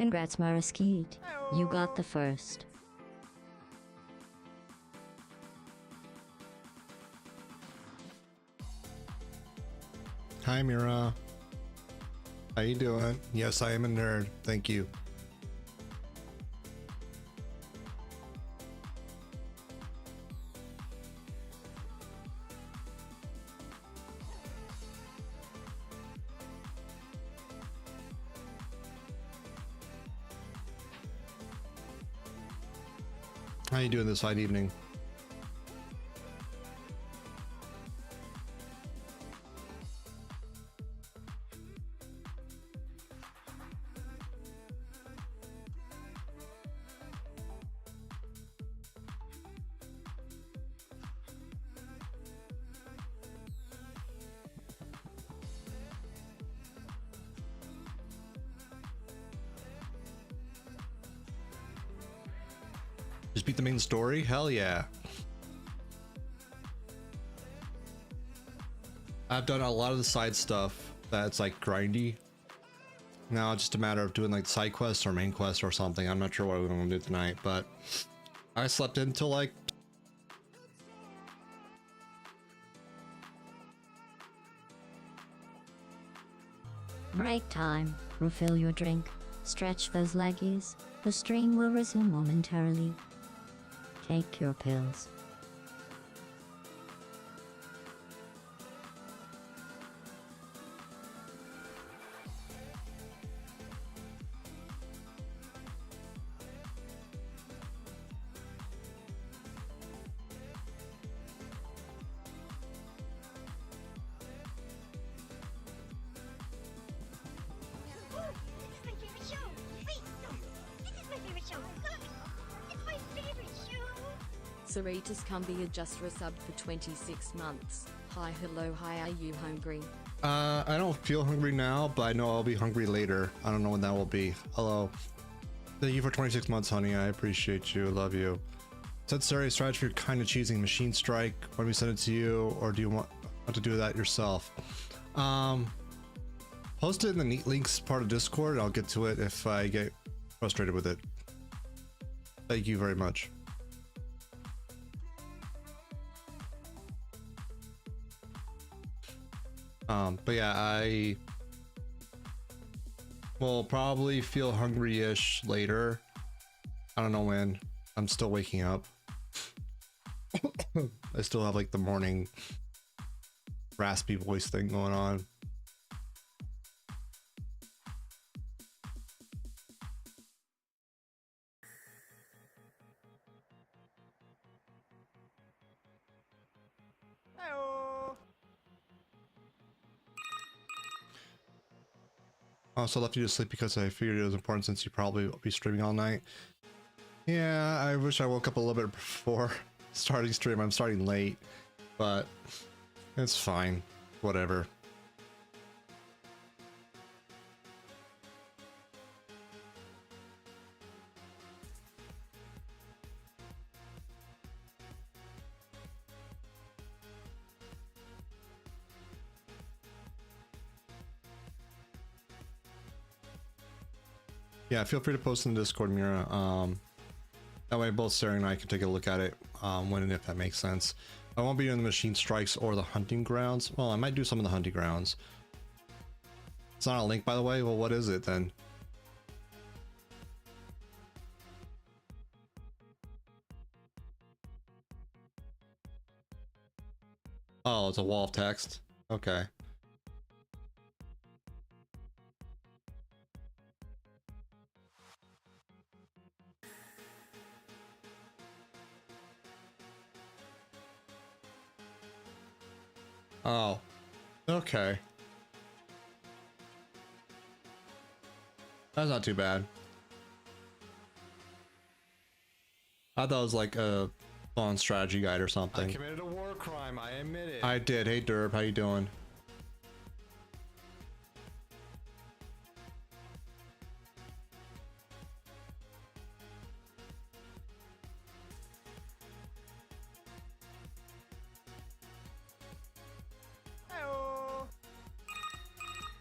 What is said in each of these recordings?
Congrats, Maraskeet. You got the first. Hi, Mira. How you doing? Yes, I am a nerd. Thank you. How you doing this fine evening? Just beat the main story? Hell yeah. I've done a lot of the side stuff that's like grindy. Now it's just a matter of doing like side quests or main quests or something. I'm not sure what we're going to do tonight, but I slept until like... Break time. Refill your drink. Stretch those leggies. The stream will resume momentarily. Take your pills. DesertIce Cumbia just resubbed for 26 months. Hi, hello, hi, are you hungry? I don't feel hungry now, but I know I'll be hungry later. I don't know when that will be. Hello. Thank you for 26 months, honey. I appreciate you. Love you. Said Sari, strategy for kind of cheesing Machine Strike. When we send it to you, or do you want to do that yourself? Post it in the neat links part of Discord. I'll get to it if I get frustrated with it. Thank you very much. But yeah, I will probably feel hungry-ish later. I don't know when. I'm still waking up. I still have like the morning raspy voice thing going on. I also left you to sleep because I figured it was important since you probably will be streaming all night. Yeah, I wish I woke up a little bit before starting stream. I'm starting late, but it's fine. Whatever. Yeah, feel free to post in the Discord, Mira. That way both Sarah and I can take a look at it when and if that makes sense. I won't be doing the Machine Strikes or the Hunting Grounds. Well, I might do some of the Hunting Grounds. It's not a link, by the way. Well, what is it then? Oh, it's a wall of text. Okay. Oh, okay. That's not too bad. I thought it was like a fun strategy guide or something. I committed a war crime, I admit it. I did. Hey Derb, how you doing?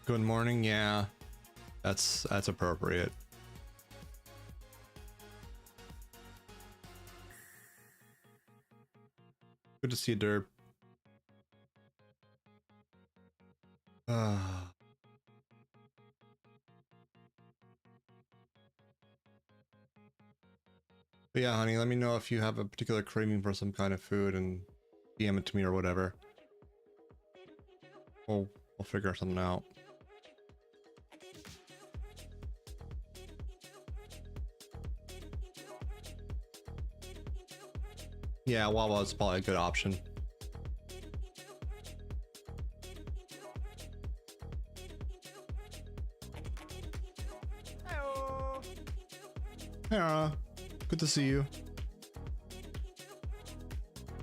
Good morning. Yeah, that's appropriate. Good to see you, Derp. Uh, but yeah, honey, let me know if you have a particular craving for some kind of food and DM it to me or whatever. We'll figure something out. Yeah, Wawa is probably a good option. Hello. Hey, good to see you.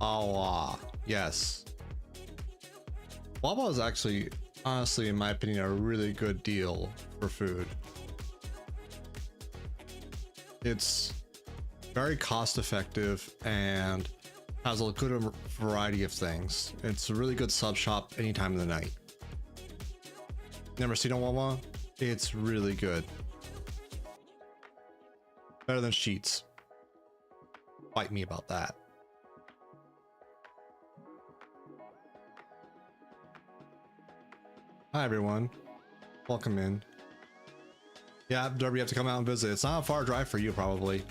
Oh, yes. Wawa is actually, honestly, in my opinion, a really good deal for food. It's very cost effective and has a good variety of things. It's a really good sub shop any time of the night. Never seen a Wawa? It's really good. Better than Sheets. Fight me about that. Hi everyone, welcome in. Yeah, Derby, you have to come out and visit. It's not a far drive for you, probably.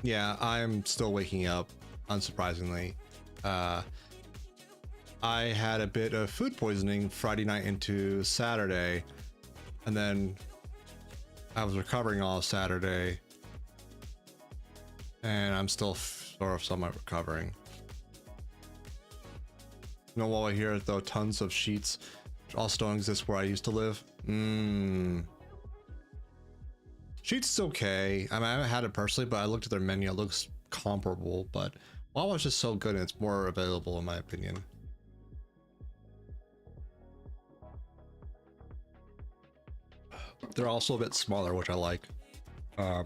Yeah, I'm still waking up, unsurprisingly. I had a bit of food poisoning Friday night into Saturday, and then I was recovering all Saturday, and I'm still sort of somewhat recovering. You know, while I hear though, tons of Sheets also don't exist where I used to live. Sheets is okay. I mean, I haven't had it personally, but I looked at their menu. It looks comparable, but Wawa's just so good and it's more available in my opinion. They're also a bit smaller, which I like. But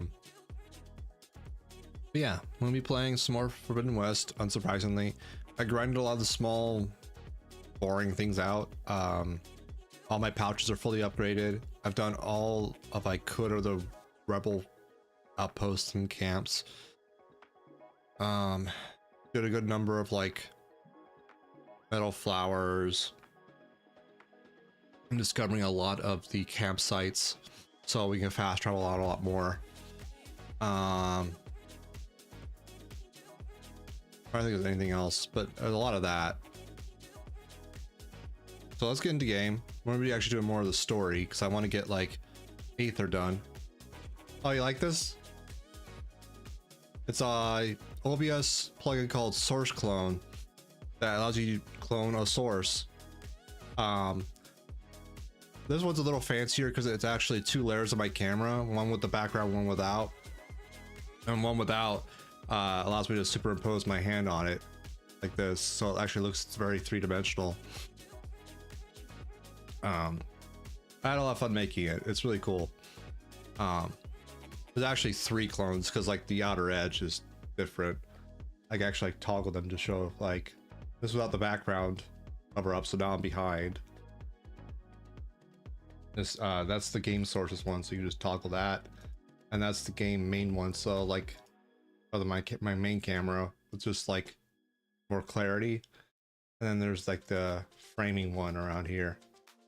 yeah, I'm gonna be playing some more Forbidden West, unsurprisingly. I grinded a lot of the small, boring things out. All my pouches are fully upgraded. I've done all of I could of the rebel outposts and camps. Did a good number of like metal flowers. I'm discovering a lot of the campsites, so we can fast travel out a lot more. I don't think there's anything else, but there's a lot of that. So let's get into game. I'm gonna be actually doing more of the story because I want to get like Aether done. Oh, you like this? It's a OBS plugin called Source Clone that allows you to clone a source. This one's a little fancier because it's actually two layers of my camera, one with the background, one without. And one without allows me to superimpose my hand on it like this, so it actually looks very three-dimensional. I had a lot of fun making it. It's really cool. There's actually 3 clones because like the outer edge is different. I can actually like toggle them to show like this without the background cover up, so now I'm behind. This that's the game sources one, so you just toggle that, and that's the game main one. So like for my main camera, it's just like more clarity, and then there's like the framing one around here.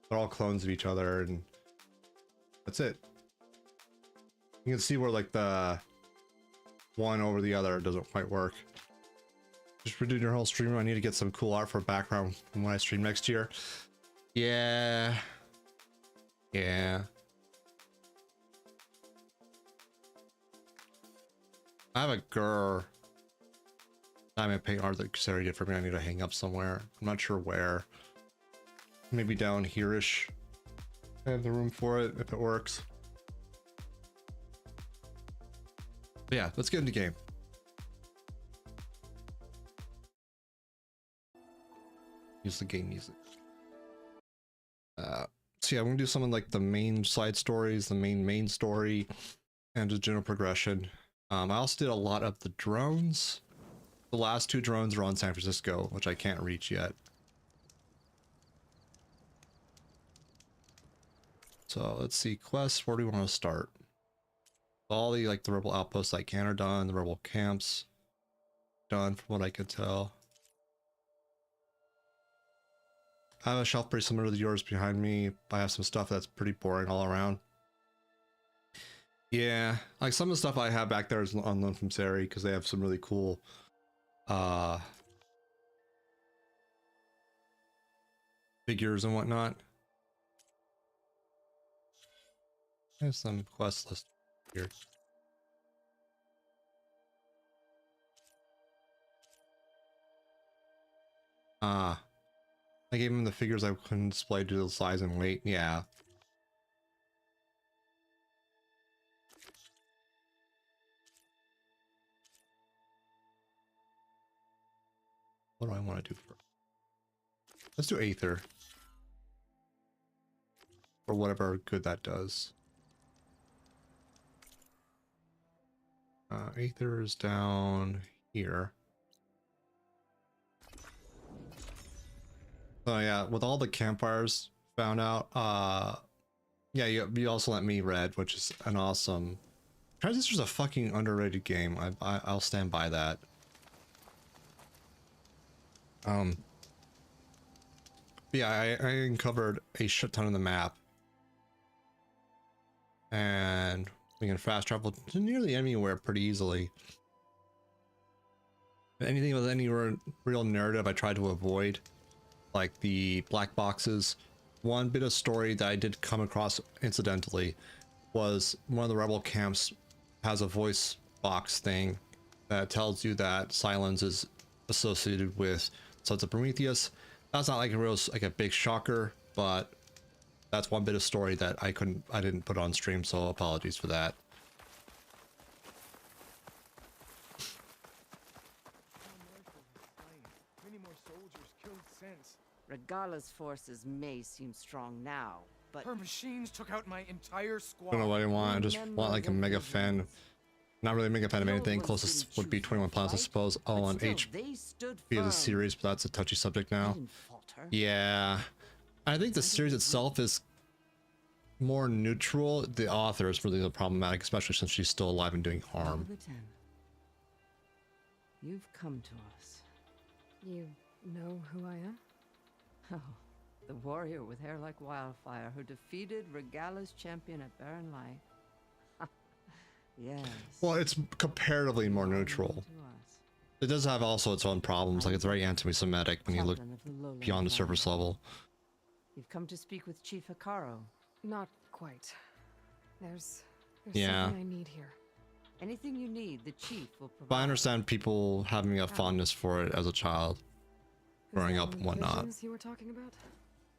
They're all clones of each other, and that's it. You can see where like the one over the other doesn't quite work. Just redoing your whole stream. I need to get some cool art for background when I stream next year. Yeah. I have a grr diamond paint art that Sarah did for me. I need to hang up somewhere. I'm not sure where. Maybe down here-ish. I have the room for it if it works. But yeah, let's get into game. Use the game music. So yeah, I'm gonna do something like the main side stories, the main story, and just general progression. I also did a lot of the drones. The last 2 drones are on San Francisco, which I can't reach yet. So let's see, quests, where do we want to start? All the like the rebel outposts I can are done, the rebel camps. done from what I could tell. I have a shelf pretty similar to yours behind me. I have some stuff that's pretty boring all around. Yeah, like some of the stuff I have back there is on loan from Sari because they have some really cool figures and whatnot. There's some quest list here. I gave him the figures I couldn't display due to the size and weight. Yeah. What do I want to do first? Let's do Aether. Or whatever good that does. Aether is down here. So yeah, with all the campfires found out, yeah, you also let me Red, which is an awesome. Transistor's a fucking underrated game. I'll stand by that. Yeah, I uncovered a shit ton of the map, and we can fast travel to nearly anywhere pretty easily. Anything with any real narrative I try to avoid, like the black boxes. One bit of story that I did come across incidentally was one of the rebel camps has a voice box thing that tells you that Silence is associated with Sons of Prometheus. That's not like a big shocker, but that's one bit of story that I didn't put on stream, so apologies for that. Many more soldiers killed since. Regala's forces may seem strong now, but Her machines took out my entire squad. I don't know what I want. I just want like a mega fan. Not really a mega fan of anything. Closest would be 21 Planets, I suppose. Oh, on HP is a series, but that's a touchy subject now. Yeah, I think the series itself is more neutral. The author is really problematic, especially since she's still alive and doing harm. You've come to us. You know who I am? Oh, the warrior with hair like wildfire who defeated Regala's champion at Barren Light. Yes. Well, it's comparatively more neutral. It does have also its own problems, like it's very anti-Semitic when you look beyond the surface level. You've come to speak with Chief Hikaru. Not quite. There's Yeah. something I need here. Anything you need, the chief will provide. But I understand people having a fondness for it as a child, growing Is up that and whatnot. visions you were talking about?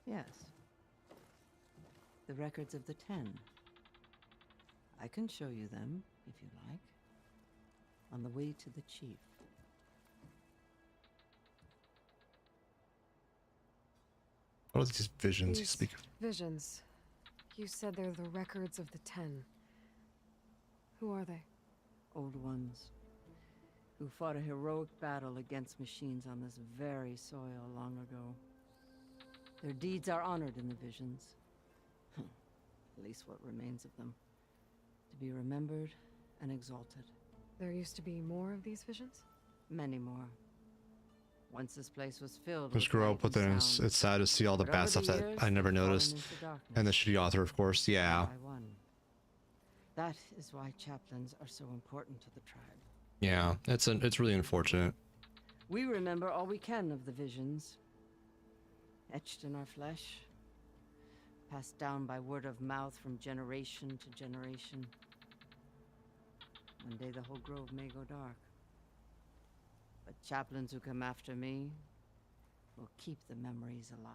Yes. The records of the 10. I can show you them, if you like. On the way to the chief. What are these visions you These speak of? Visions. You said they're the records of the 10. Who are they? Old ones. Who fought a heroic battle against machines on this very soil long ago. Their deeds are honored in the visions. At least what remains of them. To be remembered and exalted. There used to be more of these visions? Many more. Once this place was filled Just with grew light up with and it, and sound. it's sad to see all the But bad over stuff the that years, I never they've fallen noticed. into darkness, And the shitty author, of course, yeah. one by one. That is why chaplains are so important to the tribe. Yeah, it's really unfortunate. We remember all we can of the visions. Etched in our flesh. Passed down by word of mouth from generation to generation. One day the whole grove may go dark. But chaplains who come after me will keep the memories alive.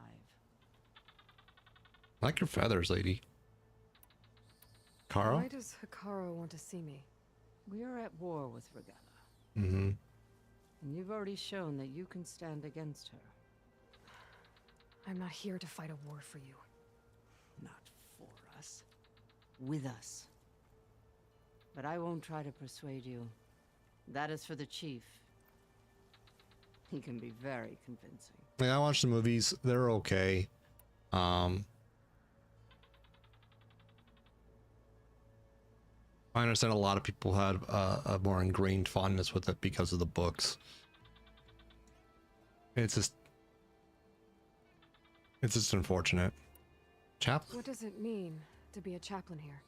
I like your feathers, lady. Carl? Why does Hikaru want to see me? We are at war with Regala. Mm-hmm. And you've already shown that you can stand against her. I'm not here to fight a war for you. Not for us. With us. But I won't try to persuade you. That is for the chief. He can be very convincing. Yeah, I watched the movies. They're okay. I understand a lot of people had a more ingrained fondness with it because of the books. It's just unfortunate. What does it mean to be a chaplain here?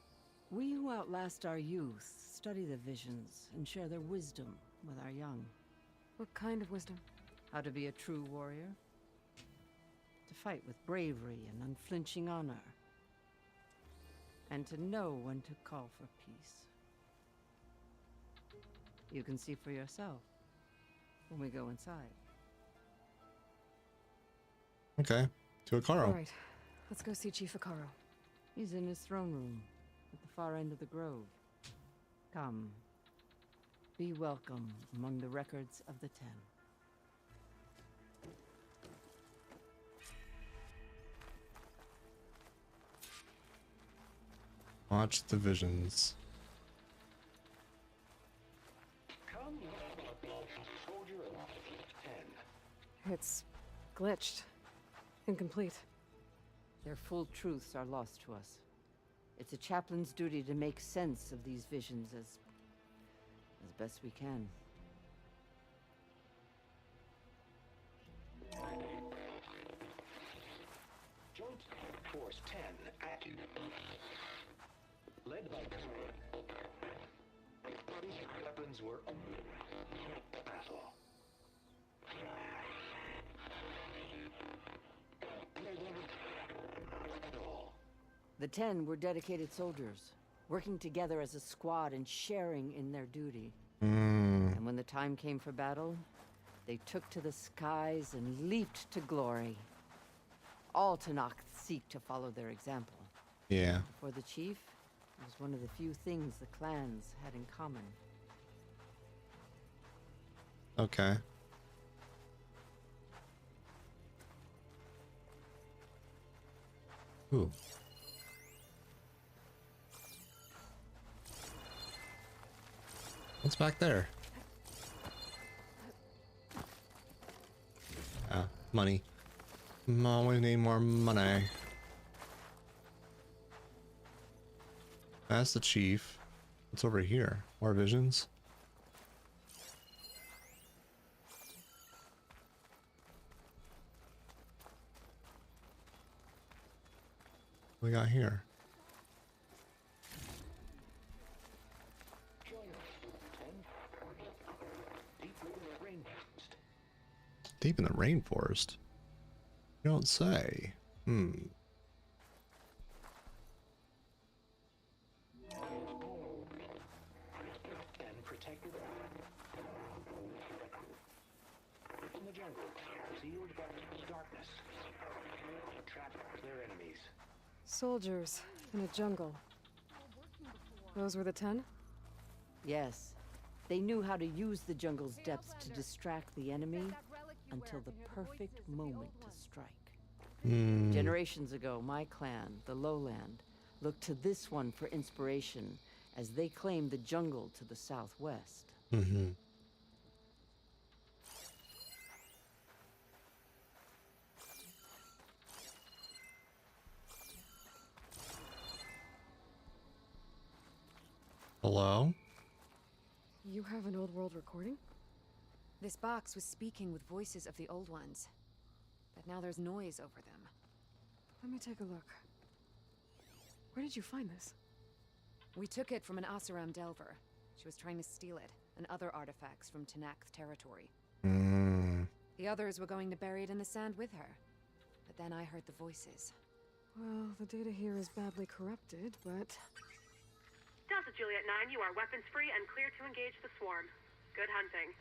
We who outlast our youth study the visions and share their wisdom with our young. What kind of wisdom? How to be a true warrior. To fight with bravery and unflinching honor. And to know when to call for peace. You can see for yourself when we go inside. Okay, to Akaro. All right, let's go see Chief Akaro. He's in his throne room at the far end of the grove. Come. Be welcome among the records of the Ten. Watch the visions. It's glitched. Incomplete. Their full truths are lost to us. It's a chaplain's duty to make sense of these visions as best we can. Joint Force 10 active. Led by weapons were battle. The Ten were dedicated soldiers, working together as a squad and sharing in their duty. And when the time came for battle, they took to the skies and leaped to glory. All Tanakh seek to follow their example. Yeah. For the chief, it was one of the few things the clans had in common. Okay. Ooh. What's back there? Ah, money. Always need more money. That's the chief. What's over here? More visions? What we got here? Deep in the rainforest? You don't say. And protected in the jungle, sealed by darkness, trapped their enemies. Soldiers in a jungle. Those were the 10? Yes, they knew how to use the jungle's depths to distract the enemy until the perfect moment to strike. Generations ago, my clan, the Lowland, looked to this one for inspiration as they claimed the jungle to the southwest. hello? You have an old world recording? This box was speaking with voices of the old ones. But now there's noise over them. Let me take a look. Where did you find this? We took it from an Oseram Delver. She was trying to steal it, and other artifacts from Tanakh territory. The others were going to bury it in the sand with her. But then I heard the voices. Well, the data here is badly corrupted, but... Delta Juliet 9, you are weapons free and clear to engage the swarm. Good hunting.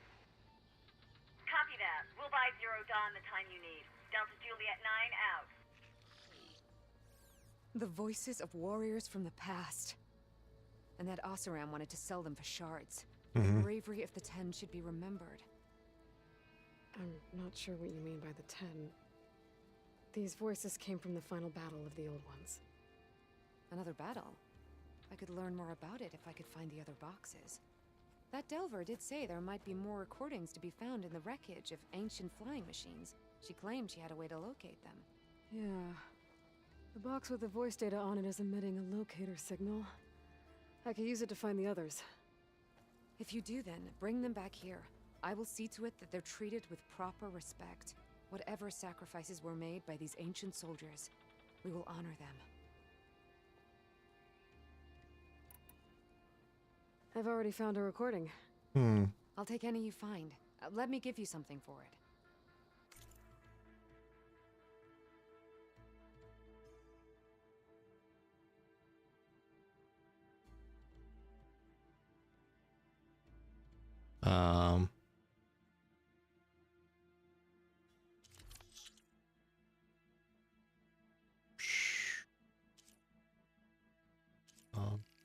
Copy that. We'll buy Zero Dawn the time you need. Delta Juliet 9 out. The voices of warriors from the past. And that Oseram wanted to sell them for shards. The bravery of the 10 should be remembered. I'm not sure what you mean by the 10. These voices came from the final battle of the old ones. Another battle? I could learn more about it if I could find the other boxes. That Delver did say there might be more recordings to be found in the wreckage of ancient flying machines. She claimed she had a way to locate them. Yeah. The box with the voice data on it is emitting a locator signal. I could use it to find the others. If you do then, bring them back here. I will see to it that they're treated with proper respect. Whatever sacrifices were made by these ancient soldiers, we will honor them. I've already found a recording. I'll take any you find. Let me give you something for it.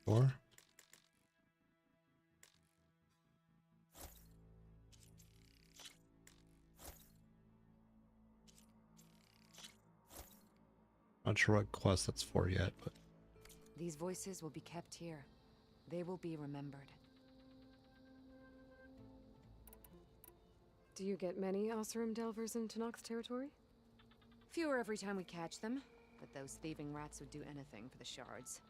Or not sure what quest that's for yet, but These voices will be kept here. They will be remembered. Do you get many Oseram Delvers in Tennock's territory? Fewer every time we catch them, but those thieving rats would do anything for the shards.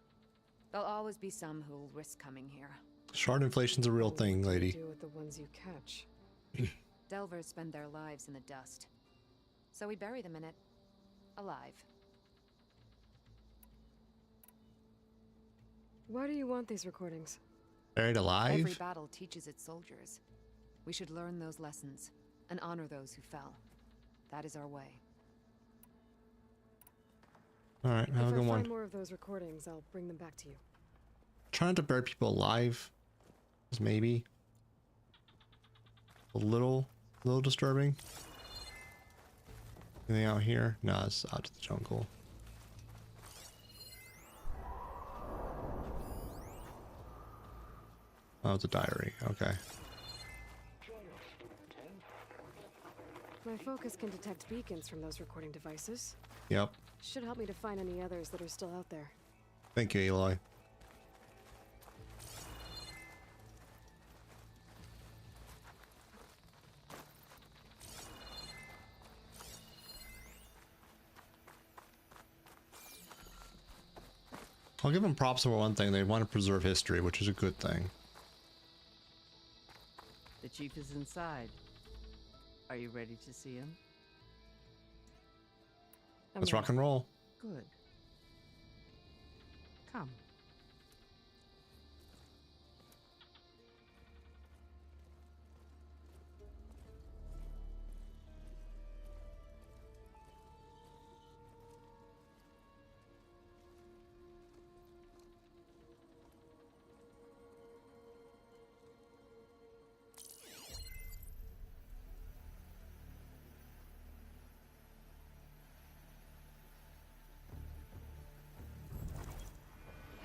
There'll always be some who'll risk coming here. shard inflation's a real thing, What do you lady. do with the ones you catch? Delvers spend their lives in the dust. So we bury them in it. Alive. Why do you want these recordings? Buried alive? Every battle teaches its soldiers. We should learn those lessons and honor those who fell. That is our way. All right, have a If good I one. find more of those recordings, I'll bring them back to you. Trying to bury people alive is maybe a little disturbing. Anything out here? No, it's out to the jungle. Oh, it's a diary. Okay. My focus can detect beacons from those recording devices. Yep. Should help me to find any others that are still out there. Thank you, Aloy. I'll give them props for one thing. They want to preserve history, which is a good thing. The chief is inside. Are you ready to see him? Let's rock and roll. Good. Come.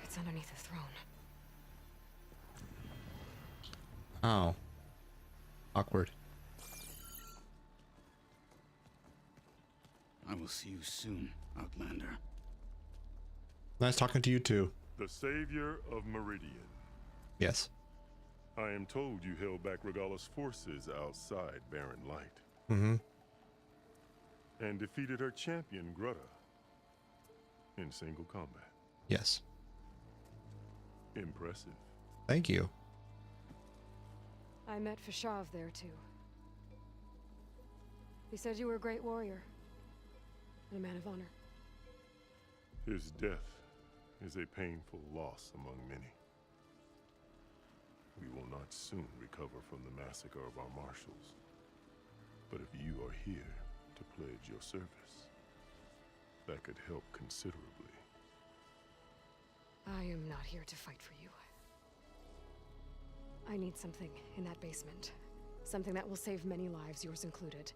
It's underneath the throne. Oh. Awkward. I will see you soon, Outlander. Nice talking to you too. The savior of Meridian. Yes. I am told you held back Regala's forces outside Barren Light. Mm-hmm. And defeated her champion, Grutta, in single combat. Yes. Impressive. Thank you. I met Fashav there too. He said you were a great warrior. And a man of honor. His death is a painful loss among many. We will not soon recover from the massacre of our marshals. But if you are here to pledge your service, that could help considerably. I am not here to fight for you. I need something in that basement. Something that will save many lives, yours included.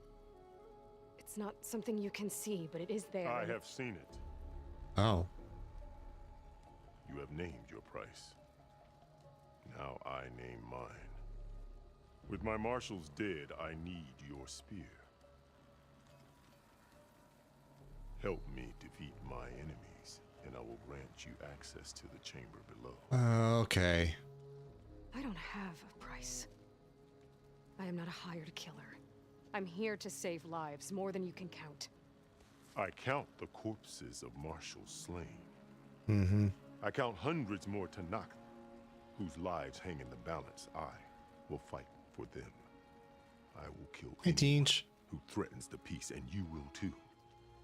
It's not something you can see, but it is there. I have seen it. Oh. You have named your price. Now I name mine. With my marshals dead, I need your spear. Help me defeat my enemies, and I will grant you access to the chamber below. Okay. I don't have a price. I am not a hired killer. I'm here to save lives, more than you can count. I count the corpses of marshals slain. Mm-hmm. I count hundreds more Tennock, whose lives hang in the balance. I will fight for them. I will kill Hey, anyone Teach. who threatens the peace, and you will too,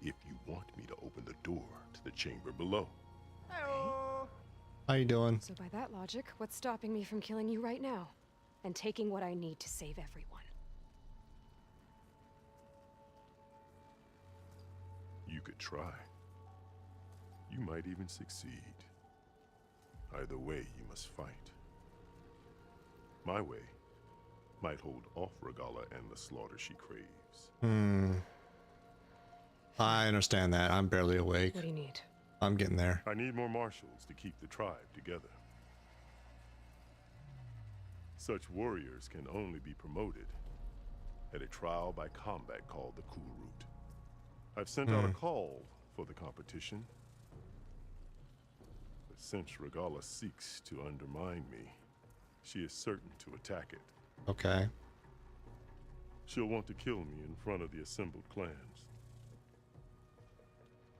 if you want me to open the door to the chamber below. How you doing? So by that logic, what's stopping me from killing you right now? And taking what I need to save everyone? You could try. You might even succeed. Either way, you must fight. My way might hold off Regala and the slaughter she craves. I understand that. I'm barely awake. What do you need? I'm getting there. I need more marshals to keep the tribe together. Such warriors can only be promoted at a trial by combat called the Cool Route. I've sent out a call for the competition. But since Regala seeks to undermine me, she is certain to attack it. Okay. She'll want to kill me in front of the assembled clans.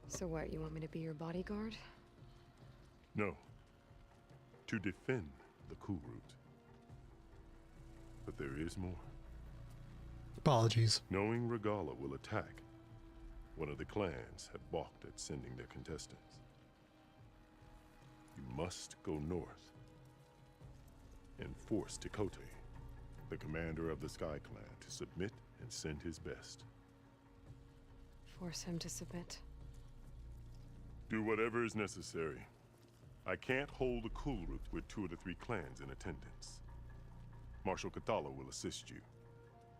So what, you want me to be your bodyguard? No. To defend the Cool Route. But there is more. Apologies. Knowing Regala will attack, one of the clans have balked at sending their contestants. You must go north and force Tekote, the commander of the Sky Clan, to submit and send his best. Force him to submit. Do whatever is necessary. I can't hold a Cool Route with 2 of the 3 clans in attendance. Marshal Kathala will assist you.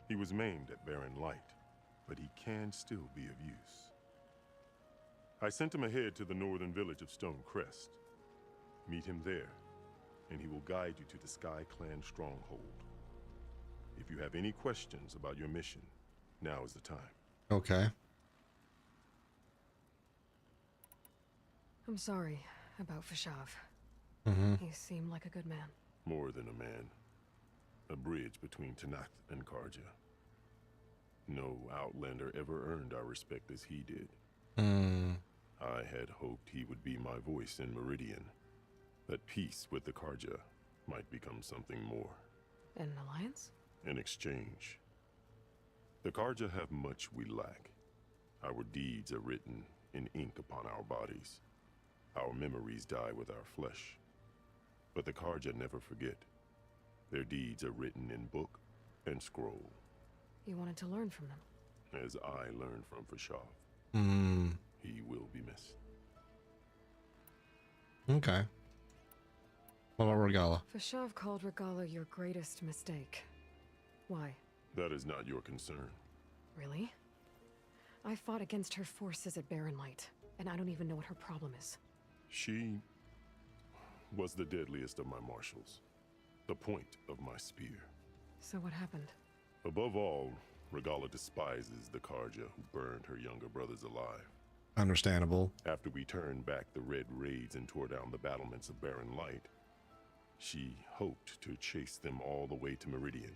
He was maimed at Barren Light, but he can still be of use. I sent him ahead to the northern village of Stone Crest. Meet him there, and he will guide you to the Sky Clan stronghold. If you have any questions about your mission, now is the time. Okay. I'm sorry about Fashav. He seemed like a good man. More than a man. A bridge between Tanath and Karja. No Outlander ever earned our respect as he did. I had hoped he would be my voice in Meridian. That peace with the Karja might become something more. An alliance? In exchange. The Karja have much we lack. Our deeds are written in ink upon our bodies. Our memories die with our flesh. But the Karja never forget. Their deeds are written in book and scroll. You wanted to learn from them? As I learned from Fashav. He will be missed. Okay. What about Regala? Fashav called Regala your greatest mistake. Why? That is not your concern. Really? I fought against her forces at Barren Light, and I don't even know what her problem is. She was the deadliest of my marshals. The point of my spear. So what happened? Above all, Regala despises the Karja who burned her younger brothers alive. Understandable. After we turned back the Red Raids and tore down the battlements of Barren Light, she hoped to chase them all the way to Meridian.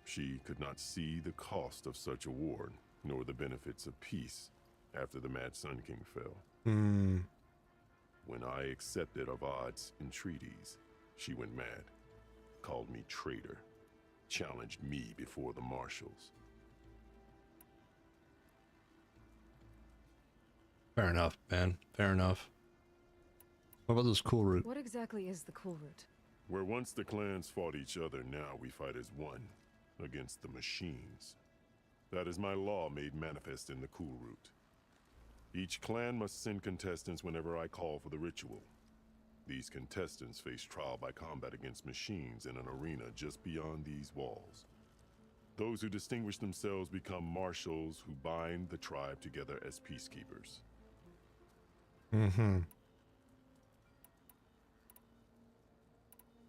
She could not see the cost of such a war, nor the benefits of peace after the Mad Sun King fell. When I accepted Avad's entreaties, she went mad, called me traitor, challenged me before the marshals. Fair enough, man. Fair enough. What about this Cool Route? What exactly is the Cool Route? Where once the clans fought each other, now we fight as one, against the machines. That is my law made manifest in the Cool Route. Each clan must send contestants whenever I call for the ritual. These contestants face trial by combat against machines in an arena just beyond these walls. Those who distinguish themselves become marshals who bind the tribe together as peacekeepers.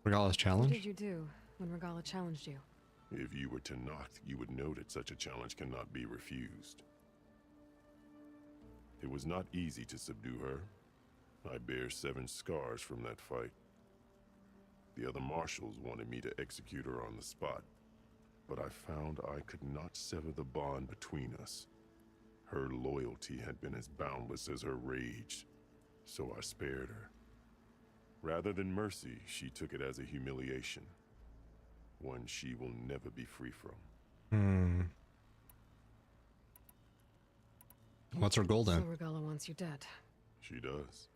Regala's challenge? What did you do when Regala challenged you? If you were to knock, you would know that such a challenge cannot be refused. It was not easy to subdue her. I bear 7 scars from that fight. The other marshals wanted me to execute her on the spot, but I found I could not sever the bond between us. Her loyalty had been as boundless as her rage, so I spared her. Rather than mercy, she took it as a humiliation. one she will never be free from. What's her goal then? So Regala wants you dead. She does.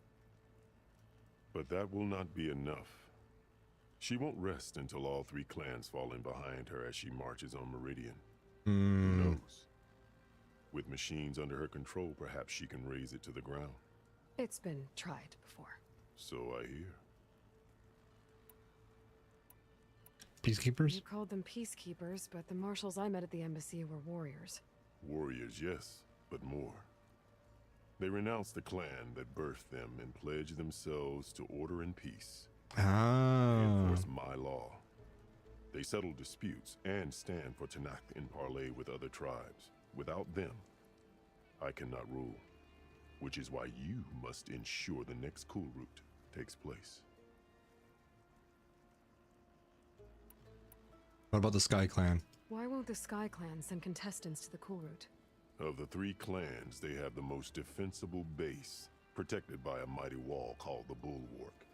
But that will not be enough. She won't rest until all 3 clans fall in behind her as she marches on Meridian. Who knows? With machines under her control, perhaps she can raise it to the ground. It's been tried before. So I hear. Peacekeepers? You called them peacekeepers, but the marshals I met at the embassy were warriors. Warriors, yes, but more. They renounce the clan that birthed them and pledge themselves to order and peace. They enforce my law. They settle disputes and stand for Tanakh in parley with other tribes. Without them, I cannot rule. Which is why you must ensure the next cool route takes place. What about the Sky Clan? Why won't the Sky Clan send contestants to the cool route? Of the 3 clans, they have the most defensible base, protected by a mighty wall called the Bulwark.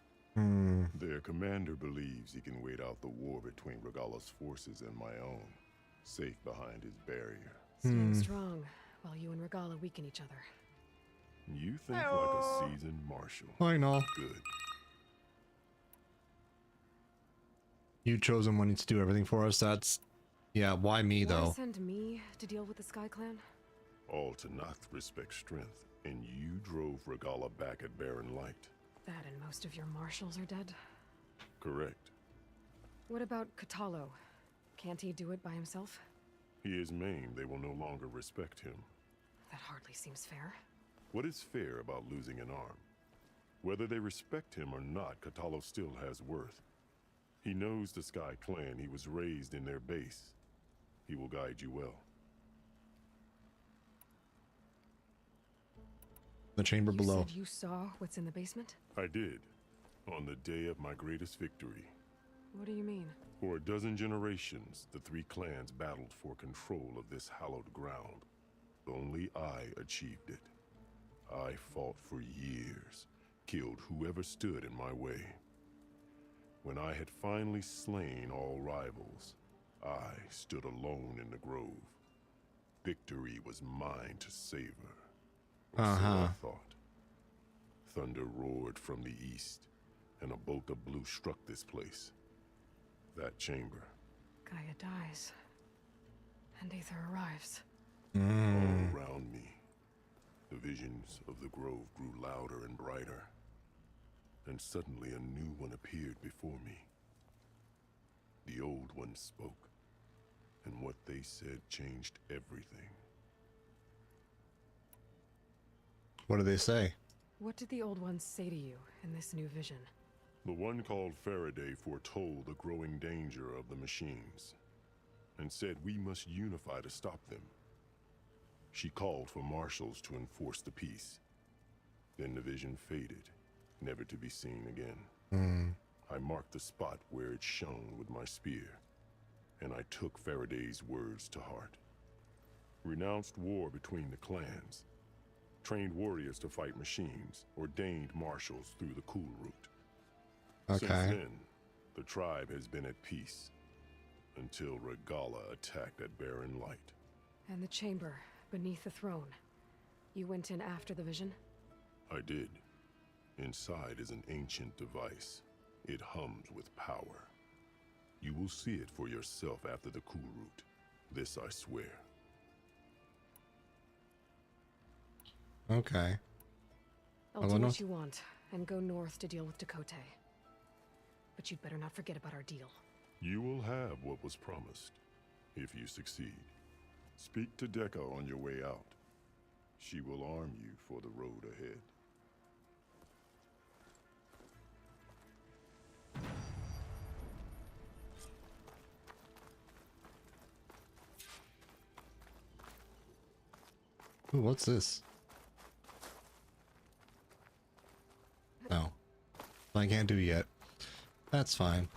Their commander believes he can wait out the war between Regala's forces and my own, safe behind his barrier. Stand strong, while you and Regala weaken each other. You think like a seasoned marshal. I know. Good. You chose him when to do everything for us. That's... Yeah, why me Why though? send me to deal with the Sky Clan? All Tanakh respect strength, and you drove Regala back at Barren Light. That and most of your marshals are dead. Correct. What about Katalo? Can't he do it by himself? He is maimed. They will no longer respect him. That hardly seems fair. What is fair about losing an arm? Whether they respect him or not, Katalo still has worth. He knows the Sky Clan. He was raised in their base. He will guide you well. The chamber below. You said you saw what's in the basement? I did, on the day of my greatest victory. What do you mean? For a dozen generations, the 3 clans battled for control of this hallowed ground. Only I achieved it. I fought for years, killed whoever stood in my way. When I had finally slain all rivals, I stood alone in the grove. Victory was mine to savor. So I thought. Thunder roared from the east, and a bolt of blue struck this place. That chamber. Gaia dies. And Aether arrives. All around me, the visions of the grove grew louder and brighter. And suddenly a new one appeared before me. The old one spoke, and what they said changed everything. What did they say? What did the old ones say to you in this new vision? The one called Faraday foretold the growing danger of the machines, and said we must unify to stop them. She called for marshals to enforce the peace. Then the vision faded, never to be seen again. I marked the spot where it shone with my spear, and I took Faraday's words to heart. Renounced war between the clans, trained warriors to fight machines, ordained marshals through the cool route. Okay. Since then, the tribe has been at peace, until Regala attacked at Barren Light. And the chamber, beneath the throne. You went in after the vision? I did. Inside is an ancient device. It hums with power. You will see it for yourself after the cool route. This I swear. Okay. I'll do what you want, and go north to deal with Dakota. But you'd better not forget about our deal. You will have what was promised, if you succeed. Speak to Deca on your way out. She will arm you for the road ahead. Ooh, what's this? No. I can't do yet. That's fine.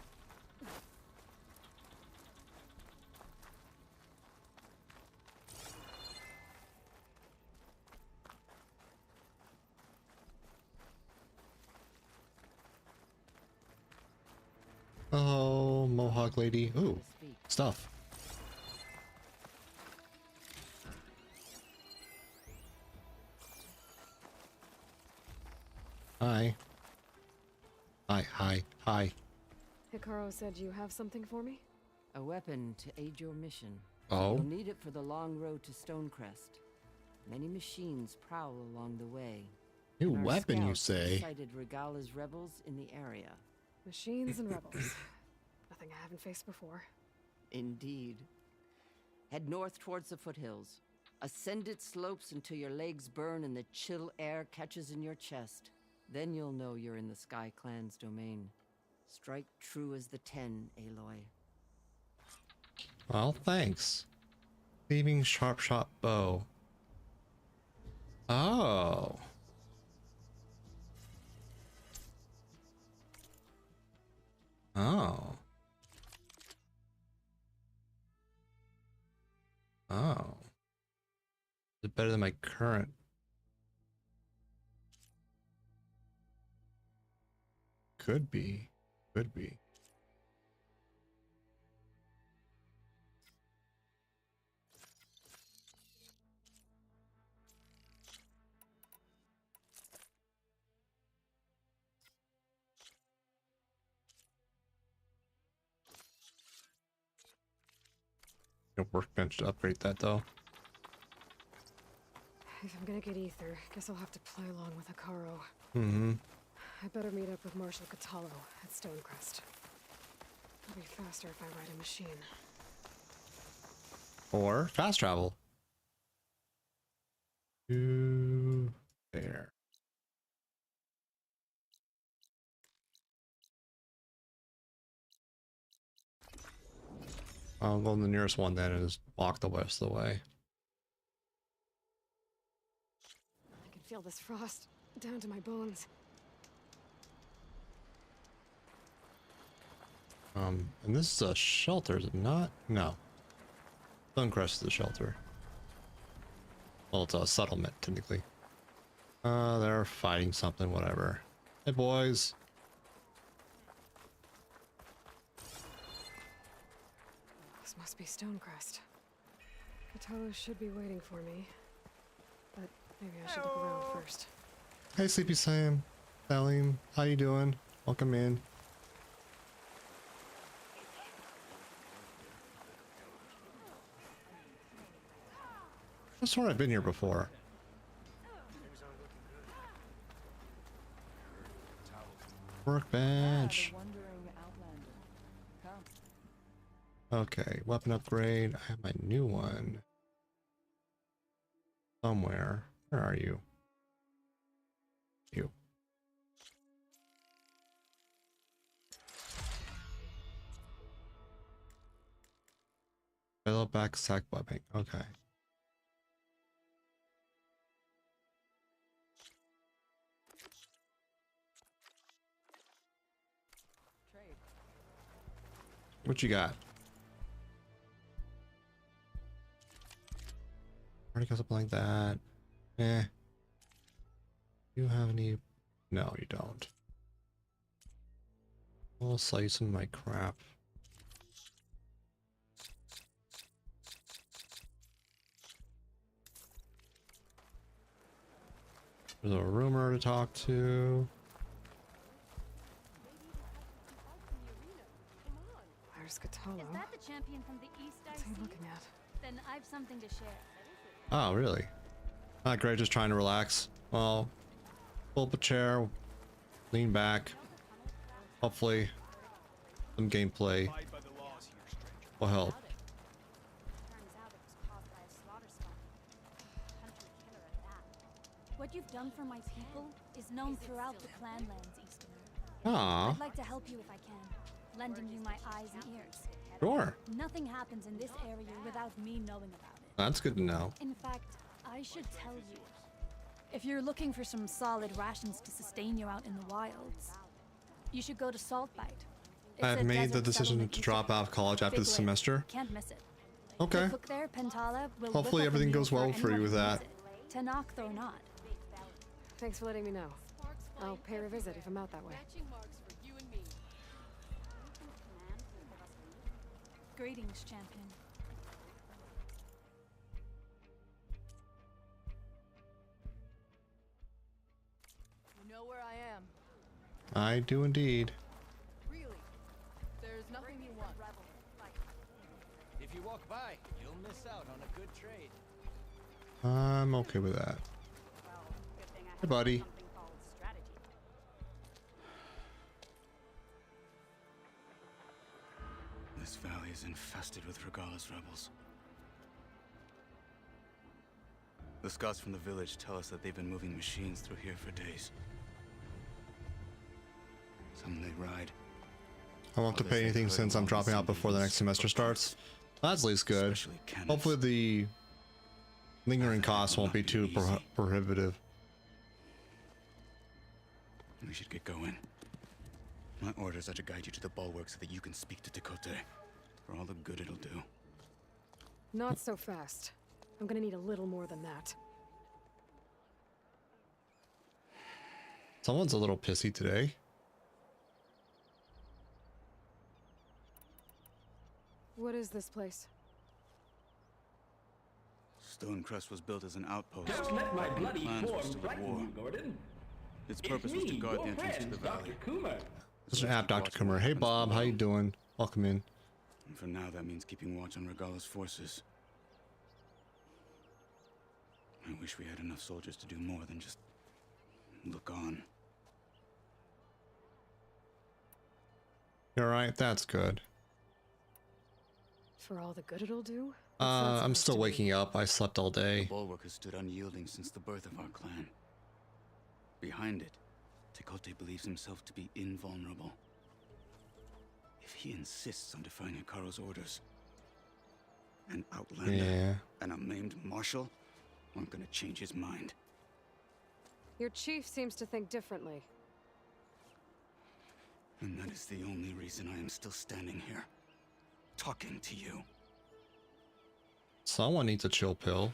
Oh, Mohawk dog lady. Ooh, stuff. Hi. Hi. Hikaru said you have something for me? A weapon to aid your mission. Oh? You'll need it for the long road to Stonecrest. Many machines prowl along the way. New and our weapon, you scouts say? sighted Regala's rebels in the area. Machines and rebels. Nothing I haven't faced before. Indeed. Head north towards the foothills. Ascend its slopes until your legs burn and the chill air catches in your chest. Then you'll know you're in the Sky Clan's domain. Strike true as the 10, Aloy. Well, thanks. Leaving sharp shot bow. Oh. Oh. Oh. Is it better than my current? Could be. Could be. A workbench to upgrade that though. If I'm gonna get ether, guess I'll have to play along with Hikaru. Mm-hmm. I better meet up with Marshal Catallo at Stonecrest. It'll be faster if I ride a machine. Or fast travel. To there. I'll go to the nearest one then and just walk the rest of the way. I can feel this frost down to my bones. And this is a shelter, is it not? No. Stonecrest is the shelter. Well, it's a settlement, technically. They're fighting something, whatever. Hey, boys. This must be Stonecrest. Catallo should be waiting for me. But maybe I should look around first. Hey, Sleepy Sam. Salim, how you doing? Welcome in. I swear I've been here before. Workbench. Okay, weapon upgrade. I have my new one. Somewhere. Where are you? You. Fellow back sack webbing. Okay. What you got? Already got something like that. Eh. You have any? No, you don't. I'll sell you some of my crap. There's a rumor to talk to. Where's Catallo? Is that the champion from the east I What's he see? looking at? Then I've something to share. Oh, really? Not great, just trying to relax. Well, pull up a chair, lean back. Hopefully, some gameplay will help. What you've done for my people is known throughout the clanlands, Easterner. Aww. I'd like to help you if I can, lending you my eyes and ears. Sure. Nothing happens in this area without me knowing about it. That's good to know. In fact, I should tell you. If you're looking for some solid rations to sustain you out in the wilds, you should go to Saltbite. I've made the decision to drop out of college after this semester. Can't miss it. Okay. The cook there, Pentala, will Hopefully whip up a everything meal goes well for you anyone with who that. needs it, Tenakth or not. Thanks for letting me know. I'll pay her a visit if I'm out that way. Greetings, champion. You know where I am. I do indeed. Really? There's nothing you want. If you walk by, you'll miss out on a good trade. I'm okay with that. Hey, buddy. This valley is infested with Regala's rebels. The scouts from the village tell us that they've been moving machines through here for days. Some they ride. I won't have to pay anything since I'm dropping out before the next semester starts. That's at least good. Hopefully the lingering costs won't be too prohibitive. We should get going. My orders are to guide you to the bulwark so that you can speak to Tekote. For all the good it'll do. Not so fast. I'm gonna need a little more than that. Someone's a little pissy today. What is this place? Stonecrest was built as an outpost. Don't let my when bloody clans were form still at frighten war. you, Gordon. Its It's purpose was to me, guard the your entrance to friend, the valley. Dr. Coomer. This is an app, Dr. Kummer. Hey Bob, how you doing? Welcome in. And for now, that means keeping watch on Regala's forces. I wish we had enough soldiers to do more than just look on. You alright? That's good. For all the good it'll do? I'm still waking up. I slept all The day. bulwark has stood unyielding since the birth of our clan. Behind it, Tekote believes himself to be invulnerable. If he insists on defying Hikaru's orders, an outlander and a maimed marshal aren't gonna change his mind. Your chief seems to think differently. And that is the only reason I am still standing here, talking to you. Someone needs a chill pill.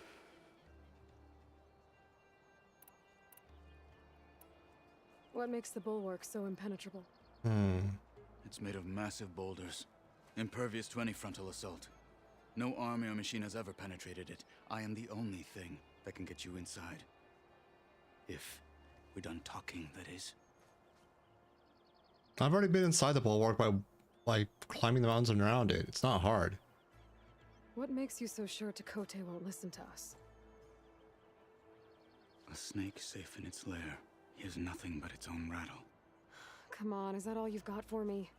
What makes the bulwark so impenetrable? It's made of massive boulders, impervious to any frontal assault. No army or machine has ever penetrated it. I am the only thing that can get you inside. If we're done talking, that is. I've already been inside the bulwark by climbing the mountains and around it. It's not hard. What makes you so sure Tekote won't listen to us? A snake safe in its lair hears nothing but its own rattle. Come on, is that all you've got for me?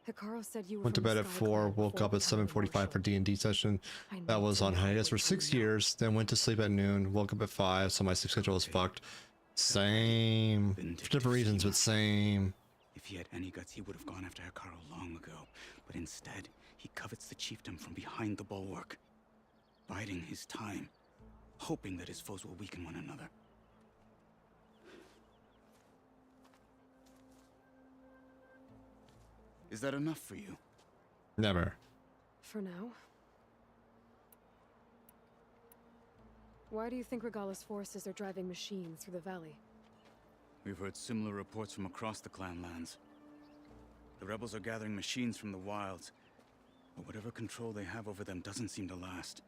Hikaru said you were Went to from the bed at Sky 4, Clan woke before up at becoming 7:45 for D&D session. I That need was to on know hiatus for what 6 you know. years, then went to sleep at noon, woke up at 5, so my sleep schedule was fucked. Same. For different reasons, but same. If he had any guts, he would have gone after Hikaru long ago. But instead, he covets the chiefdom from behind the bulwark, biding his time, hoping that his foes will weaken one another. Is that enough for you? Never. For now. Why do you think Regala's forces are driving machines through the valley? We've heard similar reports from across the clan lands. The rebels are gathering machines from the wilds, but whatever control they have over them doesn't seem to last.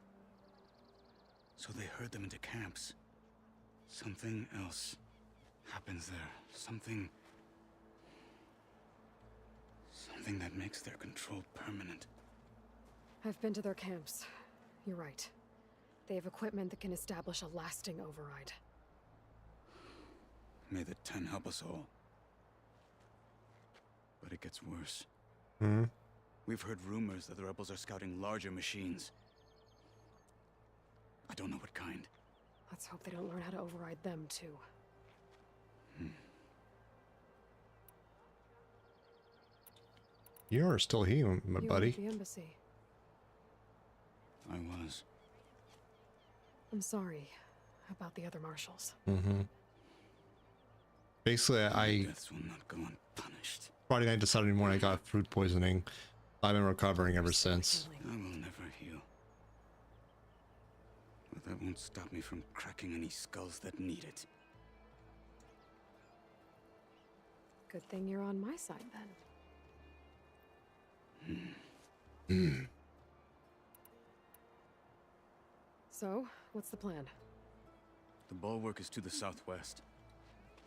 So they herd them into camps. Something else happens there. Something that makes their control permanent. I've been to their camps. You're right. They have equipment that can establish a lasting override. May the Ten help us all. But it gets worse. We've heard rumors that the rebels are scouting larger machines. I don't know what kind. Let's hope they don't learn how to override them, too. You're still here, my You were buddy. at the embassy. I was. I'm sorry about the other marshals. Basically, I Deaths will not go unpunished. Friday night to Saturday morning, I got food poisoning. I've been recovering ever since. I will never heal. But that won't stop me from cracking any skulls that need it. Good thing you're on my side, then. So, what's the plan? The bulwark is to the southwest,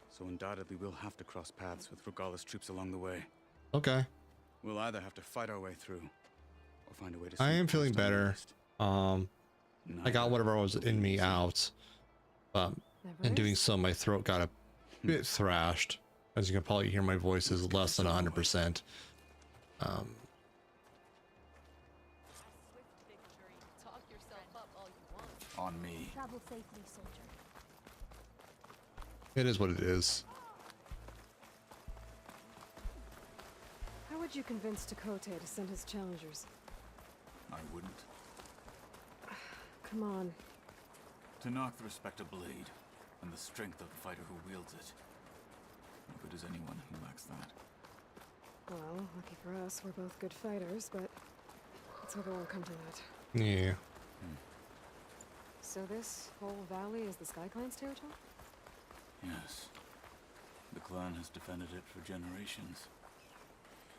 so undoubtedly we'll have to cross paths with Regala's troops along the way. Okay. We'll either have to fight our way through, or find a way to. I am feeling better. I got whatever was in me out. In doing so, my throat got a bit thrashed. As you can probably hear, my voice is less than 100%. On me. Travel safely, soldier. It is what it is. How would you convince Tekote to send his challengers? I wouldn't. Come on. To knock the respect of blade, and the strength of the fighter who wields it. No good as anyone who lacks that. Well, lucky for us, we're both good fighters, but let's hope it won't come to that. Yeah. So this whole valley is the Sky Clan's territory? Yes. The clan has defended it for generations.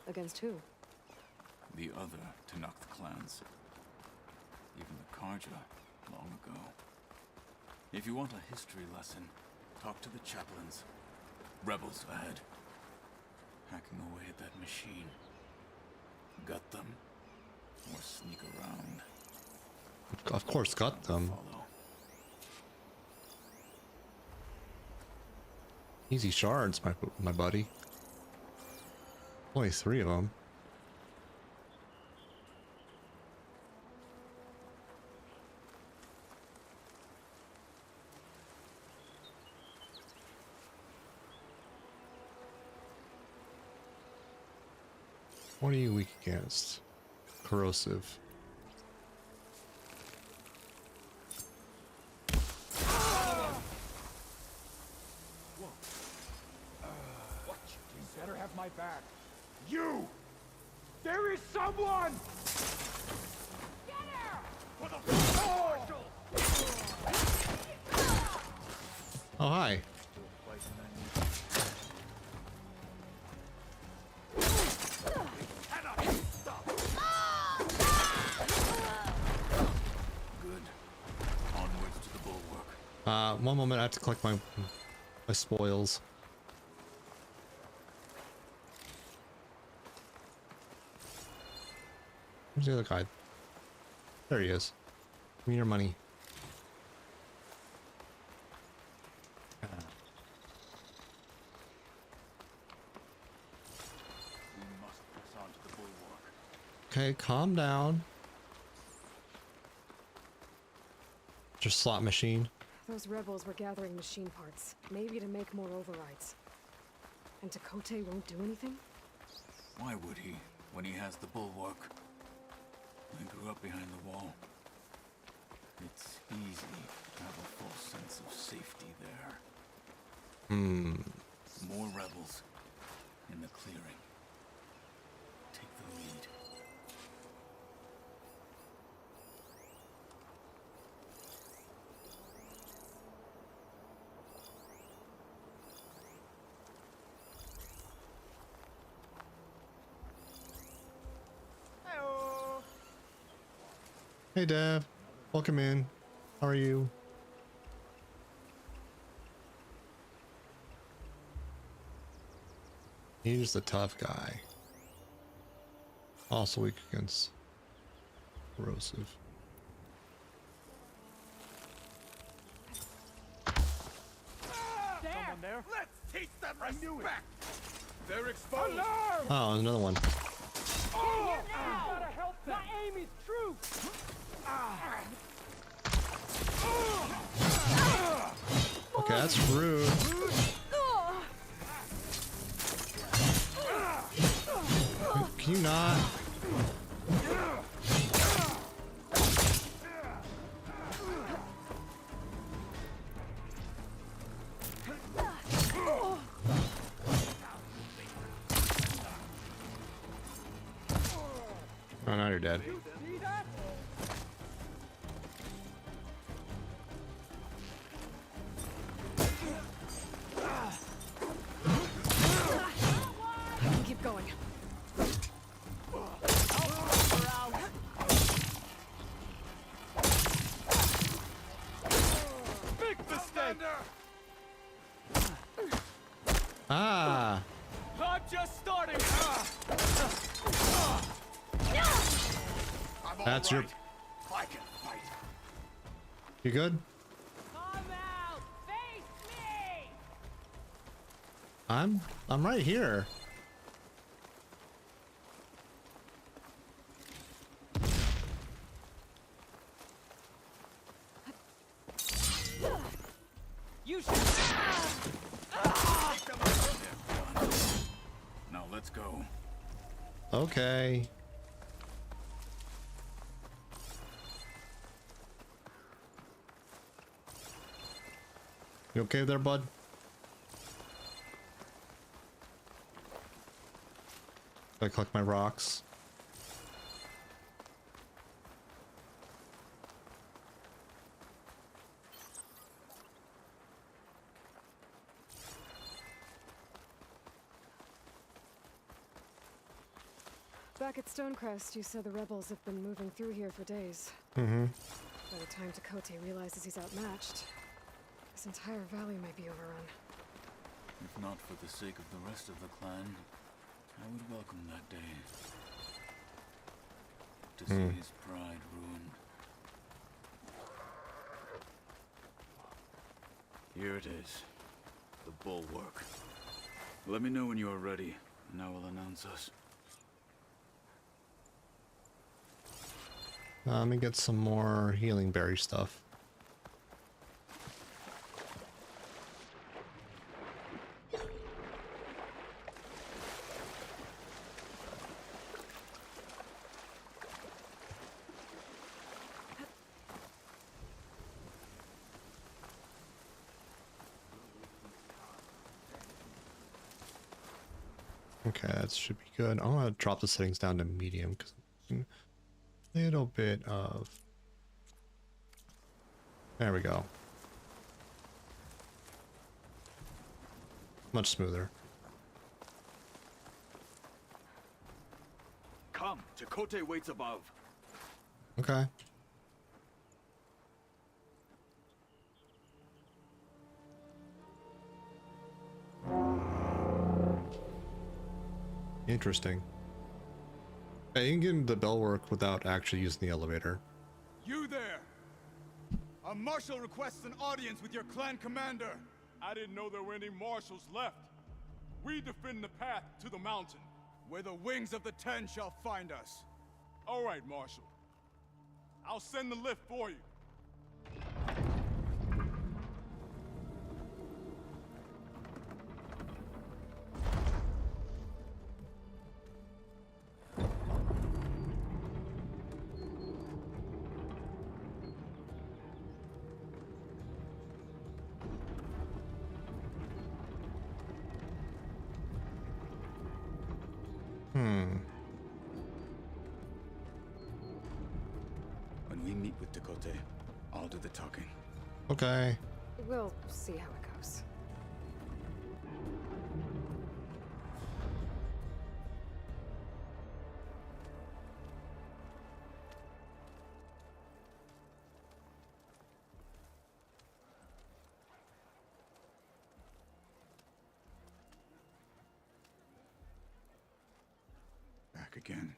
Against who? The other Tenakth clans. Even the Karja, long ago. If you want a history lesson, talk to the chaplains. Rebels ahead. Hacking away at that machine. Gut them, or sneak around. Of course, got them. Easy shards, my buddy. Only 3 of them. What are you weak against? Corrosive. You better have my back. You! There is someone! Get her! For the Marshal! Oh, hi. Good. Onwards to the bulwark. One moment, I have to collect my spoils. Where's the other guy? There he is. Give me your money. We must press on to the bulwark. Okay, calm down. Just slot machine. Those rebels were gathering machine parts, maybe to make more overrides. And Tekote won't do anything? Why would he, when he has the bulwark? I grew up behind the wall. It's easy to have a false sense of safety there. More rebels in the clearing. Take the lead. Hey, Dev. Welcome in. How are you? He's the tough guy. Also weak against corrosive. Someone there? Let's teach them respect! They're exposed! Oh, another one. Oh! Gotta help them! My aim is true! Okay, that's rude. Can you not? Oh, now you're dead. Keep going. Ah! I'm just starting. That's your... I can fight. You good? I'm right here. You should. Now let's go. Okay. You okay there, bud? I collect my rocks. Back at Stonecrest, you said the rebels have been moving through here for days. Mm-hmm. By the time Tekote realizes he's outmatched, this entire valley might be overrun. If not for the sake of the rest of the clan, I would welcome that day. To see his pride ruined. Here it is. The bulwark. Let me know when you are ready, and I will announce us. Let me get some more healing berry stuff. Okay, that should be good. I'm gonna drop the settings down to medium because a little bit of... There we go. Much smoother. Come, Tekote waits above. Okay. Interesting. Yeah, you can get into the bellwork without actually using the elevator. You there! A marshal requests an audience with your clan commander. I didn't know there were any marshals left. We defend the path to the mountain, where the wings of the Ten shall find us. All right, Marshal. I'll send the lift for you. When we meet with Tekote, I'll do the talking. Okay. We'll see how it goes. Back again.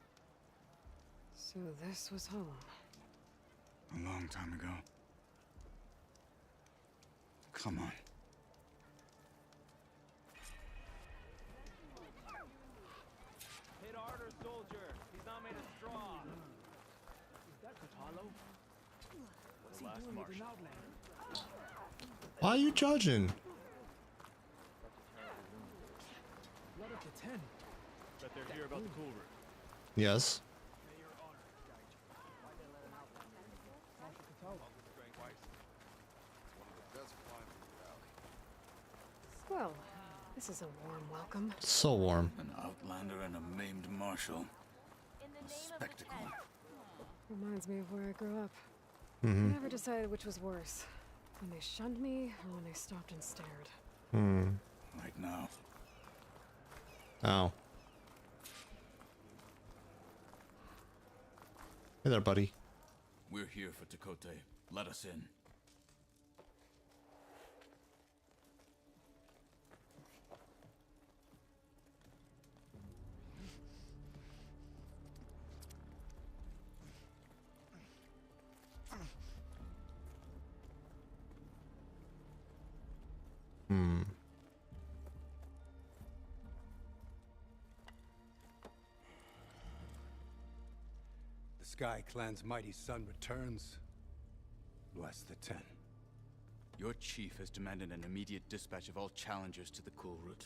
So this was home. A long time ago. Come on. Hit harder, soldier. He's not made of straw. Is that Katalo? What's he doing with an outlander? Why are you judging? Let up to 10. Bet they're here about the cool room. Yes. Well, this is a warm welcome. So warm. An outlander and a maimed marshal. A spectacle. Reminds me of where I grew up. Mm-hmm. I never decided which was worse. When they shunned me, or when they stopped and stared. Right now. Ow. Hey there, buddy. We're here for Tekote. Let us in. Sky Clan's mighty son returns, bless the 10. Your chief has demanded an immediate dispatch of all challengers to the cool route.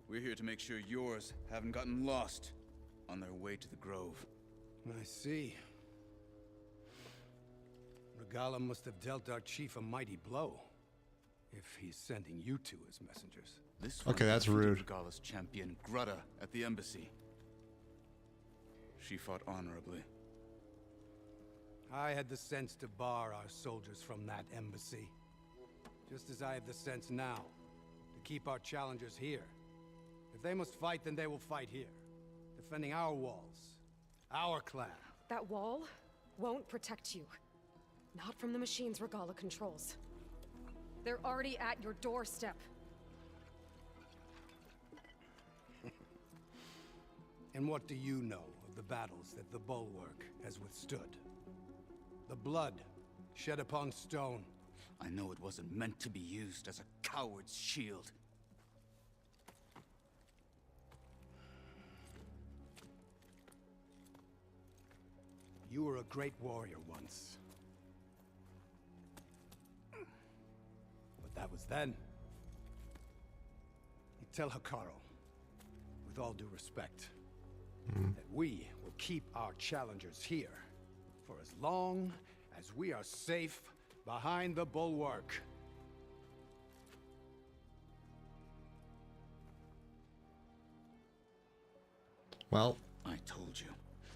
We're here to make sure yours haven't gotten lost on their way to the Grove. I see. Regala must have dealt our chief a mighty blow, if he's sending you two as messengers. This Okay, that's rude. Regala's champion, Grutta, at the embassy. She fought honorably. I had the sense to bar our soldiers from that embassy. Just as I have the sense now to keep our challengers here. If they must fight, then they will fight here. Defending our walls. Our clan. That wall won't protect you. Not from the machines Regala controls. They're already at your doorstep. And what do you know of the battles that the Bulwark has withstood? The blood shed upon stone. I know it wasn't meant to be used as a coward's shield. You were a great warrior once. But that was then. You tell Hikaru, with all due respect, that we will keep our challengers here for as long as we are safe behind the Bulwark. Well, I told you,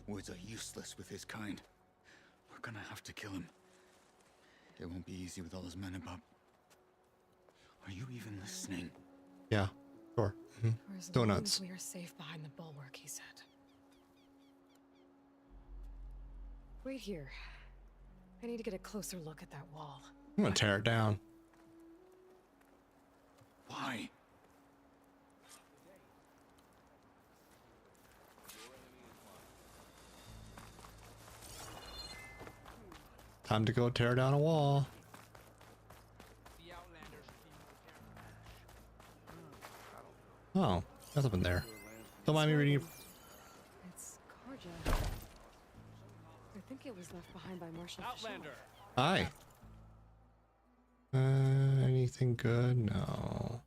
words are useless with his kind. We're gonna have to kill him. It won't be easy with all his men about. Are you even listening? yeah, sure. For as long Donuts. as we are safe behind the bulwark, he said. Wait here. I need to get a closer look at that wall. I'm gonna tear it down. Why? Time to go tear down a wall. Oh, that's up in there. Don't mind me reading. It's Karja. I think it was left behind by Marshal Outlander. Hi. Anything good? No.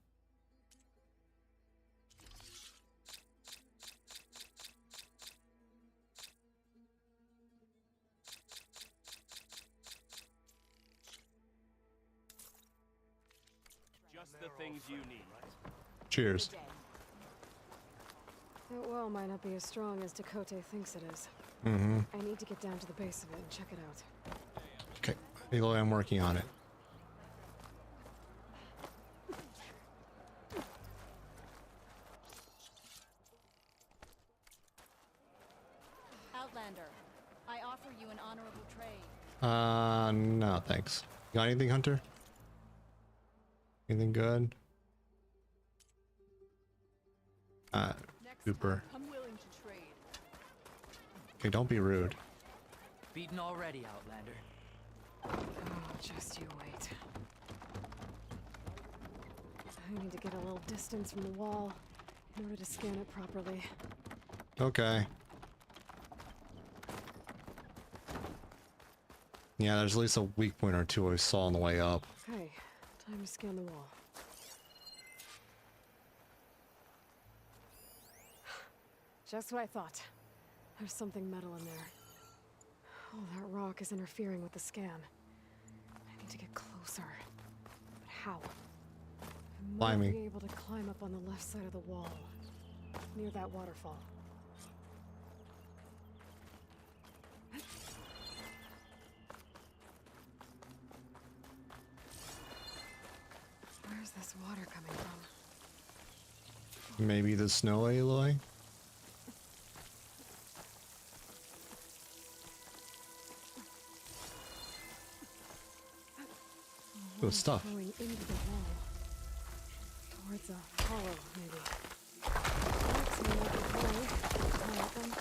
Just the things you need. Cheers. That well might not be as strong as Dakota thinks it is. Mm-hmm. I need to get down to the base of it and check it out. Okay, Aloy, I'm working on it. Outlander, I offer you an honorable trade. No, thanks. Got anything, Hunter? Anything good? Super. I'm willing to trade. Okay, don't be rude. Beaten already, Outlander. Oh, just you wait. I need to get a little distance from the wall in order to scan it properly. Okay. Yeah, there's at least a weak point or two I saw on the way up. Okay, time to scan the wall. Just what I thought. There's something metal in there. Oh, that rock is interfering with the scan. I need to get closer. But how? I might Climbing. be able to climb up on the left side of the wall, near that waterfall. Where's this water coming from? Maybe the snow, Aloy? Good stuff. Going into the wall. Towards a hollow, maybe. That's an open way. Climb up them.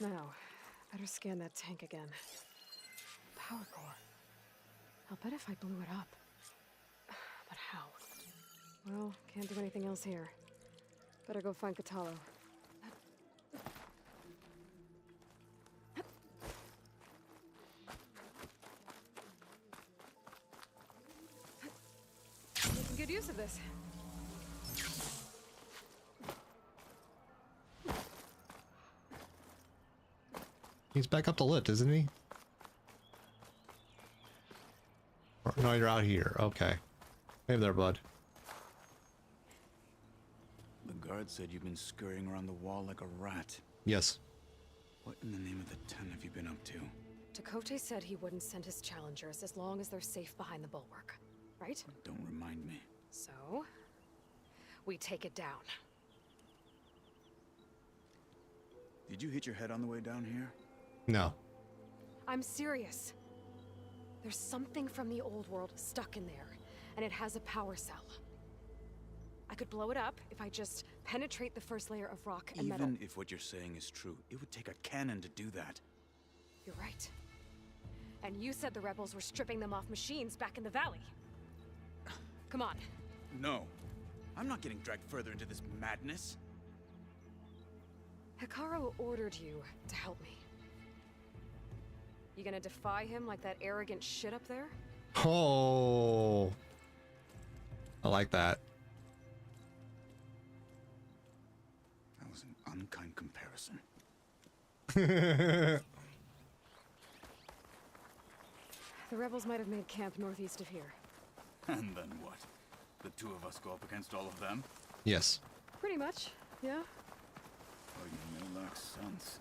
Now, better scan that tank again. Power core. I'll bet if I blew it up. But how? Well, can't do anything else here. Better go find Katalo. Making good use of this. He's back up the lift, isn't he? Or, no, you're out here. Okay. Hey there, bud. The guard said you've been scurrying around the wall like a rat. Yes. What in the name of the ten have you been up to? Takote said he wouldn't send his challengers as long as they're safe behind the bulwark. Right? Don't remind me. So, we take it down. Did you hit your head on the way down here? No. I'm serious. There's something from the old world stuck in there, and it has a power cell. I could blow it up if I just penetrate the first layer of rock and metal. Even if what you're saying is true, it would take a cannon to do that. You're right. And you said the rebels were stripping them off machines back in the valley. Come on. No. I'm not getting dragged further into this madness. Hikaru ordered you to help me. You gonna defy him like that arrogant shit up there? Oh. I like that. That was an unkind comparison. The rebels might have made camp northeast of here. And then what? The two of us go up against all of them? Yes. Pretty much, yeah. Oh, you may lack sense,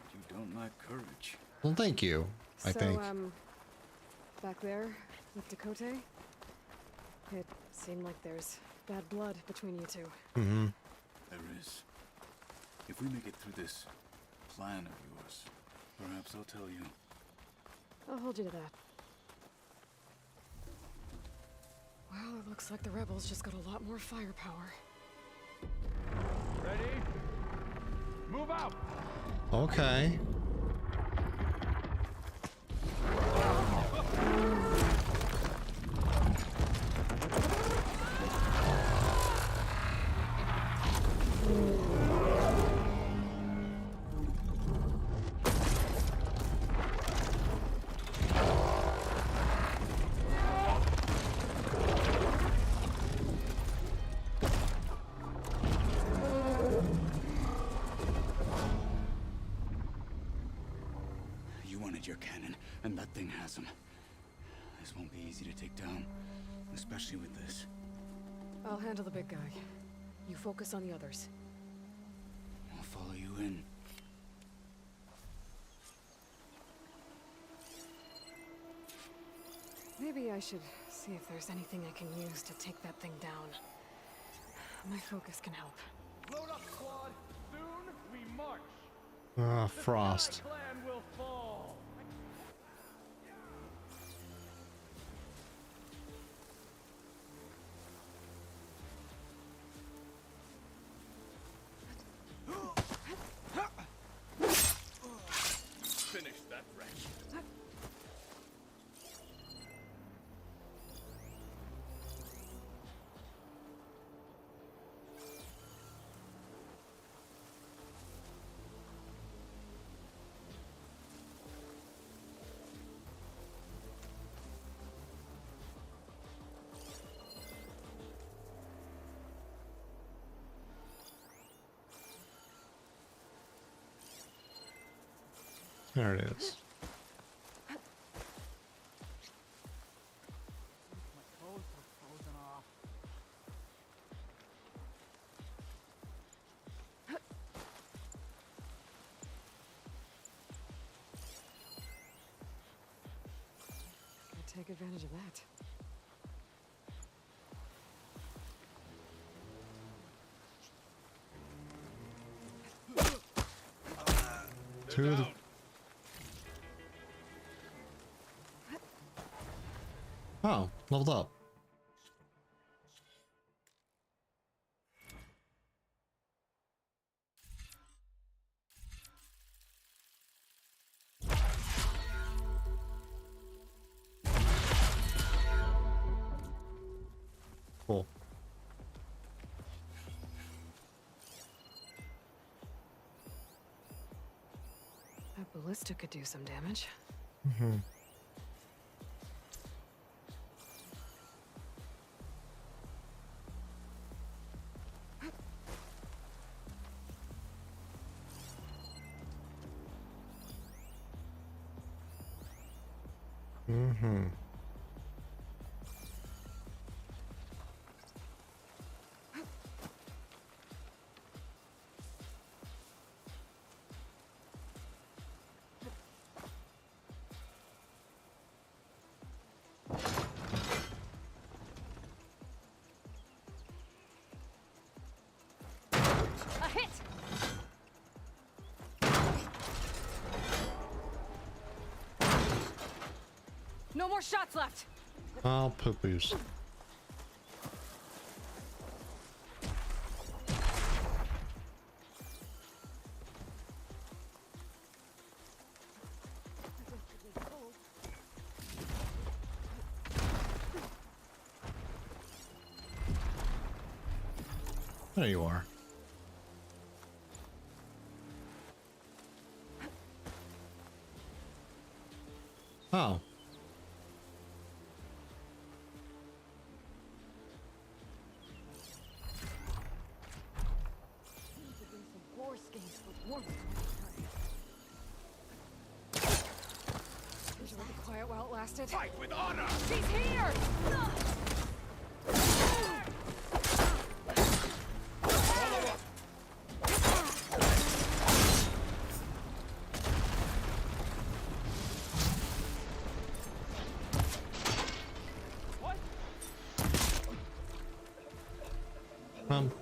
but you don't lack courage. Well, thank you, I think. Back there, with Dakote, it seemed like there's bad blood between you two. Mm-hmm. There is. If we make it through this plan of yours, perhaps I'll tell you. I'll hold you to that. Well, it looks like the rebels just got a lot more firepower. Ready? Move out! Okay. Your cannon, and that thing has him. This won't be easy to take down, especially with this. I'll handle the big guy. You focus on the others. I'll follow you in. Maybe I should see if there's anything I can use to take that thing down. My focus can help. Load up, squad. Soon we march. Frost. The clan will fall. Finish that wretch. There it is. Take advantage of that. To the... Oh, leveled up. Cool. That ballista could do some damage. Mm-hmm. Mm-hmm. A hit! No more shots left. Oh, poo-poos. There you are. Oh. Enjoyed the quiet while it lasted. Fight with honor! She's here!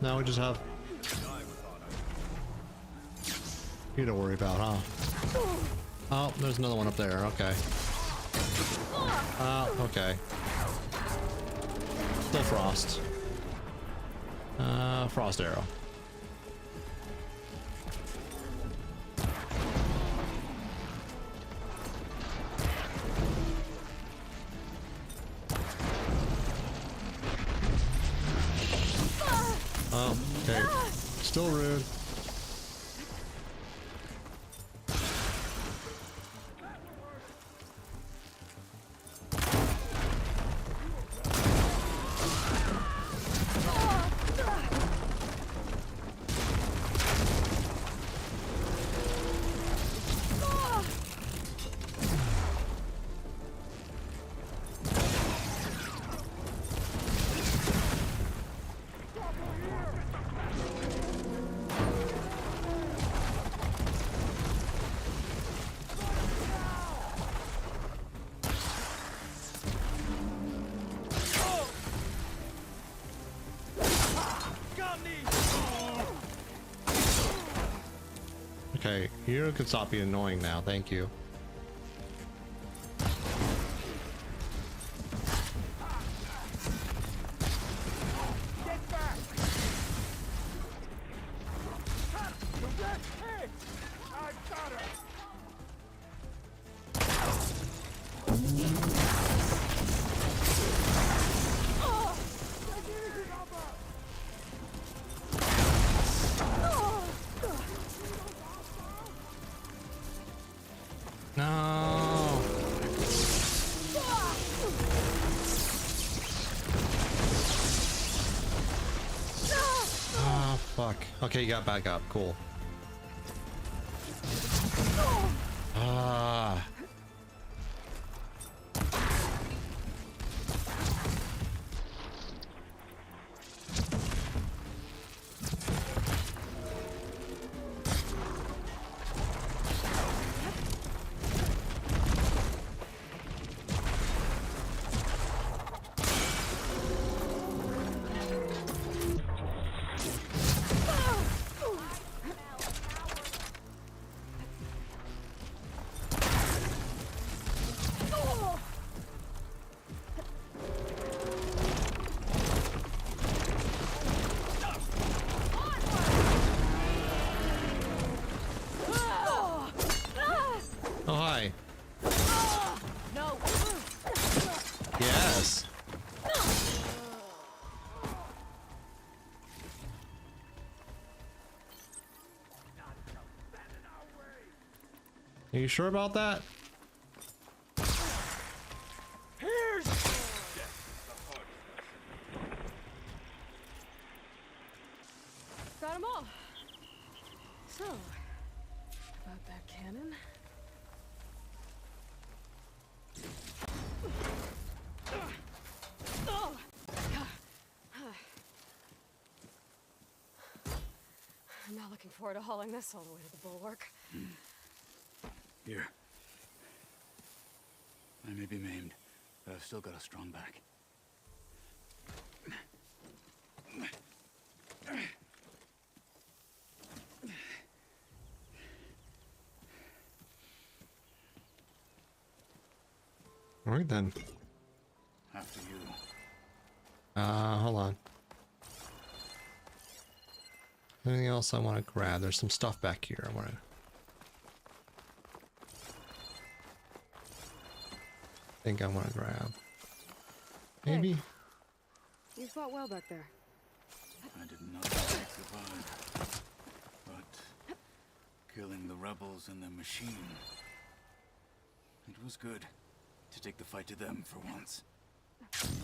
Now we just have you to worry about, huh? Oh, there's another one up there. Okay. Okay. Still frost. Frost arrow. Oh, okay. Still rude. Okay, you can stop being annoying now, thank you. Get back! Hey! I've got her! No. Oh, fuck. Okay, you got back up. Cool. Ah. Are you sure about that? Here's Got them all. So, about that cannon. I'm not looking forward to hauling this all the way to the bulwark. Here. I may be maimed, but I've still got a strong back. All right then. After you. Hold on. Anything else I want to grab? There's some stuff back here I want to... think I want to grab. Maybe? Hey, you fought well back there. I did not survive. But killing the rebels and their machine... it was good to take the fight to them for once.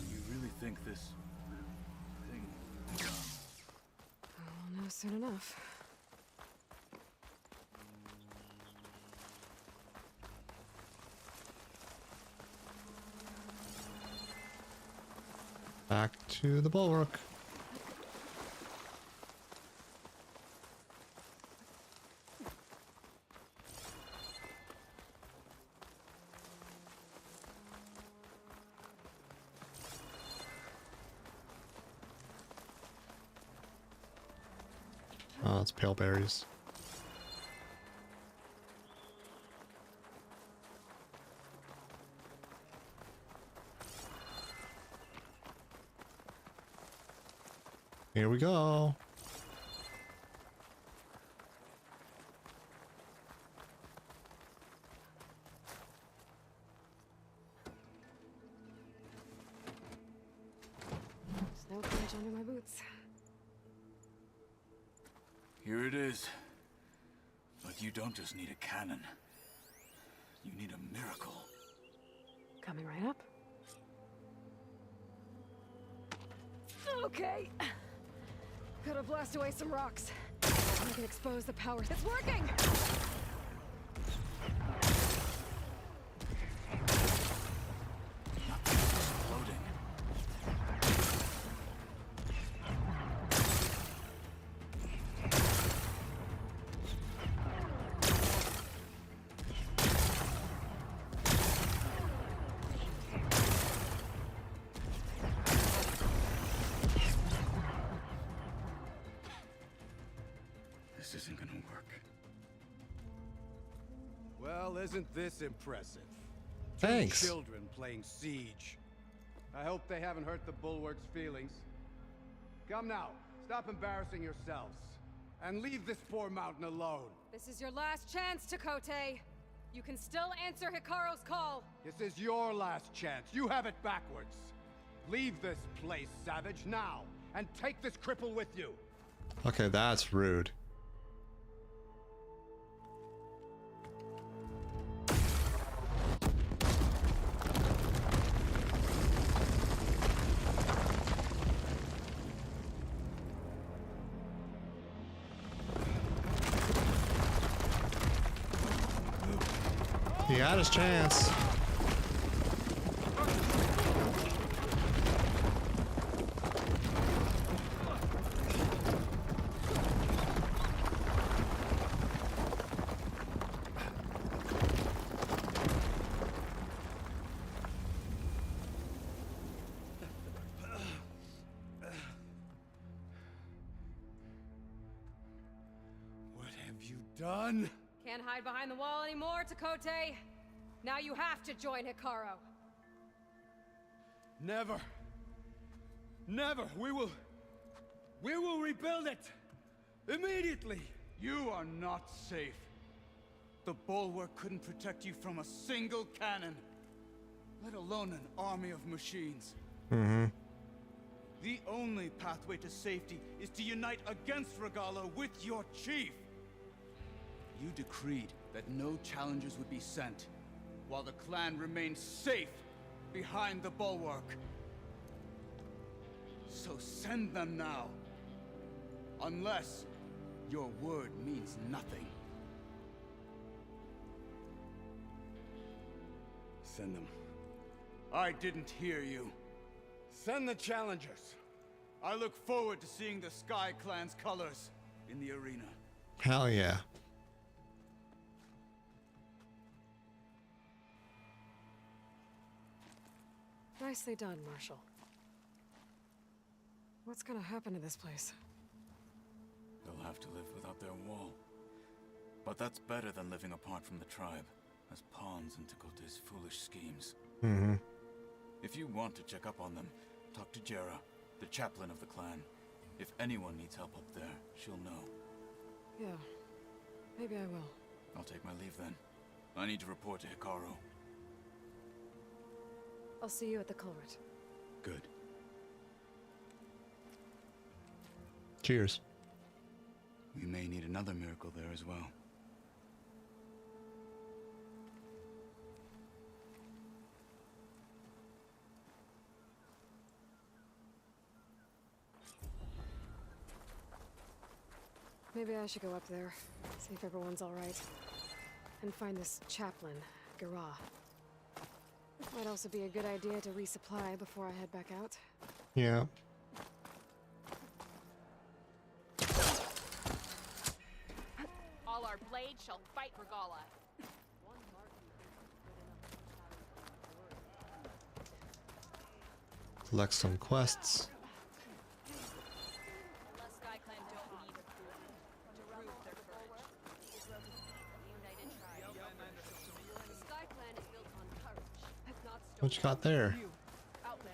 You really think this thing... I'll know soon enough. Back to the bulwark. Oh, it's pale berries. Here we go. There's no clinch under my boots. Here it is. But you don't just need a cannon. You need a miracle. Coming right up. Okay. Gotta blast away some rocks. I can expose the power. It's working! This isn't gonna work. Well, isn't this impressive? Thanks. 2 children playing siege. I hope they haven't hurt the bulwark's feelings. Come now, stop embarrassing yourselves. And leave this poor mountain alone. This is your last chance, Takote. You can still answer Hikaru's call. This is your last chance. You have it backwards. Leave this place, Savage, now. And take this cripple with you. Okay, that's rude. He had his chance. What have you done? Can't hide behind the wall anymore, Takote. Now you have to join Hikaru. Never. Never. We will rebuild it. Immediately. You are not safe. The bulwark couldn't protect you from a single cannon, let alone an army of machines. Mm-hmm. The only pathway to safety is to unite against Regalo with your chief. You decreed that no challengers would be sent, while the clan remained safe behind the bulwark. So send them now. Unless your word means nothing. Send them. I didn't hear you. Send the challengers. I look forward to seeing the Sky Clan's colors in the arena. Hell yeah. Nicely done, Marshal. What's gonna happen to this place? They'll have to live without their wall. But that's better than living apart from the tribe, as pawns in Tekote's foolish schemes. Mm-hmm. If you want to check up on them, talk to Jera, the chaplain of the clan. If anyone needs help up there, she'll know. Yeah, maybe I will. I'll take my leave then. I need to report to Hikaru. I'll see you at the culvert. Good. Cheers. We may need another miracle there as well. Maybe I should go up there, see if everyone's all right, and find this chaplain, Gara. Might also be a good idea to resupply before I head back out. Yeah. All our blades shall fight Regala. Collect some quests. What you got there?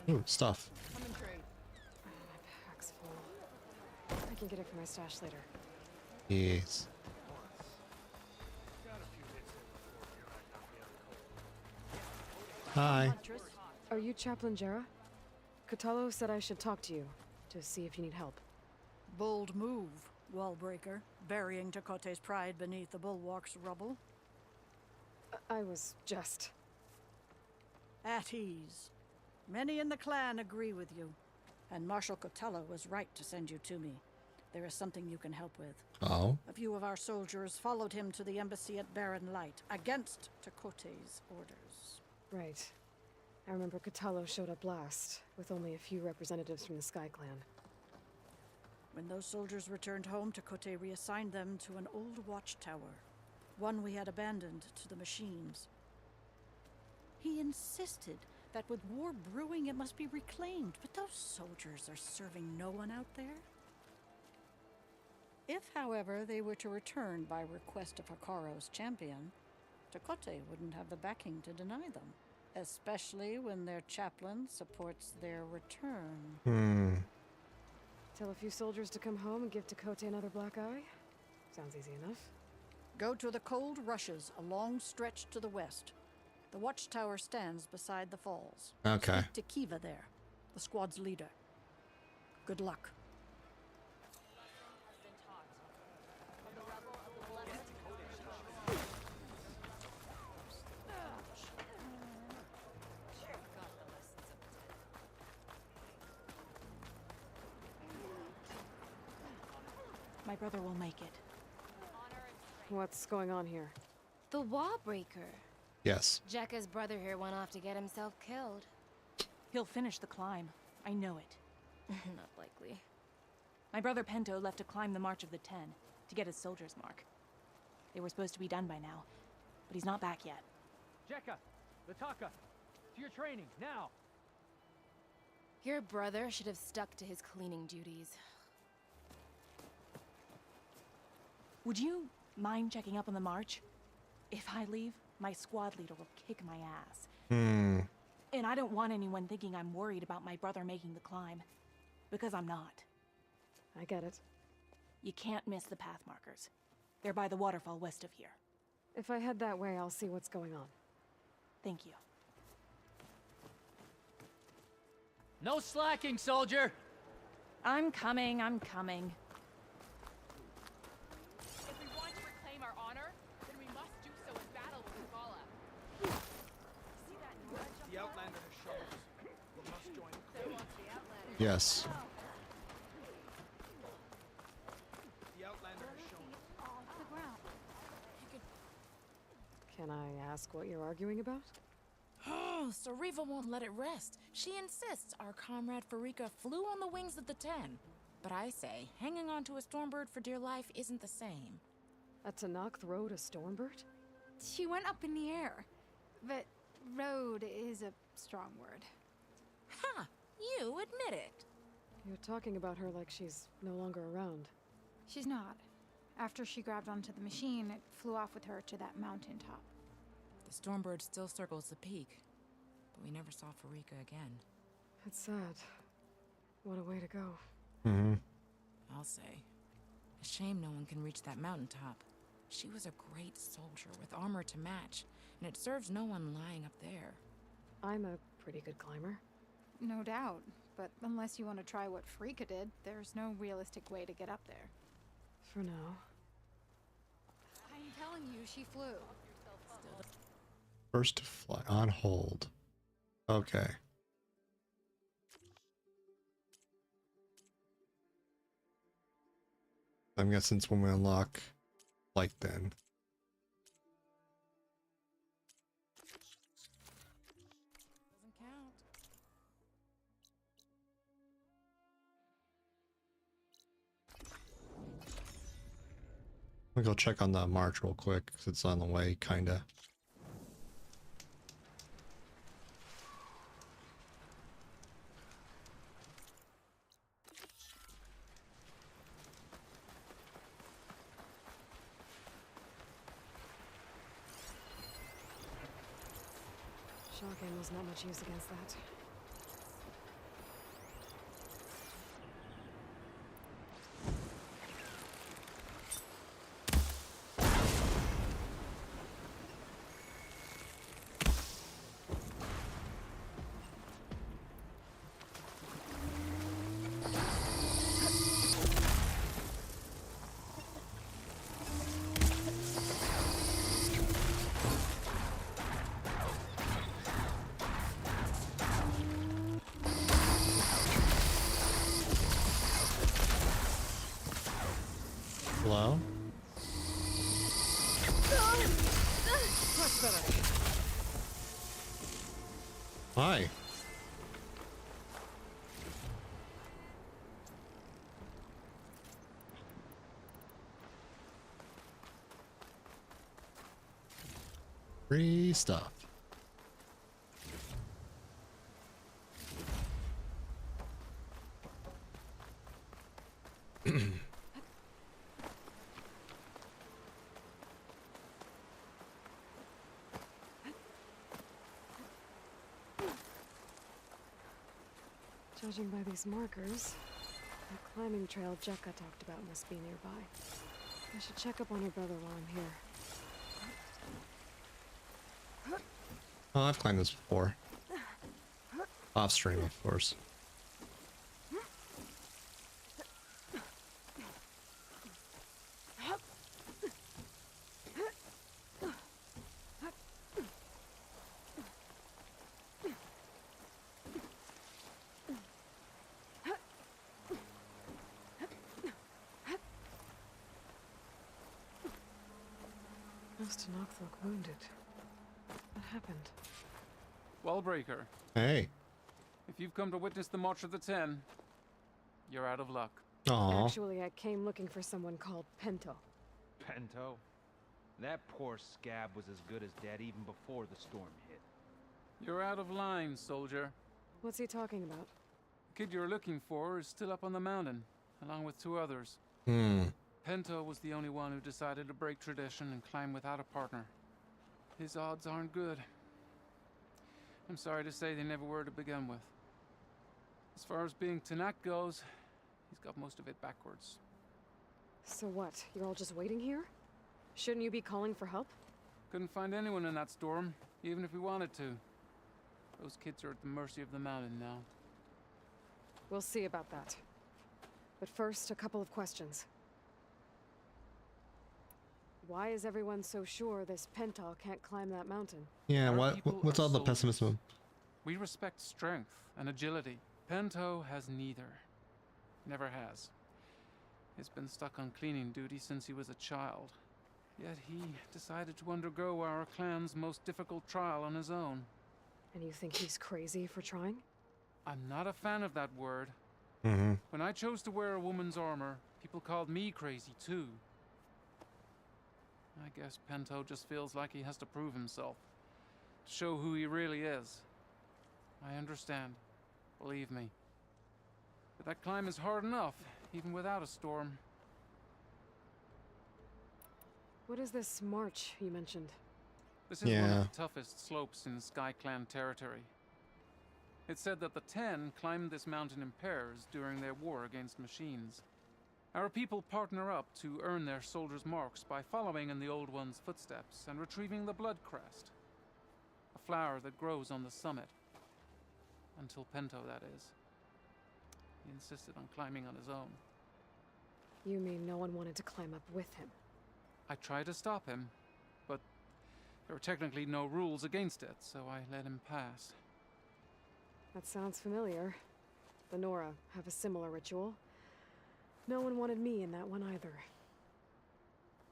Ooh, stuff. My pack's full. I can get it from my stash later. Yes. Hi. Are you Chaplain Jera? Kotallo said I should talk to you, to see if you need help. Bold move, Wallbreaker, burying Tekote's pride beneath the bulwark's rubble. I was just... At ease. Many in the clan agree with you, and Marshal Kotallo was right to send you to me. There is something you can help with. Oh? A few of our soldiers followed him to the embassy at Barren Light, against Tekote's orders. Right. I remember Kotallo showed up last, with only a few representatives from the Sky Clan. When those soldiers returned home, Tekote reassigned them to an old watchtower, one we had abandoned to the machines. He insisted that with war brewing it must be reclaimed, but those soldiers are serving no one out there. If, however, they were to return by request of Hikaru's champion, Tekote wouldn't have the backing to deny them, especially when their chaplain supports their return. Tell a few soldiers to come home and give Tekote another black eye? Sounds easy enough. Go to the cold rushes, a long stretch to the west. The watchtower stands beside the falls. Okay. Speak to Kiva there, the squad's leader. Good luck. My brother will make it. What's going on here? The Wallbreaker. Yes. Jekka's brother here went off to get himself killed. He'll finish the climb. I know it. Not likely. My brother Pento left to climb the March of the Ten, to get his soldier's mark. They were supposed to be done by now, but he's not back yet. Jekka! Lataka! To your training, now! Your brother should have stuck to his cleaning duties. Would you mind checking up on the march? If I leave, my squad leader will kick my ass. And I don't want anyone thinking I'm worried about my brother making the climb. Because I'm not. I get it. You can't miss the path markers. They're by the waterfall west of here. If I head that way, I'll see what's going on. Thank you. No slacking, soldier! I'm coming, I'm coming. If we want to reclaim our honor, Yes. The Outlander has shown us. Off the ground. Can I ask what you're arguing about? Oh, Sariva won't let it rest. She insists our comrade Farika flew on the wings of the 10. But I say, hanging on to a Stormbird for dear life isn't the same. A Tanakh rode a Stormbird? She went up in the air. But road is a strong word. Ha! You admit it. You're talking about her like she's no longer around. She's not. After she grabbed onto the machine, it flew off with her to that mountaintop. The Stormbird still circles the peak, but we never saw Farika again. It's sad. What a way to go. Mm-hmm. I'll say. A shame no one can reach that mountaintop. She was a great soldier with armor to match, and it serves no one lying up there. I'm a pretty good climber. No doubt, but unless you want to try what Farika did, there's no realistic way to get up there. For now. I'm telling you, she flew. First to fly on hold. Okay. I'm guessing it's when we unlock flight then. Doesn't count. I'll go check on the march real quick because it's on the way, kinda. Shotgun was not much use against that. Hello? Much better. Hi. Free stuff. Judging by these markers, the climbing trail Jekka talked about must be nearby. I should check up on her brother while I'm here. Oh, I've climbed this before. Off stream, of course. Most Tanakh look wounded. What happened? Wellbreaker, Hey. if you've come to witness the March of the 10, you're out of luck. Aw. Actually, I came looking for someone called Pento. Pento? That poor scab was as good as dead even before the storm hit. You're out of line, soldier. What's he talking about? The kid you're looking for is still up on the mountain, along with 2 others. Pento was the only one who decided to break tradition and climb without a partner. His odds aren't good. I'm sorry to say they never were to begin with. As far as being Tanakh goes, he's got most of it backwards. So what? You're all just waiting here? Shouldn't you be calling for help? Couldn't find anyone in that storm, even if we wanted to. Those kids are at the mercy of the mountain now. We'll see about that. But first, a couple of questions. Why is everyone so sure this Pento can't climb that mountain? Yeah, Our what's people all are the soldiers. pessimism? We respect strength and agility. Pento has neither. Never has. He's been stuck on cleaning duty since he was a child. Yet he decided to undergo our clan's most difficult trial on his own. And you think he's crazy for trying? I'm not a fan of that word. Mm-hmm. When I chose to wear a woman's armor, people called me crazy too. I guess Pento just feels like he has to prove himself, to show who he really is. I understand, believe me. But that climb is hard enough, even without a storm. What is this march you mentioned? This is one of the toughest slopes in Sky Clan territory. It's said that the Ten climbed this mountain in pairs during their war against machines. Our people partner up to earn their soldiers' marks by following in the Old One's footsteps and retrieving the Blood Crest, a flower that grows on the summit. Until Pento, that is. He insisted on climbing on his own. You mean no one wanted to climb up with him? I tried to stop him, but there were technically no rules against it, so I let him pass. That sounds familiar. The Nora have a similar ritual. No one wanted me in that one either.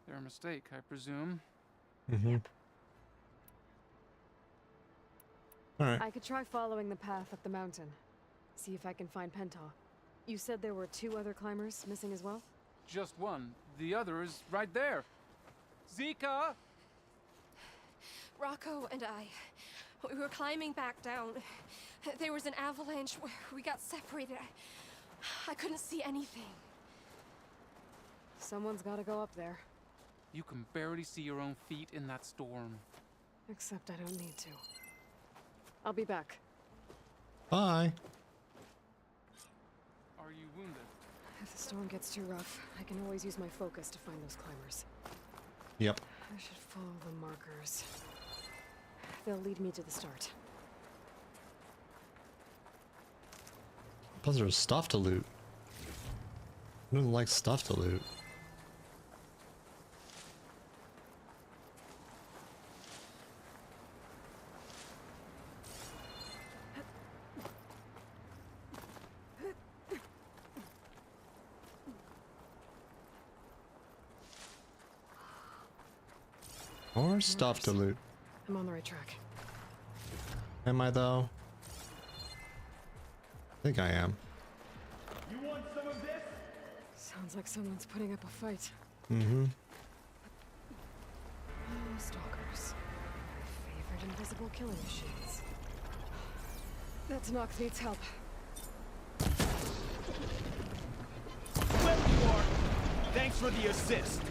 Their mistake, I presume. Mm-hmm. Yep. All right. I could try following the path up the mountain. See if I can find Penta. You said there were 2 other climbers missing as well? Just one. The other is right there. Zika! Rocco and I, we were climbing back down. There was an avalanche where we got separated. I couldn't see anything. Someone's gotta go up there. You can barely see your own feet in that storm. Except I don't need to. I'll be back. Bye. Are you wounded? If the storm gets too rough, I can always use my focus to find those climbers. Yep. I should follow the markers. They'll lead me to the start. Plus there's stuff to loot. I don't like stuff to loot. More stuff to loot. I'm on the right track. Am I though? I think I am. You want some of this? Sounds like someone's putting up a fight. Mm-hmm. Oh, stalkers. My favorite invisible killing machines. That Nox needs help. Well, you are. Thanks for the assist.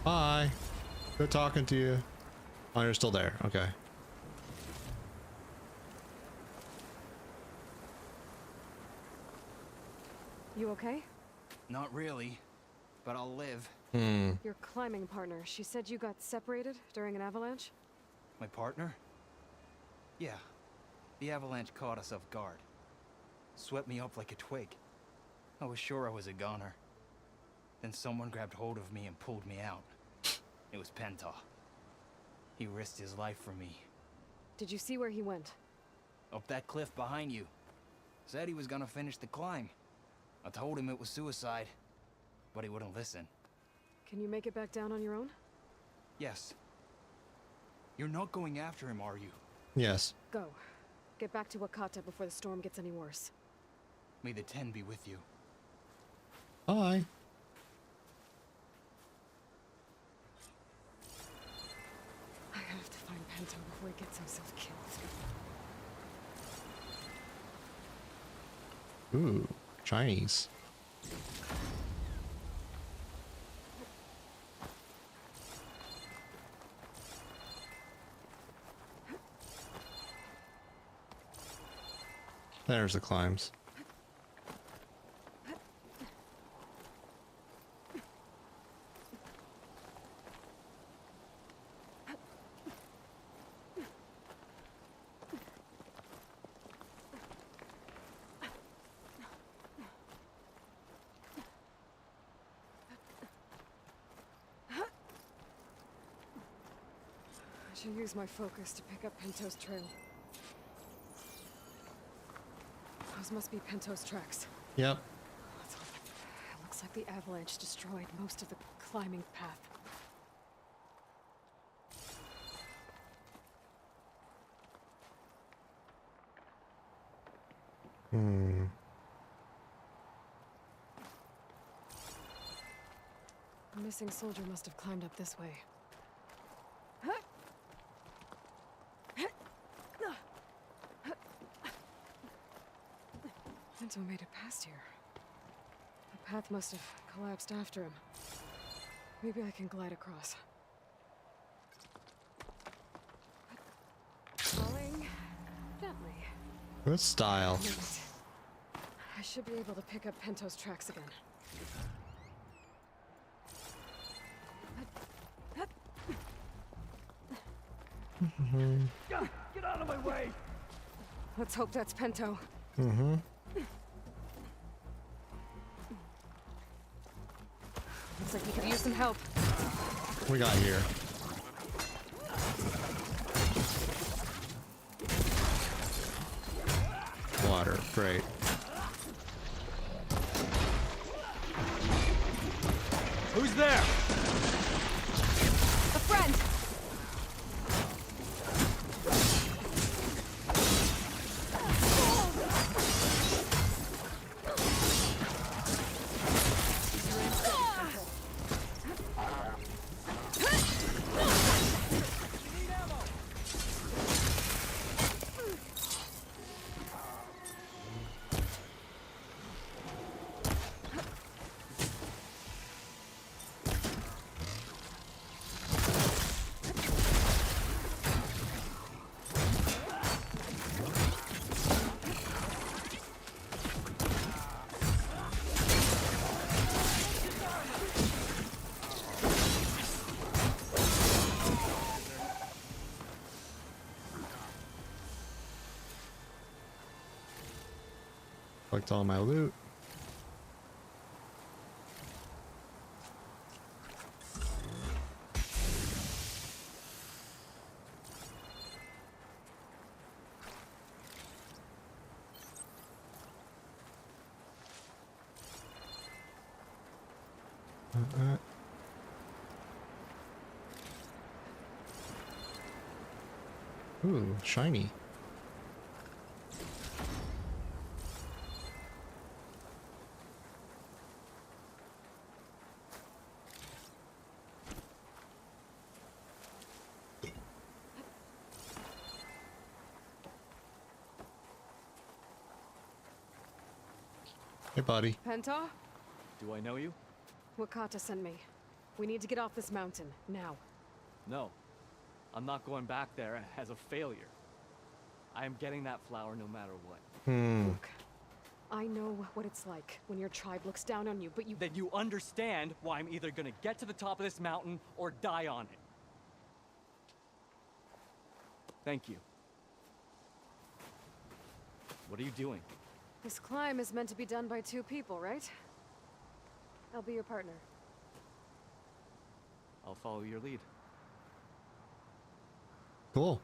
Bye. Good talking to you. Oh, you're still there. Okay. You okay? Not really, but I'll live. Your climbing partner, she said you got separated during an avalanche? My partner? Yeah. The avalanche caught us off guard. Swept me up like a twig. I was sure I was a goner. Then someone grabbed hold of me and pulled me out. It was Penta. He risked his life for me. Did you see where he went? Up that cliff behind you. Said he was gonna finish the climb. I told him it was suicide, but he wouldn't listen. Can you make it back down on your own? Yes. You're not going after him, are you? Yes. Go. Get back to Wakata before the storm gets any worse. May the Ten be with you. Bye. I have to find Penta before he gets himself killed. Ooh, Chinese. There's the climbs. should use my focus to pick up Pinto's trail. Those must be Pinto's tracks. Yep. It looks like the avalanche destroyed most of the climbing path. Hmm. The missing soldier must have climbed up this way. Pinto made it past here. The path must have collapsed after him. Maybe I can glide across. Falling gently. Good style. I should be able to pick up Pinto's tracks again. Get out of my way! Let's hope that's Pinto. Mm-hmm. Looks like he could use some help. We got here. Water, great. Who's there? A friend! Collect all my loot. Ooh, shiny. Hey, buddy. Pinto? Do I know you? Wakata sent me. We need to get off this mountain, now. No. I'm not going back there as a failure. I am getting that flower no matter what. Look, I know what it's like when your tribe looks down on you, but you— Then you understand why I'm either gonna get to the top of this mountain or die on it. Thank you. What are you doing? This climb is meant to be done by two people, right? I'll be your partner. I'll follow your lead. Cool.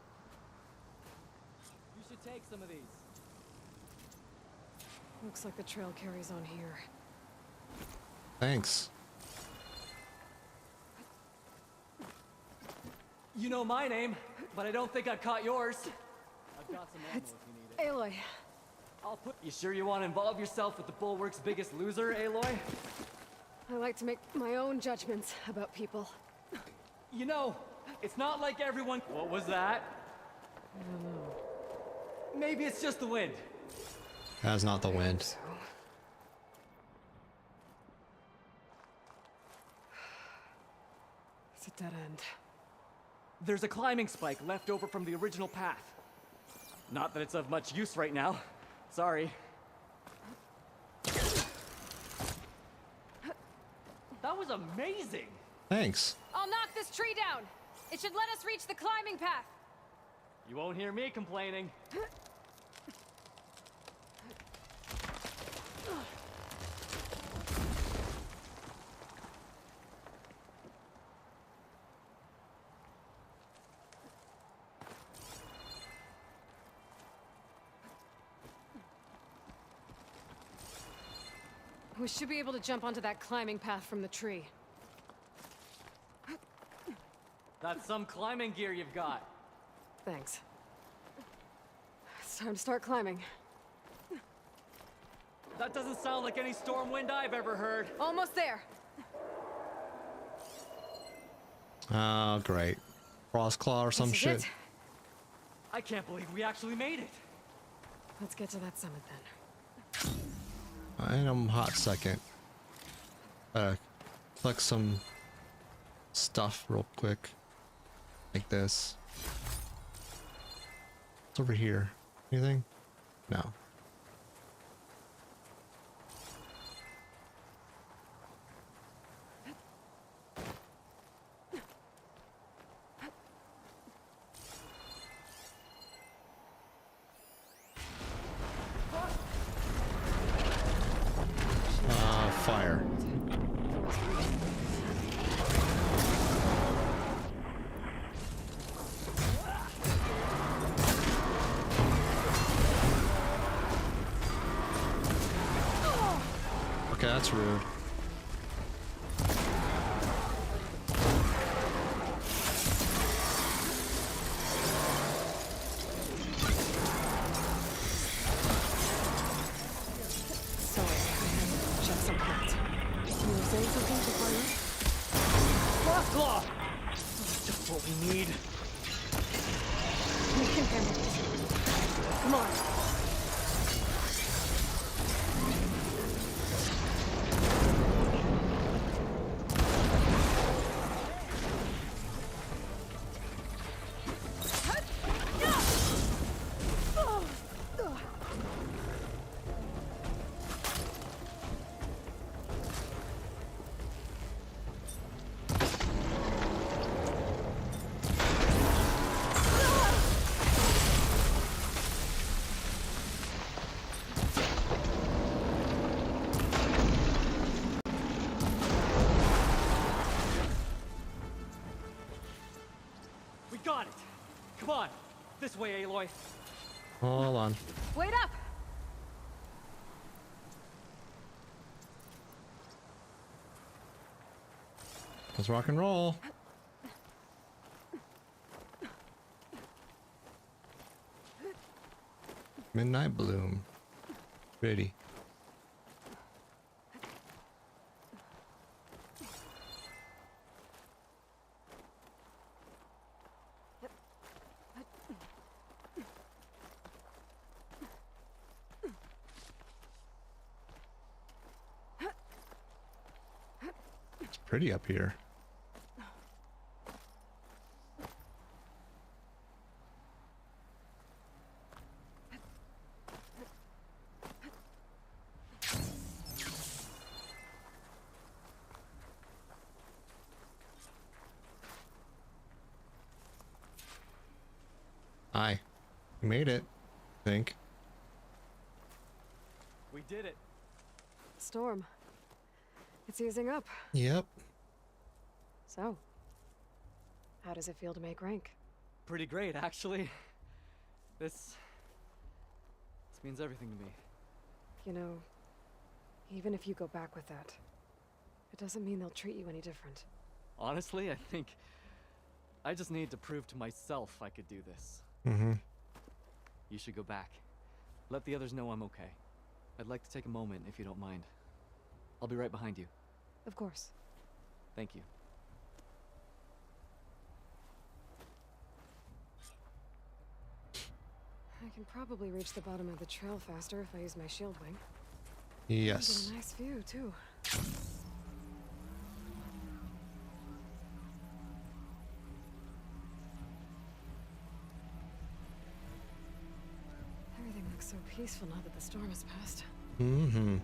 You should take some of these. Looks like the trail carries on here. Thanks. You know my name, but I don't think I caught yours. I've got some ammo if you need it. Aloy. You sure you want to involve yourself with the Bulwark's biggest loser, Aloy? I like to make my own judgments about people. You know, it's not like everyone— What was that? I don't know. Maybe it's just the wind. That's not the wind. It's a dead end. There's a climbing spike left over from the original path. Not that it's of much use right now. Sorry. That was amazing! Thanks. I'll knock this tree down! It should let us reach the climbing path! You won't hear me complaining. We should be able to jump onto that climbing path from the tree. That's some climbing gear you've got. Thanks. It's time to start climbing. That doesn't sound like any storm wind I've ever heard. Almost there. Oh, great. Frostclaw or some shit. I can't believe we actually made it. Let's get to that summit then. In a hot second. Collect some stuff real quick. Like this. What's over here? Anything? No. Fire. Okay, that's rude. Frostclaw! Just what we need. We can handle this. Come on. Got it! Come on! This way, Aloy! Hold on. Wait up! Let's rock and roll. Midnight Bloom. Ready. Pretty up here. Aye. We made it, I think. We did it. Storm. It's easing up. Yep. So, how does it feel to make rank? Pretty great, actually. This means everything to me. You know, even if you go back with that, it doesn't mean they'll treat you any different. Honestly, I think I just need to prove to myself I could do this. Mm-hmm. You should go back. Let the others know I'm okay. I'd like to take a moment, if you don't mind. I'll be right behind you. Of course. Thank you. I can probably reach the bottom of the trail faster if I use my shield wing. Yes. Get a nice view, too. Everything looks so peaceful now that the storm has passed. Mm-hmm.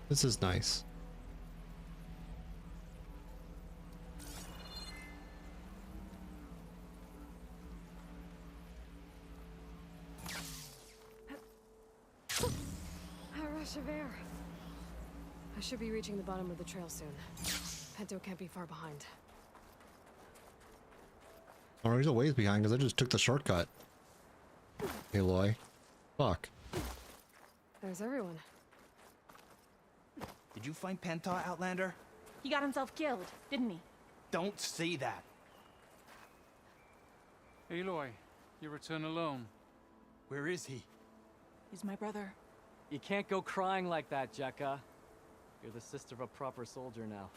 This is nice. rush of air. I should be reaching the bottom of the trail soon. Pinto can't be far behind. Oh, he's a ways behind because I just took the shortcut. Aloy. Fuck. There's everyone. Did you find Penta, Outlander? He got himself killed, didn't he? Don't say that. Aloy, you return alone. Where is he? He's my brother. You can't go crying like that, Jekka. You're the sister of a proper soldier now.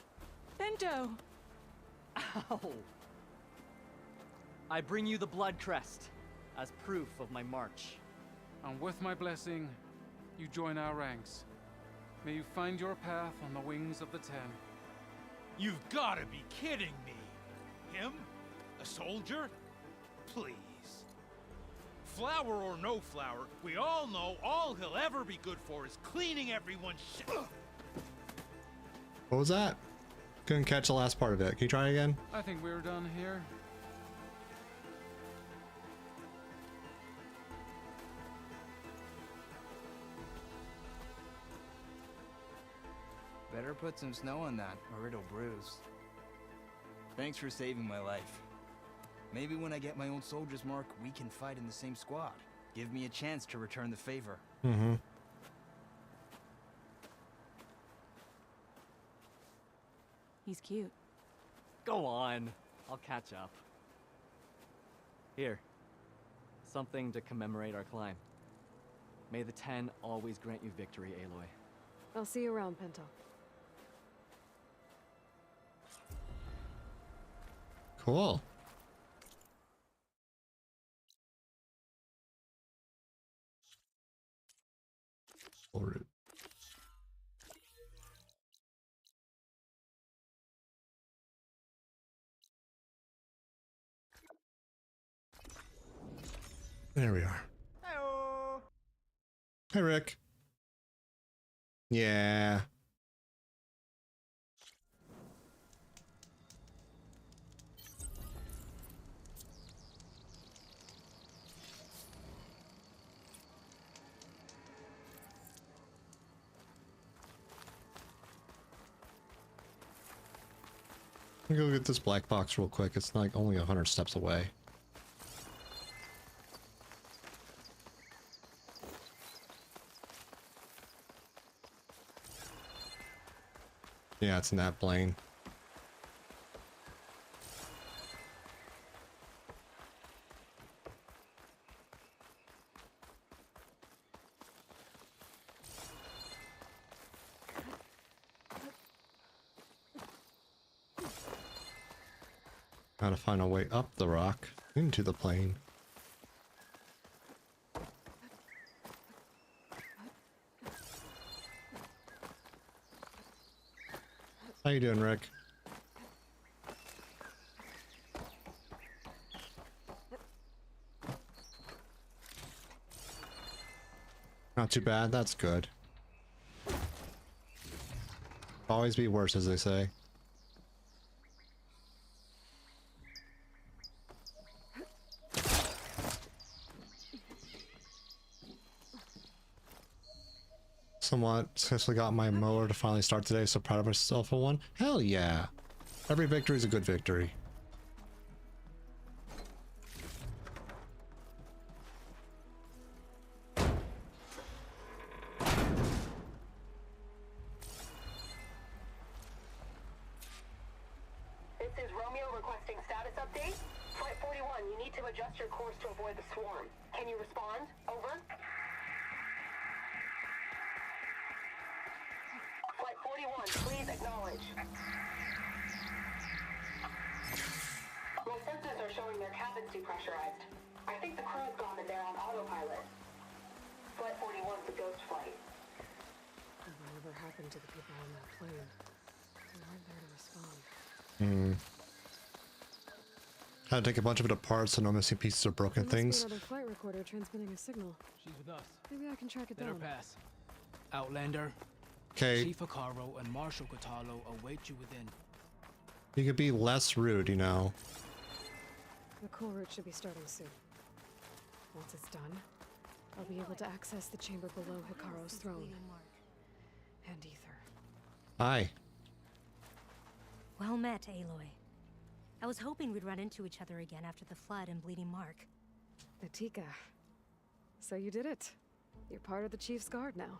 Bento! Ow! I bring you the blood crest as proof of my march. And with my blessing, you join our ranks. May you find your path on the wings of the Ten. You've gotta be kidding me. Him? A soldier? Please. Flower or no flower, we all know all he'll ever be good for is cleaning everyone's shit. What was that? Couldn't catch the last part of it. Can you try again? I think we're done here. Better put some snow on that, or it'll bruise. Thanks for saving my life. Maybe when I get my own soldier's mark, we can fight in the same squad. Give me a chance to return the favor. Mm-hmm. He's cute. Go on. I'll catch up. Here. Something to commemorate our climb. May the Ten always grant you victory, Aloy. I'll see you around, Pinto. Cool. Route. There we are. Hello. Hey, Rick. Yeah. Let me go get this black box real quick. It's like only 100 steps away. Yeah, it's in that plane. Gotta find a way up the rock into the plane. How you doing, Rick? Not too bad, that's good. Always be worse, as they say. Somewhat successfully got my mower to finally start today, so proud of myself for one. Hell yeah. Every victory is a good victory. This is Romeo requesting status update. Flight 41, you need to adjust your course to avoid the swarm. Can you respond? Over. Flight 41, please acknowledge. My sensors are showing their cabins depressurized. I think the crew's gone and they're on autopilot. Flight 41's a ghost flight. Whatever happened to the people on that plane? They weren't there to respond. Had to take a bunch of it apart so no missing pieces or broken There must things. be another flight recorder transmitting a signal. She's with us. Maybe I can track it Let her down. pass. Outlander. Okay. Chief Hikaru and Marshal Katalo await you within. You could be less rude, you know. The cool route should be starting soon. Once it's done, I'll be able to access the chamber below Hikaru's throne. And Ether. Hi. Well met, Aloy. I was hoping we'd run into each other again after the flood and Bleeding Mark. Natika. So you did it. You're part of the Chief's Guard now.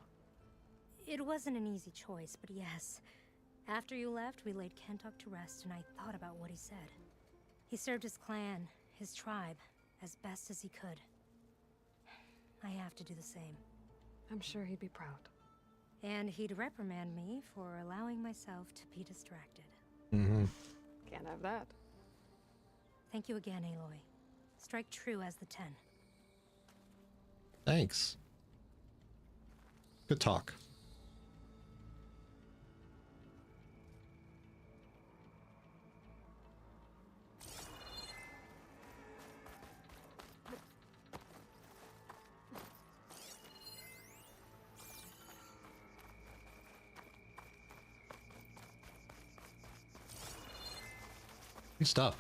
It wasn't an easy choice, but yes. After you left, we laid Kentuck to rest, and I thought about what he said. He served his clan, his tribe, as best as he could. I have to do the same. I'm sure he'd be proud. And he'd reprimand me for allowing myself to be distracted. Mm-hmm. Can't have that. Thank you again, Aloy. Strike true as the 10. Thanks. Good talk. Good stuff.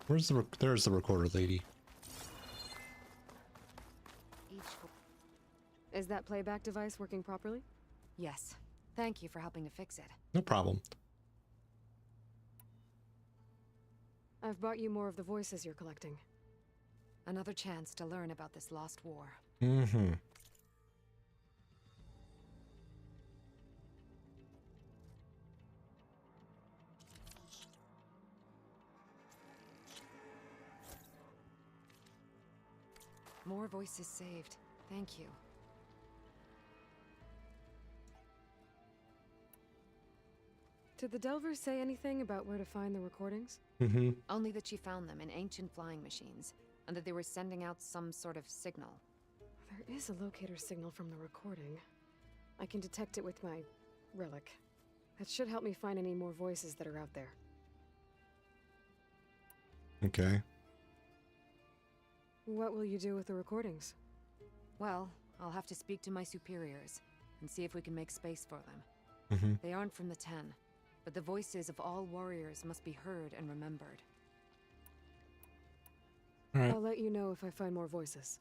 There's the recorder lady. Is that playback device working properly? Yes. Thank you for helping to fix it. No problem. I've brought you more of the voices you're collecting. Another chance to learn about this lost war. Mm-hmm. More voices saved. Thank you. Did the Delvers say anything about where to find the recordings? Mm-hmm. Only that she found them in ancient flying machines, and that they were sending out some sort of signal. There is a locator signal from the recording. I can detect it with my relic. That should help me find any more voices that are out there. Okay. What will you do with the recordings? Well, I'll have to speak to my superiors and see if we can make space for them. Mm-hmm. They aren't from the 10, but the voices of all warriors must be heard and remembered. All right. I'll let you know if I find more voices.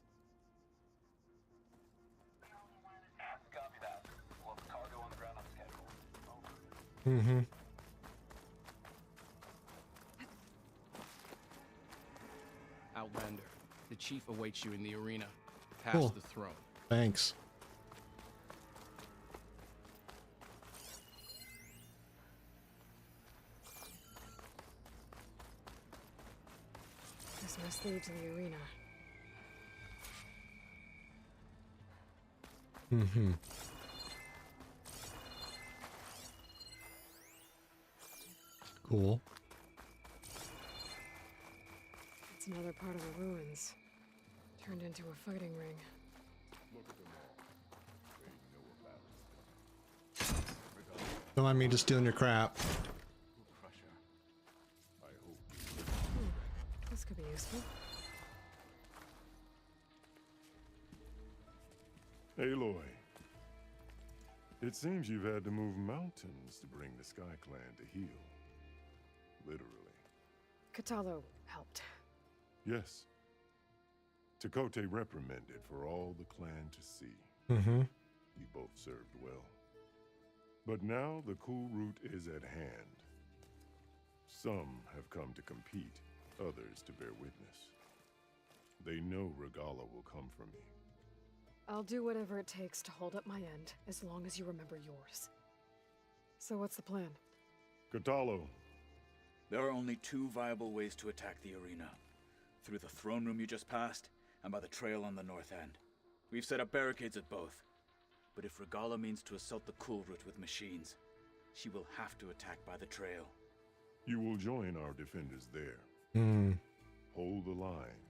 Copy that. We'll have cargo on the ground on schedule. Over. Mm-hmm. Outlander, the chief awaits you in the arena, past Cool. the throne. Thanks. This must lead to the arena. Mm-hmm. Cool. It's another part of the ruins. Turned into a fighting ring. Look at them all. They know a battle's coming. Don't mind me just stealing your crap. I hope. This could be useful. Aloy, it seems you've had to move mountains to bring the Sky Clan to heal. Literally. Katalo helped. Yes. Tekote reprimanded for all the clan to see. Mm-hmm. You both served well. But now the cool route is at hand. Some have come to compete, others to bear witness. They know Regala will come for me. I'll do whatever it takes to hold up my end, as long as you remember yours. So what's the plan? Katalo. There are only two viable ways to attack the arena. Through the throne room you just passed, and by the trail on the north end. We've set up barricades at both. But if Regala means to assault the cool route with machines, she will have to attack by the trail. You will join our defenders there. Hmm. Hold the line,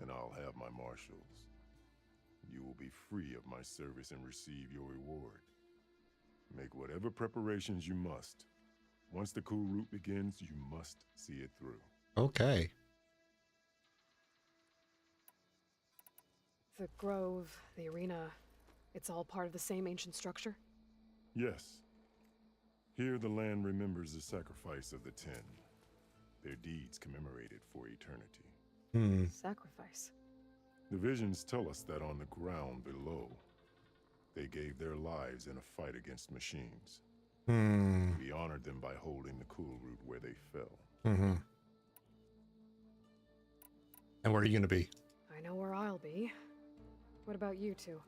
and I'll have my marshals. You will be free of my service and receive your reward. Make whatever preparations you must. Once the cool route begins, you must see it through. Okay. The grove, the arena, it's all part of the same ancient structure? Yes. Here the land remembers the sacrifice of the 10. Their deeds commemorated for eternity. Sacrifice. The visions tell us that on the ground below, they gave their lives in a fight against machines. We honored them by holding the cool root where they fell. And where are you gonna be? I know where I'll be. What about you two?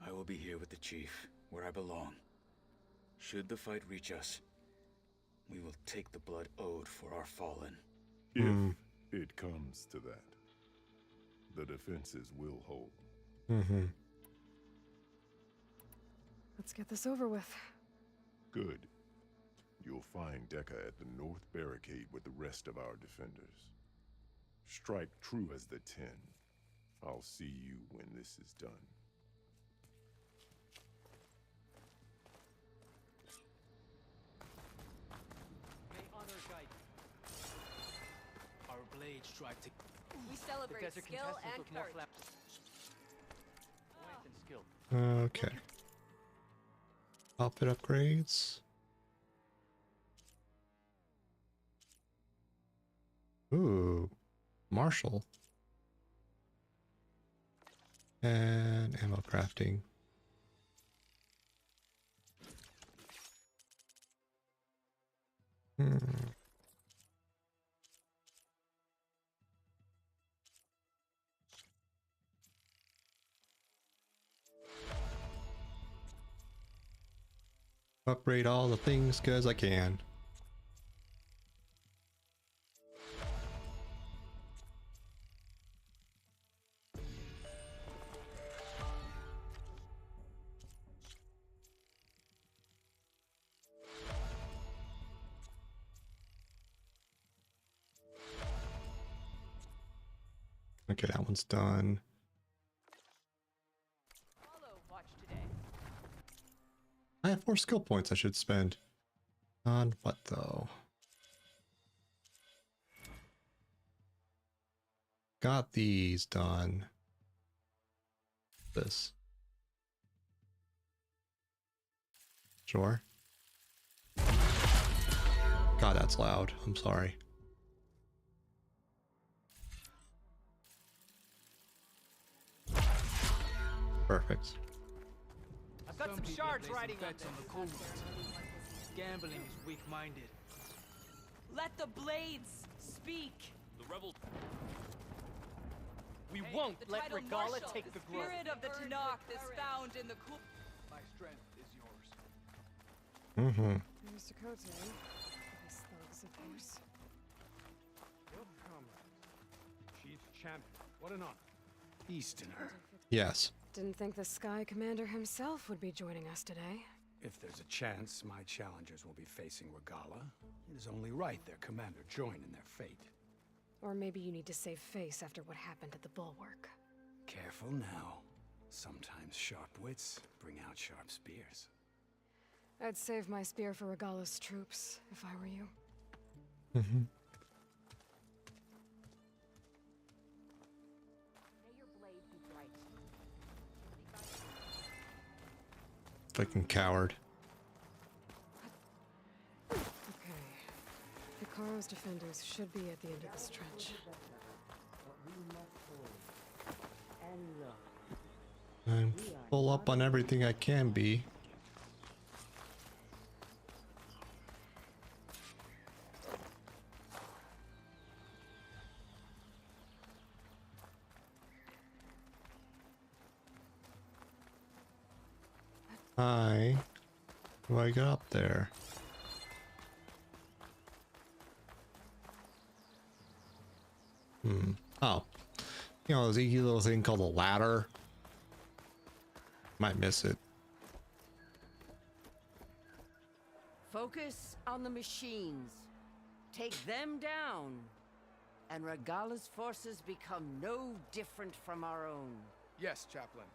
I will be here with the chief, where I belong. Should the fight reach us, we will take the blood owed for our fallen. If it comes to that, the defenses will hold. Let's get this over with. Good. You'll find Dekka at the north barricade with the rest of our defenders. Strike true as the 10. I'll see you when this is done. May honor guide you. Our blades strike to. We celebrate skill and courage. Okay. Outfit upgrades. Ooh, Marshall. And ammo crafting. Upgrade all the things because I can. Okay, that one's done. I have 4 skill points I should spend. On what though? Got these done. This. Sure. God, that's loud. I'm sorry. Perfect. I've got some shards riding on the cool. Gambling is weak-minded. Let the blades speak. The rebel. We won't let Regala take the grove. Spirit of the Tanakh is found in the cool. My strength is yours. There's Dakota. These thugs, of course. Your comrade, Chief Champion. What an honor. Easterner. Yes. Didn't think the Sky Commander himself would be joining us today. If there's a chance my challengers will be facing Regala, it is only right their commander join in their fate. Or maybe you need to save face after what happened at the Bulwark. Careful now. Sometimes sharp wits bring out sharp spears. I'd save my spear for Regala's troops, if I were you. Fucking coward. Okay. Hikaru's defenders should be at the end of this trench. I'm full up on everything I can be. Hi. How do I get up there? Oh. You know, there's a little thing called a ladder. Might miss it. Focus on the machines. Take them down. And Regala's forces become no different from our own. Yes, Chaplain.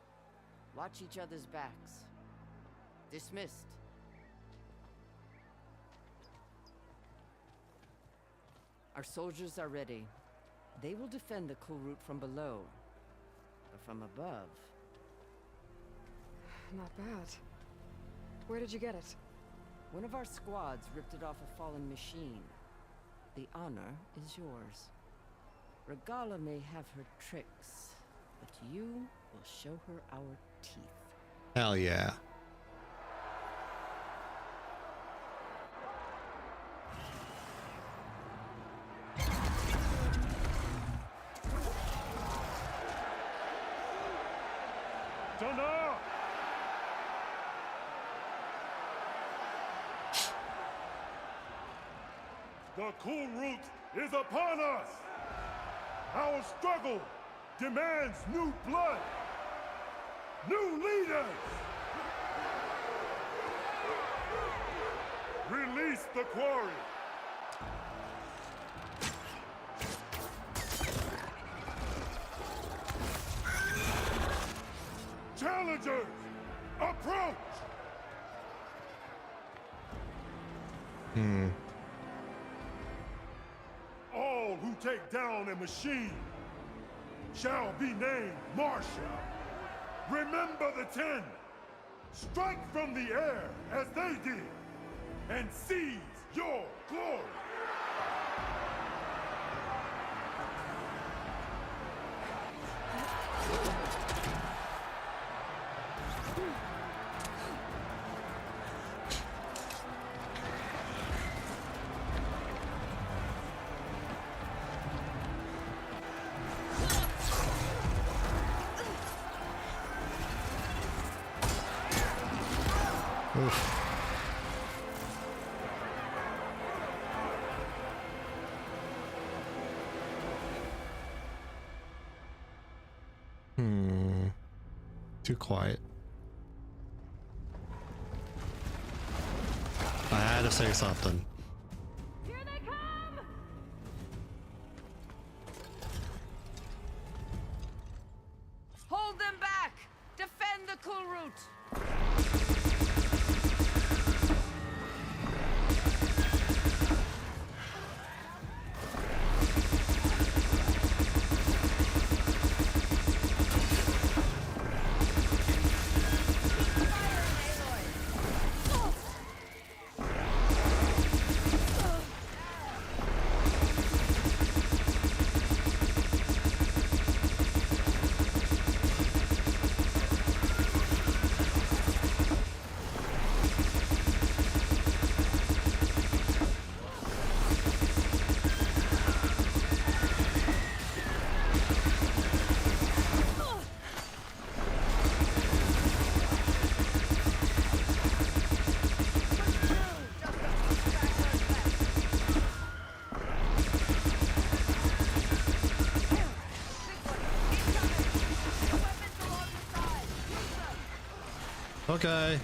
Watch each other's backs. Dismissed. Our soldiers are ready. They will defend the cool route from below. But from above... Not bad. Where did you get it? One of our squads ripped it off a fallen machine. The honor is yours. Regala may have her tricks, but you will show her our teeth. Hell yeah. Thunder! The cool route is upon us! Our struggle demands new blood! New leaders! Release the quarry! Challengers, approach! All who take down a machine shall be named Marshal. Remember the 10. Strike from the air as they did, and seize your glory. Too quiet. I had to say something. Here they come! Hold them back! Defend the cool route! Okay.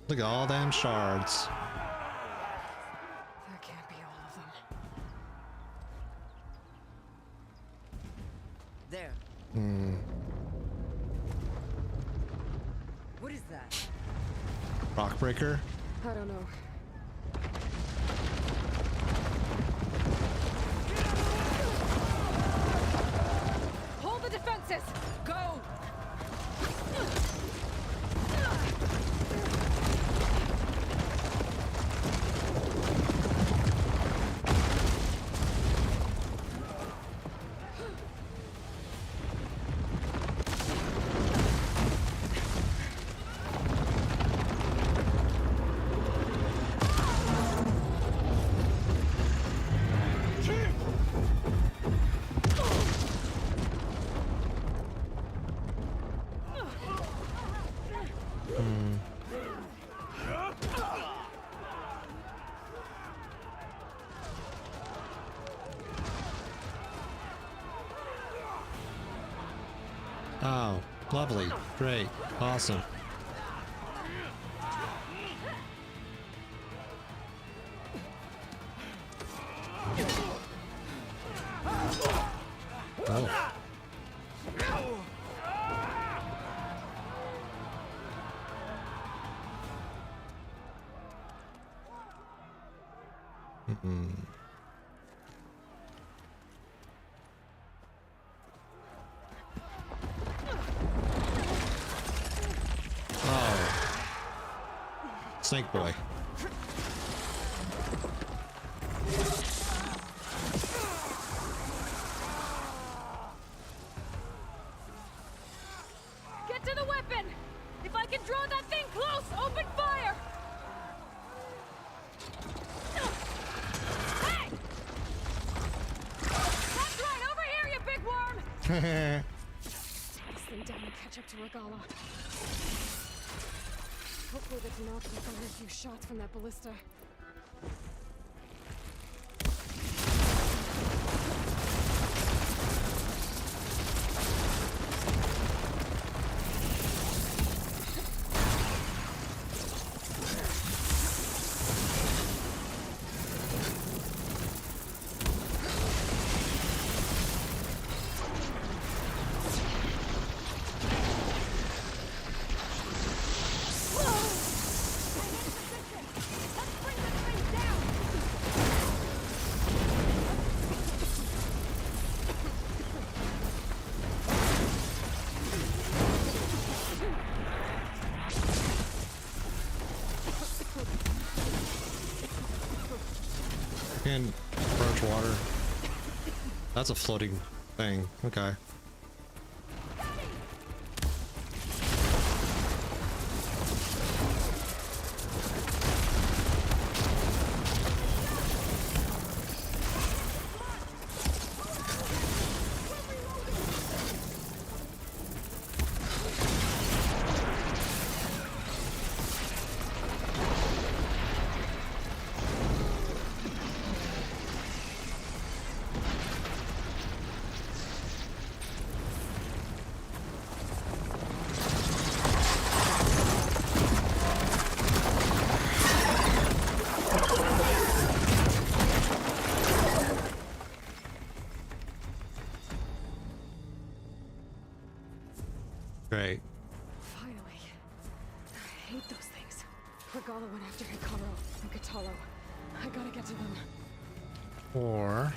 Look at all them shards. That can't be all of them. There. What is that? Rock breaker? I don't know. Hold the defenses! Go! Lovely. Great. Awesome. Oh. Mm-mm. Oh. Snake boy. Get to the weapon! If I can draw that thing close, open fire! Hey! That's right, over here, you big worm! This thing down and catch up to Regala. Hopefully the Canal can fire a few shots from that ballista. And approach water. That's a floating thing. Okay. Great. Finally. I hate those things. Regala went after Hikaru and Katalo. I gotta get to them. Or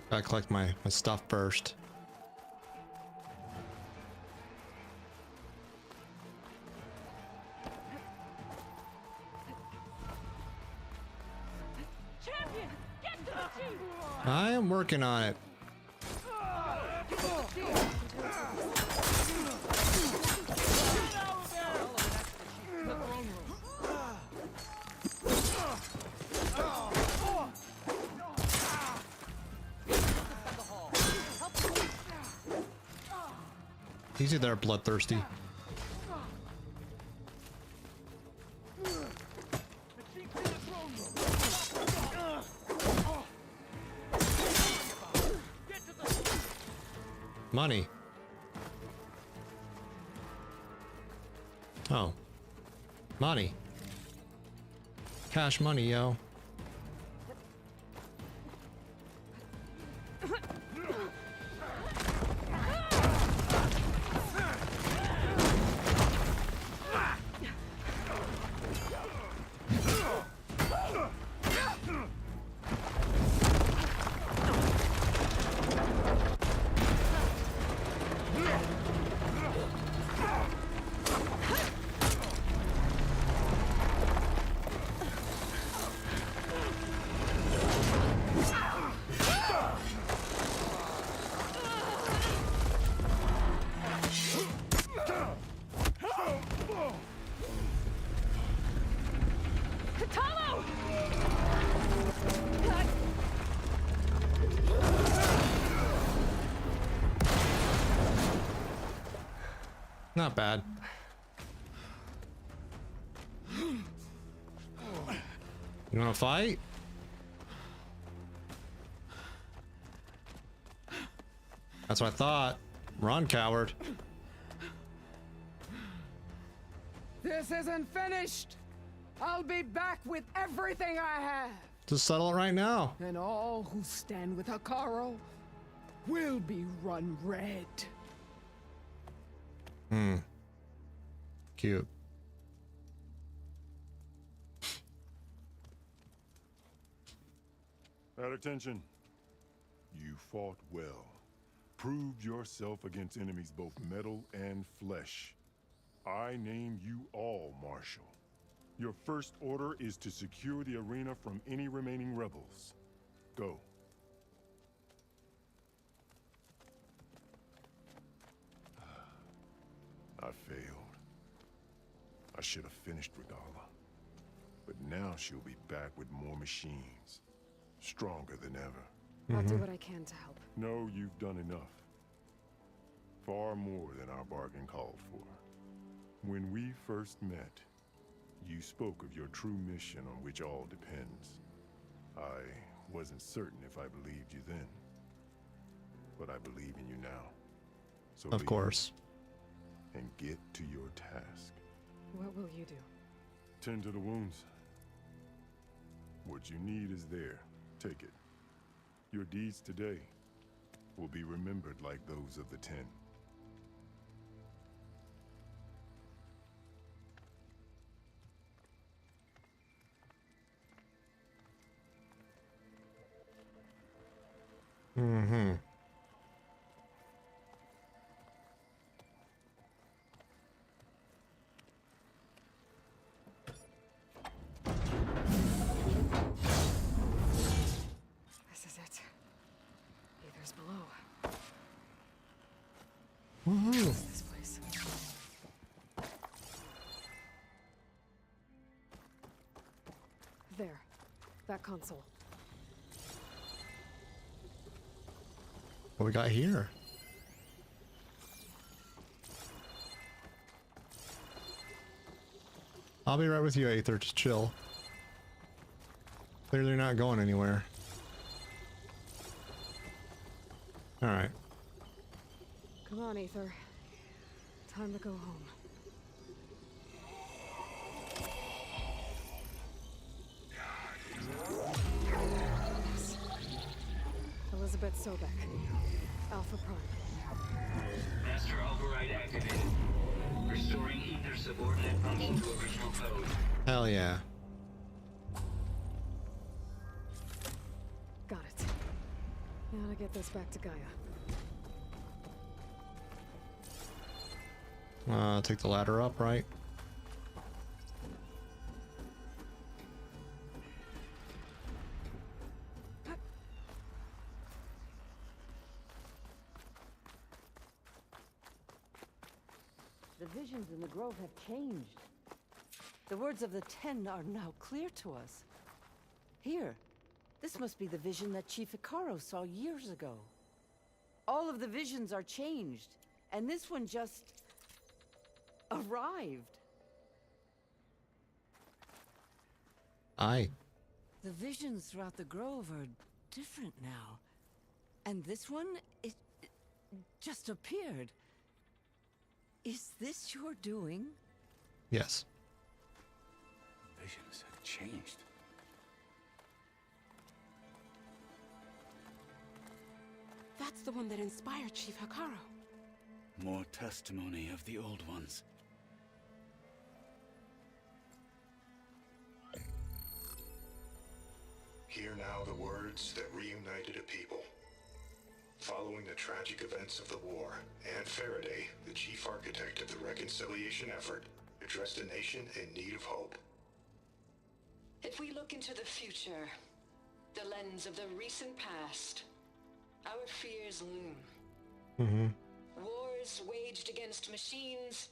gotta collect my stuff first. Champion, get to the team! I am working on it. Easy there, bloodthirsty. Money. Oh. Money. Cash money, yo. Not bad. You wanna fight? That's what I thought. Run, coward. This isn't finished. I'll be back with everything I have. Just settle it right now. And all who stand with Hekarro will be run red. Cute. At attention. You fought well. Proved yourself against enemies both metal and flesh. I name you all Marshal. Your first order is to secure the arena from any remaining rebels. Go. I failed. I should have finished Regala. But now she'll be back with more machines. Stronger than ever. I'll do what I can to help. No, you've done enough. Far more than our bargain called for. When we first met, you spoke of your true mission on which all depends. I wasn't certain if I believed you then. But I believe in you now. So of course. And get to your task. What will you do? Tend to the wounds. What you need is there. Take it. Your deeds today will be remembered like those of the 10. This is it. Aether's below. Woohoo! What's this place? There. That console. What we got here? I'll be right with you, Aether. Just chill. Clearly not going anywhere. Alright. Come on, Aether. Time to go home. Yes. Elizabeth Sobek. Alpha Prime. Master override activated. Restoring ether subordinate function to original code. Hell yeah. Got it. Gotta get this back to Gaia. Take the ladder up, right? The visions in the grove have changed. The words of the 10 are now clear to us. Here, this must be the vision that Chief Hekarro saw years ago. All of the visions are changed, and this one just arrived. Aye. The visions throughout the grove are different now. And this one, it just appeared. Is this your doing? Yes. Visions have changed. That's the one that inspired Chief Hekarro. More testimony of the old ones. Hear now the words that reunited a people. Following the tragic events of the war, Anne Faraday, the chief architect of the reconciliation effort, addressed a nation in need of hope. If we look into the future, the lens of the recent past, our fears loom. Wars waged against machines,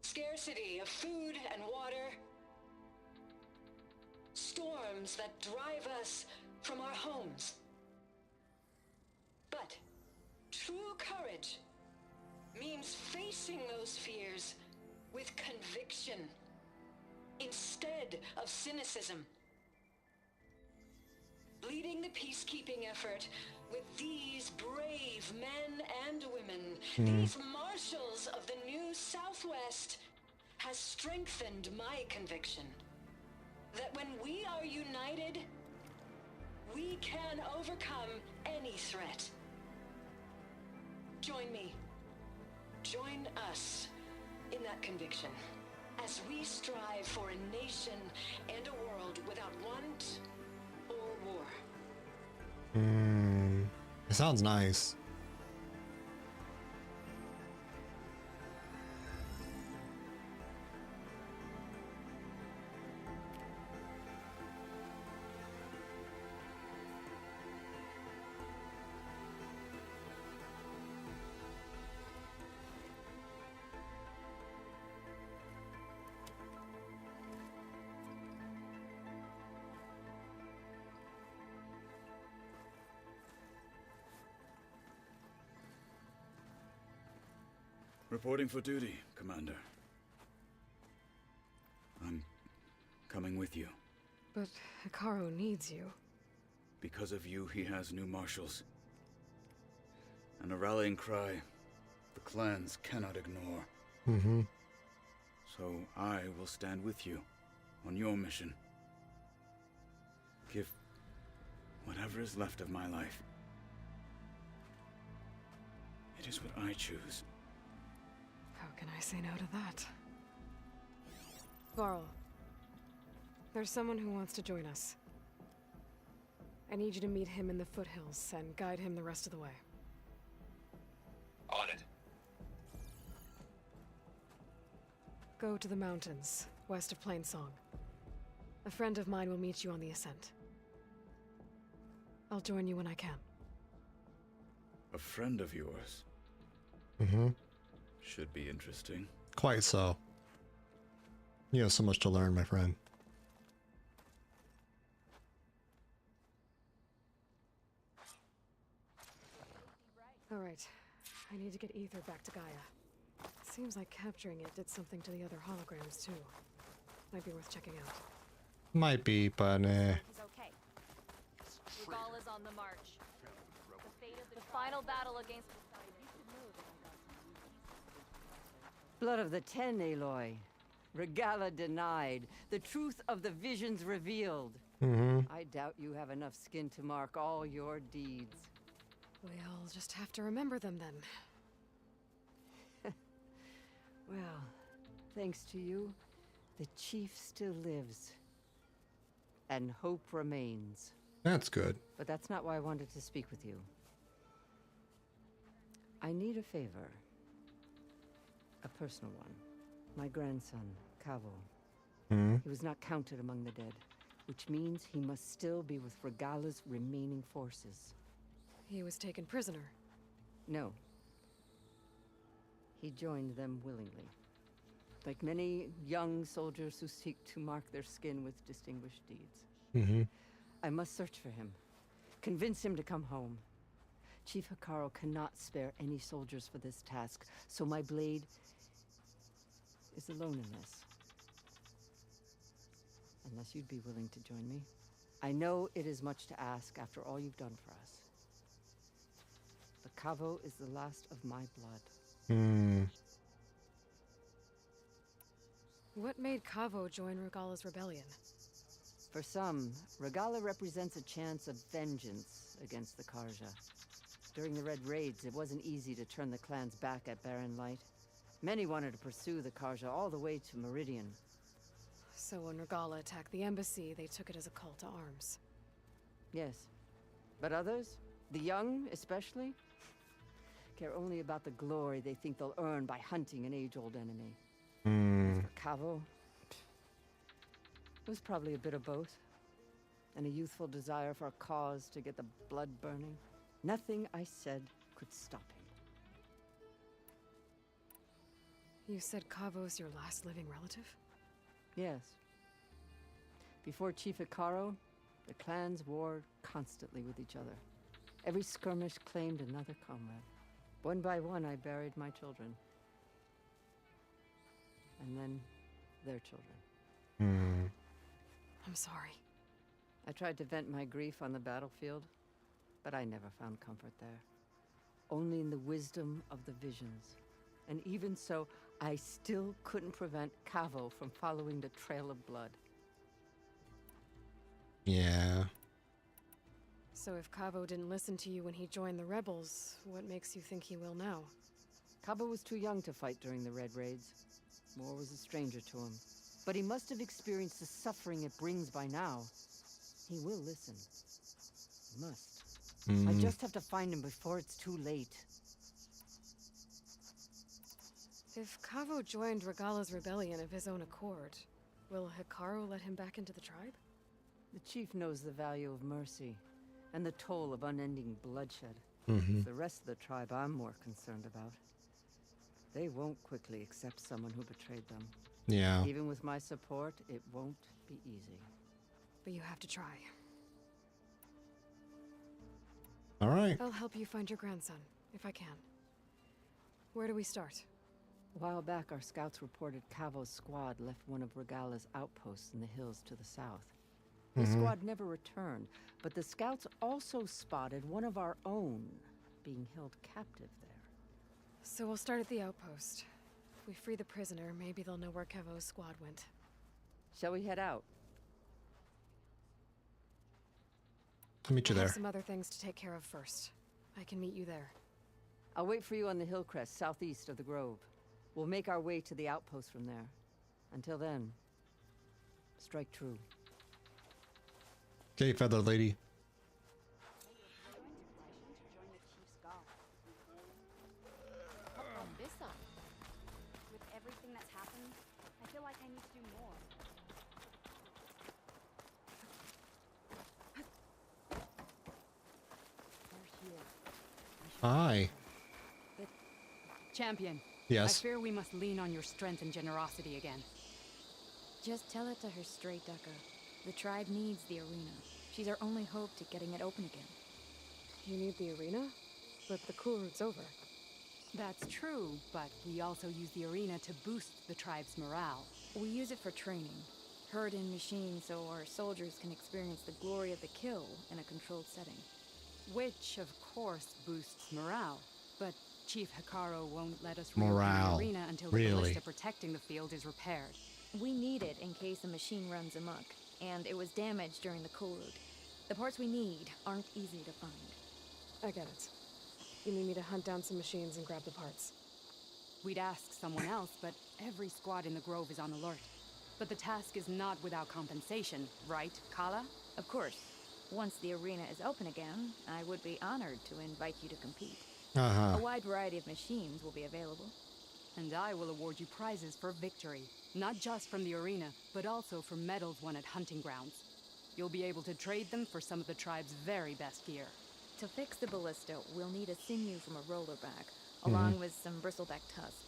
scarcity of food and water, storms that drive us from our homes. But true courage means facing those fears with conviction instead of cynicism. Leading the peacekeeping effort with these brave men and women, these marshals of the new Southwest, has strengthened my conviction that when we are united, we can overcome any threat. Join me. Join us in that conviction as we strive for a nation and a world without want or war. It sounds nice. Reporting for duty, Commander. I'm coming with you. But Hikaru needs you. Because of you, he has new marshals. And a rallying cry the clans cannot ignore. So I will stand with you on your mission. Give whatever is left of my life. It is what I choose. How can I say no to that? Varl, there's someone who wants to join us. I need you to meet him in the foothills and guide him the rest of the way. On it. Go to the mountains, west of Plainsong. A friend of mine will meet you on the ascent. I'll join you when I can. A friend of yours? Should be interesting. Quite so. You have so much to learn, my friend. All right. I need to get Ether back to Gaia. Seems like capturing it did something to the other holograms, too. Might be worth checking out. Might be, but He's okay. Regal is on the march. The final battle against Blood of the Ten, Aloy. Regala denied. The truth of the visions revealed. I doubt you have enough skin to mark all your deeds. We'll just have to remember them then. Well, thanks to you, the chief still lives. And hope remains. that's good. But that's not why I wanted to speak with you. I need a favor. A personal one. My grandson, Kavo. He was not counted among the dead, which means he must still be with Regala's remaining forces. He was taken prisoner. No. He joined them willingly. Like many young soldiers who seek to mark their skin with distinguished deeds. I must search for him. Convince him to come home. Chief Hikaru cannot spare any soldiers for this task, so my blade is alone in this. Unless you'd be willing to join me. I know it is much to ask after all you've done for us. But Kavo is the last of my blood. What made Kavo join Regala's rebellion? For some, Regala represents a chance of vengeance against the Karja. During the Red Raids, it wasn't easy to turn the clan's back at Barren Light. Many wanted to pursue the Karja all the way to Meridian. So when Regala attacked the embassy, they took it as a call to arms. Yes. But others, the young especially, care only about the glory they think they'll earn by hunting an age-old enemy. For Kavo, it was probably a bit of both. And a youthful desire for a cause to get the blood burning. Nothing I said could stop him. You said Kavo's your last living relative? Yes. Before Chief Hikaru, the clans warred constantly with each other. Every skirmish claimed another comrade. One by one, I buried my children. And then their children. I'm sorry. I tried to vent my grief on the battlefield, but I never found comfort there. Only in the wisdom of the visions. And even so, I still couldn't prevent Cavo from following the trail of blood. Yeah. So if Cavo didn't listen to you when he joined the rebels, what makes you think he will now? Cabo was too young to fight during the Red Raids. War was a stranger to him. But he must have experienced the suffering it brings by now. He will listen. He must. I just have to find him before it's too late. If Cavo joined Regala's rebellion of his own accord, will Hikaru let him back into the tribe? The chief knows the value of mercy, and the toll of unending bloodshed. Mm-hmm. The rest of the tribe I'm more concerned about. They won't quickly accept someone who betrayed them. Yeah. Even with my support, it won't be easy. But you have to try. All right. I'll help you find your grandson, if I can. Where do we start? A while back, our scouts reported Cavo's squad left one of Regala's outposts in the hills to the south. The squad never returned, but the scouts also spotted one of our own being held captive there. So we'll start at the outpost. If we free the prisoner, maybe they'll know where Cavo's squad went. Shall we head out? I'll meet you I there. have some other things to take care of first. I can meet you there. I'll wait for you on the hill crest southeast of the grove. We'll make our way to the outpost from there. Until then, strike true. Okay, feather lady. This up. With everything that's happened, I feel like I need to do more. Hi. Champion. Yes. I fear we must lean on your strength and generosity again. Just tell it to her straight, Ducka. The tribe needs the arena. She's our only hope to getting it open again. You need the arena? But the cool route's over. That's true, but we also use the arena to boost the tribe's morale. We use it for training. Herd in machines so our soldiers can experience the glory of the kill in a controlled setting. Which, of course, boosts morale. But Chief Hikaru won't let us Morale. reopen the arena until Really? the ballista protecting the field is repaired. We need it in case a machine runs amok, and it was damaged during the cool route. The parts we need aren't easy to find. I get it. You need me to hunt down some machines and grab the parts. We'd ask someone else, but every squad in the grove is on alert. But the task is not without compensation, right, Kala? Of course. Once the arena is open again, I would be honored to invite you to compete. Uh-huh. A wide variety of machines will be available. And I will award you prizes for victory. Not just from the arena, but also for medals won at hunting grounds. You'll be able to trade them for some of the tribe's very best gear. To fix the ballista, we'll need a sinew from a rollerback, along with some bristleback tusks.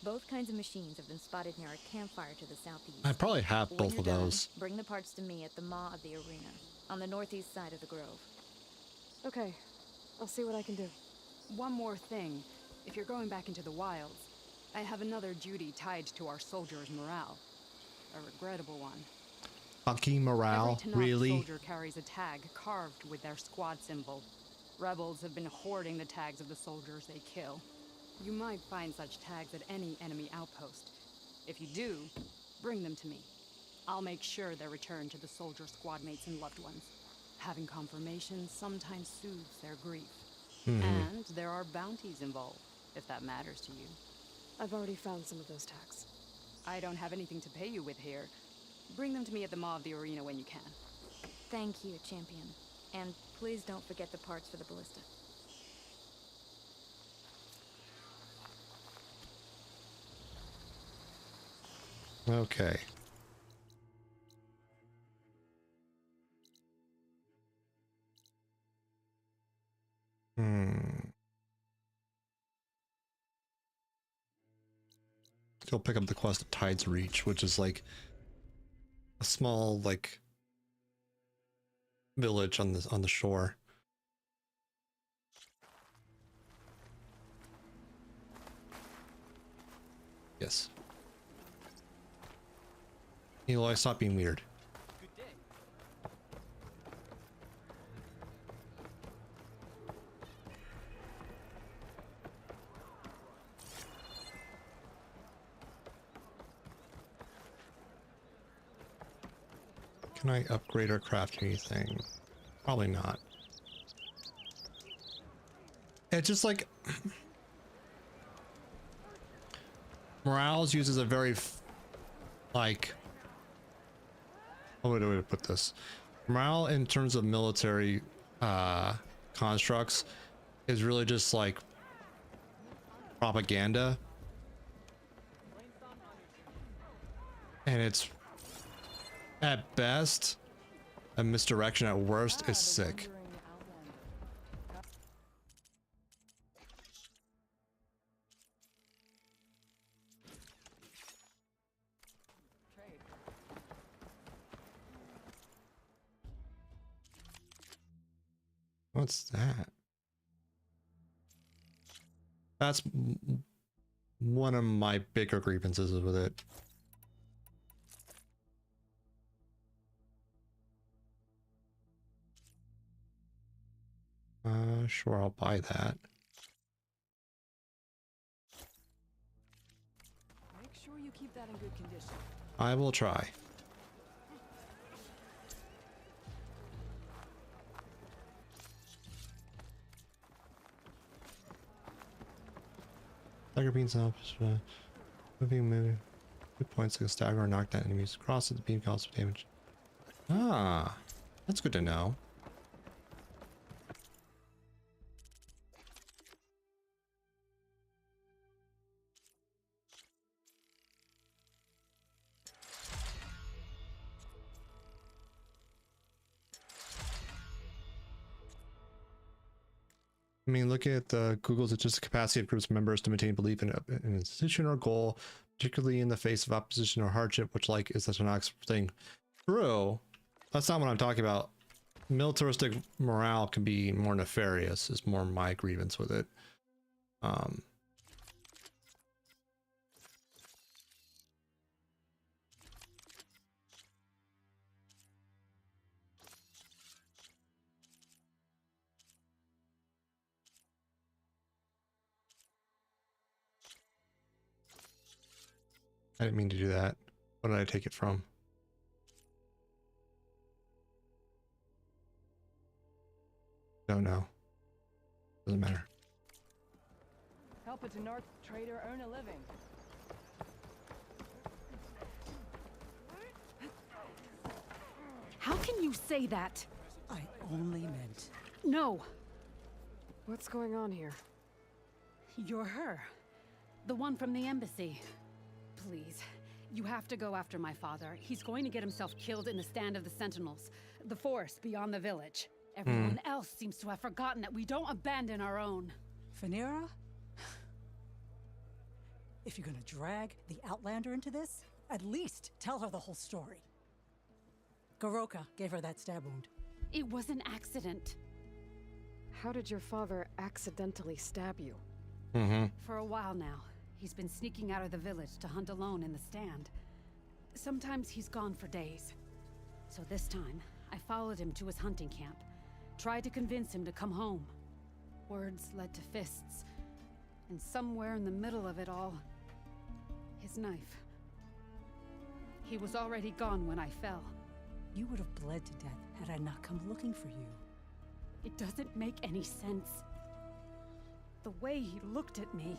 Both kinds of machines have been spotted near a campfire to the southeast. I probably have When both you're of done, those. Bring the parts to me at the maw of the arena, on the northeast side of the grove. Okay, I'll see what I can do. One more thing. If you're going back into the wilds, I have another duty tied to our soldiers' morale. A regrettable one. Fucking morale? Every Tanakh Really? soldier carries a tag carved with their squad symbol. Rebels have been hoarding the tags of the soldiers they kill. You might find such tags at any enemy outpost. If you do, bring them to me. I'll make sure they're returned to the soldier squad mates and loved ones. Having confirmation sometimes soothes their grief. And there are bounties involved, if that matters to you. I've already found some of those tags. I don't have anything to pay you with here. Bring them to me at the maw of the arena when you can. Thank you, champion. And please don't forget the parts for the ballista. Okay. Go pick up the quest of Tide's Reach, which is like a small like village on the shore. Yes. Eloy, stop being weird. Can I upgrade or craft anything? Probably not. It's just like Morales uses a very like, what way to put this? Morale in terms of military constructs is really just like propaganda, and it's at best a misdirection, at worst is sick. What's that? That's one of my bigger grievances with it. Sure, I'll buy that. Make sure you keep that in good condition. I will try. Tiger beans help. Moving 2 points to stagger or knock down enemies. Cross the beam causes damage. Ah, that's good to know. I mean, look at Google's just the capacity of groups members to maintain belief in an institution or goal, particularly in the face of opposition or hardship, which like is such an ox thing. True. That's not what I'm talking about. Militaristic morale can be more nefarious, is more my grievance with it. I didn't mean to do that. What did I take it from? Don't know. Doesn't matter. Help a North trader earn a living. How can you say that? I only meant... No. What's going on here? You're her. The one from the embassy. Please, you have to go after my father. He's going to get himself killed in the stand of the Sentinels. The forest beyond the village. Everyone else seems to have forgotten that we don't abandon our own. Phaneira? If you're gonna drag the Outlander into this, at least tell her the whole story. Goroka gave her that stab wound. It was an accident. How did your father accidentally stab you? For a while now, he's been sneaking out of the village to hunt alone in the stand. Sometimes he's gone for days. So this time, I followed him to his hunting camp. Tried to convince him to come home. Words led to fists. And somewhere in the middle of it all, his knife. He was already gone when I fell. You would have bled to death had I not come looking for you. It doesn't make any sense. The way he looked at me.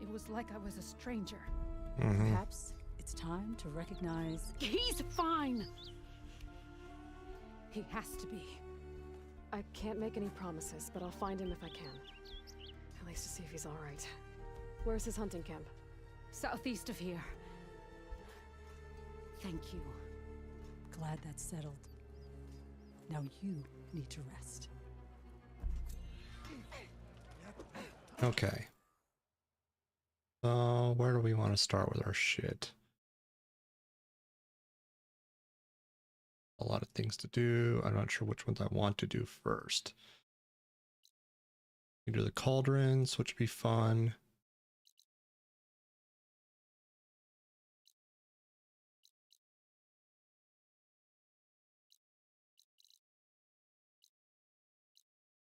It was like I was a stranger. Perhaps it's time to recognize... He's fine! He has to be. I can't make any promises, but I'll find him if I can. At least to see if he's all right. Where's his hunting camp? Southeast of here. Thank you. Glad that's settled. Now you need to rest. Okay. So where do we want to start with our shit? A lot of things to do. I'm not sure which ones I want to do first. We do the cauldrons, which would be fun.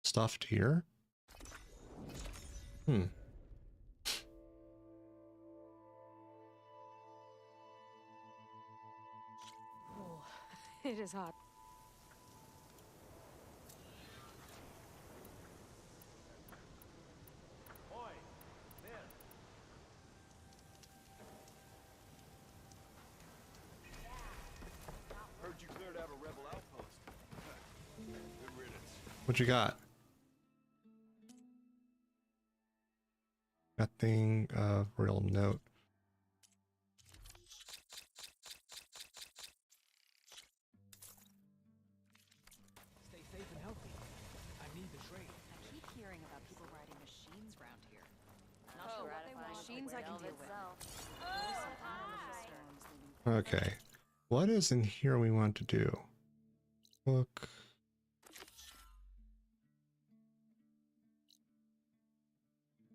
stuffed here. Hmm. Oh, it is hot. Heard you cleared out a rebel outpost. Good riddance. What you got? Nothing of real note. Stay safe and healthy. I need the trade. I keep hearing about people riding machines around here. Not sure what they want. Machines I can deal with. Okay. What is in here we want to do? Look.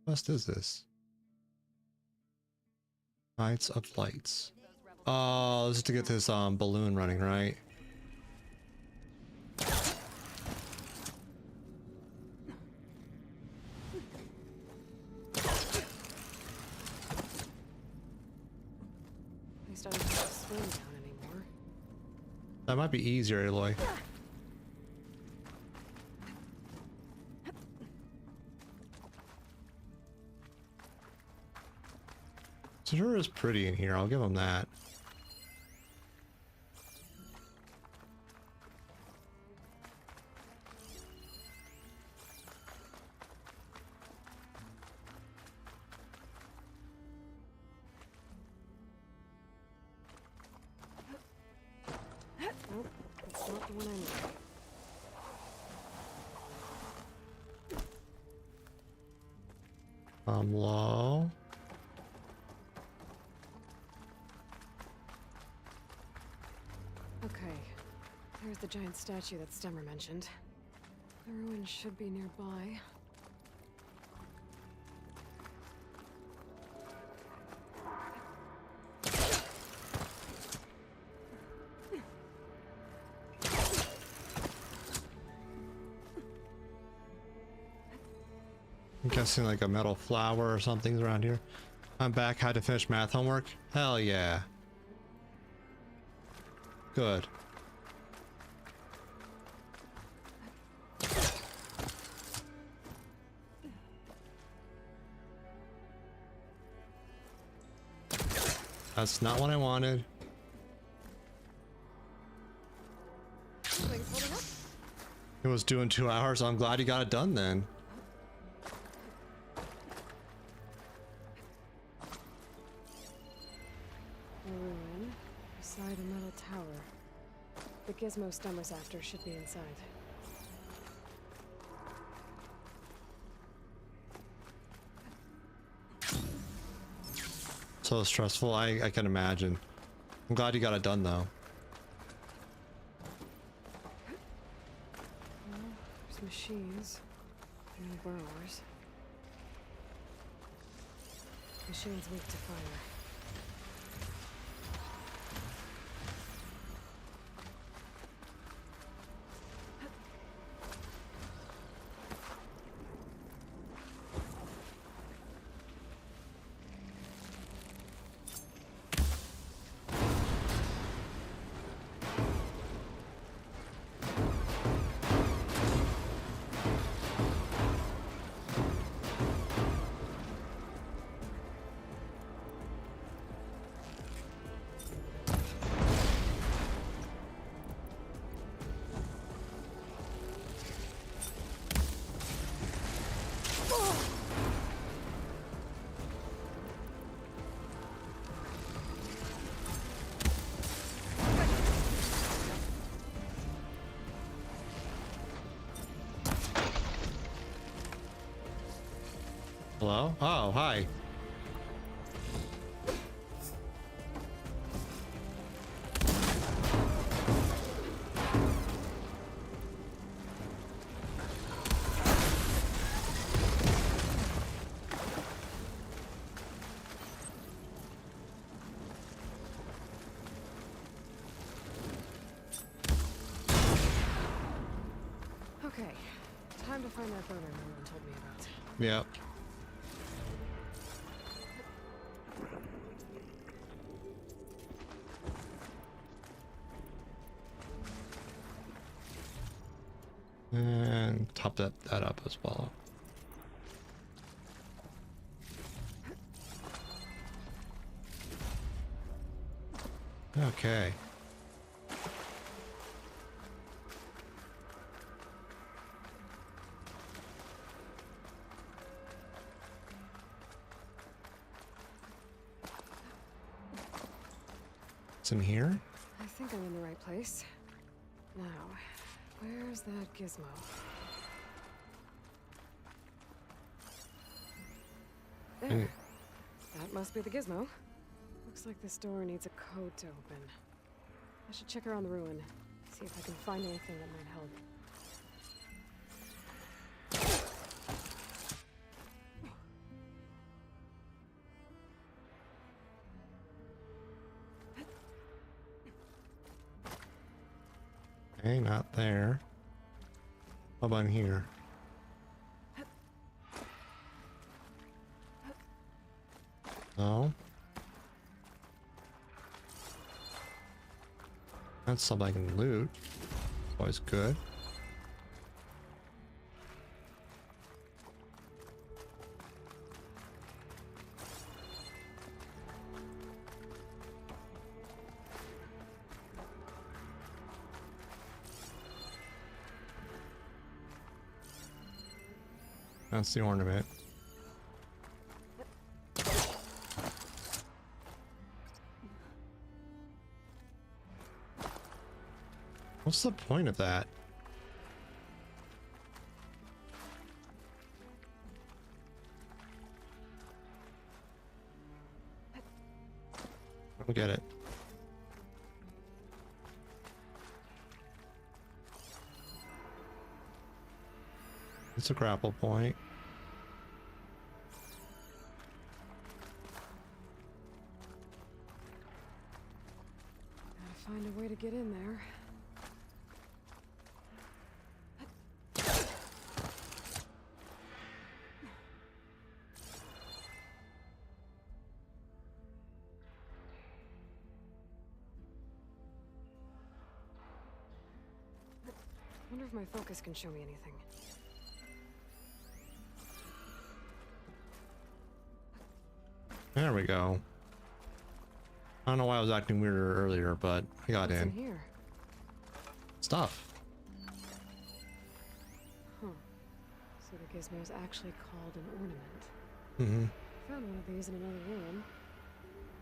What quest is this? Nights of Lights. Oh, this is to get this balloon running, right? At least I don't have to swim down anymore. That might be easier, Aloy. Sure is pretty in here, I'll give him that. Nope, that's not the one I need. Low. Okay, there's the giant statue that Stemmer mentioned. The ruin should be nearby. I'm guessing like a metal flower or something's around here. I'm back. Had to finish math homework. Hell yeah. Good. That's not what I wanted. Things holding up? It was due in 2 hours. I'm glad you got it done then. A ruin beside a metal tower. The gizmo Stemmer's after should be inside. So stressful, I can imagine. I'm glad you got it done though. Well, there's machines. No burrowers. Machines weak to fire. Hello? Oh, hi. Okay, time Time to find that boat everyone told me about. Yep. And top that up as well. Okay. It's in here? I think I'm in the right place. Now, where's that gizmo? There. That must be the gizmo. Looks like this door needs a code to open. I should check around the ruin, see if I can find anything that might help. Okay, not there. How about in here? No. That's something I can loot. Always good. That's the ornament. What's the point of that? I don't get it. It's a grapple point. Gotta find a way to get in there. Wonder if my focus can show me anything. There we go. I don't know why I was acting weirder earlier, but I got What's in. Here? Stuff. Huh. So the gizmo's actually called an ornament. Mm-hmm. Found one of these in another room.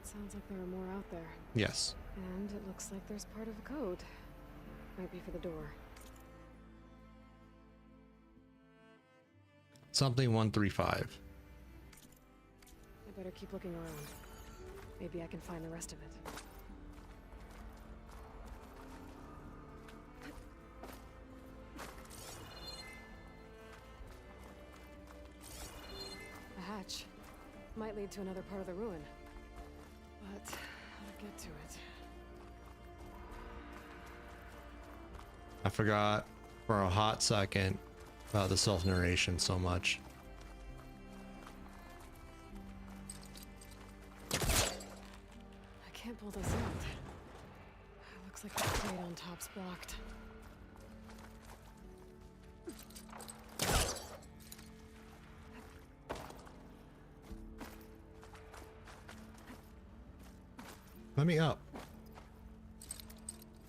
Sounds like there are more out there. Yes. And it looks like there's part of a code. Might be for the door. Something 135. I better keep looking around. Maybe I can find the rest of it. A hatch. Might lead to another part of the ruin. But how to get to it? I forgot for a hot second about the self-narration so much. I can't pull this out. It looks like the plate on top's blocked. Let me up.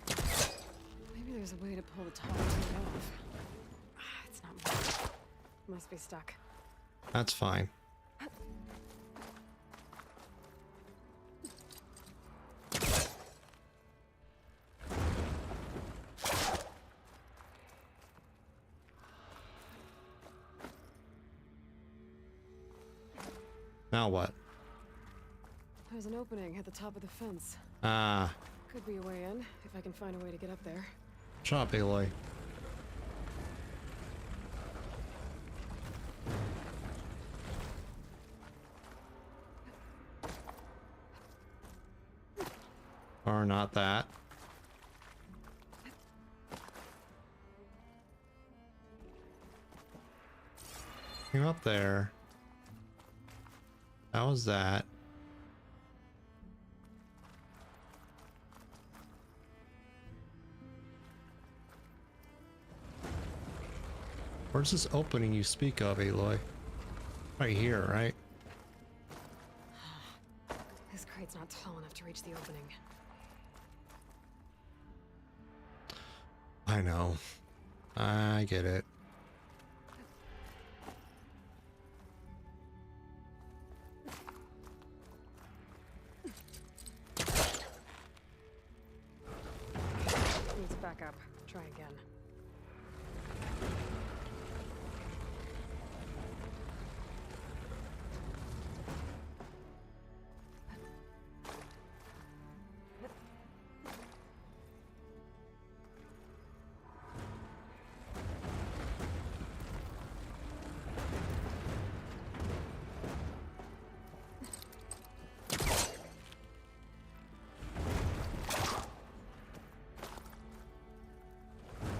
Maybe there's a way to pull the top plate off. It's not moving. Must be stuck. That's fine. Now what? There's an opening at the top of the fence. Ah. Could be a way in, if I can find a way to get up there. Shut up, Aloy. Or not that. Came up there. How was that? Where's this opening you speak of, Aloy? Right here, right? This crate's not tall enough to reach the opening. I know. I get it. Needs backup. Try again.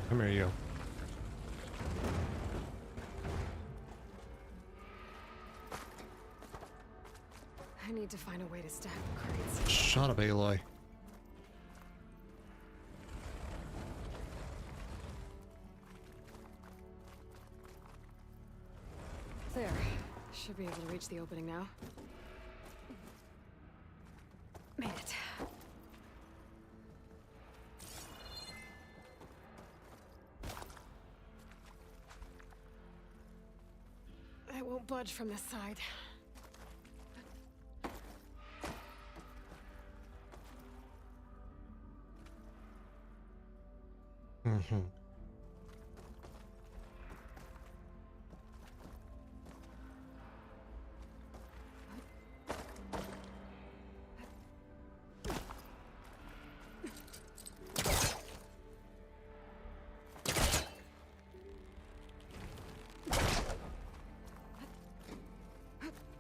Come here, you. I need to find a way to stack the crates. Shut up, Aloy. There. Should be able to reach the opening now. Made it. I won't budge from this side. Mm-hmm.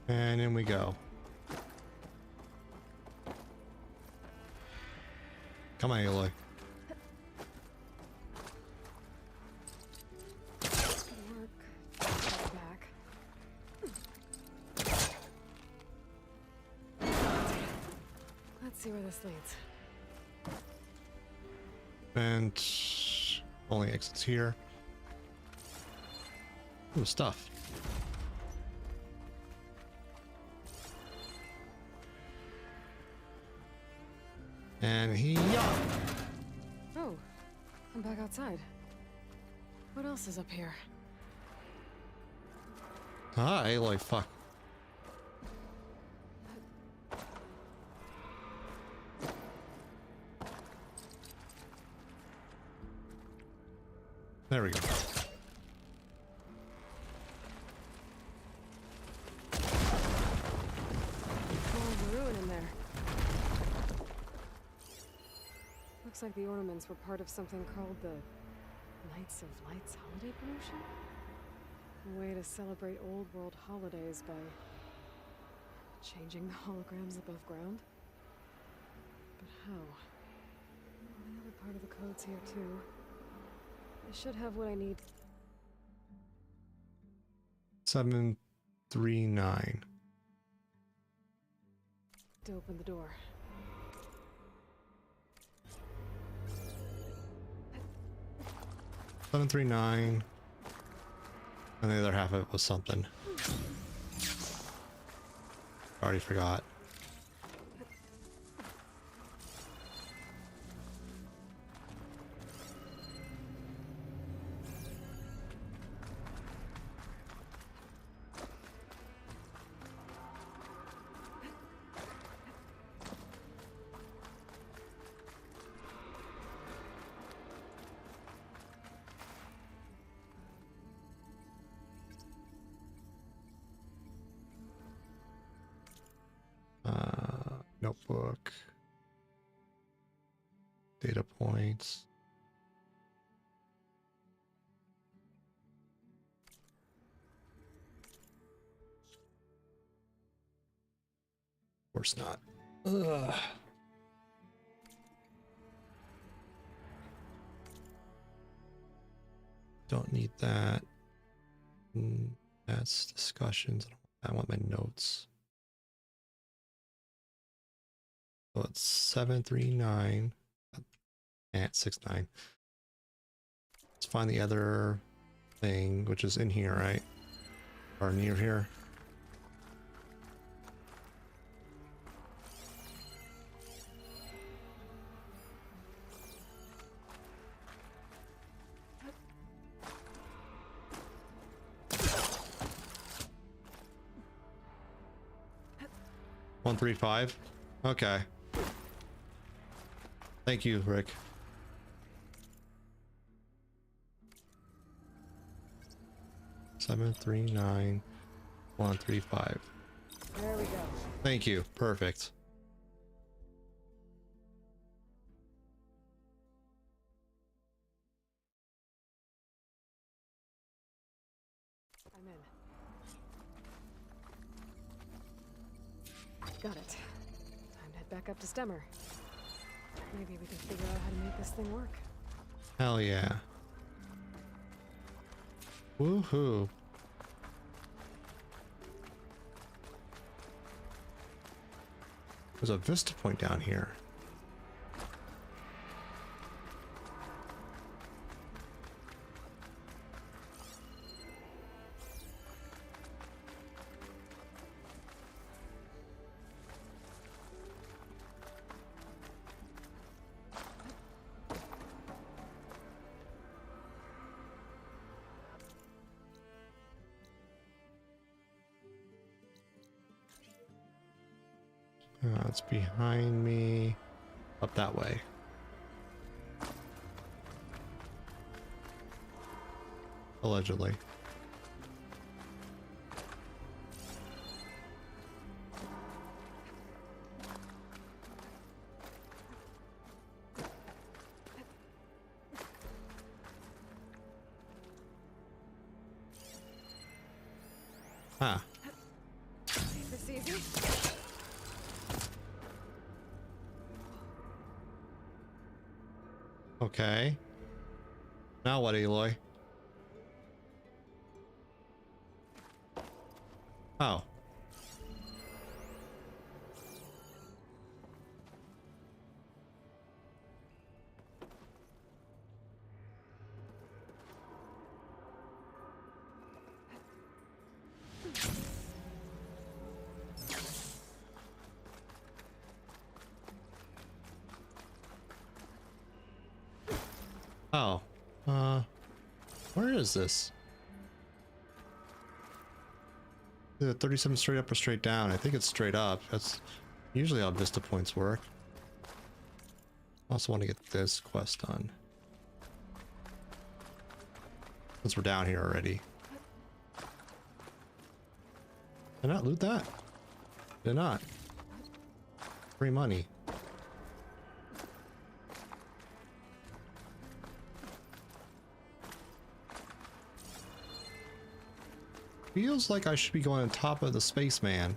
And in we go. Come on, Aloy. Back. Let's see where this leads. And only exits here. Ooh, stuff. And Oh, I'm back outside. What else is up here? Ah, Aloy, fuck. There we go. Oh, ruin in there. Looks like the ornaments were part of something called the Knights of Light's holiday promotion? A way to celebrate old world holidays by changing the holograms above ground? But how? Another part of the code's here too. I should have what I need. 739. To open the door. Seven, 3, 9. And the other half of it was something. Already forgot. Notebook. Data points. Of course not. Ugh. Don't need that. That's discussions. I want my notes. So it's 739 at 69. Let's find the other thing, which is in here, right? Or near here. One, 3, 5. Okay. Thank you, Rick. Seven, 3, 9, 1, 3, 5. There we go. Thank you. Perfect. I'm in. Got it. Time to head back up to Stemmer. Maybe we can figure out how to make this thing work. Hell yeah. Woohoo. There's a vista point down here. It's behind me. Up that way. Allegedly. Huh. This easy? Okay. Now what, Aloy? Oh. Oh, where is this? Is it 37 straight up or straight down? I think it's straight up. That's usually how Vista points work. I also want to get this quest done. Since we're down here already. Did I not loot that? Did not. Free money. Feels like I should be going on top of the spaceman.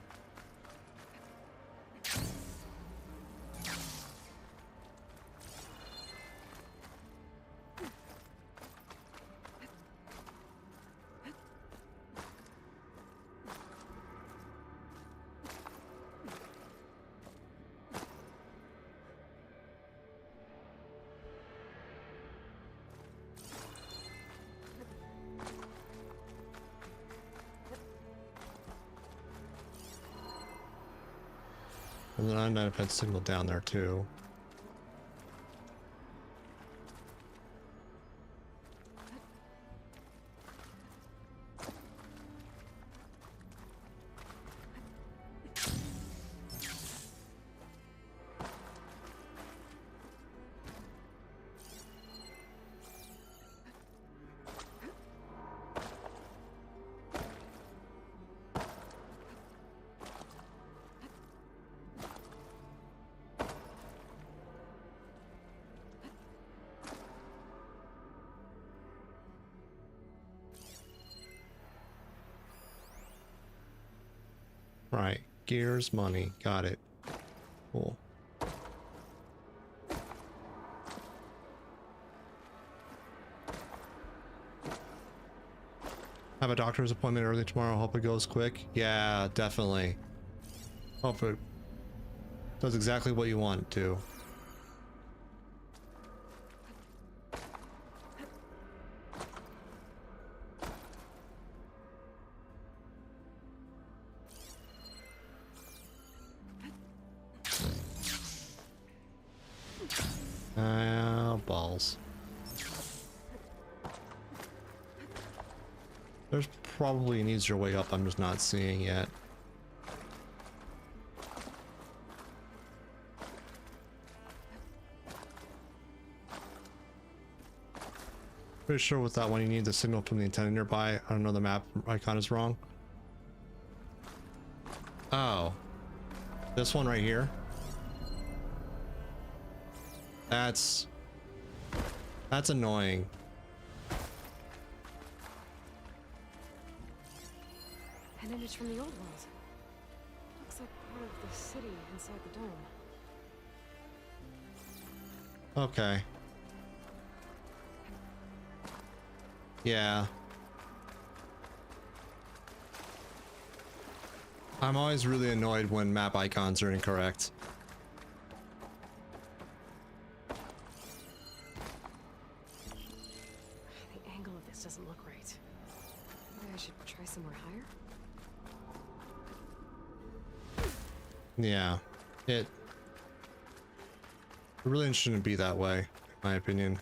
And then I might have had signal down there too. Right, gears, money, got it. Cool. Have a doctor's appointment early tomorrow. Hope it goes quick. Yeah, definitely. Hope it does exactly what you want it to. Balls. There's probably an easier way up I'm just not seeing yet. Pretty sure with that one you need the signal from the antenna nearby. I don't know, the map icon is wrong. Oh. This one right here. That's annoying. An image from the old world. Looks like part of the city inside the dome. Okay. Yeah. I'm always really annoyed when map icons are incorrect. The angle of this doesn't look right. Maybe I should try somewhere higher? Yeah. It really shouldn't be that way, in my opinion.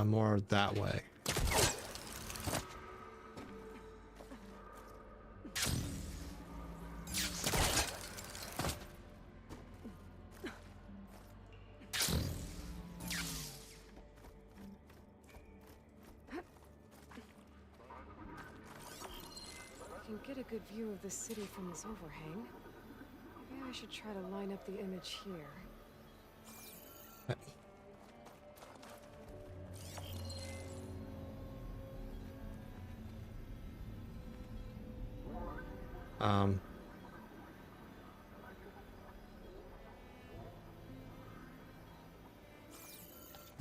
More that way. I can get a good view of the city from this overhang. Maybe I should try to line up the image here.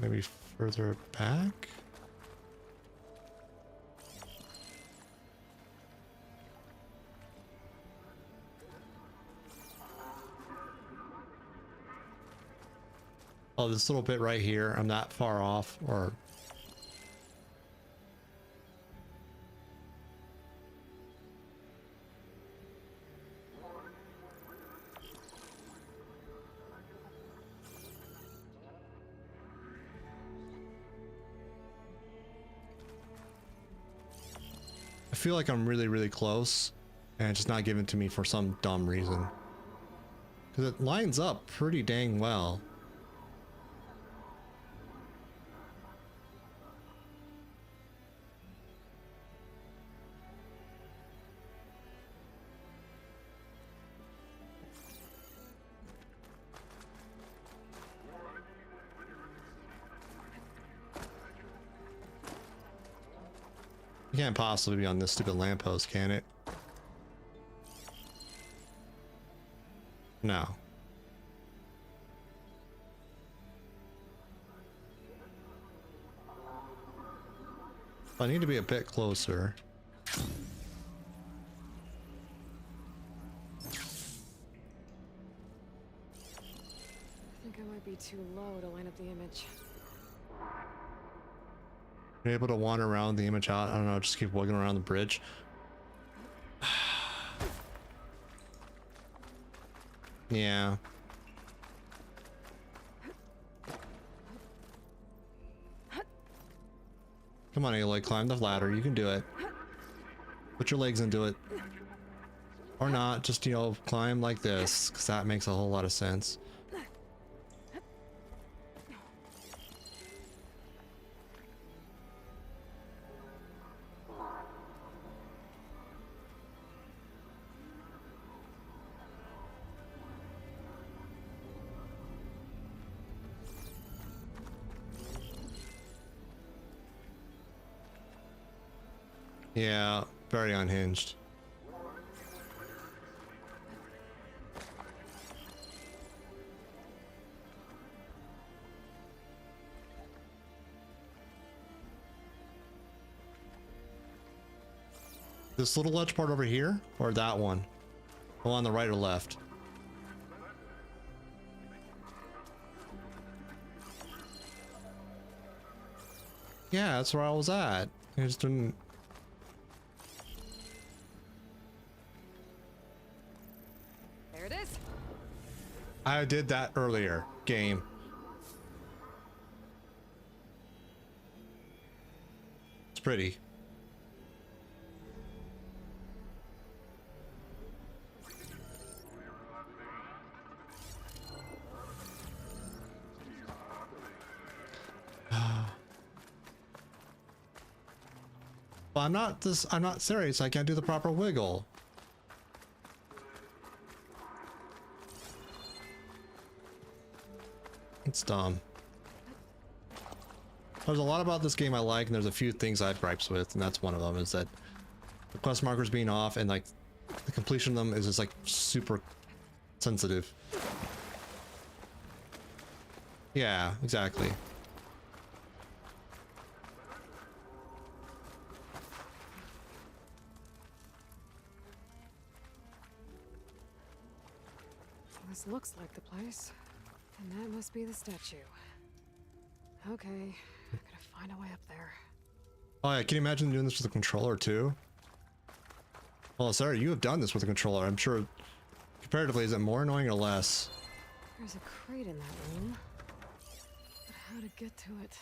Maybe further back? Oh, this little bit right here, I'm not far off, or... I feel like I'm really, really close, and it's just not given to me for some dumb reason. Because it lines up pretty dang well. It can't possibly be on this stupid lamppost, can it? No. I need to be a bit closer. I think I might be too low to line up the image. You're able to wander around the image out. I don't know, just keep walking around the bridge. Yeah. Come on, Aloy, climb the ladder. You can do it. Put your legs into it. Or not, just, you know, climb like this, because that makes a whole lot of sense. Yeah, very unhinged. This little ledge part over here, or that one? The one on the right or left? Yeah, that's where I was at. I just didn't. There it is. I did that earlier. Game. It's pretty. Well, I'm not serious. I can't do the proper wiggle. It's dumb. There's a lot about this game I like, and there's a few things I have gripes with, and that's one of them, is that the quest markers being off, and like the completion of them is just like super sensitive. Yeah, exactly. This looks like the place. And that must be the statue. Okay, I gotta find a way up there. Oh yeah, can you imagine doing this with a controller too? Well, Sarah, you have done this with a controller. I'm sure, comparatively, is it more annoying or less? There's a crate in that room. But how to get to it?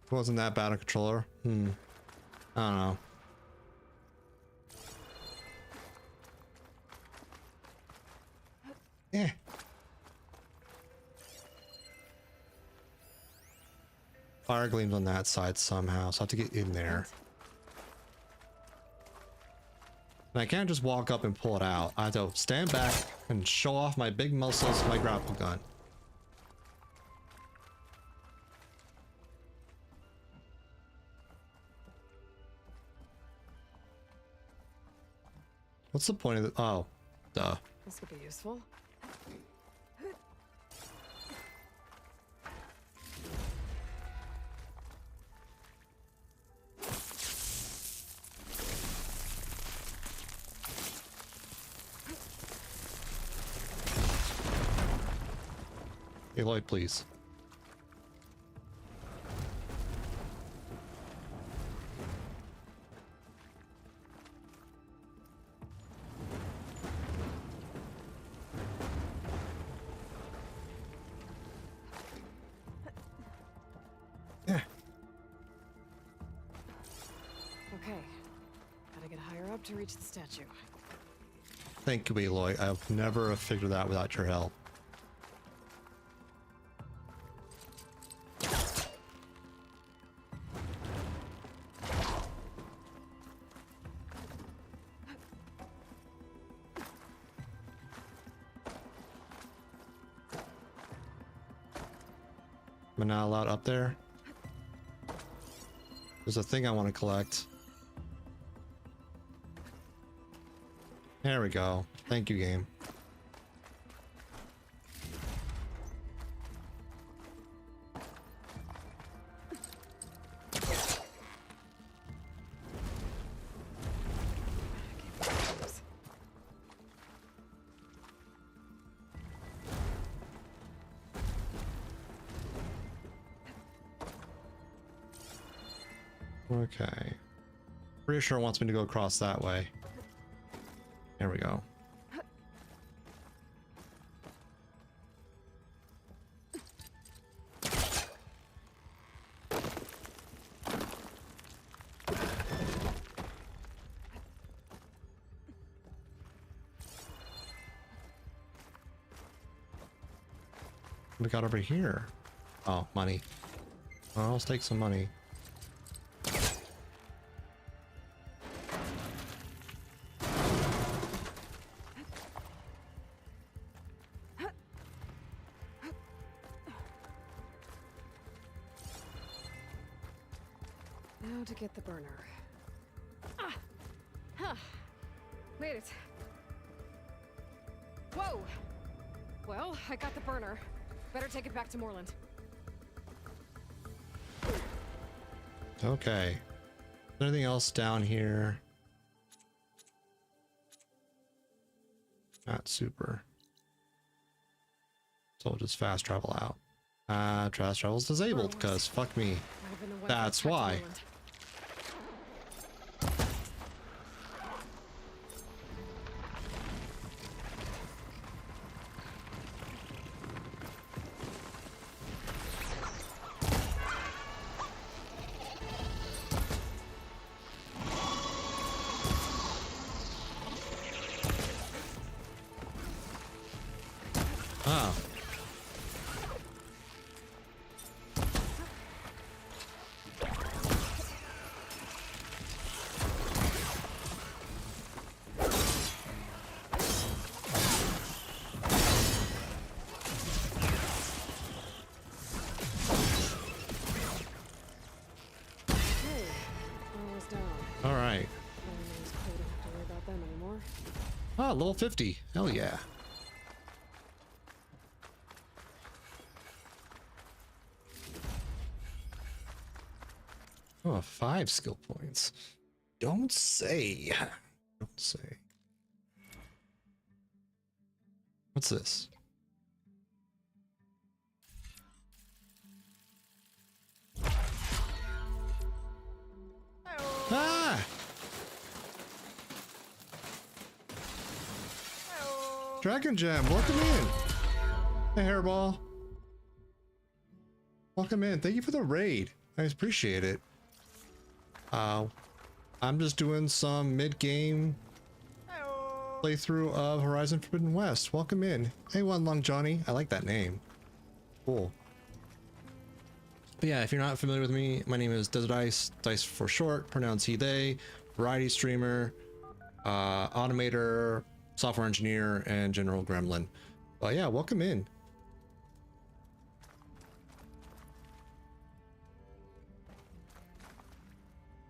It wasn't that bad a controller. I don't know. Eh. Fire gleams on that side somehow, so I have to get in there. And I can't just walk up and pull it out. I have to stand back and show off my big muscles with my grapple gun. What's the point of it? Oh, duh. This could be useful. Aloy, please. Okay, gotta get higher up to reach the statue. Thank you, Aloy. I would never have figured that out without your help. Am I not allowed up there? There's a thing I want to collect. There we go. Thank you, game. Okay. Pretty sure it wants me to go across that way. There we go. What we got over here? Oh, money. Well, let's take some money. Now to get the burner. Ah! Huh. Made it. Whoa! Phew! Well, I got the burner. Better take it back to Moreland. Okay. Anything else down here? Not super. So we'll just fast travel out. Fast travel's disabled because fuck me. That's why. Ah. All right. Ah, level 50. Hell yeah. Oh, 5 skill points. Don't say. Don't say. What's this? Ah! Dragon Gem, welcome in. Hey, Hairball. Welcome in. Thank you for the raid. I appreciate it. I'm just doing some mid-game playthrough of Horizon Forbidden West. Welcome in. Hey, One Long Johnny. I like that name. Cool. But yeah, if you're not familiar with me, my name is DesertIce, Dice for short, pronounced he, they, variety streamer, automator, software engineer, and general gremlin. But yeah, welcome in.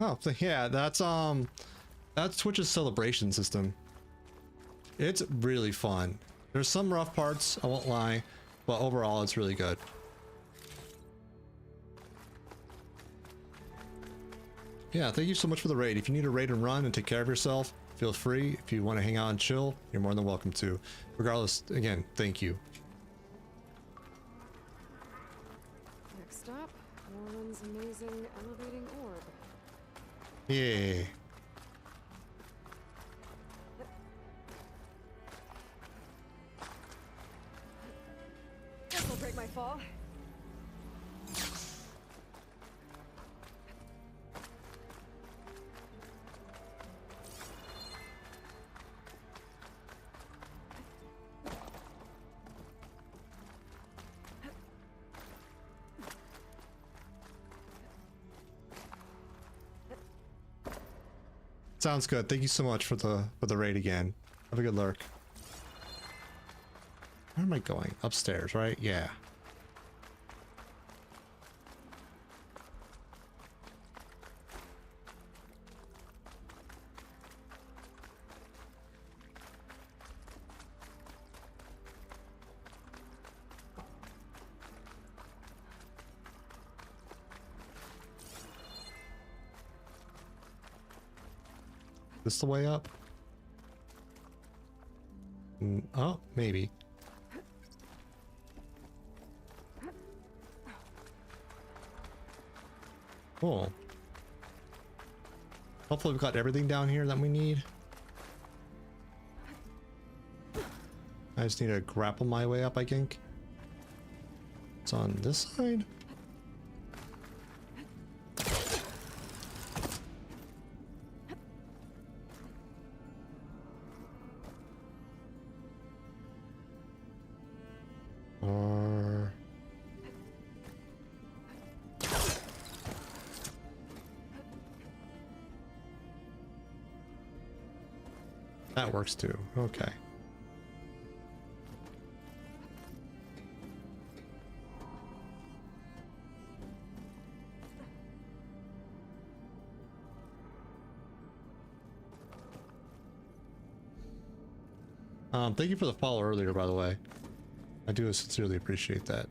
Oh, so yeah, that's Twitch's celebration system. It's really fun. There's some rough parts, I won't lie, but overall it's really good. Yeah, thank you so much for the raid. If you need a raid and run and take care of yourself, feel free. If you want to hang out and chill, you're more than welcome to. Regardless, again, thank you. Next stop, Moreland's amazing elevating orb. Yeah. This'll break my fall. Sounds good. Thank you so much for the raid again. Have a good lurk. Where am I going? Upstairs, right? Yeah. This the way up? Oh, maybe. Cool. Hopefully we've got everything down here that we need. I just need to grapple my way up, I think. It's on this side. Or... that works too. Okay. Thank you for the follow earlier, by the way. I do sincerely appreciate that.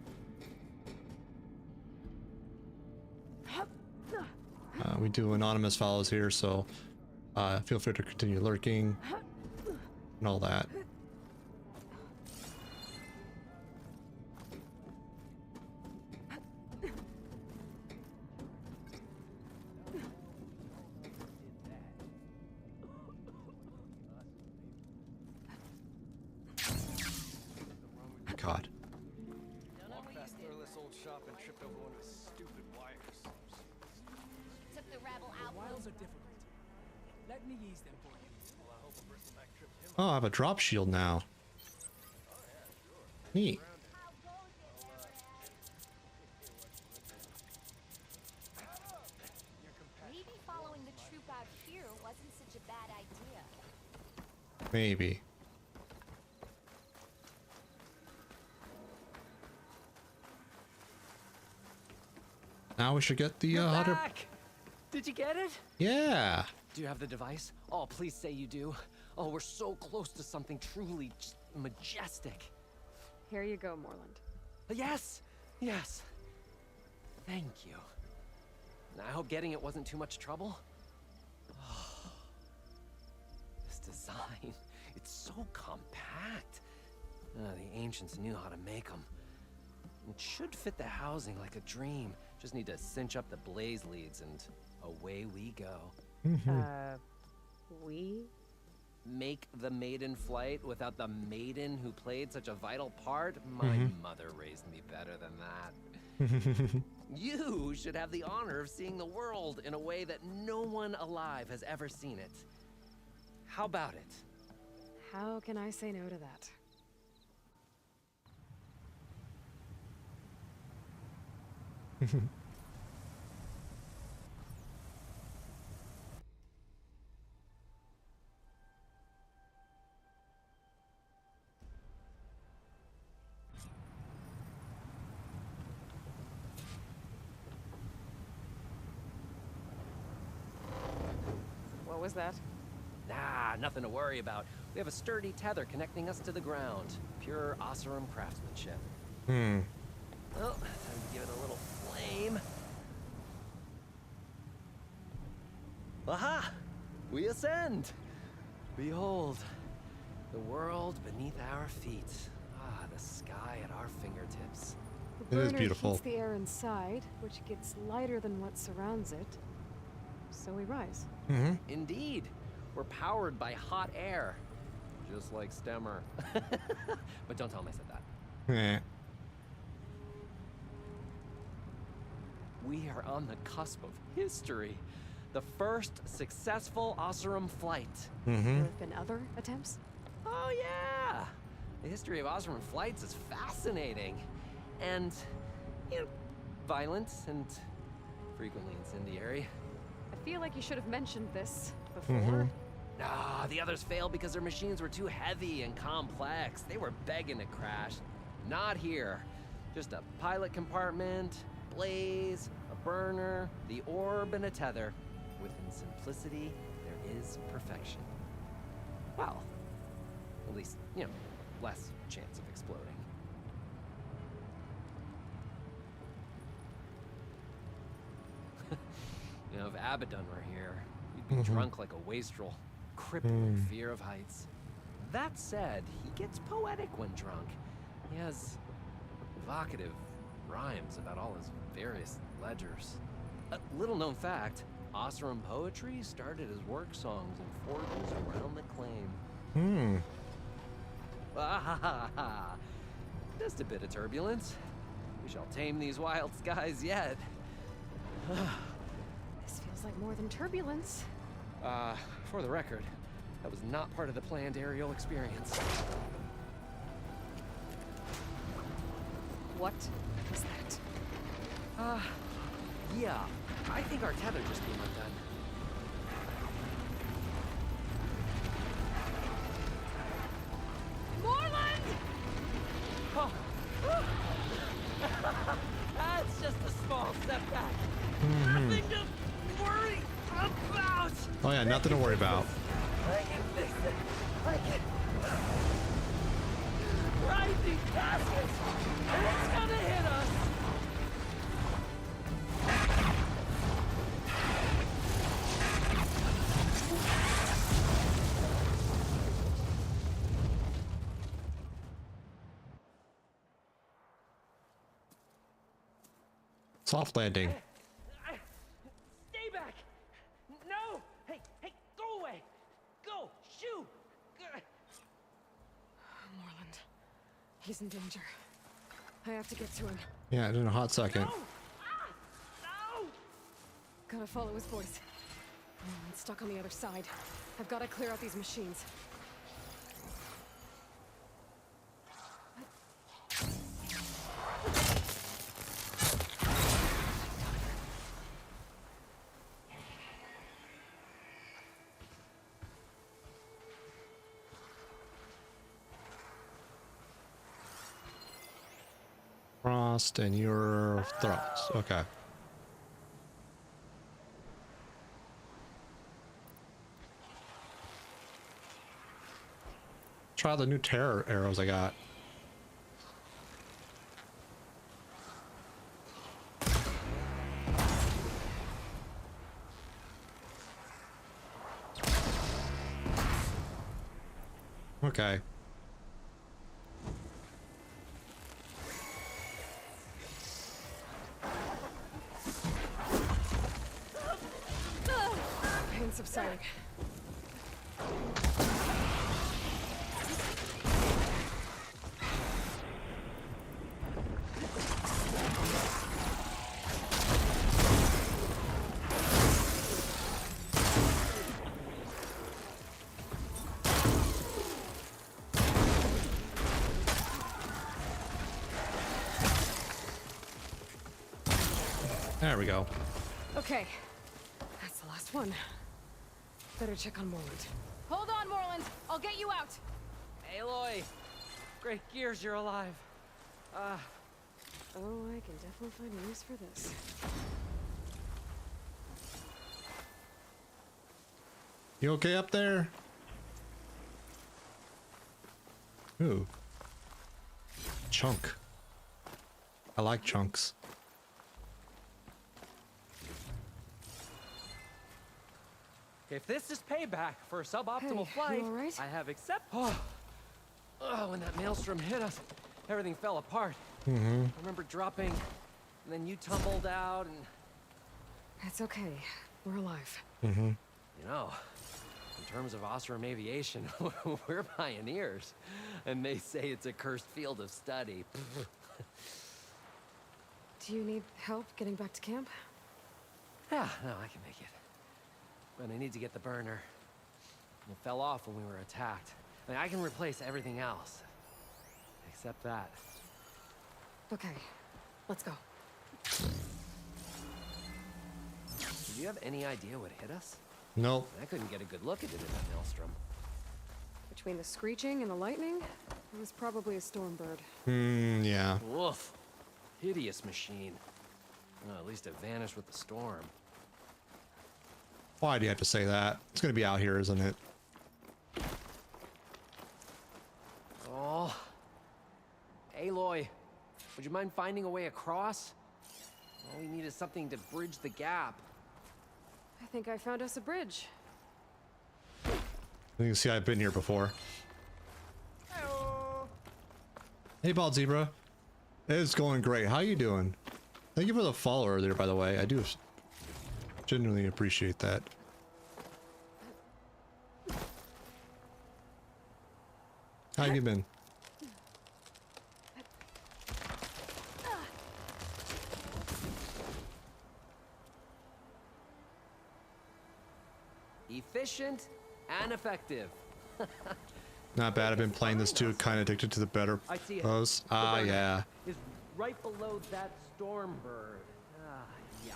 We do anonymous follows here, so feel free to continue lurking and all that. God. Walked past Thurless old shop and tripped over one of his stupid wires. Took the rebel out. Wiles are difficult. Let me ease them for you. Well, I hope a bristleback tripped him. Oh, I have a drop shield now. Neat. Maybe following the troop out here wasn't such a bad idea. Maybe. Now we should get the hotter. Did you get it? Yeah. Do you have the device? Oh, please say you do. Oh, we're so close to something truly just majestic. Here you go, Moreland. Yes! Yes. Thank you. And I hope getting it wasn't too much trouble. Oh, this design, it's so compact. The ancients knew how to make them. It should fit the housing like a dream. Just need to cinch up the blaze leads and away we go. We? Make the maiden flight without the maiden who played such a vital part? My mother raised me better than that. You should have the honor of seeing the world in a way that no one alive has ever seen it. How about it? How can I say no to that? What was that? Nah, nothing to worry about. We have a sturdy tether connecting us to the ground. Pure Oseram craftsmanship. Well, time to give it a little flame. Aha! We ascend! Behold, the world beneath our feet. Ah, the sky at our fingertips. The It is burner beautiful. heats the air inside, which gets lighter than what surrounds it. So we rise. Indeed. We're powered by hot air. Just like Stemmer. But don't tell him I said that. Yeah. We are on the cusp of history. The first successful Oseram flight. There have been other attempts? Oh yeah! The history of Oseram flights is fascinating. And, you know, violent and frequently incendiary. I feel like you should have mentioned this before. Nah, the others failed because their machines were too heavy and complex. They were begging to crash. Not here. Just a pilot compartment, blaze, a burner, the orb, and a tether. Within simplicity, there is perfection. Well, at least, you know, less chance of exploding. You know, if Abaddon were here, you'd be drunk like a wastrel, crippling fear of heights. That said, he gets poetic when drunk. He has evocative rhymes about all his various ledgers. A little known fact, Oseram poetry started as work songs in forges around the claim. Just a bit of turbulence. We shall tame these wild skies yet. This feels like more than turbulence. For the record, that was not part of the planned aerial experience. What is that? Yeah, I think our tether just came undone. Moreland! Oh. That's just a small setback. Nothing to worry about. Oh yeah, nothing to worry about. I can fix it. I can. Bastards! It's gonna hit us! Soft landing. Stay back! No! Hey, go away! Go! Shoo! Moreland. He's in danger. I have to get to him. Yeah, in a hot second. No! Gotta follow his voice. Moreland's stuck on the other side. I've gotta clear out these machines. Frost and your thrust. Okay. Try the new terror arrows I got. Okay. Pain subsiding. There we go. Okay. That's the last one. Better check on Moreland. Hold on, Moreland. I'll get you out. Aloy! Great gears you're alive. Oh, I can definitely find a use for this. You okay up there? Ooh. Chunk. I like chunks. If this is payback for a suboptimal Hey, flight, you all right? I have when that maelstrom hit us, everything fell apart. Mm-hmm. I remember dropping, and then you tumbled out, and It's okay. We're alive. Mm-hmm. you know, in terms of Osram aviation, we're pioneers, and they say it's a cursed field of study. Do you need help getting back to camp? Yeah, no, I can make it. But I need to get the burner. It fell off when we were attacked. I mean, I can replace everything else. Except that. Okay. Let's go. Do you have any idea what hit us? Nope. I couldn't get a good look at it in that maelstrom. Between the screeching and the lightning, it was probably a storm bird. Yeah. Woof. Hideous machine. Well, at least it vanished with the storm. Why do you have to say that? It's gonna be out here, isn't it? Oh. Aloy, would you mind finding a way across? All we need is something to bridge the gap. I think I found us a bridge. You can see I've been here before. Hey, Bald Zebra. It's going great. How you doing? Thank you for the follow earlier, by the way. I do genuinely appreciate that. How have you been? Efficient and effective. Not bad. I've been playing this too. Kind of addicted to the better I see it. pose. The Ah, burner yeah. Is right below that storm bird. Yeah.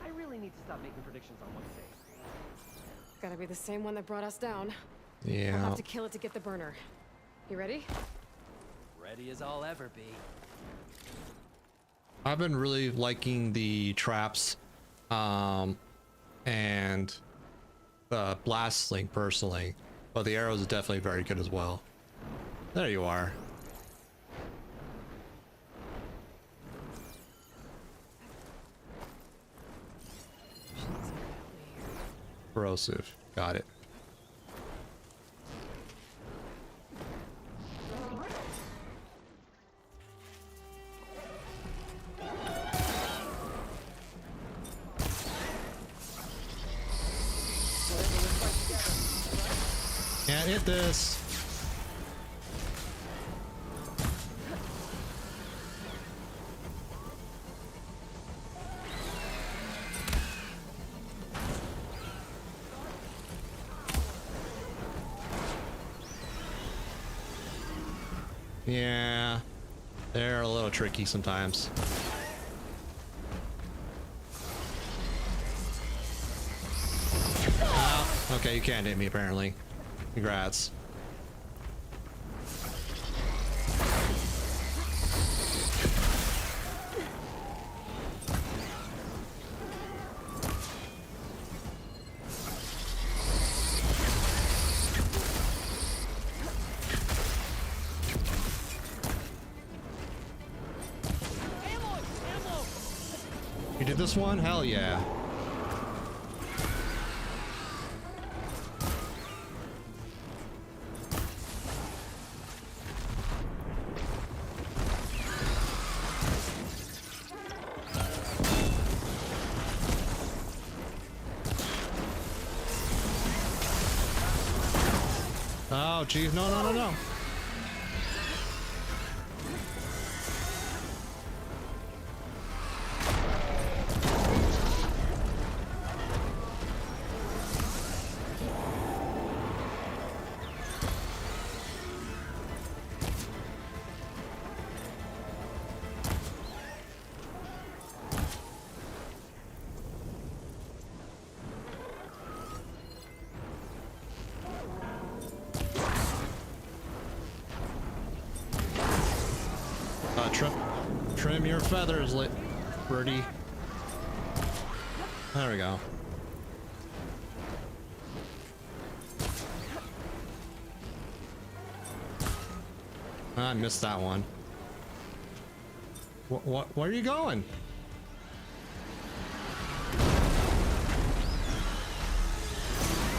I really need to stop making predictions on what's safe. Gotta be the same one that brought us down. I'll Yeah. have to kill it to get the burner. You ready? Ready as I'll ever be. I've been really liking the traps, and the blast sling personally, but the arrows are definitely very good as well. There you are. Corrosive. Got it. Can't hit this. Yeah, they're a little tricky sometimes. Oh, okay, you can't hit me apparently. Congrats. You did this one? Hell yeah. Oh, geez. No, no, no, no. Trim your feathers, birdie. There we go. I missed that one. Where are you going?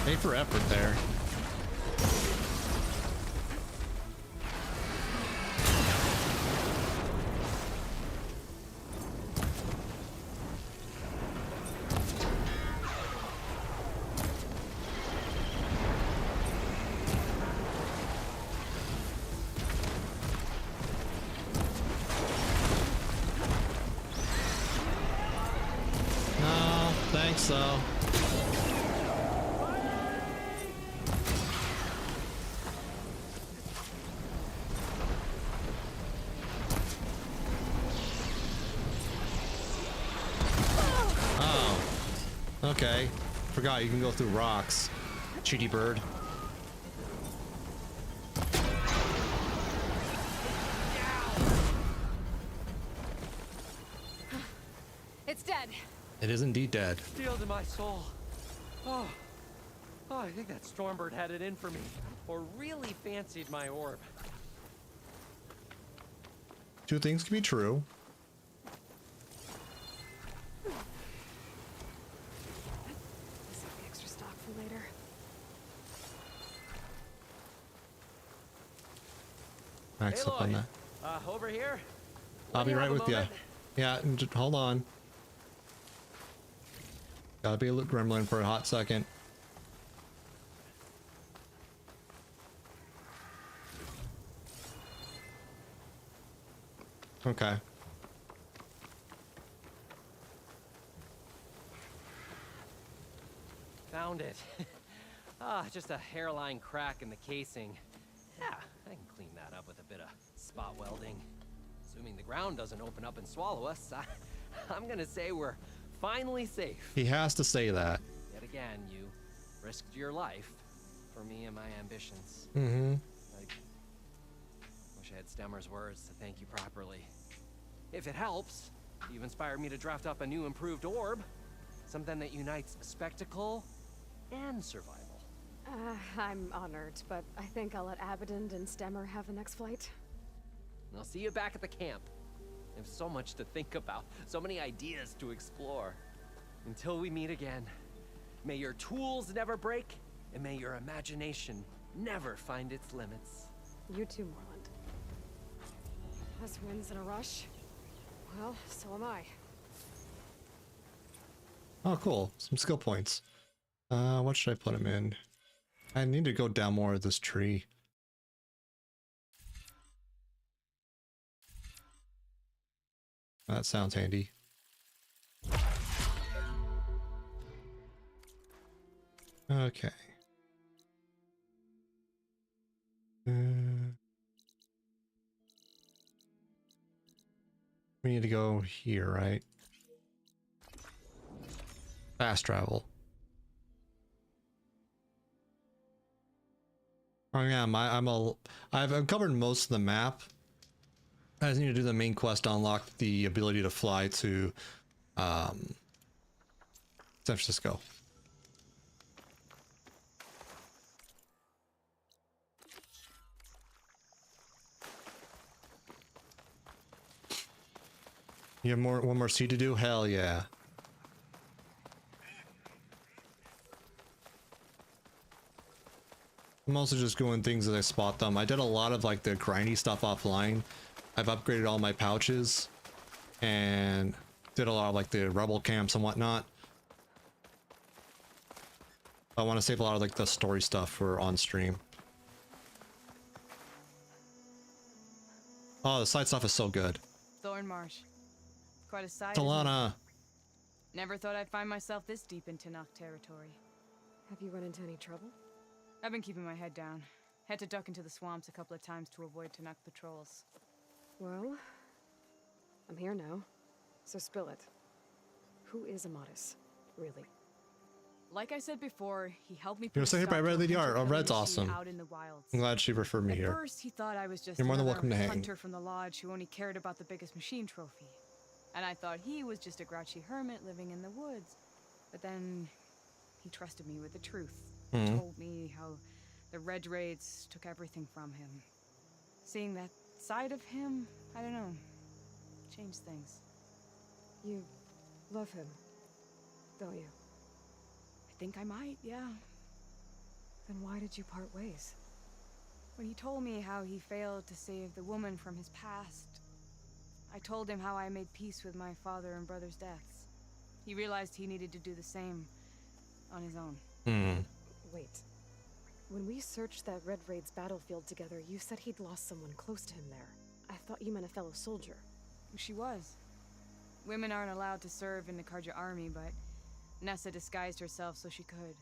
A for effort there. So oh, okay. Forgot you can go through rocks. Cheaty bird. It's dead. It is indeed dead. Steel to my soul. Oh, I think that Stormbird had it in for me, or really fancied my orb. Two things can be true. This will be extra stock for later. Max up on that. Over here. I'll be right with you. Yeah, just hold on. Gotta be a little gremlin for a hot second. Okay. Found it. Just a hairline crack in the casing. Yeah, I can clean that up with a bit of spot welding. Assuming the ground doesn't open up and swallow us, I'm gonna say we're finally safe. He has to say that. Yet again, you risked your life for me and my ambitions. Mm-hmm. I wish I had Stemmer's words to thank you properly. If it helps, you've inspired me to draft up a new improved orb. Something that unites spectacle and survival. I'm honored, but I think I'll let Abaddon and Stemmer have the next flight. I'll see you back at the camp. I have so much to think about, so many ideas to explore. Until we meet again, May your tools never break, and may your imagination never find its limits. You too, Morland. This wind's in a rush. Well, so am I. Oh, cool. Some skill points. What should I put him in? I need to go down more of this tree. That sounds handy. Okay. We need to go here, right? Fast travel. Oh yeah, I've covered most of the map. I just need to do the main quest to unlock the ability to fly to San Francisco. You have one more seed to do? Hell yeah. I'm also just doing things as I spot them. I did a lot of like the grindy stuff offline. I've upgraded all my pouches and did a lot of like the rebel camps and whatnot. I want to save a lot of like the story stuff for on stream. Oh, the side stuff is so good. Thornmarsh. Quite a sight. Talana. Never thought I'd find myself this deep in Tanakh territory. Have you run into any trouble? I've been keeping my head down. Had to duck into the swamps a couple of times to avoid Tanakh patrols. Well, I'm here now, so spill it. Who is Amatis, really? Like I said before, he helped me. You're still here by Red Lady Art. Oh, Red's awesome. Out in the wilds. I'm glad she referred me here. At first, he thought I was just You're more than another welcome to hang. hunter from the lodge who only cared about the biggest machine trophy. And I thought he was just a grouchy hermit living in the woods. But then he trusted me with the truth. Mm-hmm. Told me how the Red Raids took everything from him. Seeing that side of him, I don't know, changed things. You love him, don't you? I think I might, yeah. Then why did you part ways? When he told me how he failed to save the woman from his past, I told him how I made peace with my father and brother's deaths. He realized he needed to do the same on his own. Hmm. Wait. When we searched that Red Raid's battlefield together, you said he'd lost someone close to him there. I thought you meant a fellow soldier. She was. Women aren't allowed to serve in the Karja army, but Nessa disguised herself so she could.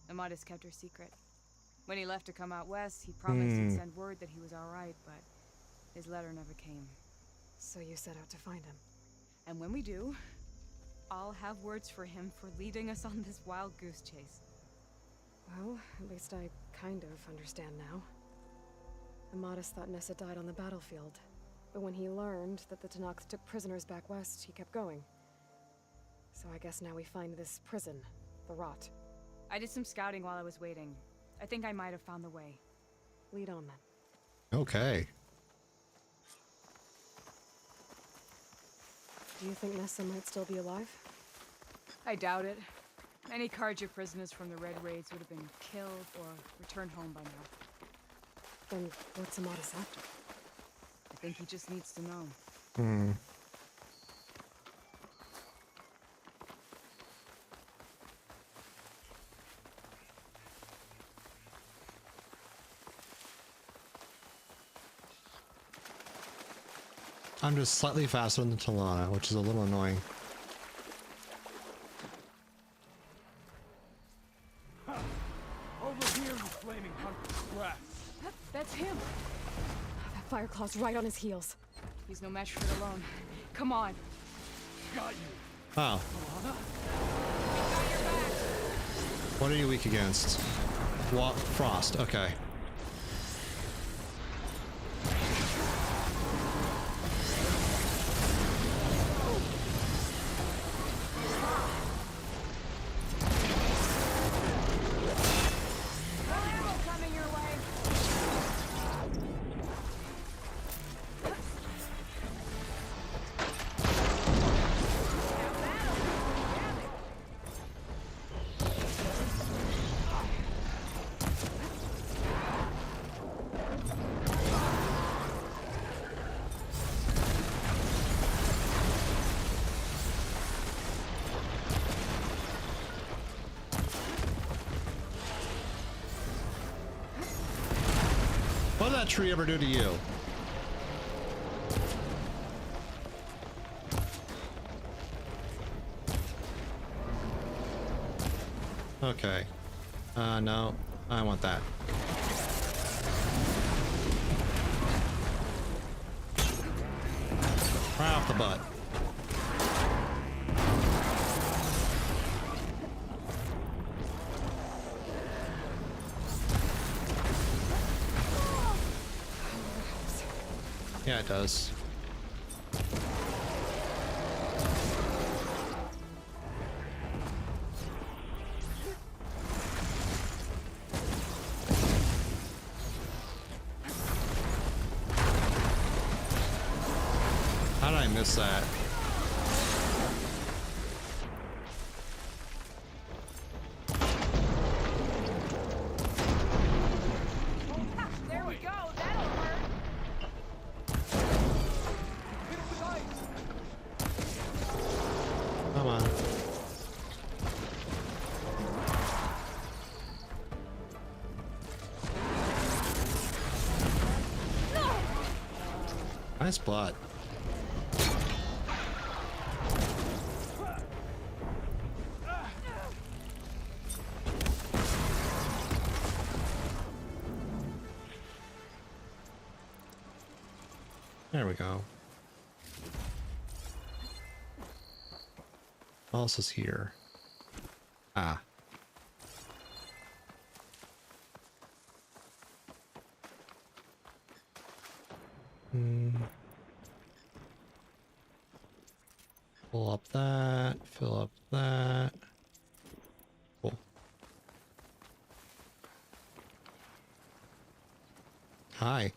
Amatis kept her secret. When he left to come out west, he promised he'd send word that he was alright, but his letter never came. So you set out to find him. And when we do, I'll have words for him for leading us on this wild goose chase. Well, at least I kind of understand now. Amatis thought Nessa died on the battlefield, but when he learned that the Tanakh took prisoners back west, he kept going. So I guess now we find this prison, the Rot. I did some scouting while I was waiting. I think I might have found the way. Lead on then. Okay. Do you think Nessa might still be alive? I doubt it. Any Karja prisoners from the Red Raids would have been killed or returned home by now. Then what's Amatis after? I think he just needs to know. Hmm. I'm just slightly faster than Talana, which is a little annoying. Over here, you flaming hunk of scrap. That's him. That Fireclaw's right on his heels. He's no match for it alone. Come on. Got you. Oh. What are you weak against? Frost, okay. What did that tree ever do to you? Okay. No. I want that. Right off the butt. Yeah, it does. How did I miss that? There we go. That'll hurt. Hit him with ice. Come on. Nice blood. There we go. What else is here? Ah. Fill up that. Fill up that. Cool. Hi.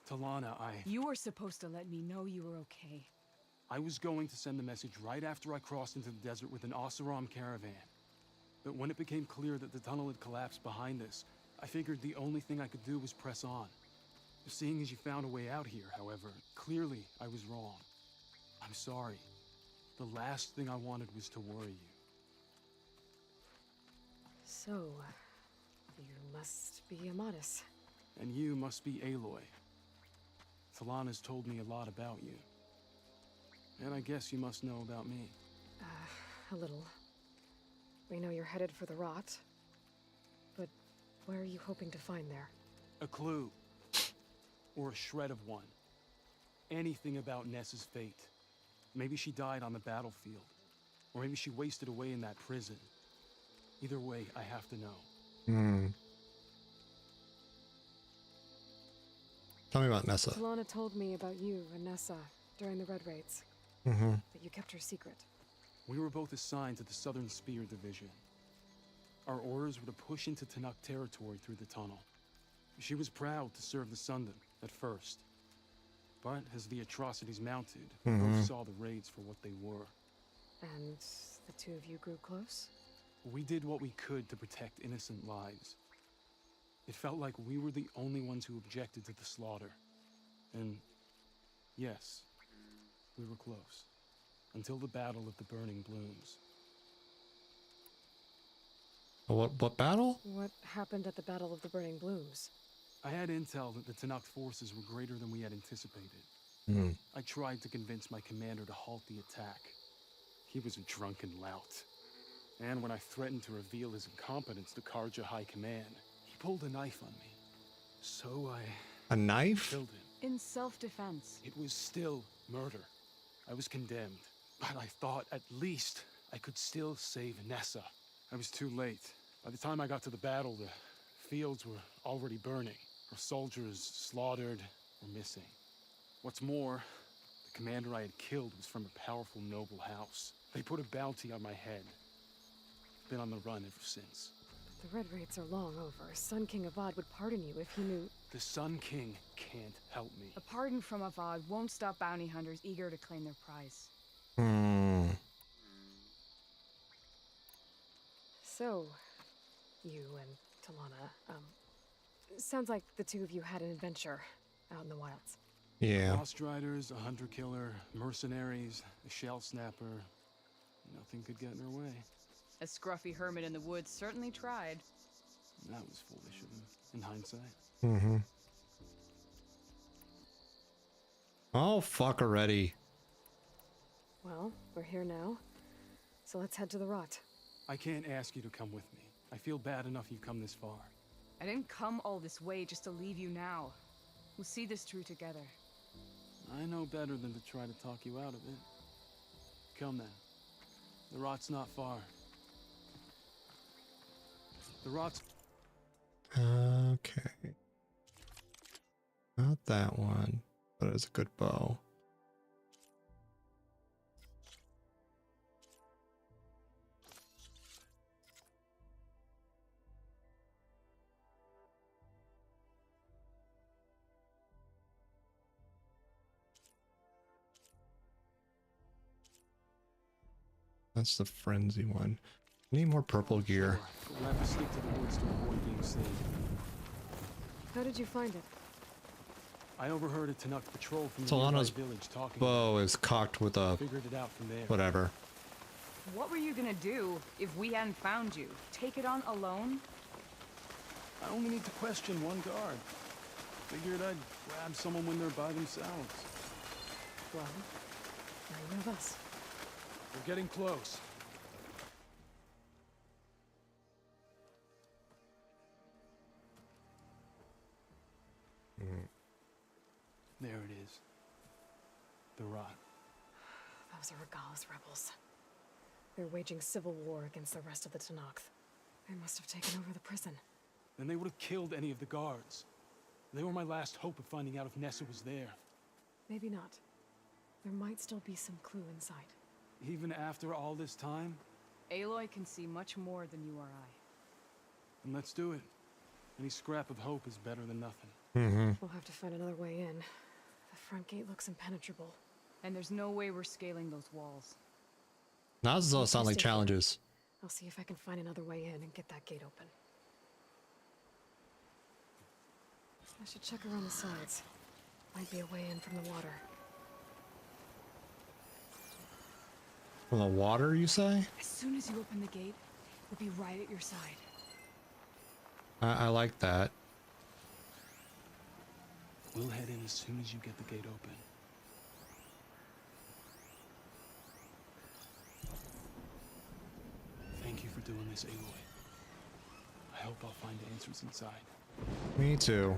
Talana, You were supposed to let me know you were okay. I was going to send the message right after I crossed into the desert with an Oseram caravan. But when it became clear that the tunnel had collapsed behind us, I figured the only thing I could do was press on. Seeing as you found a way out here, however, clearly I was wrong. I'm sorry. The last thing I wanted was to worry you. So, you must be Amatis. And you must be Aloy. Talana's told me a lot about you. And I guess you must know about me. A little. We know you're headed for the rot. But where are you hoping to find there? A clue. Or a shred of one. Anything about Nessa's fate. Maybe she died on the battlefield. Or maybe she wasted away in that prison. Either way, I have to know. Tell me about Nessa. Talana told me about you and Nessa during the Red Raids. But you kept her secret. We were both assigned to the Southern Spear Division. Our orders were to push into Tanuk territory through the tunnel. She was proud to serve the Sundom at first. But as the atrocities mounted, we both saw the raids for what they were. And the two of you grew close? We did what we could to protect innocent lives. It felt like we were the only ones who objected to the slaughter. And yes, we were close. Until the Battle of the Burning Blooms. What battle? What happened at the Battle of the Burning Blooms? I had intel that the Tanuk forces were greater than we had anticipated. I tried to convince my commander to halt the attack. He was a drunken lout. And when I threatened to reveal his incompetence to Karja High Command, he pulled a knife on me. So I... A knife? Killed him. In self-defense. It was still murder. I was condemned. But I thought at least I could still save Nessa. I was too late. By the time I got to the battle, the fields were already burning. Our soldiers slaughtered or missing. What's more, the commander I had killed was from a powerful noble house. They put a bounty on my head. Been on the run ever since. The Red Raids are long over. Sun King Avad would pardon you if he knew... The Sun King can't help me. A pardon from Avad won't stop bounty hunters eager to claim their prize. So, you and Talana, sounds like the two of you had an adventure out in the wilds. Yeah. Lost Riders, a hunter-killer, mercenaries, a shell snapper. Nothing could get in her way. A scruffy hermit in the woods certainly tried. That was foolish of him, in hindsight. Oh, fuck already. Well, we're here now. So let's head to the rot. I can't ask you to come with me. I feel bad enough you've come this far. I didn't come all this way just to leave you now. We'll see this through together. I know better than to try to talk you out of it. Come then. The rot's not far. The rot's... Okay. Not that one, but it's a good bow. That's the frenzy one. Need more purple gear. We'll have to stick to the woods to avoid being seen. How did you find it? I overheard a Tanuk patrol from the Solano's nearby village talking. bow is cocked with a Figured it out from there. whatever. What were you gonna do if we hadn't found you? Take it on alone? I only need to question one guard. Figured I'd grab someone when they're by themselves. Well, now you have us. We're getting close. There it is. The rot. Those are Regala's rebels. They're waging civil war against the rest of the Tenakth. They must have taken over the prison. Then they would have killed any of the guards. They were my last hope of finding out if Nessa was there. Maybe not. There might still be some clue inside. Even after all this time? Aloy can see much more than you or I. Then let's do it. Any scrap of hope is better than nothing. We'll have to find another way in. The front gate looks impenetrable. And there's no way we're scaling those walls. Now those all sound like challenges. I'll see if I can find another way in and get that gate open. I should check around the sides. Might be a way in from the water. From the water, you say? As soon as you open the gate, we'll be right at your side. I like that. We'll head in as soon as you get the gate open. Thank you for doing this, Aloy. I hope I'll find answers inside. Me too.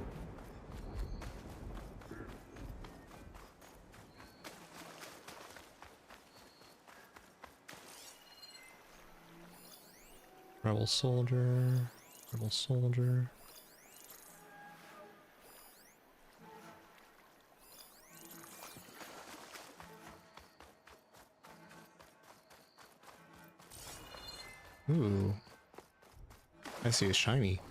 Rebel soldier. Rebel soldier. Ooh. I see a shiny.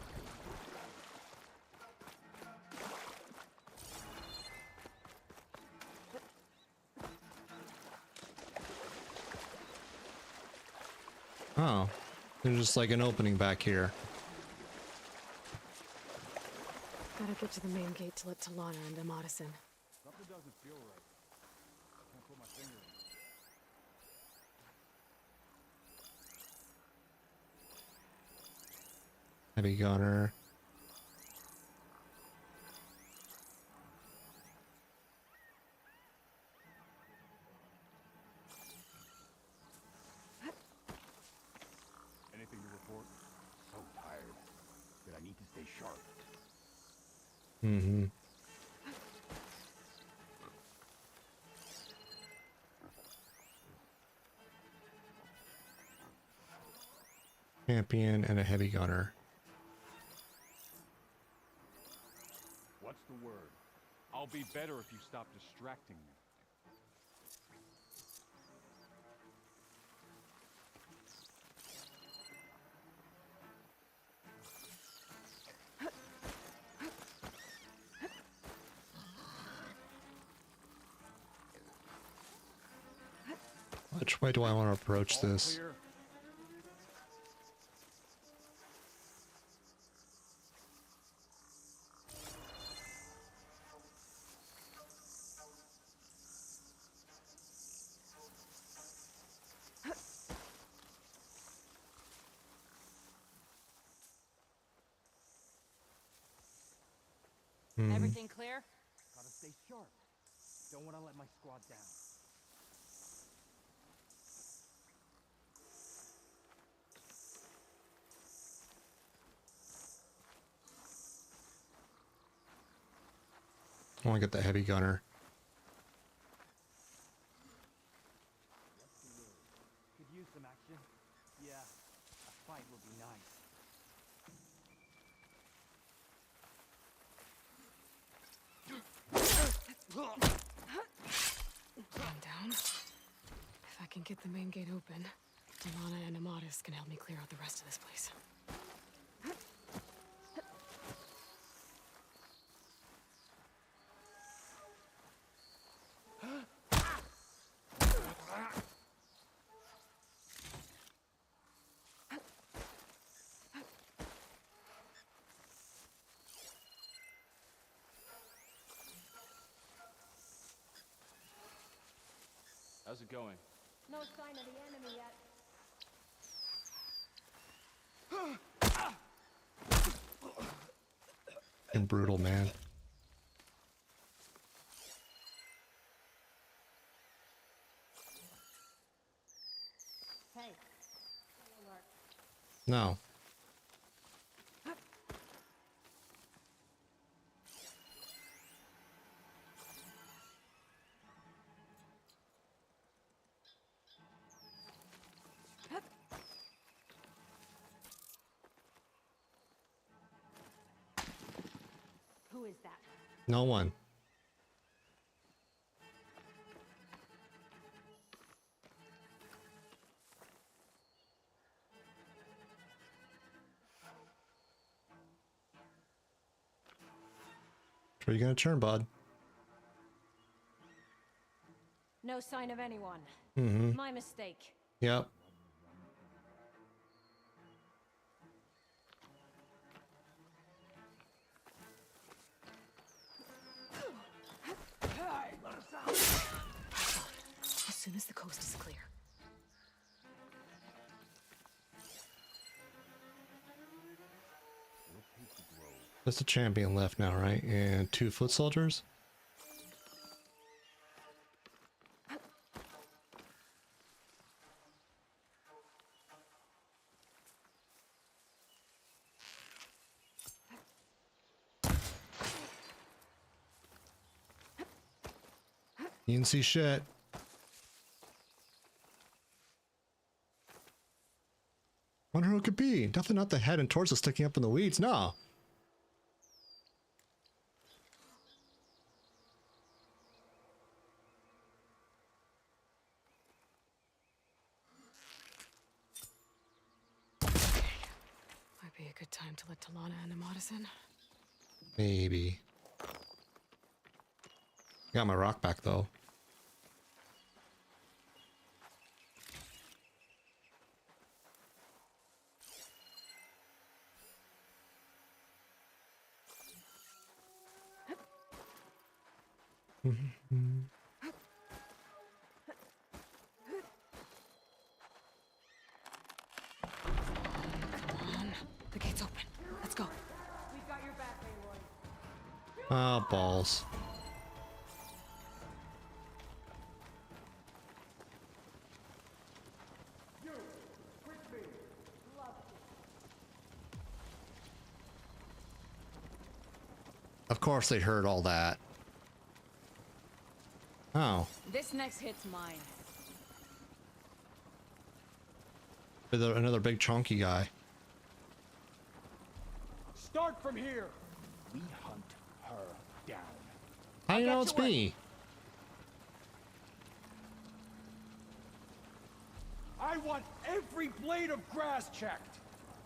Oh. There's just like an opening back here. Gotta get to the main gate to let Talana and Amadison. Something doesn't feel right. Can't put my finger in it. Heavy gunner. Anything to report? So tired that I need to stay sharp. Mm-hmm. Champion and a heavy gunner. What's the word? I'll be better if you stop distracting me. Which way do I want to approach this? Clear. Everything clear? Gotta stay sharp. Don't want to let my squad down. I want to get the heavy gunner. Could use some action. Yeah, a fight would be nice. Calm down. If I can get the main gate open, Delana and Amatis can help me clear out the rest of this place. How's it going? No sign of the enemy yet. And brutal, man. Hey. No. Who is that? No one. Where are you gonna turn, bud? No sign of anyone. Mm-hmm. My mistake. Yep. As soon as the coast is clear. Just a champion left now, right? And 2 foot soldiers? You didn't see shit. Wonder who it could be. Definitely not the head and torso sticking up in the weeds. No. Might be a good time to let Delana and Amatis in. Maybe. Got my rock back though. The gate's open. Let's go. We've got your back, Aloy. Ah, balls. Of course they heard all that. Oh. This next hit's mine. Another big chunky guy. Start from here. We hunt her down. How do you know it's me? I want every blade of grass checked.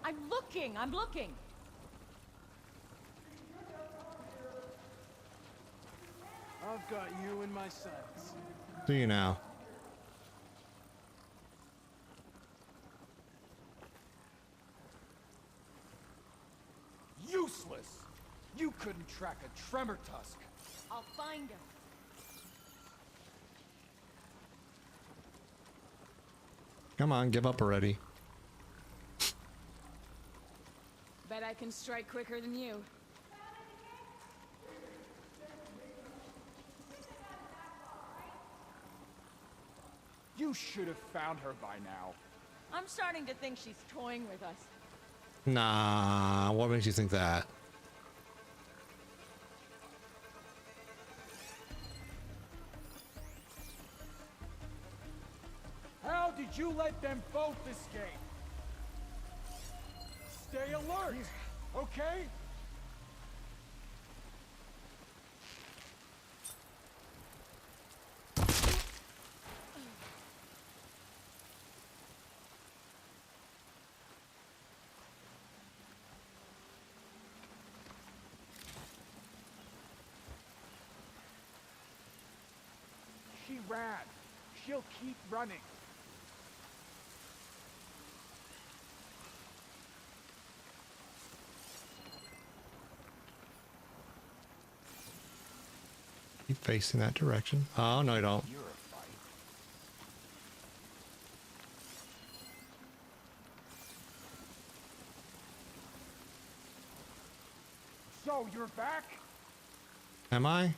I'm looking. I've got you in my sights. Do you now? Useless. You couldn't track a tremor tusk. I'll find him. Come on, give up already. Bet I can strike quicker than you. You should have found her by now. I'm starting to think she's toying with us. Nah, what makes you think that? How did you let them both escape? Stay alert, okay? She ran. She'll keep running. Keep facing that direction. Oh, no, you don't. You're a fight. So, you're back? Am I?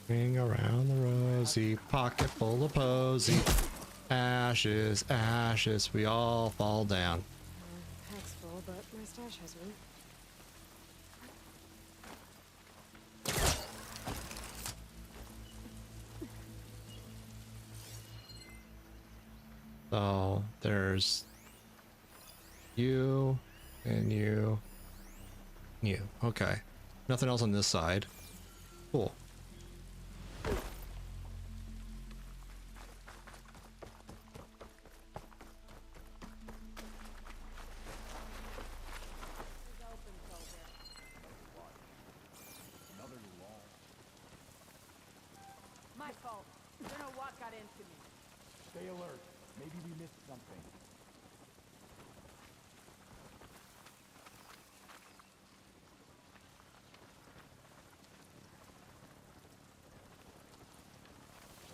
Ring around the rosy, pocket full of posy. Ashes, ashes, we all fall down. Pack's full, but my stash has room. So there's you and you. You. Okay. Nothing else on this side. Cool. My fault. Don't know what got into me. Stay alert. Maybe we missed something.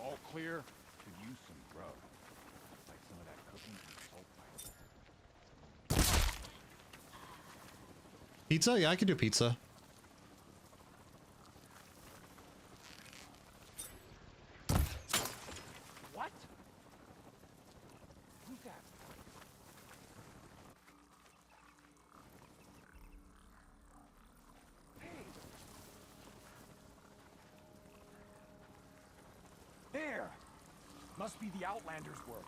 All clear? Could use some grub. Like some of that cooking from salt pipe. Pizza? Yeah, I could do pizza. What? Who's that? There! Must be the Outlander's work.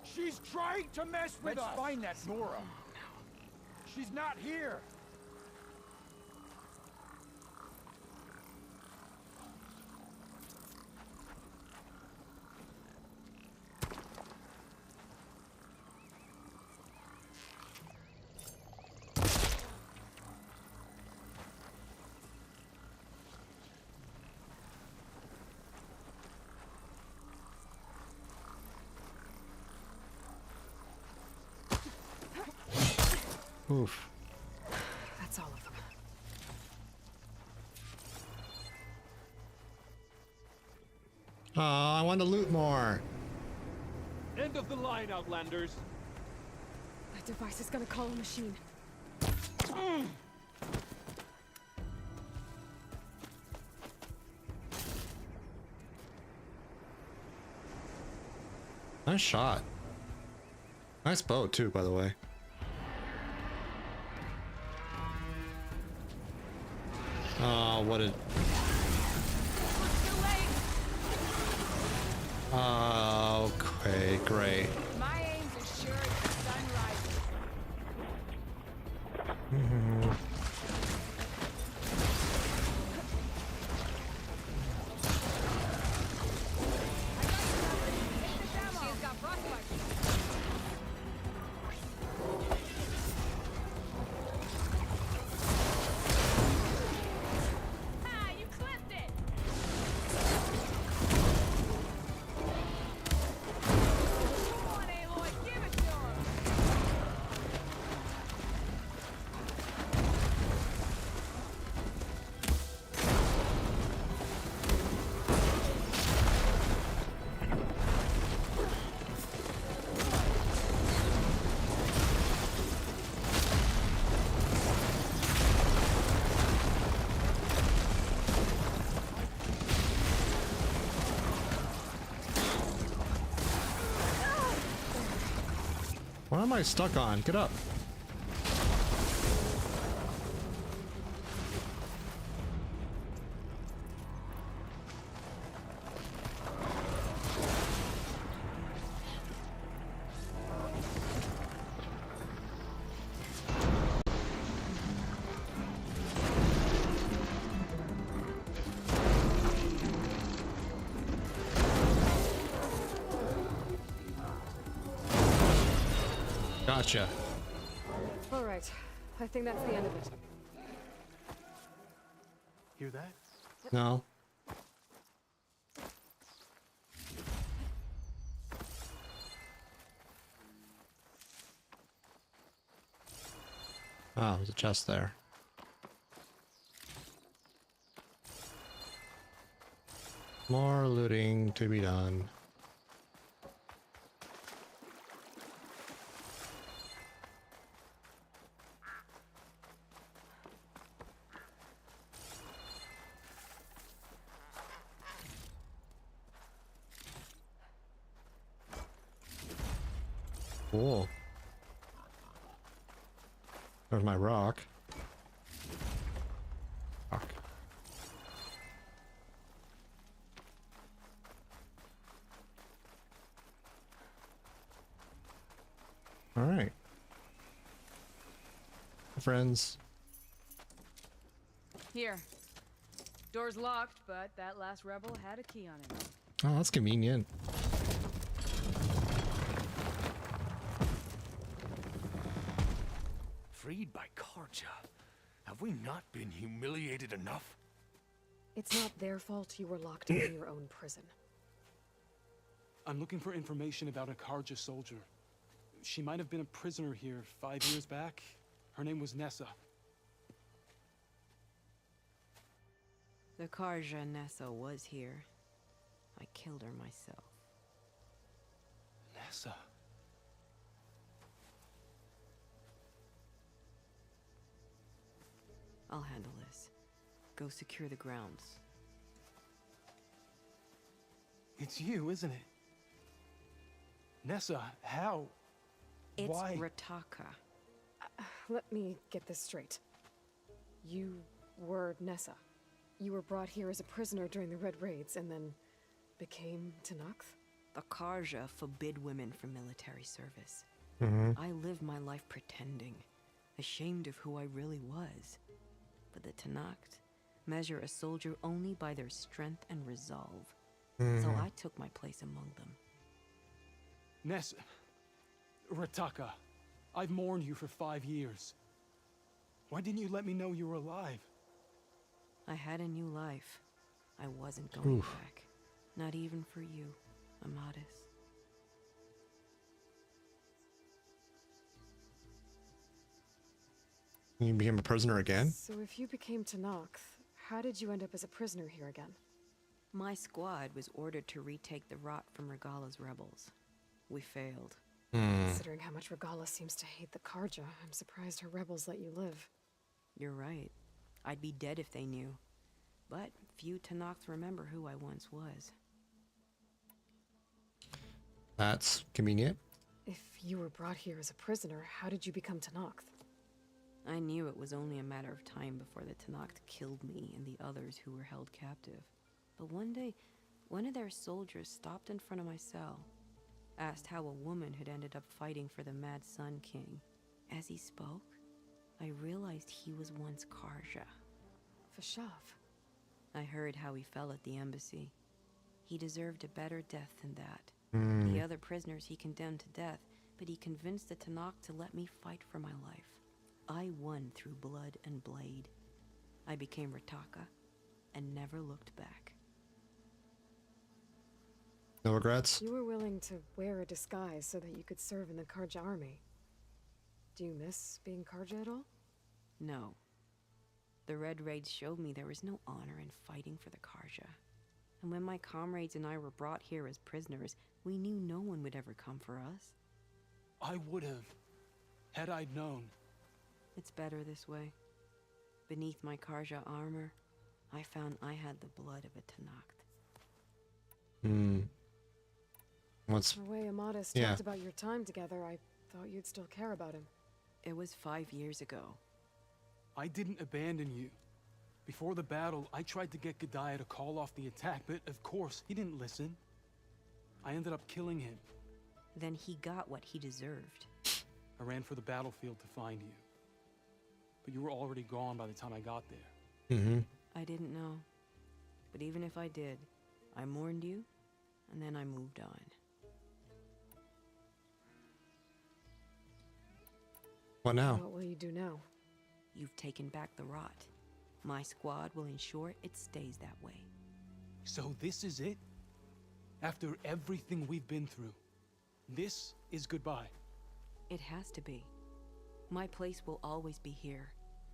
She's trying to mess with us! Let's find that Nora. She's not here! Oof. That's all of them. Oh, I want to loot more. End of the line, Outlanders. That device is gonna call a machine. Nice shot. Nice bow too, by the way. Oh, what a... Oh, okay, great. My aim's as sure as the sun rises. She's got frostbite. Ah, you clipped it! What am I stuck on? Get up. Gotcha. All right. I think that's the end of it. Hear that? No. Oh, there's a chest there. More looting to be done. Cool. There's my rock. Rock. All right. Friends. Here. Door's locked, but that last rebel had a key on it. Oh, that's convenient. Freed by Karja. Have we not been humiliated enough? It's not their fault you were locked in your own prison. I'm looking for information about a Karja soldier. She might have been a prisoner here 5 years back. Her name was Nessa. The Karja Nessa was here. I killed her myself. Nessa? I'll handle this. Go secure the grounds. It's you, isn't it? Nessa, how? It's Why? Rataka. Let me get this straight. You were Nessa. You were brought here as a prisoner during the Red Raids and then became Tenakth? The Karja forbid women from military service. I lived my life pretending, ashamed of who I really was. But the Tenakth measure a soldier only by their strength and resolve. So I took my place among them. Nessa. Rataka. I've mourned you for 5 years. Why didn't you let me know you were alive? I had a new life. I wasn't going back. Not even for you, Amadis. You became a prisoner again? So if you became Tenakth, how did you end up as a prisoner here again? My squad was ordered to retake the Rot from Regala's rebels. We failed. Considering how much Regala seems to hate the Karja, I'm surprised her rebels let you live. You're right. I'd be dead if they knew. But few Tenakth remember who I once was. That's convenient. If you were brought here as a prisoner, how did you become Tenakth? I knew it was only a matter of time before the Tenakth killed me and the others who were held captive. But one day, one of their soldiers stopped in front of my cell, asked how a woman had ended up fighting for the Mad Sun King. As he spoke, I realized he was once Karja. Vashav. I heard how he fell at the embassy. He deserved a better death than that. The other prisoners he condemned to death, but he convinced the Tenakth to let me fight for my life. I won through blood and blade. I became Rataka and never looked back. No regrets? You were willing to wear a disguise so that you could serve in the Karja army. Do you miss being Karja at all? No. The Red Raids showed me there was no honor in fighting for the Karja. And when my comrades and I were brought here as prisoners, we knew no one would ever come for us. I would have, had I known. It's better this way. Beneath my Karja armor, I found I had the blood of a Tenakth. What's... The way Amadis Yeah. talked about your time together, I thought you'd still care about him. It was 5 years ago. I didn't abandon you. Before the battle, I tried to get G'daiah to call off the attack, but of course, he didn't listen. I ended up killing him. Then he got what he deserved. I ran for the battlefield to find you. But you were already gone by the time I got there. Mm-hmm. I didn't know. But even if I did, I mourned you, and then I moved on. What now? What will you do now? You've taken back the rot. My squad will ensure it stays that way. So this is it? After everything we've been through, this is goodbye? It has to be. My place will always be here,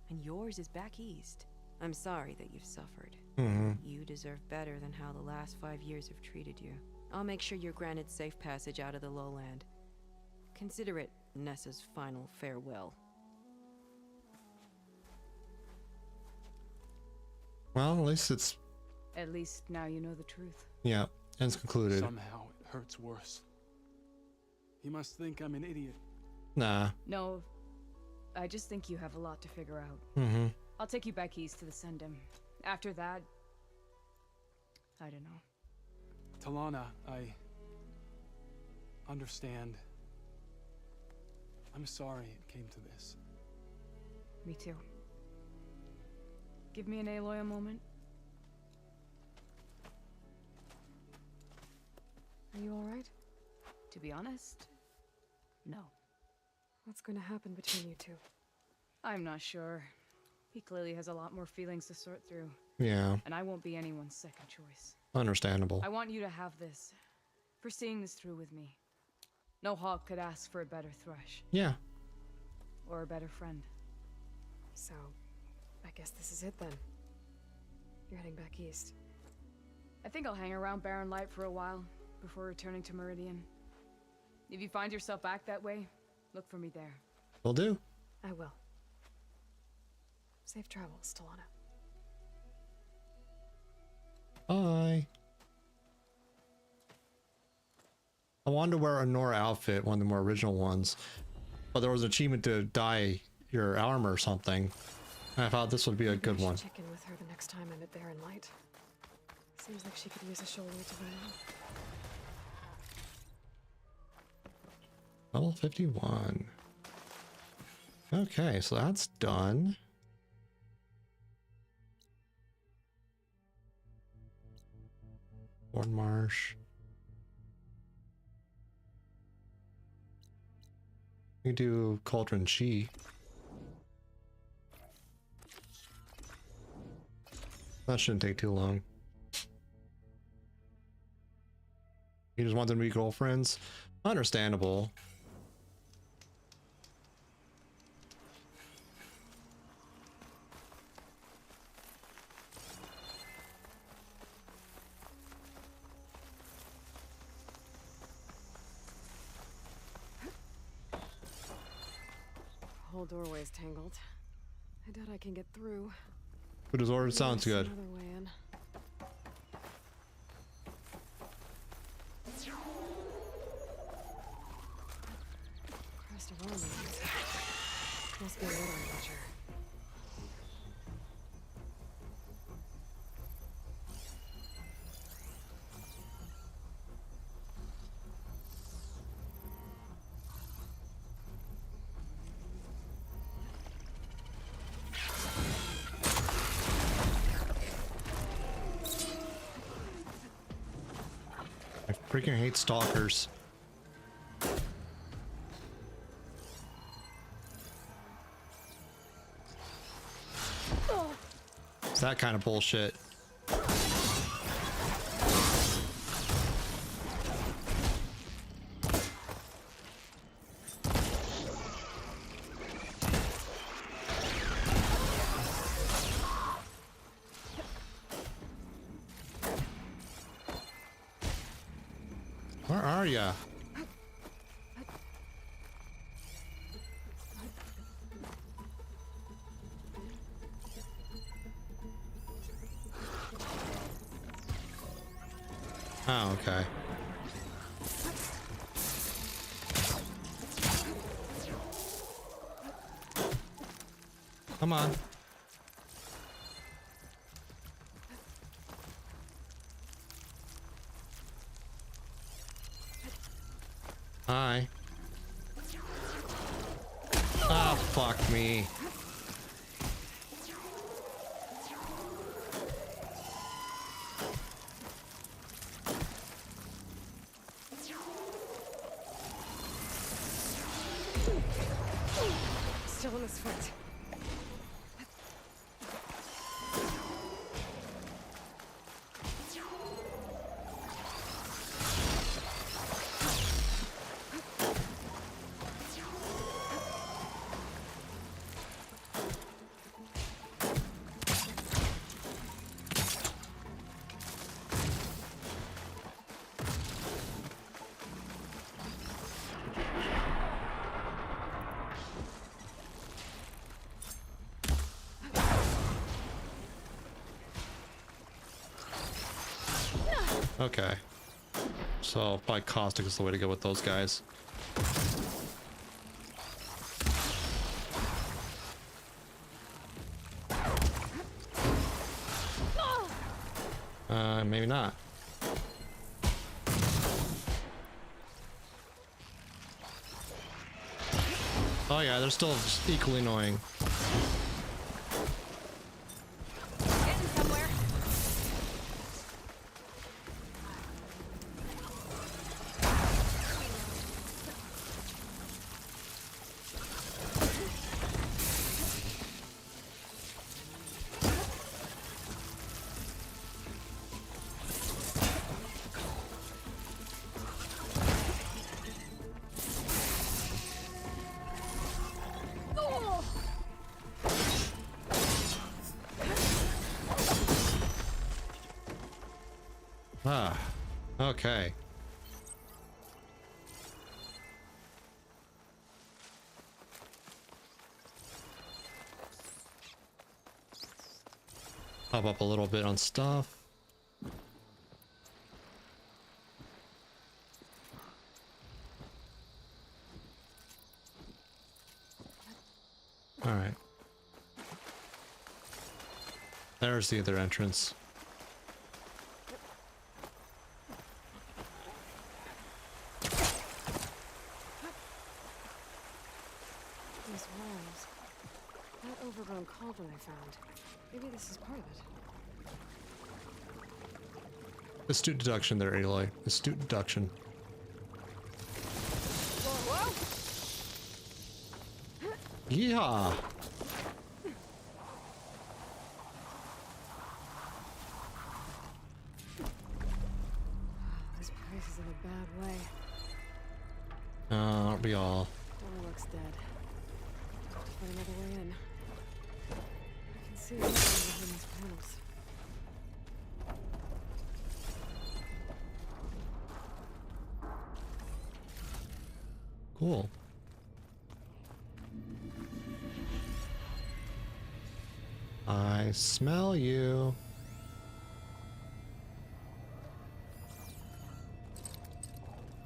and yours is back east. I'm sorry that you've suffered. Mm-hmm. You deserve better than how the last 5 years have treated you. I'll make sure you're granted safe passage out of the lowland. Consider it Nessa's final farewell. Well, at least it's... At least now you know the truth. Yeah, and it's concluded. Somehow it hurts worse. You must think I'm an idiot. Nah. No, I just think you have a lot to figure out. Mm-hmm. I'll take you back east to the Sendem. After that, I don't know. Talana, I understand. I'm sorry it came to this. Me too. Give me an Aloy a moment. Are you alright? To be honest, no. What's going to happen between you two? I'm not sure. He clearly has a lot more feelings to sort through. Yeah. And I won't be anyone's second choice. Understandable. I want you to have this. For seeing this through with me. No hawk could ask for a better thrush. Yeah. Or a better friend. So, I guess this is it then. You're heading back east. I think I'll hang around Barren Light for a while, before returning to Meridian. If you find yourself back that way, look for me there. Will do. I will. Safe travels, Talana. Bye. I wanted to wear a Nora outfit, one of the more original ones, but there was an achievement to dye your armor or something. And I thought this would be a good one. Check in with her the next time I'm at Barren Light. Seems like she could use a shoulder to lean on. Level 51. Okay, so that's done. Fort Marsh. We do Cauldron Chi. That shouldn't take too long. You just want them to be girlfriends? Understandable. Whole doorway's tangled. I doubt I can get through. Good as ordered. Sounds There's good. another way in. Crest of armor. Must be a water watcher. I freaking hate stalkers. It's that kind of bullshit. Where are ya? Oh, okay. Come on. Hi. Ah, fuck me. Still on his foot. Okay. So, probably caustic is the way to go with those guys. Maybe not. Oh yeah, they're still equally annoying. Getting somewhere. Ah, okay. Pop up a little bit on stuff. All right. There's the other entrance. These walls. That overgrown cauldron I found. Maybe this is part of it. Astute deduction there, Aloy. Astute deduction. Whoa, whoa! Yeehaw! This place is in a bad way. Aren't we all? Door looks dead. Have to find another way in. I can see it behind these panels. Cool. I smell you.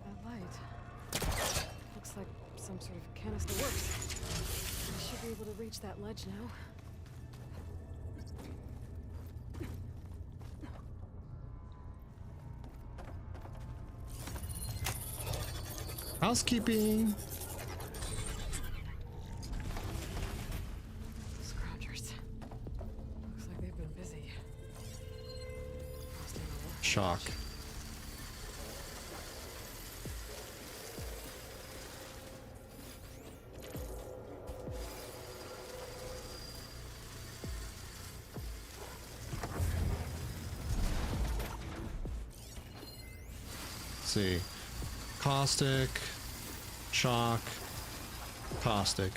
That light. Looks like some sort of canister works. I should be able to reach that ledge now. Housekeeping. Scroungers. Looks like they've been busy. Shock. Let's see. Caustic, shock, caustic.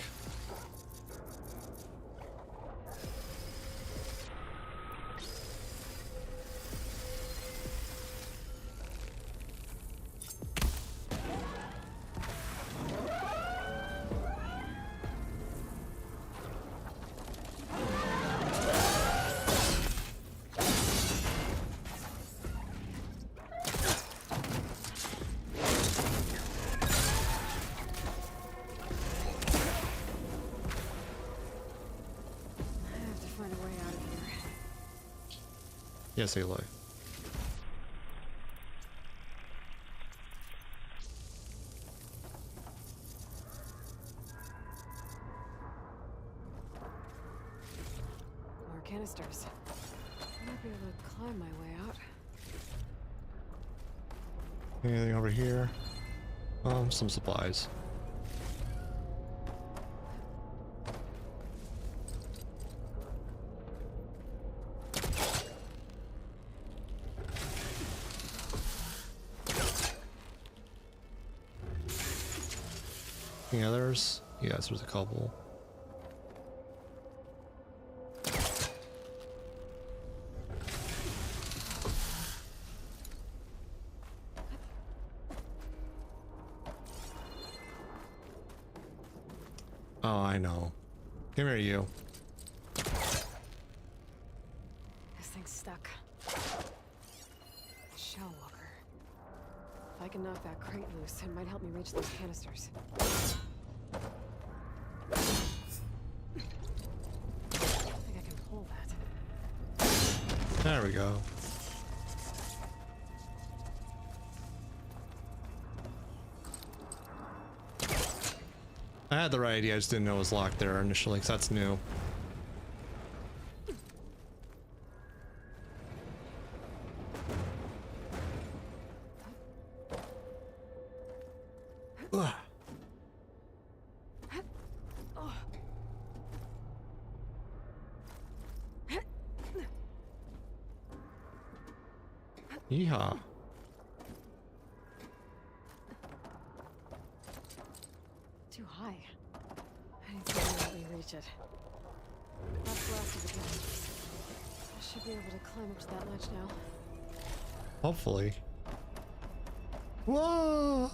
Yes, Aloy. More canisters. I might be able to climb my way out. Anything over here? Some supplies. Any others? Yes, there's a couple. Oh, I know. Come here, you. This thing's stuck. Shell walker. If I can knock that crate loose, it might help me reach those canisters. I think I can pull that. There we go. I had the right idea, I just didn't know it was locked there initially, because that's new. Ugh. Yeehaw. Too high. I need to immediately reach it. That's the last of the canisters. I should be able to climb up to that ledge now. Hopefully. Whoa!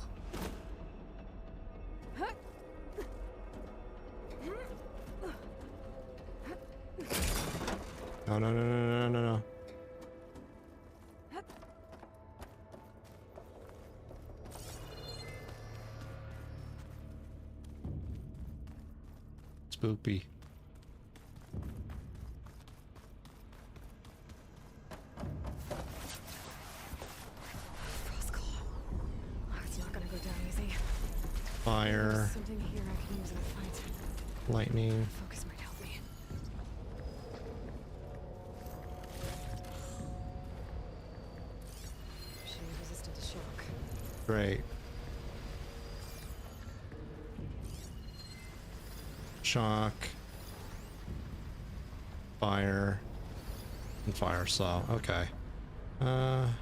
No, no, no, no, no, no, no. Spoopy. It's not gonna go down easy. Fire. There's something here I can use in a fight. Lightning. Focus might help me. Shield resistant to shock. Great. Shock. Fire. And fire saw. Okay. Where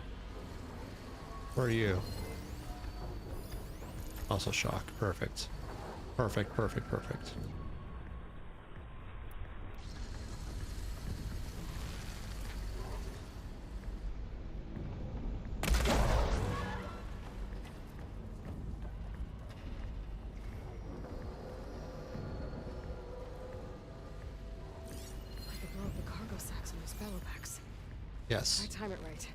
are you? Also shock. Perfect. Perfect, perfect, perfect. Yes. If I time it right,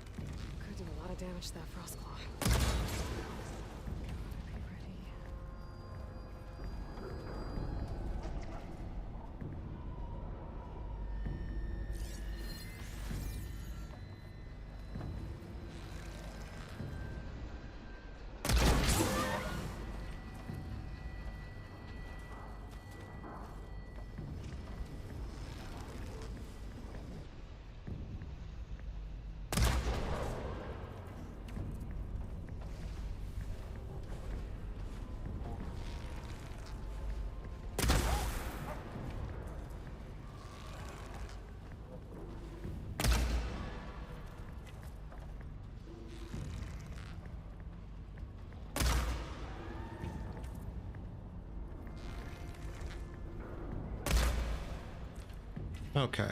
could do a lot of damage to that frost claw. Okay.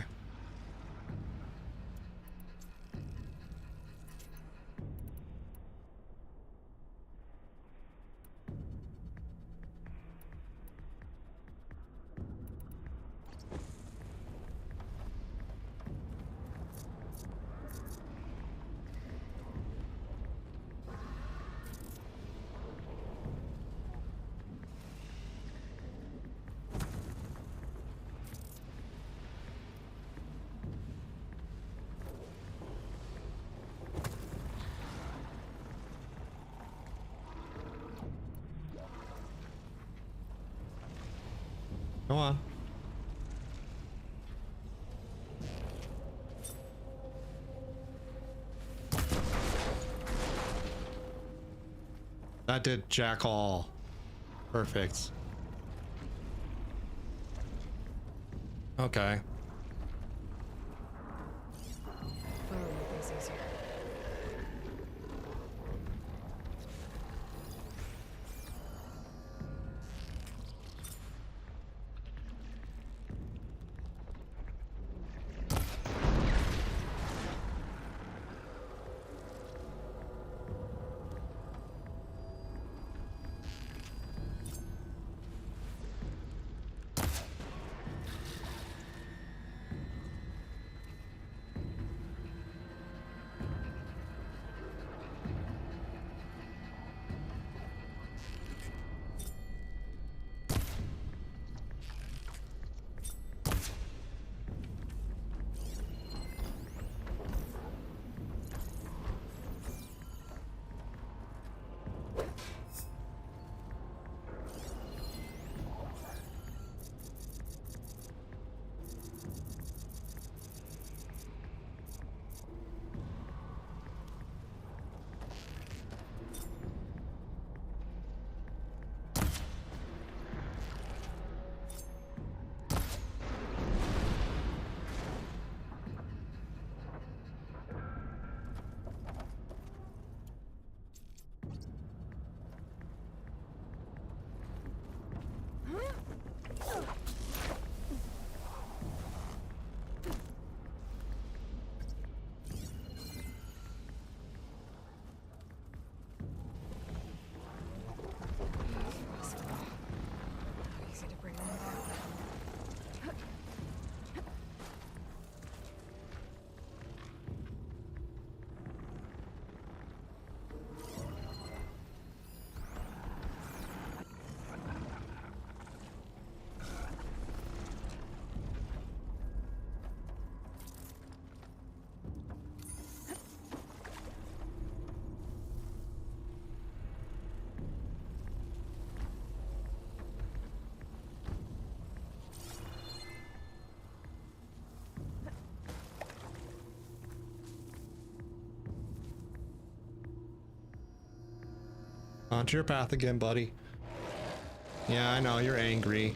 Come on. That did jack all. Perfect. Okay. Onto your path again, buddy. Yeah, I know, you're angry.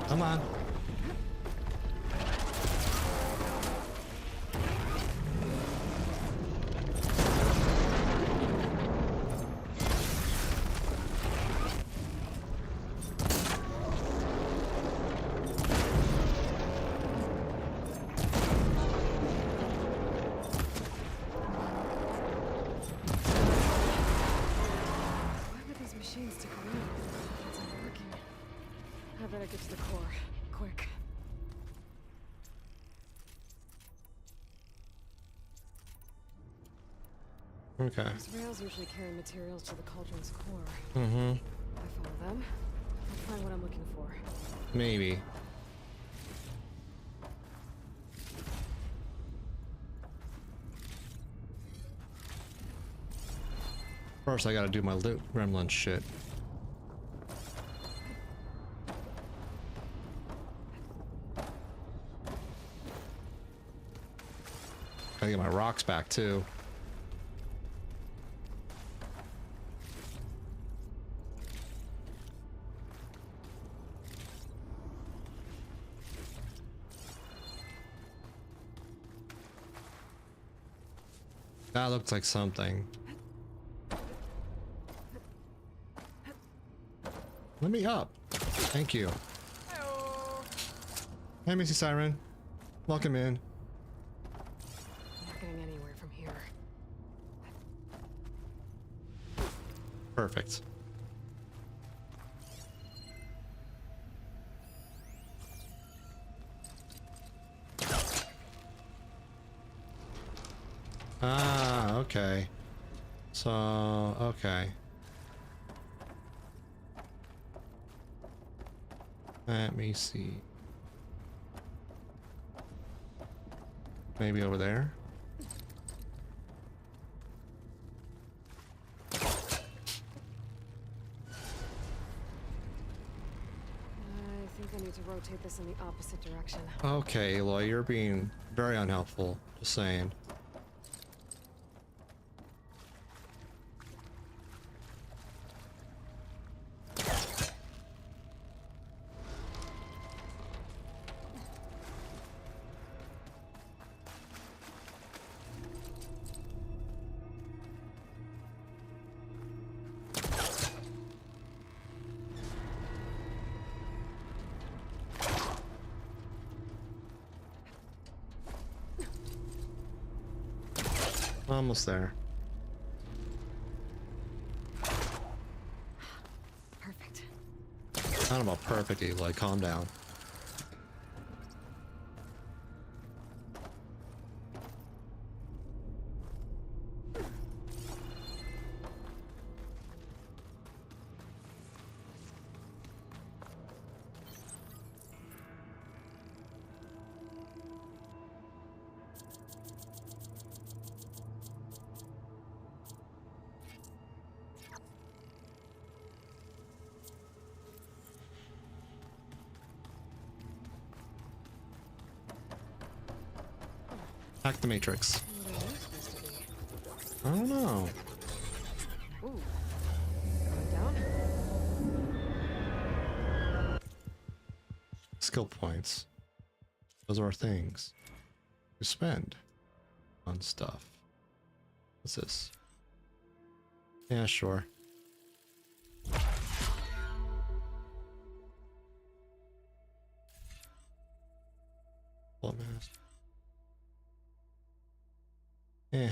Come on. Why would these machines stick around if it's not working? I better get to the core. Quick. Okay. These rails usually carry materials to the cauldron's core. Mm-hmm. I follow them. I'll find what I'm looking for. Maybe. First, I gotta do my loot gremlin shit. Gotta get my rocks back too. That looks like something. Let me up. Thank you. Hey, Missy Siren. Welcome in. I'm not getting anywhere from here. Perfect. Ah, okay. So, okay. Let me see. Maybe over there? I think I need to rotate this in the opposite direction. Okay, Aloy, you're being very unhelpful. Just saying. Almost there. Perfect. Not about perfect, Aloy. Calm down. Hack the Matrix. I don't know. Ooh. Going down? Skill points. Those are things you spend on stuff. What's this? Yeah, sure. Bullet mask. Eh.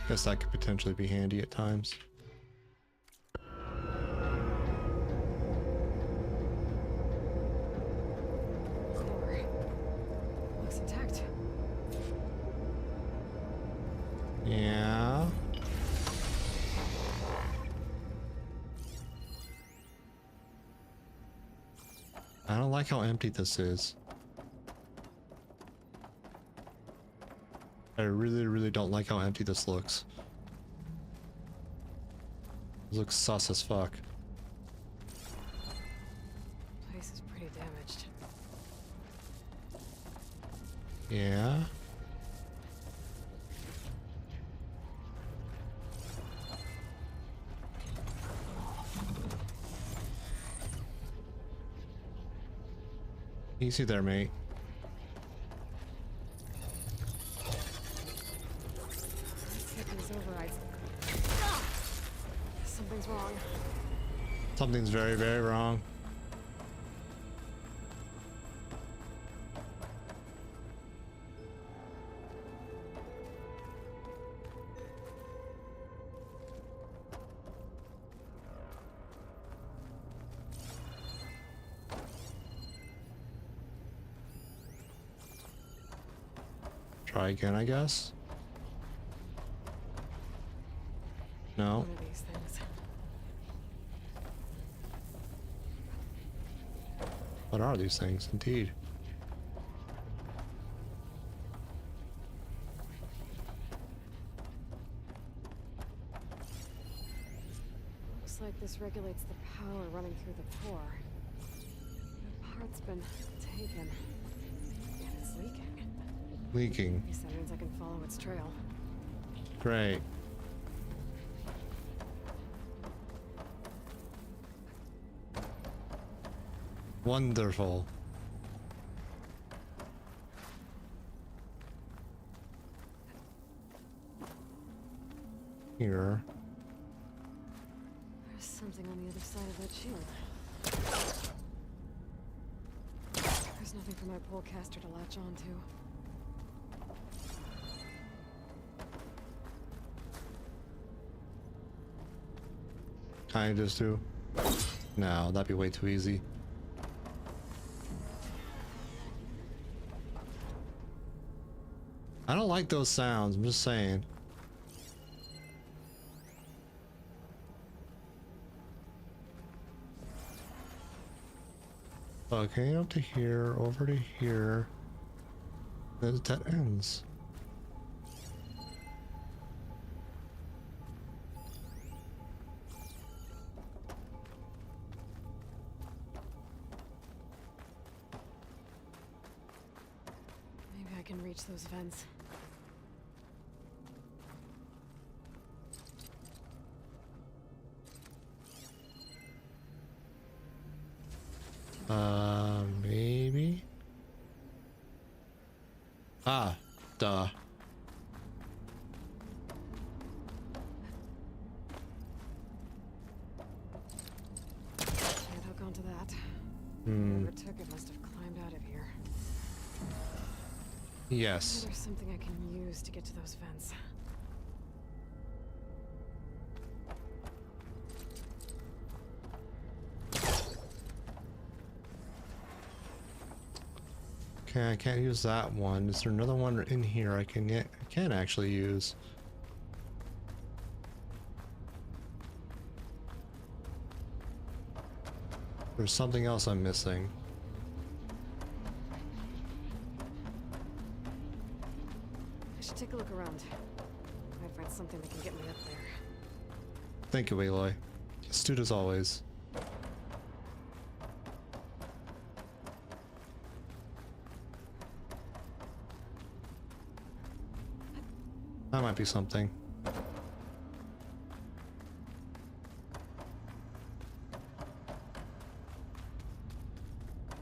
Guess that could potentially be handy at times. Core. Looks intact. Yeah. I don't like how empty this is. I really, really don't like how empty this looks. It looks sus as fuck. Place is pretty damaged. Yeah. Easy there, mate. Let's get these overrides. Something's wrong. Something's very, very wrong. Try again, I guess. No. One of these things. What are these things, indeed? Looks like this regulates the power running through the core. The part's been taken. And it's leaking. Leaking. I guess that means I can follow its trail. Great. Wonderful. Here. There's something on the other side of that shield. There's nothing for my polecaster to latch onto. Can I just do? No, that'd be way too easy. I don't like those sounds, I'm just saying. Okay, up to here, over to here. Then that ends. Maybe I can reach those vents. Maybe? Ah, duh. Can't hook onto that. Whoever took it must have climbed out of here. Yes. Maybe there's something I can use to get to those vents. Okay, I can't use that one. Is there another one in here I can actually use? There's something else I'm missing. I should take a look around. Might find something that can get me up there. Thank you, Aloy. Astute as always. That might be something.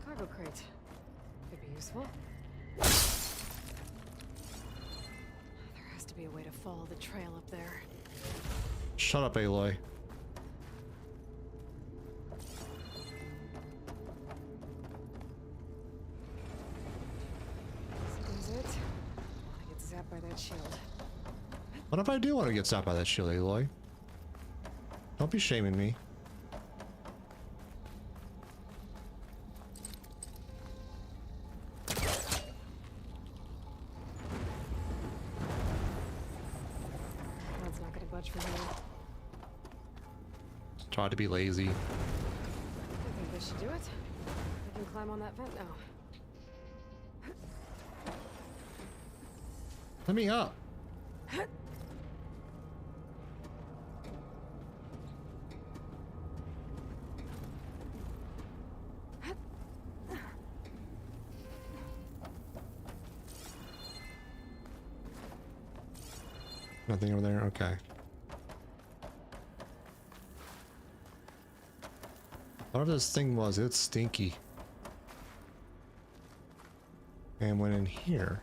Cargo crate. Could be useful. There has to be a way to follow the trail up there. Shut up, Aloy. Is it? I get zapped by that shield. What if I do want to get stopped by that shield, Aloy? Don't be shaming me. That's not gonna budge from here. Try to be lazy. I think I should do it. I can climb on that vent now. Let me up. Nothing over there? Okay. Whatever this thing was, it's stinky. And went in here.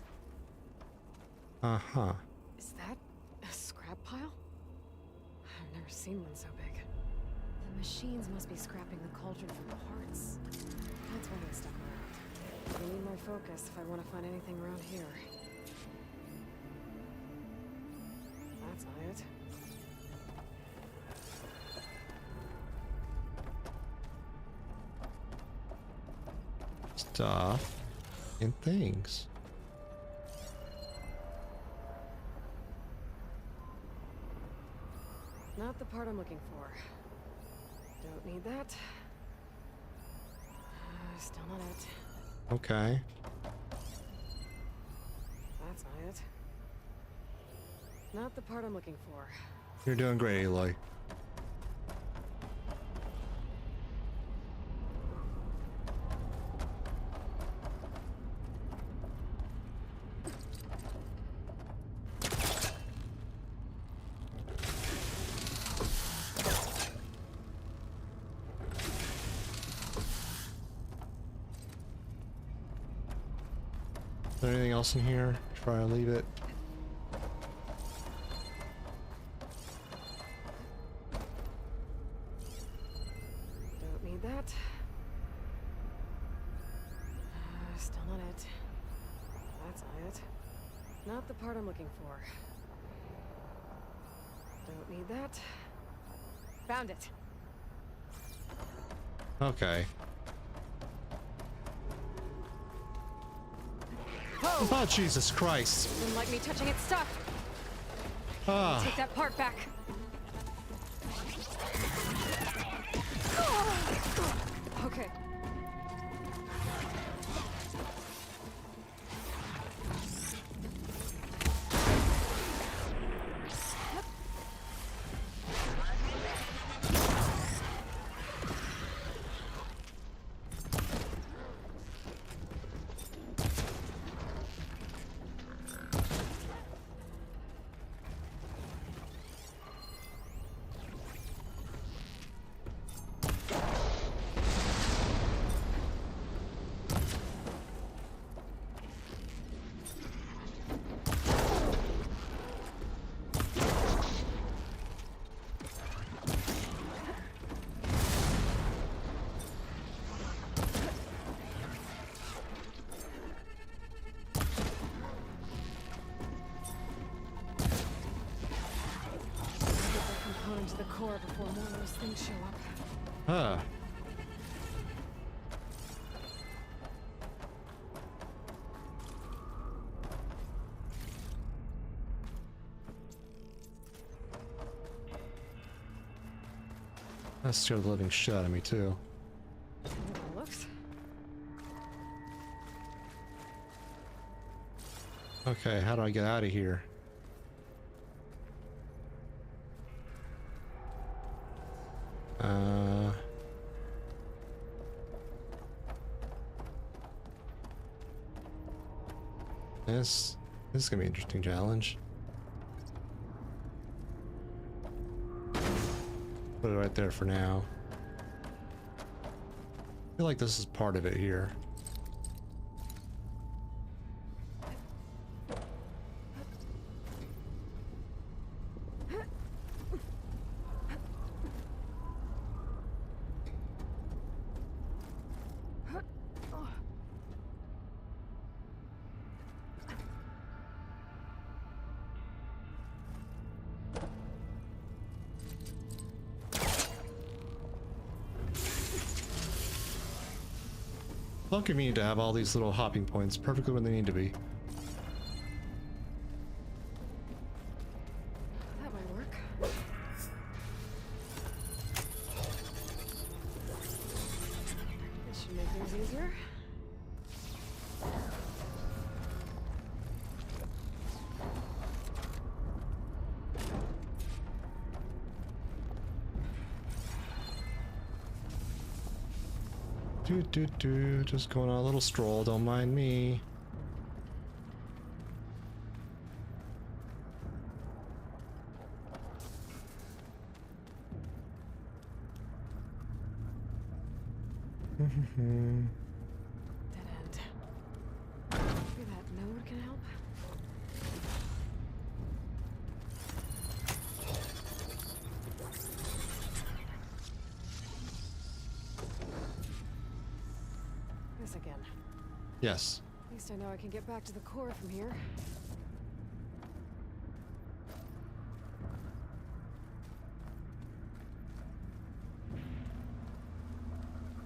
Uh-huh. Is that a scrap pile? I've never seen one so big. The machines must be scrapping the cauldron for parts. That's why they stuck around. I need more focus if I want to find anything around here. That's not it. Stuff and things. Not the part I'm looking for. Don't need that. Still not it. Okay. That's not it. Not the part I'm looking for. You're doing great, Aloy. there anything else in here before I leave it? Don't need that. Still not it. That's not it. Not the part I'm looking for. Don't need that. Found it. Okay. Whoa! Oh, Jesus Christ. Didn't like me touching its stuff. Ah. Take that part back. Okay. To the core before more of those things show up. Huh. That scared the living shit out of me too. Looks. Okay, how do I get out of here? This is gonna be an interesting challenge. Put it right there for now. I feel like this is part of it here. Well, convenient to have all these little hopping points perfectly when they need to be. That might work. This should make things easier. Just going on a little stroll, don't mind me. Dead end. Maybe that node can help. This again. Yes. At least I know I can get back to the core from here.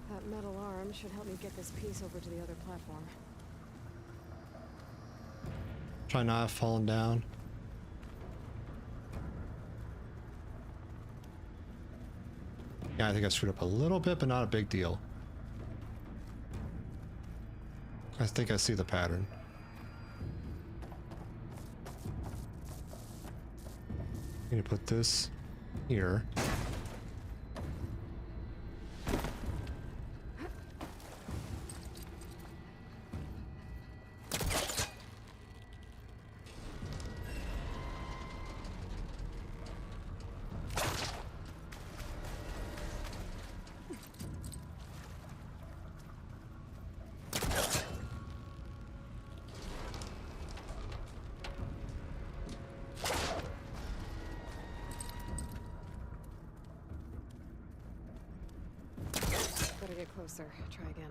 That metal arm should help me get this piece over to the other platform. Try not to have fallen down. Yeah, I think I screwed up a little bit, but not a big deal. I think I see the pattern. I'm gonna put this here. closer. Try again.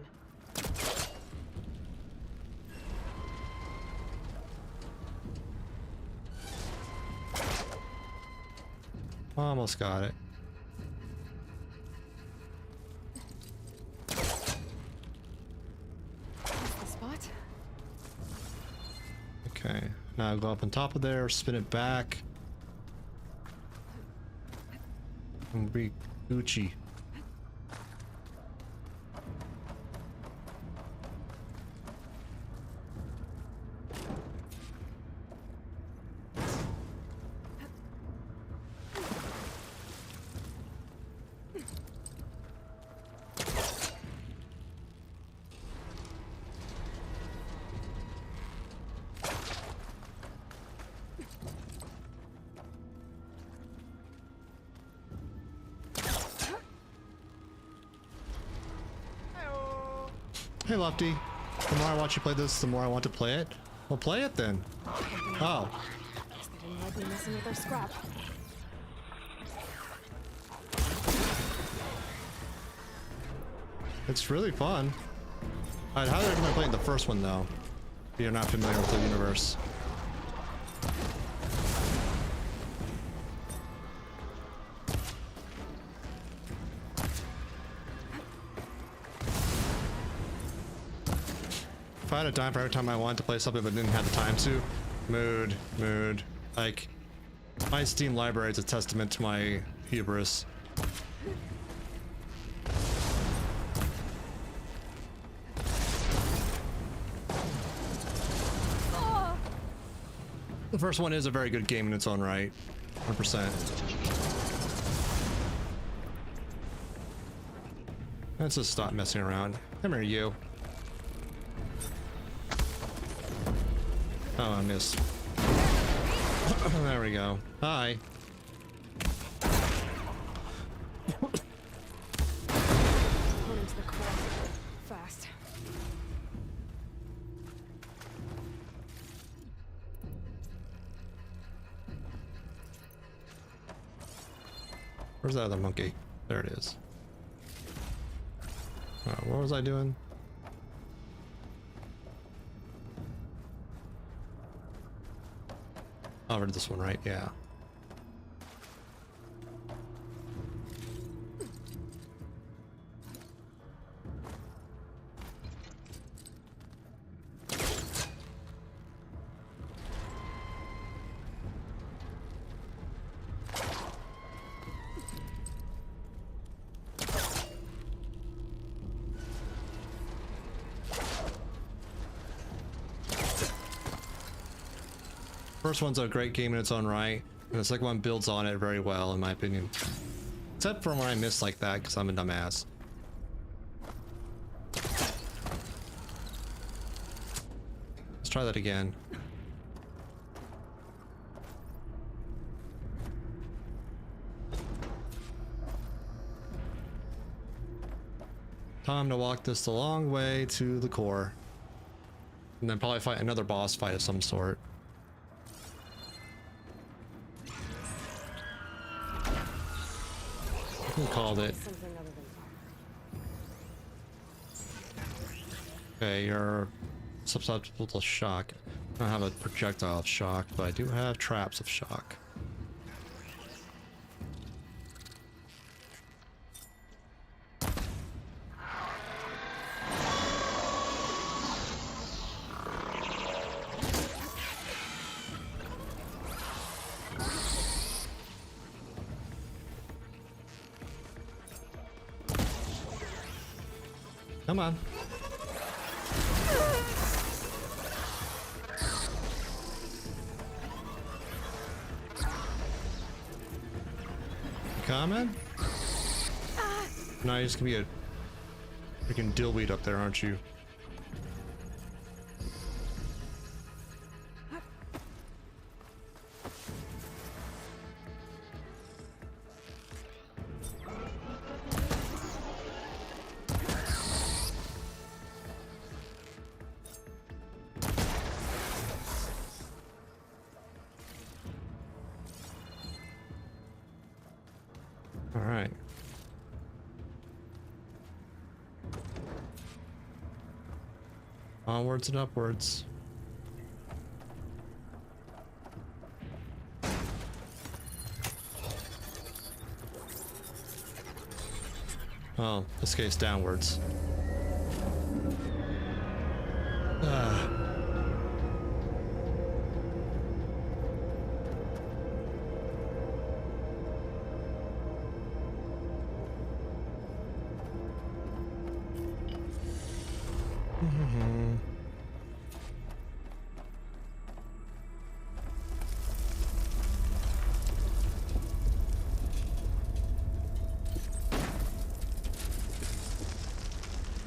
Almost got it. That's the spot. Okay, now go up on top of there, spin it back. And be Gucci. Hey Lofty, the more I watch you play this, the more I want to play it. Well, play it then. Oh. Guess they didn't like me messing with their scrap. It's really fun. I'd highly recommend playing the first one though, if you're not familiar with the universe. If I had a dime for every time I wanted to play something but didn't have the time to, mood. Like, my Steam library is a testament to my hubris. The first one is a very good game in its own right. 100%. Let's just stop messing around. Come here, you. Oh, I missed. There we go. Hi. Going into the core. Fast. Where's that other monkey? There it is. What was I doing? Over to this one, right? Yeah. First one's a great game in its own right, and the second one builds on it very well, in my opinion. Except for when I miss like that, because I'm a dumbass. Let's try that again. Time to walk this the long way to the core. And then probably fight another boss fight of some sort. Who called it? Okay, you're susceptible to shock. I don't have a projectile of shock, but I do have traps of shock. Come on. Coming? No, you're just gonna be a freaking dillweed up there, aren't you? Onwards and upwards. Oh, this case downwards. Ah.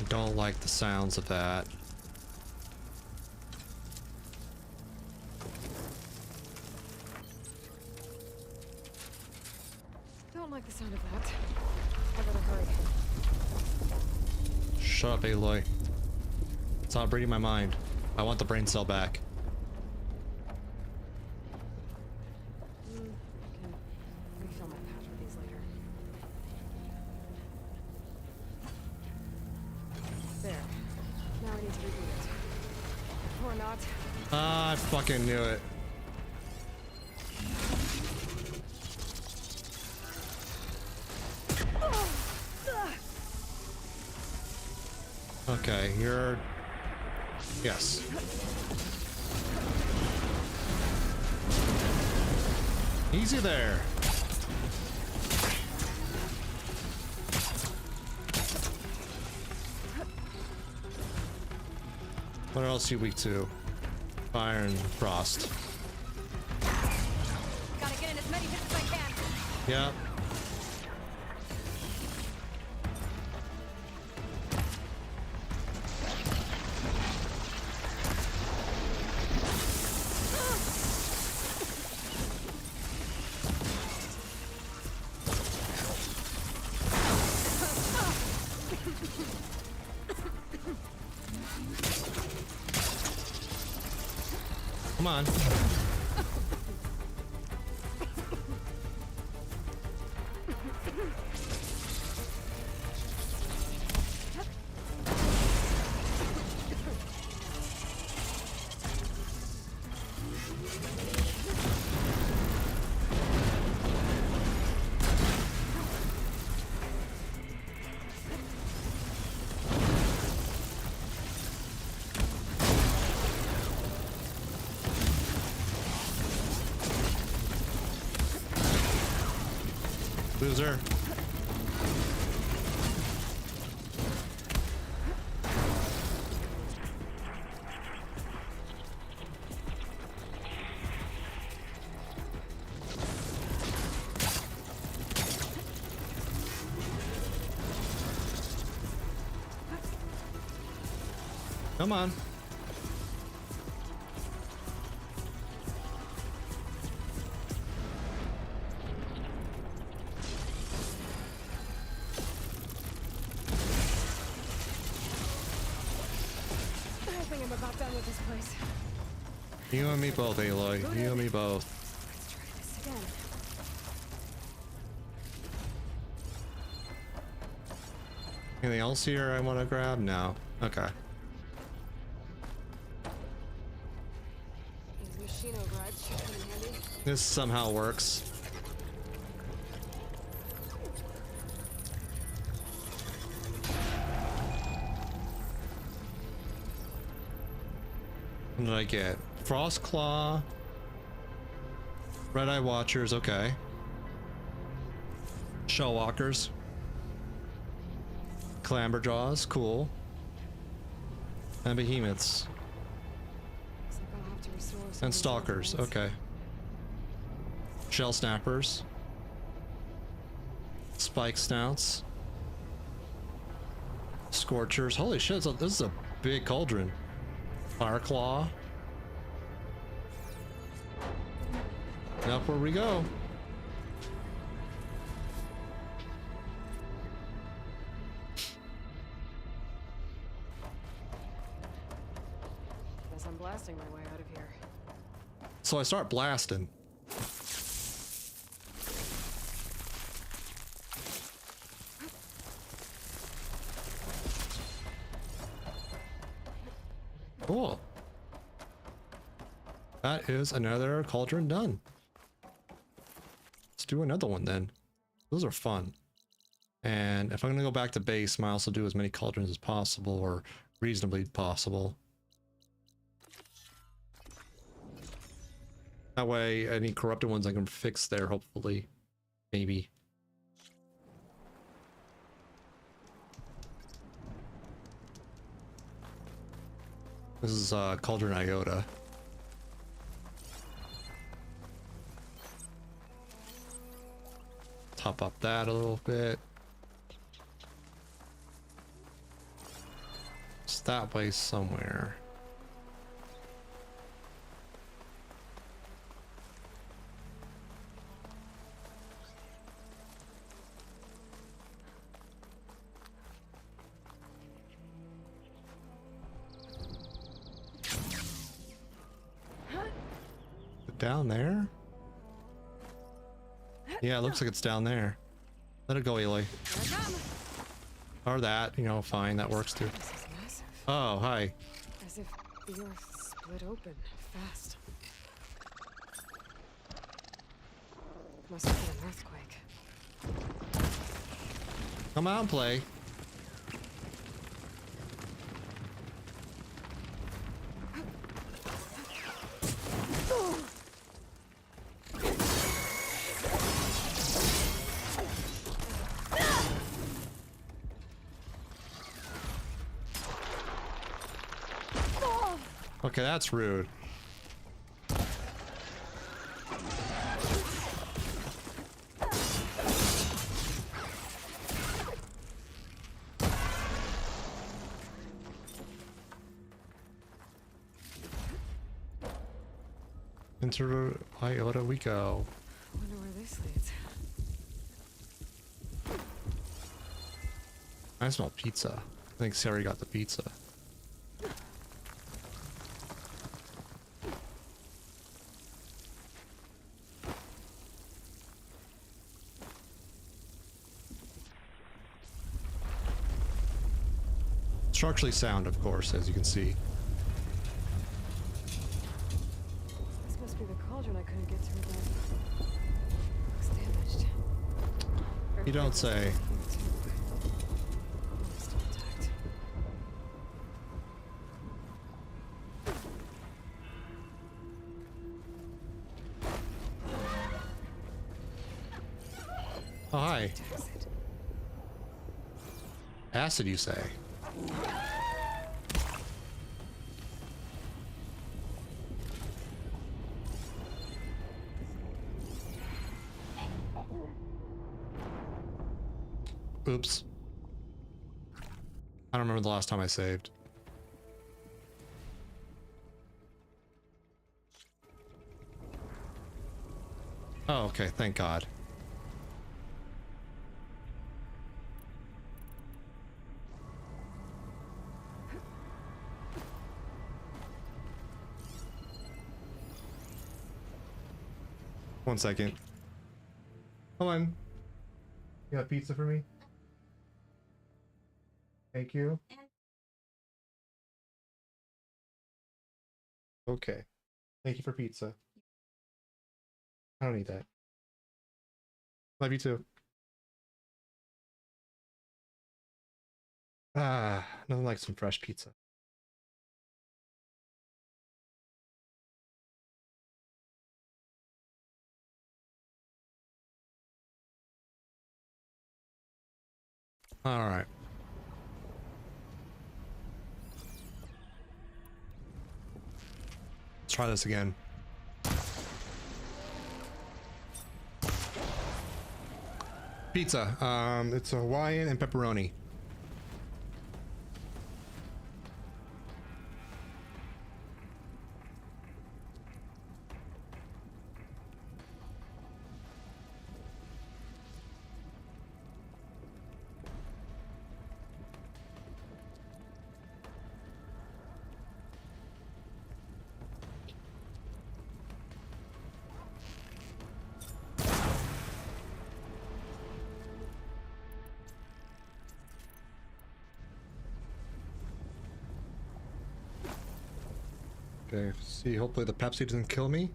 Don't like the sounds of that. Don't like the sound of that. I better hurry. Shut up, Aloy. Stop reading my mind. I want the brain cell back. I can refill my pouch with these later. There. Now I need to reboot it. Or not. Ah, I fucking knew it. Okay, you're... Yes. Easy there. What else are you weak to? Fire and frost. Gotta get in as many hits as I can. Yeah. Come on. Loser. Come on. I think I'm about done with this place. You and me both, Aloy. You and me both. Let's try this again. Anything else here I want to grab? No. Okay. These machine overrides should come in handy. This somehow works. What did I get? Frost Claw. Red Eye Watchers, okay. Shell Walkers. Clamberjaws, cool. And Behemoths. Looks like I'll have to restore some And of these Stalkers, old ones. okay. Shell Snappers. Spike Snouts. Scorchers. Holy shit, this is a big cauldron. Fire Claw. And up where we go. Guess I'm blasting my way out of here. So I start blasting. Cool. That is another cauldron done. Let's do another one then. Those are fun. And if I'm going to go back to base, I also do as many cauldrons as possible, or reasonably possible. That way, any corrupted ones I can fix there, hopefully. Maybe. This is Cauldron Iota. Top up that a little bit. It's that way somewhere. Down there? Yeah, it looks like it's down there. Let it go, Aloy. Or that, you know, fine, that works too. This is massive. Oh, hi. As if the earth split open fast. Must have been an earthquake. Come out and play. Okay, that's rude. Into Iota we go. I wonder where this leads. I smell pizza. I think Sari got the pizza. Structurally sound, of course, as you can see. This must be the cauldron I couldn't get through again. Looks damaged. You don't say. Still intact. Oh, hi. Acid, you say? Oops. I don't remember the last time I saved. Oh, okay, thank God. One second. Hold on. You got pizza for me? Thank you. Okay. Thank you for pizza. I don't need that. Love you too. Ah, nothing like some fresh pizza. All right. Let's try this again. Pizza. It's a Hawaiian and pepperoni. Okay, see, hopefully the Pepsi doesn't kill me.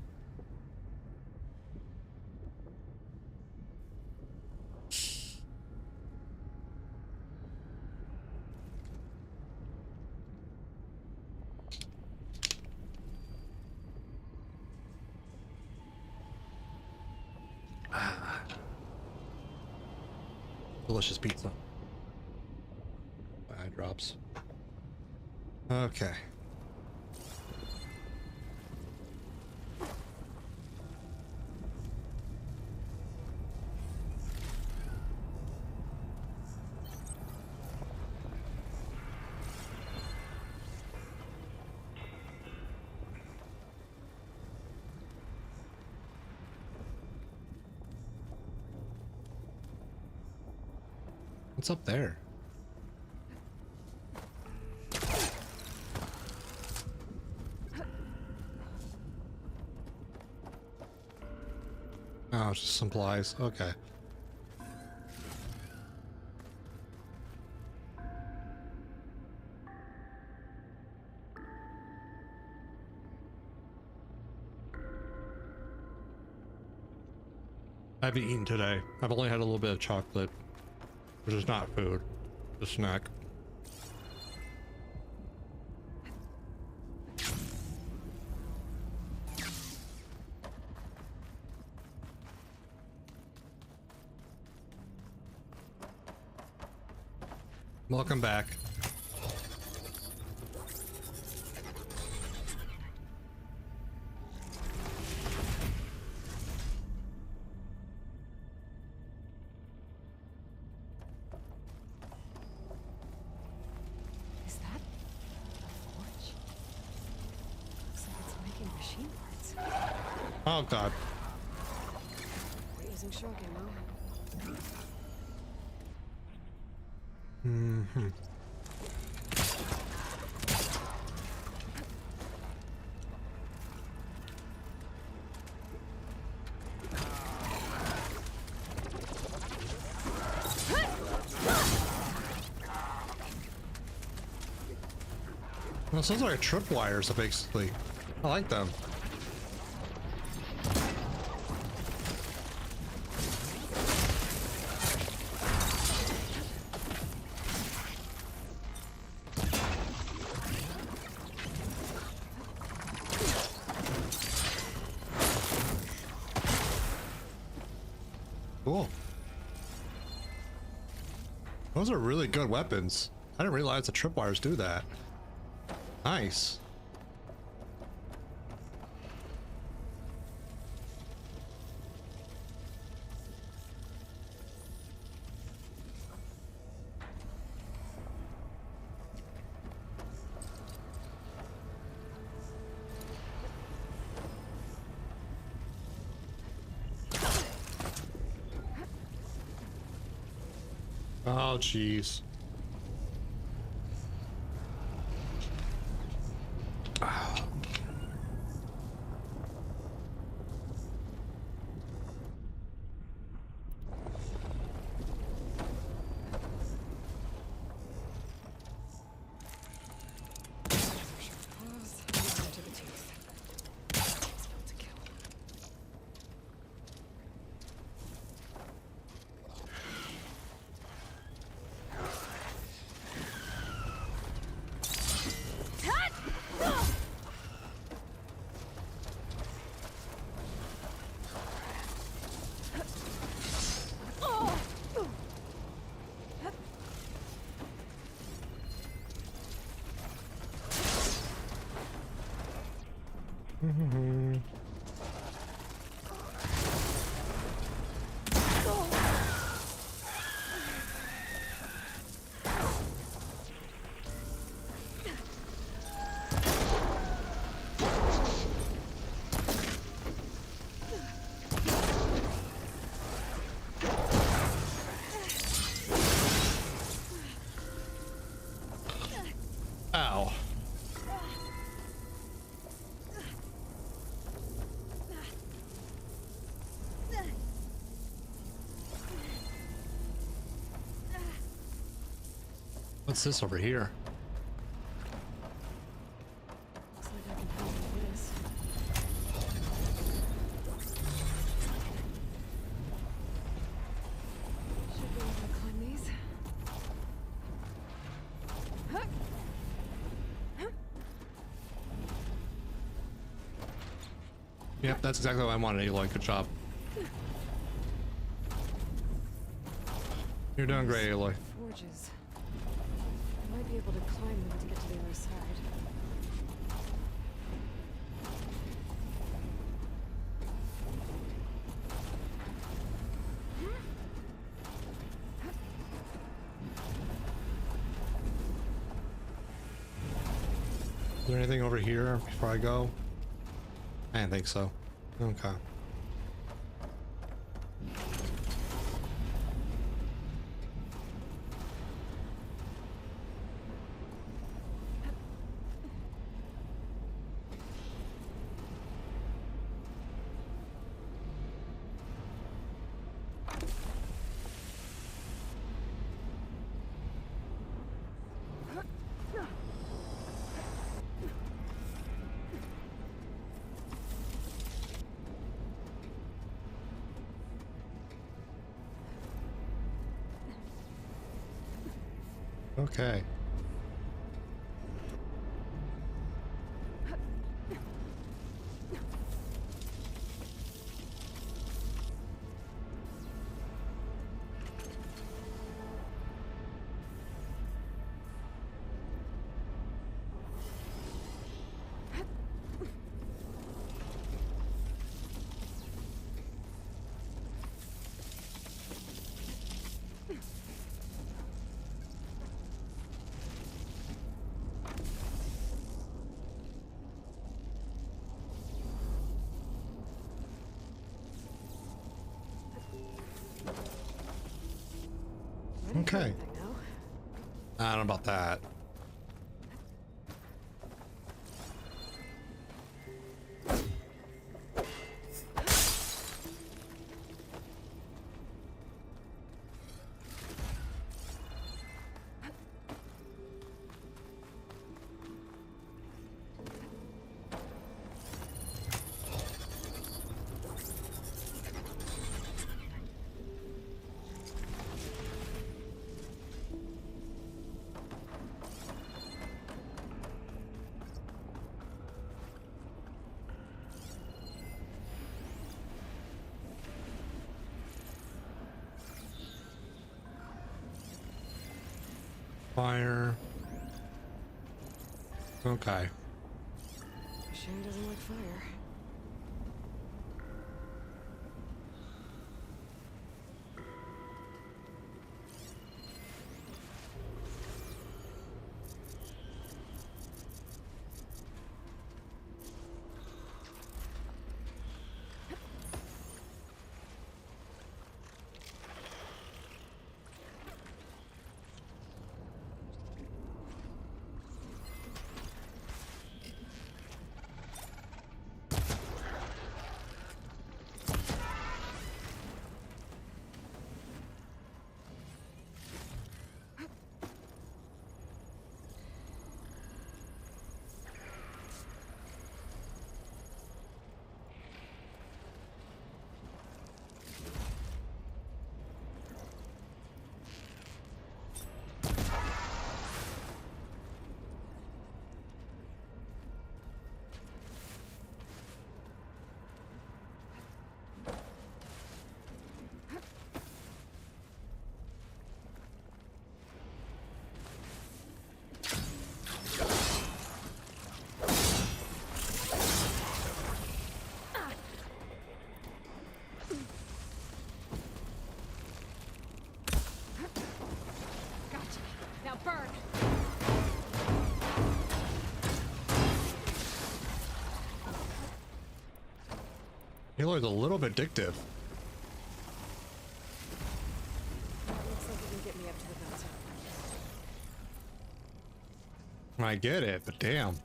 Delicious pizza. Eye drops. Okay. What's up there? Oh, it's just supplies. Okay. I haven't eaten today. I've only had a little bit of chocolate, which is not food, it's a snack. Welcome back. Is that a forge? Looks like it's making machine parts. Oh god. We're using shock ammo. Mm-hmm. Well, sounds like a tripwire, so basically. I like them. Cool. Those are really good weapons. I didn't realize the tripwires do that. Nice. Oh, jeez. Mm-hmm. Ow. What's this over here? Looks like I can help. Yep, that's exactly what I wanted, Aloy. Good job. You're doing great, Aloy. Forges. I might be able to climb them to get to the other side. Is there anything over here before I go? I didn't think so. Okay. Okay. Okay. I don't know about that. Fire. Okay. Shane doesn't like fire. Burn! Aloy's a little bit addictive. Looks like it can get me up to the mountain. I get it, but damn.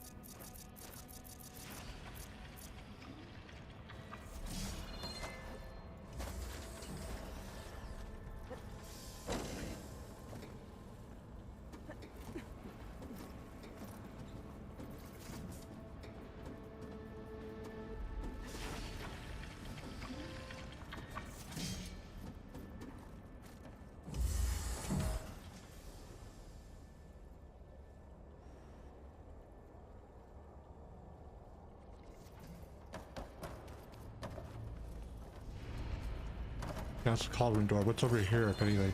That's the cauldron door. What's over here, if anything?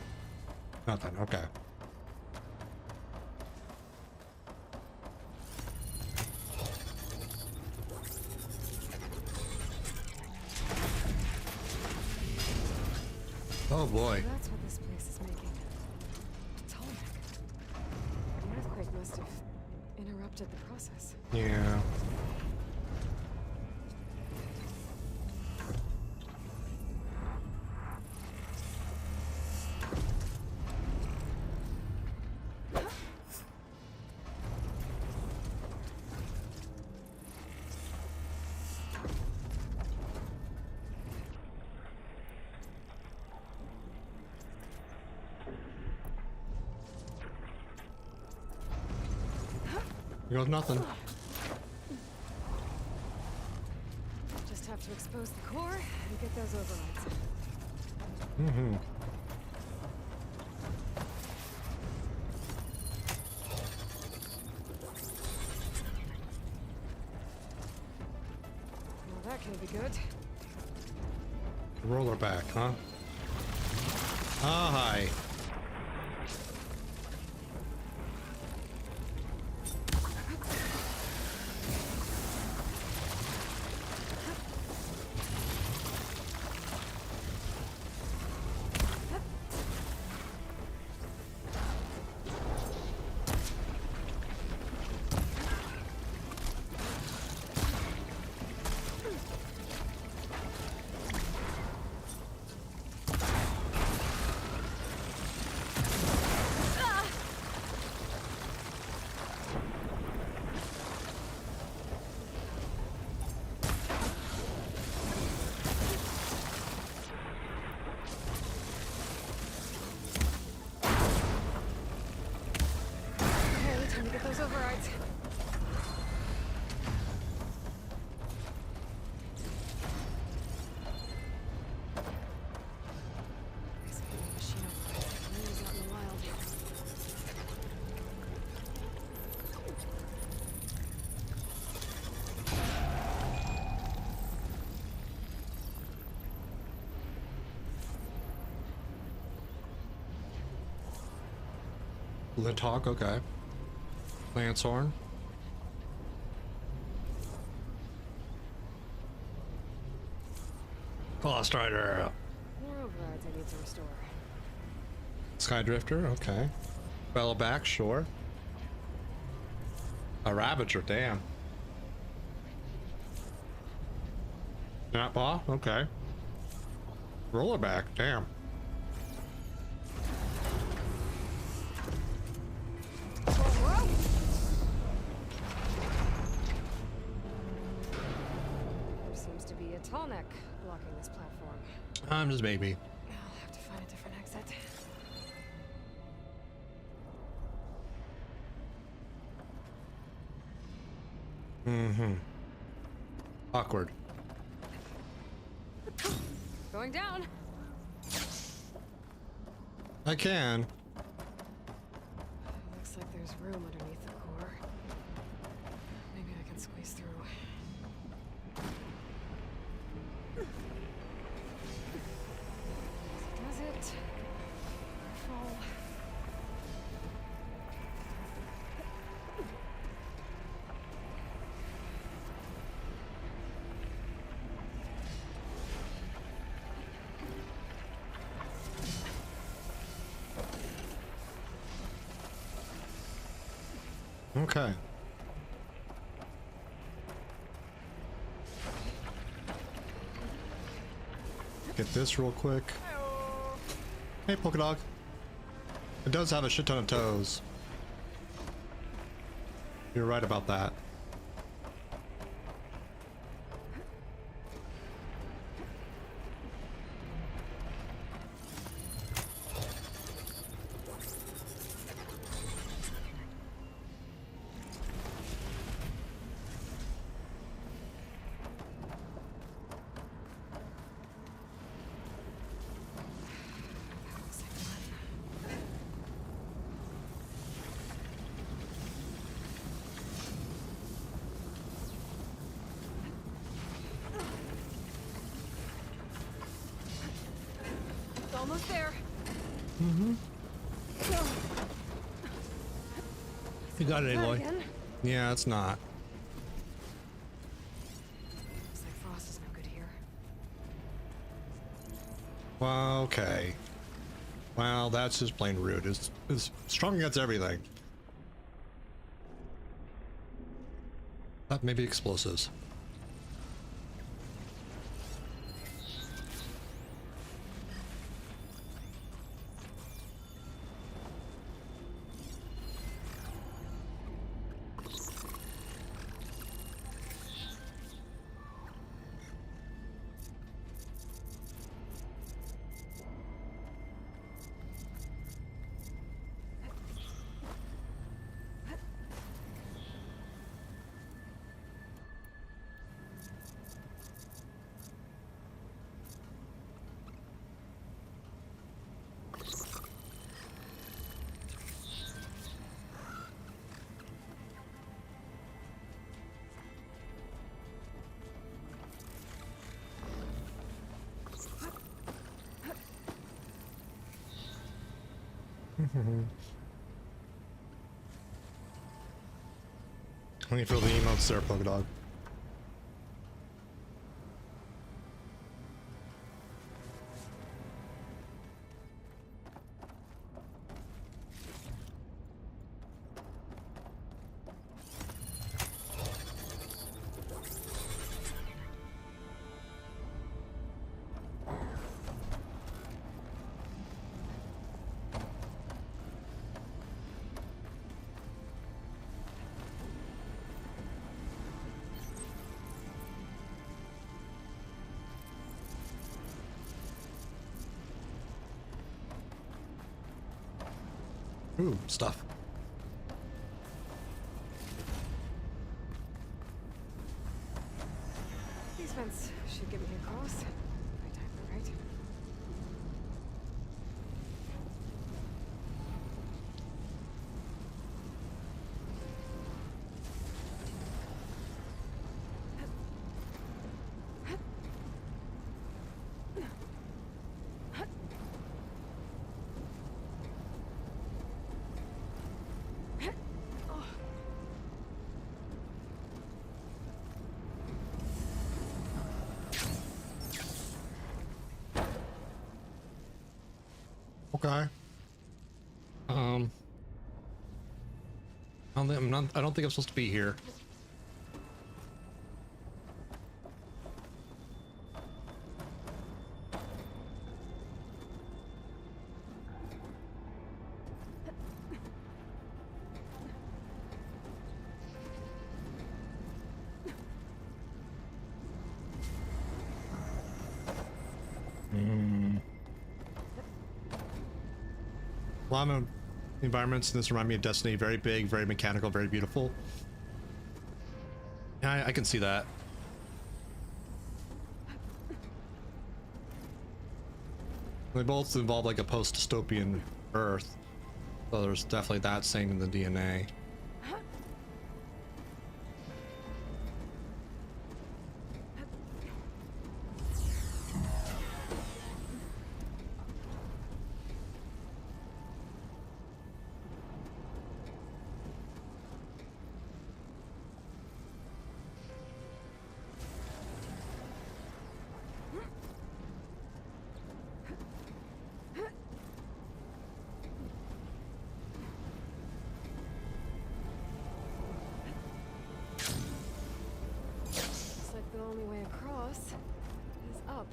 Nothing. Okay. Oh boy. That's what this place is making. Atomic. The earthquake must have interrupted the process. Yeah. Here goes nothing. Just have to expose the core and get those overrides. Mm-hmm. Well, that can be good. Roller back, huh? Ah, hi. Okay, time to get those overrides. Guess I can make machine overrides I can use out in the wild. Lit Hawk, okay. Lance Horn. Lost Rider. More overrides I need to restore. Sky Drifter, okay. Bella back, sure. A Ravager, damn. Snappaw, okay. Rollerback, damn. There seems to be a tall neck blocking this platform. I'm just baby. I'll have to find a different exit. Mm-hmm. Awkward. Going down. I can. Looks like there's room underneath the core. Maybe I can squeeze through. Does it? Fall. Okay. Get this real quick. Hey, Polka Dog. It does have a shit ton of toes. You're right about that. Almost there. Mm-hmm. You got it, Aloy. Yeah, it's not. Looks like Frost is no good here. Well, okay. Well, that's just plain rude. It's strong against everything. Maybe explosives. Let me feel the emotes there, Polka Dog. Ooh, stuff. These vents should get me across. Right time, right? Okay. I don't think I'm supposed to be here. A lot of environments in this remind me of Destiny. Very big, very mechanical, very beautiful. Yeah, I can see that. They both involve like a post-dystopian Earth, so there's definitely that same in the DNA. The only way across is up.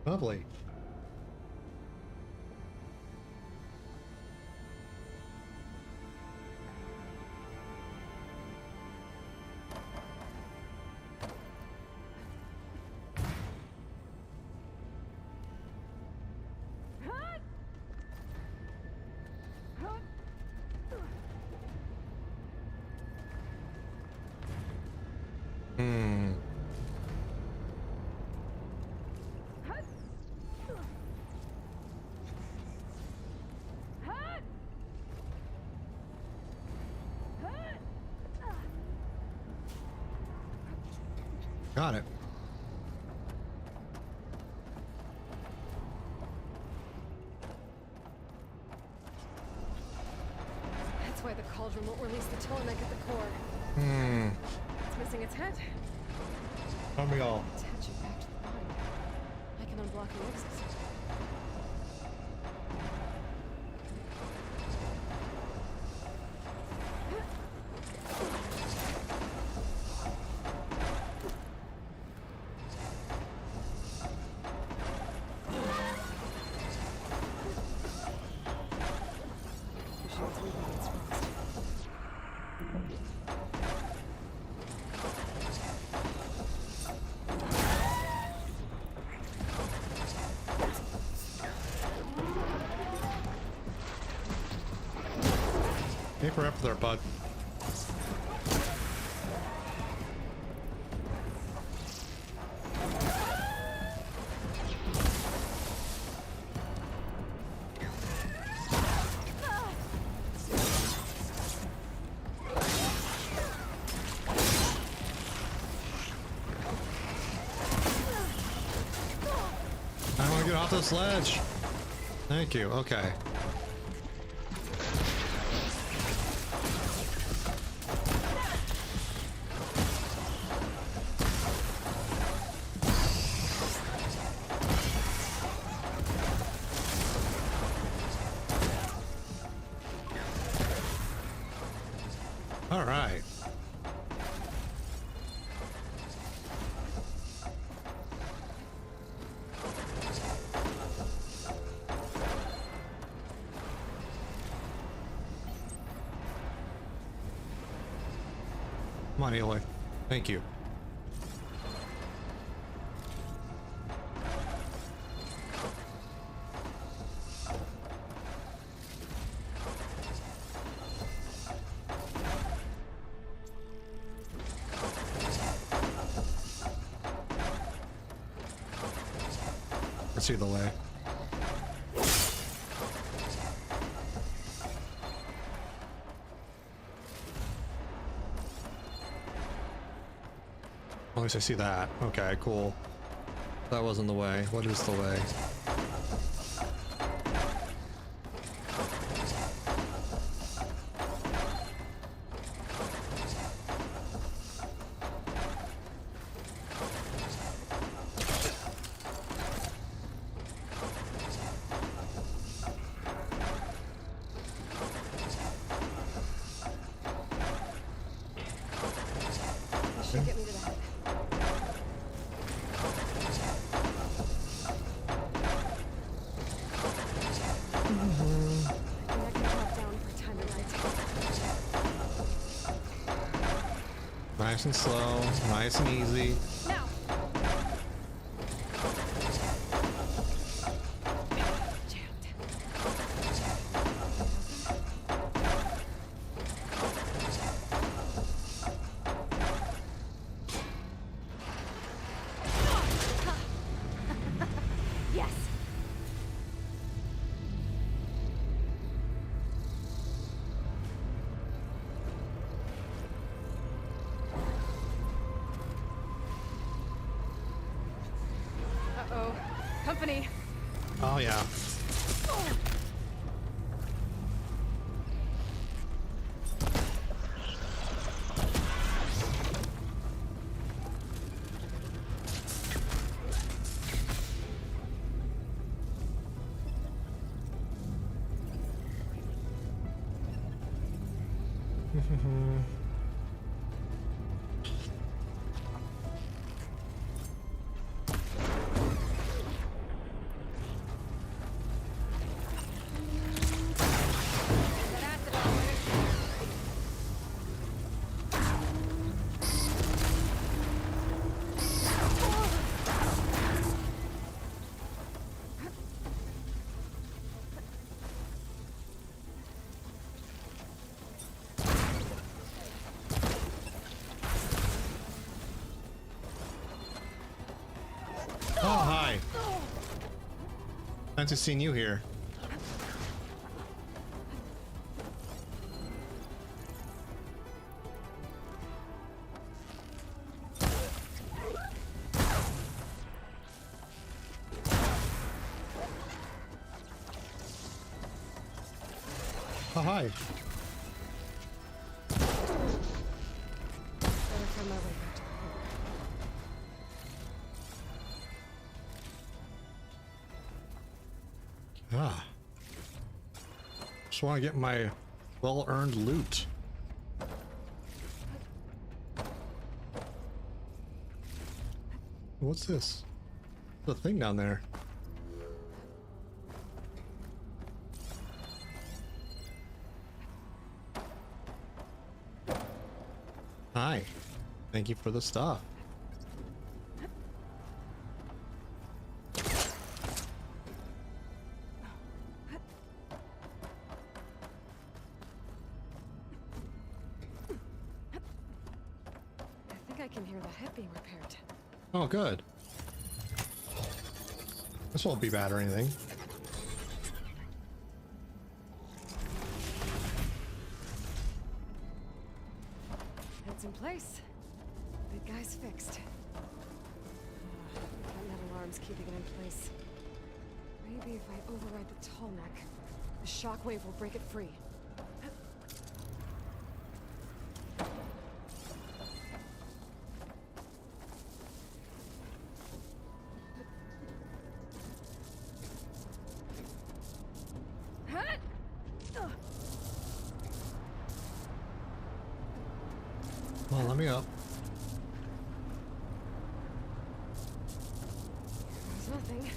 Lovely. Got it. why the cauldron won't release the Tormek at the core. It's missing its head. How me all? Attach it back to the line. I can unblock the exits. I think we're up there, bud. I want to get off this ledge. Thank you. Okay. All right. Come on, Eloy. Thank you. Let's see the way. At least I see that. Okay, cool. That wasn't the way. What is the way? This should get me to the head. I think I can drop down for time and light. Nice and slow, nice and easy. Now. Yes. Uh-oh. Company. Oh yeah. Oh, hi. Nice to see you here. Oh, hi. find my way back to the hole. Ah. Just want to get my well-earned loot. What's this? The thing down there. Hi. Thank you for the stuff. I think I can hear the head being repaired. Oh, good. This won't be bad or anything. It's in place. Big guy's fixed. That metal arm's keeping it in place. Maybe if I override the tall neck, the shockwave will break it free. Well, let me up. There's nothing.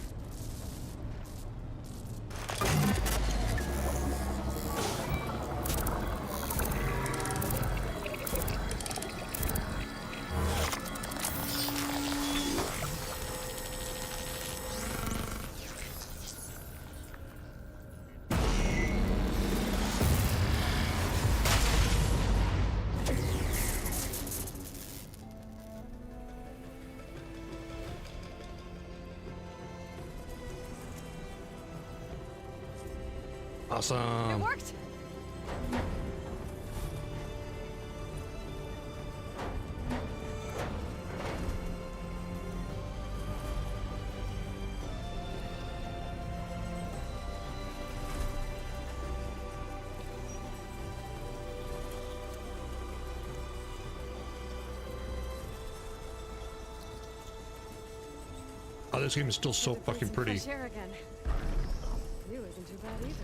Awesome. It worked. Oh, this game is still so fucking pretty. Fresh air again. View isn't too bad either.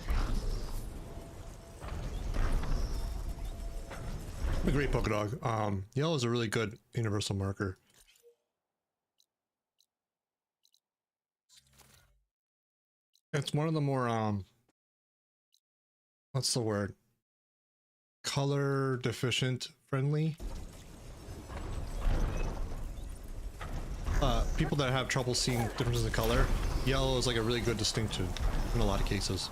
A great polka dog. Yellow is a really good universal marker. It's one of the more what's the word? Color deficient friendly. People that have trouble seeing differences in color, yellow is like a really good distinction in a lot of cases.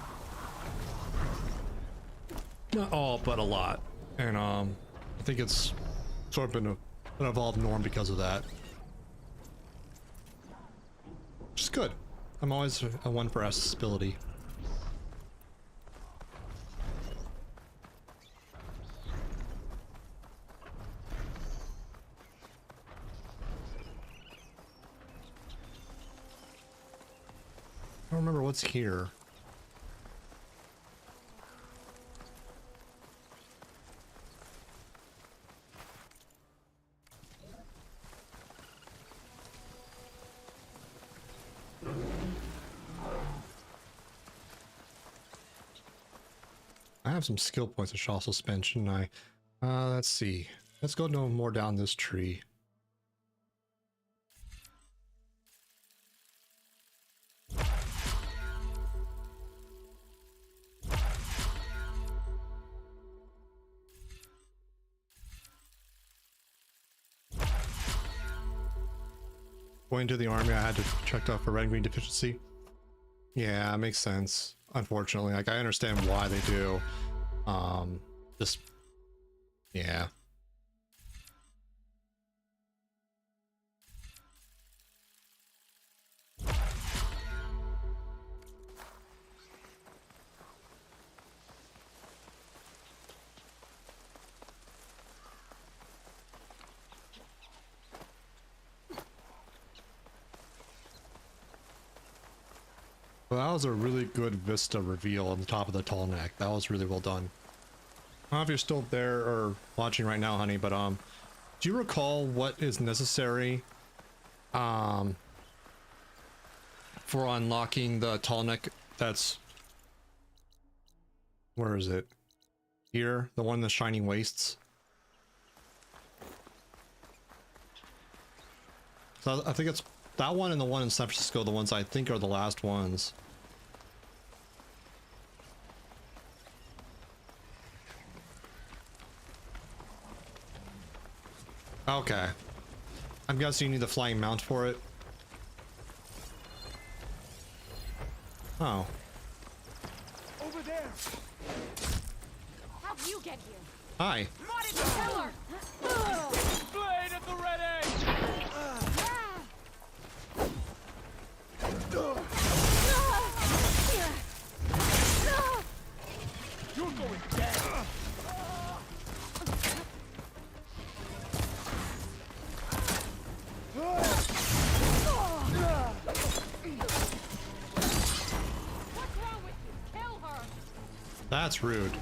Not all, but a lot. And I think it's sort of been an evolved norm because of that. Which is good. I'm always a one for accessibility. I don't remember what's here. I have some skill points I should also spend, shouldn't I? Let's see. Let's go no more down this tree. Going to the army, I had to check out for red and green deficiency. Yeah, it makes sense. Unfortunately, like I understand why they do. Just yeah. Well, that was a really good vista reveal on the top of the tall neck. That was really well done. I don't know if you're still there or watching right now, honey, but Do you recall what is necessary for unlocking the tall neck that's... Where is it? Here? The one in the Shining Wastes? So I think it's that one and the one in San Francisco, the ones I think are the last ones. Okay. I'm guessing you need the flying mount for it. Oh. Over there. How'd you get here? Hi. Marty the killer! Blade at the ready! You're going down! What's wrong with you? Kill her! That's rude.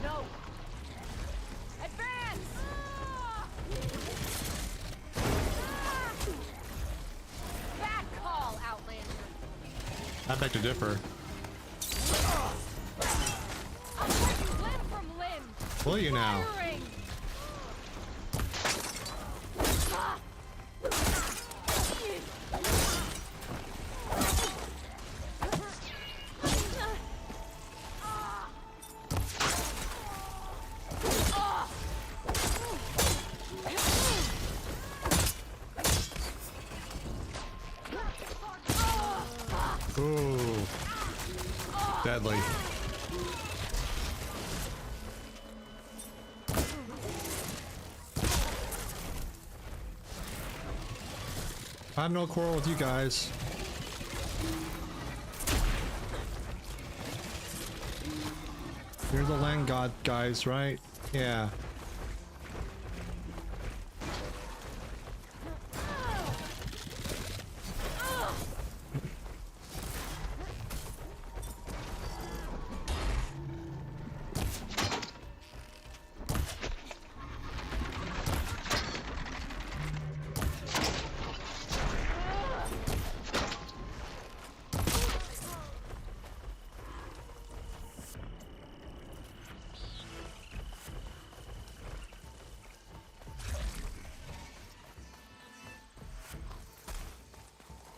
No! Advance! Bad call, Outlander! I beg to differ. I'll break you limb from limb! Will you now? Firing! Ooh. Deadly. I have no quarrel with you guys. You're the land god guys, right? Yeah.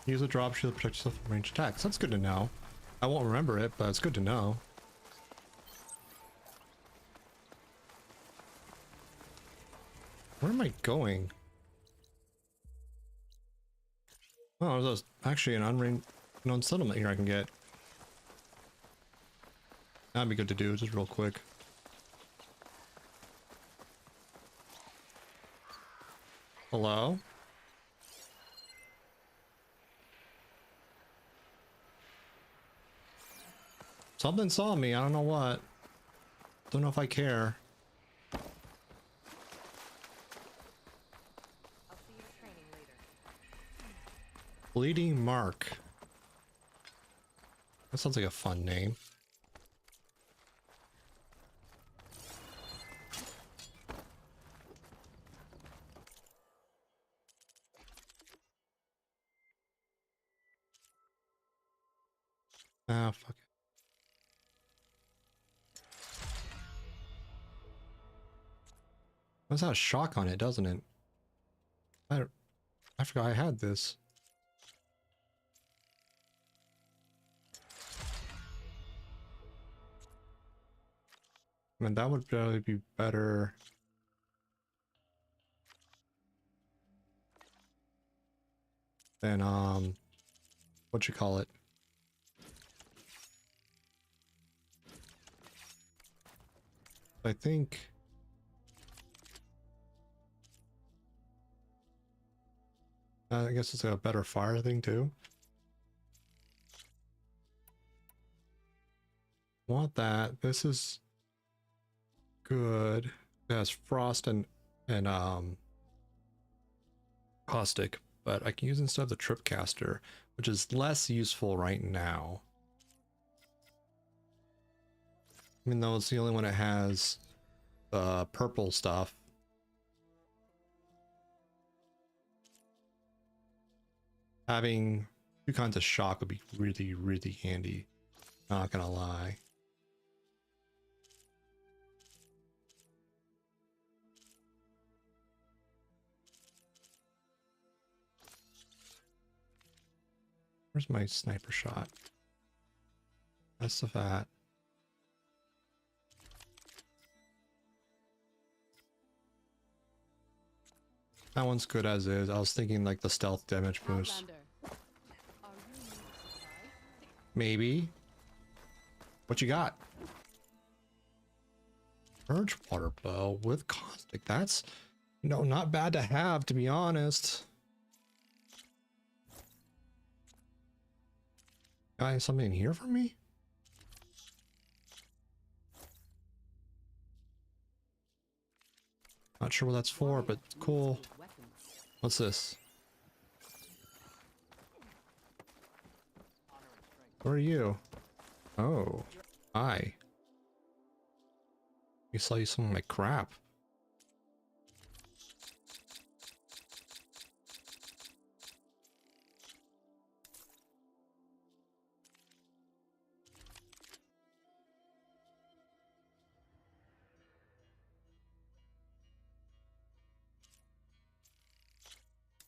Use a drop shield to protect yourself from ranged attacks. That's good to know. I won't remember it, but it's good to know. Where am I going? Oh, there's actually an unknown settlement here I can get. That'd be good to do, just real quick. Hello? Something saw me, I don't know what. Don't know if I care. I'll see you at training later. Bleeding Mark. That sounds like a fun name. Ah, fuck it. That's got a shock on it, doesn't it? I forgot I had this. I mean, that would probably be better. Than, what you call it? I think... I guess it's a better fire thing too. Want that. This is good. It has frost and caustic, but I can use instead of the tripcaster, which is less useful right now. Even though it's the only one that has purple stuff. Having 2 kinds of shock would be really, really handy. Not gonna lie. Where's my sniper shot? That's the fat. That one's good as is. I was thinking like the stealth damage boost. Maybe. What you got? Urge water bow with caustic. That's, you know, not bad to have, to be honest. Got something in here for me? Not sure what that's for, but cool. What's this? Who are you? Oh, hi. Let me sell you some of my crap.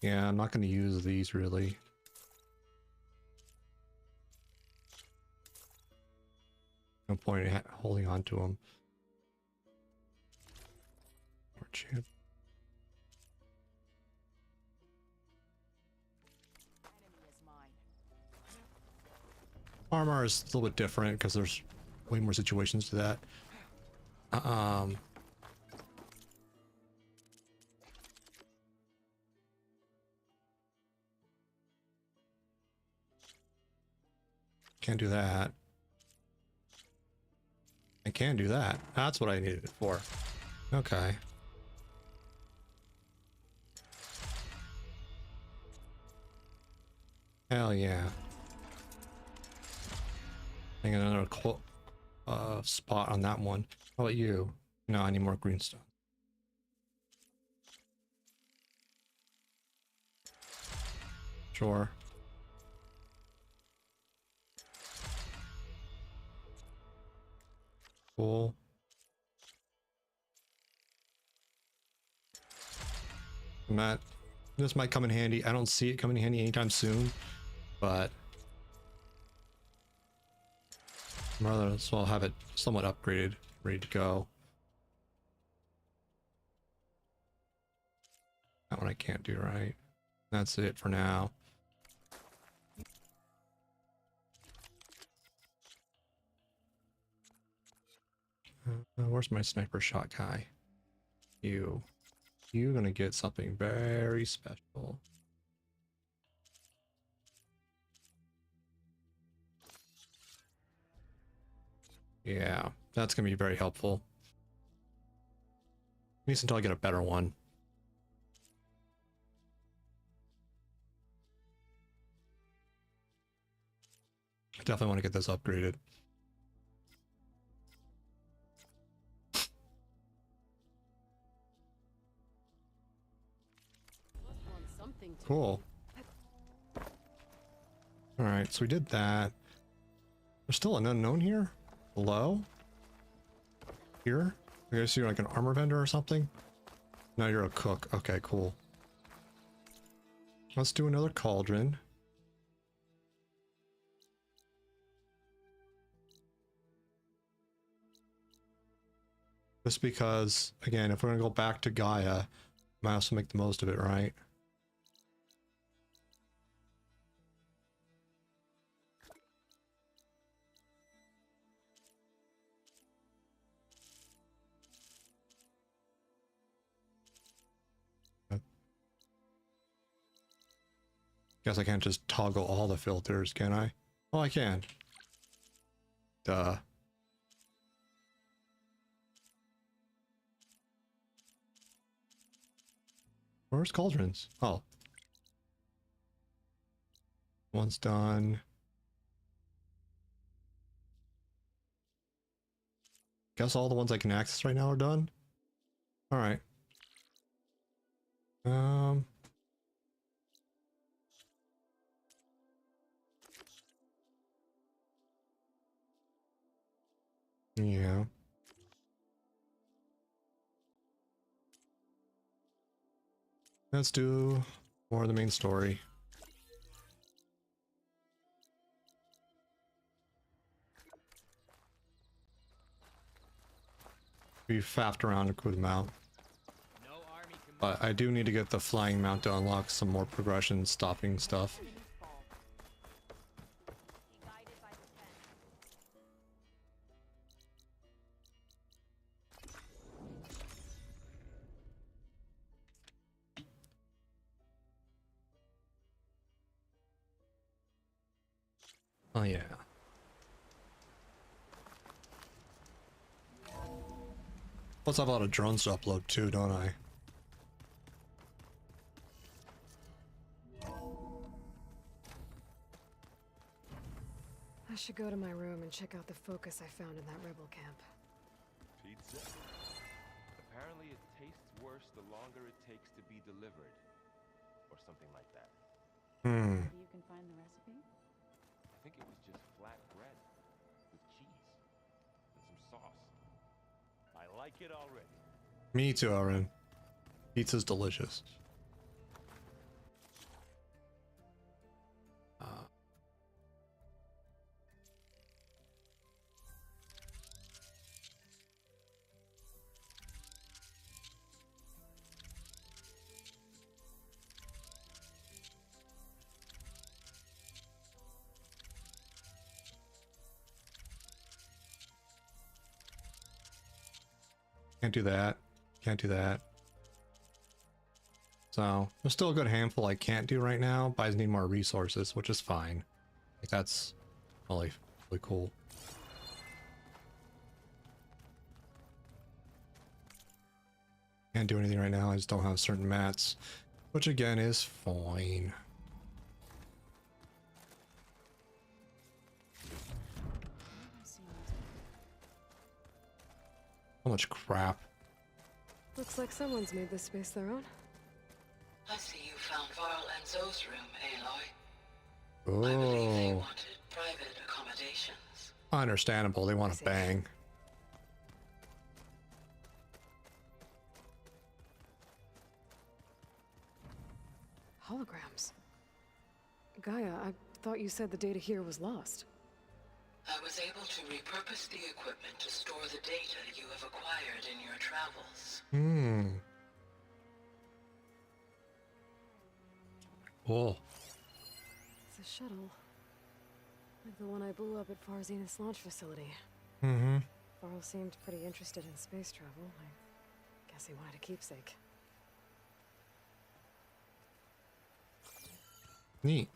Yeah, I'm not going to use these really. No point in holding on to them. More chip. Armor is a little bit different because there's way more situations to that. Can't do that. I can do that. That's what I needed it for. Okay. Hell yeah. I got another spot on that one. How about you? No, I need more greenstone. Sure. Cool. Matt, this might come in handy. I don't see it coming in handy anytime soon, but rather as well have it somewhat upgraded, ready to go. That one I can't do, right? That's it for now. Where's my sniper shot guy? You're gonna get something very special. Yeah, that's gonna be very helpful. At least until I get a better one. I definitely want to get this upgraded. Cool. Alright, so we did that. There's still an unknown here? Below? Here? I guess you're like an armor vendor or something? No, you're a cook. Okay, cool. Let's do another cauldron. Just because, again, if we're gonna go back to Gaia, might also make the most of it, right? Guess I can't just toggle all the filters, can I? Oh, I can. Duh. Where's cauldrons? Oh. One's done. guess all the ones I can access right now are done. All right. Yeah. Let's do more of the main story. We faffed around with the mount. But I do need to get the flying mount to unlock some more progression stopping stuff. Oh yeah. Plus I have a lot of drones to upload too, don't I? I should go to my room and check out the focus I found in that rebel camp. Pizza? Apparently it tastes worse the longer it takes to be delivered. Or something like that. Hmm. You can find the recipe? I think it was just flat bread with cheese and some sauce. I like it already. Me too, Aaron. Pizza's delicious. Can't do that. Can't do that. So, there's still a good handful I can't do right now, but I just need more resources, which is fine. Like, that's really cool. Can't do anything right now, I just don't have certain mats, which again is fine. So much crap. Looks like someone's made this space their own. I see you found Varl and Zoe's room, Aloy. I believe they wanted private accommodations. Understandable, they want to bang. Holograms. Gaia, I thought you said the data here was lost. I was able to repurpose the equipment to store the data you have acquired in your travels. Hmm. Cool. It's a shuttle. Like the one I blew up at Farzinus launch facility. Mm-hmm. Varl seemed pretty interested in space travel. I guess he wanted a keepsake. Neat.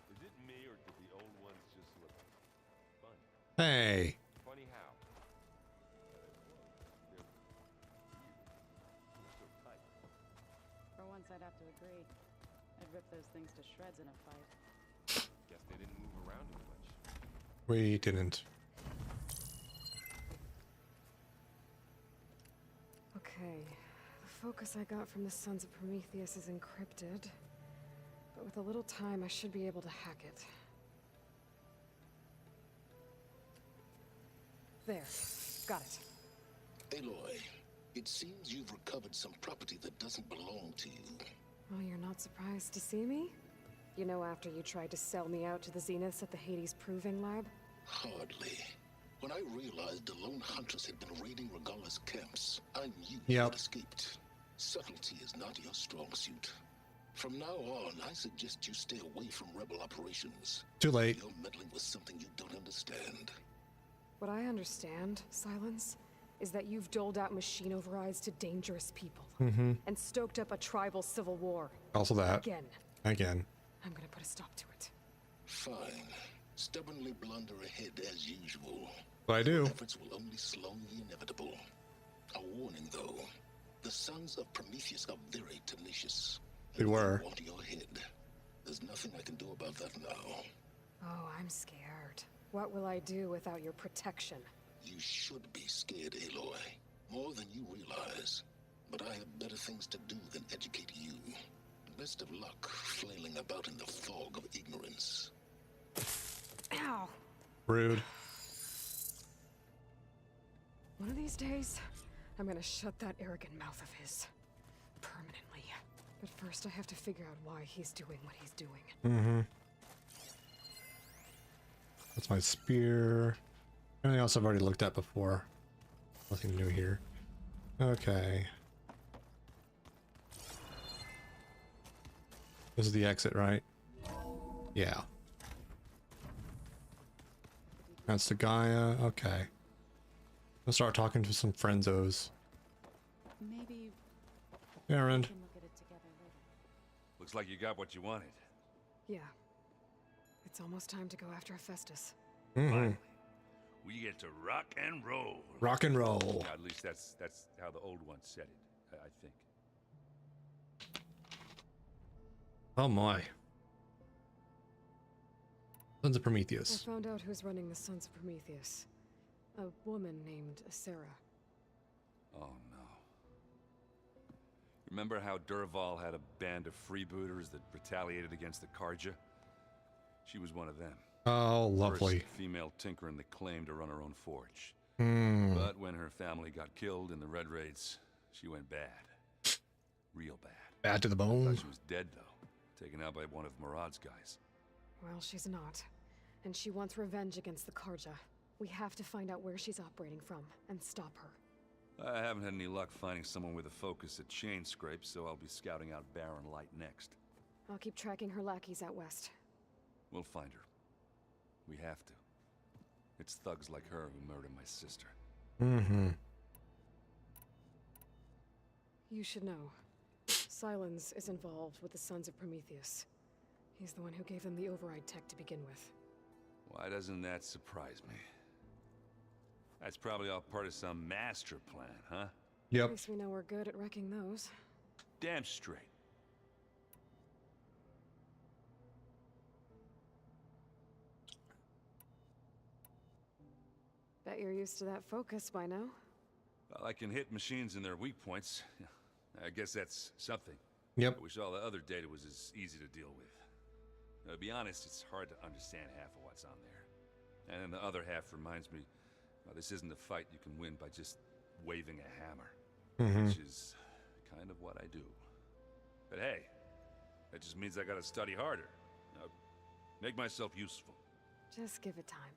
Is it me or did the old ones just look fun? Hey. Funny how? For once, I'd have to agree. I'd rip those things to shreds in a fight. Guess they didn't move around as much. We didn't. Okay. The focus I got from the Sons of Prometheus is encrypted. But with a little time, I should be able to hack it. There. Got it. Aloy, it seems you've recovered some property that doesn't belong to you. Oh, you're not surprised to see me? You know, after you tried to sell me out to the Zeniths at the Hades Proving Lab? Hardly. When I realized the lone huntress had been raiding Regala's camps, I knew you had escaped. Subtlety is not your strong suit. From now on, I suggest you stay away from rebel operations. Too late. You're meddling with something you don't understand. What I understand, Silence, is that you've doled out machine overrides to dangerous people. Mm-hmm. And stoked up a tribal civil war. Also that. Again. I'm gonna put a stop to it. Fine. Stubbornly blunder ahead as usual. But I do. Efforts will only slow the inevitable. A warning, though. The Sons of Prometheus are very tenacious. We were. They want your head. There's nothing I can do about that now. Oh, I'm scared. What will I do without your protection? You should be scared, Aloy. More than you realize. But I have better things to do than educate you. Best of luck flailing about in the fog of ignorance. Ow! Rude. One of these days, I'm gonna shut that arrogant mouth of his. Permanently. But first I have to figure out why he's doing what he's doing. Mm-hmm. That's my spear. Everything else I've already looked at before. Nothing new here. Okay. This is the exit, right? Yeah. That's the Gaia. Okay. Let's start talking to some friendzos. Maybe Aaron. we can look at it together later. Looks like you got what you wanted. Yeah. It's almost time to go after Hephaestus. Mm-hmm. We get to rock and roll. Rock and roll. At least that's how the old ones said it, I think. Oh my. Sons of Prometheus. I found out who's running the Sons of Prometheus. A woman named Sarah. Oh no. Remember how Durval had a band of freebooters that retaliated against the Karja? She was one of them. Oh, lovely. First female tinker in the claim to run her own forge. Hmm. But when her family got killed in the Red Raids, she went bad. Real bad. Bad to the I bone. thought she was dead, though. Taken out by one of Murad's guys. Well, she's not. And she wants revenge against the Karja. We have to find out where she's operating from and stop her. I haven't had any luck finding someone with a focus at chain scrapes, so I'll be scouting out Baron Light next. I'll keep tracking her lackeys out west. We'll find her. We have to. It's thugs like her who murdered my sister. Mm-hmm. You should know. Silence is involved with the Sons of Prometheus. He's the one who gave them the override tech to begin with. Why doesn't that surprise me? That's probably all part of some master plan, huh? Yep. At least we know we're good at wrecking those. Damn straight. Bet you're used to that focus by now. Well, I can hit machines in their weak points. I guess that's something. Yep. I wish all the other data was as easy to deal with. Now, to be honest, it's hard to understand half of what's on there. And then the other half reminds me, well, this isn't a fight you can win by just waving a hammer. Mm-hmm. Which is kind of what I do. But hey, that just means I gotta study harder. Make myself useful. Just give it time.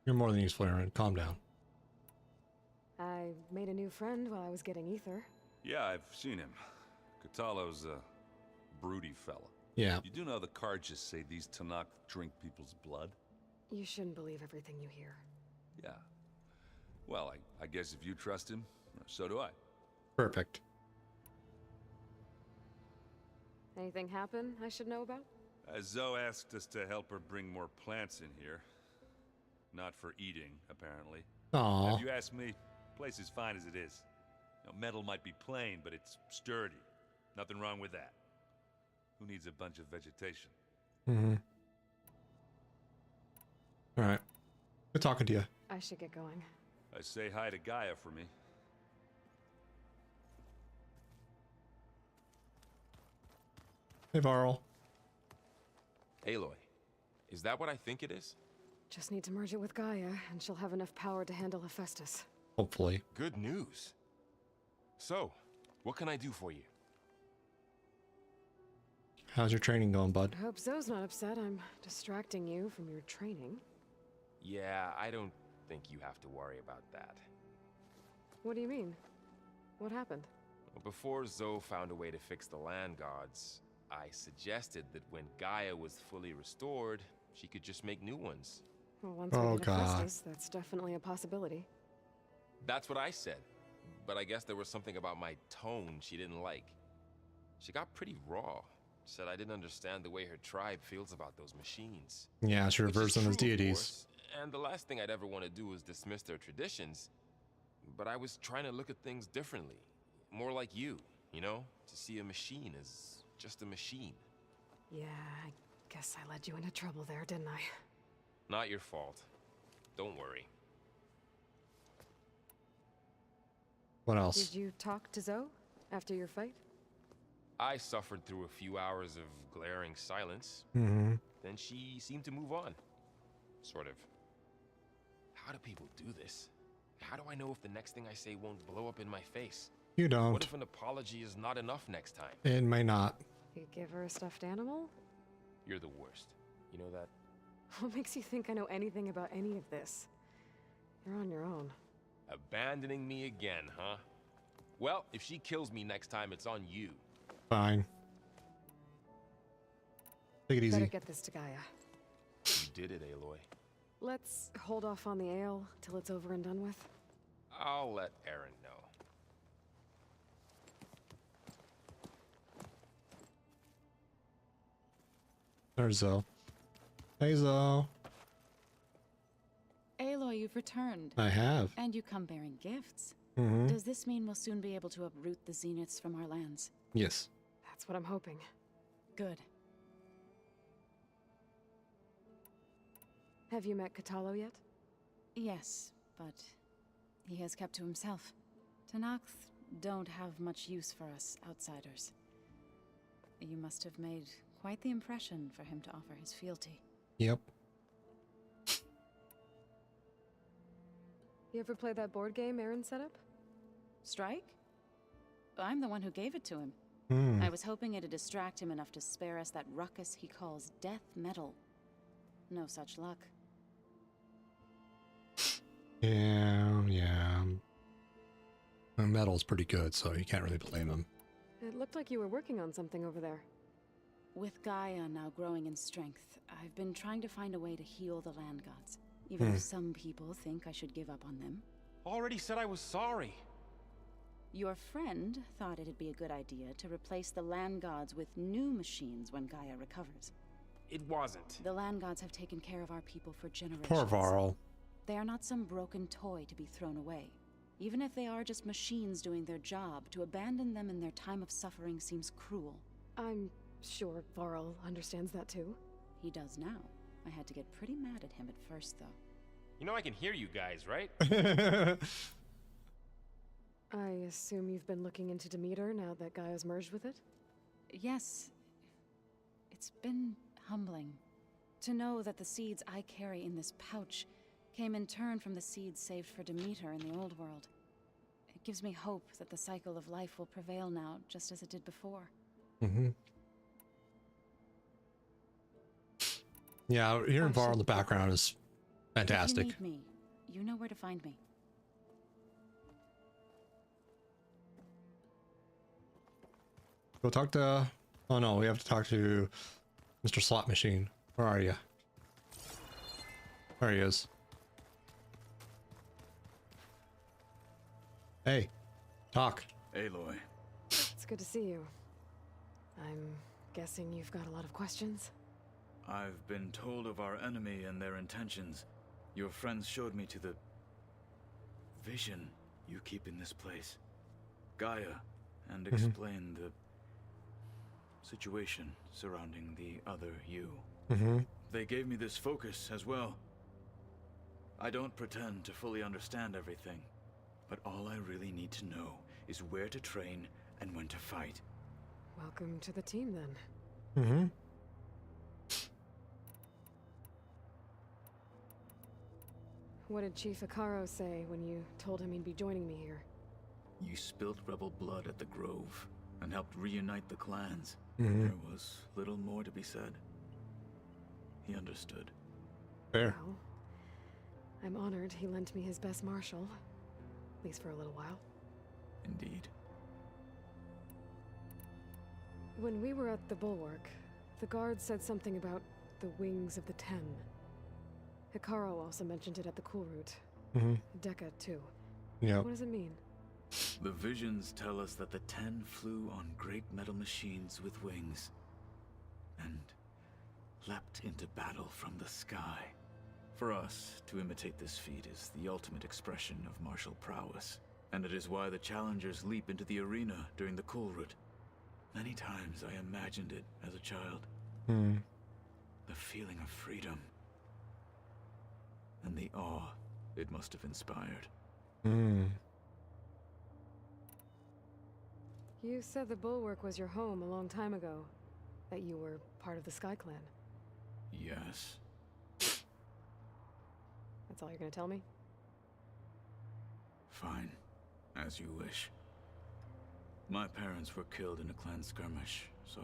You're more than useful, Aaron. Calm down. I made a new friend while I was getting ether. Yeah, I've seen him. Katalo's a broody fella. Yeah. You do know the Karjas say these Tanakh drink people's blood? You shouldn't believe everything you hear. Yeah. Well, I guess if you trust him, so do I. Perfect. Anything happen I should know about? Zoe asked us to help her bring more plants in here. Not for eating, apparently. Aww. If you ask me, the place is fine as it is. Metal might be plain, but it's sturdy. Nothing wrong with that. Who needs a bunch of vegetation? Mm-hmm. All right. Good talking to you. I should get going. Say hi to Gaia for me. Hey, Varl. Aloy, is that what I think it is? Just need to merge it with Gaia, and she'll have enough power to handle Hephaestus. Hopefully. Good news. So, what can I do for you? How's your training going, bud? I hope Zoe's not upset I'm distracting you from your training. Yeah, I don't think you have to worry about that. What do you mean? What happened? Before Zoe found a way to fix the land gods, I suggested that when Gaia was fully restored, she could just make new ones. Well, once we get Hephaestus, that's definitely a possibility. That's what I said. But I guess there was something about my tone she didn't like. She got pretty raw. Said I didn't understand the way her tribe feels about those machines. Yeah, she refers them as deities. Course, and the last thing I'd ever want to do is dismiss their traditions. But I was trying to look at things differently. More like you know? To see a machine as just a machine. Yeah, I guess I led you into trouble there, didn't I? Not your fault. Don't worry. What else? Did you talk to Zoe after your fight? I suffered through a few hours of glaring silence. Mm-hmm. Then she seemed to move on. Sort of. How do people do this? How do I know if the next thing I say won't blow up in my face? You don't. What if an apology is not enough next time? It may not. You give her a stuffed animal? You're the worst. You know that? What makes you think I know anything about any of this? You're on your own. Abandoning me again, huh? Well, if she kills me next time, it's on you. Fine. Take it easy. Better get this to Gaia. You did it, Aloy. Let's hold off on the ale till it's over and done with. I'll let Aaron know. There's Zoe. Hey, Zoe. Aloy, you've returned. I have. And you come bearing gifts. Mm-hmm. Does this mean we'll soon be able to uproot the Zeniths from our lands? Yes. That's what I'm hoping. Good. Have you met Katalo yet? Yes, but he has kept to himself. Tenakth don't have much use for us outsiders. You must have made quite the impression for him to offer his fealty. Yep. You ever play that board game Aaron set up? Strike? I'm the one who gave it to him. I was hoping it'd distract him enough to spare us that ruckus he calls death metal. No such luck. Yeah. The metal's pretty good, so you can't really blame him. It looked like you were working on something over there. With Gaia now growing in strength, I've been trying to find a way to heal the land gods. Even if some people think I should give up on them. Already said I was sorry. Your friend thought it'd be a good idea to replace the land gods with new machines when Gaia recovers. It wasn't. The land gods have taken care of our people for generations. Poor Varl. They are not some broken toy to be thrown away. Even if they are just machines doing their job, to abandon them in their time of suffering seems cruel. I'm sure Varl understands that too. He does now. I had to get pretty mad at him at first, though. You know I can hear you guys, right? I assume you've been looking into Demeter now that Gaia's merged with it? Yes. It's been humbling to know that the seeds I carry in this pouch came in turn from the seeds saved for Demeter in the old world. It gives me hope that the cycle of life will prevail now, just as it did before. Mm-hmm. Yeah, hearing Varl in the background is fantastic. If you need me, you know where to find me. Go talk to... Oh no, we have to talk to Mr. Slot Machine. Where are you? There he is. Hey, talk. Aloy. It's good to see you. I'm guessing you've got a lot of questions? I've been told of our enemy and their intentions. Your friends showed me to the vision you keep in this place, Gaia, and explained the situation surrounding the other you. They gave me this focus as well. I don't pretend to fully understand everything, but all I really need to know is where to train and when to fight. Welcome to the team, then. What did Chief Ikaro say when you told him he'd be joining me here? You spilled rebel blood at the Grove and helped reunite the clans. Mm-hmm. There was little more to be said. He understood. Fair. Well, I'm honored he lent me his best marshal. At least for a little while. Indeed. When we were at the Bulwark, the guard said something about the Wings of the Ten. Hikaru also mentioned it at the Cool Route. Dekka, too. Yeah. What does it mean? The visions tell us that the Ten flew on great metal machines with wings and leapt into battle from the sky. For us, to imitate this feat is the ultimate expression of martial prowess, and it is why the challengers leap into the arena during the Cool Route. Many times I imagined it as a child. The feeling of freedom and the awe it must have inspired. You said the Bulwark was your home a long time ago. That you were part of the Sky Clan. Yes. That's all you're gonna tell me? Fine. As you wish. My parents were killed in a clan skirmish, so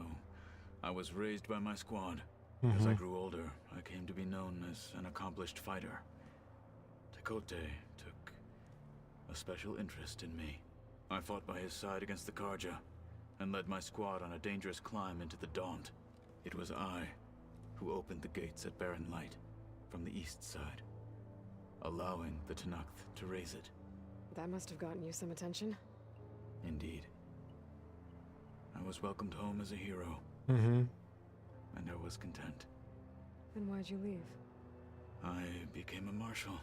I was raised by my squad. As I grew older, I came to be known as an accomplished fighter. Tekote took a special interest in me. I fought by his side against the Karja, and led my squad on a dangerous climb into the Daunt. It was I who opened the gates at Barren Light from the east side, allowing the Tenakth to raise it. That must have gotten you some attention. Indeed. I was welcomed home as a hero. And I was content. Then why'd you leave? I became a marshal.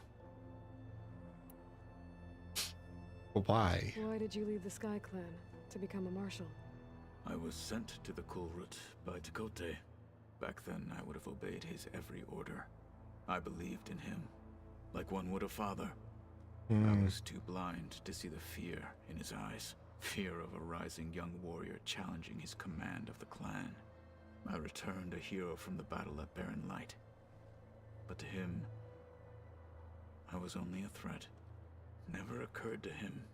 Why? Why did you leave the Sky Clan to become a marshal? I was sent to the Kulrut by Tekote. Back then, I would have obeyed his every order. I believed in him, like one would a father. I was too blind to see the fear in his eyes. Fear of a rising young warrior challenging his command of the clan. I returned a hero from the battle at Barren Light. But to him, I was only a threat. Never occurred to him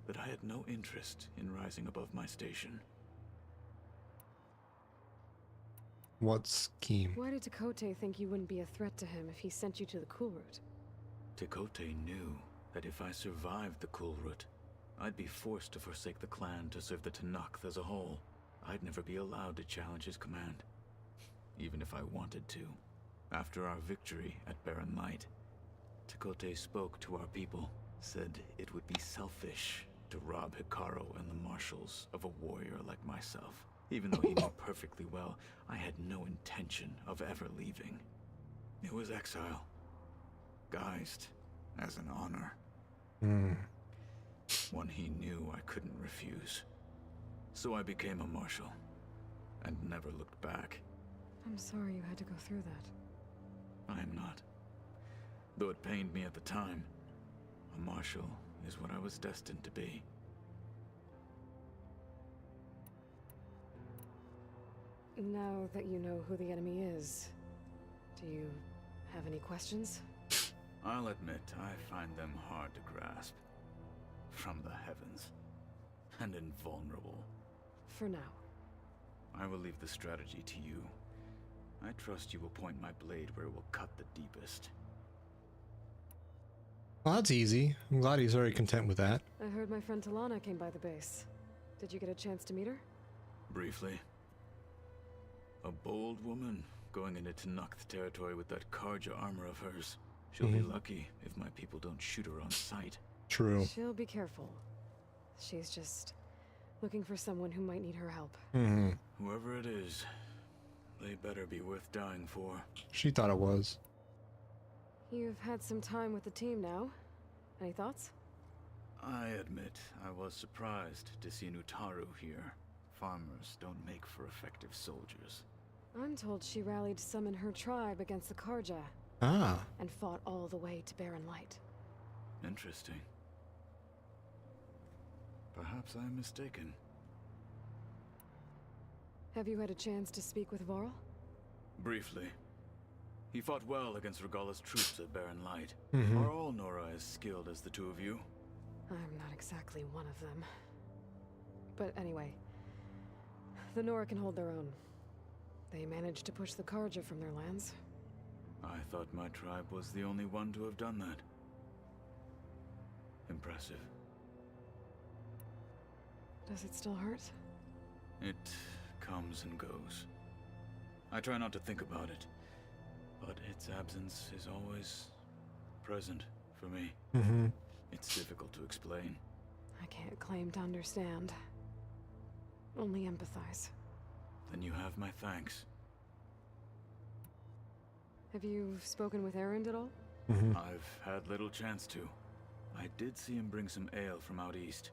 that I had no interest in rising above my station. What scheme? Why did Tekote think you wouldn't be a threat to him if he sent you to the Kulrut? Tekote knew that if I survived the Kulrut, I'd be forced to forsake the clan to serve the Tenakth as a whole. I'd never be allowed to challenge his command, even if I wanted to. After our victory at Barren Light, Tekote spoke to our people, said it would be selfish to rob Hikaru and the marshals of a warrior like myself. Even though he knew perfectly well I had no intention of ever leaving. It was exile, guised as an honor. One he knew I couldn't refuse. So I became a marshal, and never looked back. I'm sorry you had to go through that. I am not. Though it pained me at the time, a marshal is what I was destined to be. Now that you know who the enemy is, do you have any questions? I'll admit, I find them hard to grasp. From the heavens. And invulnerable. For now. I will leave the strategy to you. I trust you will point my blade where it will cut the deepest. Well, that's easy. I'm glad he's very content with that. I heard my friend Talana came by the base. Did you get a chance to meet her? Briefly. A bold woman going into Tenakth territory with that Karja armor of hers. She'll be lucky if my people don't shoot her on sight. True. She'll be careful. She's just looking for someone who might need her help. Whoever it is, they better be worth dying for. She thought it was. You've had some time with the team now. Any thoughts? I admit, I was surprised to see Nutaru here. Farmers don't make for effective soldiers. I'm told she rallied some in her tribe against the Karja. And fought all the way to Barren Light. Interesting. Perhaps I'm mistaken. Have you had a chance to speak with Varl? Briefly. He fought well against Regalla's troops at Barren Light. Are all Nora as skilled as the two of you? I'm not exactly one of them. But anyway, the Nora can hold their own. They managed to push the Karja from their lands. I thought my tribe was the only one to have done that. Impressive. Does it still hurt? It comes and goes. I try not to think about it, but its absence is always present for me. It's difficult to explain. I can't claim to understand. Only empathize. Then you have my thanks. Have you spoken with Erend at all? I've had little chance to. I did see him bring some ale from out east.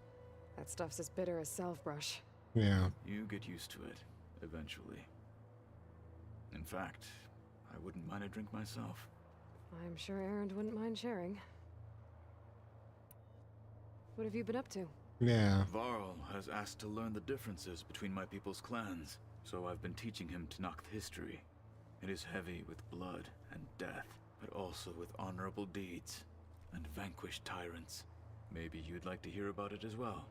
That stuff's as bitter as salve-brush. Yeah. You get used to it, eventually. In fact, I wouldn't mind a drink myself. I'm sure Erend wouldn't mind sharing. What have you been up to? Yeah. Varl has asked to learn the differences between my people's clans, so I've been teaching him Tenakth history. It is heavy with blood and death, but also with honorable deeds and vanquished tyrants. Maybe you'd like to hear about it as well,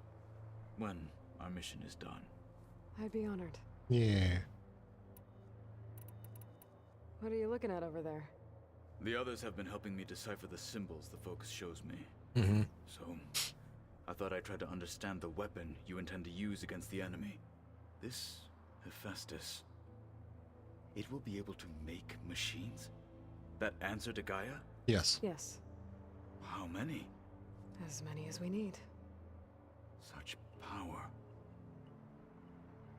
when our mission is done. I'd be honored. Yeah. What are you looking at over there? The others have been helping me decipher the symbols the focus shows me. So, I thought I'd try to understand the weapon you intend to use against the enemy. This Hephaestus, it will be able to make machines that answer to Gaia? Yes. Yes. How many? As many as we need. Such power.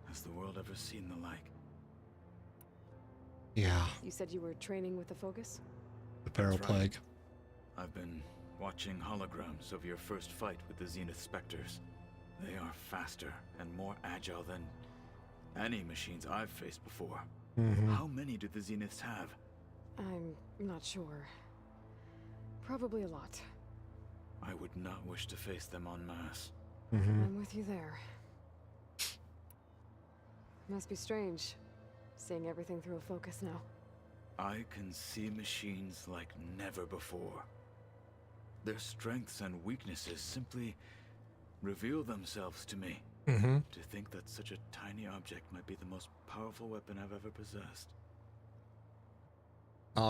Has the world ever seen the like? Yeah. You said you were training with the Focus? The Pharaoh Plague. I've been watching holograms of your first fight with the Zenith Spectres. They are faster and more agile than any machines I've faced before. How many do the Zeniths have? I'm not sure. Probably a lot. I would not wish to face them en masse. I'm with you there. Must be strange, seeing everything through a Focus now. I can see machines like never before. Their strengths and weaknesses simply reveal themselves to me. To think that such a tiny object might be the most powerful weapon I've ever possessed.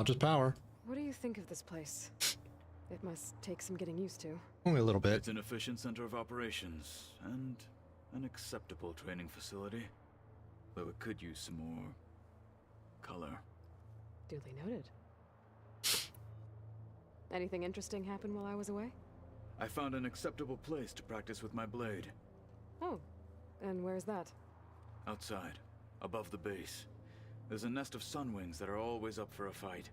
Just power. What do you think of this place? It must take some getting used to. Only a little bit. It's an efficient center of operations, and an acceptable training facility. Though it could use some more color. Duly noted. Anything interesting happen while I was away? I found an acceptable place to practice with my blade. Oh, and where's that? Outside, above the base. There's a nest of sunwings that are always up for a fight.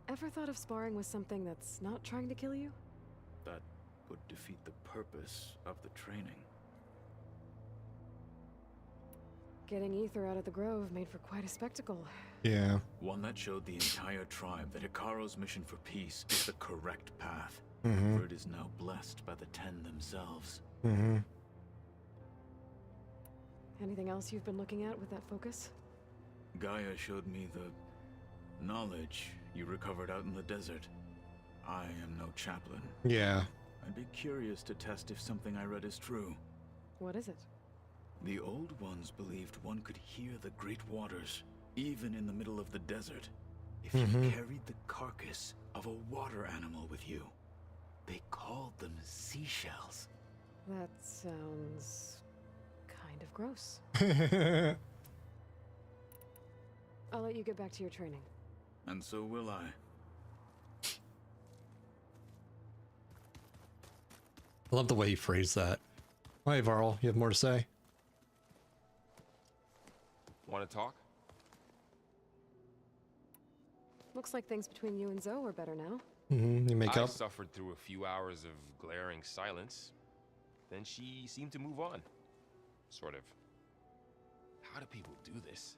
Ever thought of sparring with something that's not trying to kill you? That would defeat the purpose of the training. Getting Ether out of the Grove made for quite a spectacle. Yeah. One that showed the entire tribe that Hikaro's mission for peace is the correct path. For it is now blessed by the Ten themselves. Anything else you've been looking at with that Focus? Gaia showed me the knowledge you recovered out in the desert. I am no chaplain. Yeah. I'd be curious to test if something I read is true. What is it? The old ones believed one could hear the great waters, even in the middle of the desert, if you carried the carcass of a water animal with you. They called them seashells. That sounds kind of gross. I'll let you get back to your training. And so will I. I love the way he phrased that. Hi, Varl. You have more to say? Want to talk? Looks like things between you and Zoe are better now. You make I up? suffered through a few hours of glaring silence. Then she seemed to move on. Sort of. How do people do this?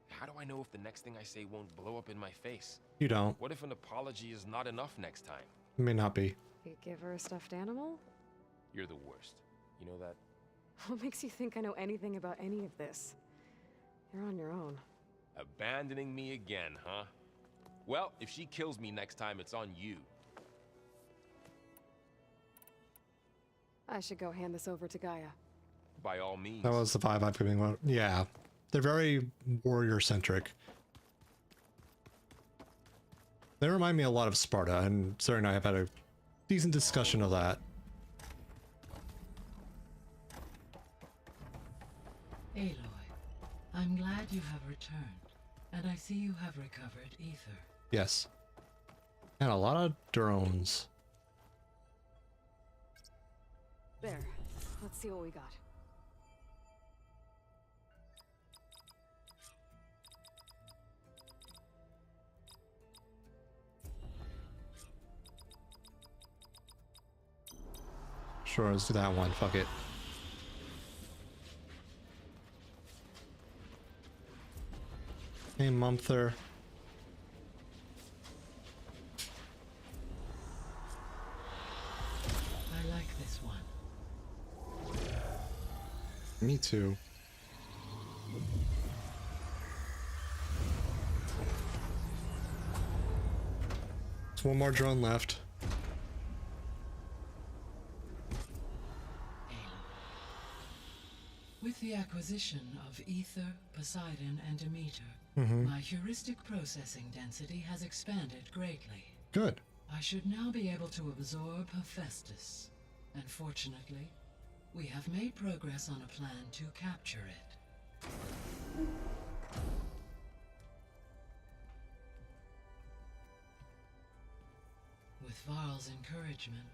How do I know if the next thing I say won't blow up in my face? You don't. What if an apology is not enough next time? It may not be. You give her a stuffed animal? You're the worst. You know that? What makes you think I know anything about any of this? You're on your own. Abandoning me again, huh? Well, if she kills me next time, it's on you. I should go hand this over to Gaia. By all means. That was the vibe I've given about. Yeah. They're very warrior-centric. They remind me a lot of Sparta, and Sarah and I have had a decent discussion of that. Aloy, I'm glad you have returned, and I see you have recovered Ether. Yes. And a lot of drones. There. Let's see what we got. Sure, let's do that one. Fuck it. Hey, Mumther. I like this one. Me too. There's one more drone left. With the acquisition of Ether, Poseidon, and Demeter, my heuristic processing density has expanded greatly. Good. I should now be able to absorb Hephaestus, and fortunately, we have made progress on a plan to capture it. With Varl's encouragement,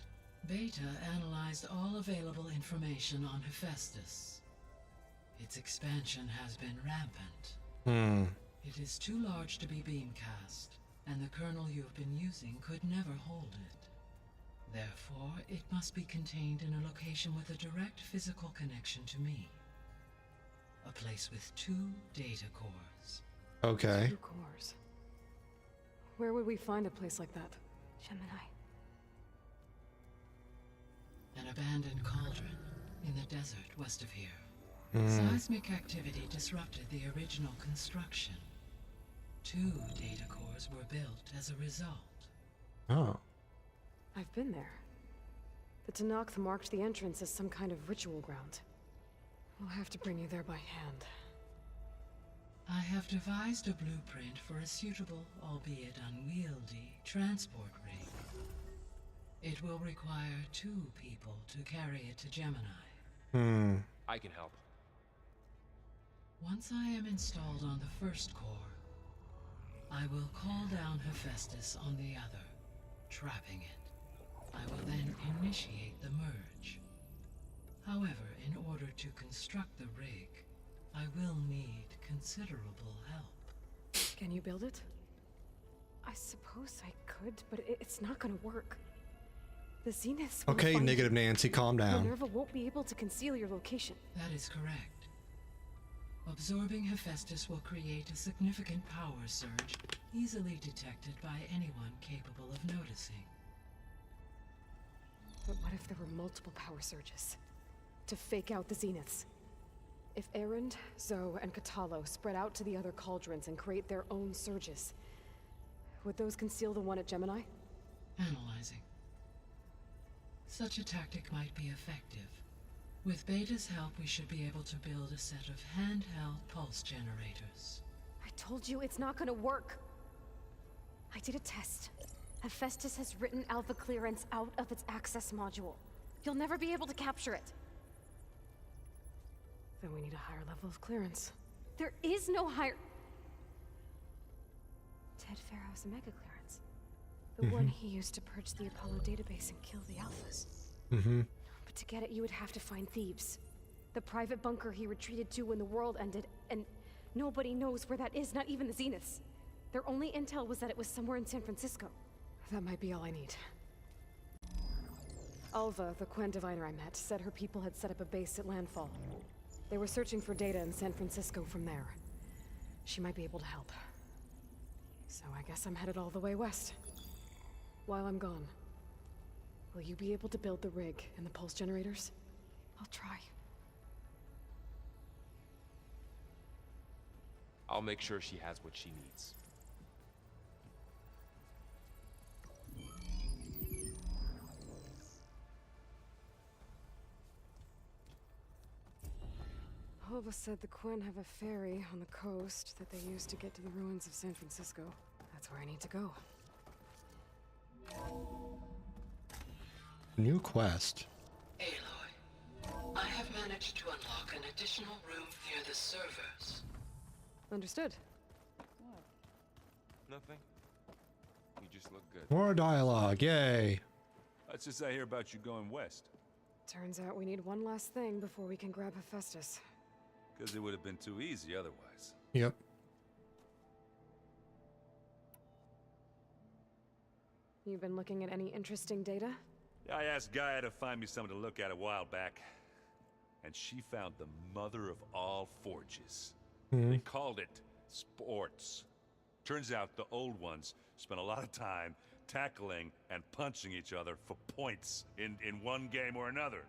Beta analyzed all available information on Hephaestus. Its expansion has been rampant. It is too large to be beamcast, and the kernel you've been using could never hold it. Therefore, it must be contained in a location with a direct physical connection to me. A place with 2 data cores. Okay. 2 cores. Where would we find a place like that? Gemini. An abandoned cauldron in the desert west of here. Seismic activity disrupted the original construction. 2 data cores were built as a result. Oh. I've been there. The Tanakh marked the entrance as some kind of ritual ground. We'll have to bring you there by hand. I have devised a blueprint for a suitable, albeit unwieldy, transport rig. It will require 2 people to carry it to Gemini. I can help. Once I am installed on the first core, I will call down Hephaestus on the other, trapping it. I will then initiate the merge. However, in order to construct the rig, I will need considerable help. Can you build it? I suppose I could, but it's not gonna work. The Zeniths won't Okay, find negative you. Nancy, calm down. Minerva won't be able to conceal your location. That is correct. Absorbing Hephaestus will create a significant power surge, easily detected by anyone capable of noticing. But what if there were multiple power surges? To fake out the Zeniths? If Erend, Zoe, and Katalo spread out to the other cauldrons and create their own surges, would those conceal the one at Gemini? Analyzing. Such a tactic might be effective. With Beta's help, we should be able to build a set of handheld pulse generators. I told you it's not gonna work. I did a test. Hephaestus has written alpha clearance out of its access module. You'll never be able to capture it. Then we need a higher level of clearance. There is no higher... Ted Pharaoh's mega clearance. The one he used to purge the Apollo database and kill the alphas. But to get it, you would have to find Thebes. The private bunker he retreated to when the world ended, and nobody knows where that is, not even the Zeniths. Their only intel was that it was somewhere in San Francisco. That might be all I need. Alva, the Quen diviner I met, said her people had set up a base at Landfall. They were searching for data in San Francisco from there. She might be able to help. So I guess I'm headed all the way west. While I'm gone, will you be able to build the rig and the pulse generators? I'll try. I'll make sure she has what she needs. Alva said the Quen have a ferry on the coast that they use to get to the ruins of San Francisco. That's where I need to go. New quest. Aloy, I have managed to unlock an additional room near the servers. Understood. Nothing. You just look good. More dialogue, yay. Let's just say hear about you going west. Turns out we need one last thing before we can grab Hephaestus. Because it would have been too easy otherwise. Yep. You've been looking at any interesting data? I asked Gaia to find me something to look at a while back, and she found the mother of all forges. They called it sports. Turns out the old ones spent a lot of time tackling and punching each other for points in one game or another.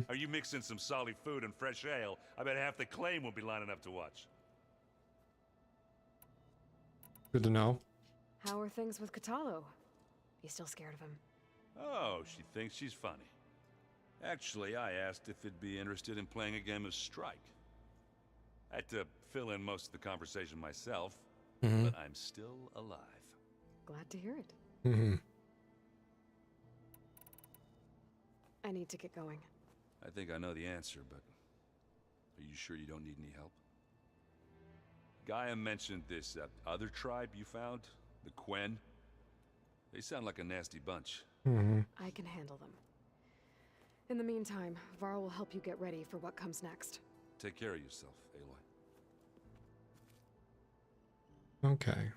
Are you mixing some solid food and fresh ale? I bet half the claim will be lining up to watch. Good to know. How are things with Katalo? You still scared of him? Oh, she thinks she's funny. Actually, I asked if it'd be interested in playing a game of Strike. I had to fill in most of the conversation myself, but I'm still alive. Glad to hear it. I need to get going. I think I know the answer, but are you sure you don't need any help? Gaia mentioned this other tribe you found, the Quen. They sound like a nasty bunch. I can handle them. In the meantime, Varl will help you get ready for what comes next. Take care of yourself, Aloy. Okay.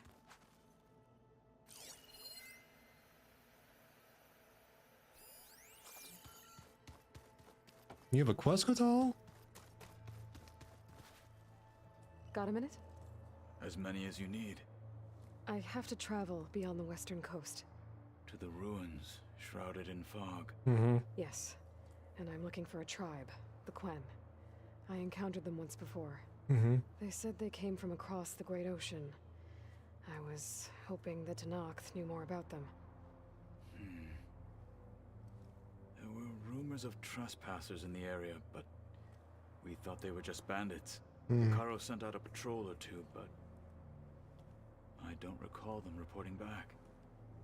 You have a quest, Katalo? Got a minute? As many as you need. I have to travel beyond the western coast. To the ruins, shrouded in fog. Yes. And I'm looking for a tribe, the Quen. I encountered them once before. They said they came from across the Great Ocean. I was hoping that Tenakth knew more about them. There were rumors of trespassers in the area, but we thought they were just bandits. Karo sent out a patrol or two, but I don't recall them reporting back.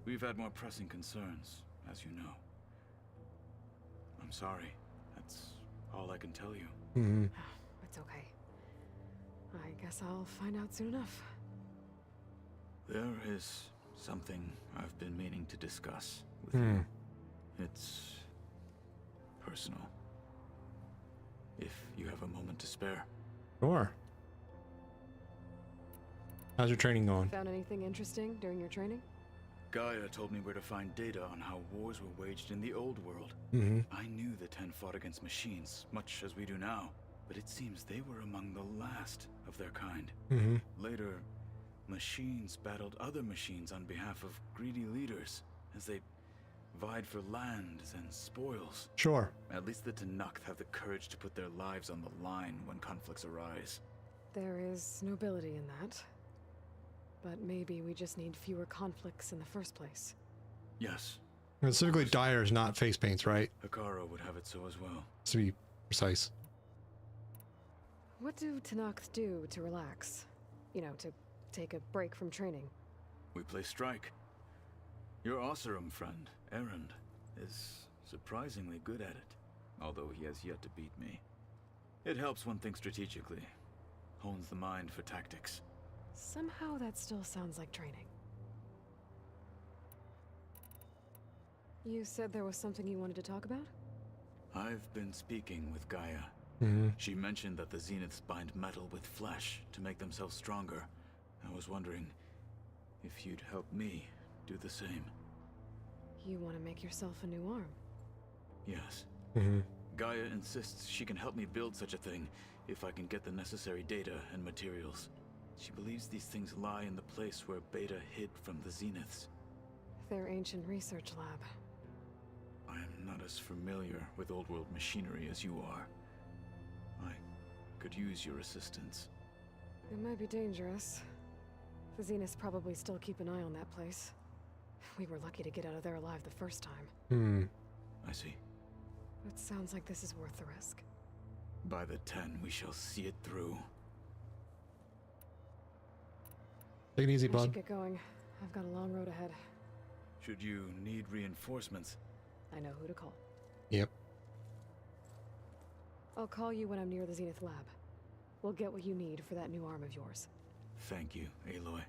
We've had more pressing concerns, as you know. I'm sorry. That's all I can tell you. It's okay. I guess I'll find out soon enough. There is something I've been meaning to discuss with you. It's personal. If you have a moment to spare. Sure. How's your training going? Found anything interesting during your training? Gaia told me where to find data on how wars were waged in the old world. I knew the Ten fought against machines, much as we do now, but it seems they were among the last of their kind. Later, machines battled other machines on behalf of greedy leaders, as they vied for lands and spoils. Sure. At least the Tenakth have the courage to put their lives on the line when conflicts arise. There is nobility in that. But maybe we just need fewer conflicts in the first place. Yes. And specifically dyers, not face paints, right? Hikaru would have it so as well. To be precise. What do Tenakth do to relax? You know, to take a break from training? We play Strike. Your Oseram friend, Erend, is surprisingly good at it, although he has yet to beat me. It helps one think strategically, hones the mind for tactics. Somehow that still sounds like training. You said there was something you wanted to talk about? I've been speaking with Gaia. She mentioned that the Zeniths bind metal with flesh to make themselves stronger. I was wondering if you'd help me do the same. You want to make yourself a new arm? Yes. Gaia insists she can help me build such a thing if I can get the necessary data and materials. She believes these things lie in the place where Beta hid from the Zeniths. Their ancient research lab. I am not as familiar with old world machinery as you are. I could use your assistance. It might be dangerous. The Zeniths probably still keep an eye on that place. We were lucky to get out of there alive the first time. I see. It sounds like this is worth the risk. By the 10, we shall see it through. Take it easy, I bud. should get going. I've got a long road ahead. Should you need reinforcements? I know who to call. Yep. I'll call you when I'm near the Zenith lab. We'll get what you need for that new arm of yours. Thank you, Aloy.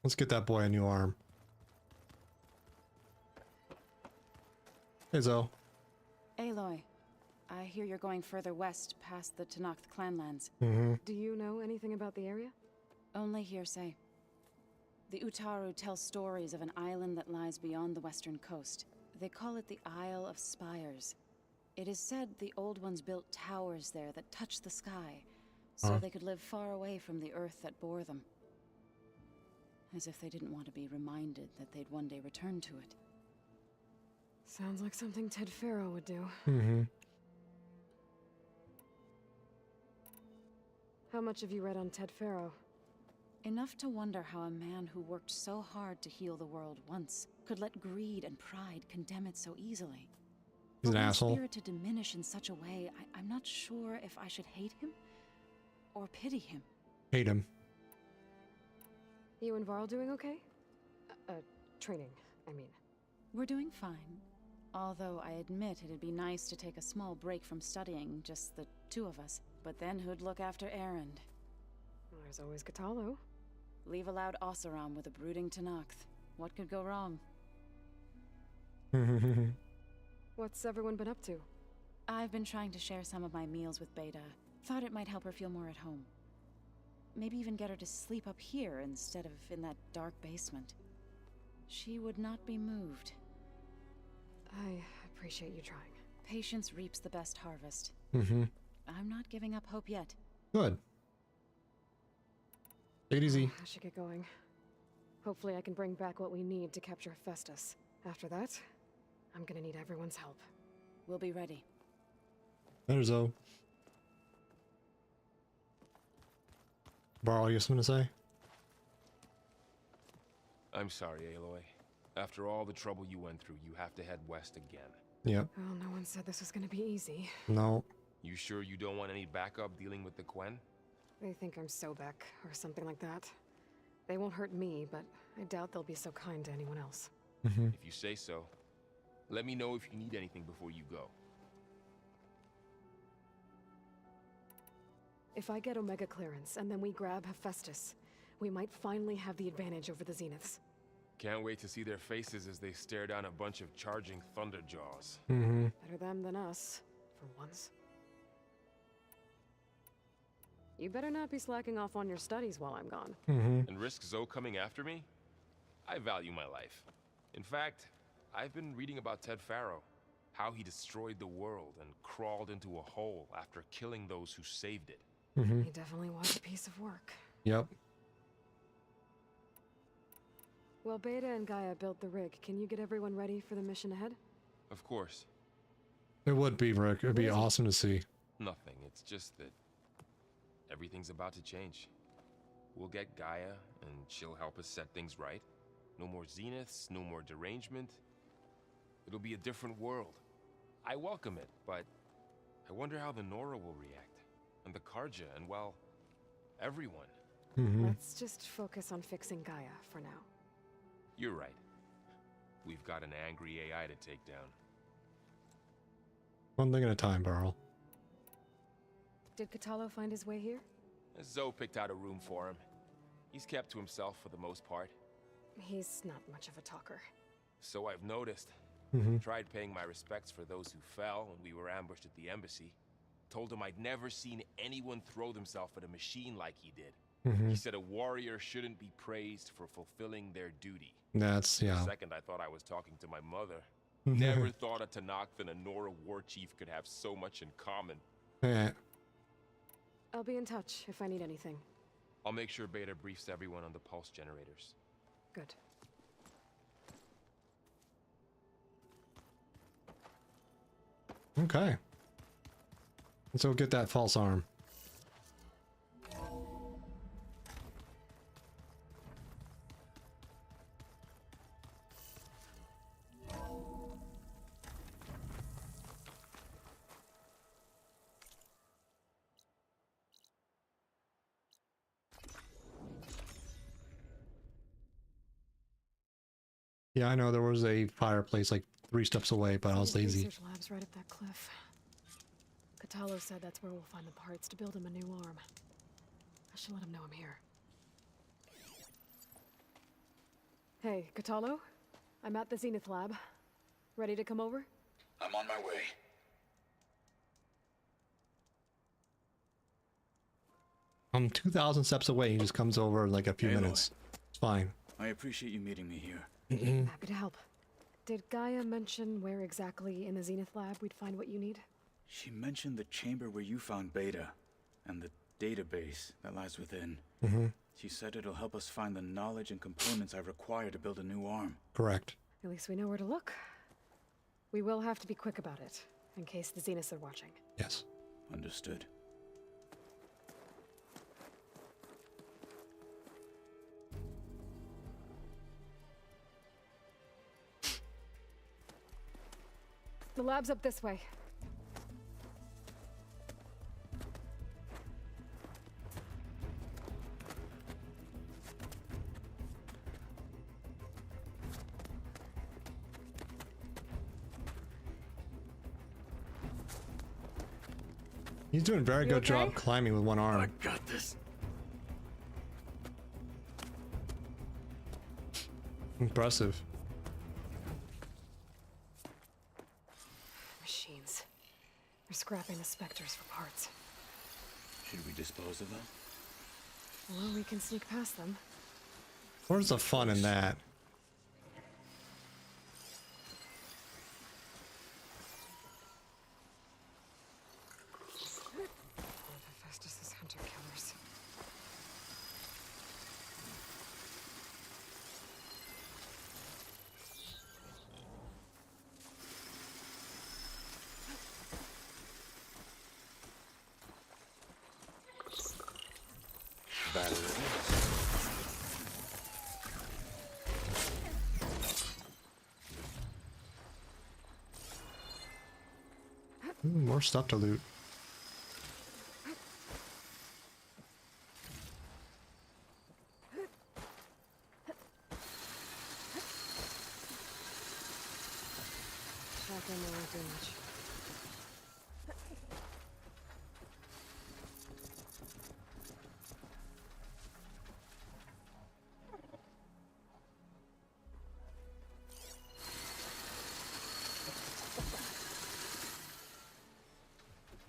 Let's get that boy a new arm. Hey, Zoe. Aloy, I hear you're going further west past the Tenakth clanlands. Do you know anything about the area? Only hearsay. The Utaru tell stories of an island that lies beyond the western coast. They call it the Isle of Spires. It is said the Old Ones built towers there that touch the sky, So they could live far away from the Earth that bore them. As if they didn't want to be reminded that they'd one day return to it. Sounds like something Ted Faro would do. Mm-hmm. How much have you read on Ted Faro? Enough to wonder how a man who worked so hard to heal the world once could let greed and pride condemn it so easily. He's an asshole. Spirit to diminish in such a way, I'm not sure if I should hate him or pity him. Hate him. You and Varl doing okay? Training, I mean. We're doing fine. Although I admit it'd be nice to take a small break from studying, just the two of us. But then who'd look after Erend? Well, there's always Katalo. Leave a loud Oseram with a brooding Tenakth. What could go wrong? What's everyone been up to? I've been trying to share some of my meals with Beta. Thought it might help her feel more at home. Maybe even get her to sleep up here instead of in that dark basement. She would not be moved. I appreciate you trying. Patience reaps the best harvest. Mm-hmm. I'm not giving up hope yet. Good. Take it easy. I should get going. Hopefully I can bring back what we need to capture Hephaestus. After that, I'm gonna need everyone's help. We'll be ready. There's Zoe. Varl, you have something to say? I'm sorry, Aloy. After all the trouble you went through, you have to head west again. Yep. Well, no one said this was gonna be easy. No. You sure you don't want any backup dealing with the Quen? They think I'm Sobek, or something like that. They won't hurt me, but I doubt they'll be so kind to anyone else. Mm-hmm. If you say so. Let me know if you need anything before you go. If I get Omega clearance, and then we grab Hephaestus, we might finally have the advantage over the Zeniths. Can't wait to see their faces as they stare down a bunch of charging Thunderjaws. Mm-hmm. Better them than us, for once. You better not be slacking off on your studies while I'm gone. Mm-hmm. And risk Zoe coming after me? I value my life. In fact, I've been reading about Ted Faro. How he destroyed the world and crawled into a hole after killing those who saved it. Mm-hmm. He definitely was a piece of work. Yep. Well, Beta and Gaia built the rig. Can you get everyone ready for the mission ahead? Of course. It would be, Rick. It'd be awesome to see. Nothing. It's just that everything's about to change. We'll get Gaia, and she'll help us set things right. No more Zeniths, no more derangement. It'll be a different world. I welcome it, but I wonder how the Nora will react. And the Karja, and well, everyone. Mm-hmm. Let's just focus on fixing Gaia for now. You're right. We've got an angry AI to take down. One thing at a time, Varl. Did Katalo find his way here? Zoe picked out a room for him. He's kept to himself for the most part. He's not much of a talker. So I've noticed. Mm-hmm. Tried paying my respects for those who fell when we were ambushed at the embassy. Told him I'd never seen anyone throw themselves at a machine like he did. Mm-hmm. He said a warrior shouldn't be praised for fulfilling their duty. That's, yeah. For a second, I thought I was talking to my mother. Never thought a Tenakth and a Nora war chief could have so much in common. Yeah. I'll be in touch if I need anything. I'll make sure Beta briefs everyone on the pulse generators. Good. Okay. Let's go get that false arm. Yeah, I know there was a fireplace like 3 steps away, but I was lazy. Research lab's right up that cliff. Katalo said that's where we'll find the parts to build him a new arm. I should let him know I'm here. Hey, Katalo? I'm at the Zenith lab. Ready to come over? I'm on my way. I'm 2,000 steps away. He just comes over in like a few minutes. It's fine. I appreciate you meeting me here. Happy to help. Did Gaia mention where exactly in the Zenith lab we'd find what you need? She mentioned the chamber where you found Beta, and the database that lies within. Mm-hmm. She said it'll help us find the knowledge and components I require to build a new arm. Correct. At least we know where to look. We will have to be quick about it, in case the Zeniths are watching. Yes. Understood. The lab's up this way. He's doing a very good job climbing with one arm. I got this. Impressive. Machines. They're scrapping the specters for parts. Should we dispose of them? Well, we can sneak past them. Where's the fun in that? Hephaestus' hunter killers. Battery. Ooh, more stuff to loot. Shotgun won't do much.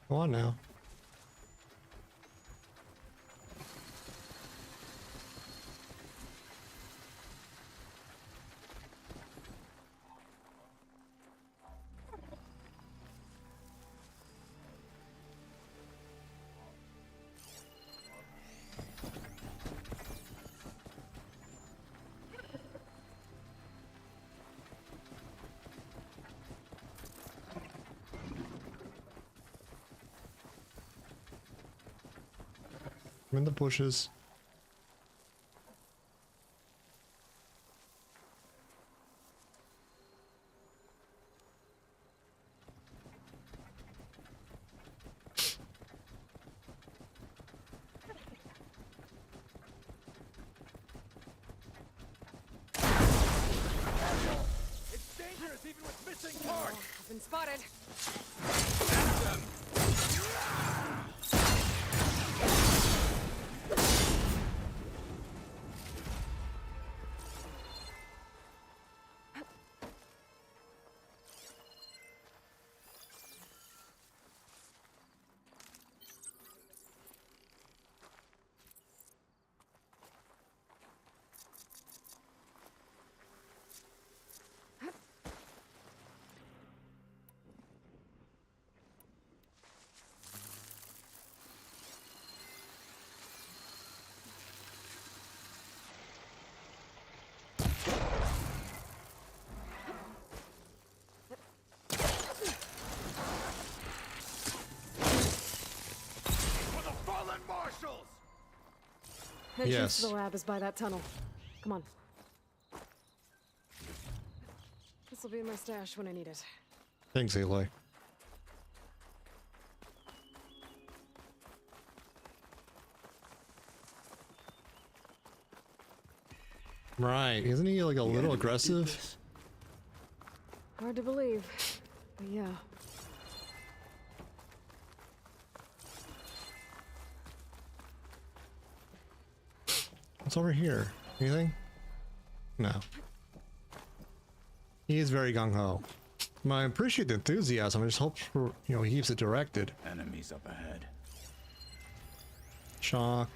Go on now. I'm in the bushes. It's dangerous even with missing parts. I've been spotted. Entrance Yes. to the lab is by that tunnel. Come on. This will be in my stash when I need it. Thanks, Aloy. Right, isn't he like a little aggressive? Hard to believe, but yeah. What's over here? Anything? No. He is very gung-ho. I appreciate the enthusiasm. I just hope for, he keeps it directed. Enemies up ahead. Shock.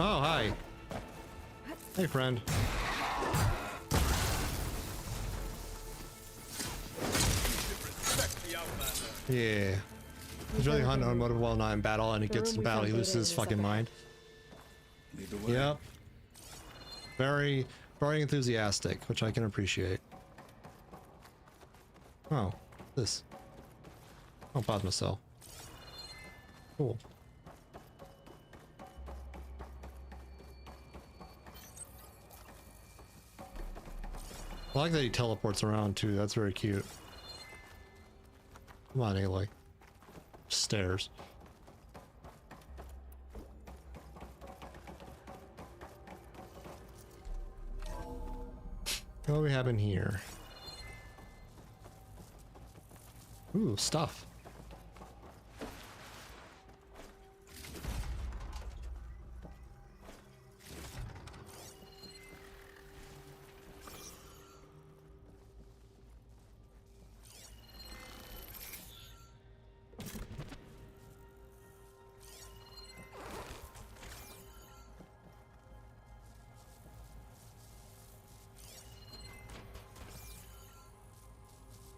Oh, hi. Hey, friend. Yeah. He's really hunting on motive while not in battle, and he gets in battle, he loses his fucking mind. Yep. Very, very enthusiastic, which I can appreciate. Oh, this. Oh, plasma cell. Cool. I like that he teleports around too, that's very cute. Come on, Aloy. Stairs. What do we have in here? Ooh, stuff.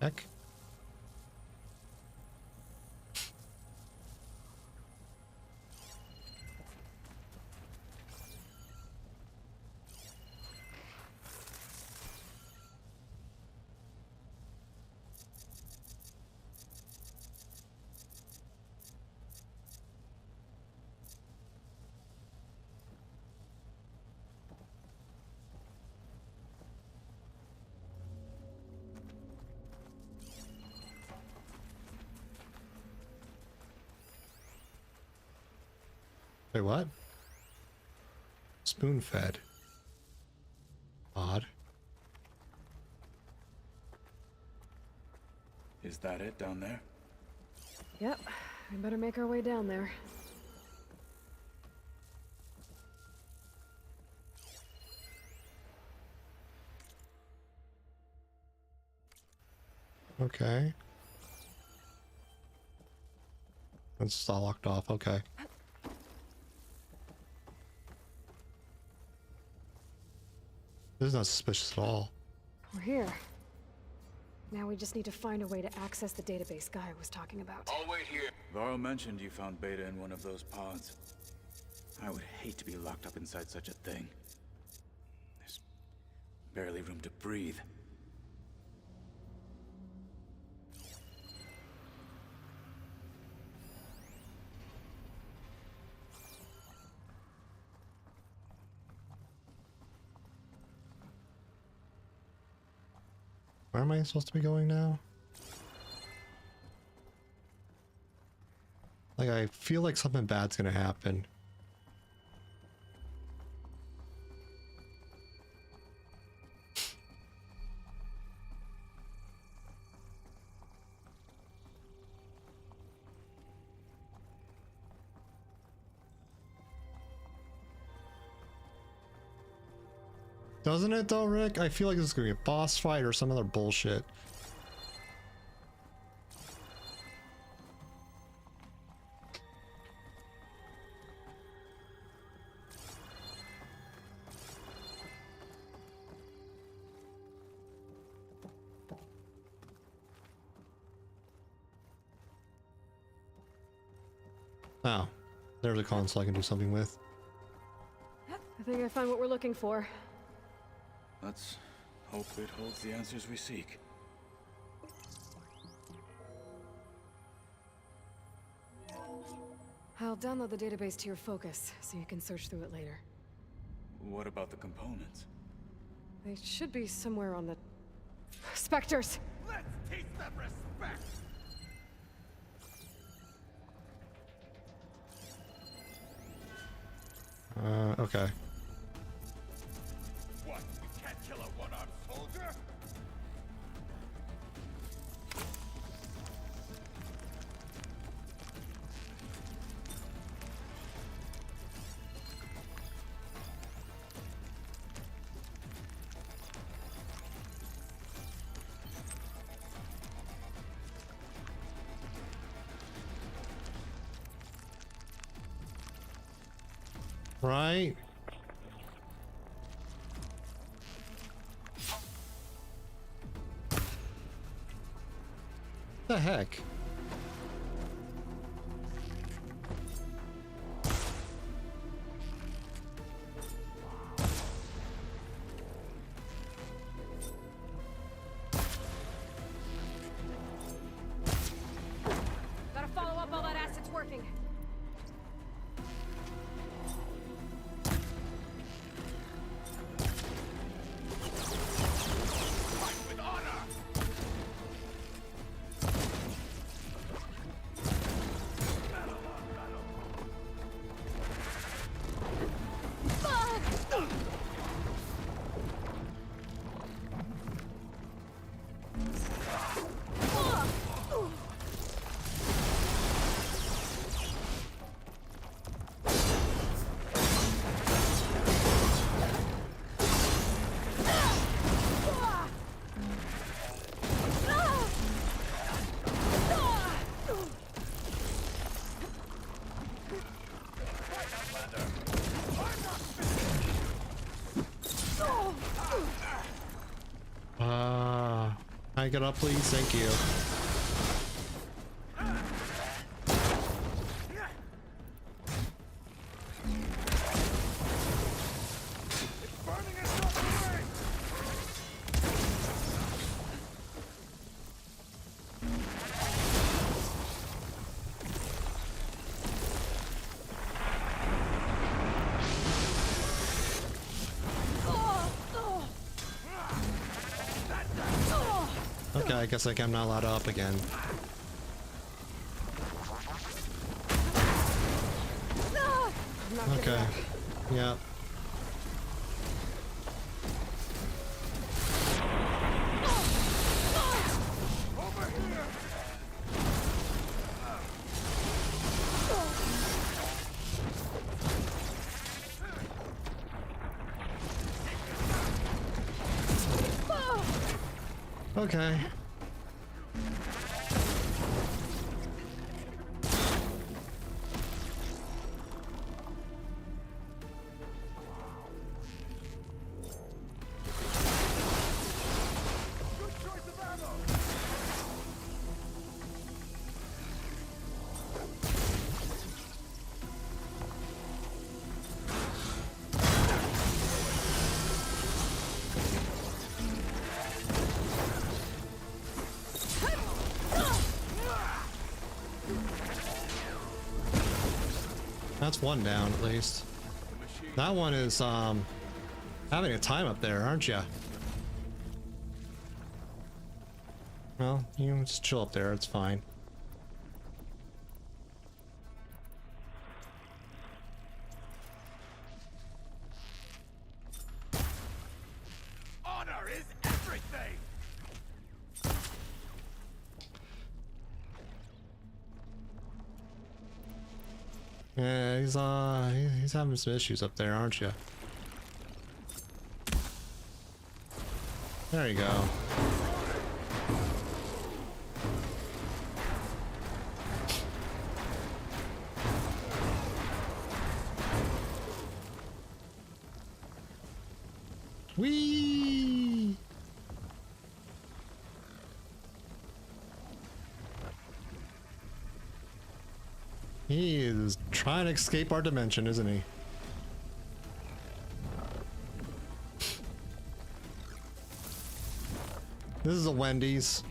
Heck. Wait, what? Spoon fed. Odd. Is that it down there? Yep, we better make our way down there. Okay. It's all locked off, okay. This is not suspicious at all. We're here. Now we just need to find a way to access the database Guy was talking about. I'll wait here. Varl mentioned you found Beta in one of those pods. I would hate to be locked up inside such a thing. There's barely room to breathe. Where am I supposed to be going now? Like, I feel like something bad's gonna happen. Doesn't it though, Rick? I feel like this is gonna be a boss fight or some other bullshit. Oh, there's a console I can do something with. I think I found what we're looking for. Let's hope it holds the answers we seek. I'll download the database to your focus, so you can search through it later. What about the components? They should be somewhere on the... Spectres! Let's teach them respect! Okay. What? We can't kill a one-armed soldier? Right? What the heck? Gotta follow up all that asset's working. Can I get up, please? Thank you. Okay, I guess like I'm not allowed up again. Okay. Yep. Okay. That's one down at least. That one is having a time up there, aren't ya? Well, you can just chill up there, it's fine. Honor is everything. Yeah, he's having some issues up there, aren't you? There you go. Whee! He is trying to escape our dimension, isn't he? This is a Wendy's.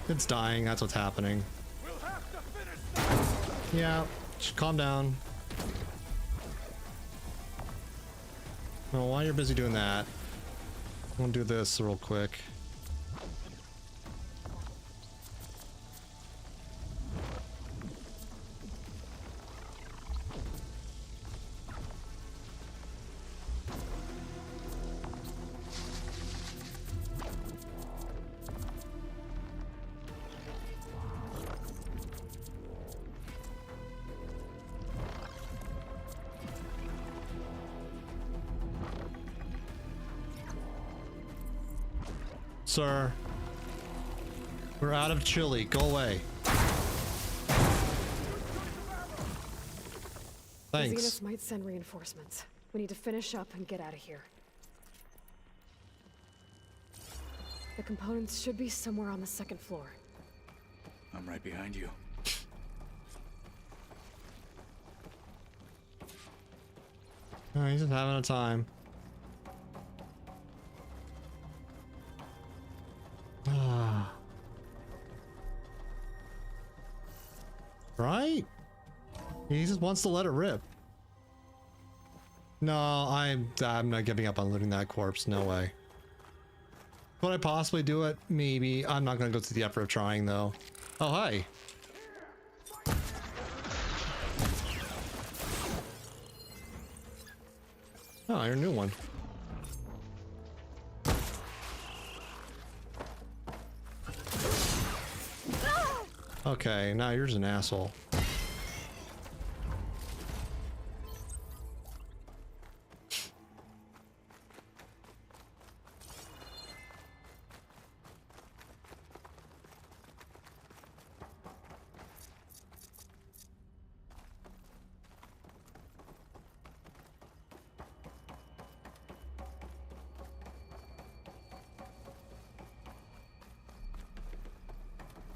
It's dying, that's what's happening. Yeah, just calm down. Well, while you're busy doing that, I'm gonna do this real quick. Sir. We're out of chili. Go away. Thanks. The Zeniths might send reinforcements. We need to finish up and get out of here. The components should be somewhere on the second floor. I'm right behind you. Oh, he's just having a time. Ah. Right? He just wants to let it rip. No, I'm not giving up on looting that corpse. No way. Could I possibly do it? Maybe. I'm not gonna go through the effort of trying though. Oh, hi. Oh, you're a new one. Okay, now you're just an asshole.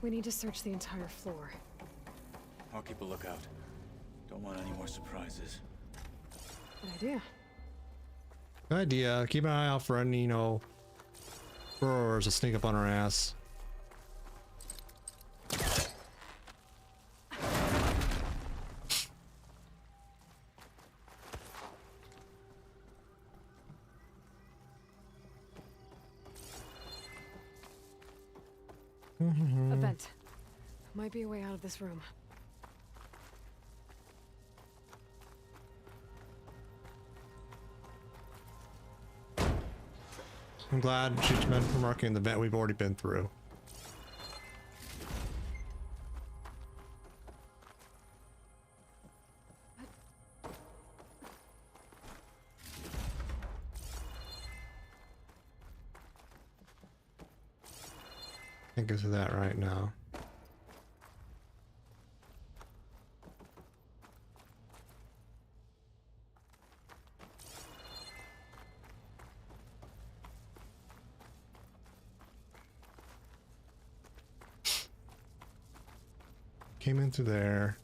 We need to search the entire floor. I'll keep a lookout. Don't want any more surprises. Good idea. Good idea. Keep an eye out for any, you know, burrowers that sneak up on our ass. A vent. Might be a way out of this room. I'm glad she's been remarking the vent we've already been through. Think of that right now. Came in through there.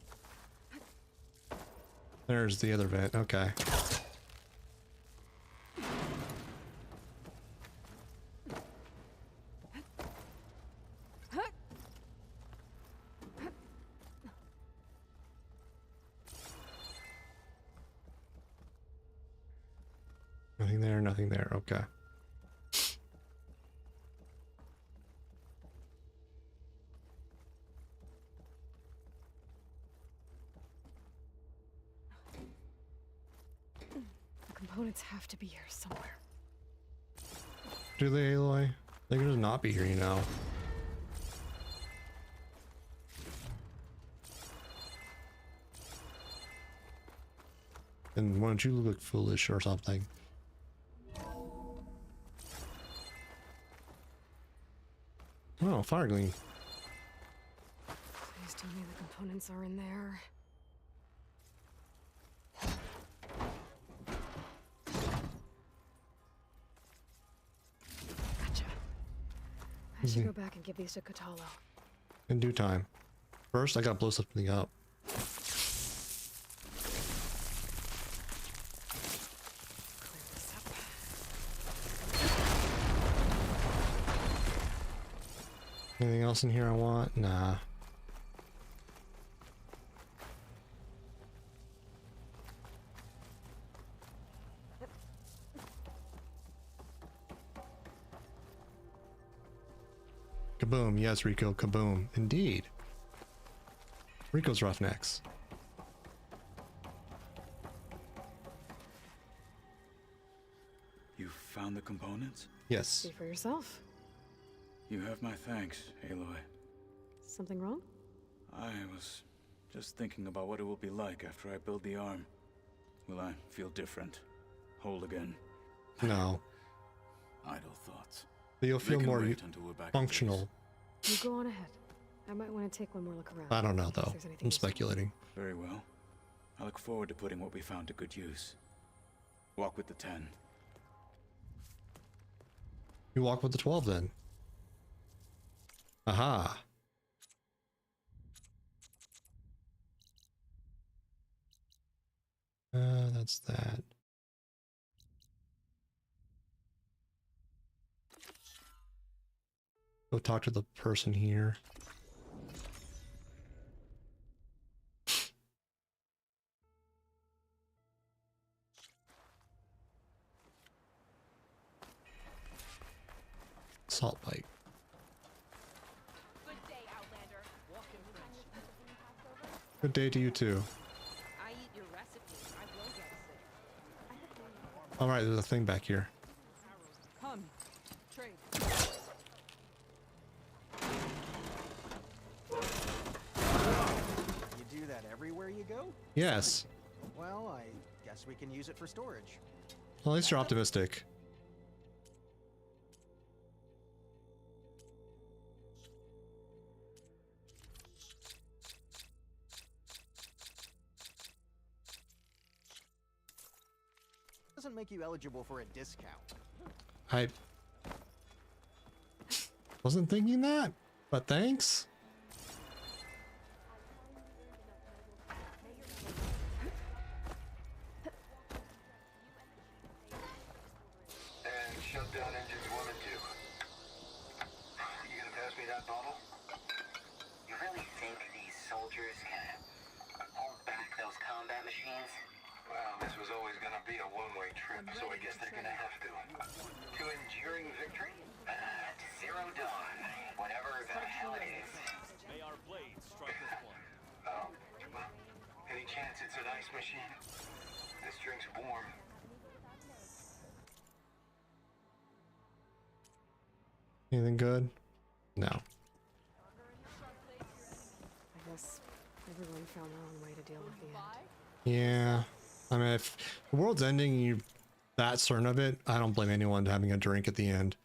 There's the other vent. Okay. Nothing there, nothing there. Okay. The components have to be here somewhere. Do they, Aloy? They could just not be here, you know. And why don't you look foolish or something? Oh, fire gleam. Please tell me the components are in there. Gotcha. I should go back and give these to Kotallo. In due time. First, I gotta blow something up. Anything else in here I want? Nah. Kaboom. Yes, Rico. Kaboom. Indeed. Rico's Roughnecks. You found the components? Yes. See for yourself. You have my thanks, Aloy. Something wrong? I was just thinking about what it will be like after I build the arm. Will I feel different? Whole again? No. Idle thoughts. But you'll feel They can more wait until we're back in functional. You go on ahead. I might want to take one more look around. I don't know, if though. there's anything I'm useful. speculating. Very well. I look forward to putting what we found to good use. Walk with the 10. You walk with the 12 then. Aha. That's that. Go talk to the person here. Salt bite. Good day, Outlander. Good day to you too. I eat your recipes. I will get sick. All right, there's a thing back here. Come, trade. You do that everywhere you go? Yes. Well, I guess we can use it for storage. Well, at least you're optimistic. Doesn't make you eligible for a discount. I wasn't thinking that, but thanks. And shut down engines 1 and 2. You gonna pass me that bottle? You really think these soldiers can hold back those combat machines? Well, this was always gonna be a one-way trip, so I guess they're gonna have to. To enduring victory? To Zero Dawn, whatever the hell it is. May our blades strike as one. Oh, well, any chance it's an ice machine? This drink's warm. Anything good? No. I guess everyone found their own way to deal with the end. Yeah. I mean, if the world's ending and you're that certain of it, I don't blame anyone having a drink at the end.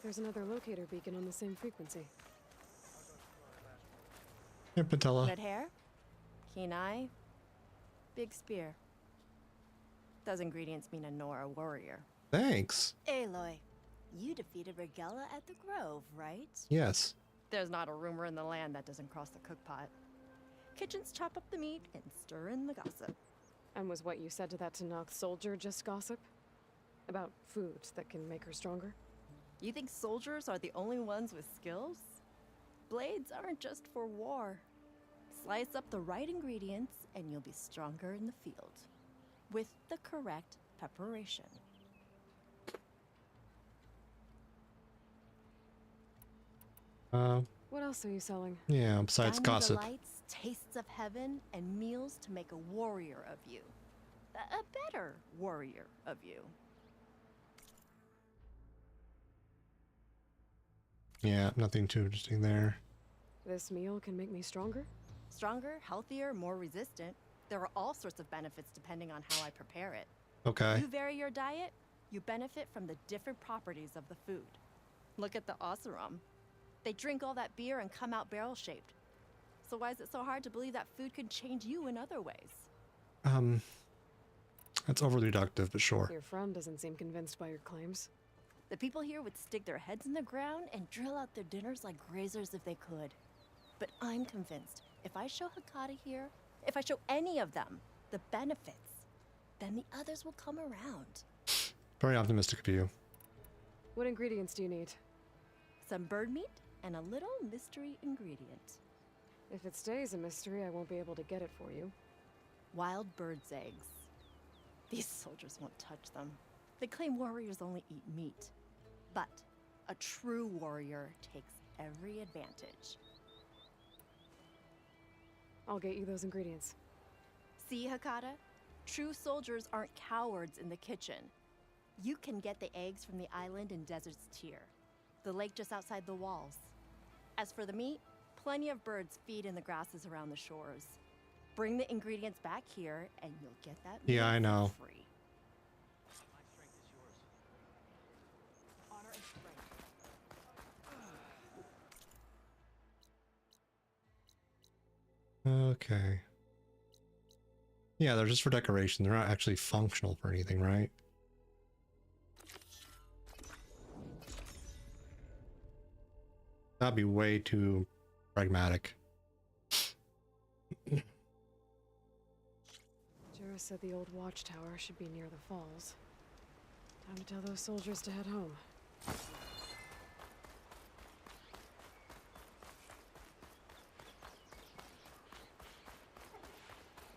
There's another locator beacon on the same frequency. Hey, Patella. Red hair, keen eye, big spear. Those ingredients mean a Nora warrior. Thanks. Aloy, you defeated Regella at the Grove, right? Yes. There's not a rumor in the land that doesn't cross the cookpot. Kitchens chop up the meat and stir in the gossip. And was what you said to that Tanakh soldier just gossip? About food that can make her stronger? You think soldiers are the only ones with skills? Blades aren't just for war. Slice up the right ingredients and you'll be stronger in the field. With the correct preparation. What else are you selling? Yeah, besides Diamond gossip. delights, tastes of heaven, and meals to make a warrior of you. A better warrior of you. Yeah, nothing too interesting there. This meal can make me stronger? Stronger, healthier, more resistant. There are all sorts of benefits depending on how I prepare it. Okay. You vary your diet, you benefit from the different properties of the food. Look at the Oseram. They drink all that beer and come out barrel-shaped. So why is it so hard to believe that food could change you in other ways? That's overly reductive, but sure. Your friend doesn't seem convinced by your claims. The people here would stick their heads in the ground and drill out their dinners like grazers if they could. But I'm convinced, if I show Hakata here, if I show any of them the benefits, then the others will come around. Very optimistic of you. What ingredients do you need? Some bird meat and a little mystery ingredient. If it stays a mystery, I won't be able to get it for you. Wild bird's eggs. These soldiers won't touch them. They claim warriors only eat meat. But a true warrior takes every advantage. I'll get you those ingredients. See, Hakata? True soldiers aren't cowards in the kitchen. You can get the eggs from the island in Desert's Tier, the lake just outside the walls. As for the meat, plenty of birds feed in the grasses around the shores. Bring the ingredients back here, and you'll get that meat Yeah, I know. for free. Honor and strength. Okay. Yeah, they're just for decoration. They're not actually functional for anything, right? That'd be way too pragmatic. Jura said the old watchtower should be near the falls. Time to tell those soldiers to head home.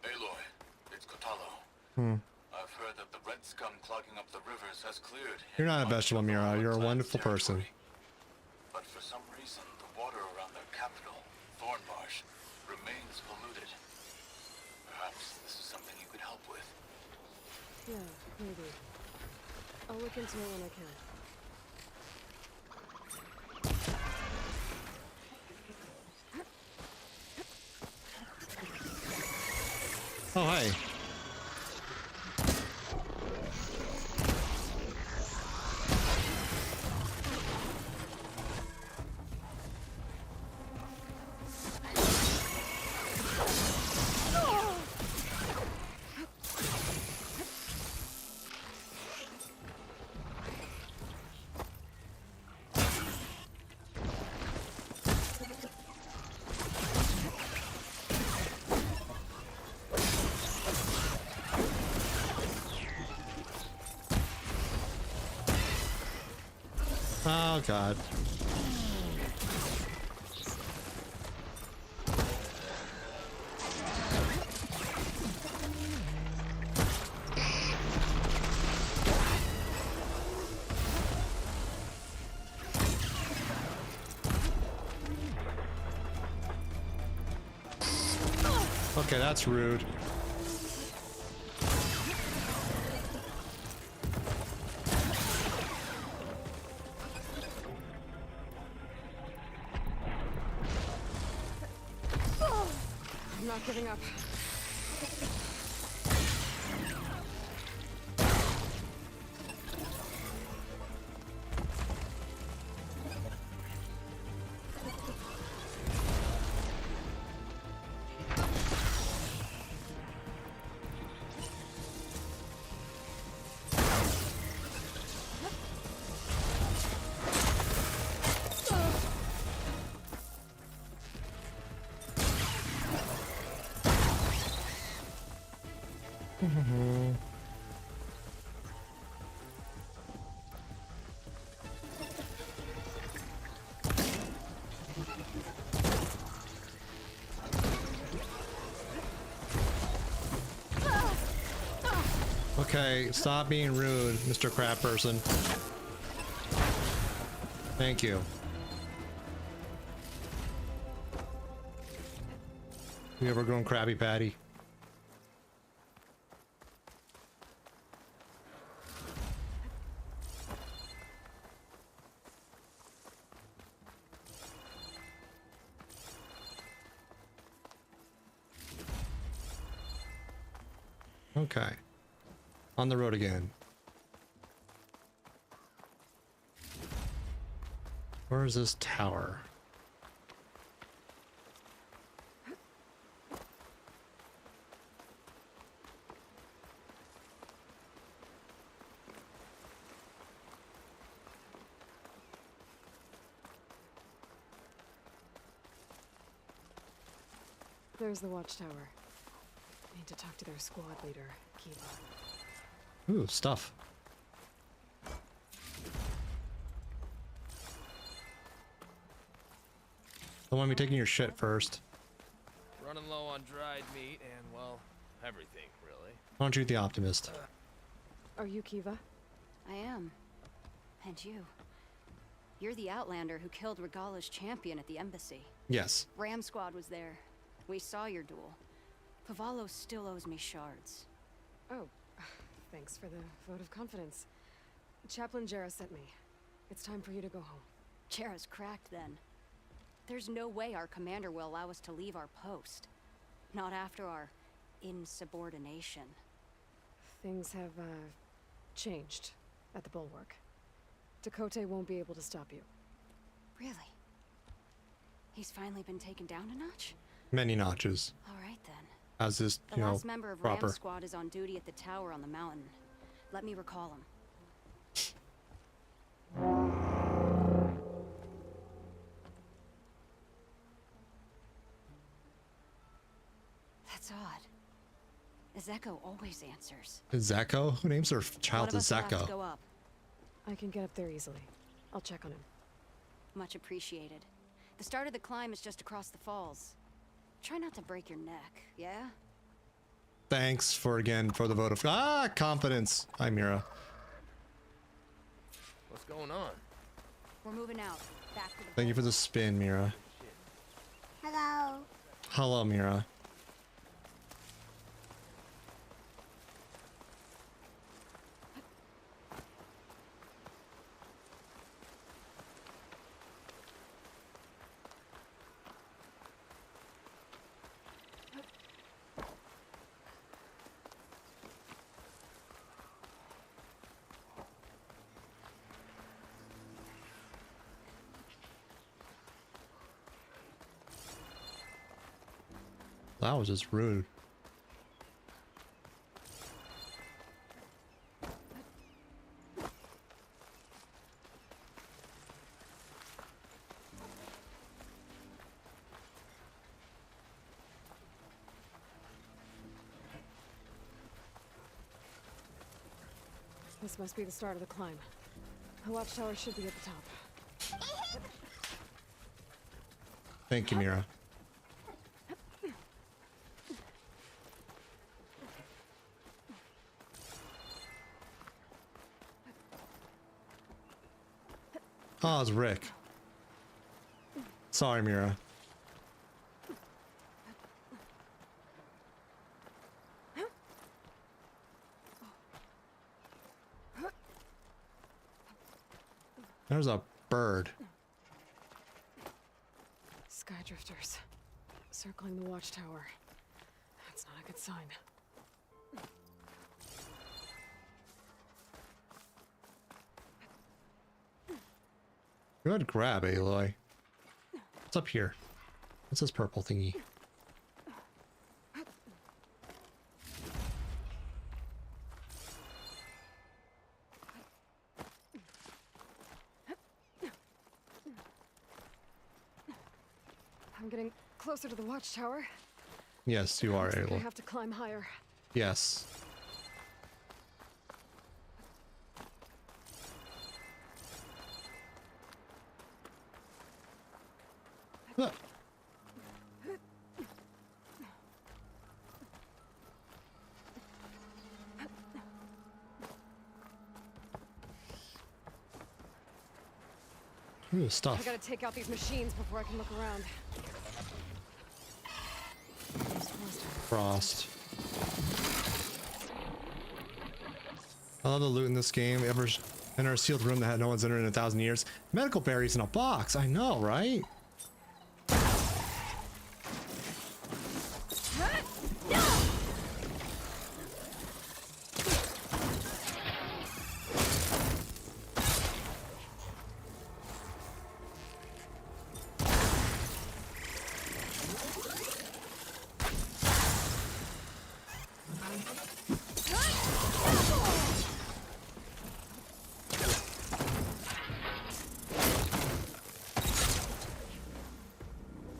Aloy, it's Kotalo. I've heard that the red scum clogging up the rivers has cleared. You're not a vegetable, Mira. You're a wonderful person. But for some reason, the water around their capital, Thornmarsh, remains polluted. Perhaps this is something you could help with. Yeah, maybe. I'll look into it when I can. Oh, hi. Oh, God. Okay, that's rude. I'm not giving up. Okay, stop being rude, Mr. Crab Person. Thank you. You ever grown Krabby Patty? Okay. On the road again. Where is this tower? There's the watchtower. I need to talk to their squad leader, Kiva. Ooh, stuff. Don't want me taking your shit first. Running low on dried meat and, well, everything, really. Why don't you the optimist? Are you Kiva? I am. And you. You're the Outlander who killed Regala's champion at the embassy. Yes. Ram Squad was there. We saw your duel. Pavallo still owes me shards. Oh, thanks for the vote of confidence. Chaplain Jarrah sent me. It's time for you to go home. Jarrah's cracked then. There's no way our commander will allow us to leave our post. Not after our insubordination. Things have, changed at the Bulwark. Dakota won't be able to stop you. Really? He's finally been taken down a notch? Many notches. All right then. As is, The you know, last member of proper. Ram Squad is on duty at the tower on the mountain. Let me recall him. That's odd. Ezeko always answers. Is Zeko? Who names their child One of us will have to Zeko? go up. I can get up there easily. I'll check on him. Much appreciated. The start of the climb is just across the falls. Try not to break your neck, yeah? Thanks for the vote of confidence. Hi, Mira. What's going on? We're moving out. Back to the Thank you for the spin, Mira. Hello. Hello, Mira. That was just rude. This must be the start of the climb. The watchtower should be at the top. Thank you, Mira. Oh, it's Rick. Sorry, Mira. There's a bird. Skydrifters. Circling the watchtower. That's not a good sign. Good grab, Aloy. What's up here? What's this purple thingy? I'm getting closer to the watchtower. Yes, you are, Looks like I Aloy. have to climb higher. Yes. Look. Ooh, I stuff. gotta take out these machines before I can look around. Frost. I love the loot in this game. Ever enter a sealed room that had no one's entered in 1,000 years? Medical berries in a box. I know, right?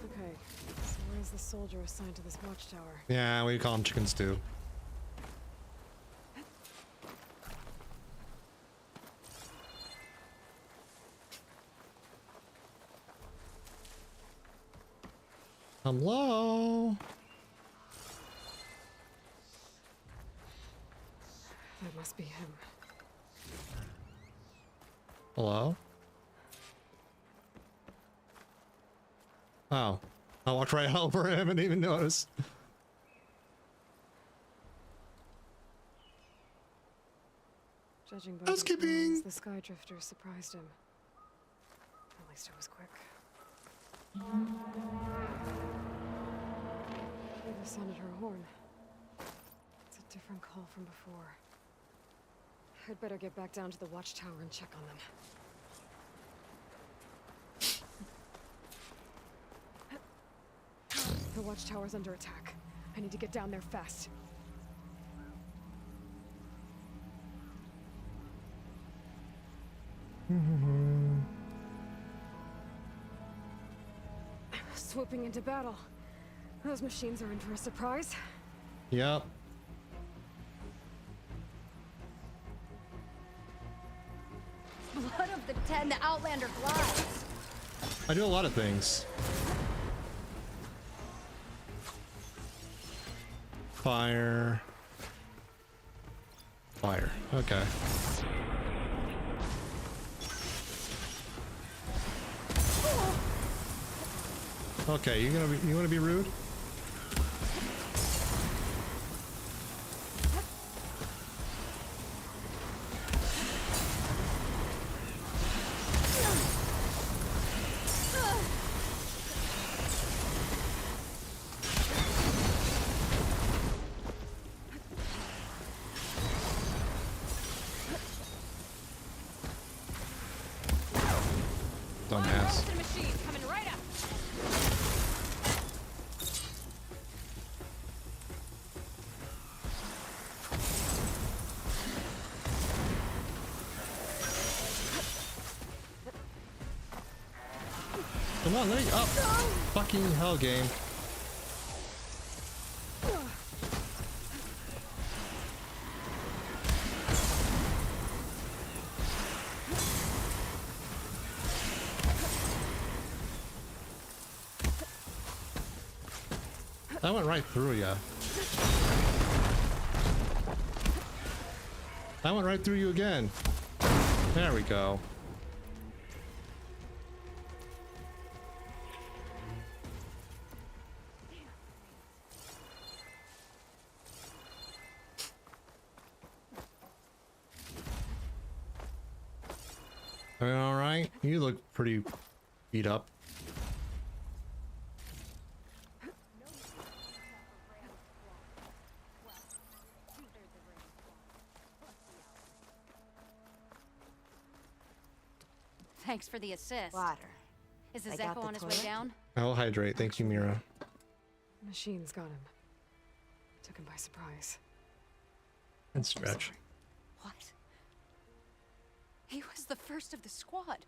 Okay, so where's the soldier assigned to this watchtower? Yeah, we call them chicken stew. Hello? That must be him. Hello? Oh. I walked right over him and didn't even notice. Judging by these wounds, the Sky Drifter surprised him. At least it was quick. Beta sounded her horn. It's a different call from before. I'd better get back down to the watchtower and check on them. The watchtower's under attack. I need to get down there fast. Swooping into battle. Those machines are in for a surprise. Yep. Blood of the 10, the Outlander glides. I do a lot of things. Fire. Fire. Okay. Okay, you wanna be rude? Dumbass. Machine coming right up. Come on, let me up. Fucking hell, game. That went right through you. That went right through you again. There we go. Are you all right? You look pretty beat up. Thanks for the assist. Water. Is the I got Zeppo the on his way toilet. down? I'll hydrate. Thank you, Mira. Machines got him. Took him by surprise. And stretch. What? He was the first of the squad.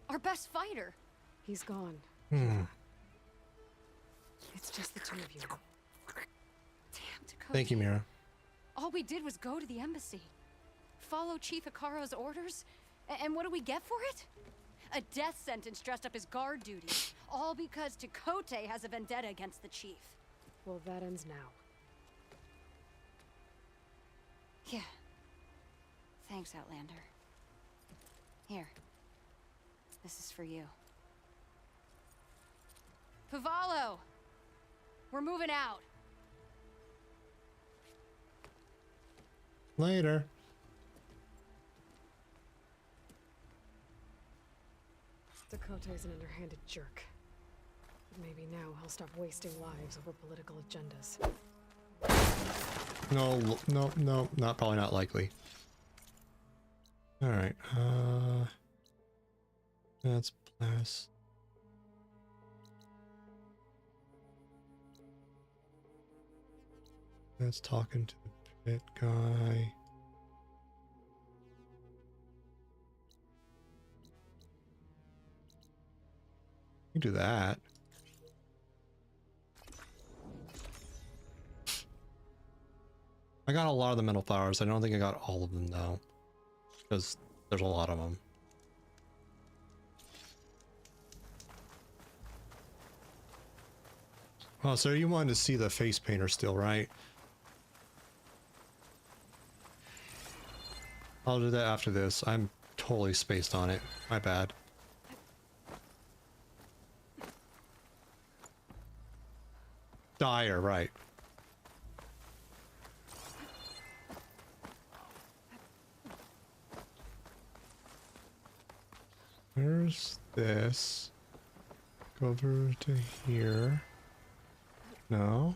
Our best fighter. He's gone. Hmm. It's just the two of you. Damn, Dakota. Thank you, Mira. All we did was go to the embassy. Follow Chief Hikaro's orders. And what do we get for it? A death sentence dressed up as guard duty. All because Takote has a vendetta against the chief. Well, that ends now. Yeah. Thanks, Outlander. Here. This is for you. Pavalo! We're moving out. Later. Dakota's an underhanded jerk. But maybe now he'll stop wasting lives over political agendas. No, not probably not likely. All right. That's blast. That's talking to the pit guy. You do that. I got a lot of the metal flowers. I don't think I got all of them though, because there's a lot of them. Oh, so you wanted to see the face painter still, right? I'll do that after this. I'm totally spaced on it. My bad. Dire, right. There's this. Go over to here. No.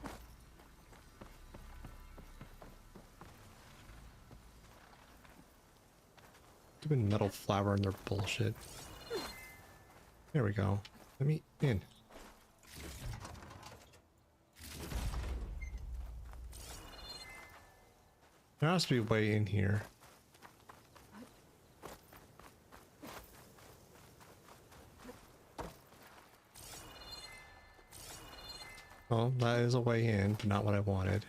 Stupid metal flower and their bullshit. There we go. Let me in. There has to be a way in here. Well, that is a way in, but not what I wanted.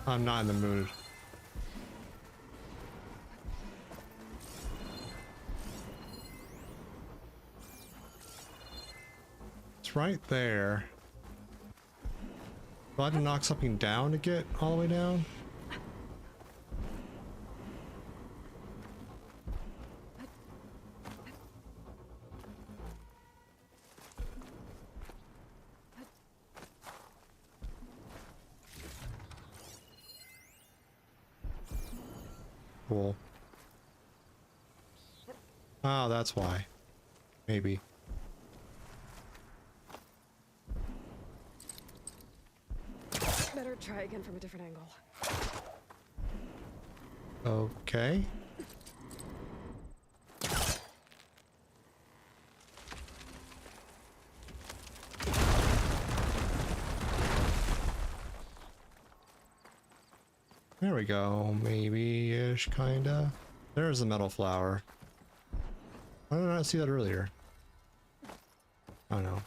I'm not in the mood. It's right there. Do I have to knock something down to get all the way down? Cool. Oh, that's why. Maybe. Better try again from a different angle. Okay. There we go. Maybe-ish, kinda. There's the metal flower. Why did I not see that earlier? I don't know.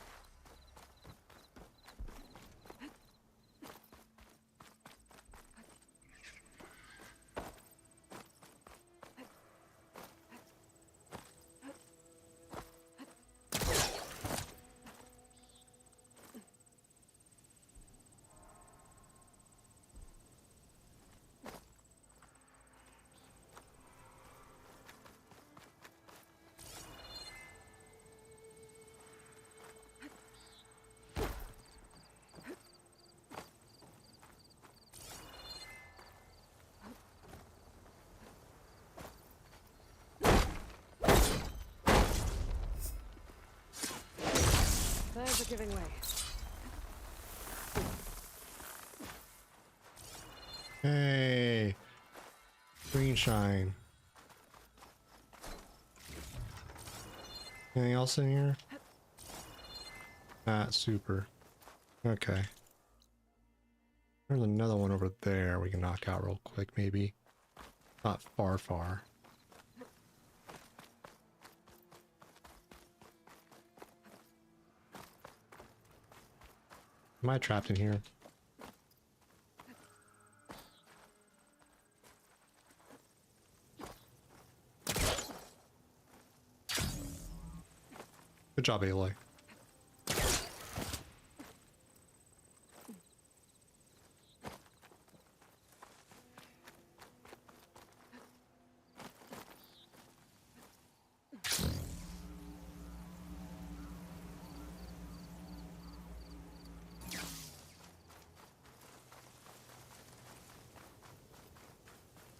Plans are giving way. Hey, green shine. Anything else in here? Ah, super. Okay. There's another one over there we can knock out real quick, maybe. Not far. Am I trapped in here? Good job, Aloy.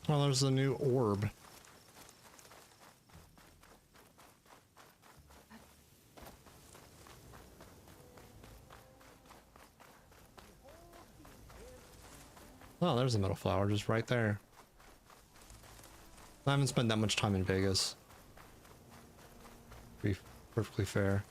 Oh, there's a new orb. Oh, there's a metal flower just right there. I haven't spent that much time in Vegas. To be perfectly fair.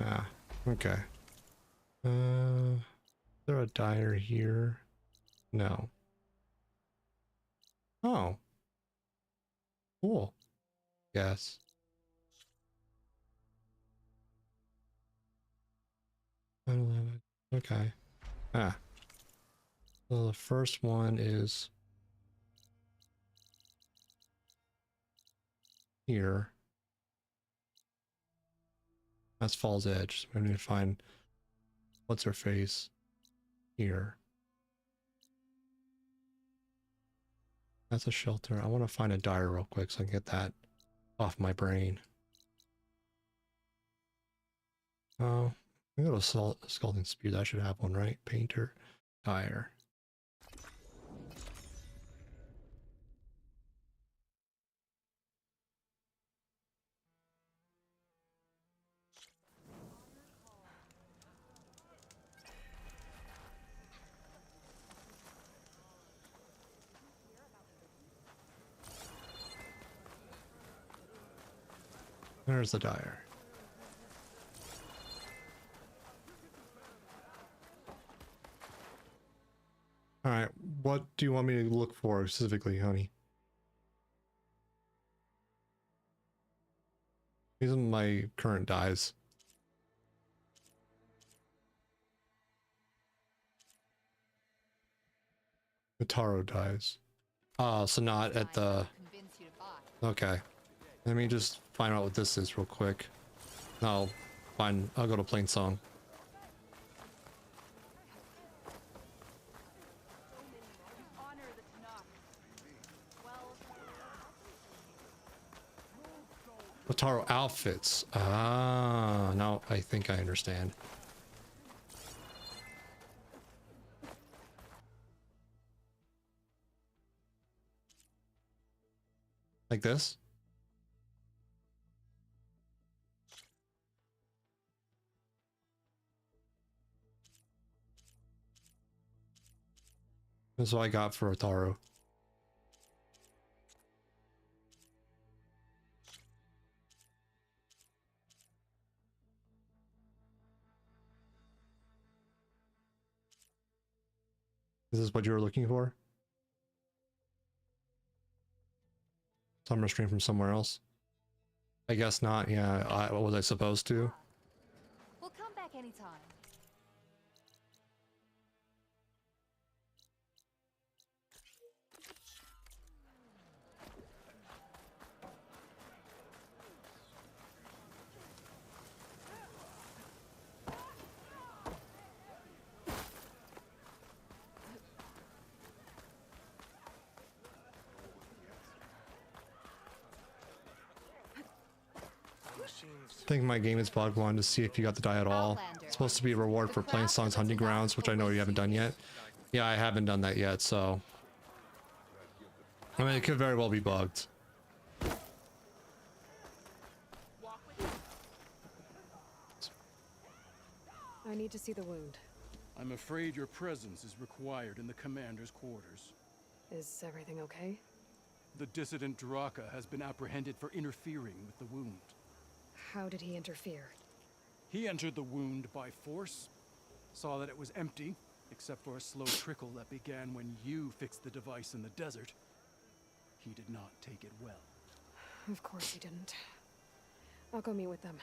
Ah, okay. Is there a dyer here? No. Oh. Cool. Yes. Okay. Ah. So the first one is here. That's Fall's Edge. So I need to find what's her face here. That's a shelter. I want to find a dyer real quick so I can get that off my brain. Oh, I got a scalding spear. I should have one, right? Painter, dyer. There's the dyer. All right, what do you want me to look for specifically, honey? These are my current dyes. The taro dyes. Oh, so not at the... Okay. Let me just find out what this is real quick. No, fine. I'll go to Plain Song. Taro outfits. Ah, now I think I understand. Like this? That's what I got for Taro. Is this what you were looking for? Summer stream from somewhere else? I guess not. Yeah, what was I supposed to? We'll come back anytime. I think my game is bugged. Wanted to see if you got the dye at all. It's supposed to be a reward for Plain Song's Hunting Grounds, which I know you haven't done yet. Yeah, I haven't done that yet, so... I mean, it could very well be bugged. I need to see the wound. I'm afraid your presence is required in the commander's quarters. Is everything okay? The dissident Draka has been apprehended for interfering with the wound. How did he interfere? He entered the wound by force, saw that it was empty, except for a slow trickle that began when you fixed the device in the desert. He did not take it well. Of course he didn't. I'll go meet with them.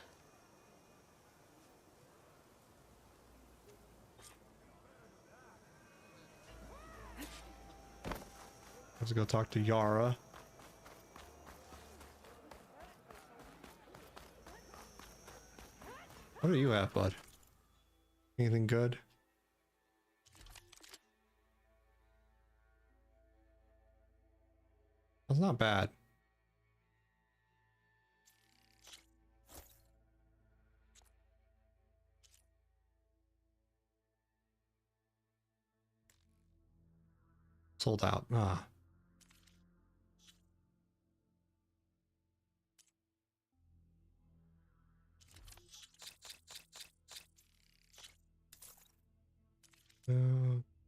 Let's go talk to Yara. What are you at, bud? Anything good? That's not bad. Sold out. Ah.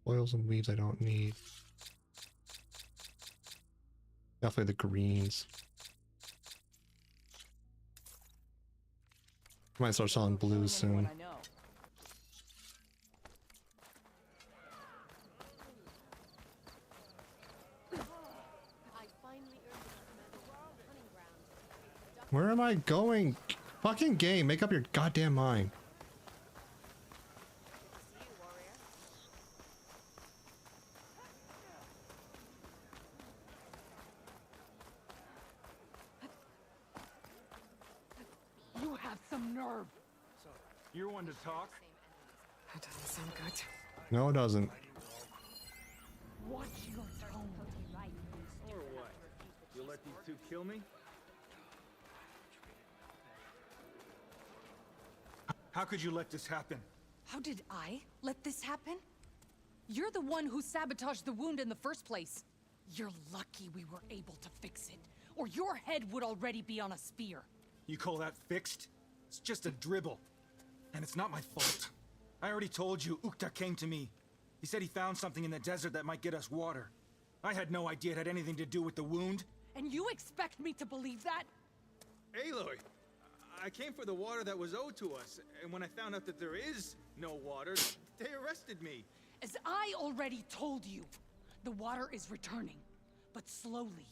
Oils and weeds I don't need. Definitely the greens. Might start selling blues soon. Where am I going? Fucking game, make up your goddamn mind. You have some nerve. So, you're one to talk? That doesn't sound good. No, it doesn't. Watch your tone. Or what? You'll let these two kill me? How could you let this happen? How did I let this happen? You're the one who sabotaged the wound in the first place. You're lucky we were able to fix it, or your head would already be on a spear. You call that fixed? It's just a dribble. And it's not my fault. I already told you, Ukta came to me. He said he found something in the desert that might get us water. I had no idea it had anything to do with the wound. And you expect me to believe that? Aloy, I came for the water that was owed to us, and when I found out that there is no water, they arrested me. As I already told you, the water is returning, but slowly.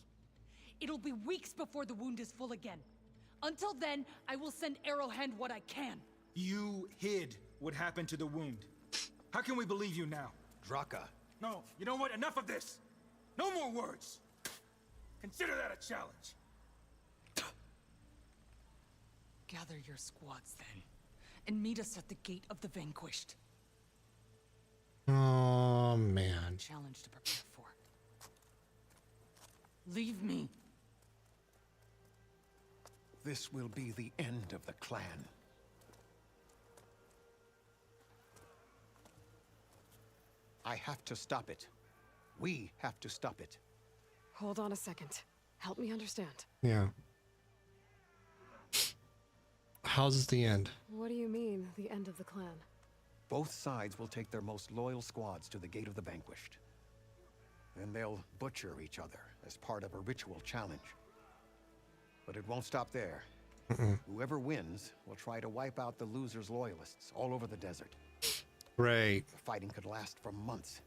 It'll be weeks before the wound is full again. Until then, I will send Arrowhand what I can. You hid what happened to the wound. How can we believe you now? Draka. No, you know what? Enough of this! No more words! Consider that a challenge. Gather your squads then, and meet us at the Gate of the Vanquished. Oh, man. Challenge to prepare for. Leave me. This will be the end of the clan. I have to stop it. We have to stop it. Hold on a second. Help me understand. Yeah. How's this the end? What do you mean, the end of the clan? Both sides will take their most loyal squads to the Gate of the Vanquished. Then they'll butcher each other as part of a ritual challenge. But it won't stop there. Whoever wins will try to wipe out the loser's loyalists all over the desert. Great. The fighting could last for months.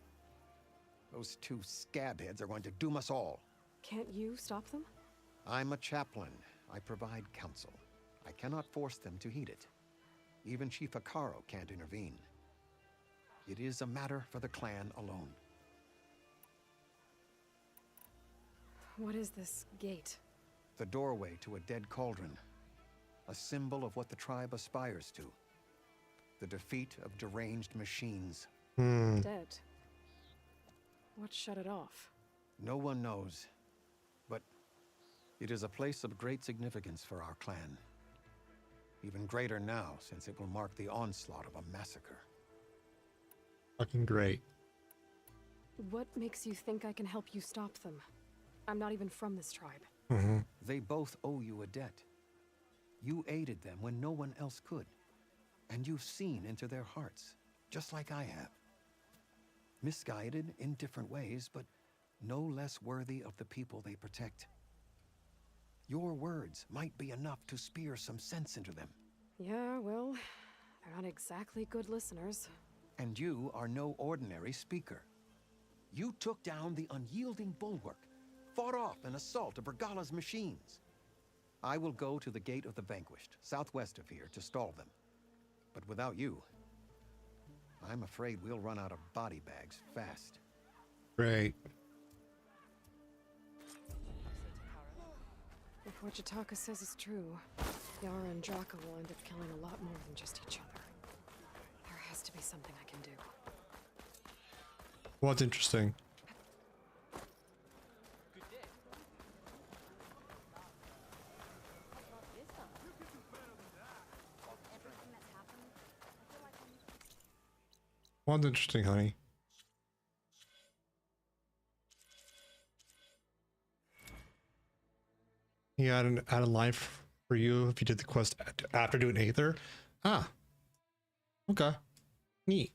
Those two scabheads are going to doom us all. Can't you stop them? I'm a chaplain. I provide counsel. I cannot force them to heed it. Even Chief Akaro can't intervene. It is a matter for the clan alone. What is this gate? The doorway to a dead cauldron. A symbol of what the tribe aspires to. The defeat of deranged machines. Dead. What shut it off? No one knows. But it is a place of great significance for our clan. Even greater now, since it will mark the onslaught of a massacre. Fucking great. What makes you think I can help you stop them? I'm not even from this tribe. They both owe you a debt. You aided them when no one else could. And you've seen into their hearts, just like I have. Misguided in different ways, but no less worthy of the people they protect. Your words might be enough to spear some sense into them. Yeah, well, they're not exactly good listeners. And you are no ordinary speaker. You took down the unyielding bulwark, fought off an assault of Regala's machines. I will go to the Gate of the Vanquished, southwest of here, to stall them. But without you, I'm afraid we'll run out of body bags fast. Great. If what Jataka says is true, Yara and Draka will end up killing a lot more than just each other. There has to be something I can do. What's interesting? What's interesting, honey? He had a line for you if you did the quest after doing Aether. Ah. Okay. Neat.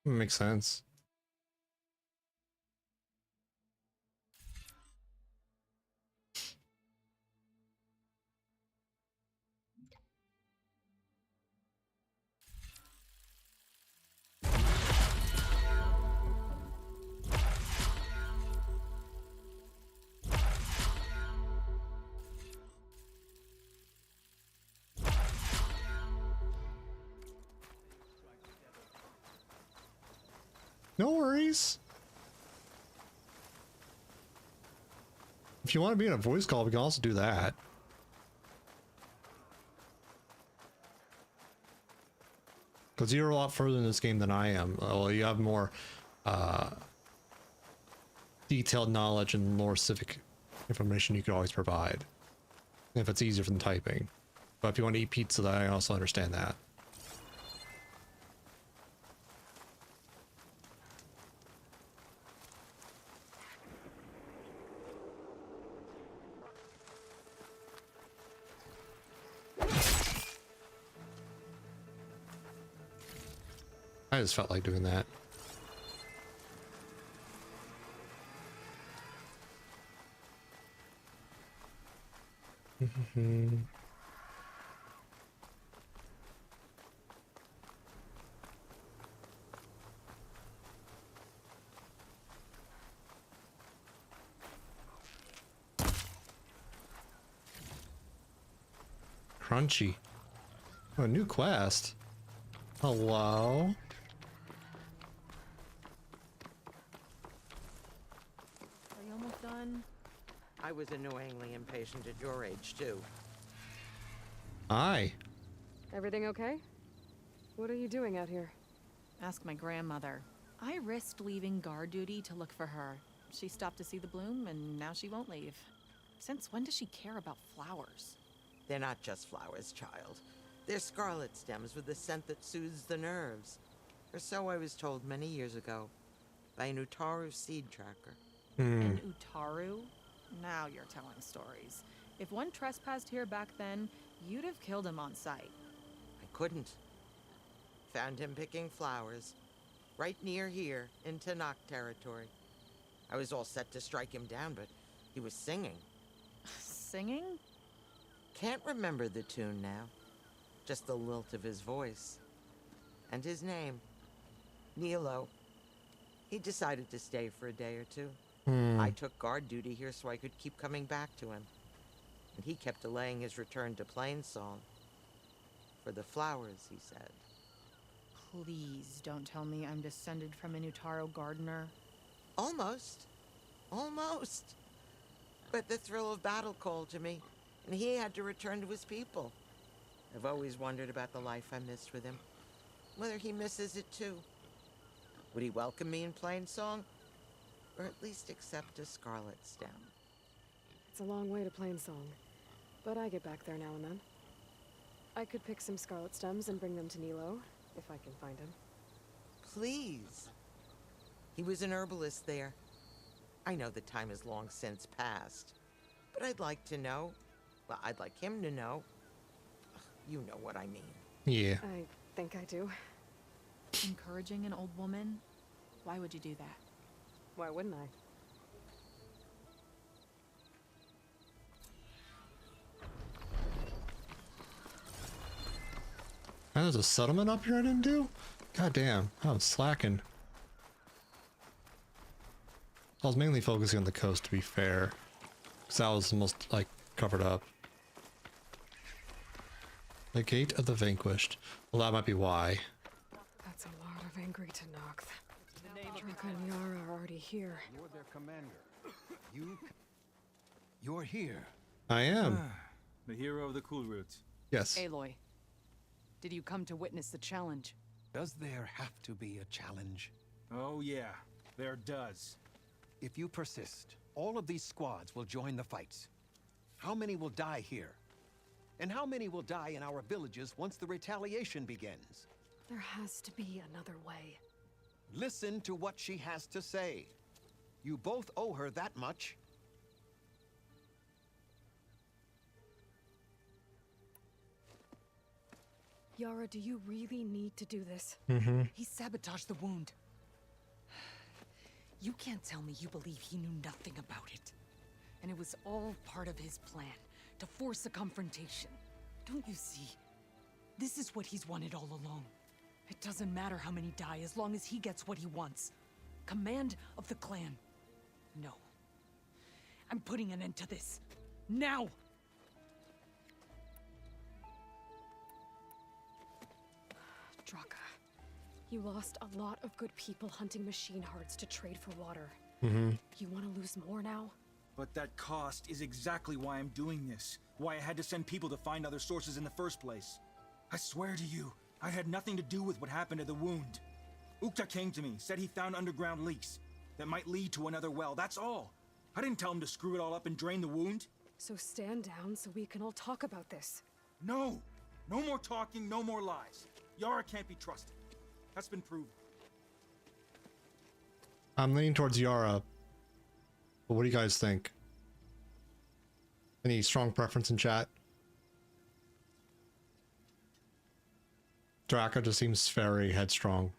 Makes sense. No worries. If you want to be in a voice call, we can also do that. Because you're a lot further in this game than I am. Well, you have more detailed knowledge and more civic information you could always provide. If it's easier than typing. But if you want to eat pizza, then I also understand that. I just felt like doing that. Crunchy. Oh, a new quest. Hello? Are you almost done? I was annoyingly impatient at your age, too. Hi. Everything okay? What are you doing out here? Ask my grandmother. I risked leaving guard duty to look for her. She stopped to see the bloom, and now she won't leave. Since when does she care about flowers? They're not just flowers, child. They're scarlet stems with a scent that soothes the nerves. Or so I was told many years ago by an Utaru seed tracker. An Utaru? Now you're telling stories. If one trespassed here back then, you'd have killed him on sight. I couldn't. Found him picking flowers, right near here, in Tanakh territory. I was all set to strike him down, but he was singing. Singing? Can't remember the tune now. Just the lilt of his voice. And his name. Nilo. He decided to stay for a day or two. I took guard duty here so I could keep coming back to him. And he kept delaying his return to Plainsong. For the flowers, he said. Please don't tell me I'm descended from an Utaru gardener. Almost. Almost. But the thrill of battle called to me, and he had to return to his people. I've always wondered about the life I missed with him. Whether he misses it too. Would he welcome me in Plainsong? Or at least accept a scarlet stem? It's a long way to Plainsong, but I get back there now and then. I could pick some scarlet stems and bring them to Nilo, if I can find him. Please. He was an herbalist there. I know the time has long since passed, but I'd like to know. Well, I'd like him to know. You know what I mean. Yeah. I think I do. Encouraging an old woman? Why would you do that? Why wouldn't I? And there's a settlement up here I didn't do? God damn, I'm slacking. I was mainly focusing on the coast, to be fair. Because that was the most, like, covered up. The Gate of the Vanquished. Well, that might be why. That's a lot of angry Tanakh. Draka and Yara are already here. You're their commander. You're here. I am. The hero of the Cool Roots. Yes. Aloy, did you come to witness the challenge? Does there have to be a challenge? Oh yeah, there does. If you persist, all of these squads will join the fights. How many will die here? And how many will die in our villages once the retaliation begins? There has to be another way. Listen to what she has to say. You both owe her that much. Yara, do you really need to do this? He sabotaged the wound. You can't tell me you believe he knew nothing about it. And it was all part of his plan, to force a confrontation. Don't you see? This is what he's wanted all along. It doesn't matter how many die as long as he gets what he wants. Command of the clan. No. I'm putting an end to this. Now! Draka, You lost a lot of good people hunting machine hearts to trade for water. Mm-hmm. You want to lose more now? But that cost is exactly why I'm doing this. Why I had to send people to find other sources in the first place. I swear to you, I had nothing to do with what happened to the wound. Ukta came to me, said he found underground leaks that might lead to another well, that's all. I didn't tell him to screw it all up and drain the wound. So stand down so we can all talk about this. No! No more talking, no more lies. Yara can't be trusted. That's been proven. I'm leaning towards Yara. But what do you guys think? Any strong preference in chat? Draka just seems very headstrong.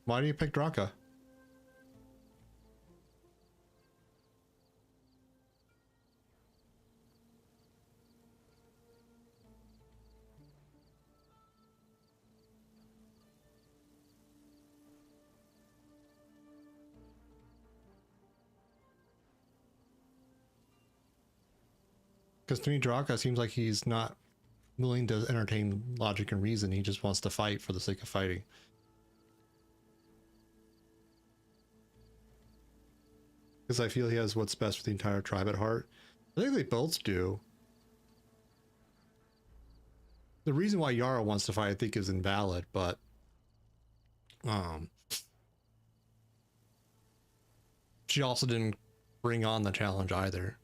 Why do you pick Draka? Because to me, Draka seems like he's not willing to entertain logic and reason. He just wants to fight for the sake of fighting. Because I feel he has what's best for the entire tribe at heart. I think they both do. The reason why Yara wants to fight, I think, is invalid, but she also didn't bring on the challenge either.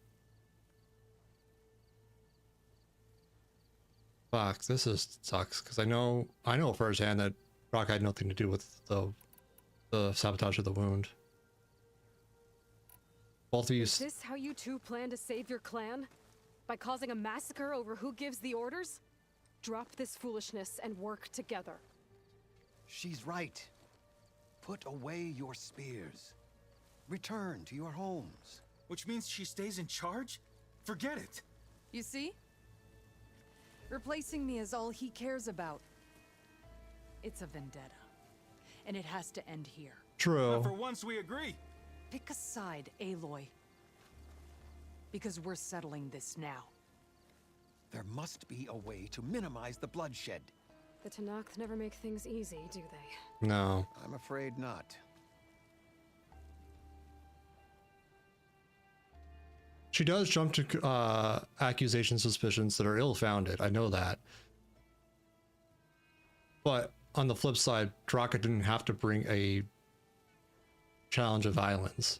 Fuck, this sucks, because I know firsthand that Rock had nothing to do with the sabotage of the wound. Both of you. Is this how you two plan to save your clan? By causing a massacre over who gives the orders? Drop this foolishness and work together. She's right. Put away your spears. Return to your homes. Which means she stays in charge? Forget it. You see? Replacing me is all he cares about. It's a vendetta. And it has to end here. True. But for once we agree. Pick a side, Aloy. Because we're settling this now. There must be a way to minimize the bloodshed. The Tanakh never make things easy, do they? No. I'm afraid not. She does jump to accusations, suspicions that are ill-founded. I know that. But on the flip side, Draka didn't have to bring a challenge of violence.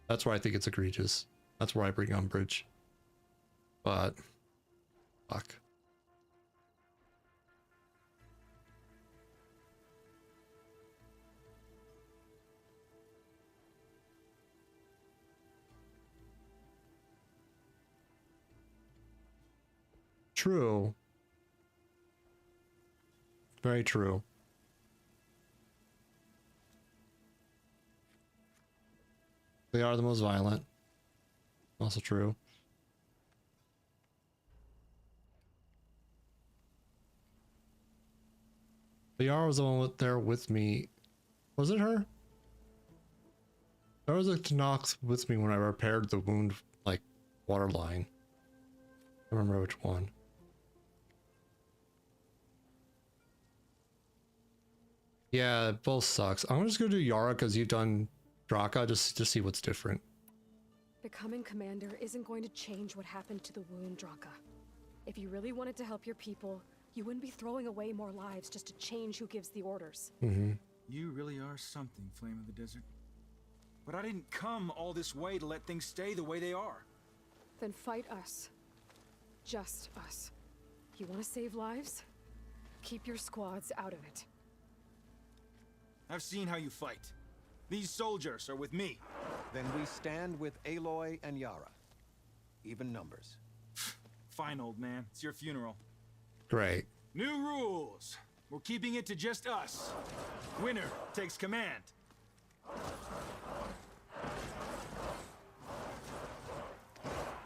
That's where I think it's egregious. That's where I bring umbrage. But fuck. True. Very true. They are the most violent. Also true. Yara was the one there with me. Was it her? There was a Tanakh with me when I repaired the wound, like, water line. I don't remember which one. Yeah, it both sucks. I'm just gonna do Yara because you've done Draka just to see what's different. Becoming commander isn't going to change what happened to the wound, Draka. If you really wanted to help your people, you wouldn't be throwing away more lives just to change who gives the orders. Mm-hmm. You really are something, Flame of the Desert. But I didn't come all this way to let things stay the way they are. Then fight us. Just us. You want to save lives? Keep your squads out of it. I've seen how you fight. These soldiers are with me. Then we stand with Aloy and Yara. Even numbers. Fine, old man. It's your funeral. Great. New rules. We're keeping it to just us. Winner takes command.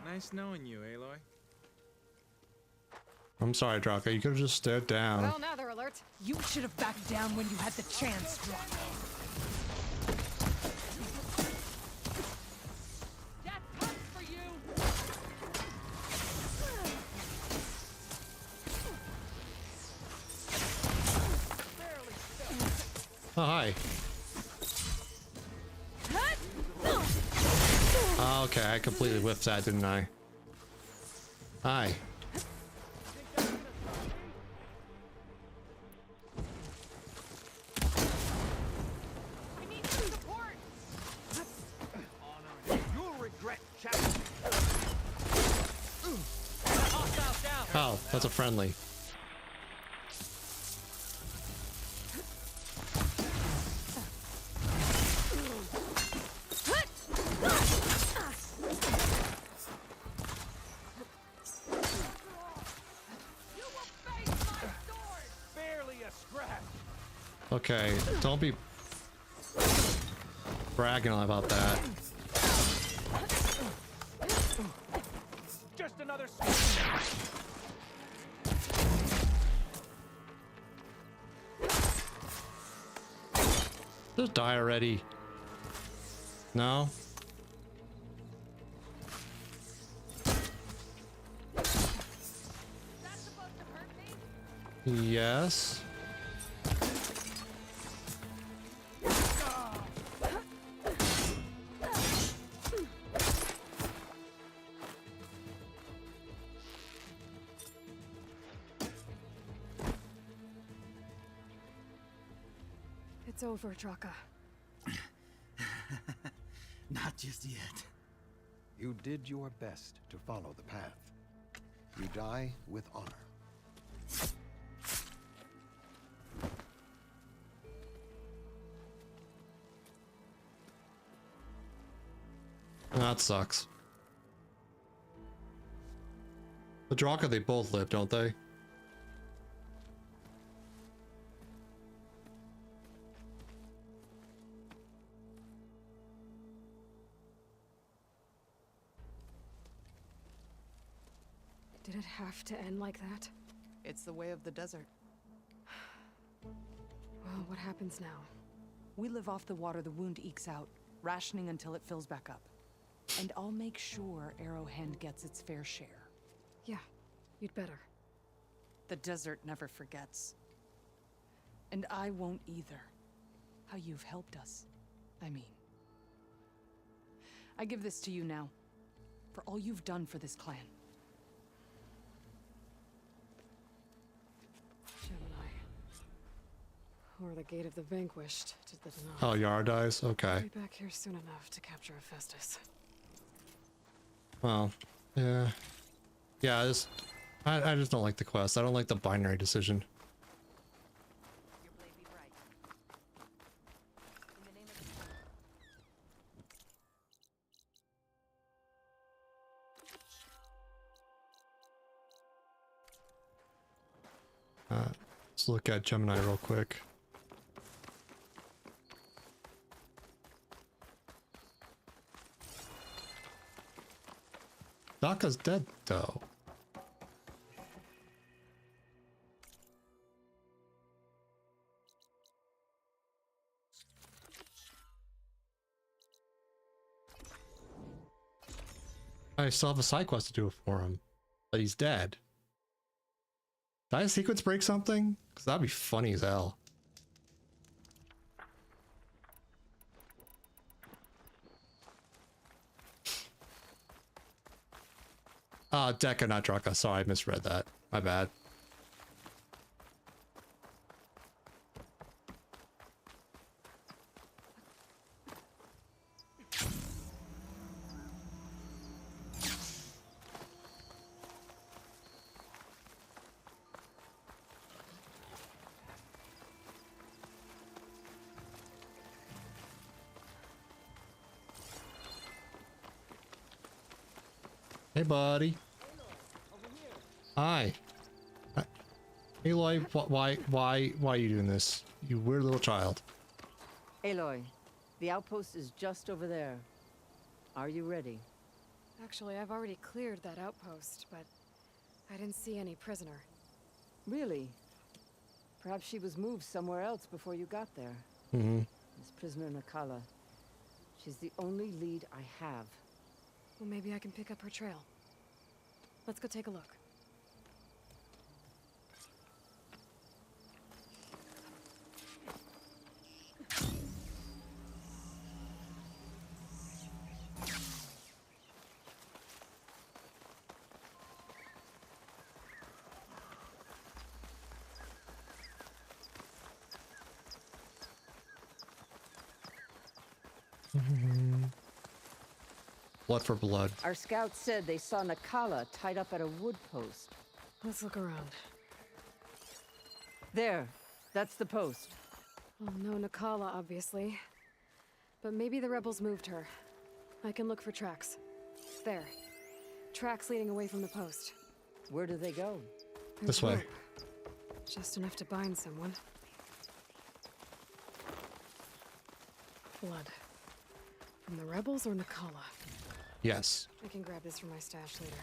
Nice knowing you, Aloy. I'm sorry, Draka. You could have just stared down. Well, now they're alert. You should have backed down when you had the chance, Draka. That comes for you. Oh, hi. Oh, okay, I completely whiffed that, didn't I? Hi. You'll regret chatting. Oh, that's a friendly. Okay, don't be bragging about that. Just another. Just die already. No? Yes. It's over, Draka. Not just yet. You did your best to follow the path. You die with honor. That sucks. The Draka, they both live, don't they? Did it have to end like that? It's the way of the desert. Well, what happens now? We live off the water the wound ekes out, rationing until it fills back up. And I'll make sure Arrowhand gets its fair share. Yeah, you'd better. The desert never forgets. And I won't either. How you've helped us, I mean. I give this to you now, for all you've done for this clan. Gemini. Or the Gate of the Vanquished to the Denial. Oh, Yara dies? Okay. I'll be back here soon enough to capture Hephaestus. Well, yeah. Yeah, I just don't like the quest. I don't like the binary decision. Let's look at Gemini real quick. Daka's dead, though. I still have a side quest to do for him, but he's dead. Did I sequence break something? Because that'd be funny as hell. Deca, not Draka. Sorry, I misread that. My bad. Hey, buddy. Hi. Aloy, why are you doing this? You weird little child. Aloy, the outpost is just over there. Are you ready? Actually, I've already cleared that outpost, but I didn't see any prisoner. Really? Perhaps she was moved somewhere else before you got there. Mm-hmm. This prisoner Nakala. She's the only lead I have. Well, maybe I can pick up her trail. Let's go take a look. Blood for blood. Our scouts said they saw Nakala tied up at a wood post. Let's look around. There. That's the post. Well, no Nakala, obviously. But maybe the rebels moved her. I can look for tracks. There. Tracks leading away from the post. Where do they go? This way. Rope. Just enough to bind someone. Blood. From the rebels or Nakala? Yes. I can grab this from my stash later.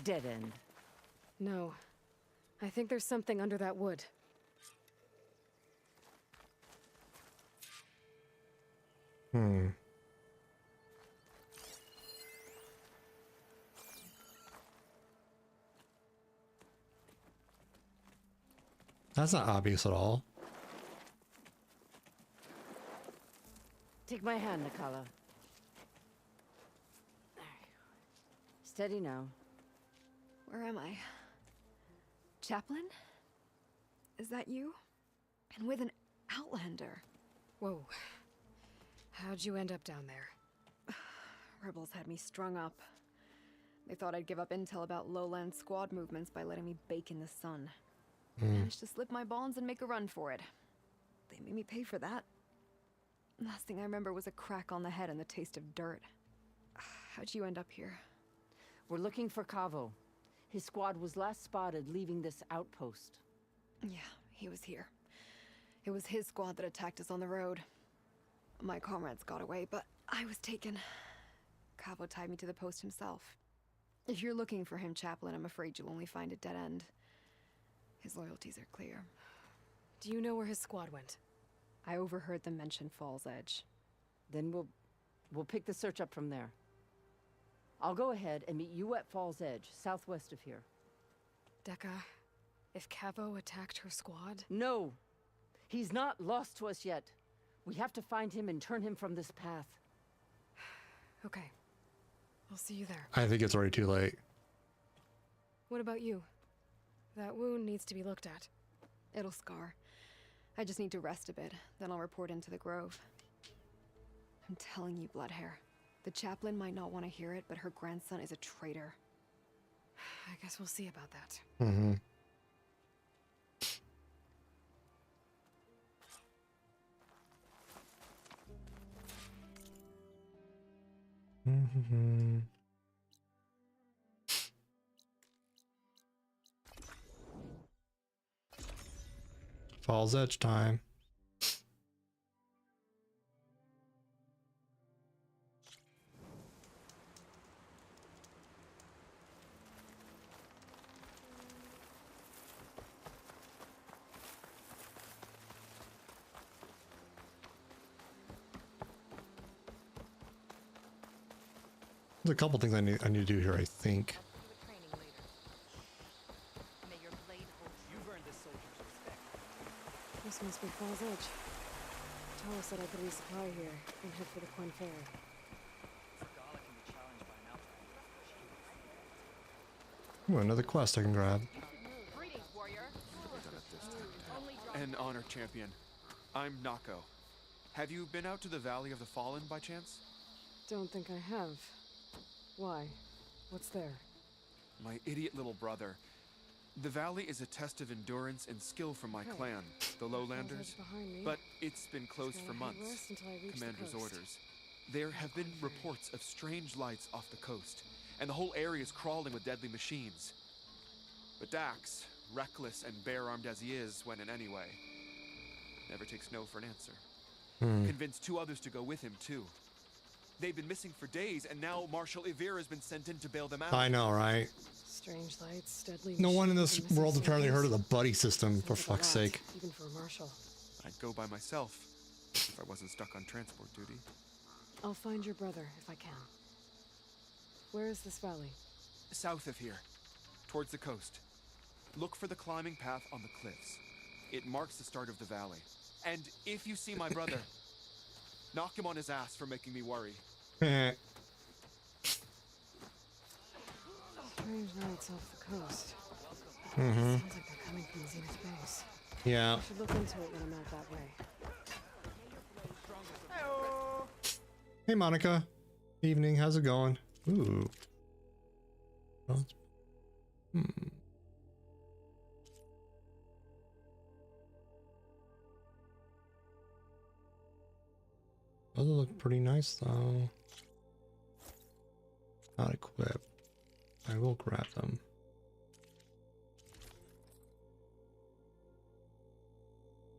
Dead end. No. I think there's something under that wood. Hmm. That's not obvious at all. Take my hand, Nakala. Steady now. Where am I? Chaplain? Is that you? And with an outlander. Whoa. How'd you end up down there? Rebels had me strung up. They thought I'd give up intel about lowland squad movements by letting me bake in the sun. Managed to slip my bonds and make a run for it. They made me pay for that. Last thing I remember was a crack on the head and the taste of dirt. How'd you end up here? We're looking for Cavo. His squad was last spotted leaving this outpost. Yeah, he was here. It was his squad that attacked us on the road. My comrades got away, but I was taken. Cavo tied me to the post himself. If you're looking for him, Chaplain, I'm afraid you'll only find a dead end. His loyalties are clear. Do you know where his squad went? I overheard them mention Fall's Edge. Then we'll pick the search up from there. I'll go ahead and meet you at Fall's Edge, southwest of here. Dekka, if Cavo attacked her squad? No! He's not lost to us yet. We have to find him and turn him from this path. Okay. I'll see you there. I think it's already too late. What about you? That wound needs to be looked at. It'll scar. I just need to rest a bit, then I'll report into the Grove. I'm telling you, Bloodhair. The chaplain might not want to hear it, but her grandson is a traitor. I guess we'll see about that. Mm-hmm. Mm-hmm. Fall's Edge time. There's a couple things I need to do here, I think. This must be Fall's Edge. Tara said I could resupply here and head for the Quinn Ferry. Ooh, another quest I can grab. An honor, champion. I'm Nako. Have you been out to the Valley of the Fallen by chance? Don't think I have. Why? What's there? My idiot little brother. The valley is a test of endurance and skill for my clan, the Lowlanders, but it's been closed for months. Commander's orders. There have been reports of strange lights off the coast, and the whole area is crawling with deadly machines. But Dax, reckless and bare-armed as he is, went in anyway. Never takes no for an answer. Convinced 2 others to go with him, too. They've been missing for days, and now Marshal Ivir has been sent in to bail them out. I know, right? Strange lights, deadly. No one in this machines, world's missing apparently heard of the soldiers. buddy system, Sounds for like a fuck's lot, sake. Even for a marshal. I'd go by myself if I wasn't stuck on transport duty. I'll find your brother if I can. Where is this valley? South of here, towards the coast. Look for the climbing path on the cliffs. It marks the start of the valley. And if you see my brother, knock him on his ass for making me worry. Strange lights off the coast. Sounds like they're coming from the Zenith base. Yeah. I should look into it when I'm out that way. Hey, Monica. Evening. How's it going? Ooh. Well, Those look pretty nice, though. Not equipped. I will grab them.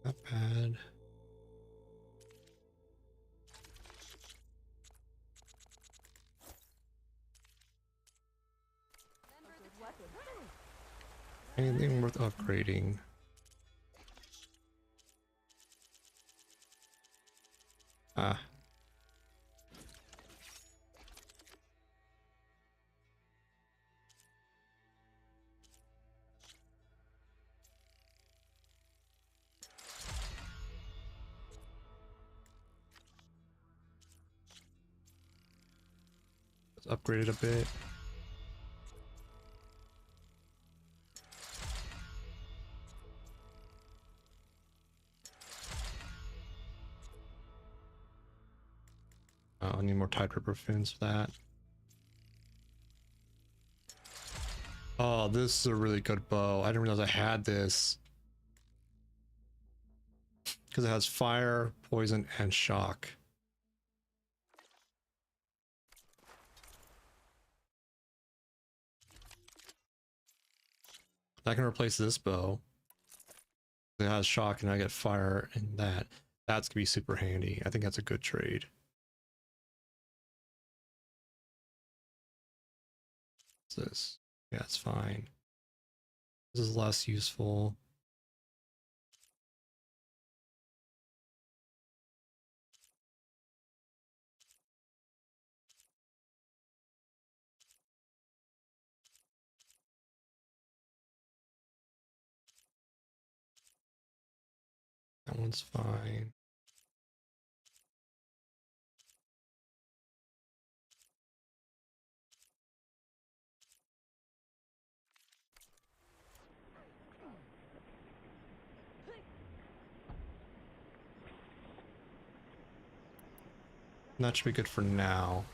Not bad. Anything worth upgrading? Ah. Let's upgrade it a bit. I need more Tide Ripper fins for that. Oh, this is a really good bow. I didn't realize I had this. Because it has fire, poison, and shock. I can replace this bow. It has shock and I get fire and that. That's gonna be super handy. I think that's a good trade. What's this? Yeah, it's fine. This is less useful. That one's fine. That should be good for now.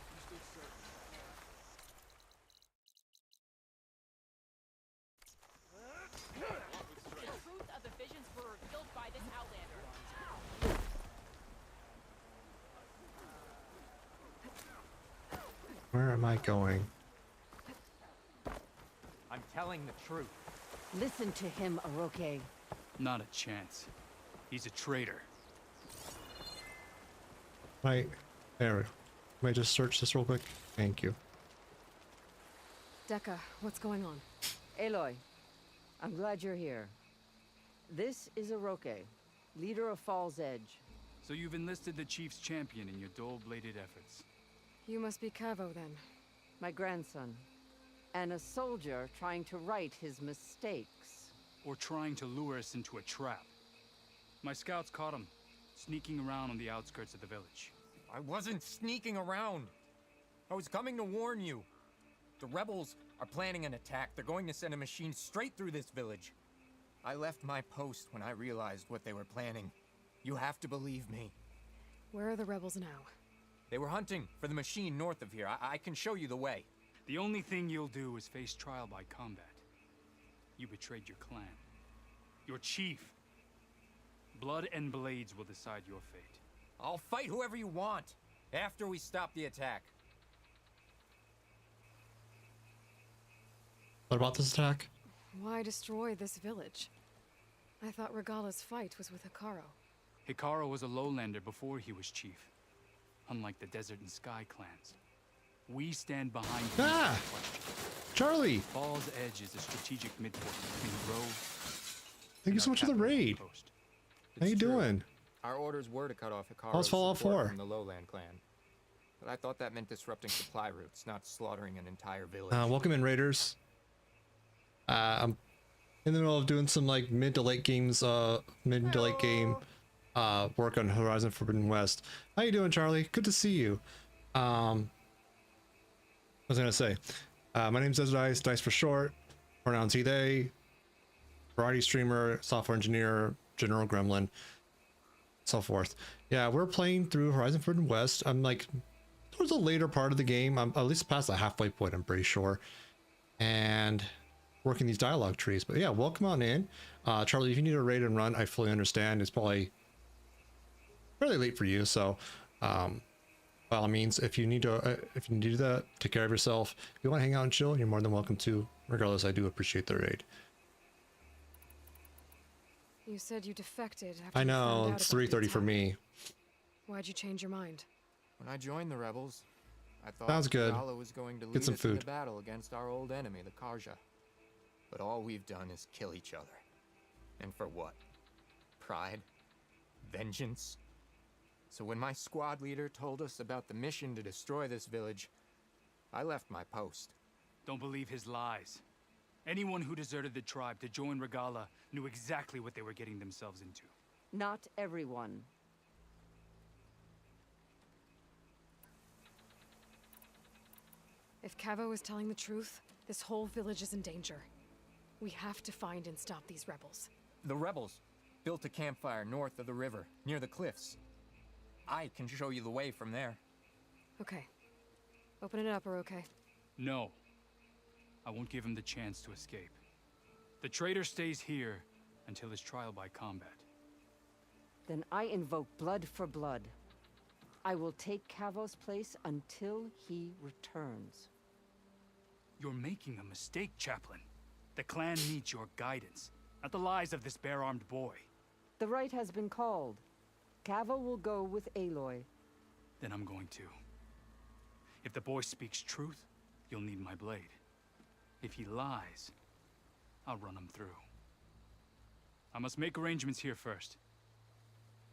Where am I going? I'm telling the truth. Listen to him, Aroke. Not a chance. He's a traitor. Right. There we go. May I just search this real quick? Thank you. Decca, what's going on? Aloy, I'm glad you're here. This is Aroke, leader of Fall's Edge. So you've enlisted the Chief's champion in your dull-bladed efforts. You must be Cavo, then. My grandson. And a soldier trying to right his mistakes. Or trying to lure us into a trap. My scouts caught him, sneaking around on the outskirts of the village. I wasn't sneaking around. I was coming to warn you. The rebels are planning an attack. They're going to send a machine straight through this village. I left my post when I realized what they were planning. You have to believe me. Where are the rebels now? They were hunting for the machine north of here. I can show you the way. The only thing you'll do is face trial by combat. You betrayed your clan. Your chief. Blood and blades will decide your fate. I'll fight whoever you want, after we stop the attack. What about this attack? Why destroy this village? I thought Regala's fight was with Hikaru. Hikaru was a lowlander before he was chief. Unlike the Desert and Sky clans. We stand behind you. Ah! Charlie! Fall's Edge is a strategic midpoint between the Grove. Thank you so much for the raid. How you doing? Our orders were to cut off Hikaru's How's Fallout support 4? from the Lowland clan. But I thought that meant disrupting supply routes, not slaughtering an entire village. Welcome in, Raiders. I'm in the middle of doing some like mid to late game work on Horizon Forbidden West. How you doing, Charlie? Good to see you. What was I gonna say? My name's DesertIce, Dice for short. Pronouns he, they. Variety streamer, software engineer, general gremlin, so forth. Yeah, we're playing through Horizon Forbidden West. I'm like towards the later part of the game. I'm at least past the halfway point, I'm pretty sure. And working these dialogue trees. But yeah, welcome on in. Charlie, if you need a raid and run, I fully understand. It's probably fairly late for you, so by all means, if you need to do that, take care of yourself. If you want to hang out and chill, you're more than welcome to. Regardless, I do appreciate the raid. You said you defected after I you know, found out it's about the 3:30 for attack. me. Why'd you change your mind? When I joined the rebels, I thought Sounds good. Regala was going to Get lead some us in food. the battle against our old enemy, the Karja. But all we've done is kill each other. And for what? Pride? Vengeance? So when my squad leader told us about the mission to destroy this village, I left my post. Don't believe his lies. Anyone who deserted the tribe to join Regala knew exactly what they were getting themselves into. Not everyone. If Cavo is telling the truth, this whole village is in danger. We have to find and stop these rebels. The rebels built a campfire north of the river, near the cliffs. I can show you the way from there. Okay. Open it up, or okay? No. I won't give him the chance to escape. The traitor stays here until his trial by combat. Then I invoke blood for blood. I will take Cavo's place until he returns. You're making a mistake, Chaplain. The clan needs your guidance, not the lies of this bare-armed boy. The right has been called. Cavo will go with Aloy. Then I'm going to. If the boy speaks truth, you'll need my blade. If he lies, I'll run him through. I must make arrangements here first.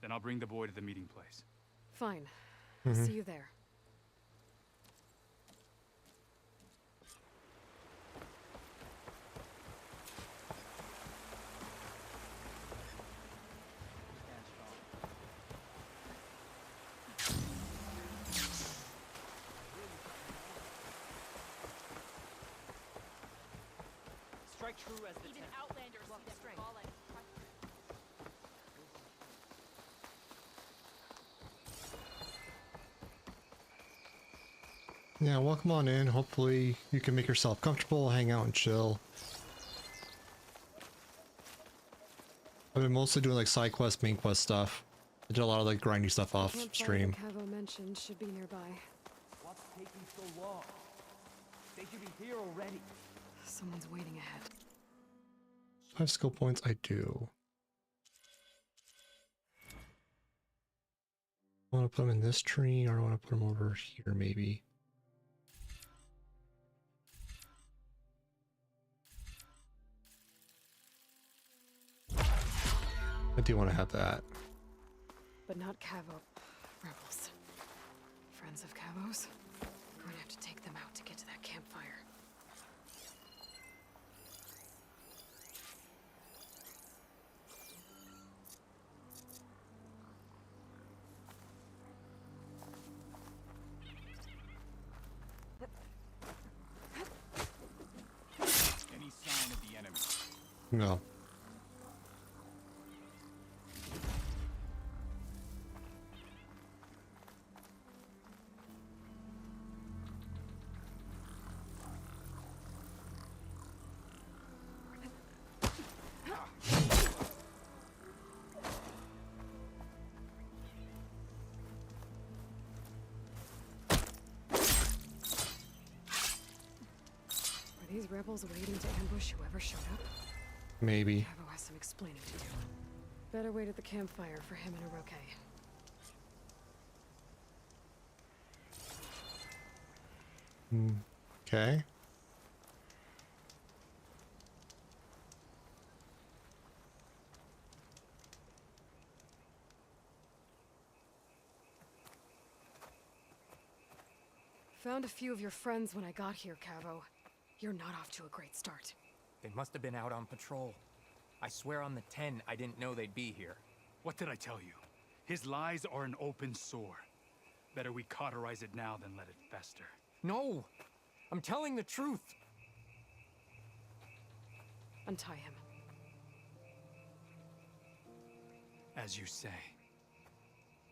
Then I'll bring the boy to the meeting place. Fine. I'll see you there. Strike true as the Even ten. Outlanders see that Regala and Yeah, welcome on in. Hopefully you can make yourself comfortable, hang out and chill. I've been mostly doing like side quest, main quest stuff. I did a lot of like grindy stuff off stream. Cavo mentioned should be nearby. What's taking so long? They should be here already. Someone's waiting ahead. 5 skill points, I do. I want to put them in this tree, or I want to put them over here maybe. I do want to have that. But not Cavo. Rebels. Friends of Cavo's? I'm going to have to take them out to get to that campfire. Any sign of the enemy? No. Are these rebels waiting to ambush whoever showed up? Maybe. Cabo has some explaining to do. Better wait at the campfire for him and Oroke. Okay. Found a few of your friends when I got here, Cavo. You're not off to a great start. They must have been out on patrol. I swear on the 10, I didn't know they'd be here. What did I tell you? His lies are an open sore. Better we cauterize it now than let it fester. No! I'm telling the truth! Untie him. As you say.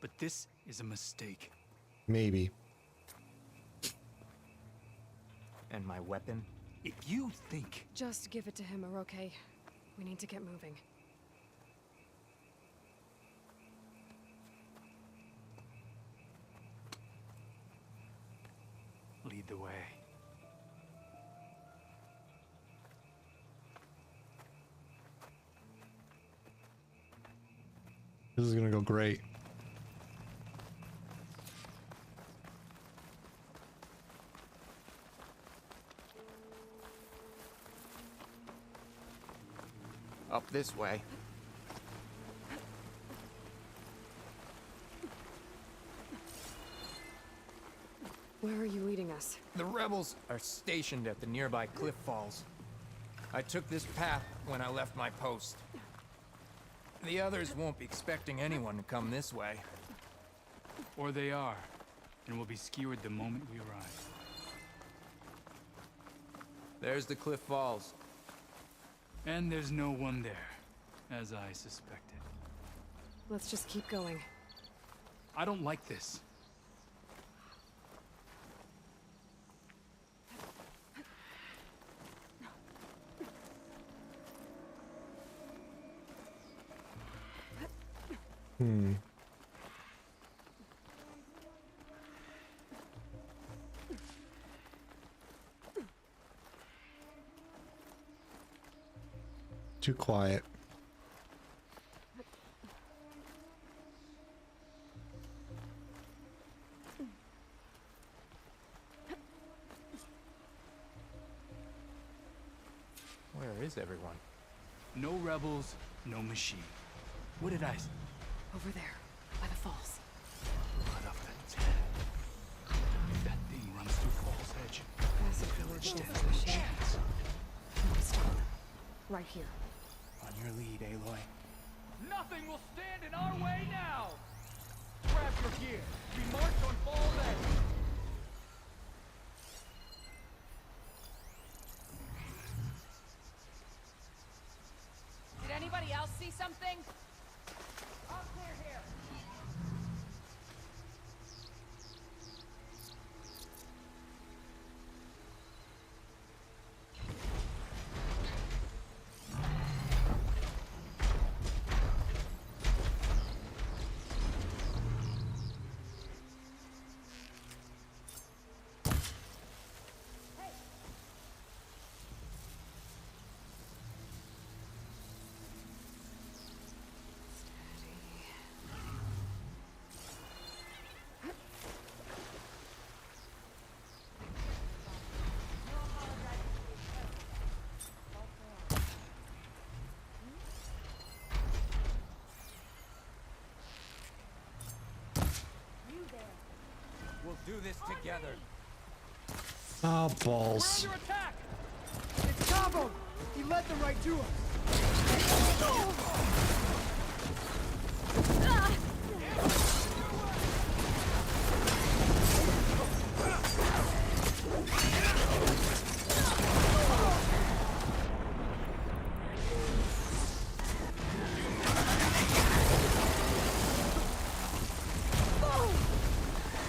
But this is a mistake. Maybe. And my weapon? If you think... Just give it to him, Oroke. We need to get moving. Lead the way. This is gonna go great. Up this way. Where are you leading us? The rebels are stationed at the nearby cliff falls. I took this path when I left my post. The others won't be expecting anyone to come this way. Or they are, and will be skewered the moment we arrive. There's the cliff falls. And there's no one there, as I suspected. Let's just keep going. I don't like this. Too quiet. Where is everyone? No rebels, no machine. What did I say? Over there, by the falls. Blood of the 10. If that thing runs through Fall's Edge, the village stands a chance. We stop them. Right here. On your lead, Aloy. Nothing will stand in our way now! Grab your gear. We march on Fall's Edge. Did anybody else see something? All clear here. We'll do this together. Oh, balls. We're under attack! It's Cabo! He led them right to us!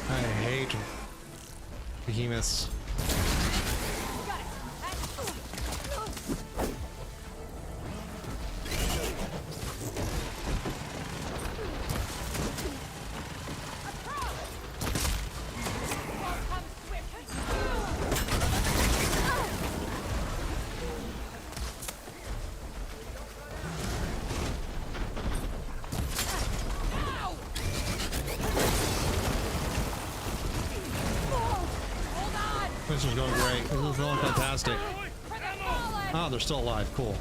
I hate behemoths. This is going great. This is going fantastic. Oh, they're still alive. Cool.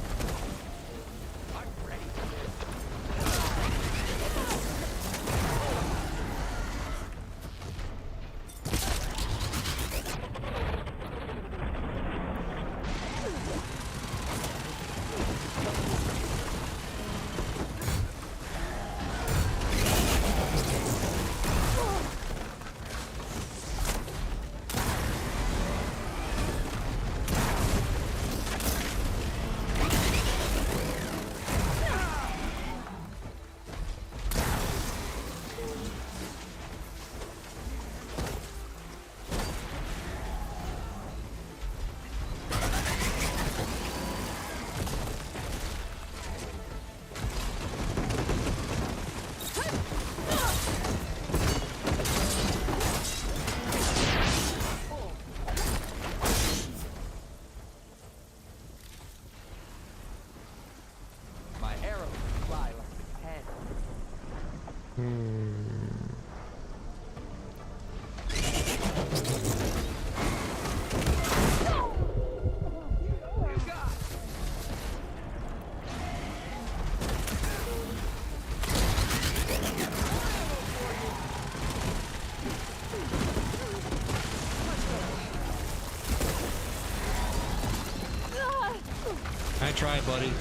I tried, buddy.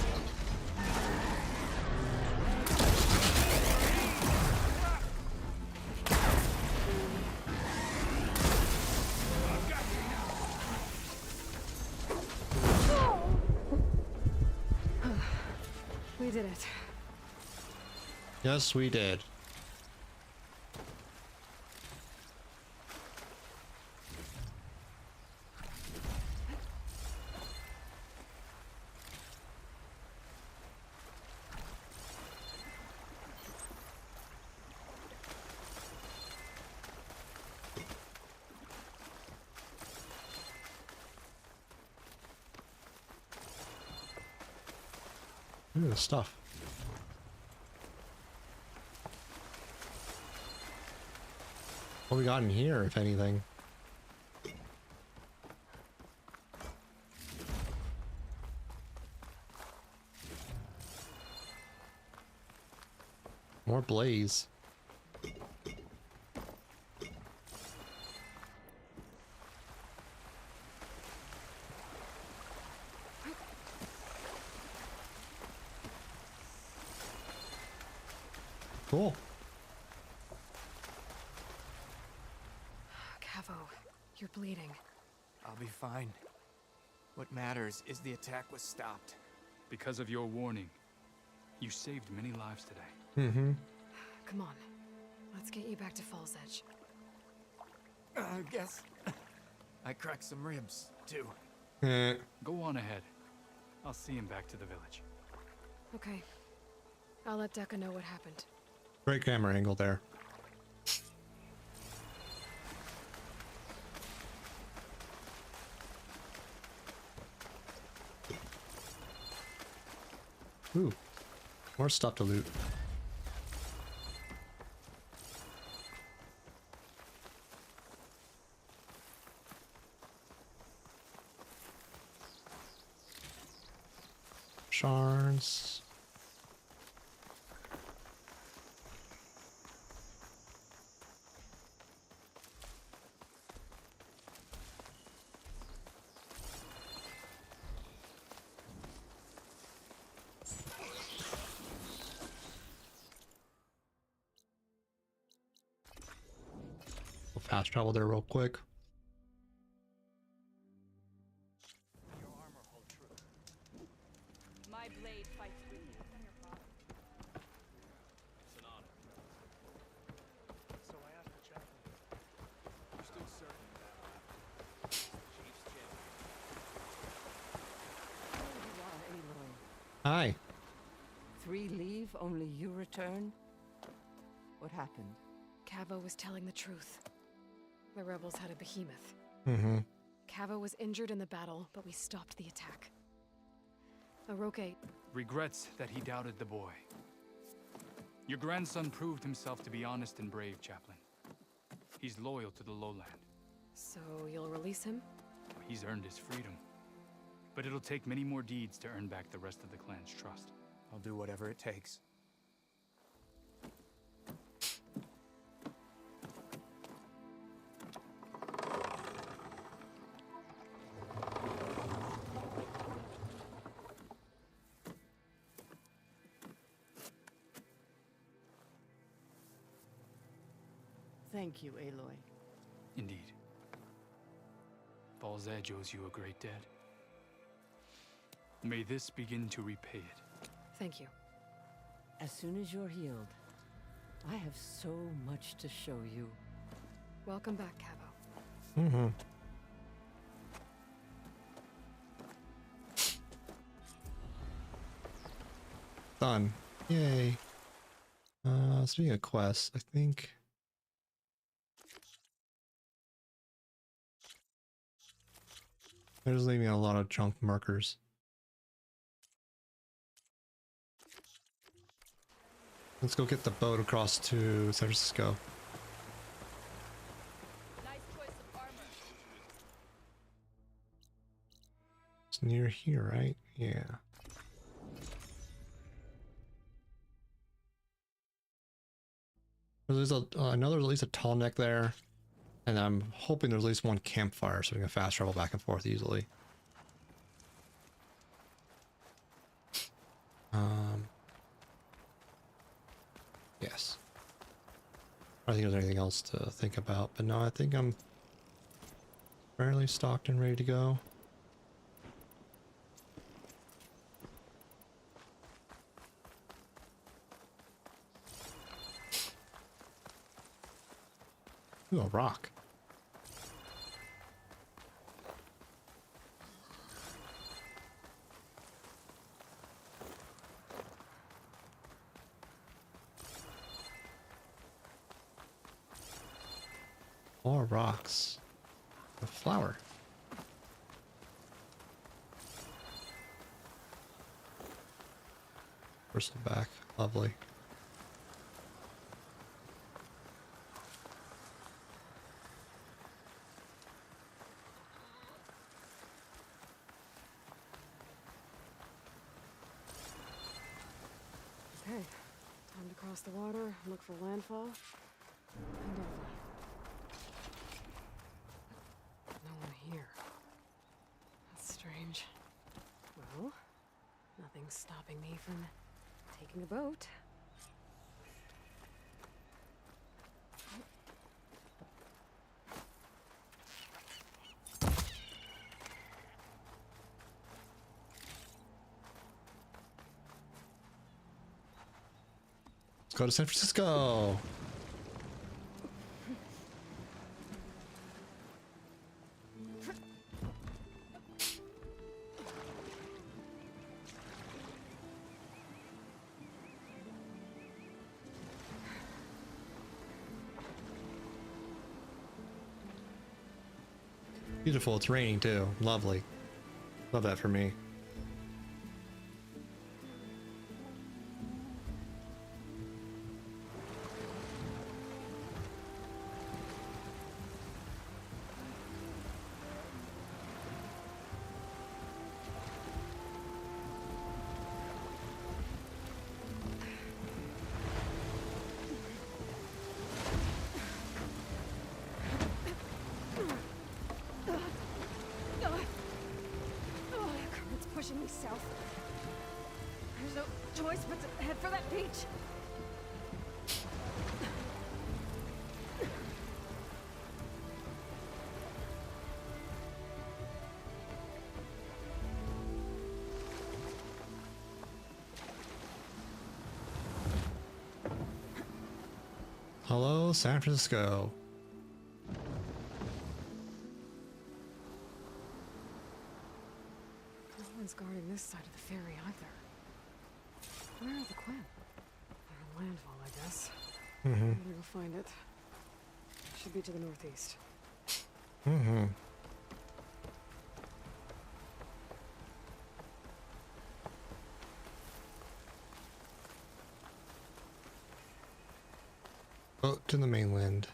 We did it. Yes, we did. Ooh, stuff. What we got in here, if anything? More blaze. Cool. Cavo, you're bleeding. I'll be fine. What matters is the attack was stopped. Because of your warning, you saved many lives today. Mm-hmm. Come on. Let's get you back to Falls Edge. I guess I cracked some ribs, too. Go on ahead. I'll see him back to the village. Okay. I'll let Decca know what happened. Great camera angle there. Ooh, more stuff to loot. Shards. We'll fast travel there real quick. My blade fights with you. It's an honor. So I asked the chaplain. You're still certain that Chief's champion? Hi. 3 leave, only you return? What happened? Cavo was telling the truth. The rebels had a behemoth. Mm-hmm. Cavo was injured in the battle, but we stopped the attack. Aroke... Regrets that he doubted the boy. Your grandson proved himself to be honest and brave, Chaplain. He's loyal to the lowland. So you'll release him? he's earned his freedom. But it'll take many more deeds to earn back the rest of the clan's trust. I'll do whatever it takes. Thank you, Aloy. Indeed. Falls Edge owes you a great debt. May this begin to repay it. Thank you. As soon as you're healed, I have so much to show you. Welcome back, Cabo. Mm-hmm. Done. Yay. Speaking of quests, I think... they're just leaving a lot of junk markers. Let's go get the boat across to San Francisco. Nice choice of armor. It's near here, right? Yeah. There's I know there's at least a tall neck there, and I'm hoping there's at least one campfire so we can fast travel back and forth easily. Yes. I don't think there's anything else to think about, but no, I think I'm fairly stocked and ready to go. Ooh, a rock. More rocks. A flower. Bristleback. Lovely. Okay, time to cross the water, look for landfall, and Eva. No one here. That's strange. Well, nothing's stopping me from taking a boat. Let's go to San Francisco. Beautiful, it's raining too. Lovely. Love that for me. Current's pushing me south. There's no choice but to head for that beach. Hello, San Francisco. No one's guarding this side of the ferry either. Where are the Quinn? They're in landfall, I guess. Mm-hmm. I'm gonna go find it. Should be to the northeast. Mm-hmm. Boat to the mainland.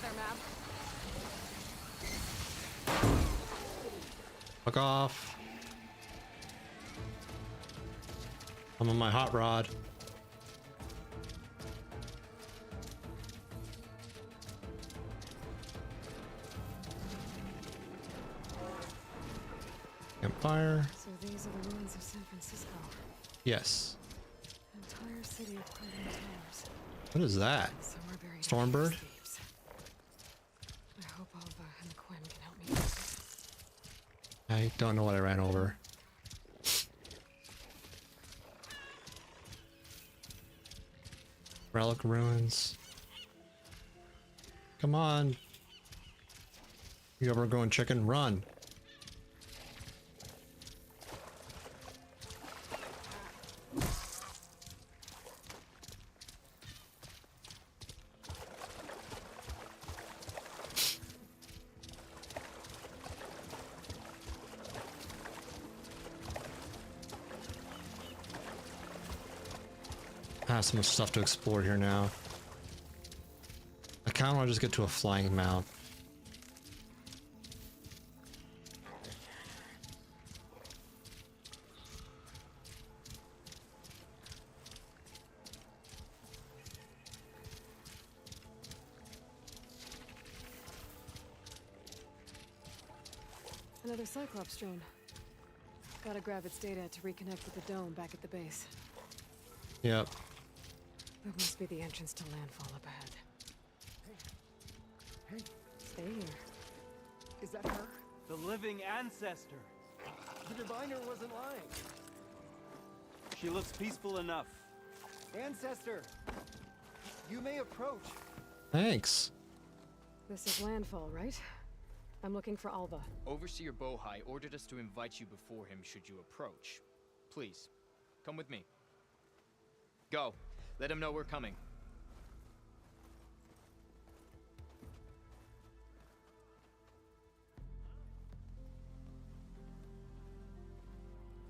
together, Mab. Fuck off. I'm on my hot rod. Campfire. So these are the ruins of San Francisco. Yes. Entire city of crumbling towers. What is that? Somewhere buried Stormbird? escapes. I hope Alva and Quinn can help me. I don't know what I ran over. Relic ruins. Come on. You ever going chicken run? I have so much stuff to explore here now. I kind of want to just get to a flying mount. Another Cyclops drone. Gotta grab its data to reconnect with the dome back at the base. Yep. That must be the entrance to landfall up ahead. Hey, Stay here. is that her? The living ancestor. The diviner wasn't lying. She looks peaceful enough. Ancestor, you may approach. Thanks. This is landfall, right? I'm looking for Alva. Overseer Bohai ordered us to invite you before him should you approach. Please, come with me. Go. Let him know we're coming.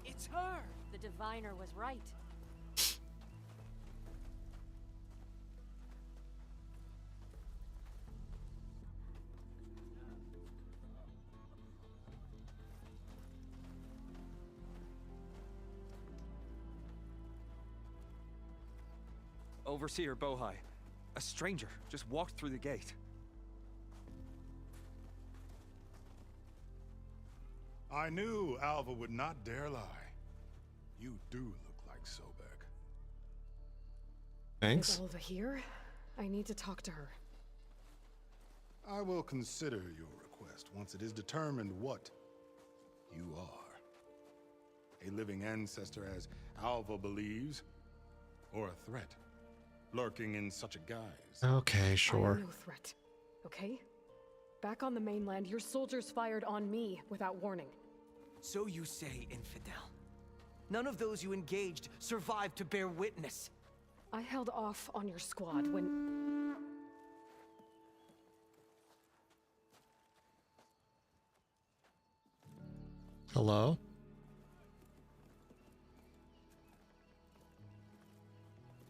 It's her! The diviner was right. Overseer Bohai. A stranger just walked through the gate. I knew Alva would not dare lie. You do look like Sobek. Thanks. Is Alva here? I need to talk to her. I will consider your request once it is determined what you are. A living ancestor, as Alva believes, or a threat, lurking in such a guise. Okay, sure. I am no threat, okay? Back on the mainland, your soldiers fired on me without warning. So you say, infidel. None of those you engaged survived to bear witness. I held off on your squad when... Hello?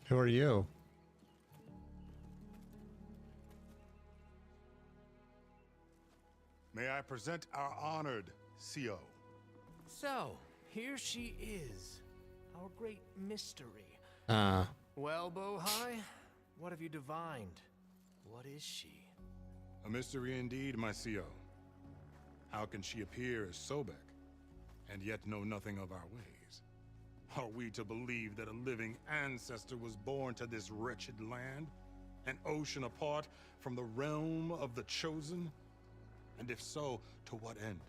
Who are you? May I present our honored CO. So, here she is. Our great mystery. Well, Bohai, what have you divined? What is she? A mystery indeed, my CO. How can she appear as Sobek, and yet know nothing of our ways? Are we to believe that a living ancestor was born to this wretched land, an ocean apart from the realm of the Chosen? And if so, to what end?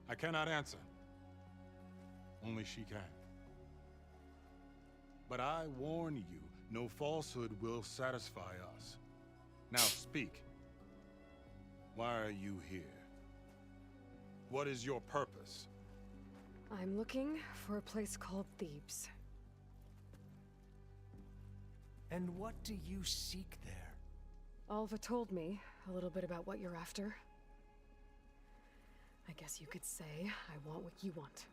I cannot answer. Only she can. But I warn you, no falsehood will satisfy us. Now speak. Why are you here? What is your purpose? I'm looking for a place called Thebes. And what do you seek there? Alva told me a little bit about what you're after. I guess you could say I want what you want.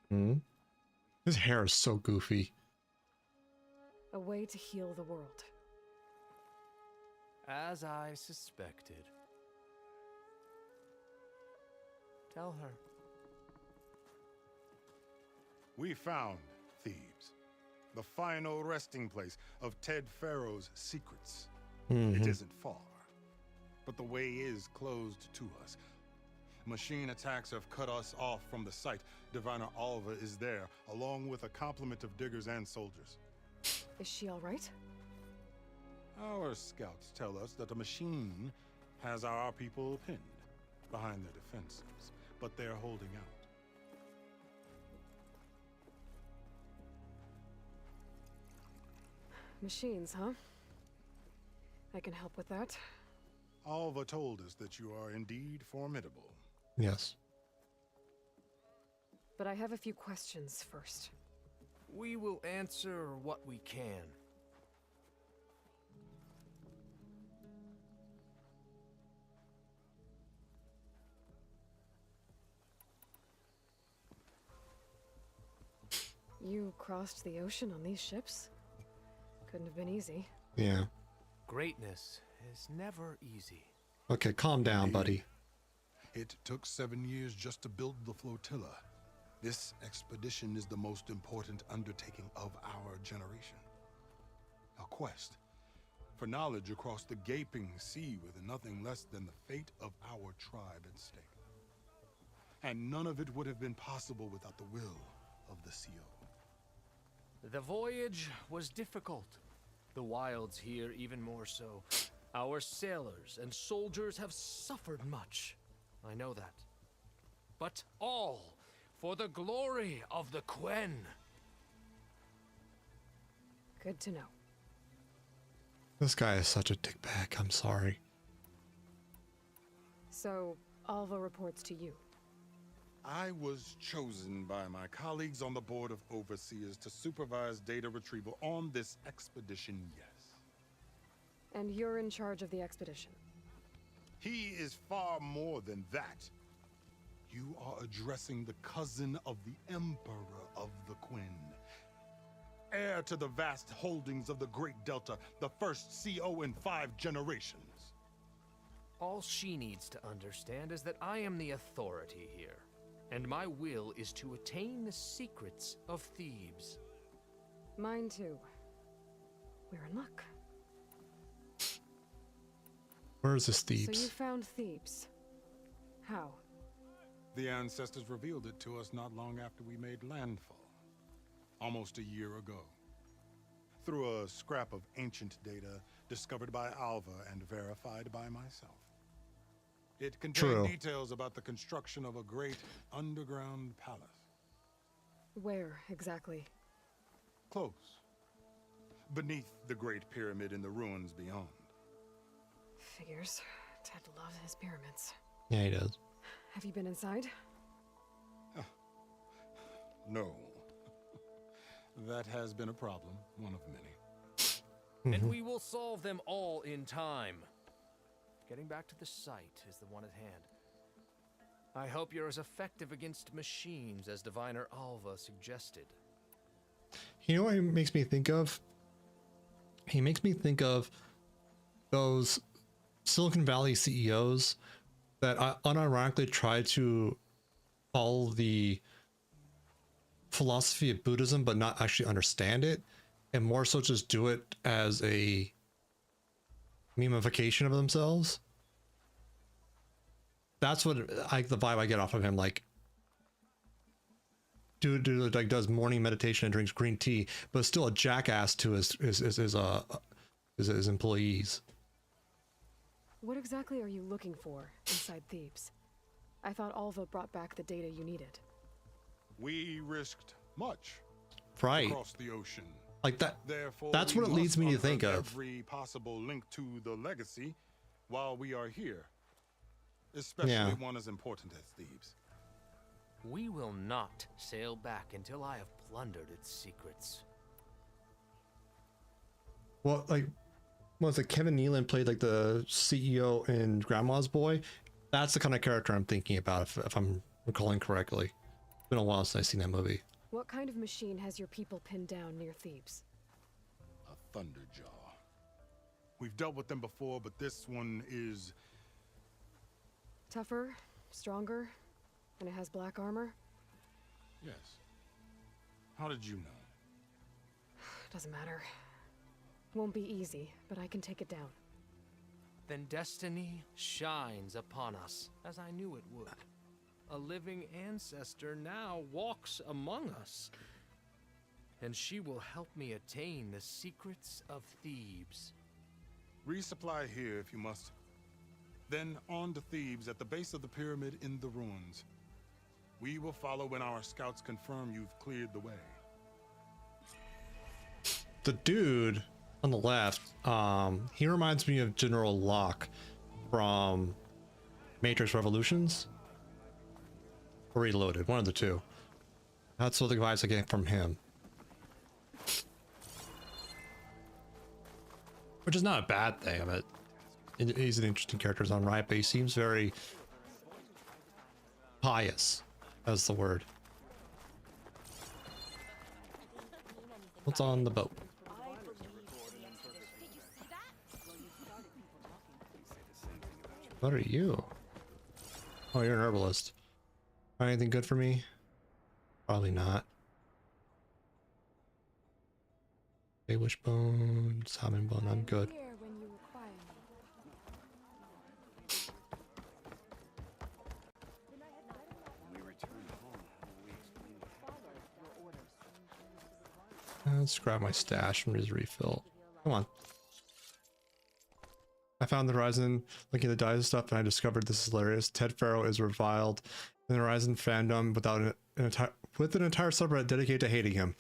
Hmm? His hair is so goofy. A way to heal the world. As I suspected. Tell her. We found Thebes, the final resting place of Ted Pharaoh's secrets. It isn't far, but the way is closed to us. Machine attacks have cut us off from the site. Diviner Alva is there, along with a complement of diggers and soldiers. Is she all right? Our scouts tell us that the machine has our people pinned behind their defenses, but they're holding out. Machines, huh? I can help with that. Alva told us that you are indeed formidable. Yes. But I have a few questions first. We will answer what we can. You crossed the ocean on these ships? Couldn't have been easy. Yeah. Greatness is never easy. Okay, calm down, buddy. It took 7 years just to build the flotilla. This expedition is the most important undertaking of our generation. A quest for knowledge across the gaping sea with nothing less than the fate of our tribe at stake. And none of it would have been possible without the will of the CO. The voyage was difficult. The wilds here even more so. Our sailors and soldiers have suffered much. I know that. But all for the glory of the Quen. Good to know. This guy is such a dickbag. I'm sorry. So, Alva reports to you. I was chosen by my colleagues on the Board of Overseers to supervise data retrieval on this expedition, yes. And you're in charge of the expedition. He is far more than that. You are addressing the cousin of the Emperor of the Quen. Heir to the vast holdings of the Great Delta, the first CO in 5 generations. All she needs to understand is that I am the authority here, and my will is to attain the secrets of Thebes. Mine too. We're in luck. Where is this Thebes? So you found Thebes. How? The ancestors revealed it to us not long after we made landfall. Almost a year ago. Through a scrap of ancient data discovered by Alva and verified by myself. It contained details about the construction of a great underground palace. Where, exactly? Close. Beneath the Great Pyramid in the ruins beyond. Figures. Ted loves his pyramids. Yeah, he does. Have you been inside? No. That has been a problem, one of many. And we will solve them all in time. Getting back to the site is the one at hand. I hope you're as effective against machines as Diviner Alva suggested. You know what he makes me think of? He makes me think of those Silicon Valley CEOs that unironically try to follow the philosophy of Buddhism but not actually understand it, and more so just do it as a memification of themselves. That's what the vibe I get off of him. Like, dude like does morning meditation and drinks green tea, but still a jackass to his employees. What exactly are you looking for inside Thebes? I thought Alva brought back the data you needed. We risked much across the ocean. Like that. Therefore, that's what it leads me to think of. Every possible link to the legacy while we are here. Especially one as important as Thebes. We will not sail back until I have plundered its secrets. Well, like, was it Kevin Nealon played like the CEO in Grandma's Boy? That's the kind of character I'm thinking about, if I'm recalling correctly. It's been a while since I've seen that movie. What kind of machine has your people pinned down near Thebes? A Thunderjaw. We've dealt with them before, but this one is... Tougher, stronger, and it has black armor? Yes. How did you know? Doesn't matter. Won't be easy, but I can take it down. Then destiny shines upon us, as I knew it would. A living ancestor now walks among us, and she will help me attain the secrets of Thebes. Resupply here if you must. Then on to Thebes at the base of the pyramid in the ruins. We will follow when our scouts confirm you've cleared the way. The dude on the left, he reminds me of General Locke from Matrix Revolutions or Reloaded, one of the two. That's what the vibes I get from him. Which is not a bad thing. I mean, he's an interesting character in his own right, but he seems very pious, that's the word. What's on the boat? What are you? Oh, you're an herbalist. Anything good for me? Probably not. A wishbone, salmon bone, I'm good. Let's grab my stash and just refill. Come on. I found the Horizon looking at the dice stuff and I discovered this is hilarious. Ted Farrow is reviled in the Horizon fandom without with an entire subreddit dedicated to hating him.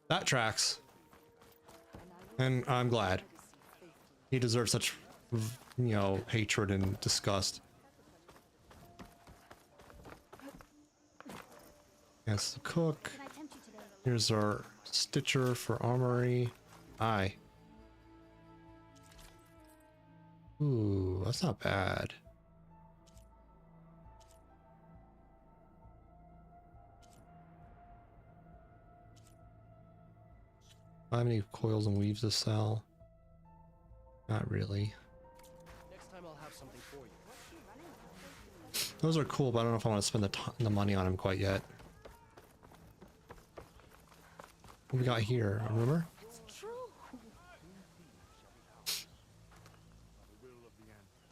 That tracks. And I'm glad. He deserves such, you know, hatred and disgust. That's the cook. Here's our Stitcher for armory. Aye. Ooh, that's not bad. I have any coils and weaves to sell? Not really. Next time I'll have something for you. Those are cool, but I don't know if I want to spend the money on them quite yet. What we got here? A rumor? It's true.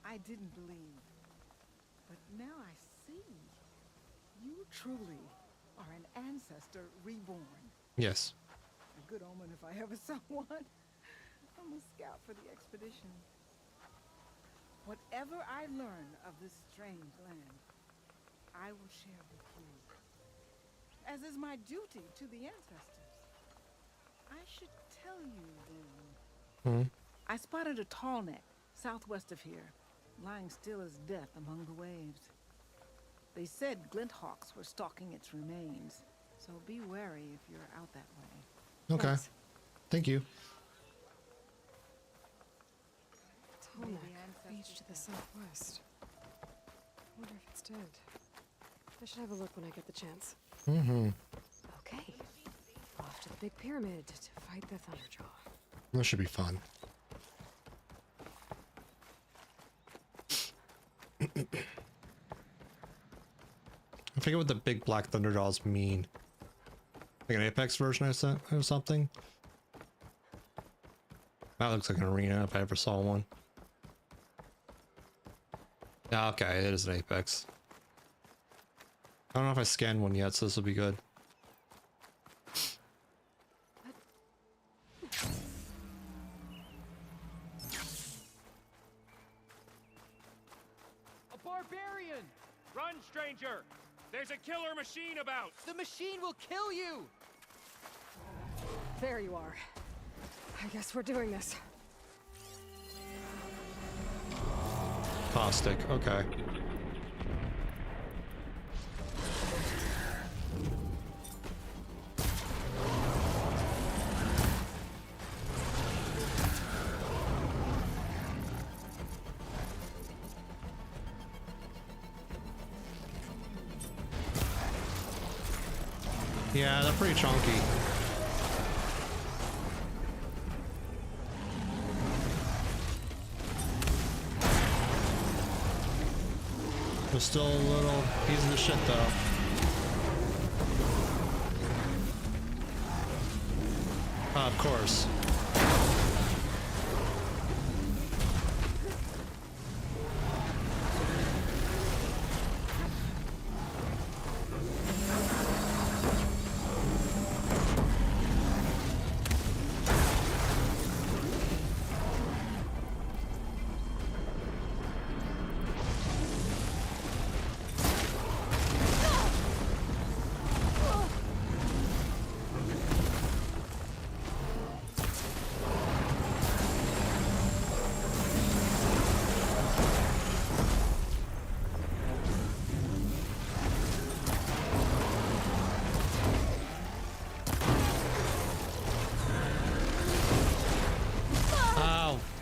I didn't believe, but now I see. You truly are an ancestor reborn. Yes. A good omen if I ever saw one. I'm a scout for the expedition. Whatever I learn of this strange land, I will share with you, as is my duty to the ancestors. I should tell you then. I spotted a tall neck southwest of here, lying still as death among the waves. They said glint hawks were stalking its remains, so be wary if you're out that way. Okay. Thanks. Thank you. Tallneck, beach to the southwest. Wonder if it's dead. I should have a look when I get the chance. Mm-hmm. Okay. Off to the big pyramid to fight the Thunderjaw. That should be fun. I forget what the big black Thunderjaws mean. Like an Apex version or something? That looks like an arena if I ever saw one. Yeah, okay, it is an Apex. I don't know if I scanned one yet, so this will be good. A barbarian! Run, stranger! There's a killer machine about! The machine will kill you! There you are. I guess we're doing this. Caustic, okay. Yeah, they're pretty chunky. We're still a little piece of the shit though. Of course.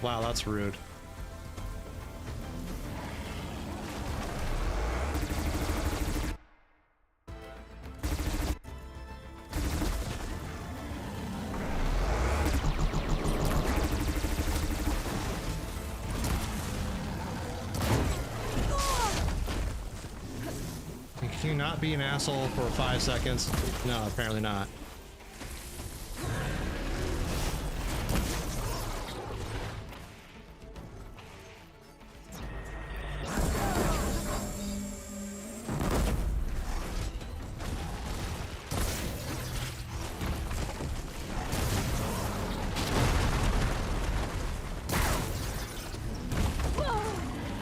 Wow, that's rude. Can you not be an asshole for 5 seconds? No, apparently not.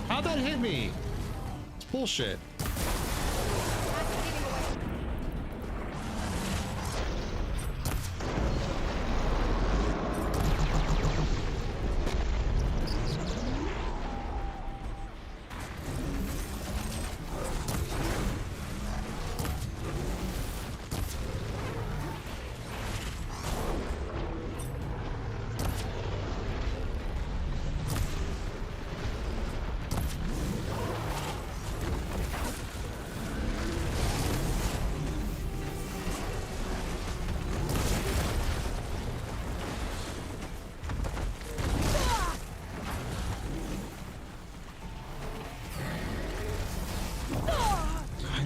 How'd that hit me? It's bullshit.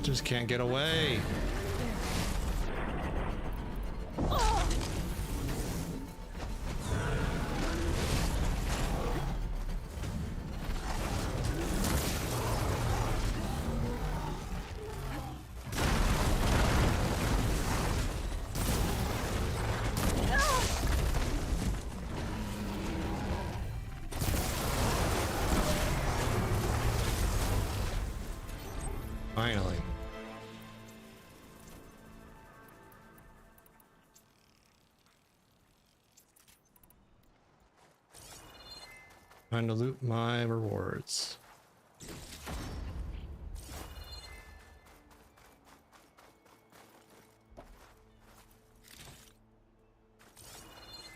Just can't get away. Finally. Trying to loot my rewards.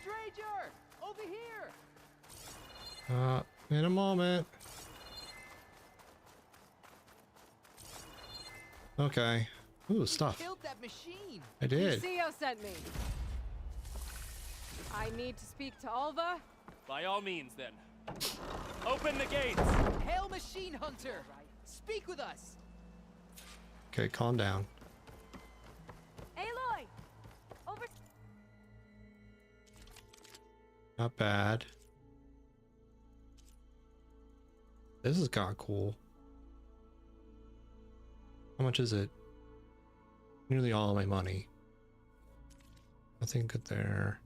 Stranger! Over here! In a moment. Okay. Ooh, stuff. Built that machine. I did. CEO sent me. I need to speak to Alva. By all means, then. Open the gates! Hail Machine Hunter! Speak with us! Okay, calm down. Aloy! Over. Not bad. This is kind of cool. How much is it? Nearly all of my money. Nothing good there.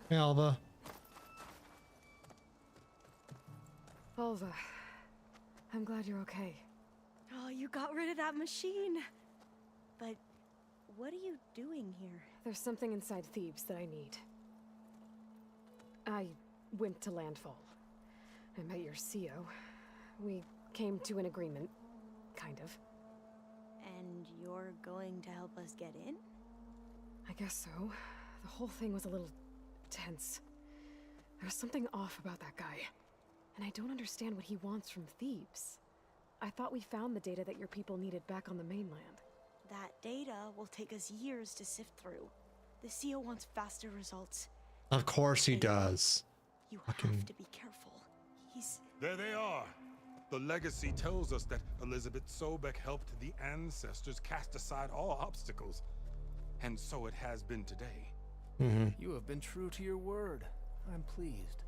Hey, Alva. Alva, I'm glad you're okay. Oh, you got rid of that machine. But what are you doing here? There's something inside Thebes that I need. I went to Landfall. I met your CEO. We came to an agreement, kind of. And you're going to help us get in? I guess so. The whole thing was a little tense. There was something off about that guy. And I don't understand what he wants from Thebes. I thought we found the data that your people needed back on the mainland. That data will take us years to sift through. The CEO wants faster results, Of course he does. You Fucking... have to be careful. He's... There they are. The legacy tells us that Elizabeth Sobek helped the ancestors cast aside all obstacles. And so it has been today. You have been true to your word. I'm pleased.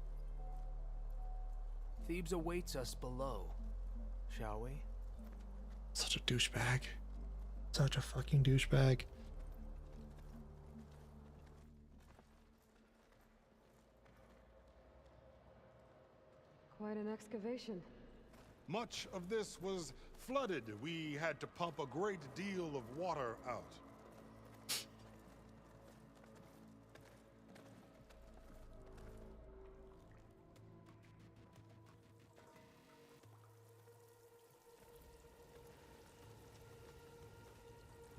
Thebes awaits us below. Shall we? Such a douchebag. Such a fucking douchebag. Quite an excavation. Much of this was flooded. We had to pump a great deal of water out.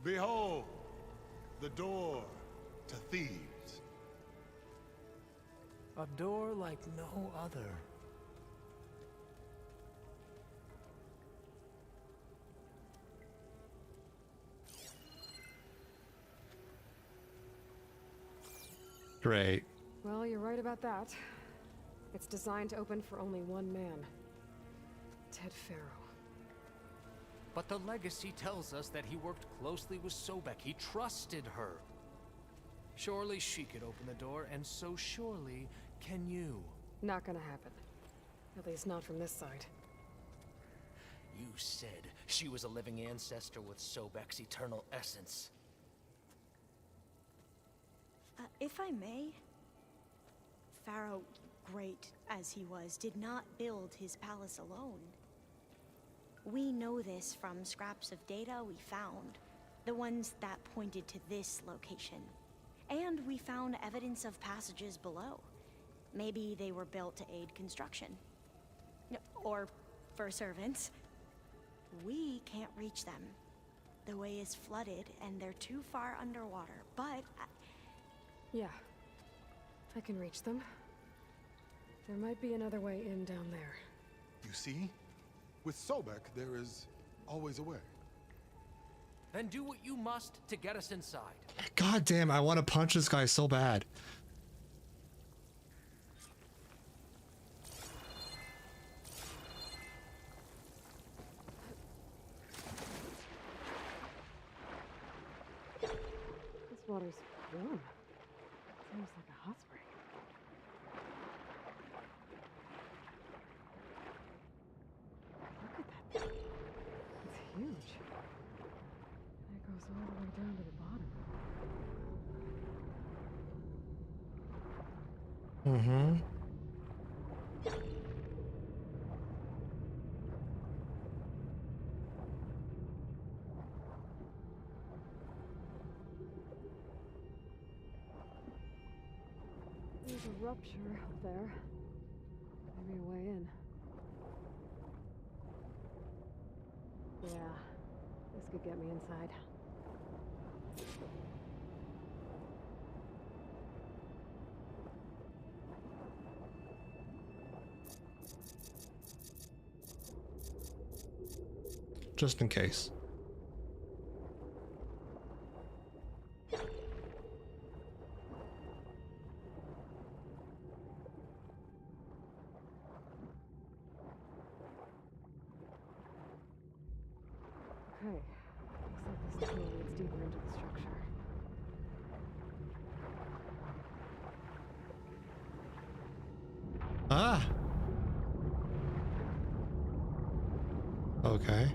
Behold, the door to Thebes. A door like no other. Great. Well, you're right about that. It's designed to open for only one man. Ted Faro. But the legacy tells us that he worked closely with Sobek. He trusted her. Surely she could open the door, and so surely can you. Not gonna happen. At least not from this side. You said she was a living ancestor with Sobek's eternal essence. If I may, Pharaoh, great as he was, did not build his palace alone. We know this from scraps of data we found, the ones that pointed to this location. And we found evidence of passages below. Maybe they were built to aid construction. Or for servants. We can't reach them. The way is flooded and they're too far underwater, but... Yeah, I can reach them. There might be another way in down there. You see? With Sobek, there is always a way. Then do what you must to get us inside. God damn, I want to punch this guy so bad. This water's warm. Seems like a hot spring. Look at that. It's huge. And it goes all the way down to the bottom. Mm-hmm. There's a rupture up there. Maybe a way in. Yeah, this could get me inside. Just in case. Okay, looks like this tunnel leads deeper into the structure. Ah! Okay.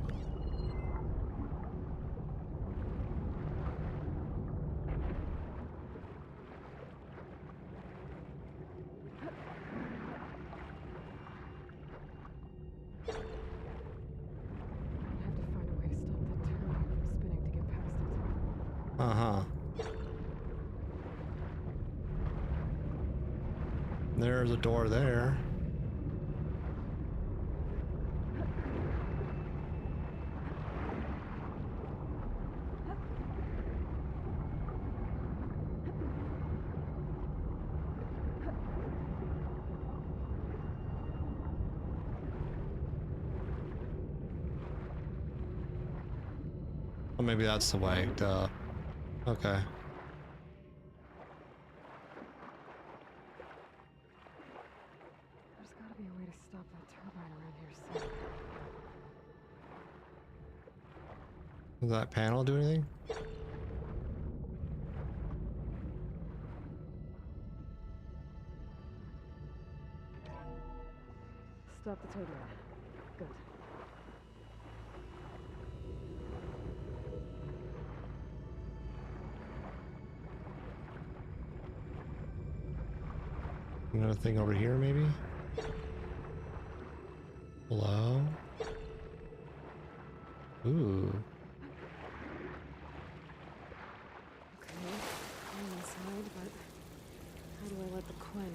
Uh-huh. There's a door there. Well, maybe that's the way. Duh. Okay. Does that panel do anything? Stop the tow door. Good. Another thing over here, maybe? Hello? Ooh. Okay, I'm inside, but how do I let the Quinn in?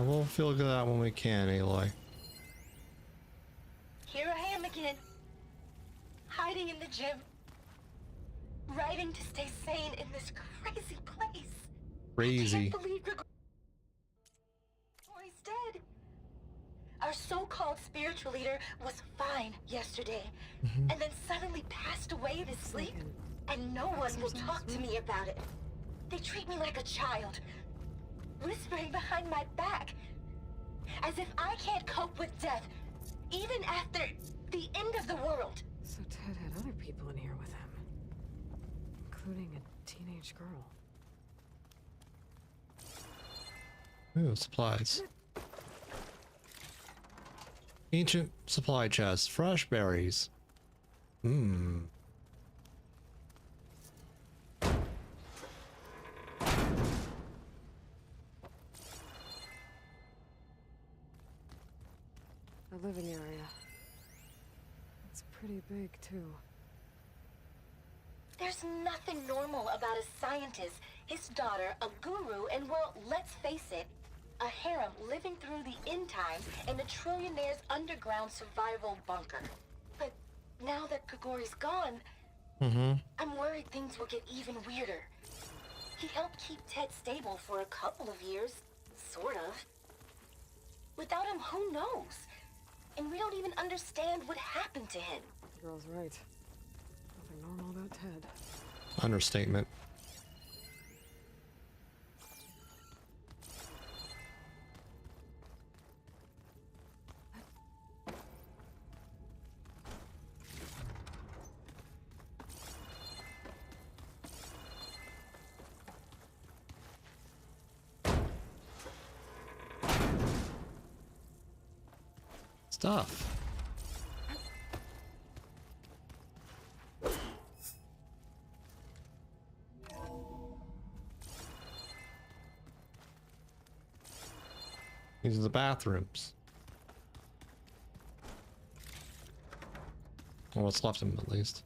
We'll figure that out when we can, Aloy. Here I am again, hiding in the gym, writing to stay sane in this crazy place. Crazy. I can't believe Gregory's dead. Our so-called spiritual leader was fine yesterday, and then suddenly passed away in his sleep, and no one will talk to me about it. They treat me like a child, whispering behind my back, as if I can't cope with death, even after the end of the world. So Ted had other people in here with him, including a teenage girl. Ooh, supplies. Ancient supply chest. Fresh berries. Mmm. The living area. It's pretty big, too. There's nothing normal about a scientist, his daughter, a guru, and well, let's face it, a harem living through the end times in a trillionaire's underground survival bunker. But now that Grigori's gone, I'm worried things will get even weirder. He helped keep Ted stable for a couple of years, sort of. Without him, who knows? And we don't even understand what happened to him. The girl's right. Nothing normal about Ted. Understatement. Stuff. These are the bathrooms. Or what's left of them, at least.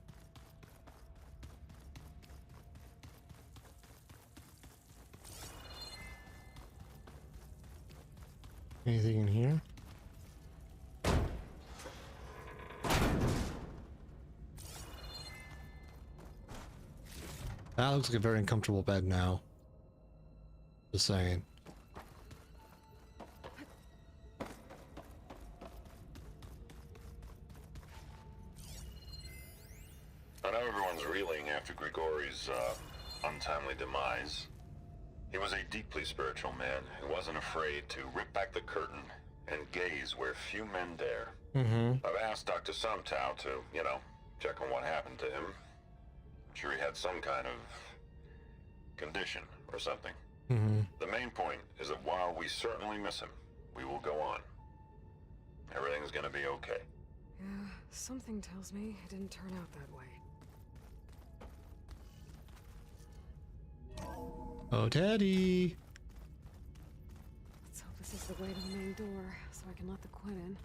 Anything in here? That looks like a very uncomfortable bed now. Just saying. I know everyone's reeling after Grigori's untimely demise. He was a deeply spiritual man who wasn't afraid to rip back the curtain and gaze where few men dare. I've asked Dr. Sumtow to, check on what happened to him. I'm sure he had some kind of condition or something. The main point is that while we certainly miss him, we will go on. Everything's gonna be okay. Yeah, something tells me it didn't turn out that way. Oh, Teddy! Let's hope this is the way to the main door, so I can let the Quinn in.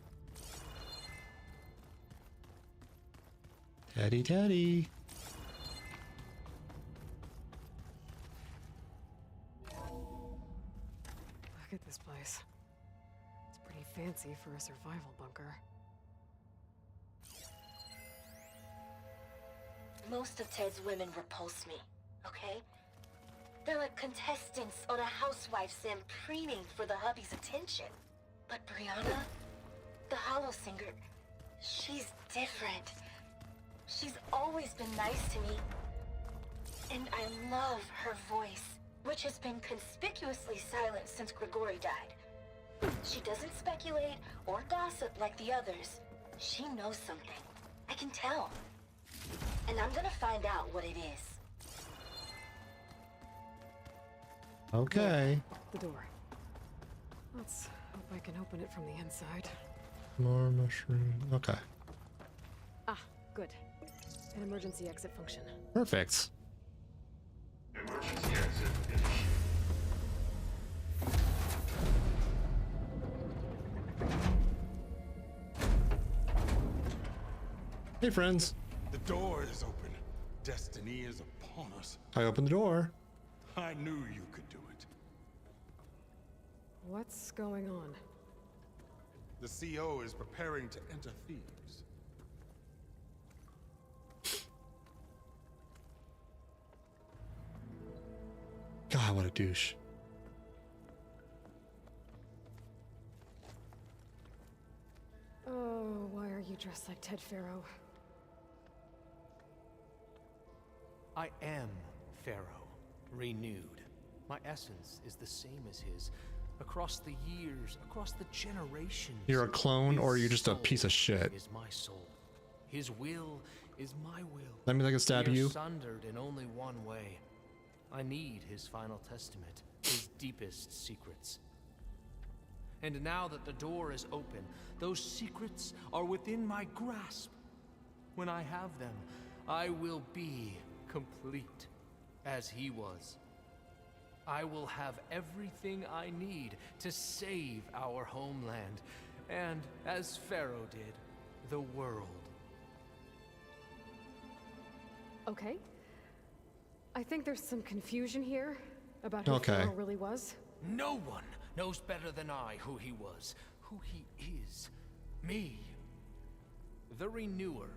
Teddy, Teddy! Look at this place. It's pretty fancy for a survival bunker. Most of Ted's women repulse me, okay? They're like contestants on a housewife sim preening for the hubby's attention. But Brianna, the hollow singer, she's different. She's always been nice to me. And I love her voice, which has been conspicuously silent since Grigori died. She doesn't speculate or gossip like the others. She knows something. I can tell. and I'm gonna find out what it is. Okay. The door. Let's hope I can open it from the inside. More mushroom. Okay. Ah, good. An emergency exit function. Perfect. Emergency exit initiated. Hey, friends. The door is open. Destiny is upon us. I opened the door. I knew you could do it. What's going on? The CO is preparing to enter Thebes. God, what a douche. Oh, why are you dressed like Ted Pharaoh? I am Pharaoh, renewed. My essence is the same as his. Across the years, across the generations. You're a clone, or you're just a piece of shit. Is my soul. His will is my will. That means I can stab We are you. sundered in only one way. I need his final testament, his deepest secrets. And now that the door is open, those secrets are within my grasp. When I have them, I will be complete, as he was. I will have everything I need to save our homeland, and, as Pharaoh did, the world. Okay. I think there's some confusion here about who Okay. Pharaoh really was. No one knows better than I who he was, who he is. Me. The Renewer,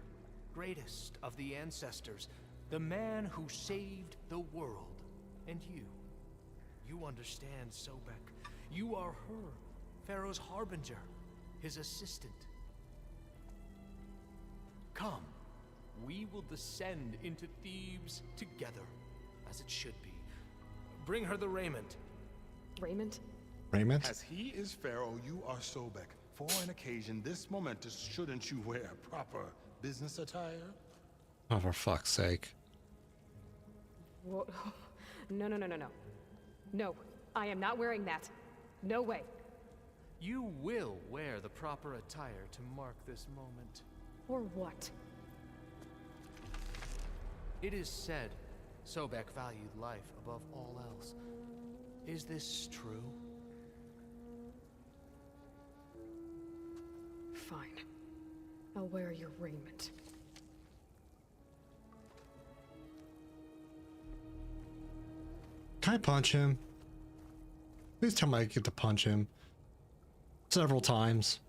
greatest of the ancestors, the man who saved the world. And you. You understand, Sobek. You are her, Pharaoh's harbinger, his assistant. Come, we will descend into Thebes together, as it should be. Bring her the raiment. Raiment? Raiment? As he is Pharaoh, you are Sobek. For an occasion this momentous, shouldn't you wear proper business attire? Oh, for fuck's sake. Whoa. No, no, no, no, no. No, I am not wearing that. No way. You will wear the proper attire to mark this moment. Or what? It is said Sobek valued life above all else. Is this true? Fine. I'll wear your raiment. Can I punch him? Please tell me I get to punch him. Several times.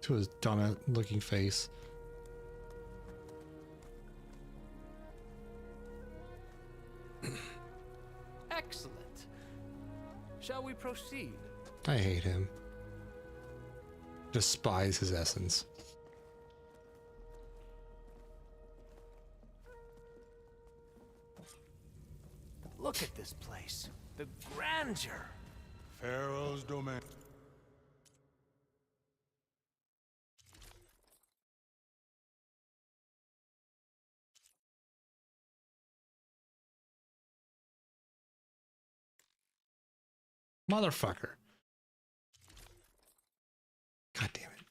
To his dumb looking face. Excellent. Shall we proceed? I hate him. Despise his essence. Look at this place. The grandeur. Pharaoh's domain. Motherfucker. God damn it.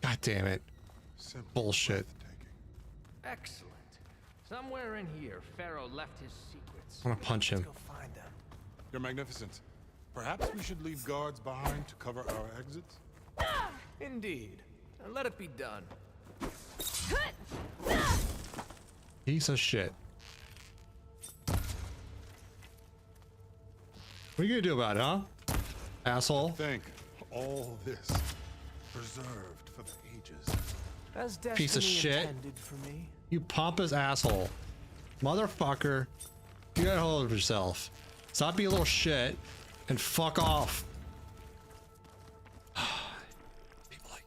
God damn it. Bullshit. Excellent. Somewhere in here, Pharaoh left his secrets. I'm gonna punch him. Let's go find them. Your Magnificence. Perhaps we should leave guards behind to cover our exits? Indeed. And let it be done. Piece of shit. What are you gonna do about it, huh? Asshole. Think, all this preserved for the ages. As Piece of destiny shit. intended for me. You pompous asshole. Motherfucker. You got hold of yourself. Stop being a little shit and fuck off. People like...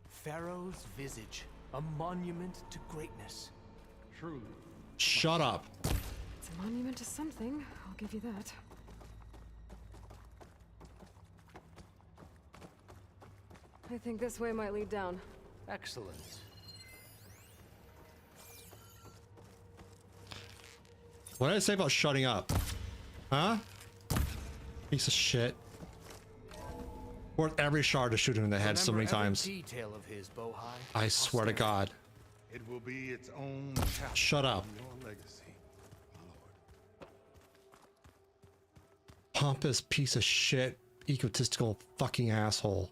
Pharaoh's visage, a monument to greatness. truly. Shut up. It's a monument to something, I'll give you that. I think this way might lead down. Excellent. What did I say about shutting up? Huh? Piece of shit. Worth every shard to shoot him in the head so many times. Detail of his, Bohai. I swear to God. It will be its own chapter Shut up. in your legacy, my lord. Pompous piece of shit. Egotistical fucking asshole.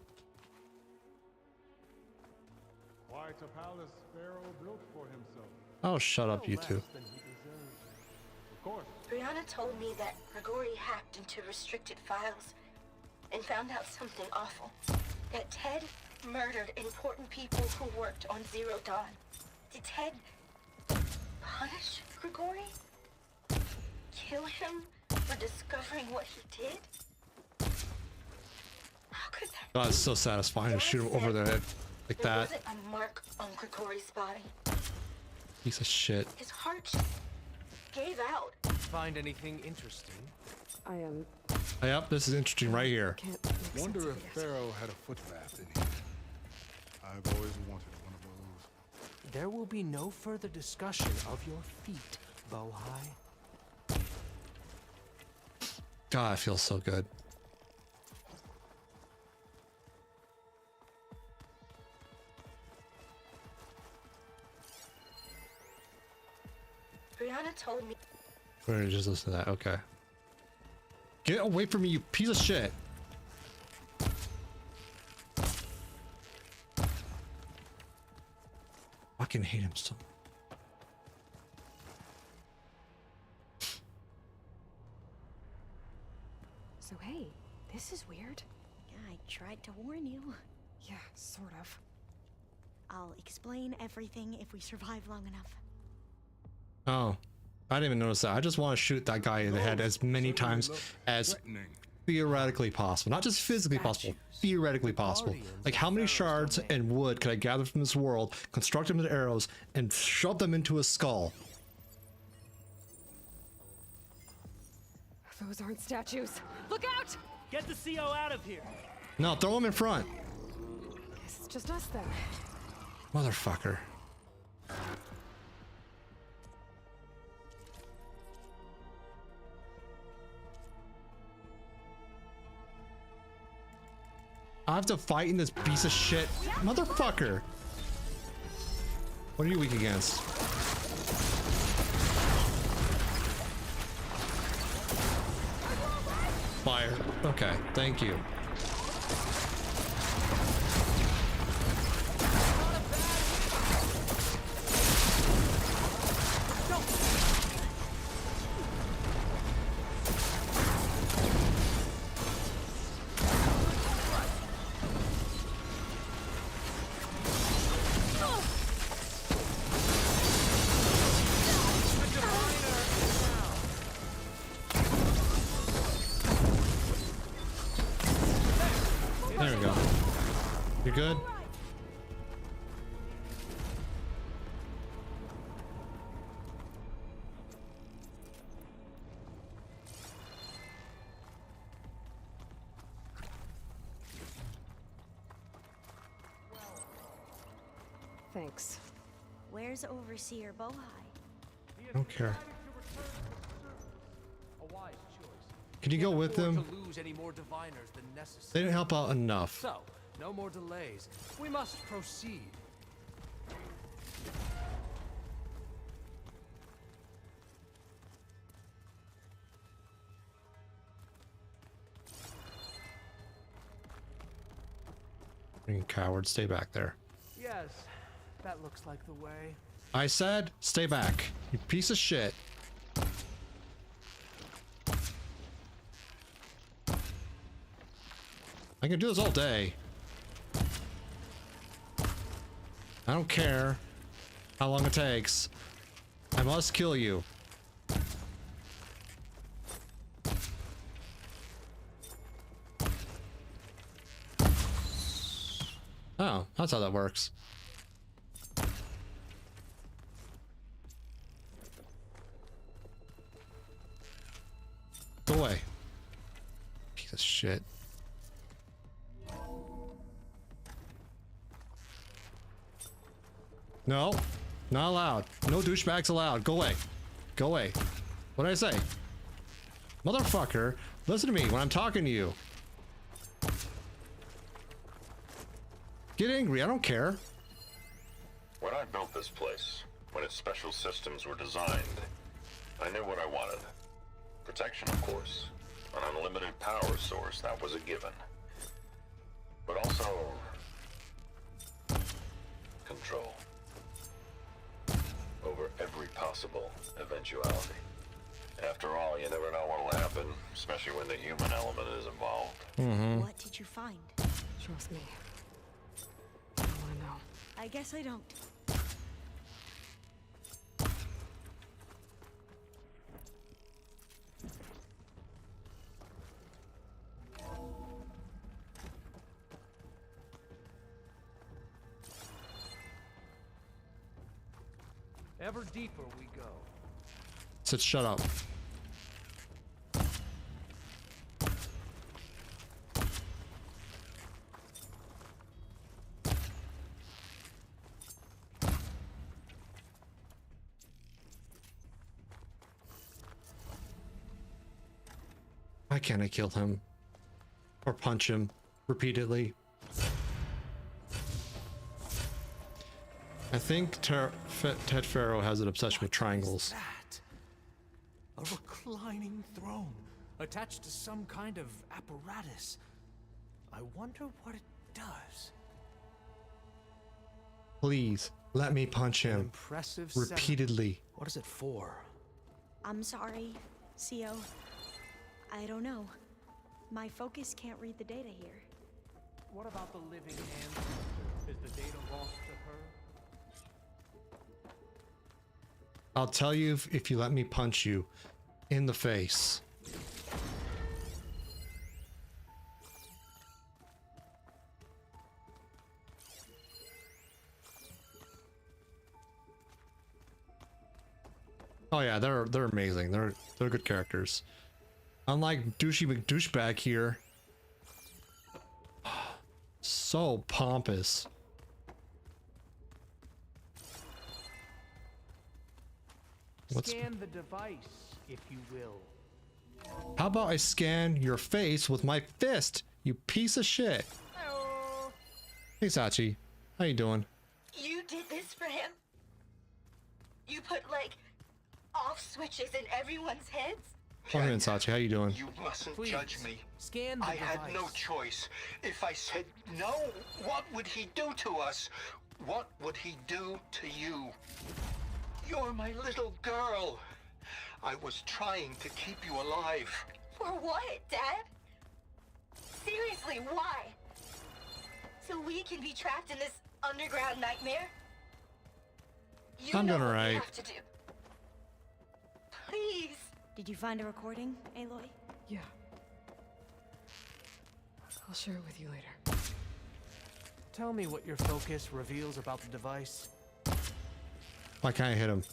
Quite a palace Pharaoh built for himself. Oh, shut up, you two. Of course. Brianna told me that Grigori hacked into restricted files and found out something awful. That Ted murdered important people who worked on Zero Dawn. Did Ted punish Grigori? Kill him for discovering what he did? How could that God, it's so satisfying to shoot him over the head like There that. wasn't a mark on Grigori's body. Piece of shit. His heart just gave out. Find anything interesting? I am. Yep, this is interesting right here. Wonder if Pharaoh had a foot bath in here. I've always wanted one of those. There will be no further discussion of your feet, Bohai. God, it feels so good. Brianna told me. We're gonna just listen to that. Okay. Get away from me, you piece of shit. Fucking hate him so. So hey, this is weird. Yeah, I tried to warn you. Yeah, sort of. I'll explain everything if we survive long enough. Oh, I didn't even notice that. I just want to shoot that guy in the head as many times as theoretically possible. Not just physically possible, theoretically possible. Like how many shards and wood could I gather from this world, construct them into arrows, and shove them into a skull? Those aren't statues. Look out! Get the CO out of here. No, throw them in front. Guess it's just us then. Motherfucker. I have to fight in this piece of shit motherfucker. What are you weak against? Fire. Okay, thank you. There we go. You good? Thanks. Where's Overseer Bohai? I don't care. A wise choice. Can you go with them? To lose any more diviners than necessary. They didn't help out enough. So, no more delays. We must proceed. You coward, stay back there. Yes, that looks like the way. I said, stay back, you piece of shit. I can do this all day. I don't care how long it takes. I must kill you. Oh, that's how that works. away. Piece of shit. No. Not allowed. No douchebags allowed. Go away. Go away. What did I say? Motherfucker, listen to me when I'm talking to you. Get angry, I don't care. When I built this place, when its special systems were designed, I knew what I wanted. Protection, of course. An unlimited power source, that was a given. But also... control. Over every possible eventuality. After all, you never know what'll happen, especially when the human element is involved. What did you find? Trust me. I don't want to know. I guess I don't. Ever deeper we go. Said shut up. Why can't I kill him? Or punch him repeatedly? I think Ted Faro has an obsession with triangles. A reclining throne attached to some kind of apparatus. I wonder what it does. Please let me punch him Impressive repeatedly. setup. What is it for? I'm sorry, CO. I don't know. My focus can't read the data here. What about the living ancestor? Is the data lost to her? I'll tell you if you let me punch you in the face. Oh yeah, they're amazing. They're good characters. Unlike Douchey McDouchebag here. So pompous. Scan the device, if you will. How about I scan your face with my fist, you piece of shit? Oh. Hey Sachi, how you doing? You did this for him? You put, like, off switches in everyone's heads? Come here, Sachi, how you doing? You mustn't Please, judge me. Scan the I had device. no choice. If I said no, what would he do to us? What would he do to you? You're my little girl. I was trying to keep you alive. For what, Dad? Seriously, why? So we can be trapped in this underground nightmare? You I'm know doing what we alright. have to do. Please. Did you find a recording, Aloy? Yeah. I'll share it with you later. Tell me what your focus reveals about the device. Why can't I hit him?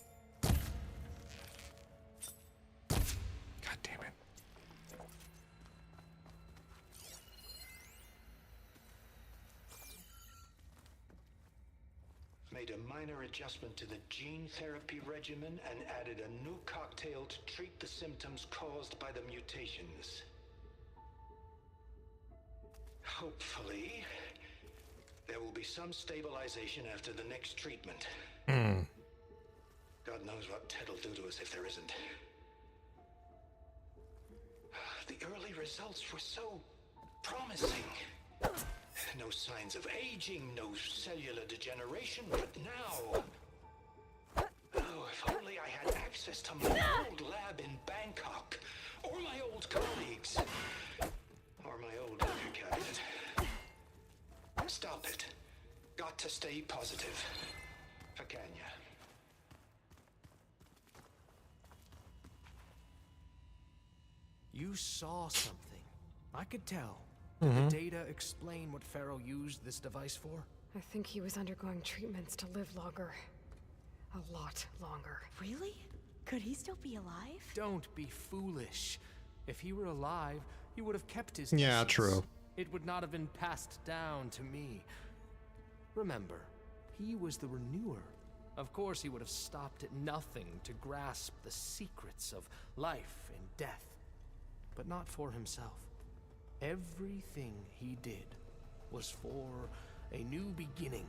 God damn it. Made a minor adjustment to the gene therapy regimen and added a new cocktail to treat the symptoms caused by the mutations. Hopefully, there will be some stabilization after the next treatment. God knows what Ted'll do to us if there isn't. The early results were so promising. No signs of aging, no cellular degeneration, but now... Oh, if only I had access to my old lab in Bangkok, or my old colleagues, or my old liquor cabinet. Stop it. Got to stay positive. Fakanya. You saw something. I could tell. Mhm. Did the data explain what Pharaoh used this device for? I think he was undergoing treatments to live longer. A lot longer. Really? Could he still be alive? Don't be foolish. If he were alive, he would have kept his Yeah, essence. true. It would not have been passed down to me. Remember, he was the renewer. Of course, he would have stopped at nothing to grasp the secrets of life and death, but not for himself. Everything he did was for a new beginning.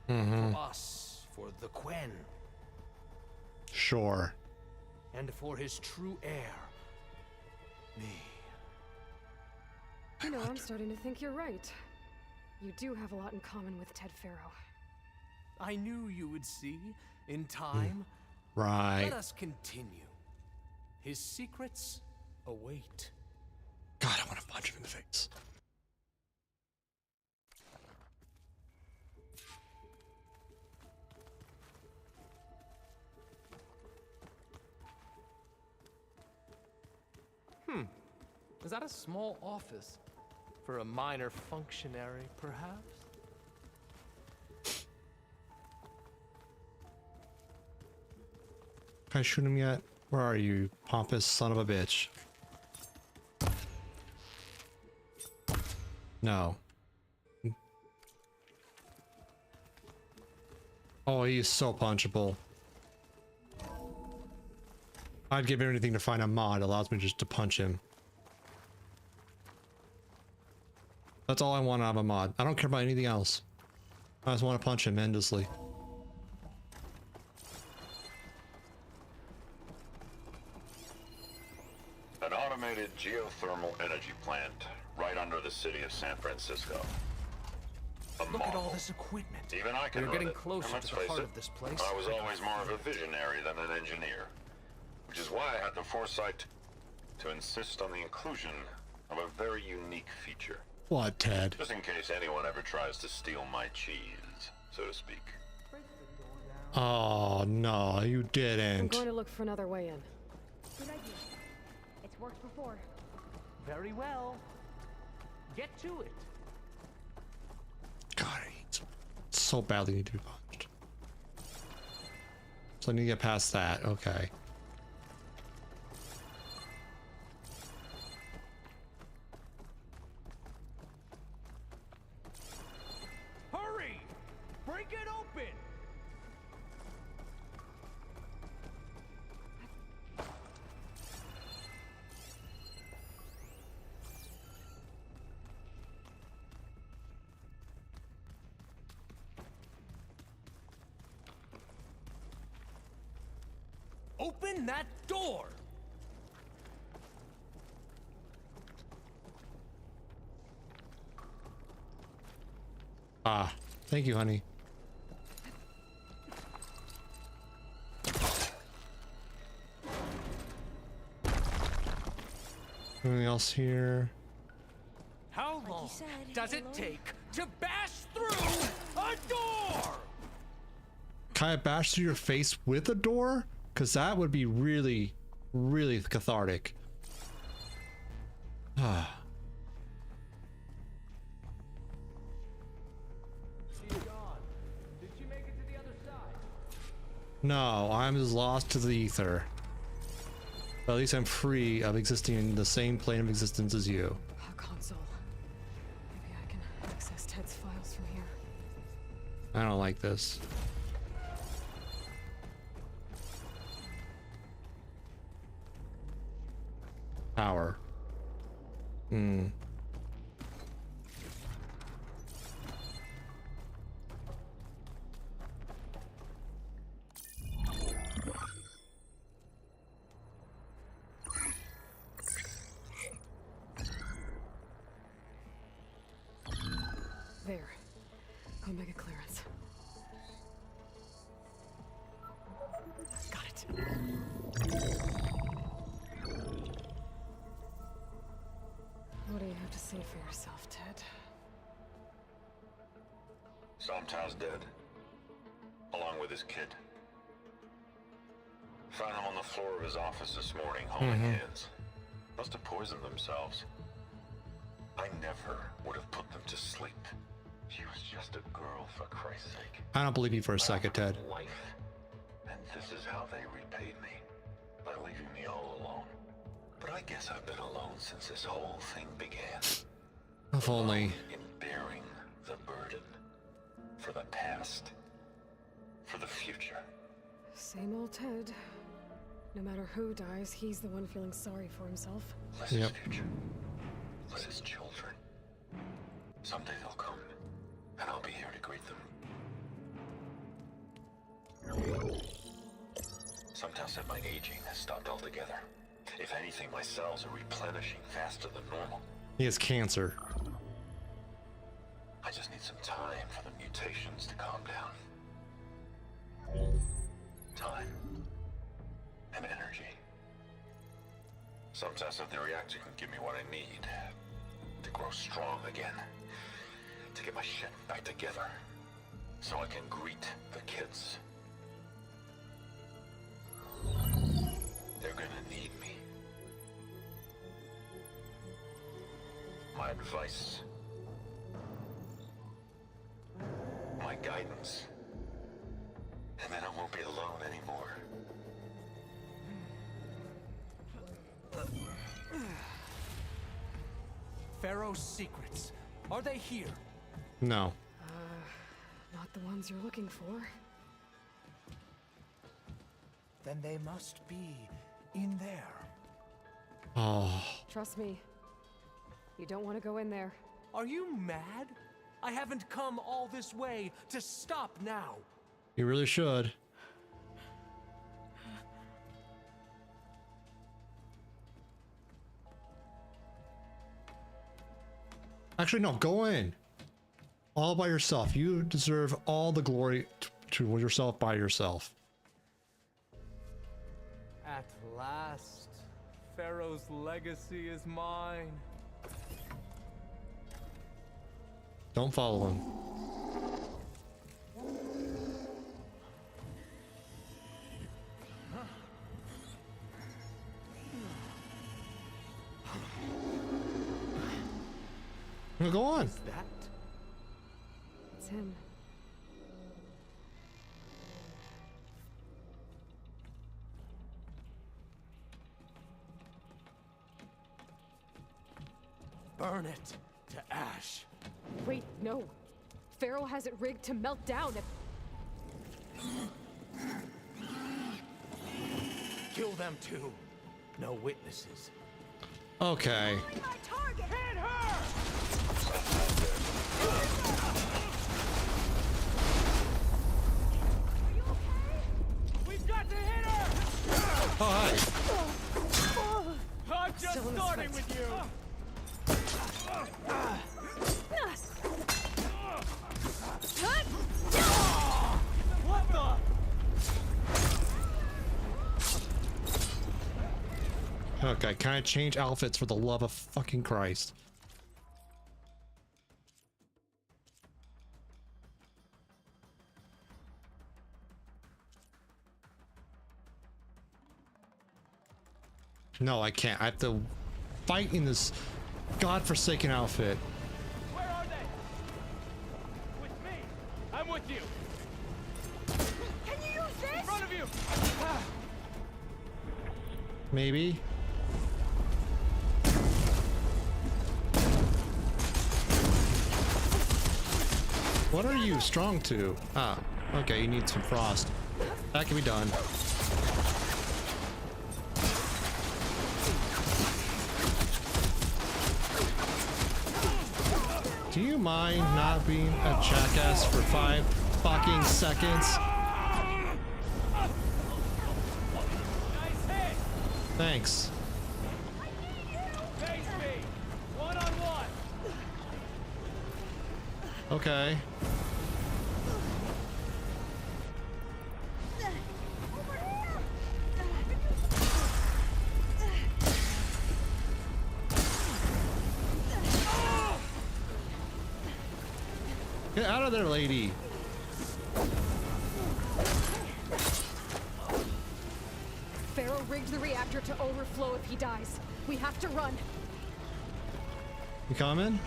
For us, for the Quen, Sure. and for his true heir, me. You know, I'm starting to think you're right. You do have a lot in common with Ted Farrow. I knew you would see in time. Right. Let us continue. His secrets await. God, I want to punch him in the face. Is that a small office? For a minor functionary, perhaps? Can I shoot him yet? Where are you, pompous son of a bitch? No. Oh, he's so punchable. I'd give anything to find a mod that allows me just to punch him. That's all I want out of a mod. I don't care about anything else. I just want to punch him endlessly. An automated geothermal energy plant right under the city of San Francisco. Look at all this equipment. Even I can We're run getting it. closer And let's to the face heart it, of this place. I was always more of a visionary than an engineer. Which is why I had the foresight to insist on the inclusion of a very unique feature. What, Ted? Just in case anyone ever tries to steal my cheese, so to speak. Oh, no, you I'm didn't. going to look for another way in. Good idea. It's worked before. Very well. Get to it. God, I need so badly need to be punched. So I need to get past that. Okay. Hurry! Break it open! Open that door! Ah, thank you, honey. Anything else here? How long does it take to bash through a door? Can I bash through your face with a door? Because that would be really, really cathartic. Ah. She's gone. Did she make it to the other side? No, I'm as lost to the ether. But at least I'm free of existing in the same plane of existence as you. A console. Maybe I can access Ted's files from here. I don't like this. Power. Hmm. There. Omega clearance. Got it. What do you have to say for yourself, Ted? Somtown's dead. Along with his kid. Found him on the floor of his office this morning, holding hands. Must have poisoned themselves. I never would have put them to sleep. She was just a girl, for Christ's sake. I don't believe you for a second, Ted. Life. And this is how they repaid me. By leaving me all alone. But I guess I've been alone since this whole thing began. If only. In bearing the burden. For the past. For the future. Same old Ted. No matter who dies, he's the one feeling sorry for himself. Liz's future. Liz's children. Someday they'll come, and I'll be here to greet them. Some tell said my aging has stopped altogether. If anything, my cells are replenishing faster than normal. He has cancer. I just need some time for the mutations to calm down. Time. And energy. Some test of the reactor can give me what I need. To grow strong again. To get my shit back together. So I can greet the kids. They're gonna need me. My advice. My guidance. And then I won't be alone anymore. Pharaoh's secrets. Are they here? No. Not the ones you're looking for. Then they must be in there. Oh. Trust me. You don't want to go in there. Are you mad? I haven't come all this way to stop now. You really should. Actually, no, go in. All by yourself. You deserve all the glory to yourself by yourself. At last, Pharaoh's legacy is mine. Don't follow him. No, go on. Is that? It's him. Burn it to ash. Wait, no. Pharaoh has it rigged to melt down if... Kill them too. No witnesses. Okay. My target! Hit her! Are you okay? We've got to hit her! Oh, hi. I'm just starting with you! What the? Okay, can I change outfits for the love of fucking Christ? No, I can't. I have to fight in this godforsaken outfit. Where are they? With me. I'm with you. Can you use this? In front of you. Maybe. What are you strong to? Ah, okay, you need some frost. That can be done. Do you mind not being a jackass for 5 fucking seconds? Nice hit. Thanks. Face me. One-on-one. Okay. Get out of there, lady. Pharaoh rigged the reactor to overflow if he dies. We have to run. You coming?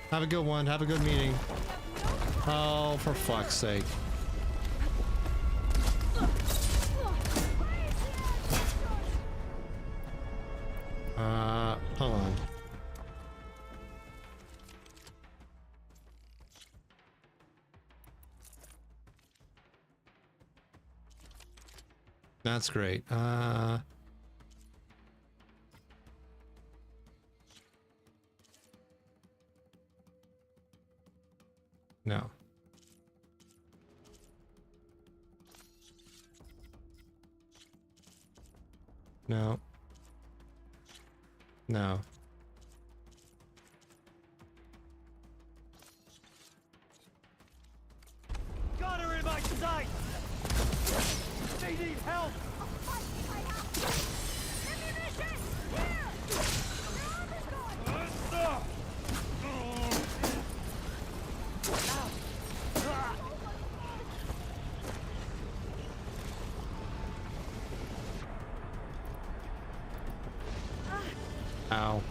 Have a good one. Have a good meeting. Oh, for fuck's sake. Hold on. That's great. No. No. No. Got her in my sight! They need help! Ow.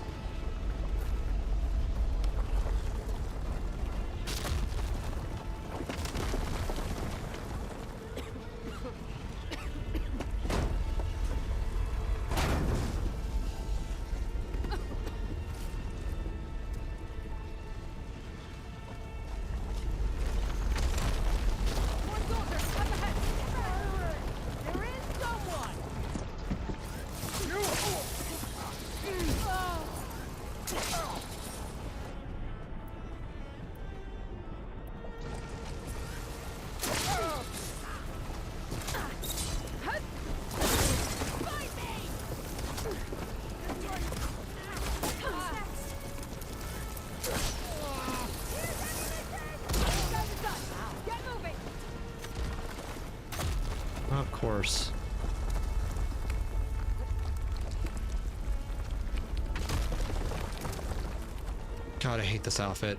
Of course. God, I hate this outfit.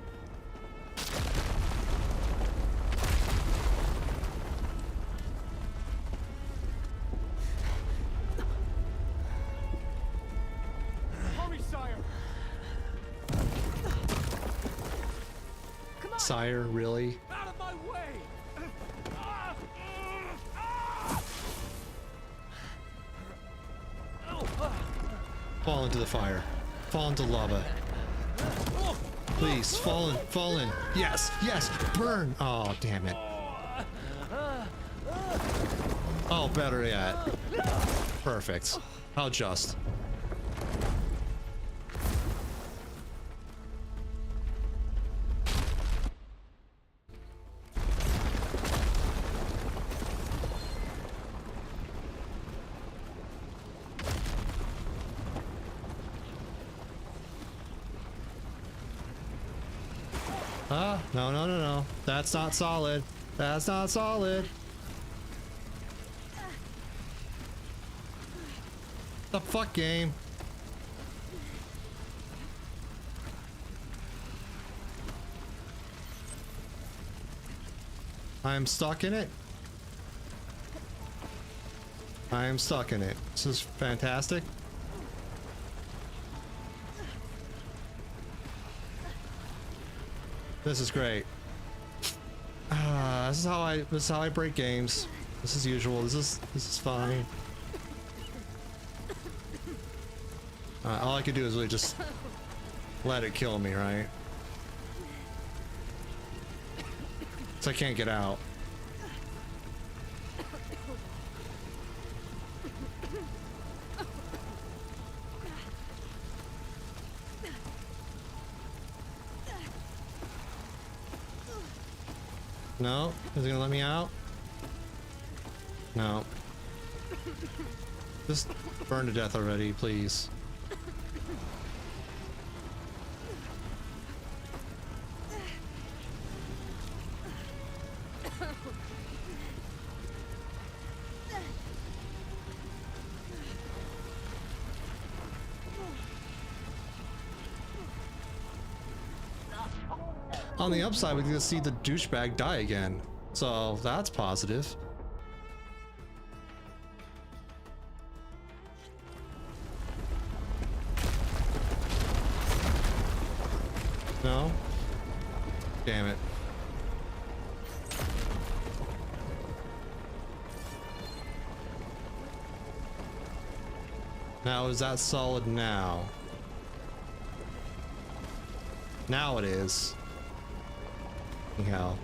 Hurry, sire! Sire, really? Out of my way! Fall into the fire. Fall into lava. Please, fall in, fall in. Yes, yes, burn! Oh, damn it. Oh, better yet. Perfect. How just. No, no, no, no. That's not solid. That's not solid. The fuck game. I'm stuck in it. I am stuck in it. This is fantastic. This is great. This is how I break games. This is usual. This is fine. All I could do is really just let it kill me, right? So I can't get out. No? Is it gonna let me out? No. Just burn to death already, please. On the upside, we get to see the douchebag die again. So that's positive. No? Damn it. Now, is that solid now? Now it is. Anyhow.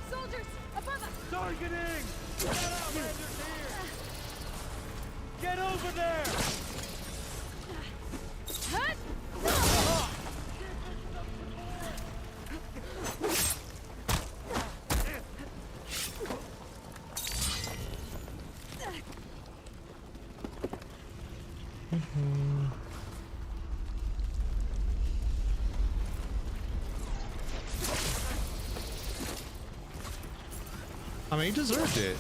Soldiers, above us! Targeting! Get Outlanders here! Get over there! Hut! I mean, he deserved it.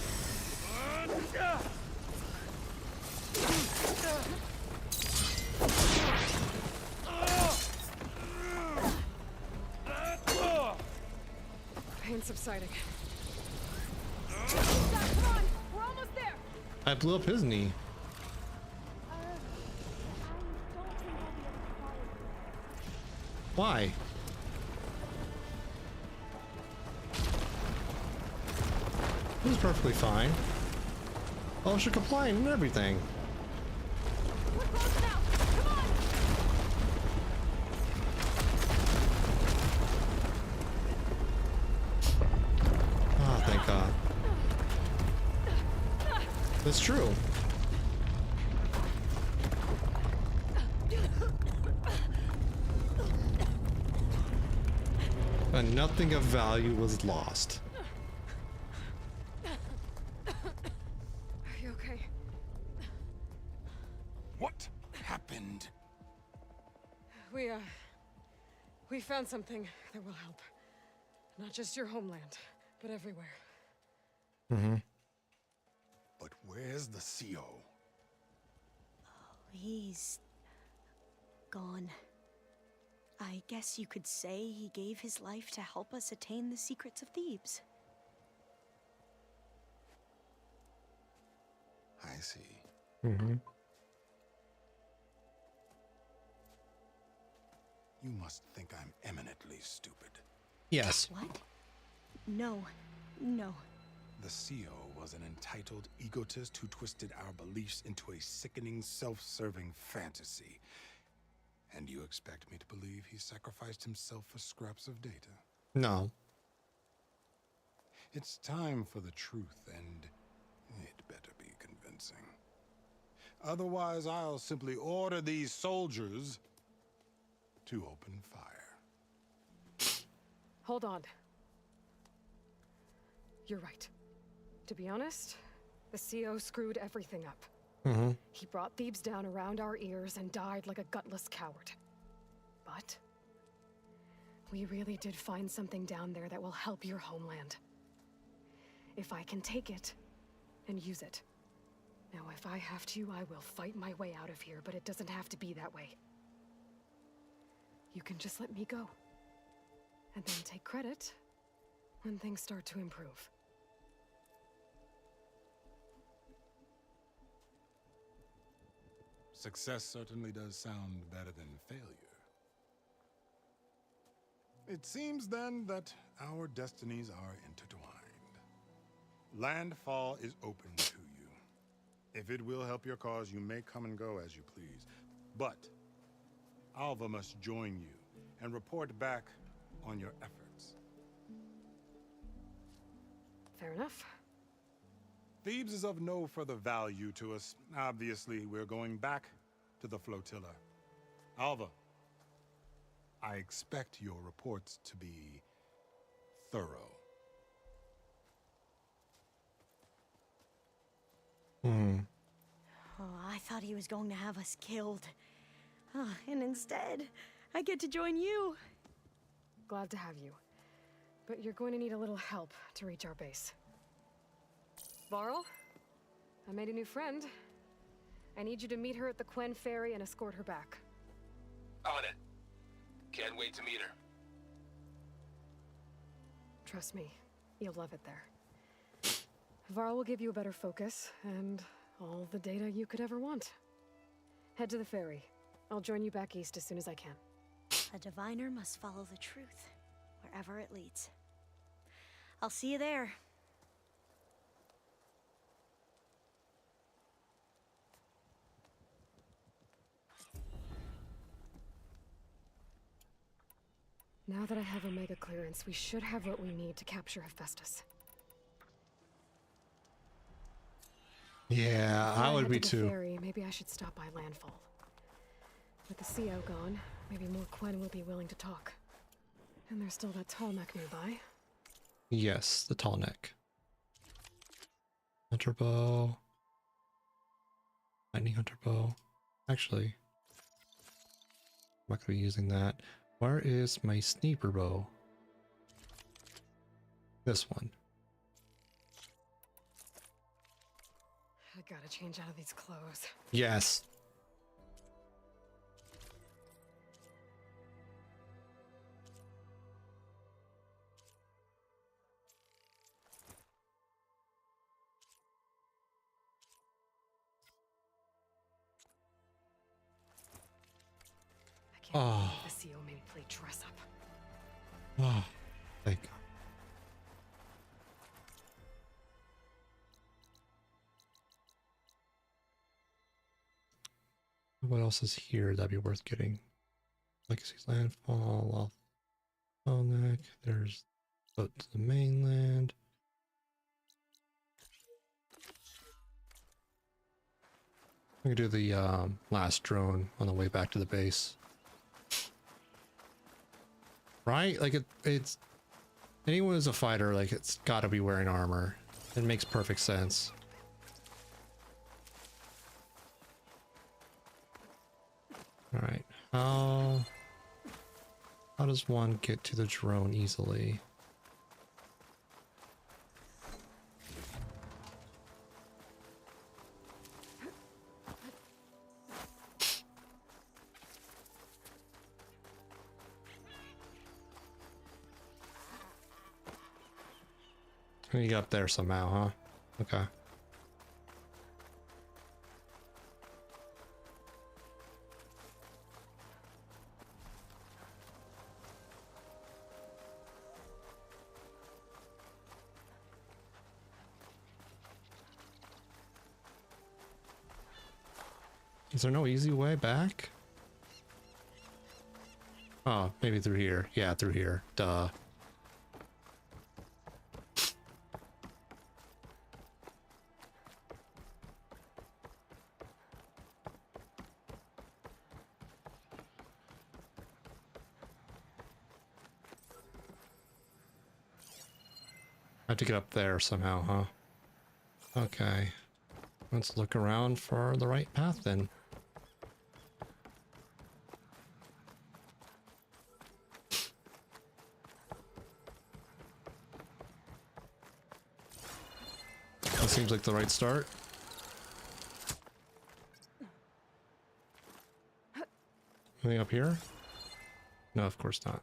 Pain subsiding. Come on! We're almost there! I blew up his knee. Why? This is perfectly fine. Oh, she compliant and everything. We're close now! Come on! Ah, thank God. That's true. But nothing of value was lost. Are you okay? What happened? We found something that will help. Not just your homeland, but everywhere. Mm-hmm. But where's the CO? He's gone. I guess you could say he gave his life to help us attain the secrets of Thebes. I see. Mm-hmm. You must think I'm eminently stupid. Yes. What? No. No. The CO was an entitled egotist who twisted our beliefs into a sickening, self-serving fantasy. And you expect me to believe he sacrificed himself for scraps of data? No. It's time for the truth, and it better be convincing. Otherwise, I'll simply order these soldiers to open fire. Hold on. You're right. To be honest, the CO screwed everything up. Mm-hmm. He brought Thebes down around our ears and died like a gutless coward. But we really did find something down there that will help your homeland. If I can take it and use it. Now, if I have to, I will fight my way out of here, but it doesn't have to be that way. You can just let me go. And then take credit when things start to improve. Success certainly does sound better than failure. It seems then that our destinies are intertwined. Landfall is open to you. If it will help your cause, you may come and go as you please. But Alva must join you and report back on your efforts. Fair enough. Thebes is of no further value to us. Obviously, we're going back to the flotilla. Alva, I expect your reports to be thorough. Hmm. Oh, I thought he was going to have us killed. Oh, and instead, I get to join you. Glad to have you. But you're going to need a little help to reach our base. Varl, I made a new friend. I need you to meet her at the Quen Ferry and escort her back. On it. Can't wait to meet her. Trust me, you'll love it there. Varl will give you a better focus, and all the data you could ever want. Head to the ferry. I'll join you back east as soon as I can. A diviner must follow the truth, wherever it leads. I'll see you there. Now that I have Omega clearance, we should have what we need to capture Hephaestus. Yeah, Before I would head be to the too. ferry, maybe I should stop by Landfall. With the CO gone, maybe more Quen will be willing to talk. And there's still that tall neck nearby. Yes, the tall neck. Hunter bow. Lightning hunter bow. Actually, I'm not gonna be using that. Where is my sniper bow? This one. I gotta change out of these clothes. Yes. I can't believe the CO made me play dress up. Oh, thank God. What else is here that'd be worth getting? Legacy's landfall, off neck. There's boat to the mainland. I can do the last drone on the way back to the base. Right? Like it's anyone who's a fighter, like it's gotta be wearing armor. It makes perfect sense. Alright, how does one get to the drone easily? You got up there somehow, huh? Okay. Is there no easy way back? Oh, maybe through here. Yeah, through here. Duh. I have to get up there somehow, huh? Okay. Let's look around for the right path then. That seems like the right start. Anything up here? No, of course not.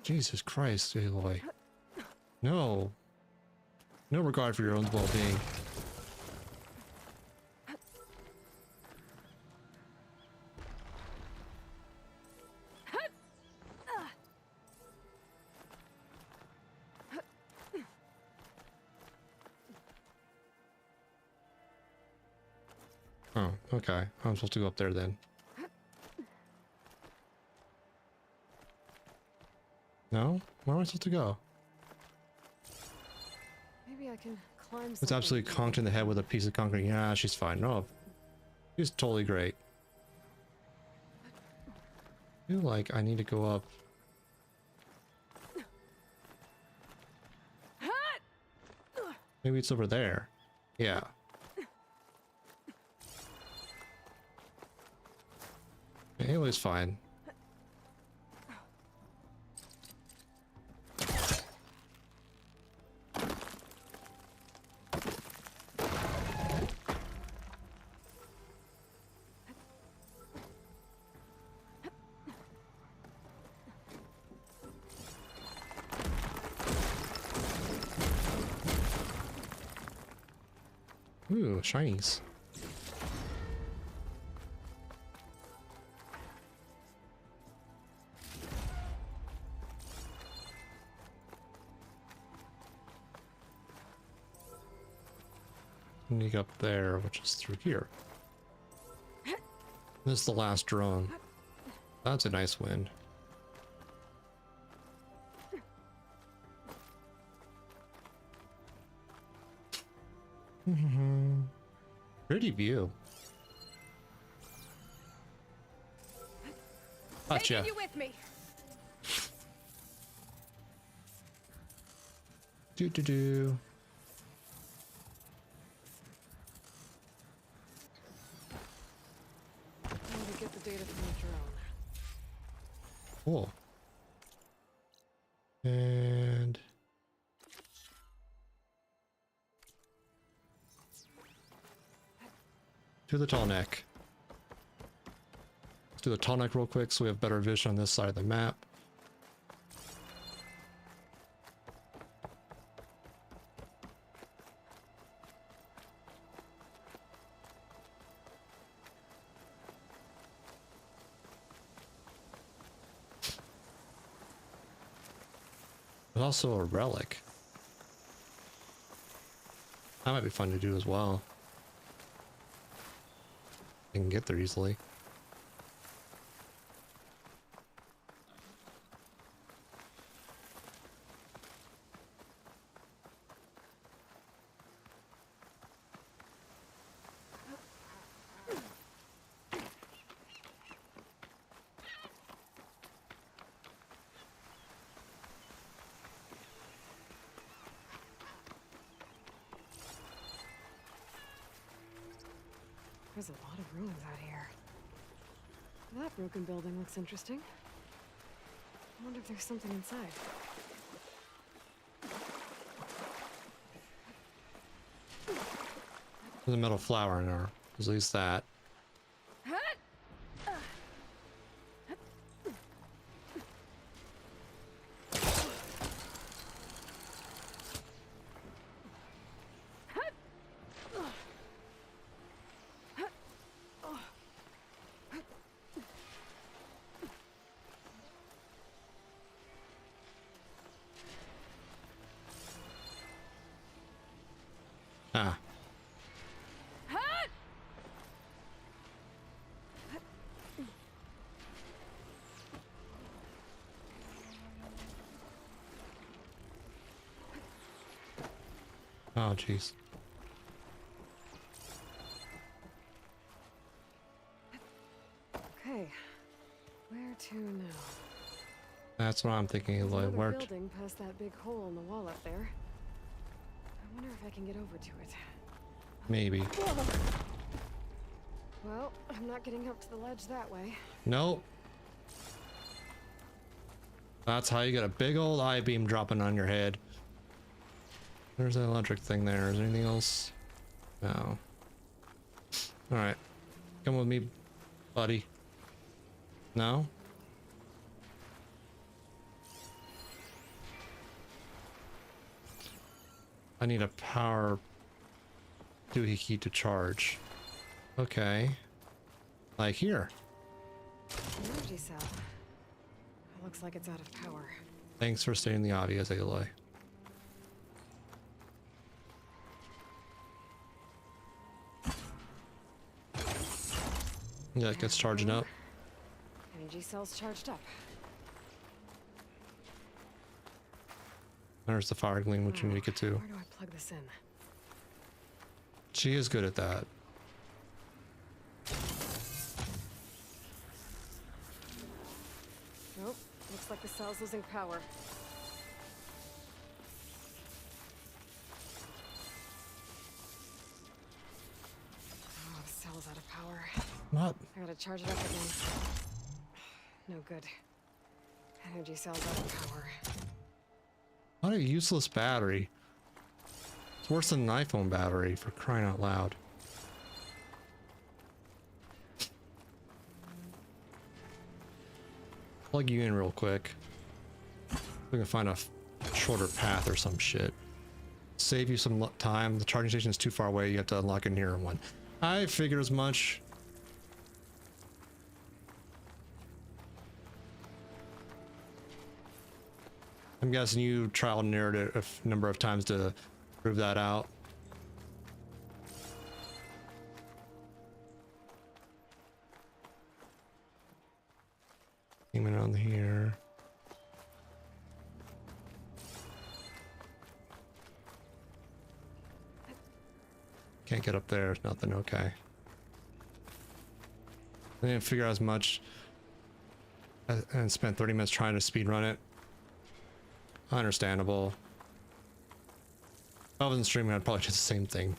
Jesus Christ, Aloy. No. No regard for your own well-being. Oh, okay. I'm supposed to go up there then. No? Where am I supposed to go? Maybe I can climb. It's absolutely conked in the head with a piece of concrete. Yeah, she's fine. No, she's totally great. I feel like I need to go up. Maybe it's over there. Yeah. Aloy's fine. Ooh, shinies. sneak up there, which is through here. This is the last drone. That's a nice wind. Pretty view. Gotcha. Taking you with me. Do do do. I'm gonna get the data from the drone. Cool. And to the tall neck. Let's do the tall neck real quick so we have better vision on this side of the map. There's also a relic. That might be fun to do as well. You can get there easily. There's a lot of ruins out here. That broken building looks interesting. I wonder if there's something inside. There's a metal flower in there. At least that. Ah. Oh, jeez. Okay, where to now? That's what I'm thinking. Like, Another where? building past that big hole in the wall up there. I wonder if I can get over to it. Maybe. Well, I'm not getting up to the ledge that way. Nope. That's how you get a big old I-beam dropping on your head. There's an electric thing there. Is there anything else? No. Alright. Come with me, buddy. No? I need a power doohickey to charge. Okay. Like here. Energy cell. It looks like it's out of power. Thanks for stating the obvious, Aloy. Yeah, it gets charging up. Energy cell's charged up. There's the fire gleam, which you need to get to. Where do I plug this in? She is good at that. Nope. Looks like the cell's losing power. Oh, the cell's out of power. What? I gotta charge it up again. No good. Energy cell's out of power. What a useless battery. It's worse than an iPhone battery, for crying out loud. Plug you in real quick. We can find a shorter path or some shit. Save you some time. The charging station is too far away. You have to unlock a nearer one. I figured as much. I'm guessing you trial and errored it a number of times to prove that out. Can't get up there. Nothing. Okay. I didn't figure out as much and spent 30 minutes trying to speedrun it. Understandable. If I wasn't streaming, I'd probably do the same thing.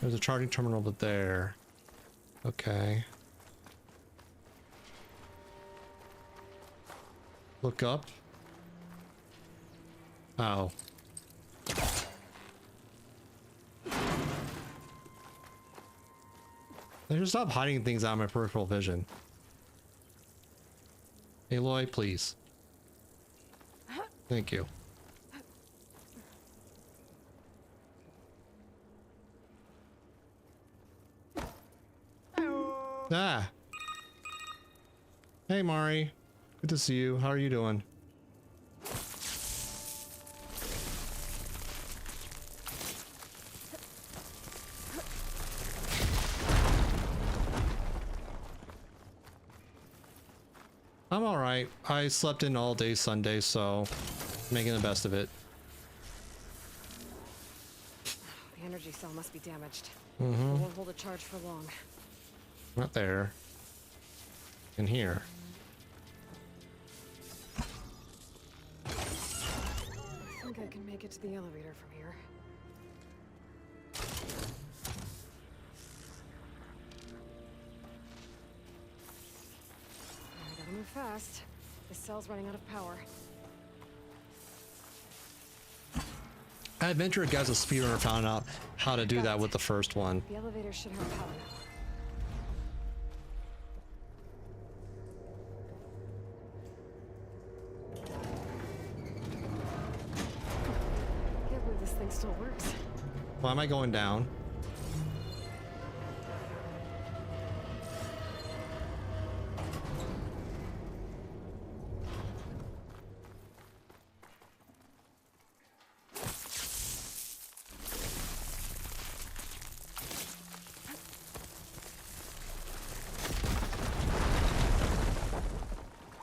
There's a charging terminal over there. Okay. Look up. Oh. They should stop hiding things out of my peripheral vision. Aloy, please. Thank you. Ah. Hey, Mari. Good to see you. How are you doing? I'm alright. I slept in all day Sunday, so making the best of it. The energy cell must be damaged. Mm-hmm. It won't hold a charge for long. Not there. In here. I think I can make it to the elevator from here. I gotta move fast. This cell's running out of power. I venture a guess a speedrunner found out how to do that with the first one. The elevator should have power now. Can't believe this thing still works. Why am I going down?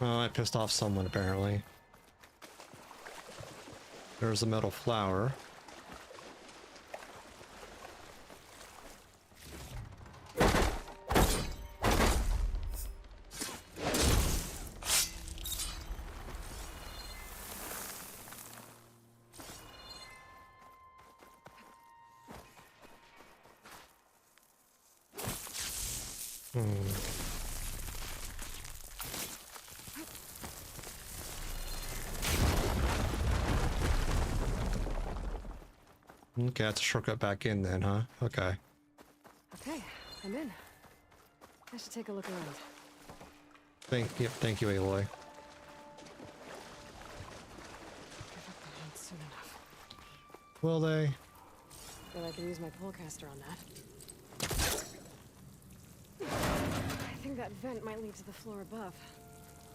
Oh, I pissed off someone apparently. There's a metal flower. Okay, that's a shortcut back in then, huh? Okay. Okay, I'm in. I should take a look around. Thank you, Aloy. Give up the hunt soon enough. Will they? Bet I can use my polecaster on that. I think that vent might lead to the floor above.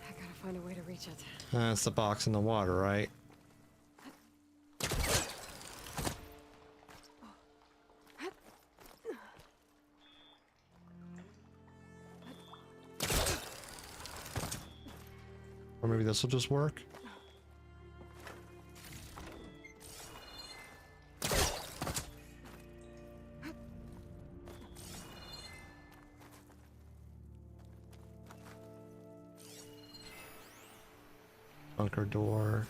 I gotta find a way to reach it. That's the box in the water, right? Or maybe this will just work. Bunker door.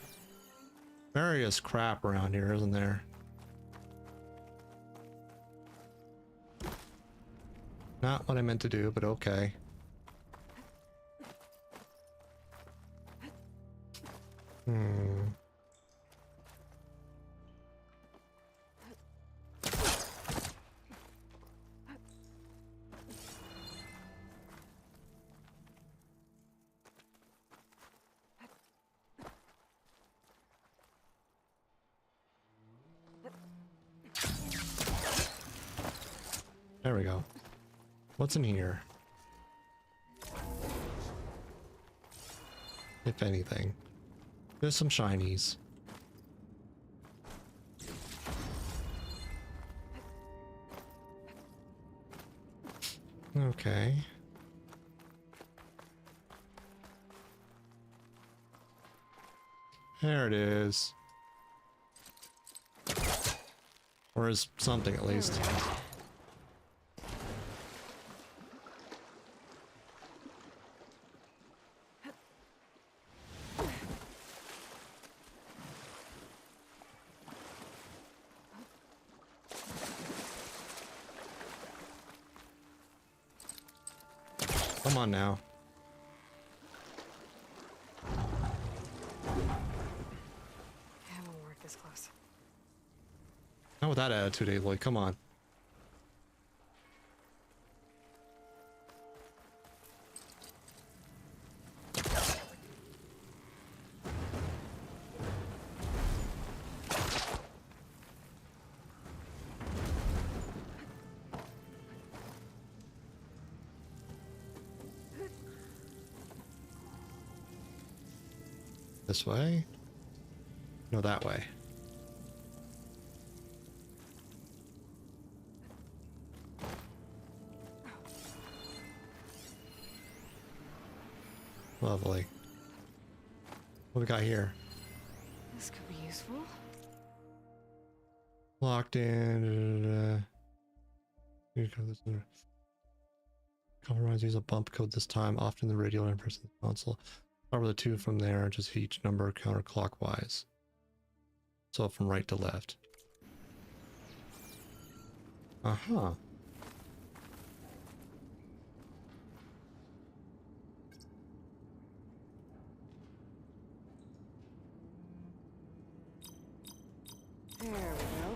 Various crap around here, isn't there? Not what I meant to do, but okay. There we go. What's in here? If anything. There's some shinies. Okay. There it is. Or is something at least. Come on now. Yeah, it won't work this close. Not with that attitude, Aloy. Come on. This way? No, that way. Lovely. What we got here? This could be useful. Locked in. Compromise, use a bump code this time, often the radio and person console. Start with a 2 from there, just each number counterclockwise. So from right to left. Uh-huh. There we go.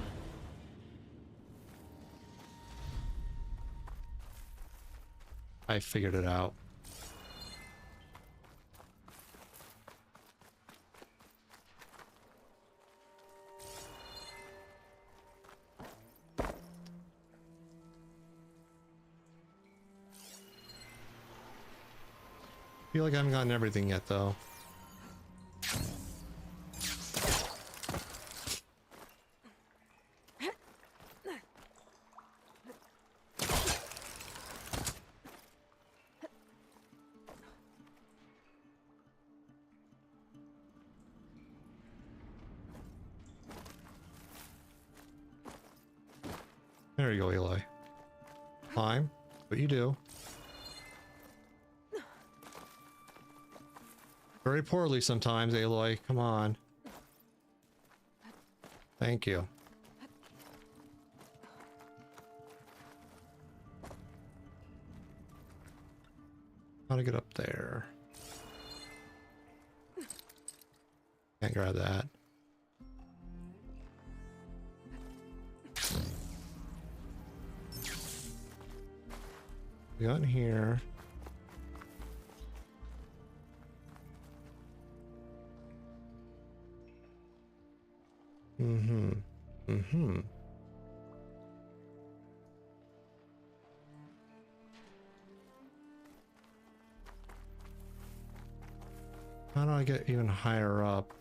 I figured it out. Feel like I haven't gotten everything yet, though. There you go, Aloy. Climb. What you do. Very poorly sometimes, Aloy. Come on. Thank you. How to get up there? Can't grab that. We got in here. How do I get even higher up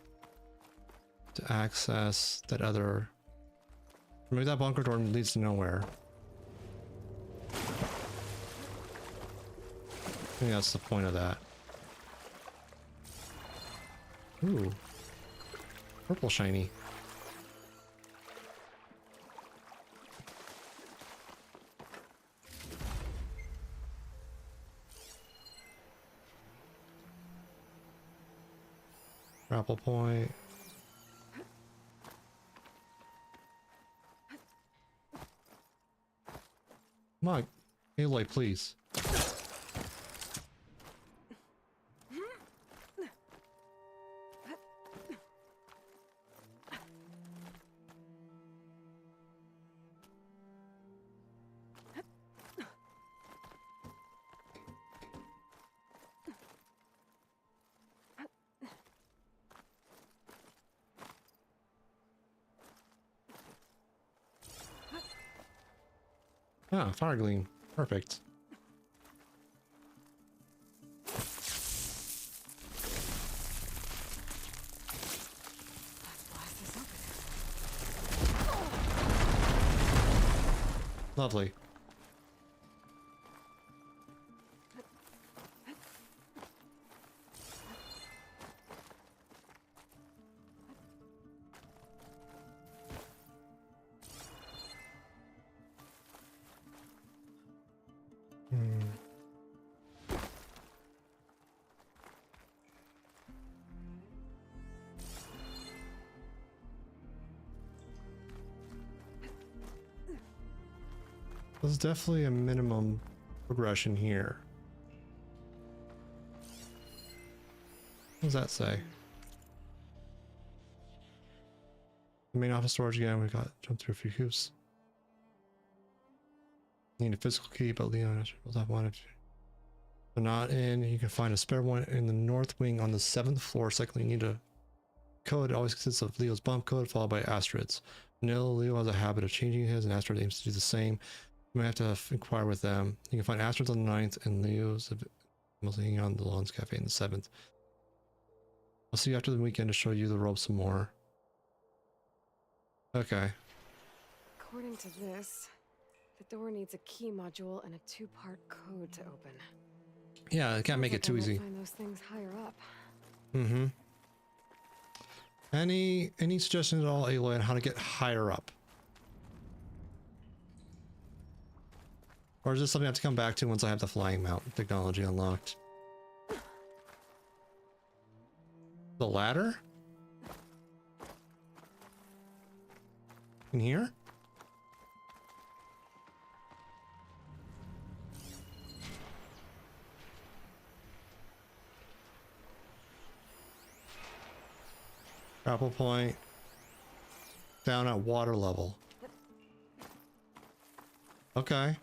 to access that other... Maybe that bunker door leads to nowhere. I think that's the point of that. Ooh. Purple shiny. Grapple point. Come on, Aloy, please. Ah, fire gleam. Perfect. Lovely. There's definitely a minimum progression here. What does that say? The main office storage again. We got jumped through a few hoops. Need a physical key, but Leon will have one. If they're not in, you can find a spare one in the north wing on the 7th floor. Secondly, you need a code. It always consists of Leo's bump code followed by Astrid's. Leo has a habit of changing his, and Astrid aims to do the same. You might have to inquire with them. You can find Astrid's on the 9th, and Leo's mostly hanging on the Lawns Cafe on the 7th. I'll see you after the weekend to show you the rope some more. Okay. According to this, the door needs a key module and a 2-part code to open. Yeah, I can't make it too easy. Find those things higher up. Mm-hmm. Any suggestions at all, Aloy, on how to get higher up? Or is this something I have to come back to once I have the flying mount technology unlocked? The ladder? In here? Grapple point. Down at water level. Okay.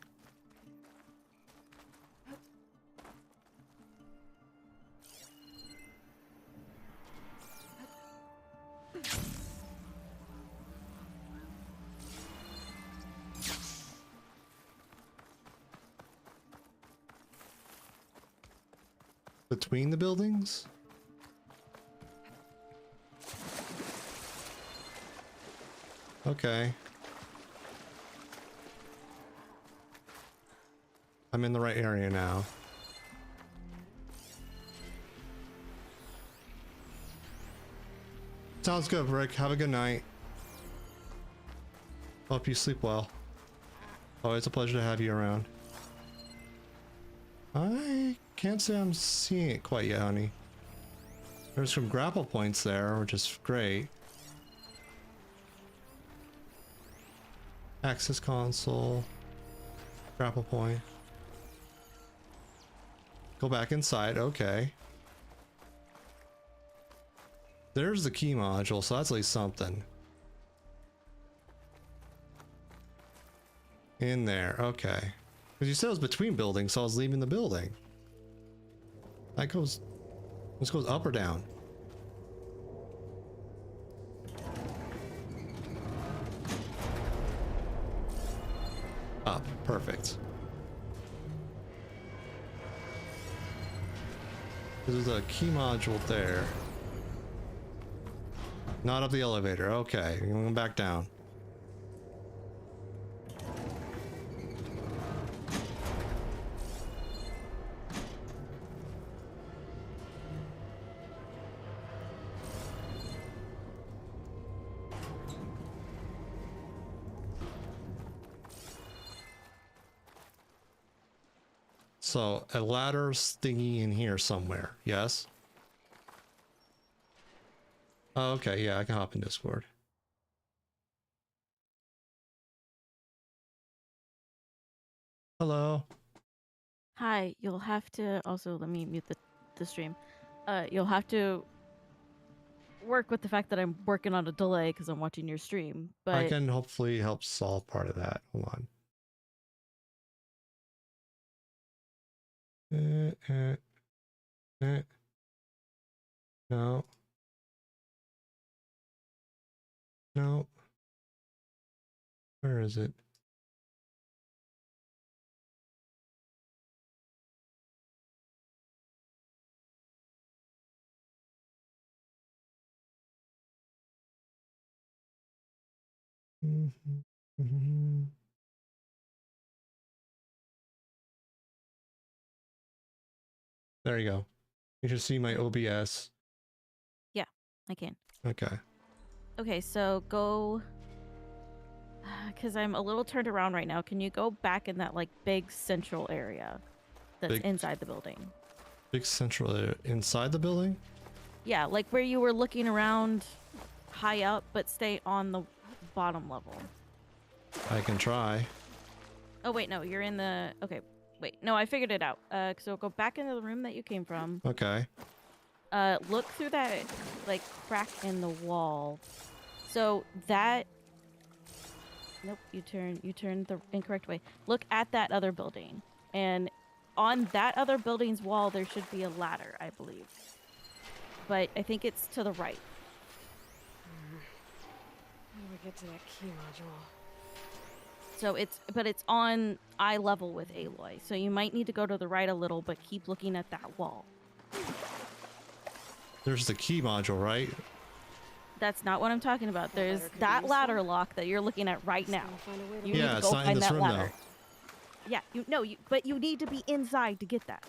Between the buildings? Okay. I'm in the right area now. Sounds good, Rick. Have a good night. Hope you sleep well. Always a pleasure to have you around. I can't say I'm seeing it quite yet, honey. There's some grapple points there, which is great. Access console. Grapple point. Go back inside, okay. There's the key module, so that's at least something. In there, okay. Because you said it was between buildings, so I was leaving the building. That goes... This goes up or down? Up, perfect. There's a key module there. Not up the elevator, okay. We're going back down. So, a ladder's thingy in here somewhere, yes? Oh, okay, yeah, I can hop in Discord. Hello. Hi, you'll have to also let me mute the stream. You'll have to work with the fact that I'm working on a delay because I'm watching your stream. But I can hopefully help solve part of that. Hold on. No. No. Where is it? There you go. You should see my OBS. yeah, I can. Okay. Okay, so go, because I'm a little turned around right now. Can you go back in that like big central area that's inside the building? Big central area inside the building? Yeah, like where you were looking around high up, but stay on the bottom level. I can try. Oh wait, no, you're in the. Okay, wait, no, I figured it out. So go back into the room that you came from. Okay. Look through that like crack in the wall. So that. Nope, you turned the incorrect way. Look at that other building, and on that other building's wall there should be a ladder, I believe. But I think it's to the right. How do we get to that key module? So it's on eye level with Aloy. So you might need to go to the right a little, but keep looking at that wall. There's the key module, right? That's not what I'm talking about. There's that ladder lock that you're looking at right now. You need to it's go not in find this that room ladder. though. Yeah, but you need to be inside to get that.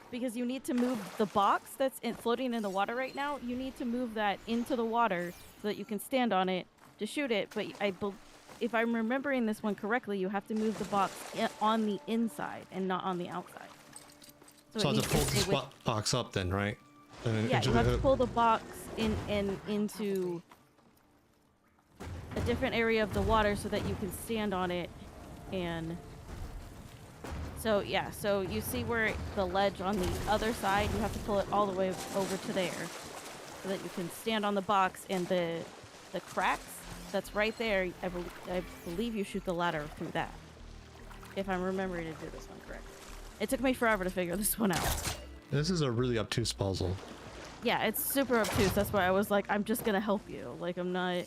Because you need to move the box that's floating in the water right now. You need to move that into the water so that you can stand on it to shoot it. But if I'm remembering this one correctly, you have to move the box on the inside and not on the outside. So I have to pull this box up then, right? Yeah, you have to pull the box into a different area of the water so that you can stand on it. And so yeah, so you see where the ledge on the other side, you have to pull it all the way over to there so that you can stand on the box, and the cracks that's right there, I believe you shoot the ladder through that, if I'm remembering to do this one correct. It took me forever to figure this one out. This is a really obtuse puzzle. Yeah, it's super obtuse. That's why I was like, I'm just gonna help you. Like, I'm not.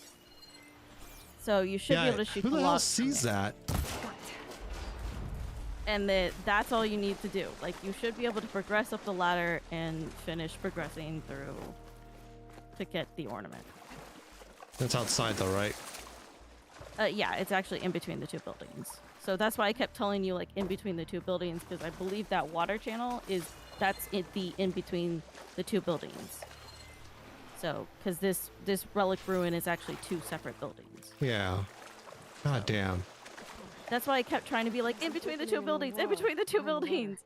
So you should be able to shoot the who the lock hell sees that? And that's all you need to do. Like, you should be able to progress up the ladder and finish progressing through to get the ornament. That's outside though, right? Yeah, it's actually in between the two buildings. So that's why I kept telling you, like, in between the two buildings, because I believe that water channel that's in between the two buildings. So, because this relic ruin is actually two separate buildings. Yeah. God damn. That's why I kept trying to be like, in between the two buildings, in between the two buildings.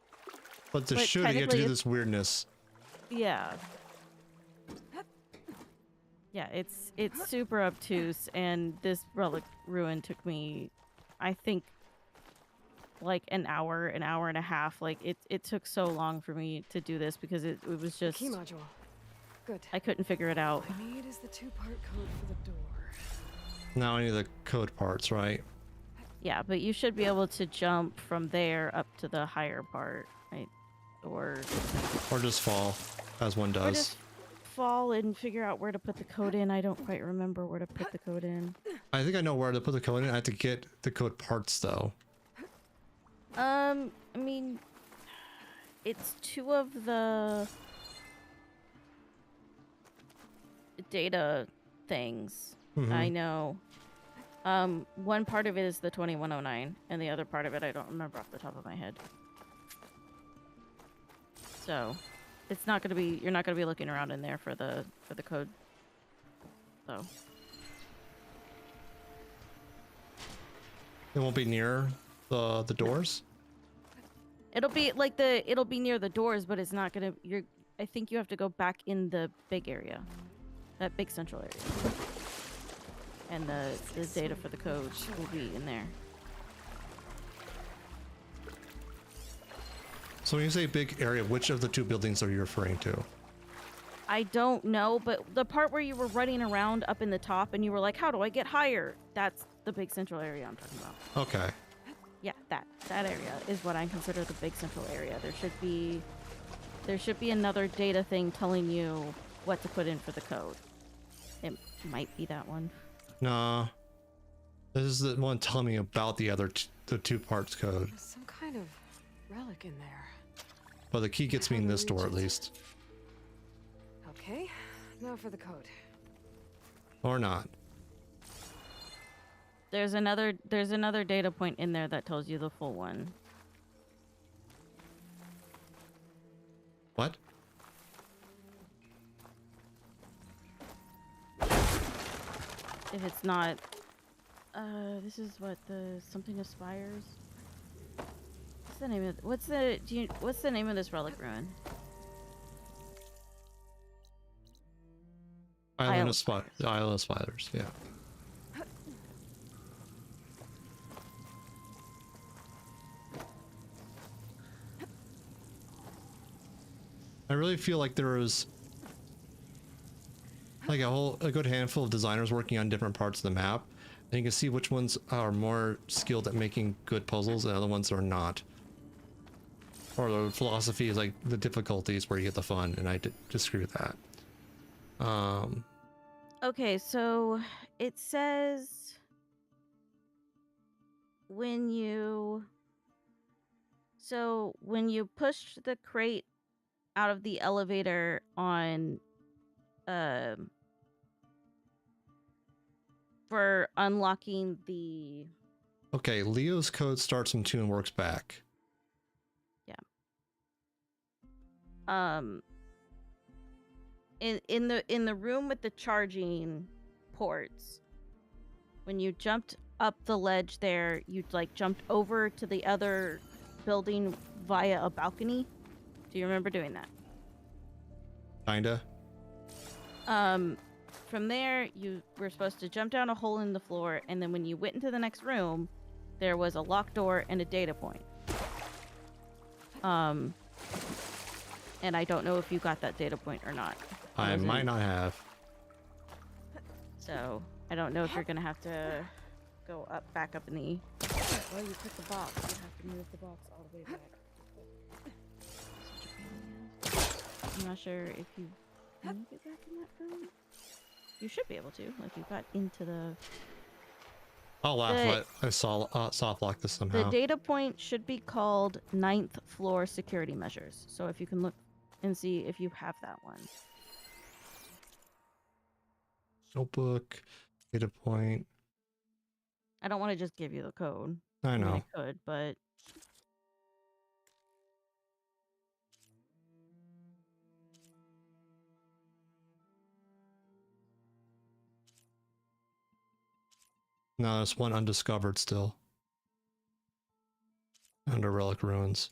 But to shoot it, you have to do this weirdness. Yeah. Yeah, it's super obtuse, and this relic ruin took me, I think, like an hour and a half. Like, it took so long for me to do this because it was just... Key module. Good. I couldn't figure it out. What I need is the 2-part code for the door. Now I need the code parts, right? Yeah, but you should be able to jump from there up to the higher part, right? Or just fall, as one does. Or just fall and figure out where to put the code in. I don't quite remember where to put the code in. I think I know where to put the code in. I have to get the code parts, though. I mean, it's 2 of the data things. I know. One part of it is the 2109, and the other part of it I don't remember off the top of my head. So, it's not gonna be. You're not gonna be looking around in there for the code. So. It won't be near the doors. It'll be near the doors, but it's not gonna. I think you have to go back in the big area, that big central area. And the data for the code will be in there. So when you say big area, which of the two buildings are you referring to? I don't know, but the part where you were running around up in the top and you were like, how do I get higher? That's the big central area I'm talking about. Okay. Yeah, that area is what I consider the big central area. There should be another data thing telling you what to put in for the code. It might be that one. Nah. This is the one telling me about the other the 2 parts code. There's some kind of relic in there. But the key gets me in this door at least. Okay, now for the code. Or not. There's another data point in there that tells you the full one. What? If it's not, this is what something aspires. What's the name of what's the name of this relic ruin? Island of Spiders, yeah. I really feel like there is like a good handful of designers working on different parts of the map, and you can see which ones are more skilled at making good puzzles and other ones are not. Or the philosophy is like the difficulties where you get the fun, and I disagree with that. Okay, so it says when you push the crate out of the elevator on for unlocking the Okay, Leo's code starts from 2 and works back. in the room with the charging ports, when you jumped up the ledge there, you like jumped over to the other building via a balcony. Do you remember doing that? Kinda. From there you were supposed to jump down a hole in the floor, and then when you went into the next room, there was a locked door and a data point. And I don't know if you got that data point or not. I might not have. So I don't know if you're gonna have to go back up in the. Well, you put the box. You have to move the box all the way back. I'm not sure if you can get back in that room. You should be able to. Like you got into the. I'll laugh. I saw soft lock this somehow. The data point should be called 9th floor security measures. So if you can look and see if you have that one. Notebook, data point. I don't want to just give you the code. I know. mean, I could, but No, there's one undiscovered still. Under Relic Ruins.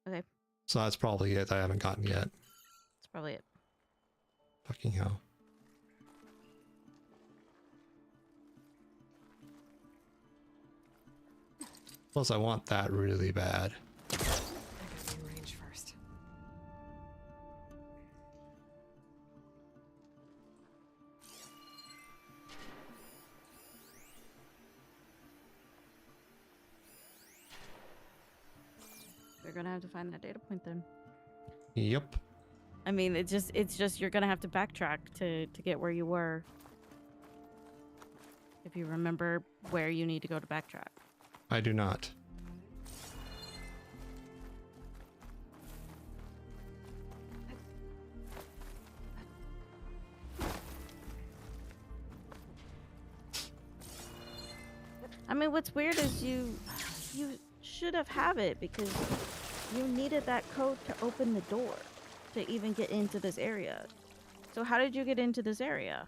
Okay. So that's probably it. I haven't gotten yet. That's probably it. Fucking hell. Plus, I want that really bad. I gotta be in range first. You're gonna have to find that data point then. Yep. I mean, it's just you're gonna have to backtrack to get where you were. If you remember where you need to go to backtrack. I do not. I mean, what's weird is you should have it because you needed that code to open the door to even get into this area. So how did you get into this area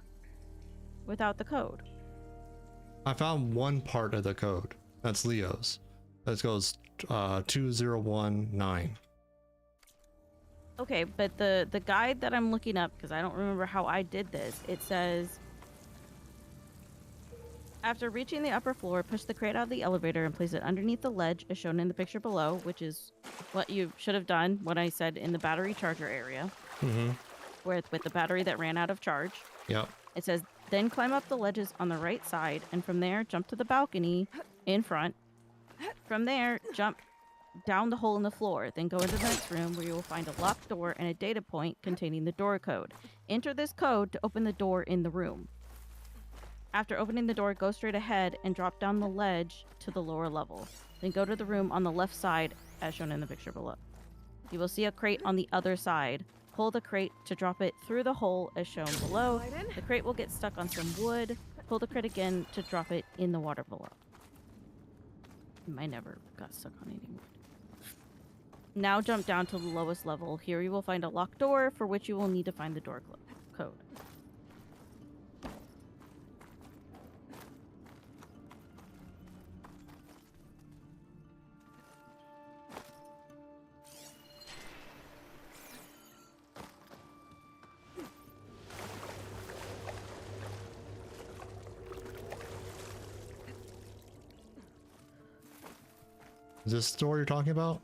without the code? I found one part of the code. That's Leo's. That goes 2019. Okay, but the guide that I'm looking up, because I don't remember how I did this, it says, after reaching the upper floor, push the crate out of the elevator and place it underneath the ledge as shown in the picture below, which is what you should have done when I said in the battery charger area, with the battery that ran out of charge. Yep. It says, then climb up the ledges on the right side, and from there, jump to the balcony in front. From there, jump down the hole in the floor, then go into the next room where you will find a locked door and a data point containing the door code. Enter this code to open the door in the room. After opening the door, go straight ahead and drop down the ledge to the lower level. Then go to the room on the left side, as shown in the picture below. You will see a crate on the other side. Pull the crate to drop it through the hole, as shown below. The crate will get stuck on some wood. Pull the crate again to drop it in the water below. Mine never got stuck on any wood. Now jump down to the lowest level. Here you will find a locked door, for which you will need to find the door code. Is this the door you're talking about?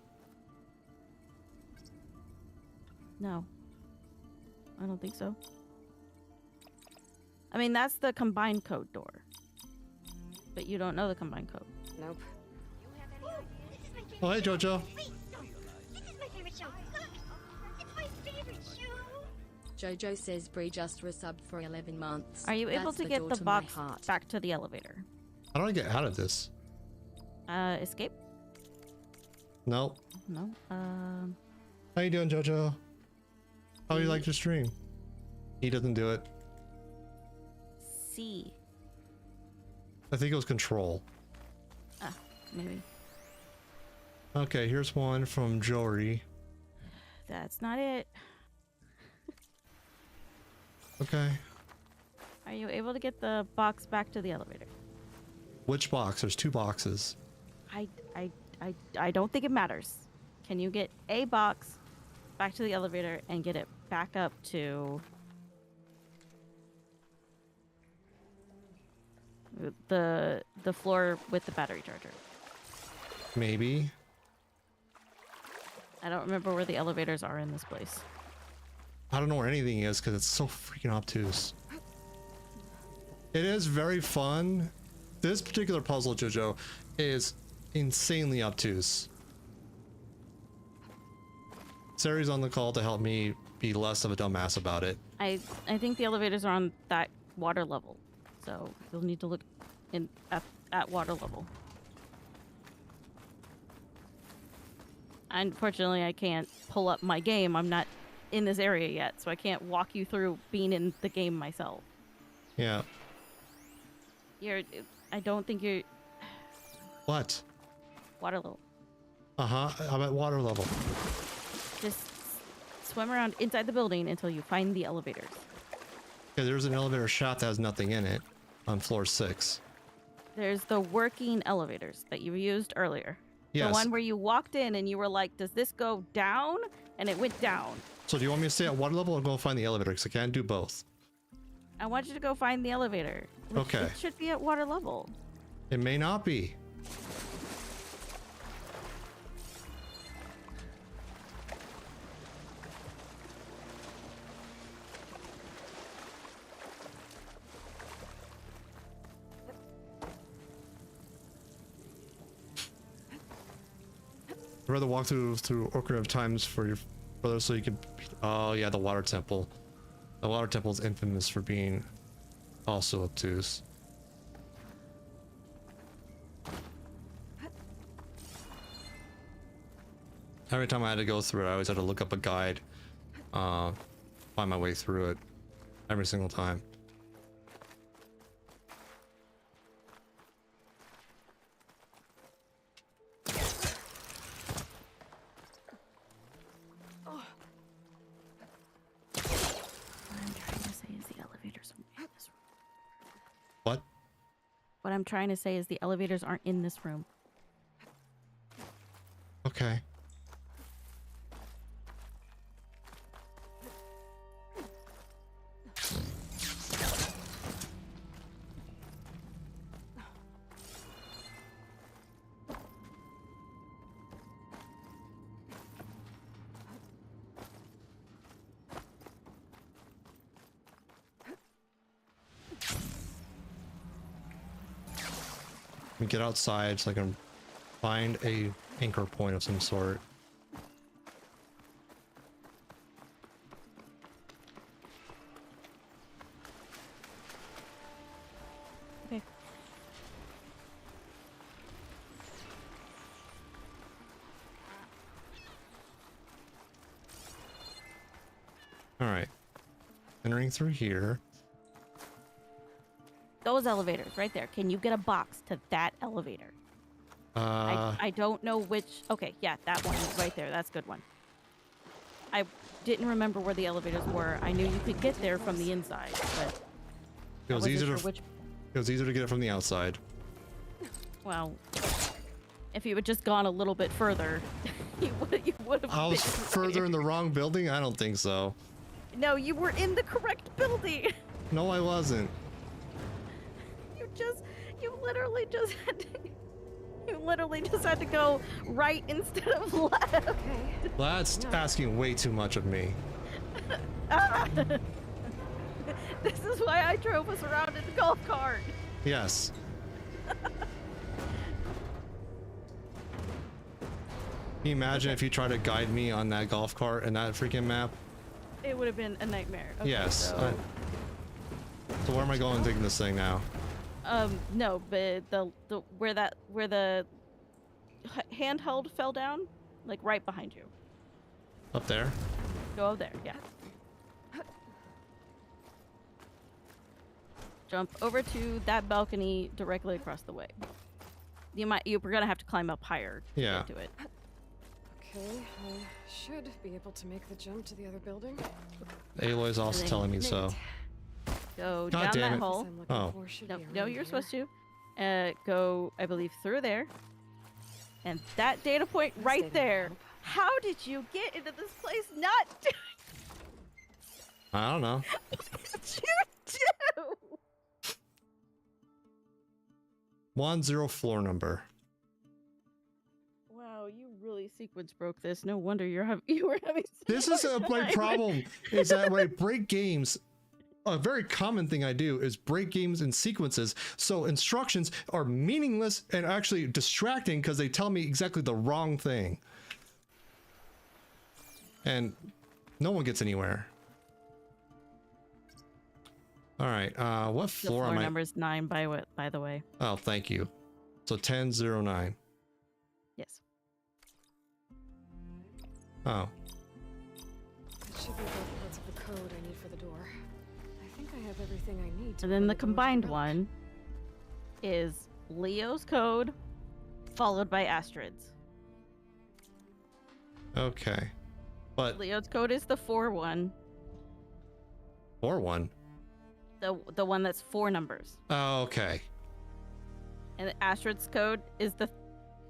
No. I don't think so. I mean, that's the combined code door. But you don't know the combined code. Nope. Oh, hey, Jojo. Jojo says Bree just resubbed for 11 months. Are you able That's to get door the to my box heart. back to the elevator? How do I get out of this? Escape? Nope. No. How you doing, Jojo? How you like your stream? He doesn't do it. C. I think it was control. Ah, maybe. Okay, here's one from Jory. That's not it. Okay. Are you able to get the box back to the elevator? Which box? There's 2 boxes. I don't think it matters. Can you get a box back to the elevator and get it back up to the floor with the battery charger? Maybe. I don't remember where the elevators are in this place. I don't know where anything is because it's so freaking obtuse. It is very fun. This particular puzzle, Jojo, is insanely obtuse. Sari's on the call to help me be less of a dumbass about it. I think the elevators are on that water level, so you'll need to look in at water level. Unfortunately, I can't pull up my game. I'm not in this area yet, so I can't walk you through being in the game myself. Yeah. I don't think you're... What? Water level. Uh-huh. I'm at water level. Just swim around inside the building until you find the elevators. Okay, there's an elevator shaft that has nothing in it on floor 6. There's the working elevators that you used earlier. Yes. The one where you walked in and you were like, does this go down? And it went down. So do you want me to stay at water level or go find the elevator? Because I can't do both. I want you to go find the elevator. Okay. It should be at water level. It may not be. I'd rather walk through Ocarina of Times for your brother so you can... Oh yeah, the water temple. The water temple is infamous for being also obtuse. Every time I had to go through it, I always had to look up a guide, find my way through it, every single time. What I'm trying to say is the elevators aren't in this room. Okay. Let me get outside so I can find a anchor point of some sort. Okay. All right. Entering through here. Those elevators right there. Can you get a box to that elevator? I don't know which. Okay, yeah, that one right there. That's a good one. I didn't remember where the elevators were. I knew you could get there from the inside, but it was easier to. Which... It was easier to get it from the outside. Well, if you had just gone a little bit further, you would have. I was further in the wrong building. I don't think so. No, you were in the correct building. No, I wasn't. You literally just had to go right instead of left. That's asking way too much of me. Ah! This is why I drove us around in the golf cart. Yes. Can you imagine if you tried to guide me on that golf cart and that freaking map? It would have been a nightmare. Okay, Yes. So, so where am I going taking this thing now? no, but where the handheld fell down, like right behind you. Up there? Go up there, yeah. Jump over to that balcony directly across the way. You were gonna have to climb up higher to get to it. Okay, I should be able to make the jump to the other building. Aloy's also telling me so. Go God down damn that it. hole. Oh. No, you're supposed to. Go, I believe, through there. And that data point right there. How did you get into this place not doing? I don't know. What did you do? 10 floor number. Wow, you really sequence broke this. No wonder you were having. This is my problem. Is that when I break games, a very common thing I do is break games in sequences. So instructions are meaningless and actually distracting because they tell me exactly the wrong thing. And no one gets anywhere. All right. What floor am I? Floor number is 9 by the way. Oh, thank you. So 1009. Yes. Oh. That should be both parts of the code I need for the door. I think I have everything I need. And then the combined one is Leo's code followed by Astrid's. Okay. But Leo's code is the 4-1. 4-1. The one that's 4 numbers. Oh, okay. And Astrid's code is the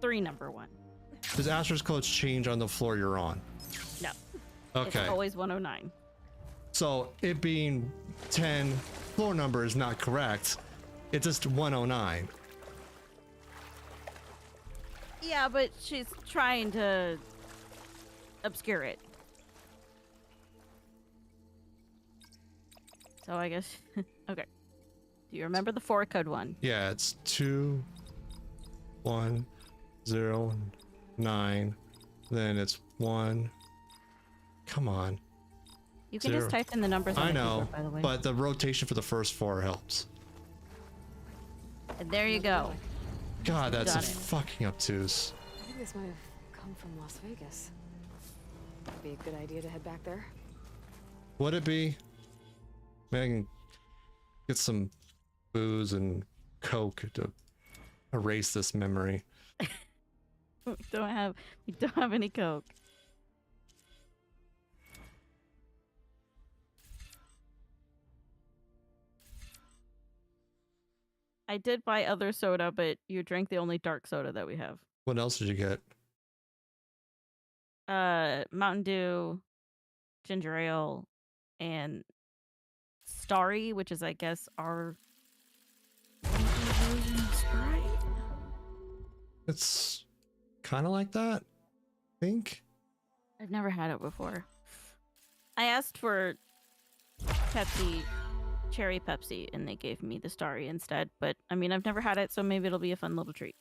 3-number one. Does Astrid's codes change on the floor you're on? No. Okay. It's always 109. So it being 10 floor number is not correct. It's just 109. Yeah, but she's trying to obscure it. So I guess okay. Do you remember the 4 code one? Yeah, it's 2 1 0 9. Then it's 1. Come on. You can 0. just type in the numbers on I the know, keyboard, by the way. but the rotation for the first 4 helps. And there you go. God, that's Got a it. fucking obtuse. I think this might have come from Las Vegas. Would be a good idea to head back there. Would it be? Maybe I can get some booze and coke to erase this memory. we don't have any coke. I did buy other soda, but you drank the only dark soda that we have. What else did you get? Mountain Dew, ginger ale, and Starry, which is I guess our version of Sprite. It's kind of like that, I think. I've never had it before. I asked for Pepsi, cherry Pepsi, and they gave me the Starry instead. But I mean, I've never had it, so maybe it'll be a fun little treat.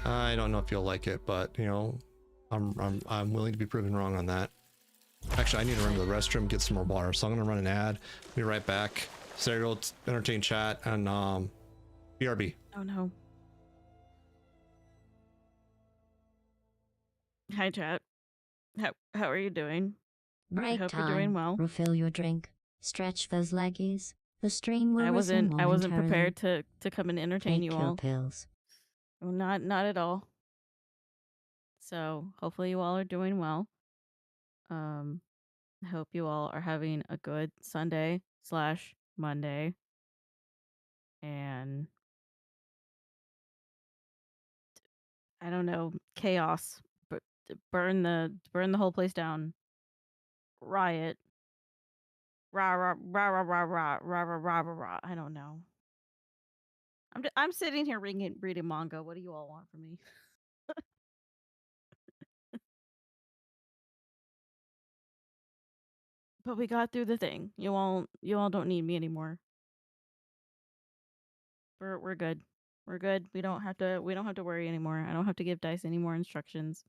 I don't know if you'll like it, but you know, I'm willing to be proven wrong on that. Actually, I need to run to the restroom, get some more water, so I'm gonna run an ad. Be right back. Serial, entertain chat, and BRB. Oh no. Hi chat. How are you doing? I Break hope time. you're doing well. Refill your drink. Stretch those leggies. The stream will I wasn't resume prepared to come and entertain Take you your all. pills. Well, not at all. So hopefully you all are doing well. I hope you all are having a good Sunday/Monday. And I don't know, chaos. But burn the whole place down. Riot. Rah rah rah rah rah rah rah rah rah rah rah. I don't know. I'm sitting here reading manga. What do you all want from me? But we got through the thing. You all don't need me anymore. We're good. We're good. We don't have to worry anymore. I don't have to give Dice any more instructions.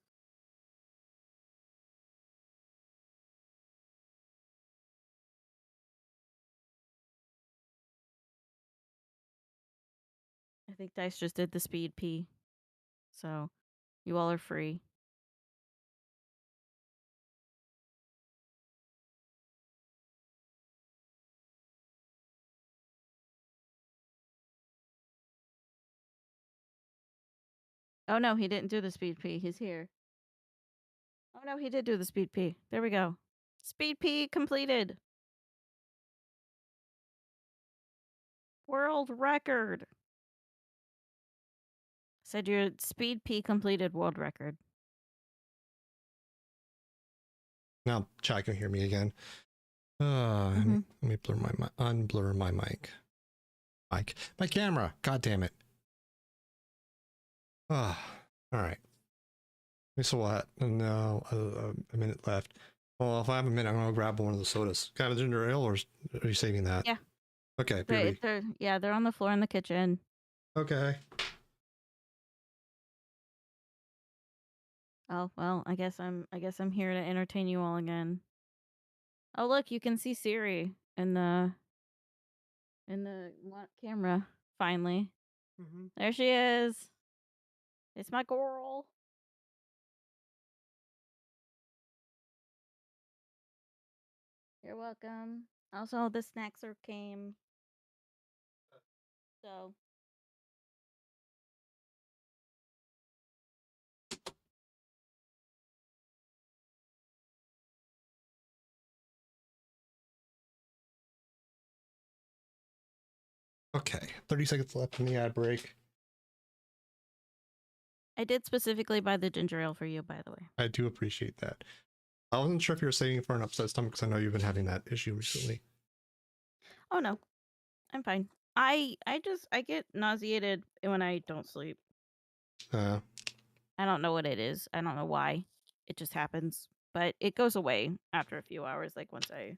I think Dice just did the speed pee. So, you all are free. Oh no, he didn't do the speed pee. He's here. Oh no, he did do the speed pee. There we go. Speed pee completed. World record. Said your speed pee completed world record. Now chat can hear me again. Let me unblur my mic. My camera. God damn it. All right. So what? No, a minute left. Well, if I have a minute, I'm gonna grab one of the sodas. Got a ginger ale, or are you saving that? Yeah. Okay. They're on the floor in the kitchen. Okay. Oh well, I guess I'm here to entertain you all again. Oh look, you can see Siri in the camera finally. There she is. It's my girl. You're welcome. Also, the snacks came. So. Okay. 30 seconds left in the ad break. I did specifically buy the ginger ale for you, by the way. I do appreciate that. I wasn't sure if you were saving it for an upset stomach because I know you've been having that issue recently. Oh no, I'm fine. I get nauseated when I don't sleep. I don't know what it is. I don't know why. It just happens, but it goes away after a few hours. Like once I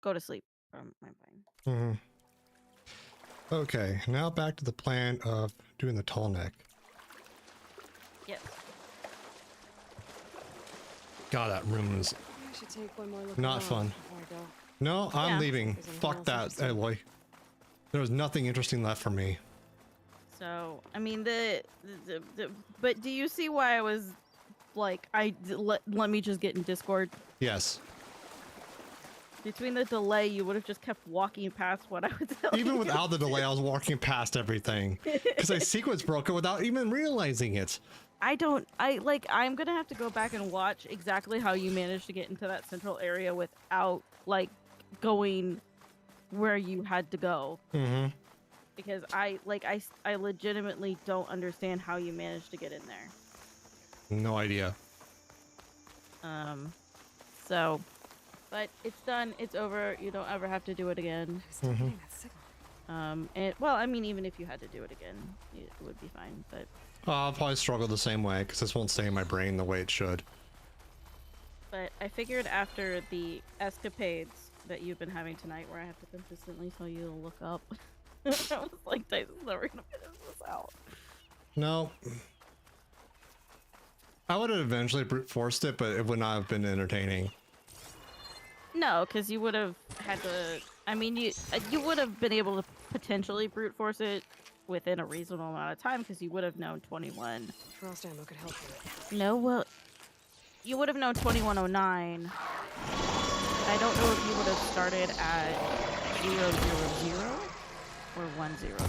go to sleep, I'm fine. Okay, now back to the plan of doing the tall neck. Yes. God, that room is I should take one more look not fun. No, I'm leaving. Fuck that, Aloy. There's nothing interesting left for me. So, I mean, but do you see why I was like, let me just get in Discord? Yes. Between the delay, you would have just kept walking past what I was telling Even you. without the delay, I was walking past everything. Because I sequence broke it without even realizing it. I'm gonna have to go back and watch exactly how you managed to get into that central area without, like, going where you had to go. Because I legitimately don't understand how you managed to get in there. No idea. So, but it's done. It's over. You don't ever have to do it again. Well, I mean, even if you had to do it again, it would be fine. But I'll probably struggle the same way because this won't stay in my brain the way it should. But I figured after the escapades that you've been having tonight, where I have to consistently tell you to look up, I was like, Tyson's never gonna finish this out. No. I would have eventually brute forced it, but it would not have been entertaining. No, because you would have had to. I mean, you would have been able to potentially brute force it within a reasonable amount of time because you would have known 21. Frost ammo could help you. No, well, you would have known 2109. I don't know if you would have started at 000 or 100.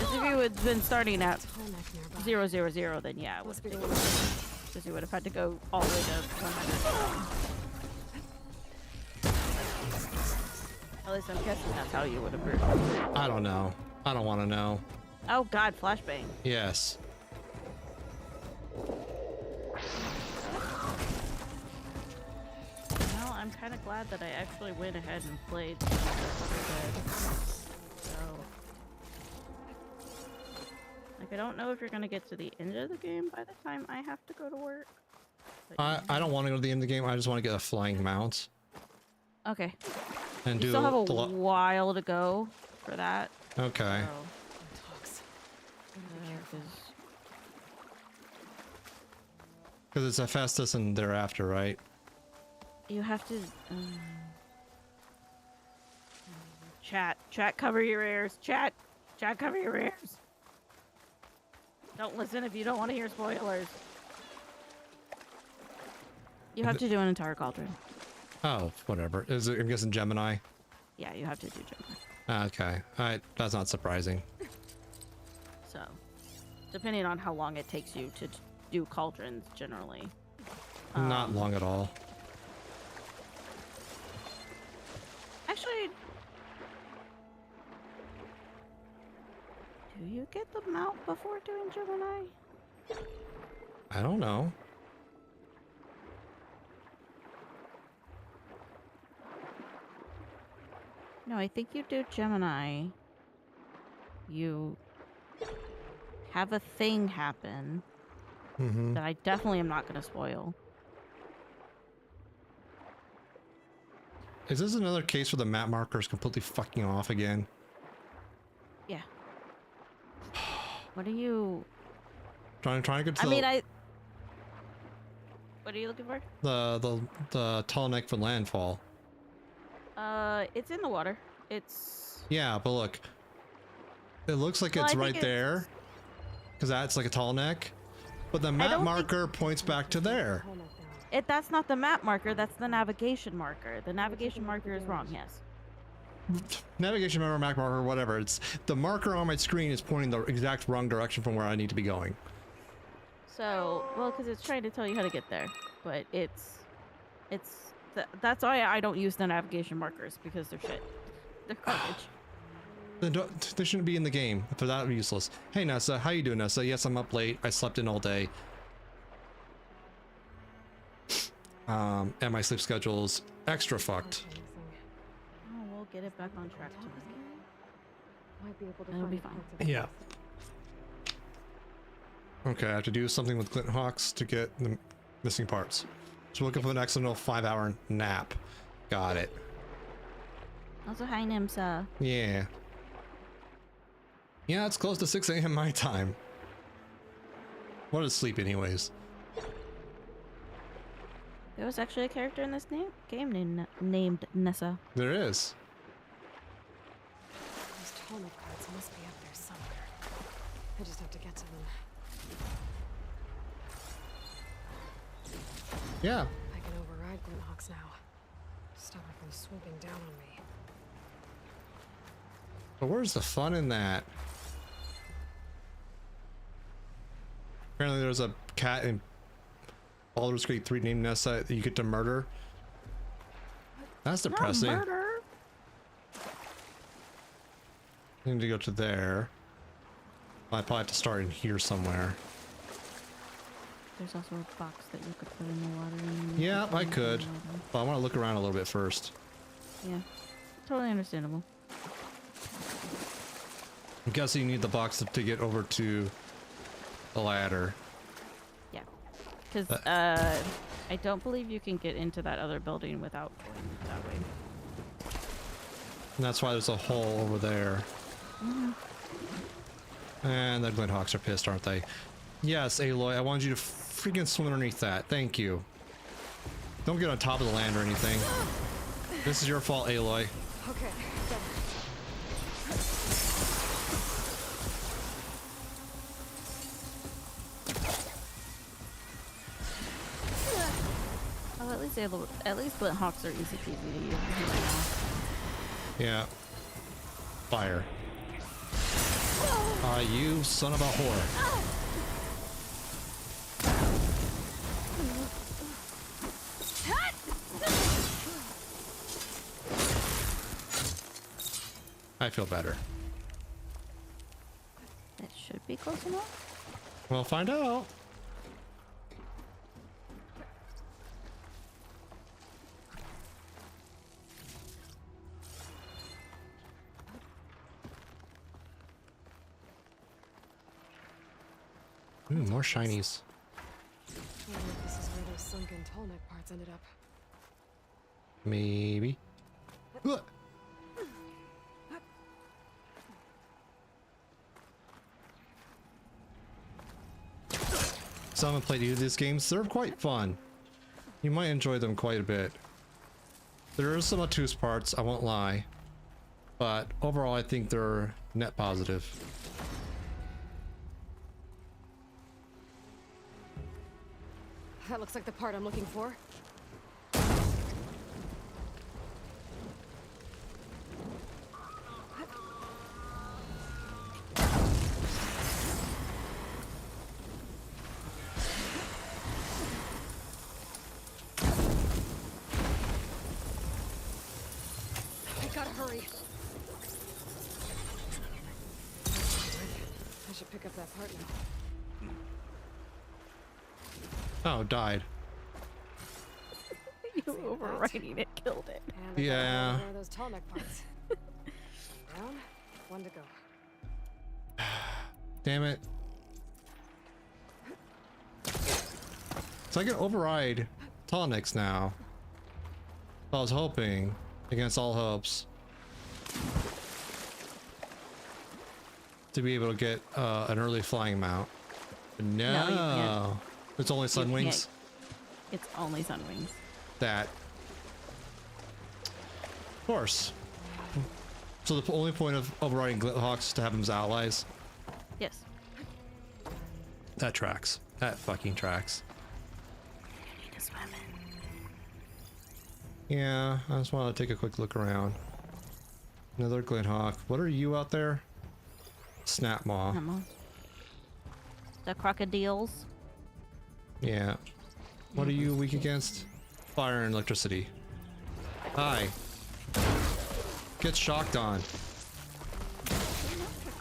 If you had been starting at 000, then yeah, it would have taken because you would have had to go all the way to 100. At least I'm guessing that's how you would have brute. I don't know. I don't want to know. Oh God, flashbang. Yes. Well, I'm kind of glad that I actually went ahead and played. So I Like, I don't know if you're gonna get to the end of the game by the time I have to go to work. I don't want to go to the end of the game. I just want to get a flying mount. Okay. And you do still have a the while to go for that. Okay. Because it's Hephaestus and thereafter, right? You have to. Chat, cover your ears. Chat, cover your ears. Don't listen if you don't want to hear spoilers. You have to do an entire cauldron. Oh, whatever. Is it, I'm guessing Gemini? Yeah, you have to do Gemini. Okay. Alright, that's not surprising. So, depending on how long it takes you to do cauldrons, generally. Not long at all. Actually, do you get the mount before doing Gemini? I don't know. No, I think you do Gemini. You have a thing happen that I definitely am not going to spoil. Is this another case where the map marker is completely fucking off again? Yeah. What are you... Trying to get to What are you looking for? the tall neck for landfall. It's in the water. It's... Yeah, but look. It looks like it's right there. Because that's like a tall neck. But the map marker points back to there. That's not the map marker, that's the navigation marker. The navigation marker is wrong, yes. Navigation marker, map marker, whatever. It's the marker on my screen is pointing the exact wrong direction from where I need to be going. So, well, because it's trying to tell you how to get there. But that's why I don't use the navigation markers, because they're shit. They're garbage. They shouldn't be in the game. They're that useless. Hey Nessa, how you doing, Nessa? Yes, I'm up late. I slept in all day. And my sleep schedule's extra fucked. Oh, we'll get it back on track tomorrow. Might be able to It'll be fine. Yeah. Okay, I have to do something with Glint Hawks to get the missing parts. So we're looking for an accidental 5-hour nap. Got it. Also, hi, Nimsa. Yeah. Yeah, it's close to 6 a.m. my time. What is sleep anyways? There was actually a character in this game named Nessa. There is. Those Talmud cards must be up there somewhere. I just have to get to them. Yeah. I can override Glinthawks now. Stop her from swooping down on me. But where's the fun in that? Apparently there's a cat in Baldur's Gate 3 named Nessa that you get to murder. That's depressing. Not murder. I need to go to there. I probably have to start in here somewhere. There's also a box that you could put in the water. Yeah, I could. But I want to look around a little bit first. Yeah, totally understandable. I'm guessing you need the box to get over to the ladder. Yeah, because I don't believe you can get into that other building without going that way. And that's why there's a hole over there. And the Glinthawks are pissed, aren't they? Yes, Aloy, I wanted you to freaking swim underneath that. Thank you. Don't get on top of the land or anything. This is your fault, Aloy. Okay. Oh, at least Glinthawks are easy peasy to use right now. Yeah. Fire. You son of a whore. I feel better. That should be close enough. We'll find out. Ooh, more shinies. I wonder if this is where those sunken tall neck parts ended up. Maybe. Ugh. Some have played either of these games. They're quite fun. You might enjoy them quite a bit. There are some obtuse parts, I won't lie. But overall, I think they're net positive. That looks like the part I'm looking for. I gotta hurry. I should pick up that part now. Oh, died. You overriding it killed it. And Yeah. one of those tall neck parts. Down, one to go. Damn it. So I can override tall necks now. I was hoping, against all hopes, to be able to get an early flying mount. But no, you can't. It's only sun You wings. can't. It's only sun wings. That. Of course. So the only point of overriding Glithawks is to have them as allies. Yes. That tracks. That fucking tracks. You need to swim Yeah, I just want to take a quick look around. Another Glithawk. What are you out there? Snapmaw. The crocodiles. Yeah. What are you weak against? Fire and electricity. Hi. Get shocked on.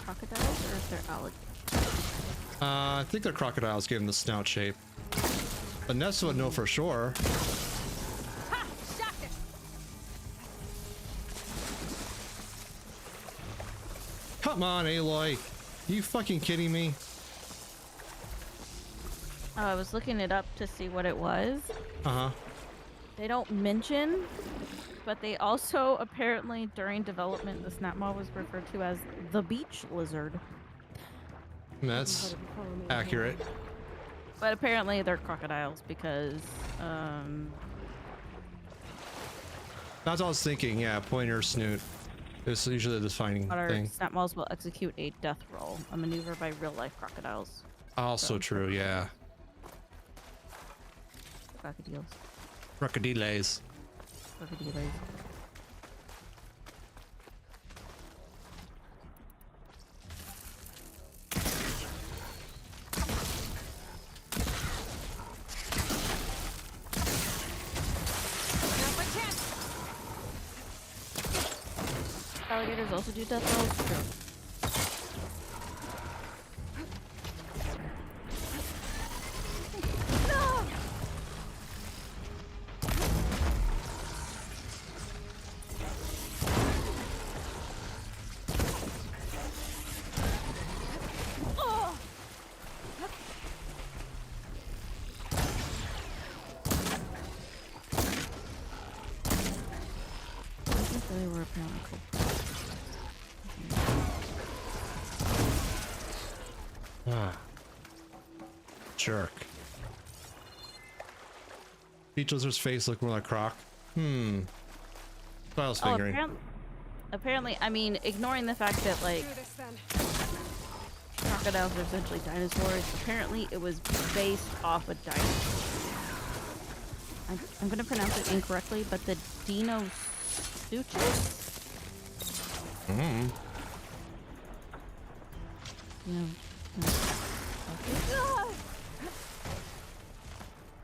Crocodiles or is there alligators? I think they're crocodiles given the snout shape. But Nessa would know for sure. Ha! Shocked it! Come on, Aloy. You fucking kidding me? Oh, I was looking it up to see what it was. Uh-huh. They don't mention, but they also apparently during development the Snapmaw was referred to as the beach lizard. That's accurate. But apparently they're crocodiles because That's what I was thinking, yeah, pointer snoot. It's usually the defining water thing. Snapmaws will execute a death roll, a maneuver by real life crocodiles. Also true, yeah. Crocodiles. Crocodiles. Crocodiles. Alligators also do death rolls? True. They were apparently cool. Ah. Jerk. Beach lizard's face looked more like Croc. What I was figuring. Apparently, I mean, ignoring the fact that, like, crocodiles are essentially dinosaurs, apparently it was based off a dinosaur. I'm gonna pronounce it incorrectly, but the Dinosuchus?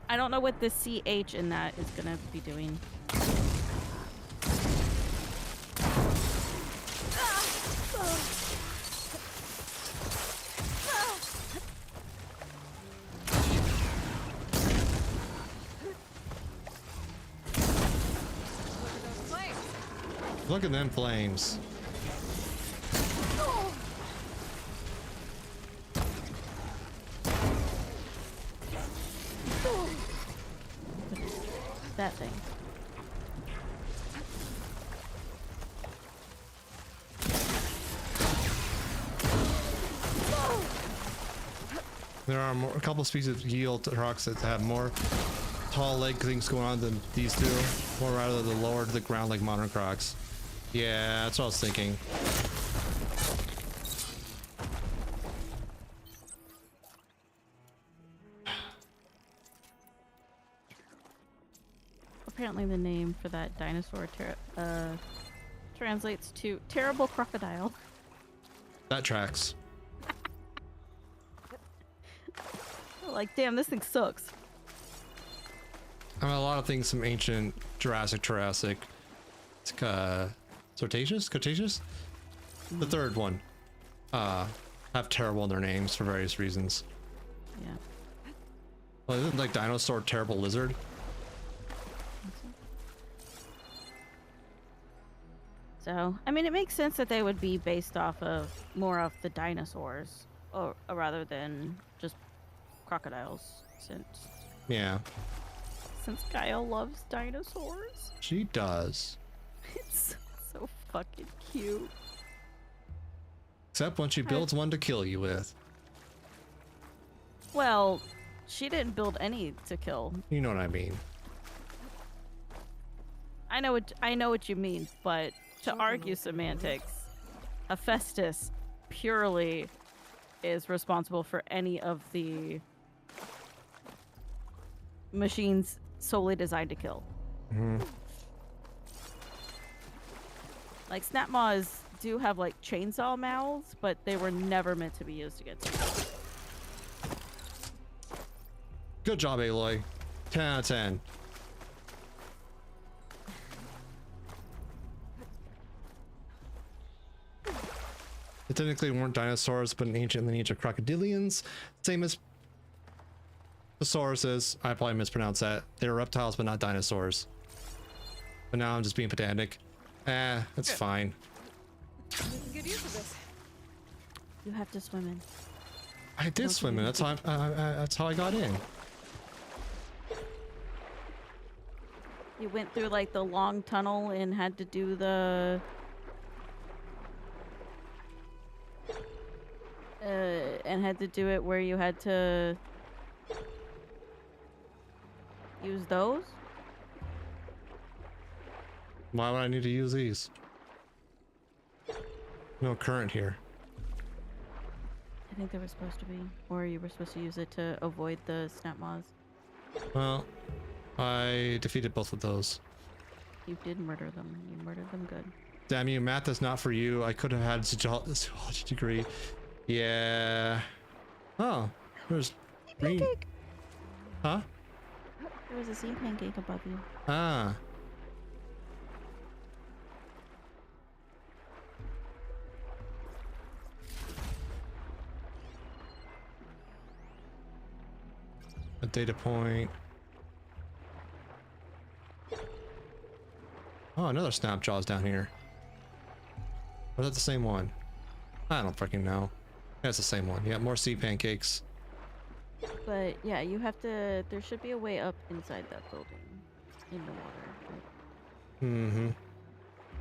I don't know what the CH in that is gonna be doing. Look at them flames. that thing. There are a couple species of yield rocks that have more tall leg things going on than these do, or rather the lower to the ground like modern crocs. Yeah, that's what I was thinking. Apparently the name for that dinosaur translates to terrible crocodile. That tracks. Like, damn, this thing sucks. I mean, a lot of things from ancient Jurassic, Cretaceous? The third one, have terrible in their names for various reasons. Yeah. Well, isn't like dinosaur terrible lizard? So, I mean, it makes sense that they would be based off of more of the dinosaurs, or rather than just crocodiles, since Kyle loves dinosaurs. She does. It's so fucking cute. Except when she builds one to kill you with. Well, she didn't build any to kill. You know what I mean. I know what you mean, but to argue semantics, Hephaestus purely is responsible for any of the machines solely designed to kill. Like, snap maws do have like chainsaw mouths, but they were never meant to be used against people. Good job, Aloy. 10 out of 10. They technically weren't dinosaurs, but in ancient lineage of crocodilians. Same as thesauruses. I probably mispronounced that. They were reptiles, but not dinosaurs. But now I'm just being pedantic. That's fine. Good use of this. You have to swim in. I did swim in. That's how I got in. You went through like the long tunnel and had to do the it where you had to use those? Why would I need to use these? No current here. I think they were supposed to be. Or you were supposed to use it to avoid the snap maws. Well, I defeated both of those. You did murder them. You murdered them good. Damn you, math is not for you. I could have had a zoology degree. Yeah. Oh, there's green. Pancake. Huh? There was a sea pancake above you. Ah. A data point. Oh, another snap jaws down here. Or is that the same one? I don't freaking know. Yeah, it's the same one. Yeah, more sea pancakes. But yeah, you have to. There should be a way up inside that building, in the water. Mm-hmm.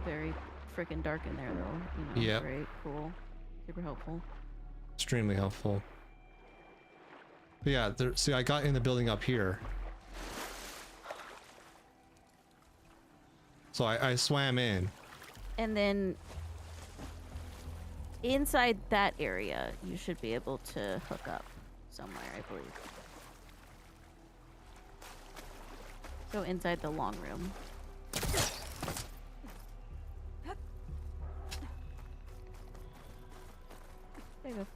Very freaking dark in there, though. You know, yep. Great, cool, super helpful. Extremely helpful. But yeah, see, I got in the building up here. So I swam in. And then inside that area, you should be able to hook up somewhere, I believe. So inside the long room. There you go.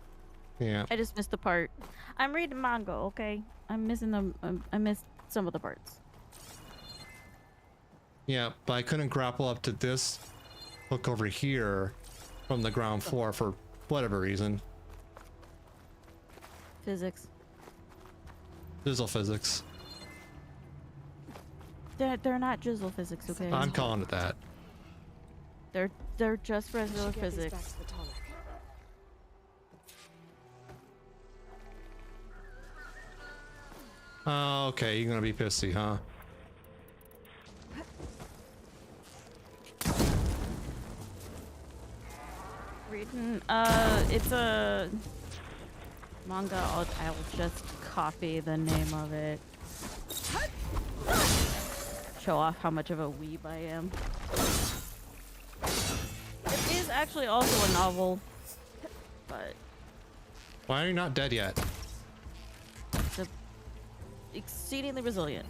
Yeah. I just missed the part. I'm reading manga, okay? I'm missing them. I missed some of the parts. Yeah, but I couldn't grapple up to this hook over here from the ground floor for whatever reason. Physics. Jizzle physics. They're not jizzle physics, okay? I'm calling it that. They're just regular physics. Oh, okay, you're gonna be pissy, huh? reading? It's a manga. I'll just copy the name of it. Show off how much of a weeb I am. It is actually also a novel, but why are you not dead yet? it's exceedingly resilient.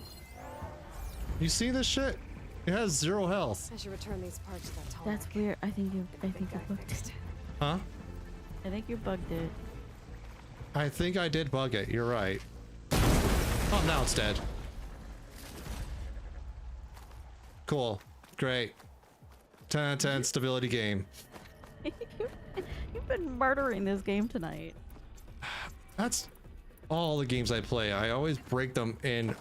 You see this shit? It has 0 health. I should return these parts to that tall. That's weird. I think you bugged it. Huh? I think you bugged it. I think I did bug it. You're right. Oh, now it's dead. Cool. Great. 10 out of 10 stability game. You've been murdering this game tonight. That's all the games I play. I always break them in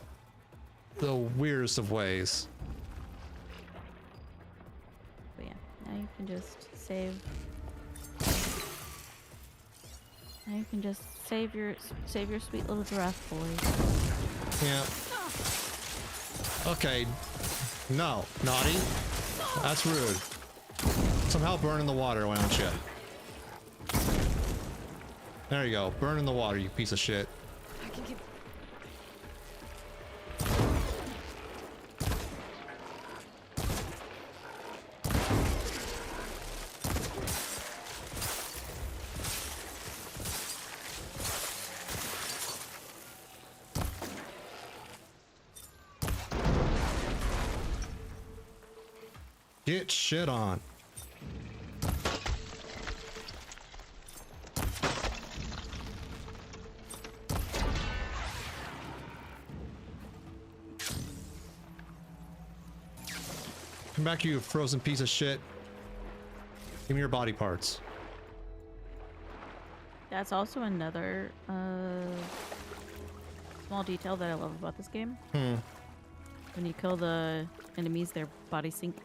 the weirdest of ways. But yeah, now you can just save. Now you can just save your sweet little giraffe boy. Yeah. Okay. No, naughty. That's rude. Somehow burn in the water, why don't you? There you go. Burn in the water, you piece of shit. I can keep... Get shit on. Come back, you frozen piece of shit. Give me your body parts. That's also another small detail that I love about this game. When you kill the enemies, their bodies sink.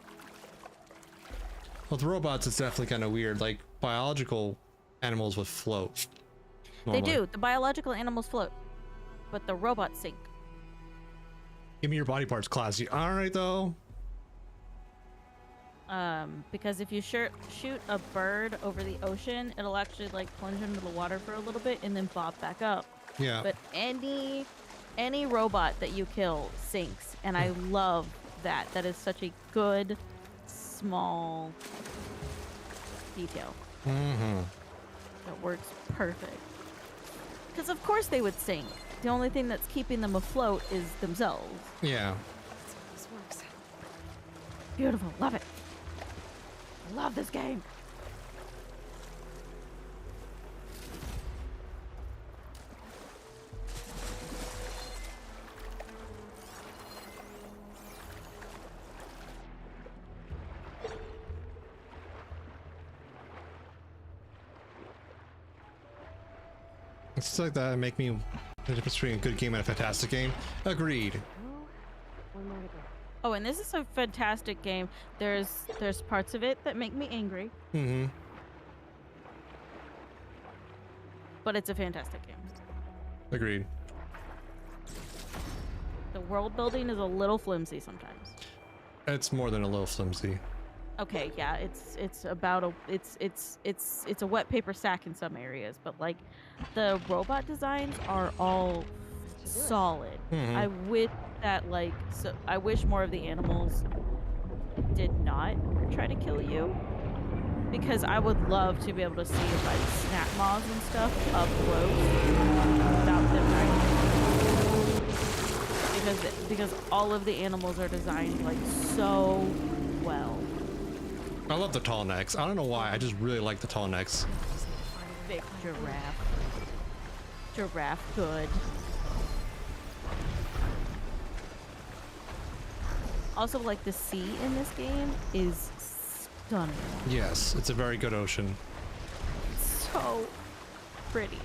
Well, with robots, it's definitely kind of weird. Like, biological animals would float. They do. The biological animals float, but the robots sink. Give me your body parts, classy. All right, though. Because if you shoot a bird over the ocean, it'll actually like plunge into the water for a little bit and then bob back up. Yeah. But any robot that you kill sinks, and I love that. That is such a good, small detail. That works perfect. Because of course they would sink. The only thing that's keeping them afloat is themselves. Yeah. That's how this works. Beautiful. Love it. I love this game. It's like that make me the difference between a good game and a fantastic game. Agreed. Oh, and this is a fantastic game. There's parts of it that make me angry. But it's a fantastic game. Agreed. The world building is a little flimsy sometimes. It's more than a little flimsy. Okay, yeah, it's about a it's a wet paper sack in some areas, but like the robot designs are all solid. I wish that I wish more of the animals did not try to kill you, because I would love to be able to see like snack moths and stuff up close without them trying. Because all of the animals are designed like so well. I love the tall necks. I don't know why. I just really like the tall necks. Big giraffe. Giraffe good. Also, like, the sea in this game is stunning. Yes, it's a very good ocean. So pretty.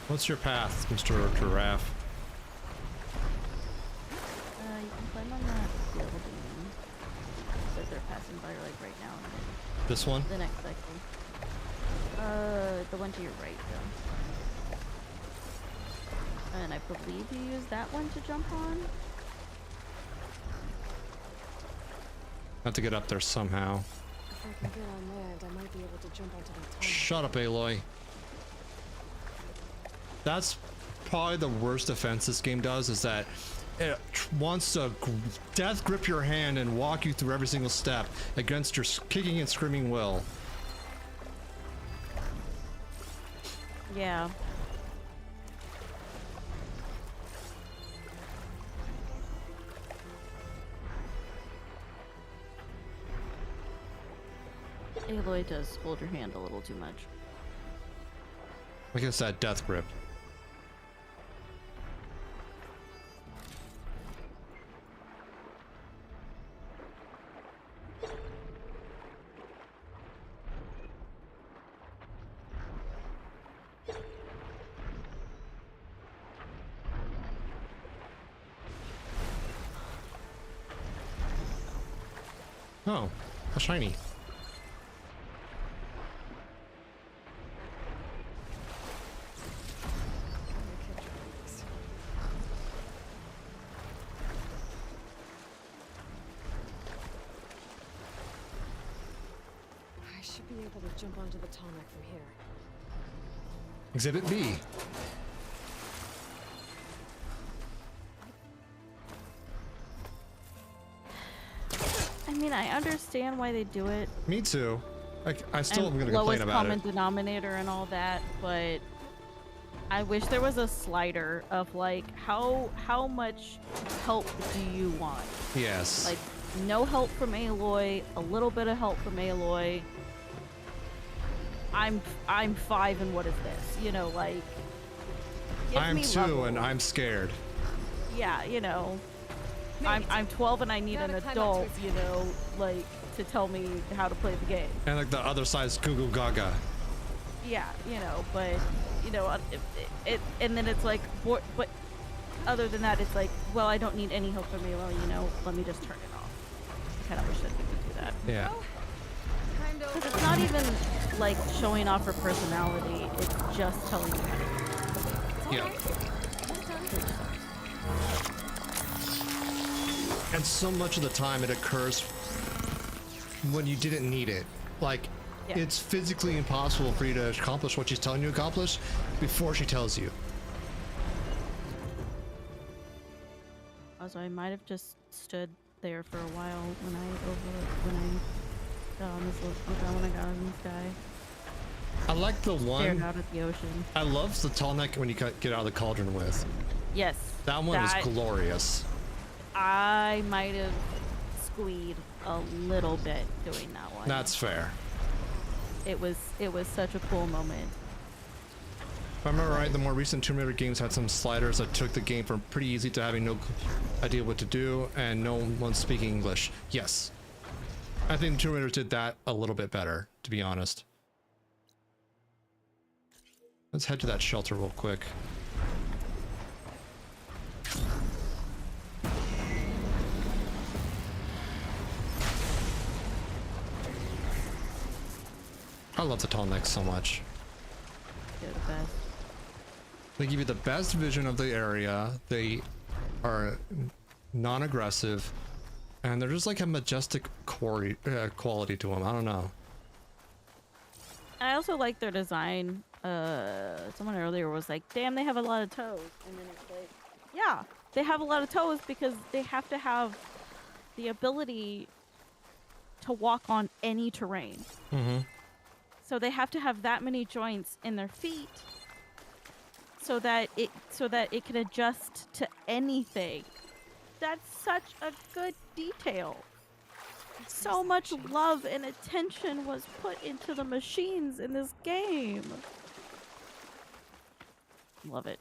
What's your path, Mr. Giraffe? You can climb on that building that they're passing by like right now. This one? The next cycle. The one to your right, though. And I believe you use that one to jump on. Have to get up there somehow. If I can get on land, I might be able to jump onto that tunnel. Shut up, Aloy. That's probably the worst defense this game does, is that it wants to death grip your hand and walk you through every single step against your kicking and screaming will. Yeah. Aloy does hold your hand a little too much. I guess that death grip. Oh, a shiny. I should be able to jump onto the tall neck from here. Exhibit B. I mean, I understand why they do it. Me too. I still am gonna complain lowest about common it. denominator and all that, but I wish there was a slider of like how much help do you want? Yes. Like no help from Aloy, a little bit of help from Aloy. I'm 5 and what is this? You know, like give I'm me 2 level. and I'm scared. Yeah, you know. I'm 12 and I need an adult, you know, like to tell me how to play the game. And like the other side's Goo Goo Gaga. Yeah, you know, but you know, and then it's like, but other than that, it's like, well, I don't need any help from Aloy, you know, let me just turn it off. I kind of wish that we could do that. Yeah. Because it's not even like showing off her personality; it's just telling you how to do it. Yeah. And so much of the time it occurs when you didn't need it. Like, Yeah. it's physically impossible for you to accomplish what she's telling you to accomplish before she tells you. Also, I might have just stood there for a while when I got on this when I got in the sky. I like the one. Stared out at the ocean. I love the tall neck when you get out of the cauldron with. Yes. That one is glorious. I might have squeed a little bit doing that one. That's fair. It was such a cool moment. If I remember right, the more recent Tomb Raider games had some sliders that took the game from pretty easy to having no idea what to do and no one speaking English. Yes. I think Tomb Raider did that a little bit better, to be honest. Let's head to that shelter real quick. I love the tall necks so much. They're the best. They give you the best vision of the area. They are non-aggressive, and they're just like a majestic quality to them. I don't know. I also like their design. Someone earlier was like, "Damn, they have a lot of toes," and then it's like, yeah, they have a lot of toes because they have to have the ability to walk on any terrain. Mm-hmm. So they have to have that many joints in their feet so that it can adjust to anything. That's such a good detail. So much love and attention was put into the machines in this game. Love it.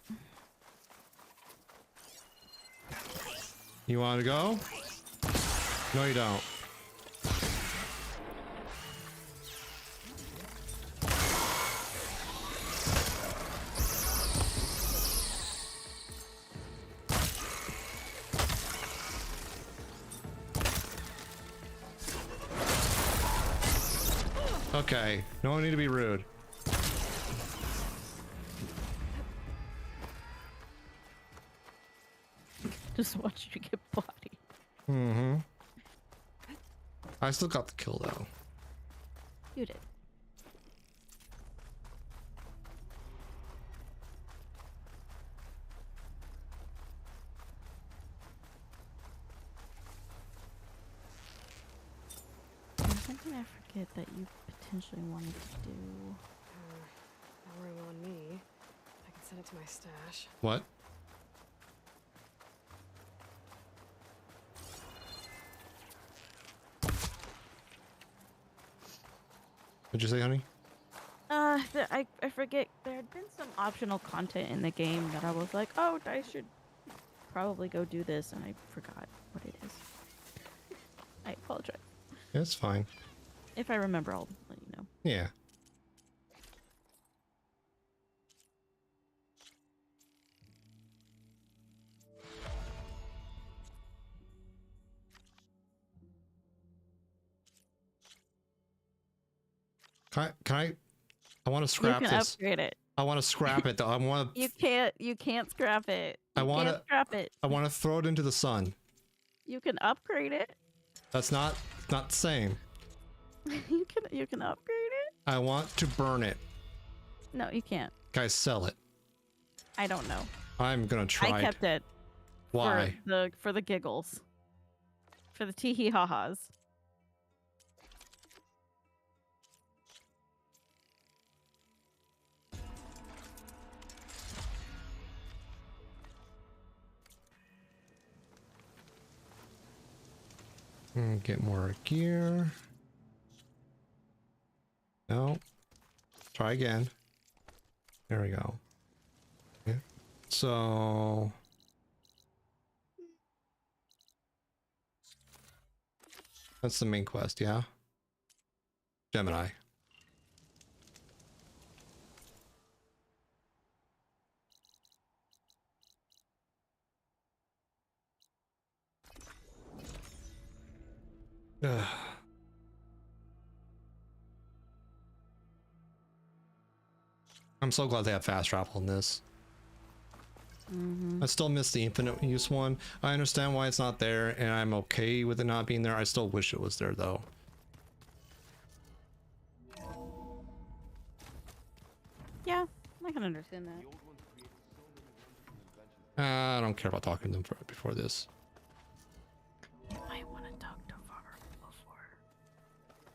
You want to go? No, you don't. Okay, no need to be rude. Just watch you get body. Mm-hmm. I still got the kill though. You did. There's something I forget that you potentially wanted to do. No room on me. I can send it to my stash. What? What'd you say, honey? I forget. There had been some optional content in the game that I was like, oh, I should probably go do this, and I forgot what it is. I apologize. It's fine. If I remember, I'll let you know. Yeah. I want to scrap you can this. Upgrade it. I want to scrap it though. I want to. You can't scrap it. I want to scrap it. I want to throw it into the sun. You can upgrade it. That's not the same. you can upgrade it. I want to burn it. No, you can't. Guys, sell it. I don't know. I'm gonna try. I kept it. Why? For the giggles. For the tee hee ha ha's. Get more gear. No. Try again. There we go. Yeah. So that's the main quest, yeah? Gemini. Ugh. I'm so glad they have fast travel in this. I still miss the infinite use one. I understand why it's not there, and I'm okay with it not being there. I still wish it was there, though. Yeah, I can understand that. I don't care about talking to them before this. You might want to talk to Varl before.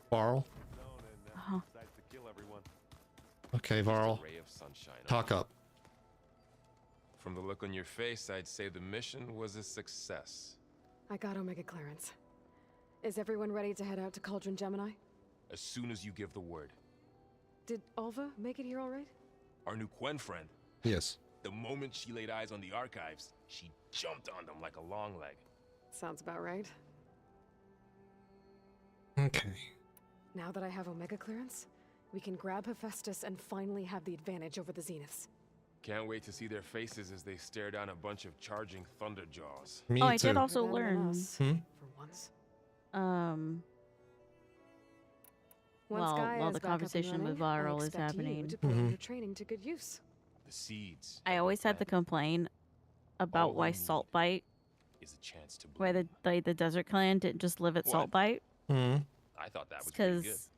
Varl? Uh-huh. Okay, Varl. Talk up. From the look on your face, I'd say the mission was a success. I got Omega clearance. Is everyone ready to head out to Cauldron Gemini? As soon as you give the word. Did Alva make it here all right? Our new Quen friend. Yes. The moment she laid eyes on the archives, she jumped on them like a long leg. Sounds about right. Okay. Now that I have Omega clearance, we can grab Hephaestus and finally have the advantage over the Zeniths. Can't wait to see their faces as they stare down a bunch of charging Thunderjaws. Me I too. did also learn. For once. While the conversation with Varl is happening. To put your training to good use. The seeds. I always had to complain about why Saltbite, is a chance to why the Desert Clan didn't just live at Saltbite. I thought that was pretty good. Because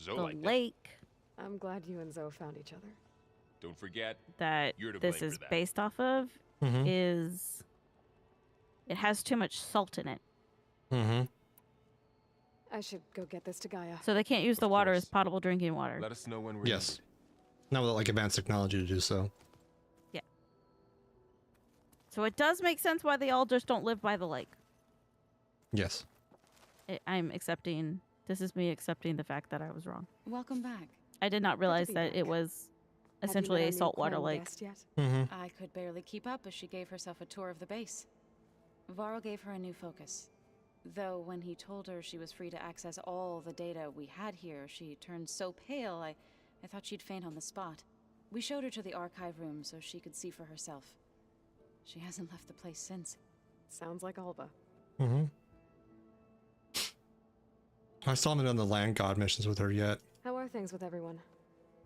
Zoe the liked it. lake I'm glad you and Zoe found each other. Don't forget that you're to this blame is for that. based off of is it has too much salt in it. I should go get this to Gaia. So they can't use the water as potable drinking water. Let us know when we're Yes. Not without like advanced technology to do so. Yeah. So it does make sense why they all just don't live by the lake. Yes. I'm accepting. This is me accepting the fact that I was wrong. Welcome back. I did not realize that it was essentially a saltwater lake. I could barely keep up as she gave herself a tour of the base. Varl gave her a new focus. Though when he told her she was free to access all the data we had here, she turned so pale, I thought she'd faint on the spot. We showed her to the archive room so she could see for herself. She hasn't left the place since. Sounds like Alba. I still haven't done the land god missions with her yet. How are things with everyone?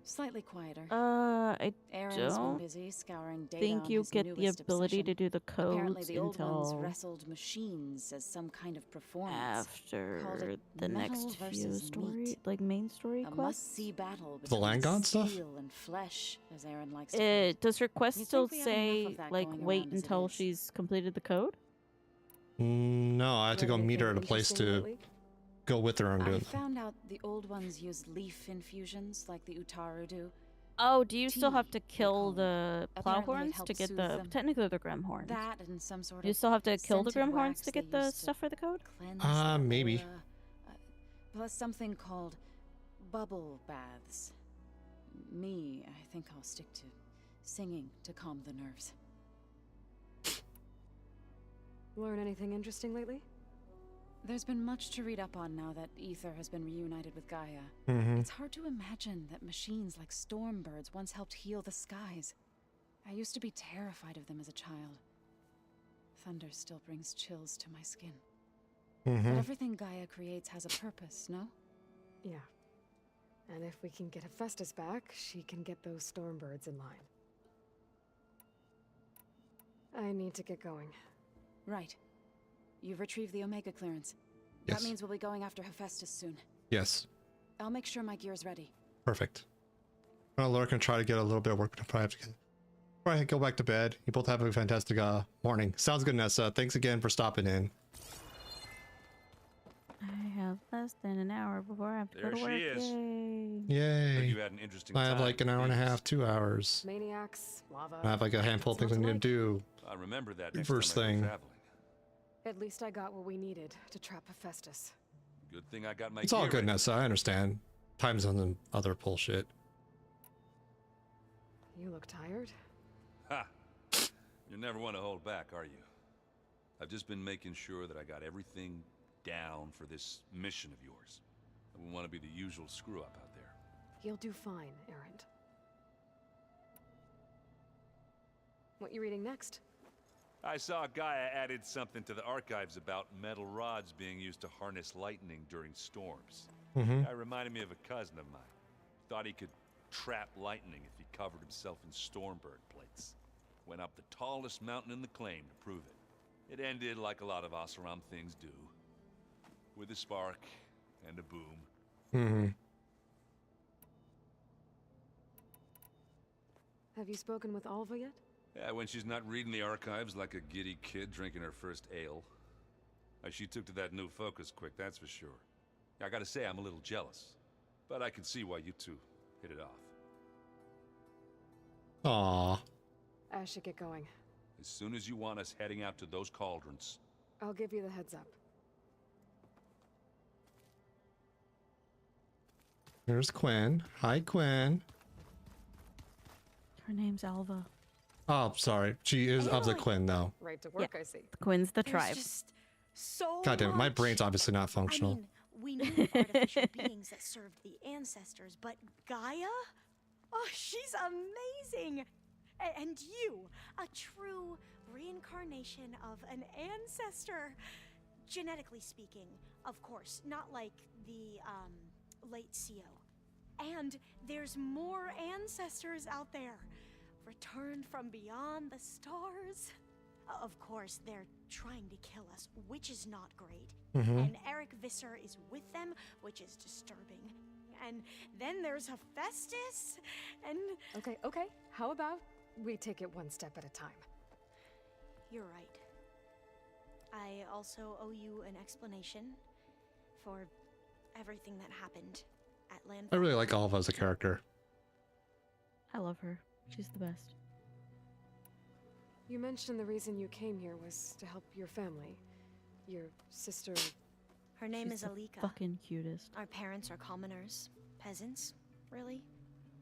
Slightly quieter. I Aaron's been don't busy scouring data think on you his get the newest ability to obsession. do the Apparently codes the old ones until wrestled machines as some kind of performance. Called after it the metal next few versus story, meat. like main story A quests. must-see battle The between Langon stuff? steel and flesh, as Aaron likes to put it. Does her quest You'd still think we have enough say of that like going wait around as it until is. she's completed the code? No, I have to Read go meet her at anything a place interesting to lately? go with her and do I it. found out the old ones use leaf infusions like the Utaru do. Oh, do you still Tea, have to kill the Apparently it plowhorns to helps get soothe the them. technically the Grimhorns? That and some sort Do you of still have to kill the scented Grimhorns wax to they get the use to stuff for the code? cleanse their Maybe. aura, plus something called bubble baths. Me, I think I'll stick to singing to calm the nerves. Learn anything interesting lately? There's been much to read up on now that Ether has been reunited with Gaia. Mhm. It's hard to imagine that machines like Stormbirds once helped heal the skies. I used to be terrified of them as a child. Thunder still brings chills to my skin. But everything Gaia creates has a purpose, no? Yeah. And if we can get Hephaestus back, she can get those Stormbirds in line. I need to get going. Right. You've retrieved the Omega clearance. Yes. That means we'll be going after Hephaestus soon. Yes. I'll make sure my gear's ready. Perfect. I'm gonna lurk and try to get a little bit of work before I have to get. Before I go back to bed. You both have a fantastic morning. Sounds good, Nessa. Thanks again for stopping in. I have less than an hour before I have to go There to work. she is. Yay. Yay. Heard you had an interesting I have time like an with hour and a these. half, 2 hours. Maniacs, lava. I have like a handful of things I need to do. I remember that next First time I go thing. traveling. At least I got what we needed to trap Hephaestus. Good thing I got my It's all gear good, ready. Nessa. I understand. Time zones and other bullshit. You look tired. Ha! You never want to hold back, are you? I've just been making sure that I got everything down for this mission of yours. I wouldn't want to be the usual screw-up out there. You'll do fine, Errant. What you reading next? I saw Gaia added something to the archives about metal rods being used to harness lightning during storms. That reminded me of a cousin of mine. Thought he could trap lightning if he covered himself in Stormbird plates. Went up the tallest mountain in the claim to prove it. It ended like a lot of Oseram things do. With a spark and a boom. Have you spoken with Alva yet? Yeah, when she's not reading the archives like a giddy kid drinking her first ale. She took to that new focus quick, that's for sure. I gotta say, I'm a little jealous. But I can see why you two hit it off. Aww. I should get going. As soon as you want us heading out to those cauldrons. I'll give you the heads up. There's Quinn. Hi, Quinn. Her name's Alva. Oh, sorry. She is of the Quinn, though. Right to work, I see. The Quinn's the tribe. So God damn it. My much. brain's obviously not functional. I mean, we knew of artificial beings that served the ancestors, but Gaia? Oh, she's amazing! And you, a true reincarnation of an ancestor. Genetically speaking, of course, not like the, late CO. And there's more ancestors out there, returned from beyond the stars. Of course, they're trying to kill us, which is not great. And Eric Visser is with them, which is disturbing. And then there's Hephaestus, and... Okay. How about we take it one step at a time? You're right. I also owe you an explanation for everything that happened at Landfall. I really like Alva as a character. I love her. She's the best. You mentioned the reason you came here was to help your family. Your sister... Her name She's is the Alika. fucking cutest. Our parents are commoners. Peasants, really.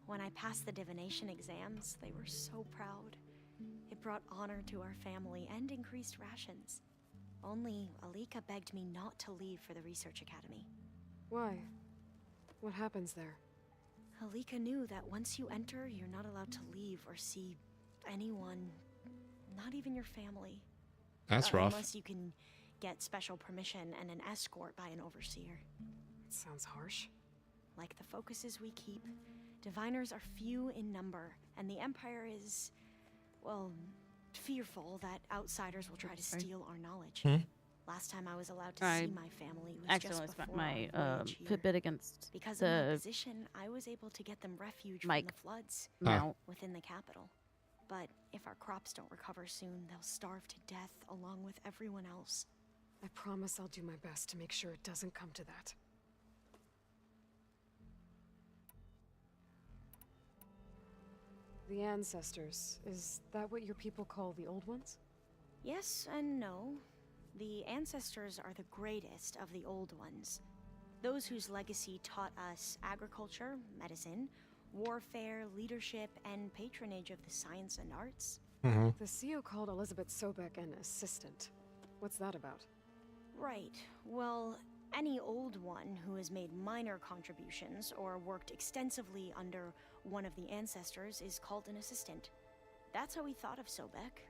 When I passed the divination exams, they were so proud. It brought honor to our family and increased rations. Only Alika begged me not to leave for the research academy. Why? What happens there? Alika knew that once you enter, you're not allowed to leave or see anyone, not even your family. That's rough. Unless you can get special permission and an escort by an overseer. It sounds harsh. Like the focuses we keep, Diviners are few in number, and the Empire is, well, fearful that outsiders will try to steal our knowledge. Last time I was allowed to see my family was just accidentally before smacked my our voyage here. Fitbit against Because of my the position, I was able to get them refuge from mic the floods mount. within the capital. But if our crops don't recover soon, they'll starve to death along with everyone else. I promise I'll do my best to make sure it doesn't come to that. The ancestors, is that what your people call the old ones? Yes and no. The ancestors are the greatest of the old ones. Those whose legacy taught us agriculture, medicine, warfare, leadership, and patronage of the science and arts. The CEO called Elizabeth Sobek an assistant. What's that about? Right. Well, any old one who has made minor contributions or worked extensively under one of the ancestors is called an assistant. That's how we thought of Sobek,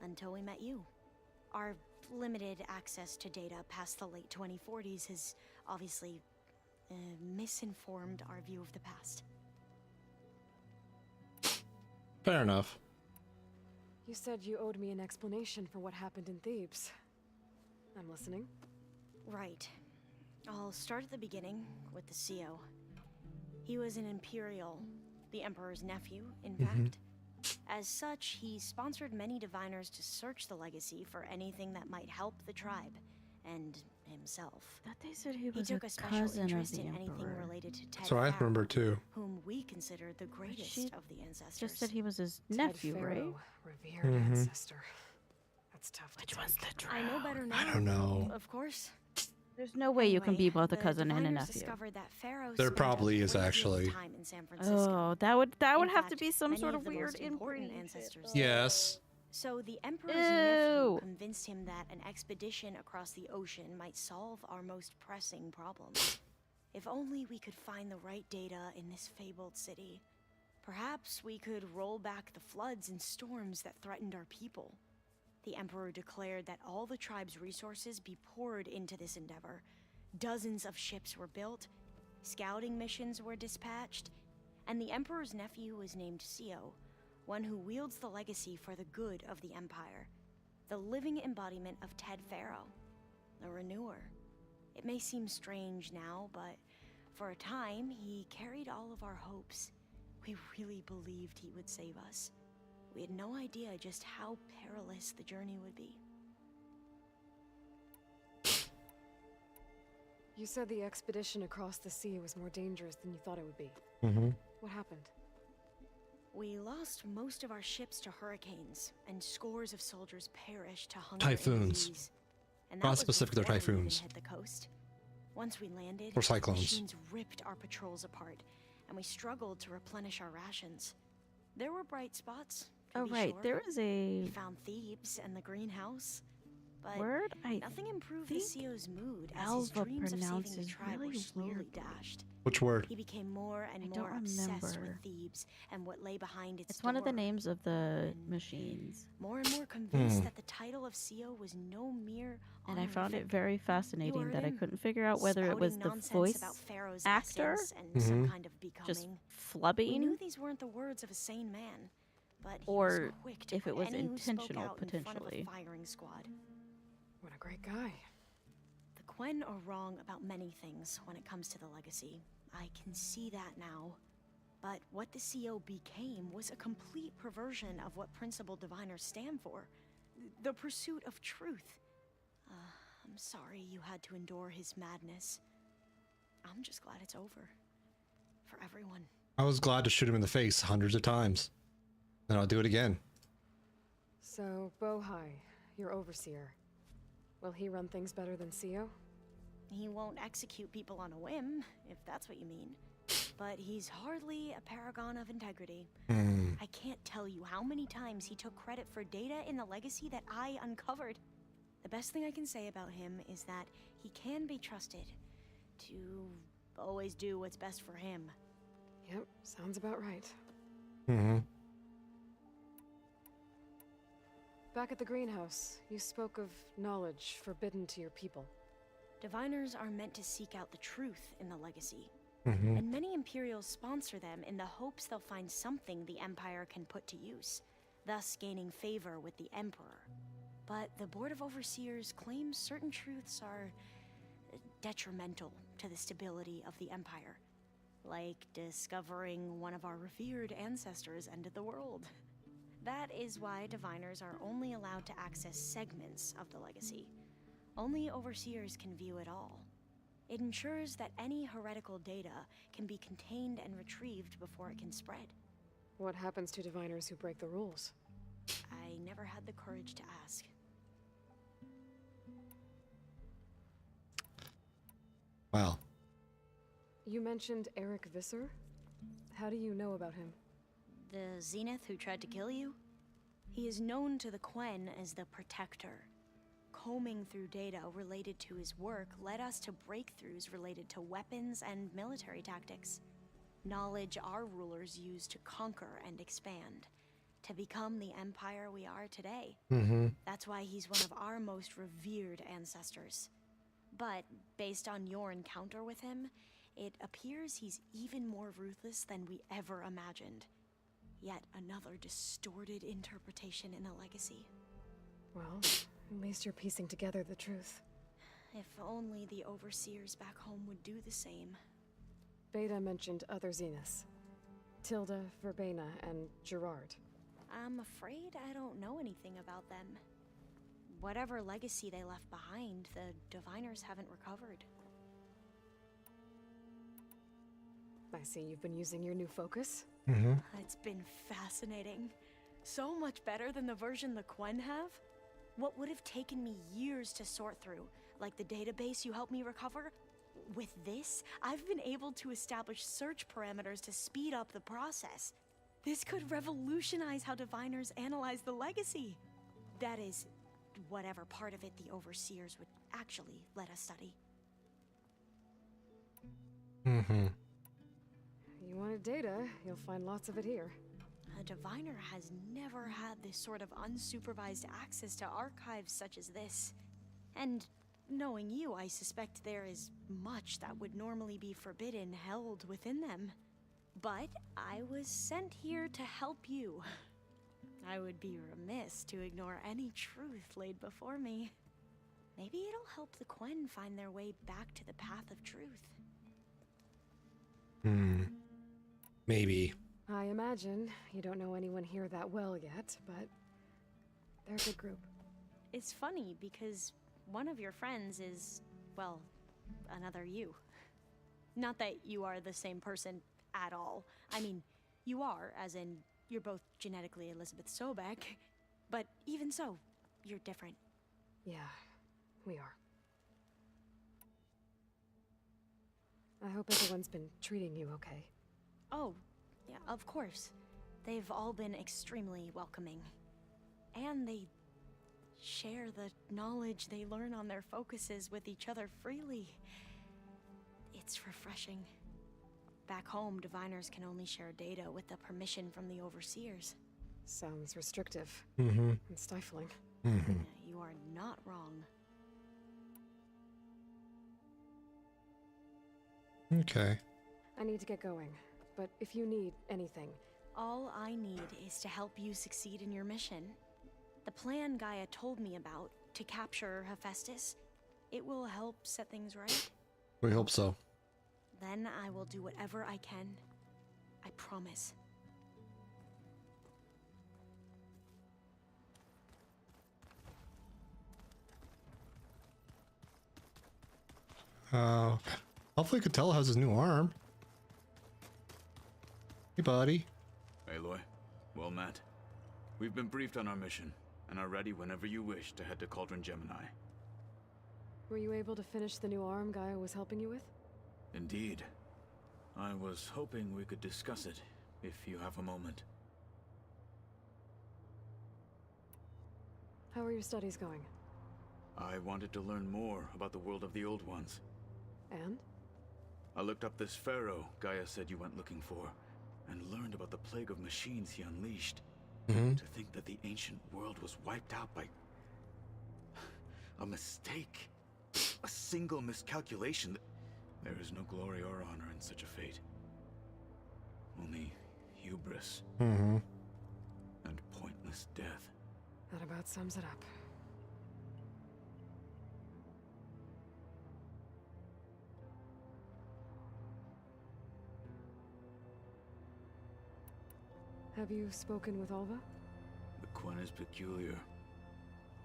until we met you. Our limited access to data past the late 2040s has obviously misinformed our view of the past. Fair enough. You said you owed me an explanation for what happened in Thebes. I'm listening. Right. I'll start at the beginning with the CEO. He was an Imperial, the Emperor's nephew, in fact. As such, he sponsored many diviners to search the legacy for anything that might help the tribe, and himself. That they said he was took a a special cousin of interest the in anything Emperor. related to Ted So I Farrow, remember too. whom we considered the greatest of the ancestors. Just said he was his Ted nephew, right? Farrow, revered ancestor. That's tough. Which one's the I know better now. I don't know. Of course. There's no way you can be both a the cousin and a diviners nephew. discovered that Pharaoh There spent probably a is great deal of actually. time in San Francisco. Oh, that would In have to fact, be some many sort of of the weird most important inbreeding ancestors. shit. Yes. So the Emperor's nephew Ew. convinced him that an expedition across the ocean might solve our most pressing problems. If only we could find the right data in this fabled city. Perhaps we could roll back the floods and storms that threatened our people. The Emperor declared that all the tribe's resources be poured into this endeavor. Dozens of ships were built, scouting missions were dispatched, and the Emperor's nephew was named CEO, one who wields the legacy for the good of the Empire, the living embodiment of Ted Farrow, the renewer. It may seem strange now, but for a time, he carried all of our hopes. We really believed he would save us. We had no idea just how perilous the journey would be. You said the expedition across the sea was more dangerous than you thought it would be. What happened? We lost most of our ships to hurricanes, and scores of soldiers perished to hunger Typhoons. and disease. And that Across was the Pacific, they're before we even typhoons. hit the coast. Once we landed, Or cyclones. machines ripped our patrols apart, and we struggled to replenish our rations. There were bright spots. to Oh be right, sure. there is a We found Thebes and the greenhouse, but word. I nothing improved the think CEO's mood as his Alva dreams of saving the pronounces tribe were really slowly weird. dashed. Which word? He became more and I don't more obsessed with remember. Thebes and what lay behind its It's one of the door. names of the machines, More and more convinced Hmm. that the title of CEO was no mere and I honor found it figure. very fascinating heard that I him couldn't figure out whether it was spouting the nonsense voice about Pharaoh's actor essence and some kind of becoming. just We knew flubbing, these weren't the words of a sane man, but he or was quick to if it put was any who spoke intentional out in front of a potentially. firing squad. What a great guy. The Quen are wrong about many things when it comes to the legacy. I can see that now. But what the CO became was a complete perversion of what principal diviners stand for. The pursuit of truth. I'm sorry you had to endure his madness. I'm just glad it's over. For everyone. I was glad to shoot him in the face hundreds of times. And I'll do it again. So, Bohai, your overseer. Will he run things better than CEO? He won't execute people on a whim, if that's what you mean. But he's hardly a paragon of integrity. I can't tell you how many times he took credit for data in the legacy that I uncovered. The best thing I can say about him is that he can be trusted to always do what's best for him. Yep, sounds about right. Back at the greenhouse, you spoke of knowledge forbidden to your people. Diviners are meant to seek out the truth in the legacy. And many Imperials sponsor them in the hopes they'll find something the Empire can put to use, thus gaining favor with the Emperor. But the Board of Overseers claims certain truths are detrimental to the stability of the Empire, like discovering one of our revered ancestors ended the world. That is why diviners are only allowed to access segments of the legacy. Only Overseers can view it all. It ensures that any heretical data can be contained and retrieved before it can spread. What happens to diviners who break the rules? I never had the courage to ask. Wow. You mentioned Eric Visser? How do you know about him? The Zenith who tried to kill you? He is known to the Quen as the Protector. Combing through data related to his work led us to breakthroughs related to weapons and military tactics. Knowledge our rulers used to conquer and expand, to become the empire we are today. That's why he's one of our most revered ancestors. But based on your encounter with him, it appears he's even more ruthless than we ever imagined. Yet another distorted interpretation in the legacy. Well, at least you're piecing together the truth. If only the Overseers back home would do the same. Beta mentioned other Zeniths. Tilda, Verbena, and Gerard. I'm afraid I don't know anything about them. Whatever legacy they left behind, the diviners haven't recovered. I see you've been using your new focus. It's been fascinating. So much better than the version the Quen have. What would have taken me years to sort through, like the database you helped me recover, with this, I've been able to establish search parameters to speed up the process. This could revolutionize how diviners analyze the legacy. That is, whatever part of it the Overseers would actually let us study. You wanted data, you'll find lots of it here. A diviner has never had this sort of unsupervised access to archives such as this. And knowing you, I suspect there is much that would normally be forbidden held within them. But I was sent here to help you. I would be remiss to ignore any truth laid before me. Maybe it'll help the Quen find their way back to the path of truth. Maybe. I imagine you don't know anyone here that well yet, but they're a good group. It's funny because one of your friends is, well, another you. Not that you are the same person at all. I mean, you are, as in, you're both genetically Elizabeth Sobek, but even so, you're different. Yeah, we are. I hope everyone's been treating you okay. Oh, yeah, of course. They've all been extremely welcoming. And they share the knowledge they learn on their focuses with each other freely. It's refreshing. Back home, diviners can only share data with the permission from the Overseers. Sounds restrictive. And stifling. You are not wrong. Okay. I need to get going, but if you need anything... All I need is to help you succeed in your mission. The plan Gaia told me about, to capture Hephaestus, it will help set things right. We hope so. Then I will do whatever I can. I promise. Hopefully Catella has his new arm. Hey, buddy. Aloy, well met. We've been briefed on our mission, and are ready whenever you wish to head to Cauldron Gemini. Were you able to finish the new arm Gaia was helping you with? Indeed. I was hoping we could discuss it, if you have a moment. How are your studies going? I wanted to learn more about the world of the Old Ones. And? I looked up this pharaoh Gaia said you went looking for, and learned about the plague of machines he unleashed. To think that the ancient world was wiped out by... a mistake. A single miscalculation There is no glory or honor in such a fate. Only hubris Mm-hmm. and pointless death. That about sums it up. Have you spoken with Alva? The Quen is peculiar.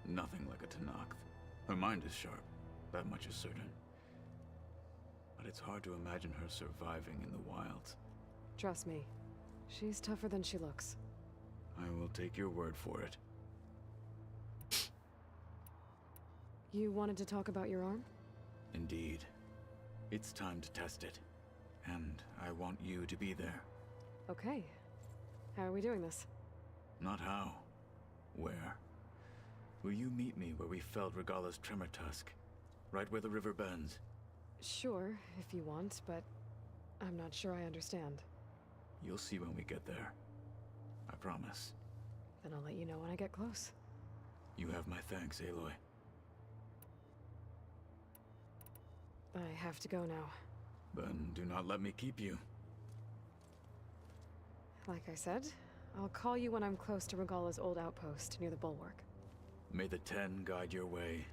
Nothing like a Tenakth. Her mind is sharp, that much is certain. But it's hard to imagine her surviving in the wilds. Trust me, she's tougher than she looks. I will take your word for it. You wanted to talk about your arm? Indeed. It's time to test it. And I want you to be there. Okay. How are we doing this? Not how. Where? Will you meet me where we felled Regala's tremor tusk? Right where the river bends? Sure, if you want, but I'm not sure I understand. You'll see when we get there. I promise. Then I'll let you know when I get close. You have my thanks, Aloy. I have to go now. Then do not let me keep you. Like I said, I'll call you when I'm close to Regala's old outpost near the bulwark. May the Ten guide your way.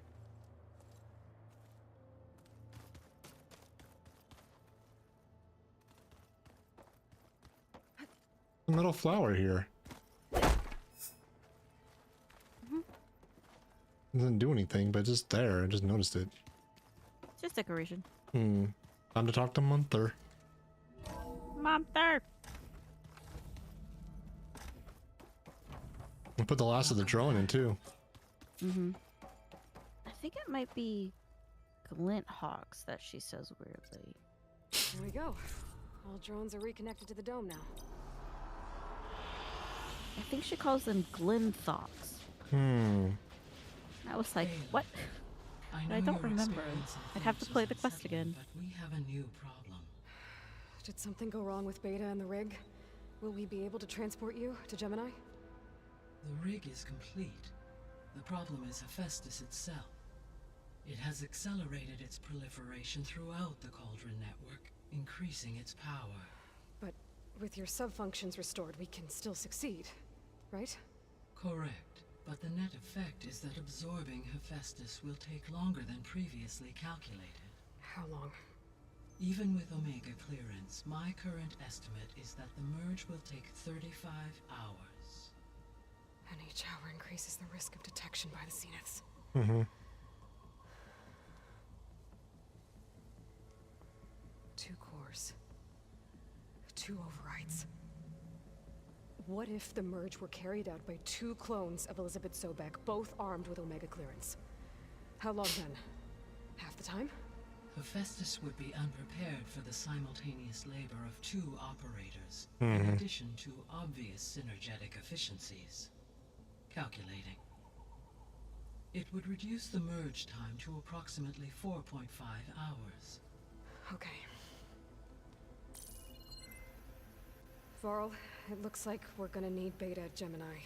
A metal flower here. Doesn't do anything, but it's just there. I just noticed it. Just decoration. Time to talk to Munther. Munther! I put the last of the drone in too. Mm-hmm. I think it might be glint hawks that she says weirdly. Here we go. All drones are reconnected to the dome now. I think she calls them glinthawks. I was like, what? I don't remember. I'd have to play the quest again. But we have a new problem. Did something go wrong with Beta and the rig? Will we be able to transport you to Gemini? The rig is complete. The problem is Hephaestus itself. It has accelerated its proliferation throughout the Cauldron network, increasing its power. But with your subfunctions restored, we can still succeed, right? Correct. But the net effect is that absorbing Hephaestus will take longer than previously calculated. How long? Even with Omega clearance, my current estimate is that the merge will take 35 hours. And each hour increases the risk of detection by the Zeniths. Two cores. Two overrides. What if the merge were carried out by two clones of Elizabeth Sobek, both armed with Omega clearance? How long then? Half the time? Hephaestus would be unprepared for the simultaneous labor of two operators, in addition to obvious synergetic efficiencies. Calculating. It would reduce the merge time to approximately 4.5 hours. Okay. Varl, it looks like we're gonna need Beta at Gemini.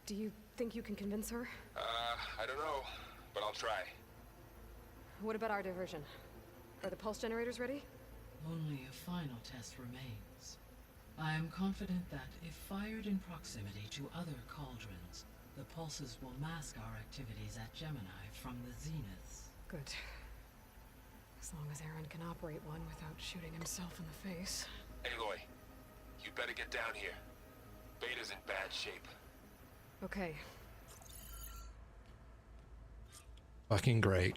Do you think you can convince her? I don't know, but I'll try. What about our diversion? Are the pulse generators ready? Only a final test remains. I am confident that if fired in proximity to other cauldrons, the pulses will mask our activities at Gemini from the zeniths. Good. As long as Aaron can operate one without shooting himself in the face. Aloy, you better get down here. Beta's in bad shape. Okay. Fucking great.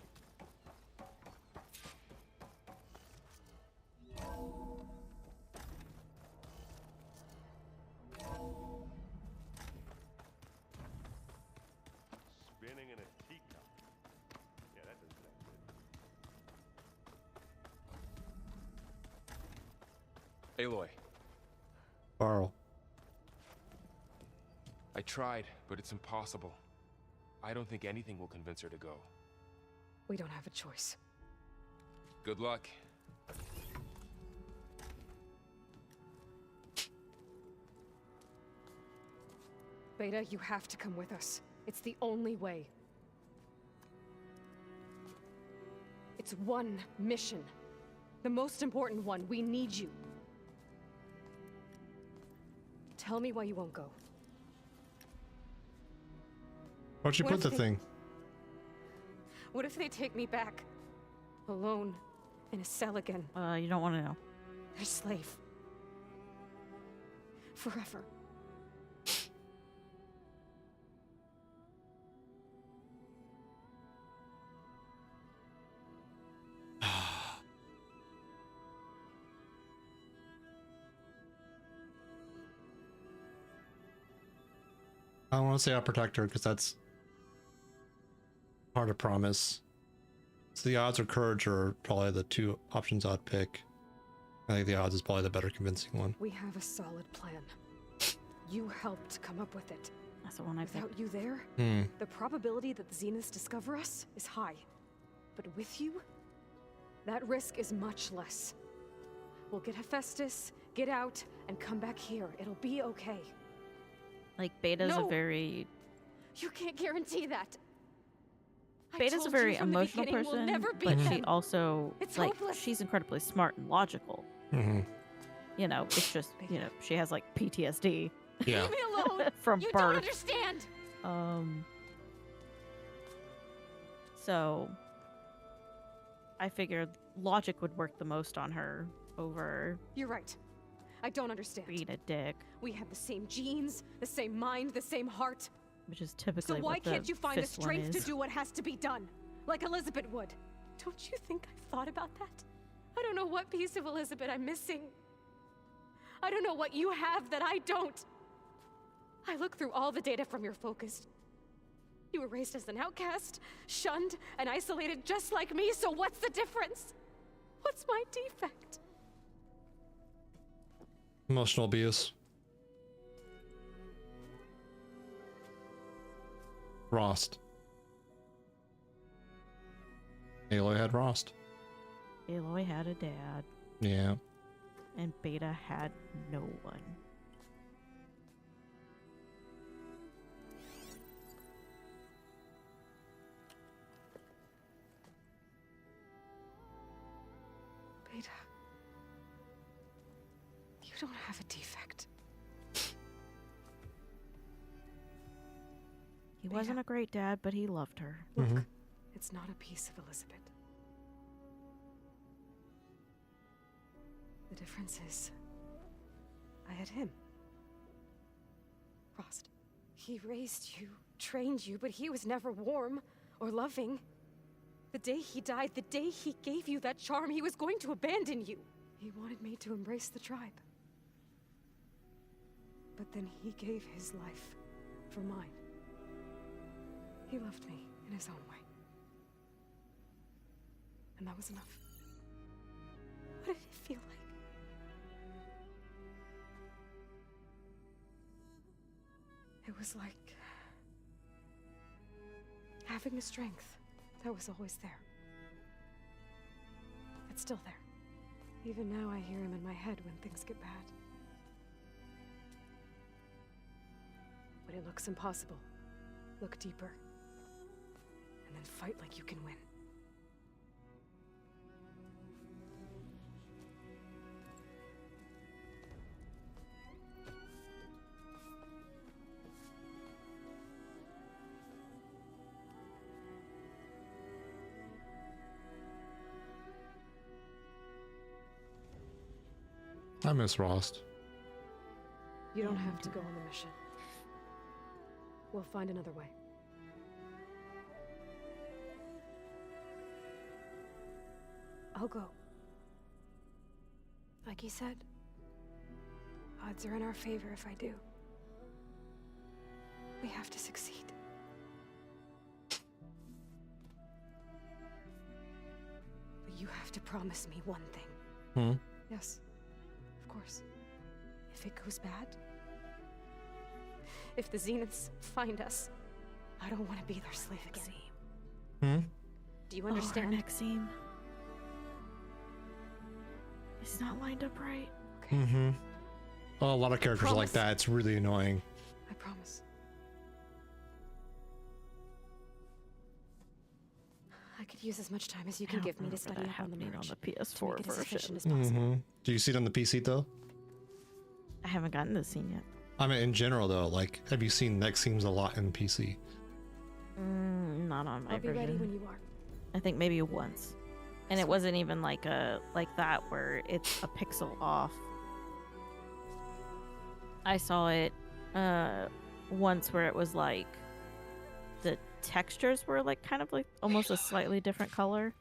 Spinning in a teacup. Yeah, that doesn't sound good. Aloy. Varl. I tried, but it's impossible. I don't think anything will convince her to go. We don't have a choice. Good luck. Beta, you have to come with us. It's the only way. It's one mission. The most important one. We need you. Tell me why you won't go. Why'd you What put if the they- thing? What if they take me back? Alone. In a cell again. You don't want to know. Their slave. Forever. I don't want to say I'll protect her because that's hard to promise. So the odds or courage are probably the two options I'd pick. I think the odds is probably the better convincing one. We have a solid plan. You helped come up with it. That's the one I Without picked. you there, the probability that the Zeniths discover us is high. But with you, that risk is much less. We'll get Hephaestus, get out, and come back here. It'll be okay. Like, Beta's No! a very... You can't guarantee that. I Beta's a told very you from the emotional beginning, we'll person, never beat but she them. also, It's like, hopeless. she's incredibly smart and logical. You know, it's just, you know, she has, like, PTSD. Yeah. Leave me alone. From you birth. don't understand. So I figured logic would work the most on her over You're right. I don't understand. being a dick, We have the same genes, the same mind, the same heart. which is So typically why what the can't you find the fifth one strength to is. do what has to be done? Like Elizabeth would. Don't you think I've thought about that? I don't know what piece of Elizabeth I'm missing. I don't know what you have that I don't. I look through all the data from your focus. You were raised as an outcast, shunned, and isolated just like me, so what's the difference? What's my defect? Emotional abuse. Rost. Aloy had Rost. Aloy had a dad, Yeah. and Beta had no one. Beta. You don't have a defect. He wasn't a great dad, but he loved her. Look, it's not a piece of Elizabeth. The difference is, I had him. Rost. He raised you, trained you, but he was never warm or loving. The day he died, the day he gave you that charm, he was going to abandon you. He wanted me to embrace the tribe. But then he gave his life for mine. He loved me in his own way. And that was enough. What did it feel like? It was like having a strength that was always there. It's still there. Even now I hear him in my head when things get bad. When it looks impossible, look deeper. And then fight like you can win. I miss Rost. You don't have to go on the mission. We'll find another way. I'll go. Like you said, odds are in our favor if I do. We have to succeed. But you have to promise me one thing. Yes, of course. If it goes bad, if the Zeniths find us, I don't want to be their slave again. Do you understand? Oh, Maxime. It's not lined up right. Oh, a lot of characters are like Promise. that. It's really annoying. I promise. I could use as much time as you can give me to study up on the merge. on the to PS4 make it as efficient version. as possible. Do you see it on the PC though? I haven't gotten this scene yet. I mean, in general though, like, have you seen next scenes a lot in PC? Not on my I'll be version. ready when you are. I think maybe once, and it wasn't even like that where it's a pixel off. I saw it once where it was like the textures were like kind of like almost a slightly different color.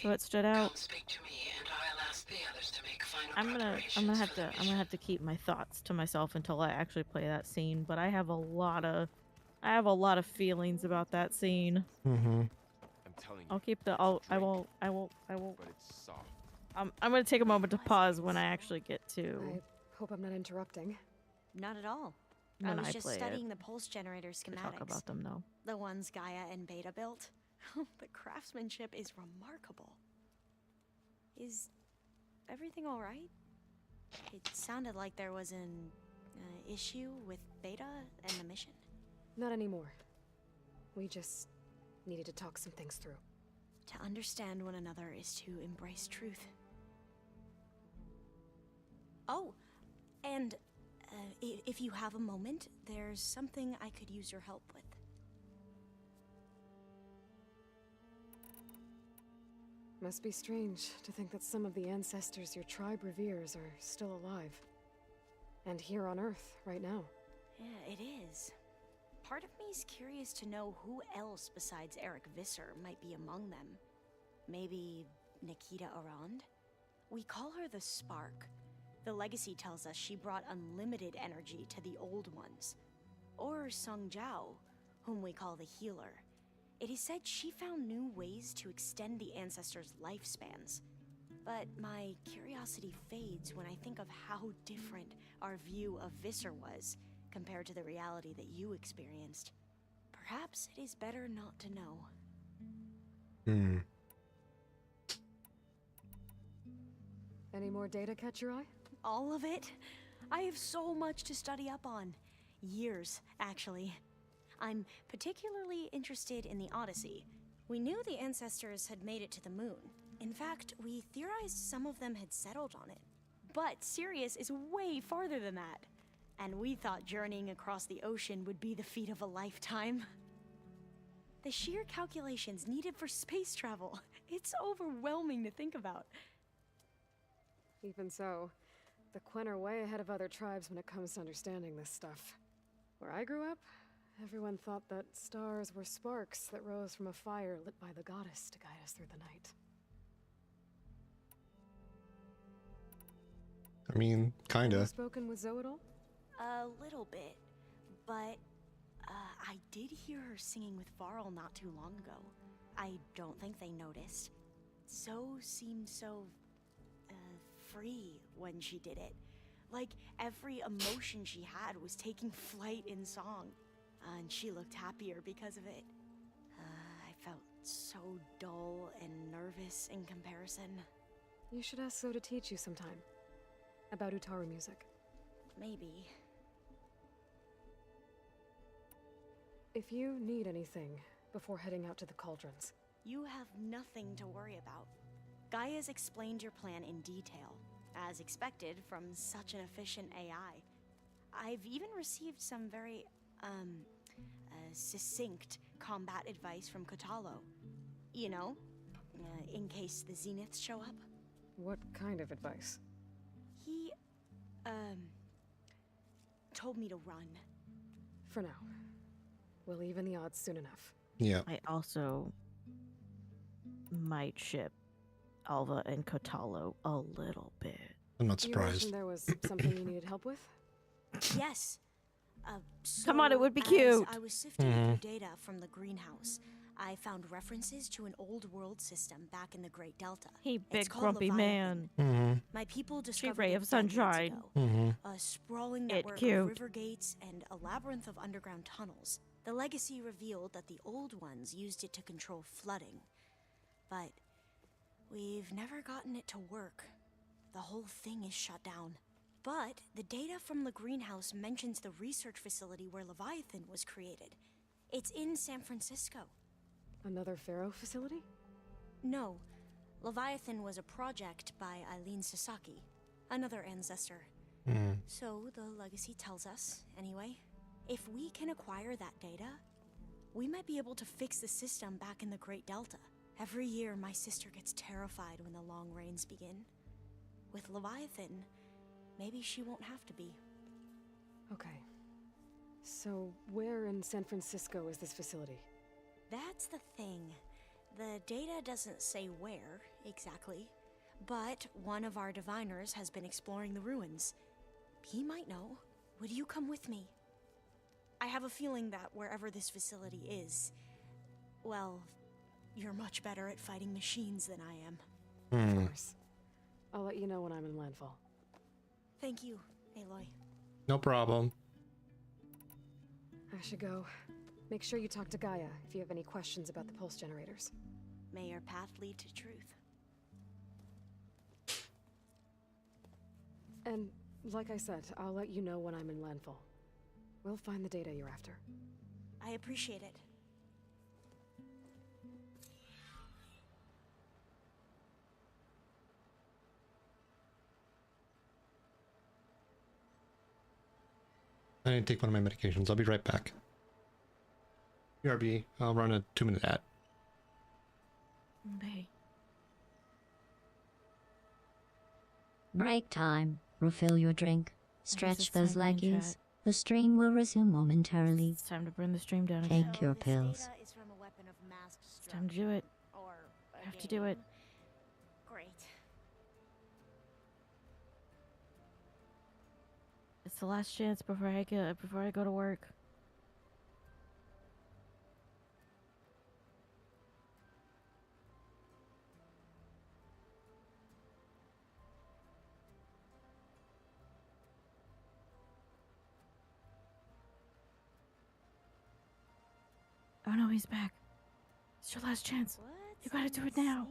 So it stood out. I'm gonna have to keep my thoughts to myself until I actually play that scene. But I have a lot of feelings about that scene. I'm telling you. I'll keep the. I won't. But it's soft. I'm gonna take a moment to pause when I actually get to. I hope I'm not interrupting. Not at all. When I was I just play studying it. the pulse generator schematics. Talk about them though. The ones Gaia and Beta built. The craftsmanship is remarkable. Is everything all right? It sounded like there was an issue with Beta and the mission. Not anymore. We just needed to talk some things through. To understand one another is to embrace truth. Oh, and if you have a moment, there's something I could use your help with. Must be strange to think that some of the ancestors your tribe reveres are still alive. And here on Earth, right now. Yeah, it is. Part of me is curious to know who else besides Eric Visser might be among them. Maybe Nikita Arand? We call her the Spark. The legacy tells us she brought unlimited energy to the old ones. Or Sung Jiao, whom we call the Healer. It is said she found new ways to extend the ancestors' lifespans. But my curiosity fades when I think of how different our view of Visser was compared to the reality that you experienced. Perhaps it is better not to know. Any more data catch your eye? All of it? I have so much to study up on. Years, actually. I'm particularly interested in the Odyssey. We knew the ancestors had made it to the moon. In fact, we theorized some of them had settled on it. But Sirius is way farther than that. And we thought journeying across the ocean would be the feat of a lifetime. The sheer calculations needed for space travel. It's overwhelming to think about. Even so, the Quen are way ahead of other tribes when it comes to understanding this stuff. Where I grew up, everyone thought that stars were sparks that rose from a fire lit by the goddess to guide us through the night. I mean, kinda. Have you spoken with Zoe at all? A little bit, but I did hear her singing with Varl not too long ago. I don't think they noticed. Zoe seemed so free when she did it. Like every emotion she had was taking flight in song. And she looked happier because of it. I felt so dull and nervous in comparison. You should ask Zoe to teach you sometime. About Utaru music. Maybe. If you need anything before heading out to the cauldrons. You have nothing to worry about. Gaia's explained your plan in detail, as expected from such an efficient AI. I've even received some very, succinct combat advice from Kotalo. You know, in case the Zeniths show up. What kind of advice? He, told me to run. For now. We'll even the odds soon enough. Yeah. I also might ship Alva and Kotalo a little bit. I'm not You surprised. mentioned there was something you needed help with? Yes. Come on, it would be as cute. I was sifting through data from the greenhouse, I found references to an old world system back in the Great Delta. Hey, It's big called grumpy Leviathan. man. My people She discovered ray it of decades sunshine. ago. A sprawling network cute. of river gates and a labyrinth of underground tunnels. The legacy revealed that the old ones used it to control flooding. But we've never gotten it to work. The whole thing is shut down. But the data from the greenhouse mentions the research facility where Leviathan was created. It's in San Francisco. Another Pharaoh facility? No. Leviathan was a project by Eileen Sasaki, another ancestor. So the legacy tells us, anyway. If we can acquire that data, we might be able to fix the system back in the Great Delta. Every year, my sister gets terrified when the long rains begin. With Leviathan, maybe she won't have to be. Okay. So, where in San Francisco is this facility? That's the thing. The data doesn't say where, exactly. But one of our diviners has been exploring the ruins. He might know. Would you come with me? I have a feeling that wherever this facility is, well, you're much better at fighting machines than I am. Of course. I'll let you know when I'm in landfall. Thank you, Aloy. No problem. I should go. Make sure you talk to Gaia if you have any questions about the pulse generators. May your path lead to truth. And, like I said, I'll let you know when I'm in landfall. We'll find the data you're after. I appreciate it. I need to take one of my medications. I'll be right back. BRB, I'll run a 2-minute ad. Okay. Break time. Refill your drink. Stretch it's those time to leggies. chat. The stream will resume momentarily. It's time to burn the stream down again. Take your pills. Is from a weapon of mass It's time to do it. Or I have to do it. Great. It's the last chance before I go to work. Oh no, he's back. It's your last chance. You gotta do it now.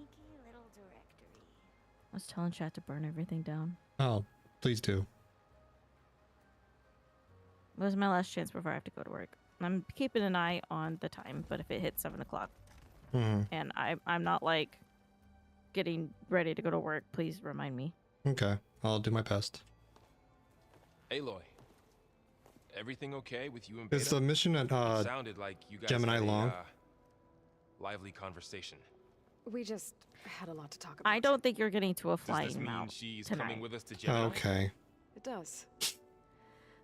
I was telling chat to burn everything down. Oh, please do. It was my last chance before I have to go to work. I'm keeping an eye on the time, but if it hits 7 o'clock and I'm not like getting ready to go to work, please remind me. Okay, I'll do my best. Aloy, everything okay with you and Beta? Is the mission at It sounded like you guys Gemini had a, long? lively conversation. We just had a lot to talk about. I don't think you're getting to a Does this flying mean mount she's tonight. coming with us to Gemini? Okay. It does.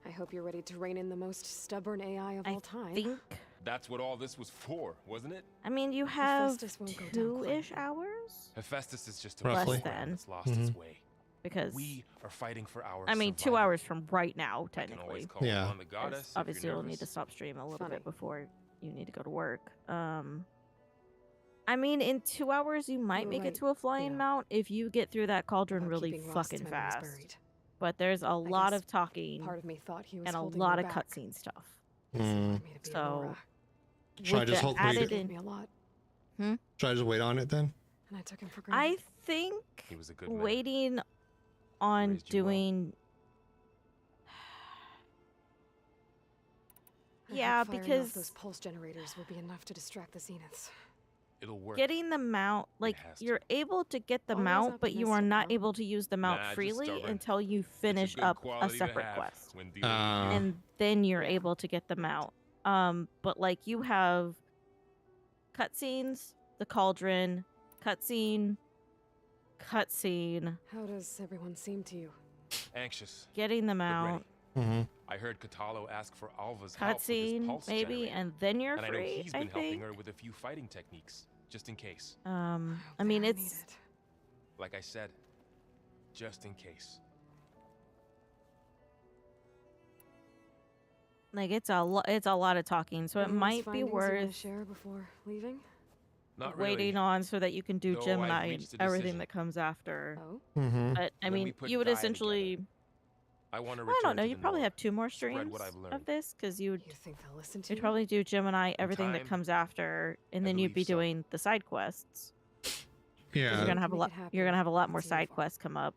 I hope you're ready to rein in the most stubborn AI of all time. Think. That's what all this was for, wasn't it? I mean, you have Hephaestus won't go down 2-ish hours? Hephaestus is just a Roughly. program that's lost its way. Because We are fighting for our I mean, 2 survival. hours from right now, I can always technically. call Yeah. upon the Because goddess if obviously, you're you'll need to nervous. stop stream a little Funny. bit before you need to go to work. I mean, in 2 hours, you might You're make right, it to a flying yeah. mount if you get through that cauldron About really keeping Rost's fucking memories fast. buried. But there's a lot guess of talking Part of me thought he was and a holding lot me of back. cutscene stuff. Mm. Me to be So, Aurora. Should I with just the hold- added wait? Gave in, me a lot, Should I just wait on it then? and I took him for granted. I think He was a good man. waiting on Raised you well. doing. I hope Yeah, firing off because those pulse generators will be enough to distract the Zeniths. It'll work. getting the mount, like, has to. you're able to get the Always mount, but you are optimistic, not huh? able to use the mount Nah, just freely stubborn. until you It's a finish good up a quality to separate have quest. when dealing with And then you're able to get the mount. But like you have cutscenes, the cauldron, cutscene, How does everyone seem to you? anxious. getting the but ready. mount, I heard Katalo ask for Alva's help with his cutscene, pulse maybe, generator. and then you're And I know free, he's I been helping think. her with a few fighting techniques, just in case. I hope mean, they don't it's need it. Like I said, just in case. like it's a lot of talking, so it Any last might be findings you wanna worth share before leaving. Not waiting really. on so that you can do Though I've Gemini and reached a everything decision. that comes after. Oh, But I When we mean, put you would Gaia essentially. I want to I return don't know. to You the probably north, have 2 more spread streams what I've learned. of this because you think they'll listen to you'd you? probably do Gemini, everything that time, comes after, and I then you'd believe be so. doing the side quests. 'Cause Yeah. you're gonna have a Make lot. it happen. You're gonna have a lot more Let's move side on. quests come up.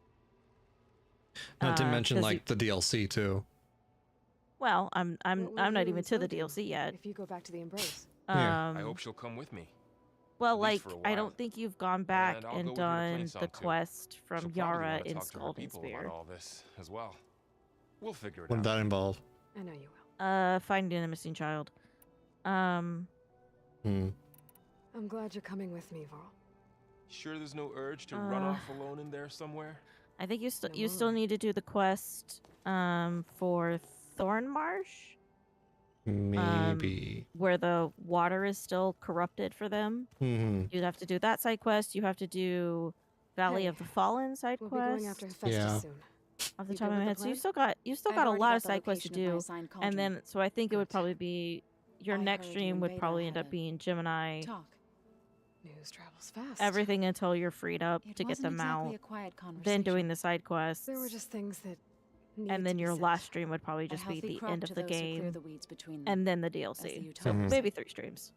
Not to mention 'cause like the DLC too. Well, I'm What will not even Ruins to the go do DLC yet. If you go back to the Embrace. Yeah. I hope she'll come with me. Well, At least like, for a I while. don't think you've gone back And I'll and go with you to done Plainsong, the too. quest She'll from probably Yara want to in talk to her Scalding people Spear. about all this as well. We'll figure it What out. did that involve? I know you will. Finding a missing child. Hmm. I'm glad you're coming with me, Varl. Sure there's no urge to run off alone in there somewhere? I think you still need to do the quest for Thornmarsh. Maybe. Where the water is still corrupted for them. You'd have to do that side quest. You have to do Valley of the Fallen side We'll quest. be going after Hephaestus soon. Off the You top good of my with head, the so you plan? still got I've a already lot got of the side quests to location of my do, signed and then cauldron. so I think it would probably be your I next heard you stream and would Beta probably had end up a being Gemini. Talk. News travels fast. Everything until you're freed up It to get wasn't them exactly out. a quiet Then conversation. doing the side quests. There were just things that needed And then to be your said. last stream would probably A just be healthy the crop end of to the those who clear game. the weeds between them, And then the as the DLC. So utopians maybe say. 3 streams.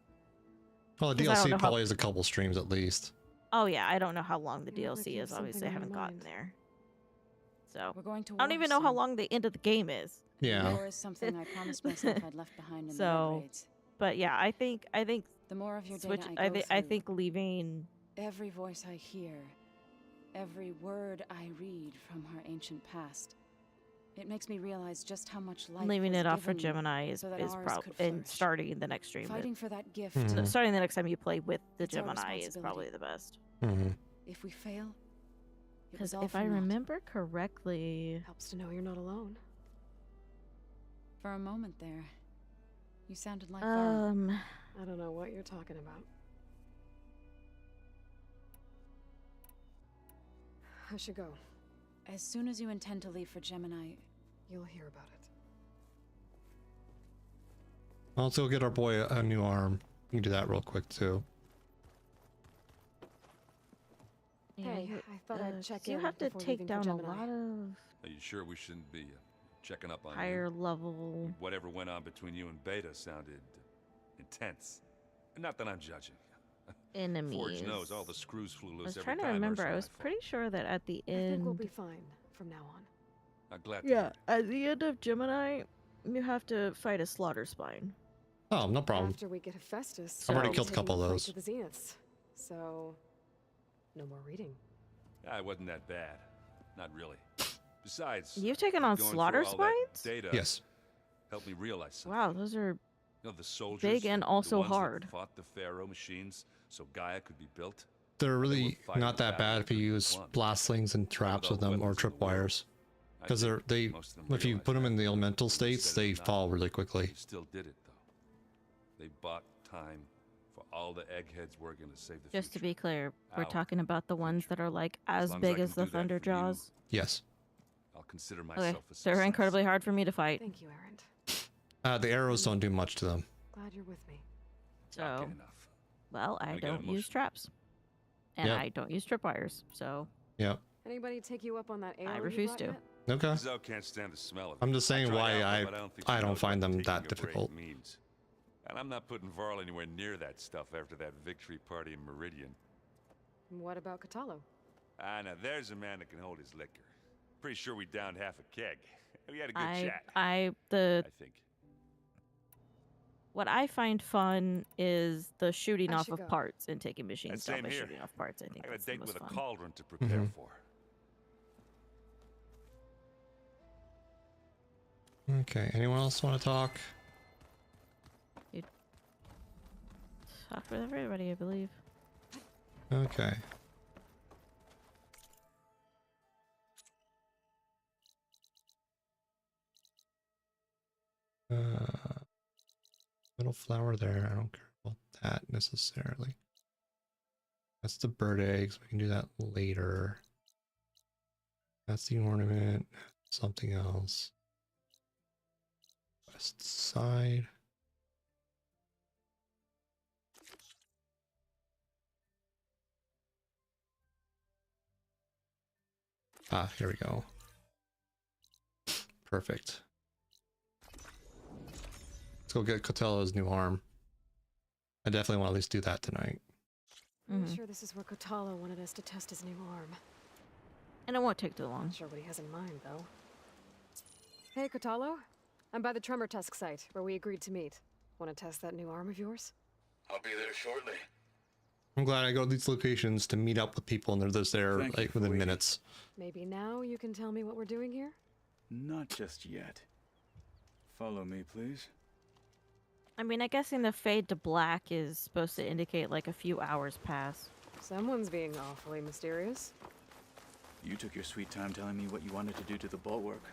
Well, the 'Cause I don't DLC know how- probably is a couple streams at least. Oh yeah, I don't know how long the You look like DLC you have is. Obviously, I something on haven't your gotten mind. there. So We're going to I don't war even know how soon. long the end of the game is. Yeah. War is something I promised myself I'd left behind in the So, raids. but yeah, I think The more of your switch. data I I go think I through, think leaving. every voice I hear, every word I read from her ancient past, it makes me realize just how much life Leaving was it off for given Gemini is so that ours probably could and flourish. starting the next stream. Fighting for that gift. Mhm. Starting the next time you play with the It's our Gemini is probably responsibility. the best. If we fail, it Because was all if for I naught. remember correctly, Helps to know you're not alone. For a moment there, you sounded like Varl. I don't know what you're talking about. I should go. As soon as you intend to leave for Gemini, You'll hear about it. Well, let's go get our boy a new arm. You can do that real quick too. Hey, I thought I'd check you in have to before take leaving for down a Gemini. lot of Are you sure we shouldn't be checking up on higher you? level. Whatever went on between you and Beta sounded intense. Not that I'm judging. Enemies. Forge knows all the screws flew I loose was every trying to time remember. I Ursula was fought. pretty sure that at the I end. think we'll be fine from now on. I'm glad to Yeah, at the end of Gemini, you have to fight a slaughter spine. Oh, no problem. After we get Hephaestus, I've already we'll be killed a couple taking of the those. fight to the Zeniths. So, no more reading. It wasn't that bad. Not really. Besides, You've taken on going through slaughter all that spines? Data Yes. helped me realize something. Wow, those are You know, the soldiers, big and the also ones that hard. fought the Pharaoh machines so Gaia could be built. They're really fighting not that battles bad if you use blast slings and traps with them or tripwires. Because they if you put them in the elemental states, they fall really quickly. They still did it though. They bought time for all the eggheads working to save the Just to be clear, we're Our talking about the ones that are like as long as big I as can the do that Thunder for you, Jaws. Yes. I'll consider myself Okay, a they're success. incredibly hard for me to fight. Thank you, Erend. The arrows don't do much to them. Glad you're with me. So, well, I I got don't use emotional. traps, and Yep. I don't use tripwires. So Yep. Anybody take you up on that ale I you refuse brought to. yet? Okay. Zoe can't stand the smell of it. I'm just saying I tried why alpha, but think I she don't knows find what them taking that a break difficult. means. And I'm not putting Varl anywhere near that stuff after that victory party in Meridian. What about Catalo? Now there's a man that can hold his liquor. Pretty sure we downed half a keg. We had a good chat, I think. what I find fun is the shooting I off should of go. parts and taking machines down same by here. shooting off parts. I think I got a that's the date most with a fun. cauldron to prepare for. Okay. Anyone else want to talk? Talk with everybody, I believe. Okay. Little flower there. I don't care about that necessarily. That's the bird eggs. We can do that later. That's the ornament. Something else. West side. Ah, here we go. Perfect. Let's go get Cotello's new arm. I definitely want to at least do that tonight. I'm sure this is where Catalo wanted us to test his new arm. And it won't take too long. Not sure what he has in mind, though. Hey, Catalo. I'm by the Tremor Tusk site, where we agreed to meet. Want to test that new arm of yours? I'll be there shortly. I'm glad I go to these locations to meet up with people, and they're just there Thank you like for within waiting. minutes. Maybe now you can tell me what we're doing here? Not just yet. Follow me, please. I mean, I'm guessing the fade to black is supposed to indicate like a few hours pass. Someone's being awfully mysterious. You took your sweet time telling me what you wanted to do to the bulwark.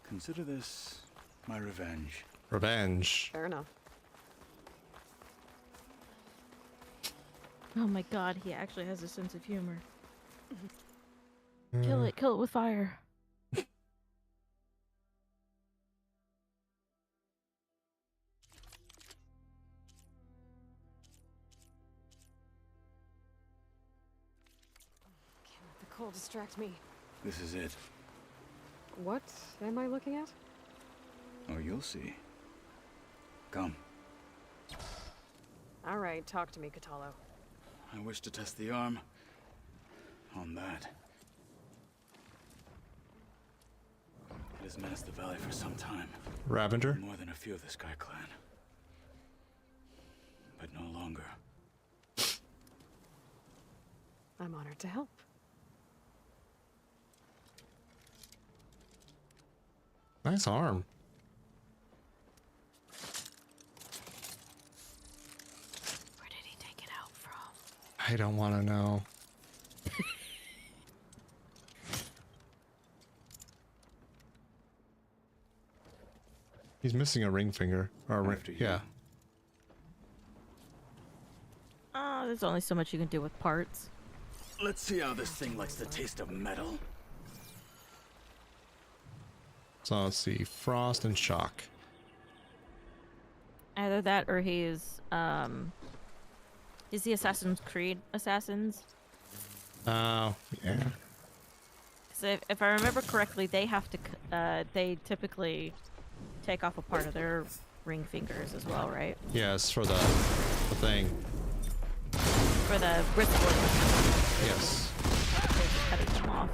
Consider this my revenge. Revenge. Fair enough. Oh my god, he actually has a sense of humor. Kill it with fire. Can't let the cold distract me. This is it. What am I looking at? Oh, you'll see. Come. All right, talk to me, Katalo. I wish to test the arm on that. It has menaced the valley for some time. Ravager? More than a few of the Sky Clan. But no longer. I'm honored to help. Nice arm. Where did he take it out from? I don't want to know. He's missing a ring finger. Or a ring, After you. yeah. There's only so much you can do with parts. Let's see how this thing likes the taste of metal. So let's see. Frost and shock. Either that or he's the Assassin's Creed assassins. Oh, yeah. So if I remember correctly, they have to they typically take off a part of their ring fingers as well, right? Yes, for the thing. For the wristlet. Yes. They're just cutting them off.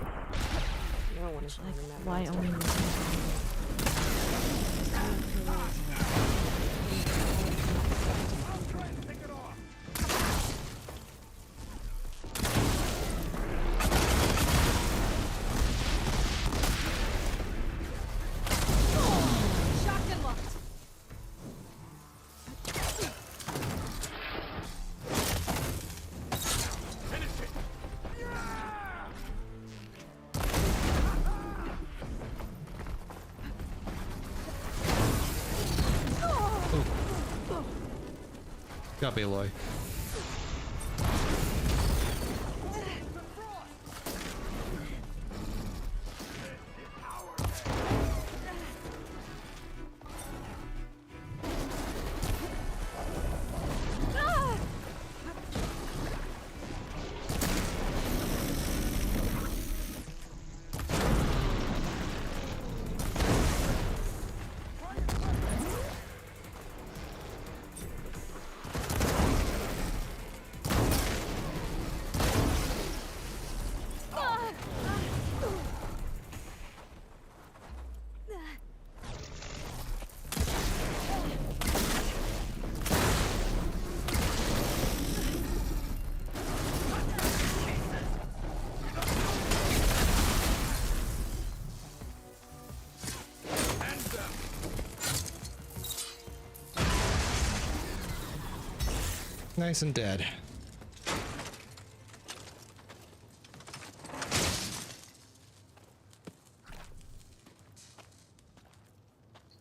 No one is learning that. Why only? Shocked and locked. Got Aloy. Nice and dead.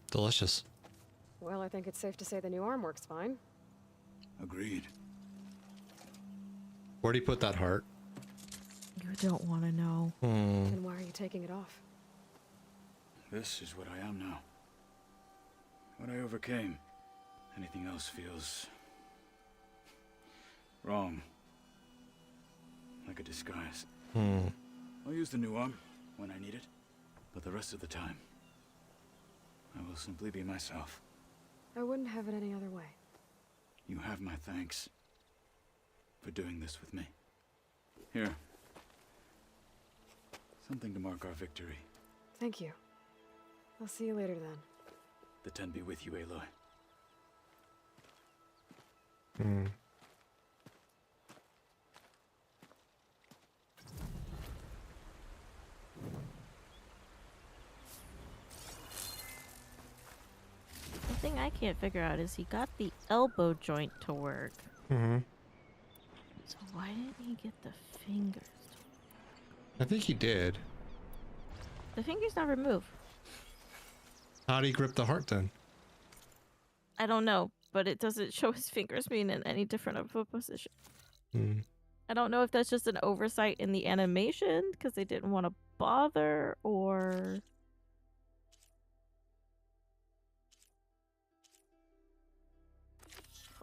Delicious. Well, I think it's safe to say the new arm works fine. Agreed. Where'd he put that heart? You don't want to know. Then why are you taking it off? This is what I am now. What I overcame. Anything else feels wrong. Like a disguise. I'll use the new arm when I need it, but the rest of the time, I will simply be myself. I wouldn't have it any other way. You have my thanks for doing this with me. Here. Something to mark our victory. Thank you. I'll see you later then. The Ten be with you, Aloy. thing I can't figure out is he got the elbow joint to work. Mm-hmm. So why didn't he get the fingers? I think he did. The fingers never move. How do you grip the heart then? I don't know, but it doesn't show his fingers being in any different of a position. Hmm. I don't know if that's just an oversight in the animation because they didn't want to bother or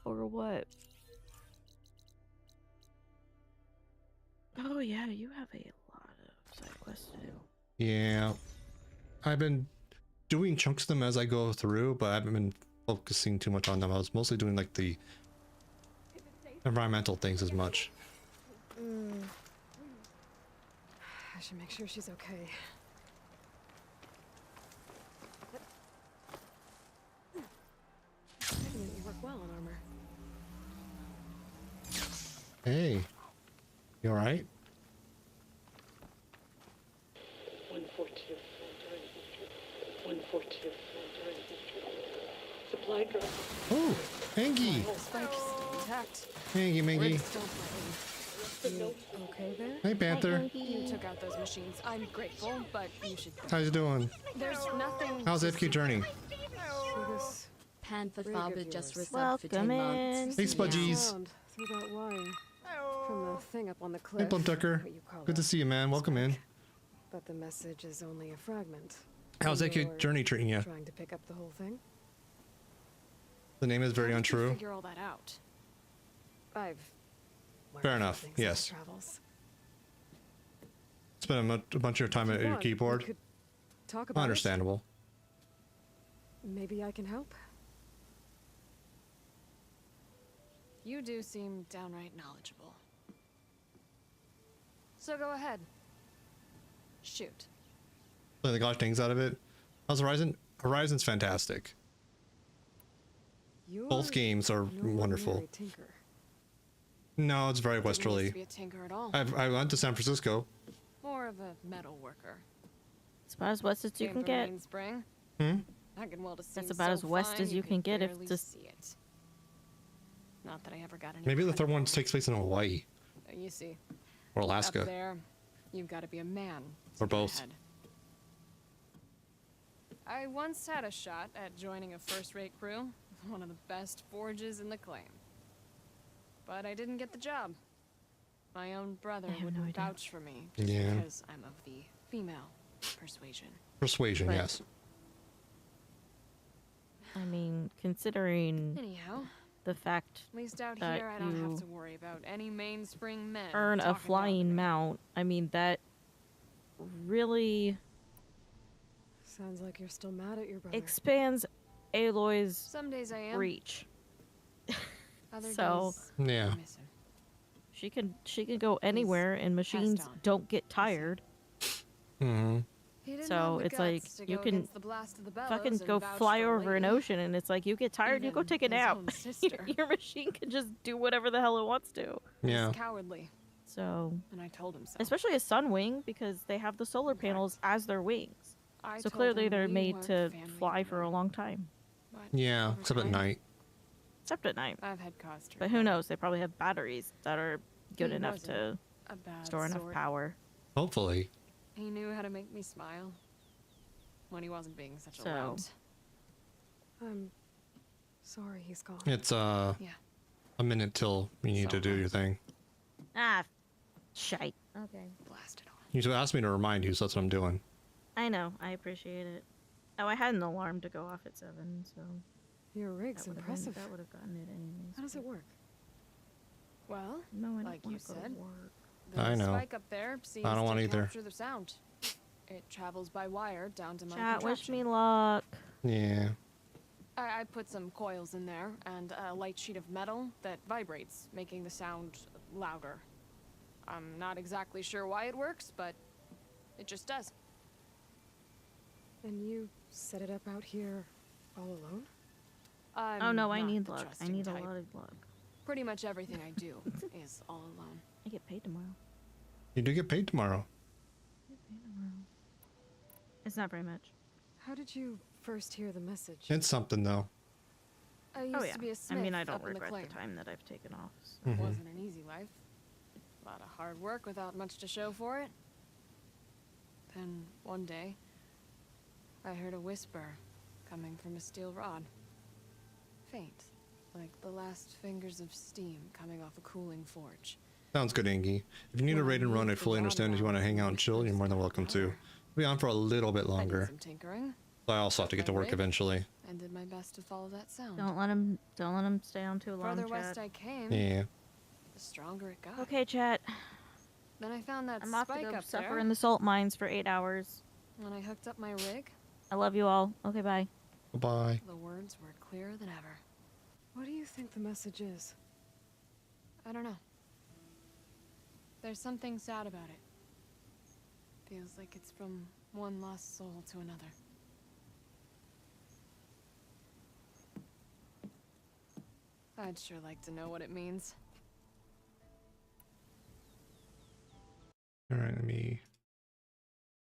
what. Oh yeah, you have a lot of side quests to do. Yeah. I've been doing chunks of them as I go through, but I haven't been focusing too much on them. I was mostly doing like the environmental things as much. I should make sure she's okay. You work well on armor. Hey. You alright? 142. 142. Supply drop. Oh, Angie. Angie, Mingy. You okay there? Hey, Panther. You took out those machines. I'm grateful, but you should. How's you doing? There's nothing. How's FQ Journey? Panther Father just resubbed for Welcome 10 months. Hey, Spudgies. Sound through that wire from the thing up on the Hey, cliff. Plum Tucker. what you call Good to it. see you, man. Welcome in. But the message is only a fragment. How's And FQ you're Journey treating you? Trying to pick up the whole thing. The name is very How did you untrue. figure all that out? I've learned Fair a few enough. things in my Yes. travels. Spend a bunch of your time If at you your want, we keyboard. could talk about it. Understandable. Maybe I can help. You do seem downright knowledgeable. So go ahead. Shoot. Play the gosh things out of it. How's Horizon? Horizon's fantastic. Both games are wonderful. Tinker. No, it's very Didn't used westerly. to be a tinker at all. I went to San Francisco. More of a metal worker. It's about as west as you Came can from get. Main Spring. Hmm? I can weld a That's seam about so as west fine as you could can get if barely just- see it. Not that I ever got any. Maybe the credit third one for it. takes place in Hawaii You see, or Alaska up there, you've got to be a man. to or get both. ahead. I once had a shot at joining a first-rate crew, with one of the best forges in the claim. But I didn't get the job. My own brother wouldn't vouch for me just Yeah. because I'm of the female persuasion. Persuasion, But- yes. I mean, considering Anyhow, the fact at least out that here I don't you have to worry about any mainspring men earn a talking down to flying me. mount, I mean, that really Sounds like you're still mad at your brother. expands Aloy's Some days I am. reach. Other So days, Yeah. I miss him. she can go anywhere and machines on. don't get tired. Mm-hmm. He didn't So have the it's like guts to you go can against the blast of the bellows fucking and go vouch fly for a over an lady. ocean and it's like you get tired, you go Even take a his nap. own sister. Your machine can just do whatever the hell it wants to. Yeah. He's cowardly, So and I told him so. especially a Sunwing because they have the solar panels as their wings. I So told clearly him they're we made weren't to family fly for a long time. but Yeah, over except at time, night. Except at night. I've had cause to But who knows? They probably have batteries that are good He enough wasn't to a bad store enough sort. power. Hopefully. He knew how to make me smile when he wasn't being such a So- lout. I'm sorry he's gone. It's Yeah. a minute till you need to do your thing. Ah, shite. Okay. Blast it all. You asked me to remind you, so that's what I'm doing. I know. I appreciate it. Oh, I had an alarm to go off at 7, so Your rig's that would've impressive. That would have gotten it anyways. How does it work? Well, No, I don't like wanna you go to said, work. the I know. spike up there seems I don't want to either. capture the sound. It travels by wire down to my Chat, wish contraption. me luck. Yeah. I put some coils in there and a light sheet of metal that vibrates, making the sound louder. I'm not exactly sure why it works, but it just does. And you set it up out here all alone? Oh no, I not need the luck. I trusting need type. a lot of luck. Pretty much everything I do is all alone. I get paid tomorrow. You do get paid tomorrow. It's not very much. How did you first hear the message? It's something, though. I used Oh yeah. to be a I smith mean, I don't up in the regret claim. the time that I've taken off. So. It wasn't an easy life. A lot of hard work without much to show for it. Then, one day, I heard a whisper coming from a steel rod. Faint, like the last fingers of steam coming off a cooling forge. Sounds good, Angie. If you need a raid and run, I fully understand. If you want to hang out and chill, you're more than welcome to. We'll be on for a little bit longer. Some tinkering. But I also have to get to work eventually. And did my best to follow that sound. Don't let him stay on too long. Further chat. west I came. Yeah. The stronger it got. Okay, chat. Then I found that I'm off to spike go up suffer there. in the salt mines for 8 hours. When I hooked up my rig, I love you all. Okay, bye. Goodbye. the words were clearer than ever. What do you think the message is? I don't know. There's something sad about it. Feels like it's from one lost soul to another. I'd sure like to know what it means. All right, let me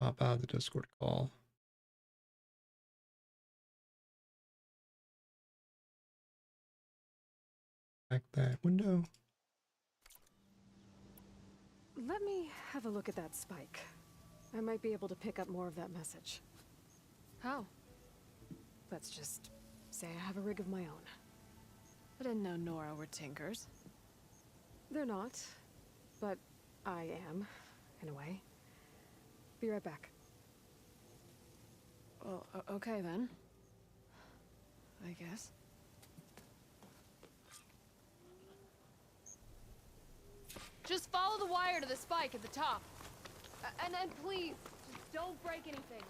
pop out of the Discord call. Back that window. Let me have a look at that spike. I might be able to pick up more of that message. How? Let's just say I have a rig of my own. I didn't know Nora were tinkers. They're not, but I am, in a way. Be right back. Well, okay then. I guess. Just follow the wire to the spike at the top. And then please, just don't break anything.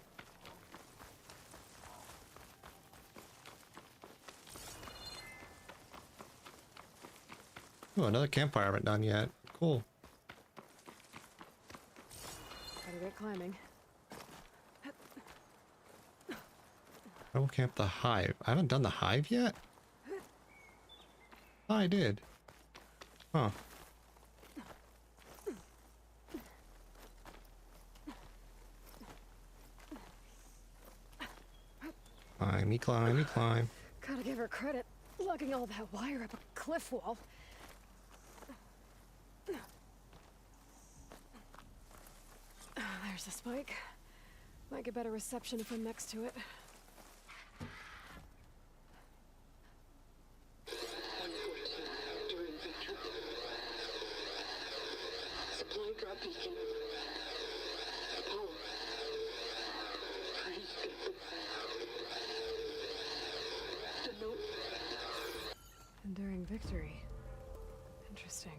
Oh, another campfire I haven't done yet. Cool. Better get climbing. I will camp the hive. I haven't done the hive yet? Oh, I did. Huh. Climby, climby, climb. Gotta give her credit, lugging all that wire up a cliff wall. There's the spike. Might get better reception if I'm next to it. During victory. Supply drop beacon. Power. Please get the note. Enduring victory. Interesting.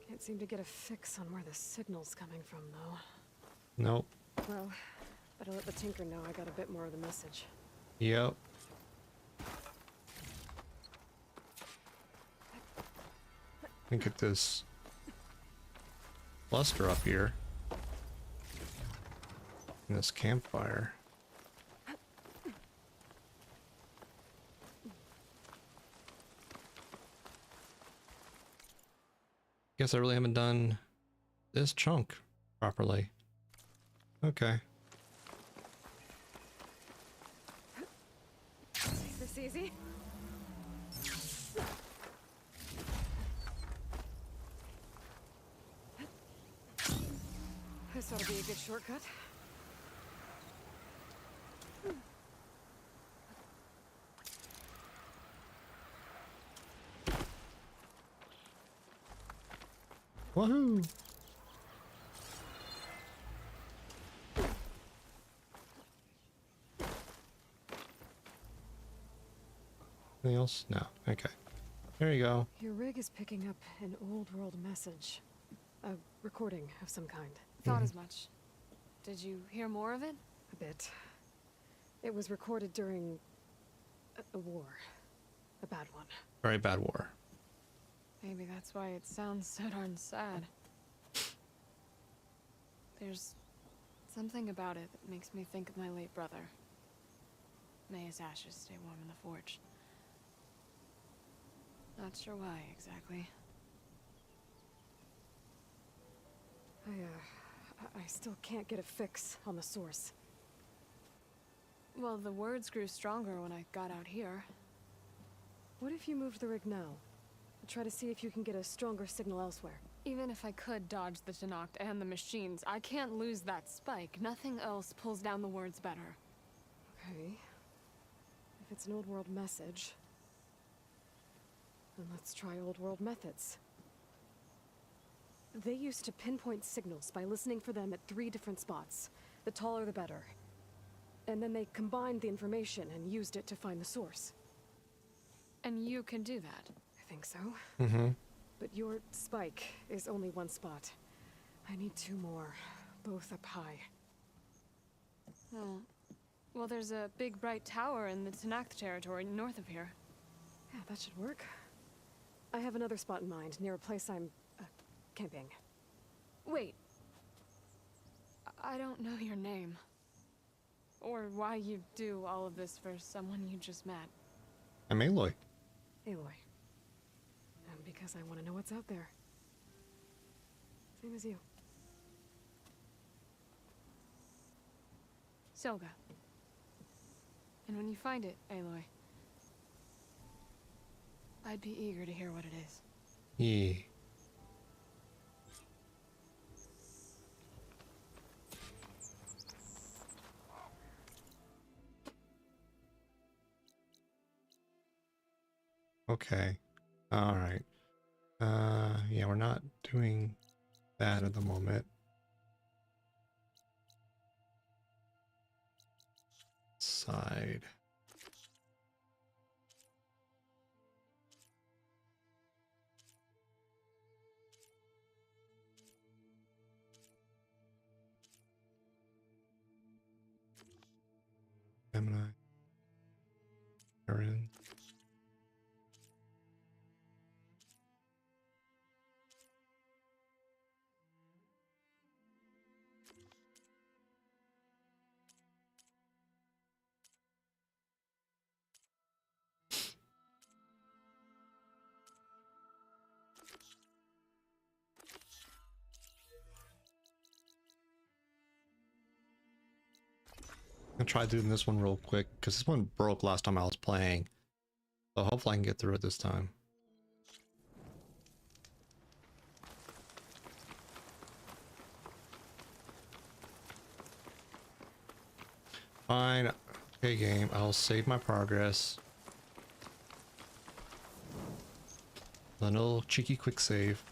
Can't seem to get a fix on where the signal's coming from, though. Nope. Well, better let the Tinker know I got a bit more of the message. Yep. Let me get this cluster up here. And this campfire. Guess I really haven't done this chunk properly. Okay. Is this easy? This ought to be a good shortcut. Woohoo! Anything else? No. Okay. There you go. Your rig is picking up an old world message. A recording of some kind. Thought as much. Did you hear more of it? A bit. It was recorded during a war. A bad one. Very bad war. Maybe that's why it sounds so darn sad. There's something about it that makes me think of my late brother. May his ashes stay warm in the forge. Not sure why exactly. I still can't get a fix on the source. Well, the words grew stronger when I got out here. What if you moved the rig now? Try to see if you can get a stronger signal elsewhere. Even if I could dodge the Tenakth and the machines, I can't lose that spike. Nothing else pulls down the words better. Okay. If it's an old world message, then let's try old world methods. They used to pinpoint signals by listening for them at 3 different spots. The taller the better. And then they combined the information and used it to find the source. And you can do that? I think so. Mm-hmm. But your spike is only 1 spot. I need 2 more, both up high. Oh. Well, there's a big bright tower in the Tenakth territory north of here. Yeah, that should work. I have another spot in mind, near a place I'm, camping. Wait. I don't know your name. Or why you do all of this for someone you just met. I'm Aloy. Aloy. And because I want to know what's out there. Same as you. Selga. And when you find it, Aloy, I'd be eager to hear what it is. Yeah. Okay. All right. Yeah, we're not doing that at the moment. Side. Gemini. Aaron. I'll try doing this one real quick because this one broke last time I was playing. So hopefully I can get through it this time. Fine. Okay, game. I'll save my progress. A little cheeky quick save.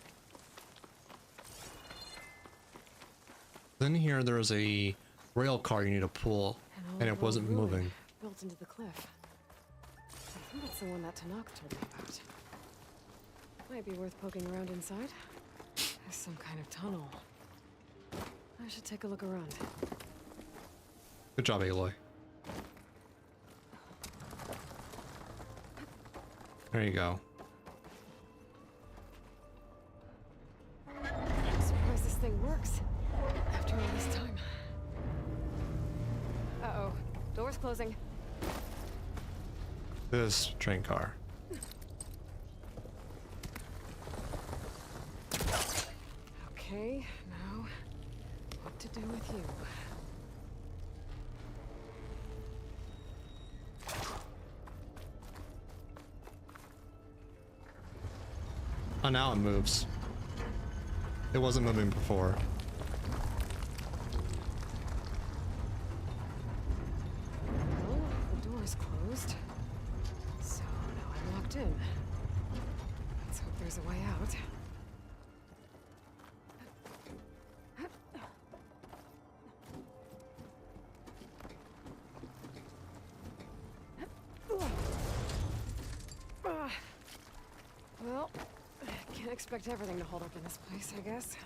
Then here there's a rail car you need to pull, and it wasn't moving. Built into the cliff. I think that's the one that Tenakth told me about. Might be worth poking around inside. There's some kind of tunnel. I should take a look around. Good job, Aloy. There you go. I'm surprised this thing works. After all this time. Uh-oh. Door's closing. This train car. Okay, now what to do with you? Oh, now it moves. It wasn't moving before. Well, the door's closed. So now I'm locked in. Let's hope there's a way out. Well, can't expect everything to hold up in this place, I guess.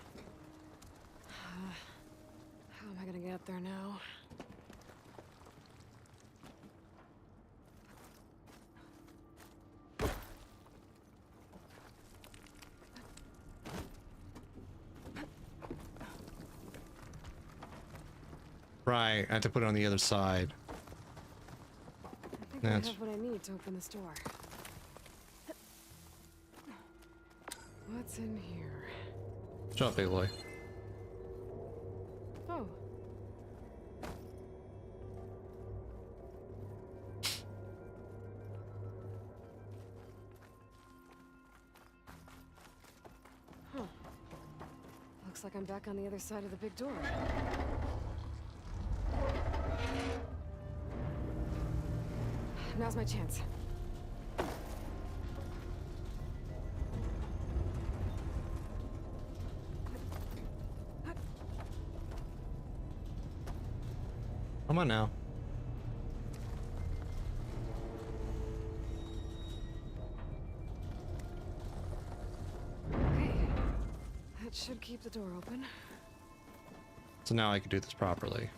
How am I gonna get up there now? Right, I had to put it on the other side. I think I have what I need to open this door. What's in here? Shut up, Aloy. Oh. Looks like I'm back on the other side of the big door. Now's my chance. Come on now. Okay. That should keep the door open. So now I can do this properly.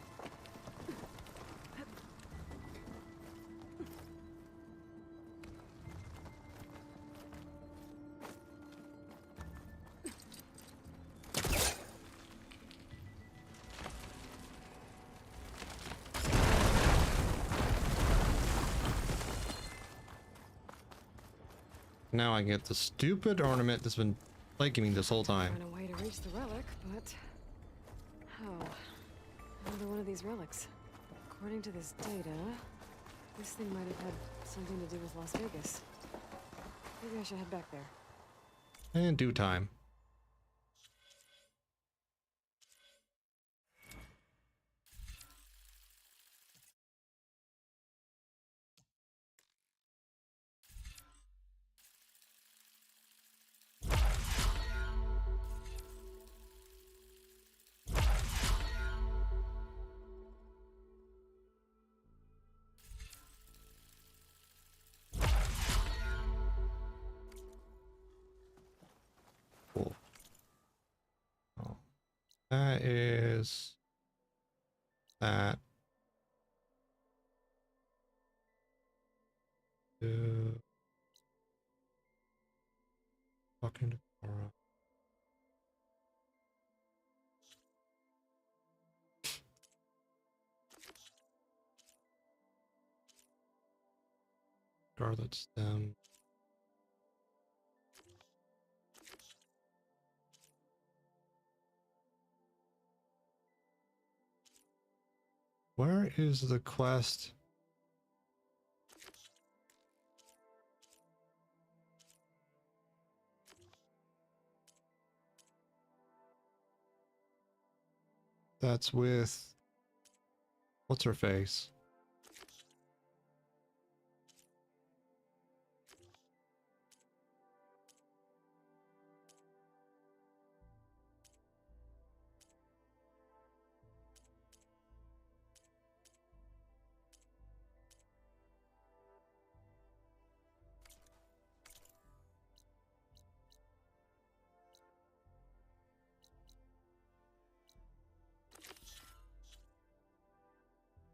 Now I get the stupid ornament that's been plaguing me this whole time. Find a way to reach the relic, but how? Another one of these relics. According to this data, this thing might have had something to do with Las Vegas. Maybe I should head back there. In due time. Cool. Oh. That is that. Talking to Cora. Scarlet stem. Where is the quest? That's with what's her face?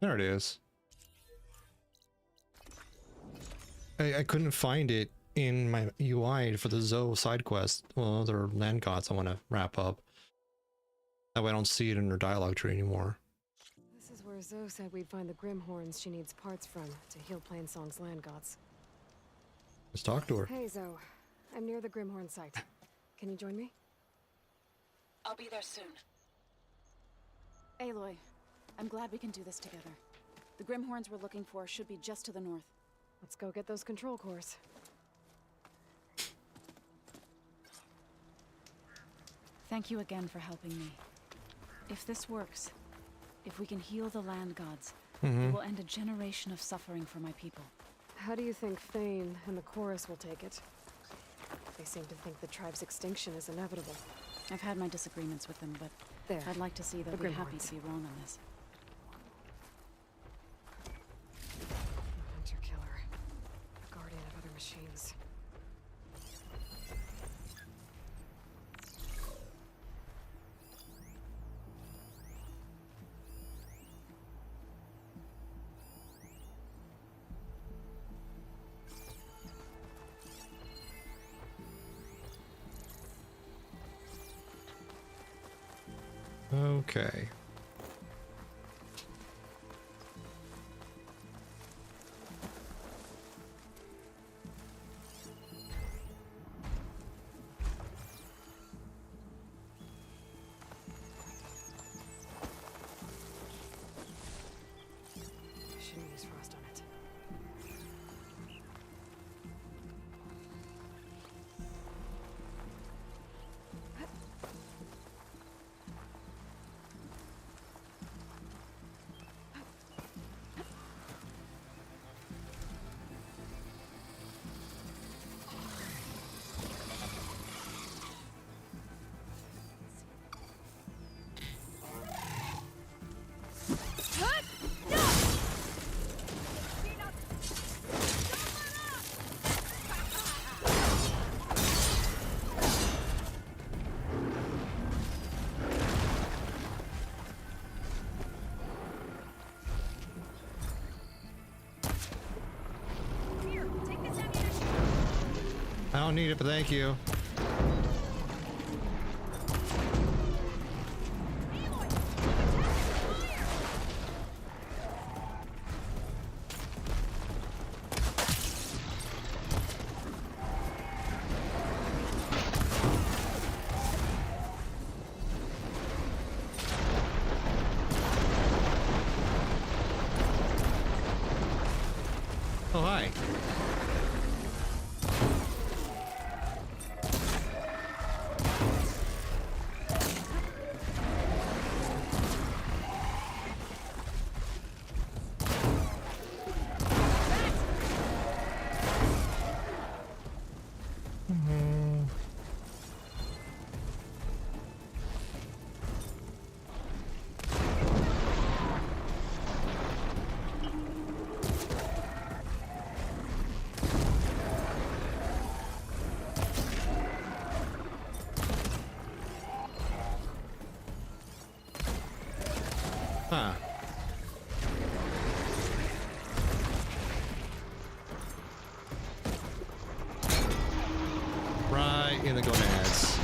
There it is. I couldn't find it in my UI for the Zoe side quest. Well, other land gods I want to wrap up. That way I don't see it in her dialogue tree anymore. This is where Zoe said we'd find the Grimhorns she needs parts from to heal Plainsong's land gods. Let's talk to her. Hey Zoe, I'm near the Grimhorn site. Can you join me? I'll be there soon. Aloy, I'm glad we can do this together. The Grimhorns we're looking for should be just to the north. Let's go get those control cores. Thank you again for helping me. If this works, if we can heal the land gods, it will end a generation of suffering for my people. How do you think Thane and the chorus will take it? They seem to think the tribe's extinction is inevitable. I've had my disagreements with them, but there. I'd like to see they'll be happy to be wrong on this. Hunter killer. A guardian of other machines. Okay. Shouldn't use frost on it. I don't need it, but thank you. Oh, hi. Huh. Right in the gonads.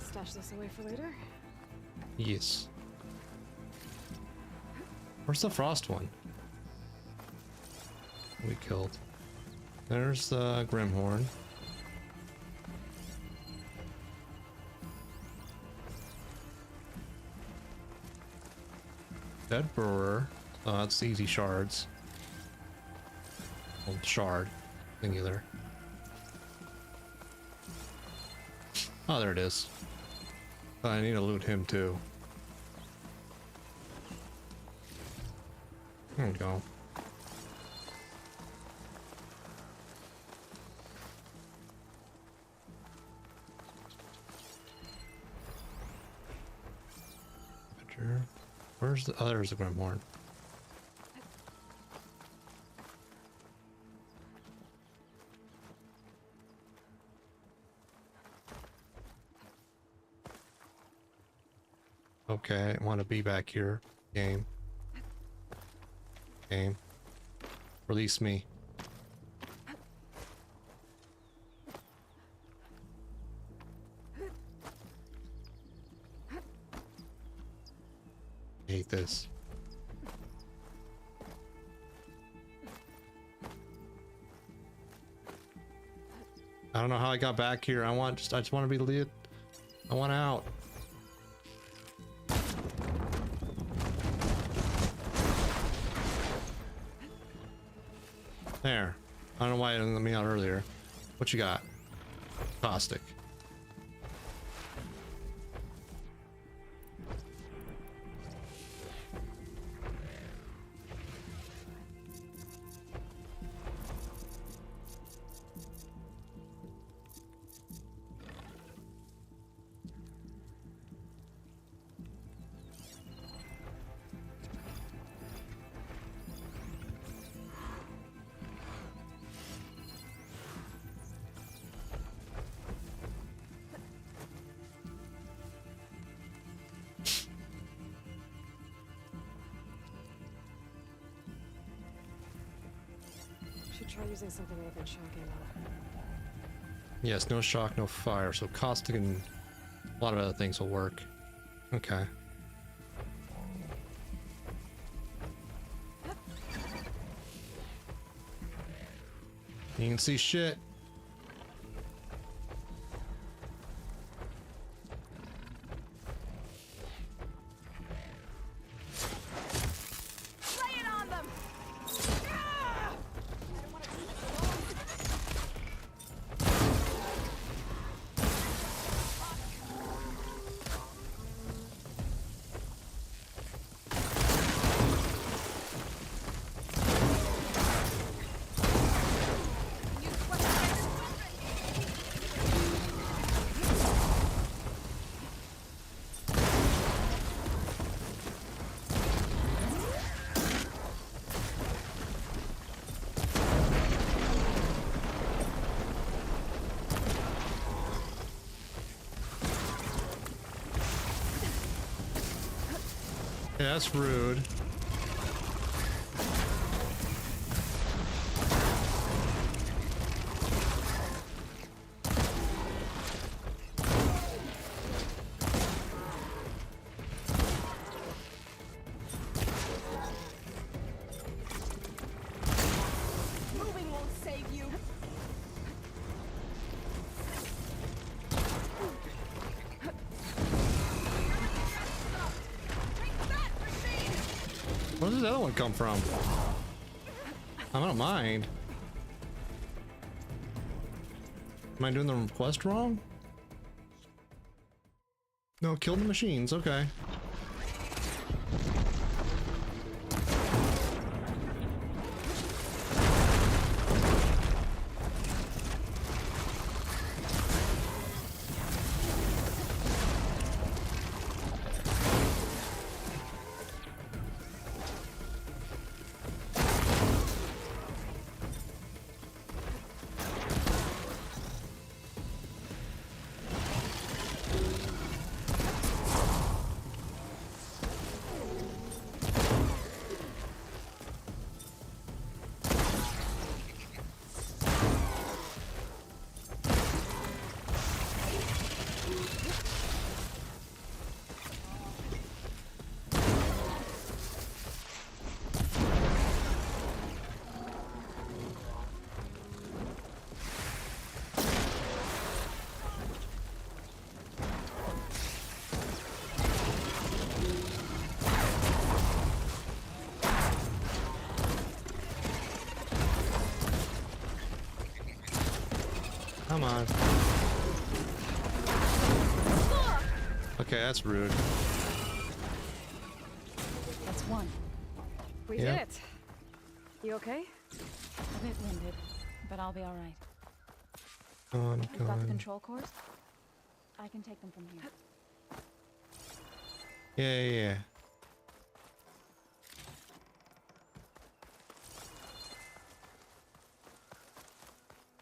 Stash this away for later. Yes. Where's the frost one? We killed. There's the Grimhorn. Dead Brewer. Oh, that's easy shards. Well, shard. Singular. Oh, there it is. I need to loot him too. There we go. Where's the others? The Grimhorn. Okay, I want to be back here. Game. Game. Release me. I hate this. I don't know how I got back here. I just want to be lit. I want out. There. I don't know why it didn't let me out earlier. What you got? Caustic. Try using something other than shock ammo. Yes, no shock, no fire. So caustic and a lot of other things will work. Okay. You can see shit. Yeah, that's rude. Moving won't save you. Where does the other one come from? I don't mind. Am I doing the quest wrong? No, kill the machines, okay. Come on. Okay, that's rude. That's one. We Yep. did it. You okay? A bit winded, but I'll be all right. Come on, You've come got the on. control cores? I can take them from here. Yeah.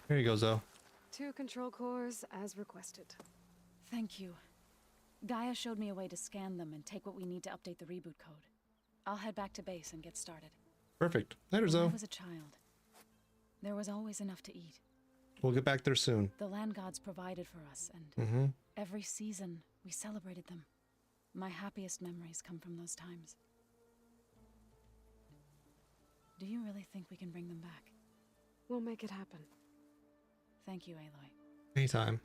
Here you go, Zoe. 2 control cores as requested. Thank you. Gaia showed me a way to scan them and take what we need to update the reboot code. I'll head back to base and get started. Perfect. Later, When I Zoe. was a child, there was always enough to eat. We'll get back there soon. The land gods provided for us, and Mm-hmm. every season we celebrated them. My happiest memories come from those times. Do you really think we can bring them back? We'll make it happen. Thank you, Aloy. Anytime.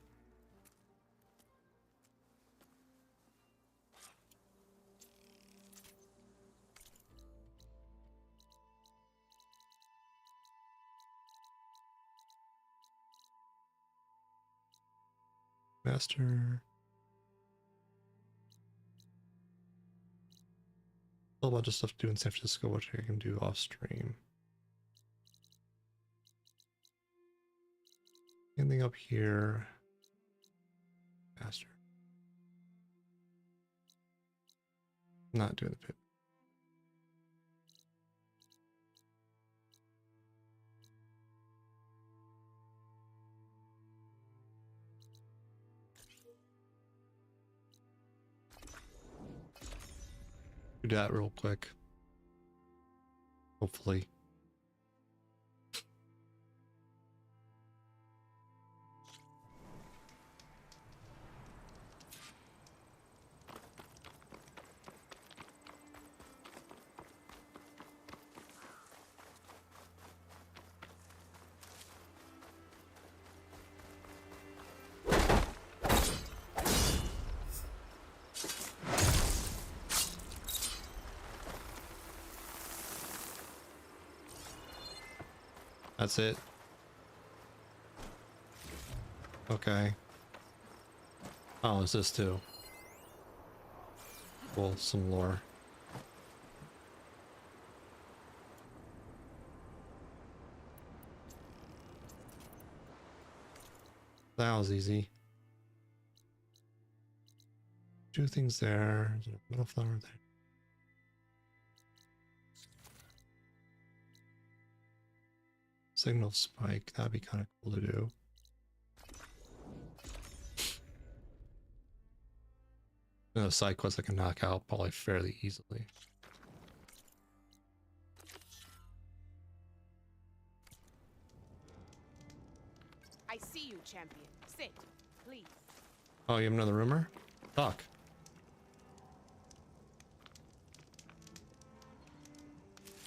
Master. A whole bunch of stuff to do in San Francisco, which I can do off stream. Anything up here? Master. Not doing the pit. Do that real quick. Hopefully. That's it. Okay. Oh, is this too? Well, some lore. That was easy. 2 things there. There's a metal flower there. Signal spike, that'd be kind of cool to do. A side quest I can knock out probably fairly easily. I see you, champion. Sit, please. Oh, you have another rumor? Talk.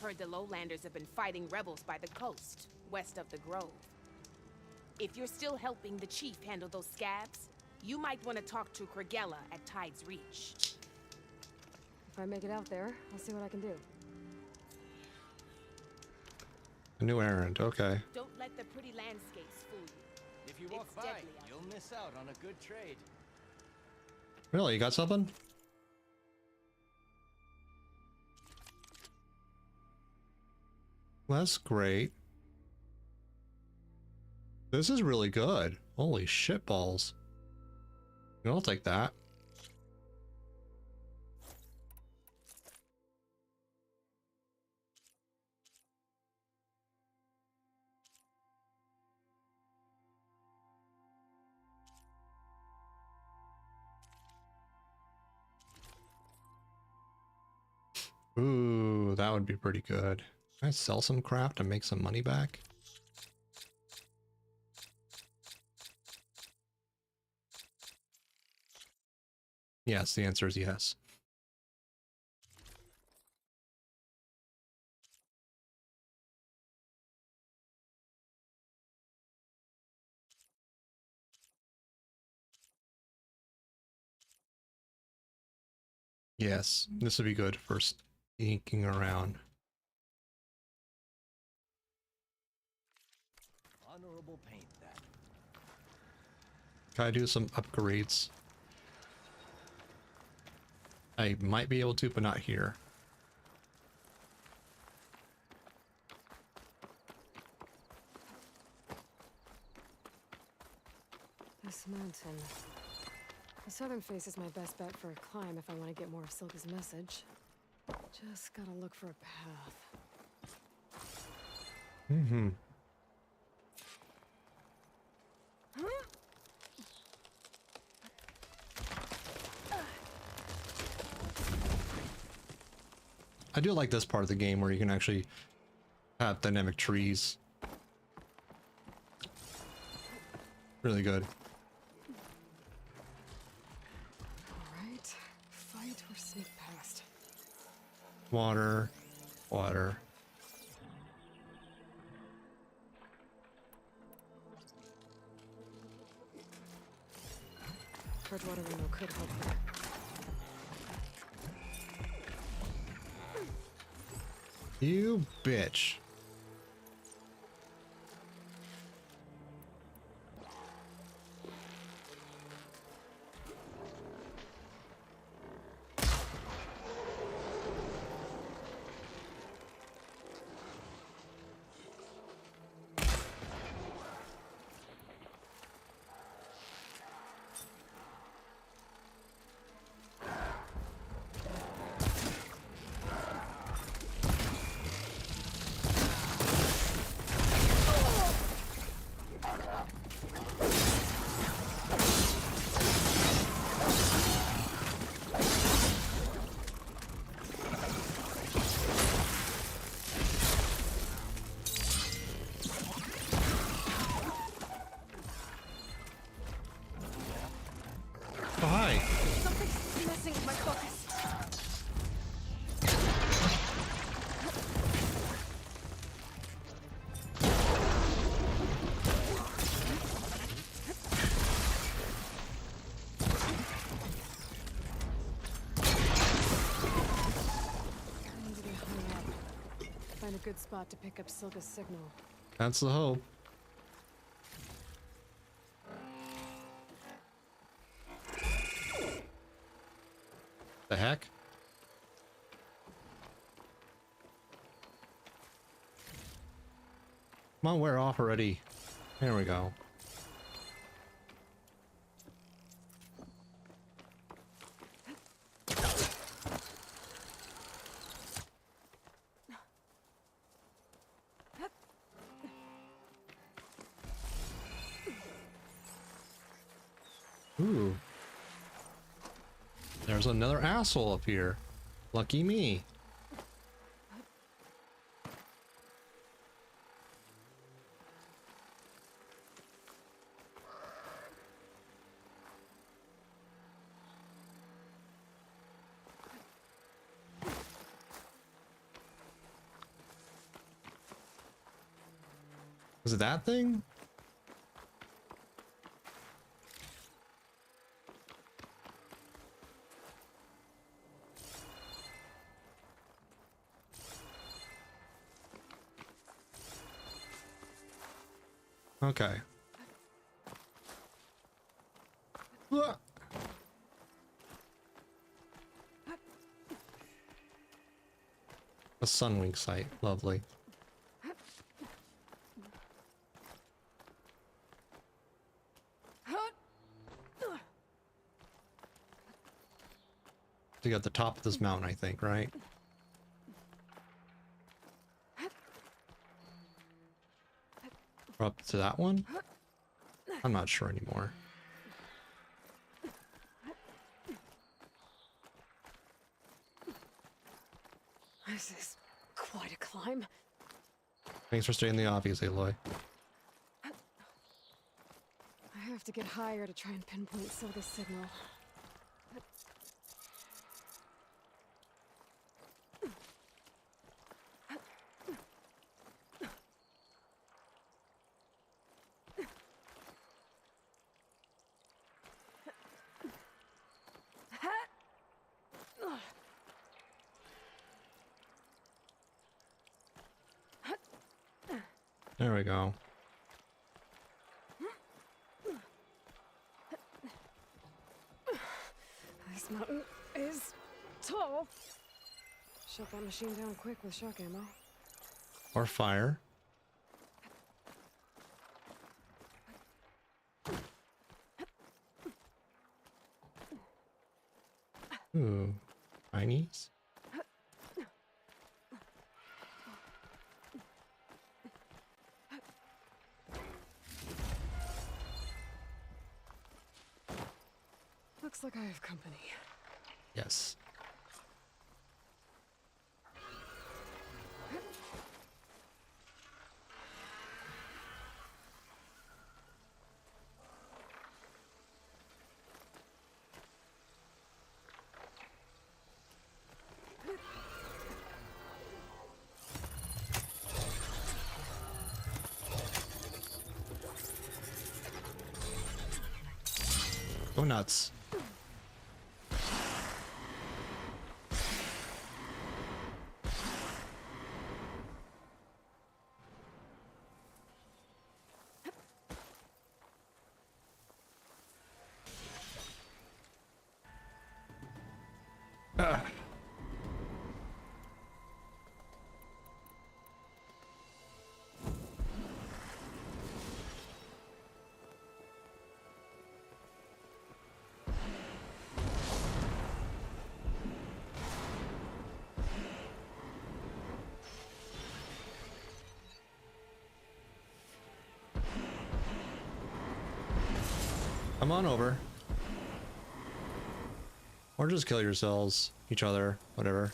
Heard the lowlanders have been fighting rebels by the coast, west of the grove. If you're still helping the chief handle those scabs, you might want to talk to Kragella at Tide's Reach. If I make it out there, I'll see what I can do. A new errand, okay. Don't let the pretty landscapes fool you. If you walk by, you'll miss out on a good trade. Really, you got something? That's great. This is really good. Holy shit balls. I'll take that. Ooh, that would be pretty good. Can I sell some crap to make some money back? Yes, the answer is yes. Yes, this would be good for sneaking around. Honorable paint that. Can I do some upgrades? I might be able to, but not here. This mountain. The southern face is my best bet for a climb if I want to get more of Silka's message. Just gotta look for a path. Mm-hmm. I do like this part of the game where you can actually have dynamic trees. Really good. Alright, fight or sneak past. Water, water. Bridgewater window could help there. You bitch. Oh, hi. Something's messing with my focus. I need to get higher up. Find a good spot to pick up Silka's signal. That's the hope. The heck? Come on, wear off already. There we go. Ooh. There there's another asshole up here. Lucky me. Is it that thing? Okay. A sunwing site, lovely. To get at the top of this mountain, I think, right? Or up to that one? I'm not sure anymore. This is quite a climb. Thanks for stating the obvious, Aloy. I have to get higher to try and pinpoint Silga's signal. There we go. This mountain is tall. Shut that machine down quick with shock ammo. Or fire. Ooh, tinies. Looks like I have company. Yes. Go nuts. Come on over. Or just kill yourselves, each other, whatever.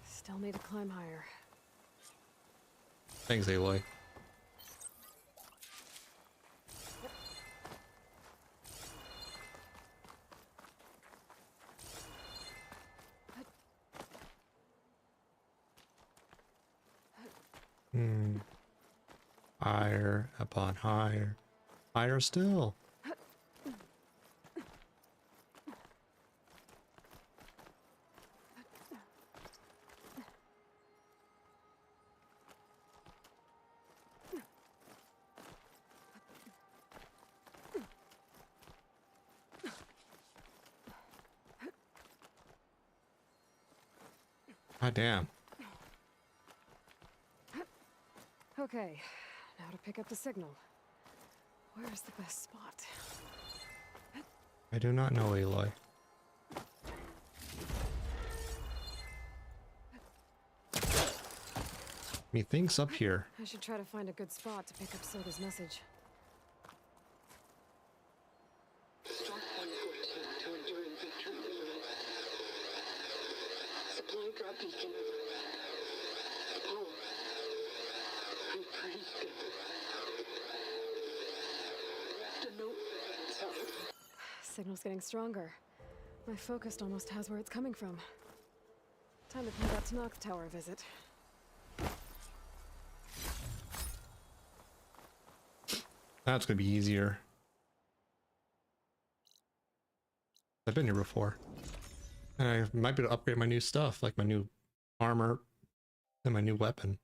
Still need to climb higher. Thanks, Aloy. Higher upon higher. Higher still. God damn. Okay, now to pick up the signal. Where's the best spot? I do not know, Aloy. Methinks up here. I should try to find a good spot to pick up Silga's message. Start 114 to enduring victory. Supply drop beacon. Apollo. I praise God. The note. Signal's getting stronger. My focus almost has where it's coming from. Time to pay that Tanakh Tower a visit. That's gonna be easier. I've been here before. And I might be able to upgrade my new stuff, like my new armor and my new weapon.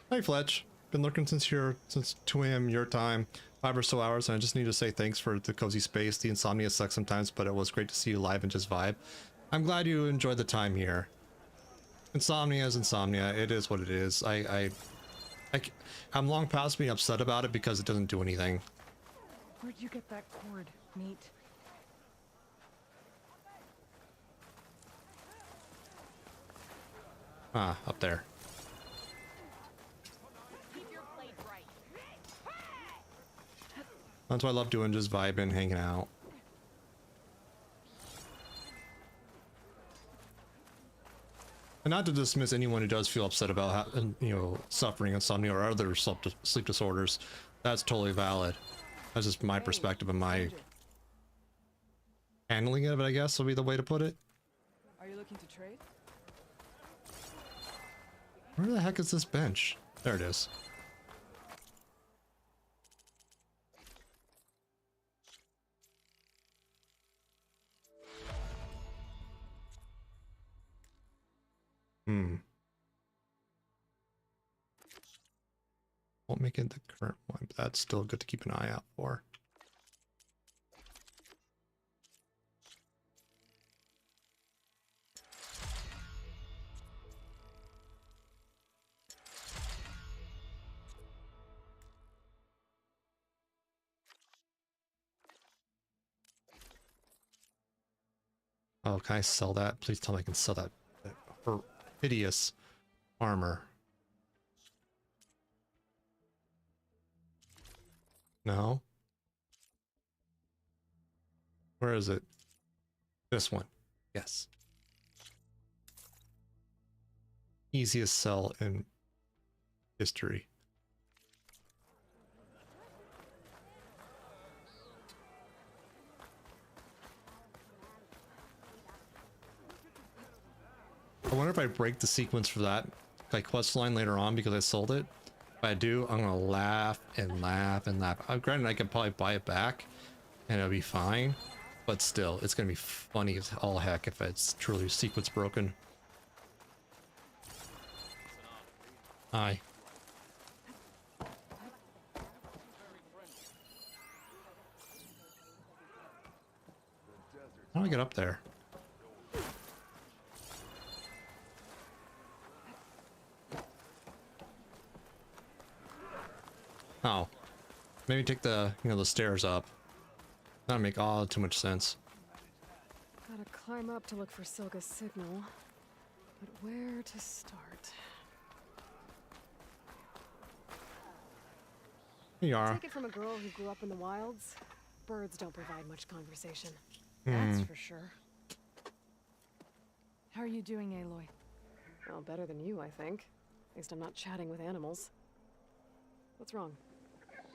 Hey Fletch, been lurking since 2 a.m. your time, 5 or so hours, and I just need to say thanks for the cozy space. The insomnia sucks sometimes, but it was great to see you live and just vibe. I'm glad you enjoyed the time here. Insomnia is insomnia. It is what it is. I'm long past being upset about it because it doesn't do anything. Where'd you get that cord, Neat? Ah, up there. That's why I love doing, just vibing, hanging out. And not to dismiss anyone who does feel upset about, suffering insomnia or other sleep disorders. That's totally valid. That's just my perspective and my handling of it, I guess, would be the way to put it. Are you looking to trade? Where the heck is this bench? There it is. Won't make it the current one, but that's still good to keep an eye out for. Oh, can I sell that? Please tell me I can sell that hideous armor. No. Where is it? This one. Yes. Easiest sell in history. I wonder if I break the sequence for that quest line later on because I sold it. If I do, I'm gonna laugh and laugh and laugh. Granted, I could probably buy it back and it'll be fine, but still, it's gonna be funny as all heck if it's truly sequence broken. Hi. How do I get up there? Oh, maybe take the, the stairs up. That'll make all too much sense. Gotta climb up to look for Silga's signal, but where to start? Here you are. Take it from a girl who grew up in the wilds. Birds don't provide much conversation. That's for sure. How are you doing, Aloy? Well, better than you, I think. At least I'm not chatting with animals. What's wrong?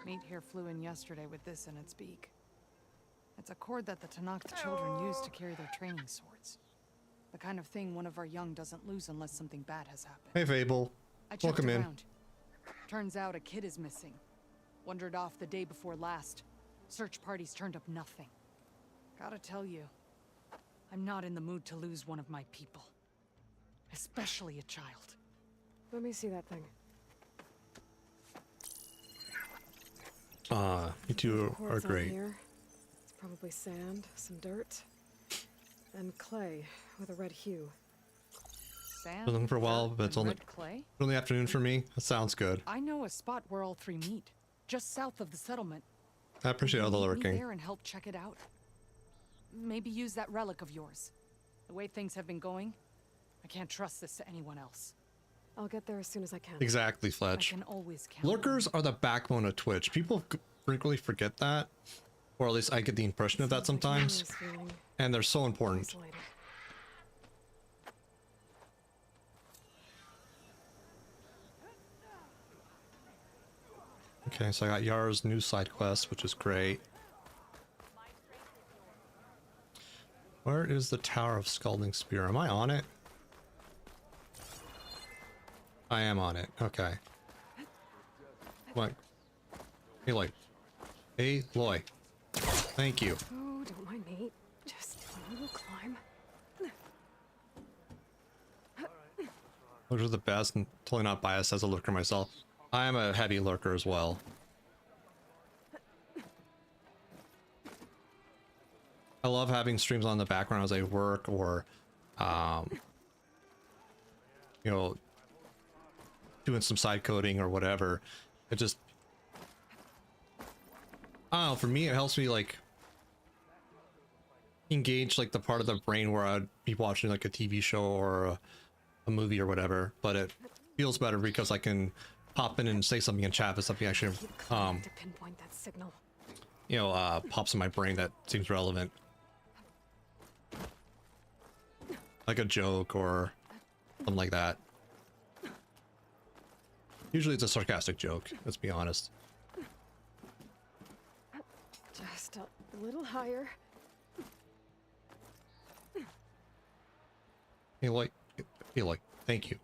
Meat here flew in yesterday with this in its beak. It's a cord that the Tanakh children use to carry their training swords. The kind of thing one of our young doesn't lose unless something bad has happened. Hey, Fable. I checked Welcome in. around. Turns out a kid is missing. Wandered off the day before last. Search parties turned up nothing. Gotta tell you, I'm not in the mood to lose one of my people. Especially a child. Let me see that thing. You two are Quartz on great. Here. It's probably sand, some dirt, and clay with a red hue. Been looking for a while, but it's only clay? early afternoon for me. That sounds good. I know a spot where all three meet, just south of the settlement. I appreciate all the Meet me lurking. there and help check it out. Maybe use that relic of yours. The way things have been going, I can't trust this to anyone else. I'll get there as soon as I can. Exactly, Fletch. I can always count. Lurkers are the backbone of Twitch. People frequently forget that, or at least I get the impression of that sometimes. And they're so important. Okay, so I got Yara's new side quest, which is great. Where is the Tower of Scalding Spear? Am I on it? I am on it. Okay. What? Aloy. Aloy. Thank you. Oh, don't mind me. Just a little climb. Those are the best, and totally not biased as a lurker myself. I am a heavy lurker as well. I love having streams on in the background as I work, or you know, doing some side coding or whatever. It just, I don't know, for me it helps me like engage like the part of the brain where I'd be watching like a TV show or a movie or whatever, but it feels better because I can pop in and say something in chat if something actually to pinpoint that signal. you know, pops in my brain that seems relevant, like a joke or something like that. Usually it's a sarcastic joke, let's be honest. Just a little higher. Aloy, thank you.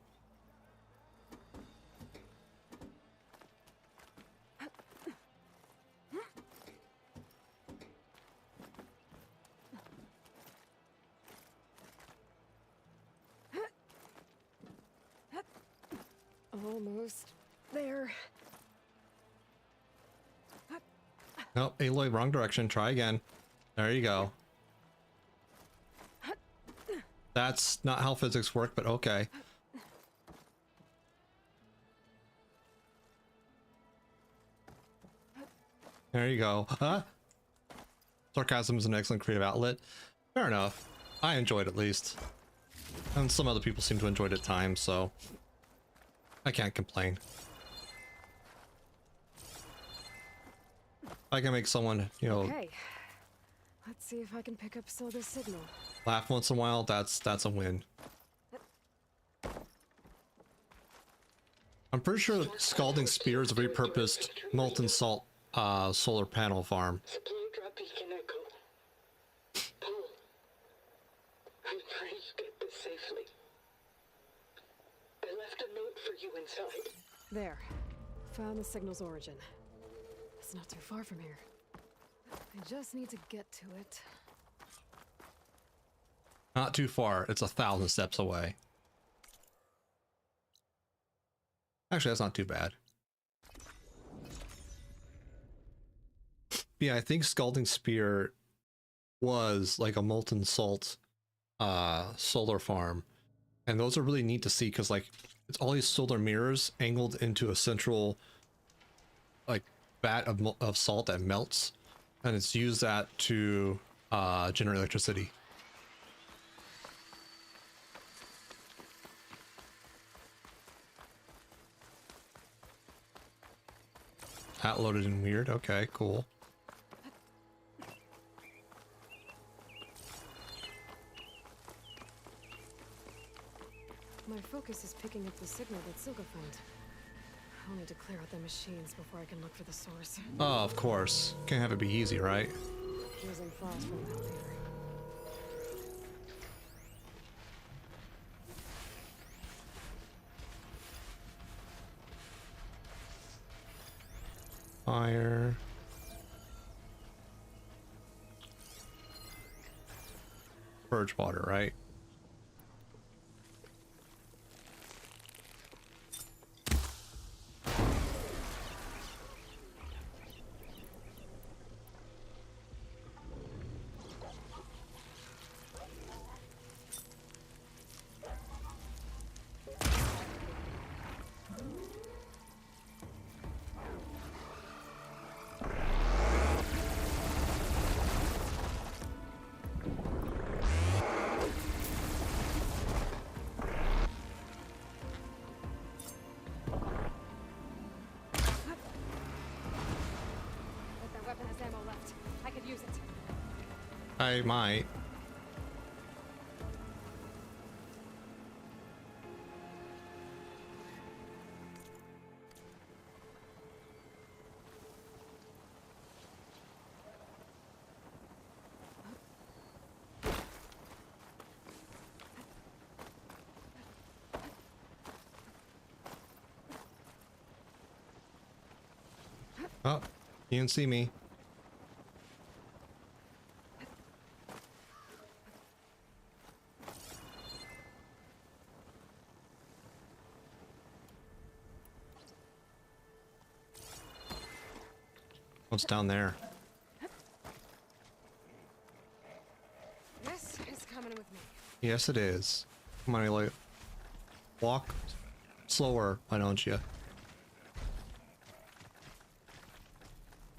Almost there. Nope, Aloy, wrong direction. Try again. There you go. That's not how physics work, but okay. There you go. Huh? Sarcasm is an excellent creative outlet. Fair enough. I enjoyed it at least. And some other people seem to enjoy it at times, so I can't complain. I can make someone, you know, Okay. Let's see if I can pick up Silga's signal. laugh once in a while. That's a win. I'm pretty sure Scalding Spear is a repurposed molten salt solar panel farm. Supply drop beacon echo. Paul, I pray you get this safely. I left a note for you inside. There. Found the signal's origin. It's not too far from here. I just need to get to it. Not too far. It's 1,000 steps away. Actually, that's not too bad. Yeah, I think Scalding Spear was like a molten salt solar farm. And those are really neat to see because like it's all these solar mirrors angled into a central like vat of salt that melts, and it's used that to generate electricity. That loaded in weird. Okay, cool. My focus is picking up the signal that Silga found. I'll need to clear out the machines before I can look for the source. Oh, of course. Can't have it be easy, right? Using frost won't help either. Fire. Purge water, right? I might. Oh, you didn't see me. What's down there? This is coming with me. Yes, it is. Come on, Elliot. Walk slower, why don't you?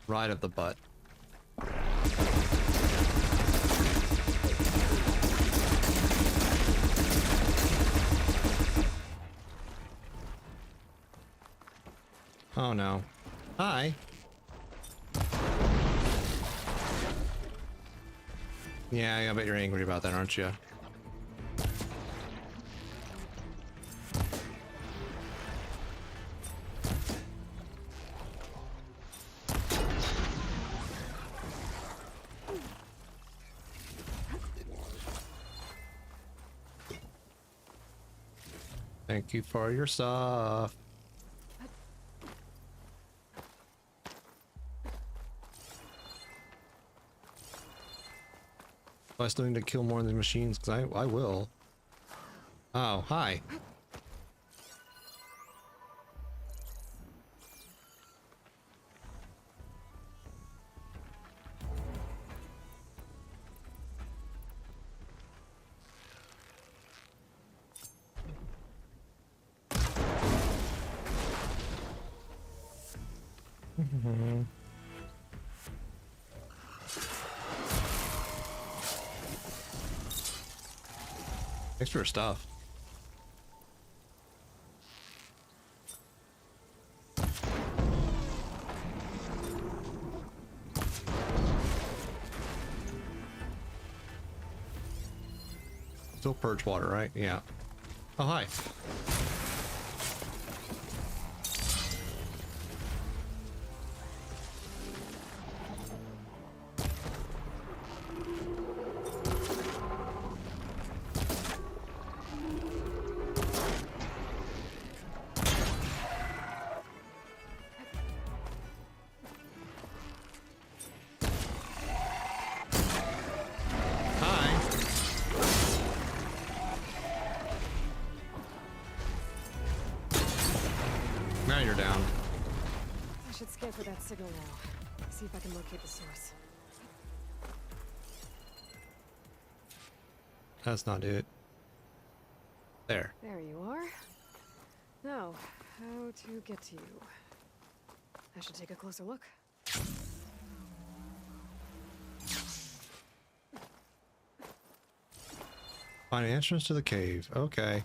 Right up the butt. Oh no. Hi. Yeah, I bet you're angry about that, aren't you? Thank you for your stuff. I still need to kill more of the machines, because I will. Oh, hi. Thanks for your stuff. Still purge water, right? Yeah. Oh, hi. Now you're down. I should scan for that signal now. See if I can locate the source. That's not it. There. There you are. Now, how to get to you? I should take a closer look. Find an entrance to the cave. Okay.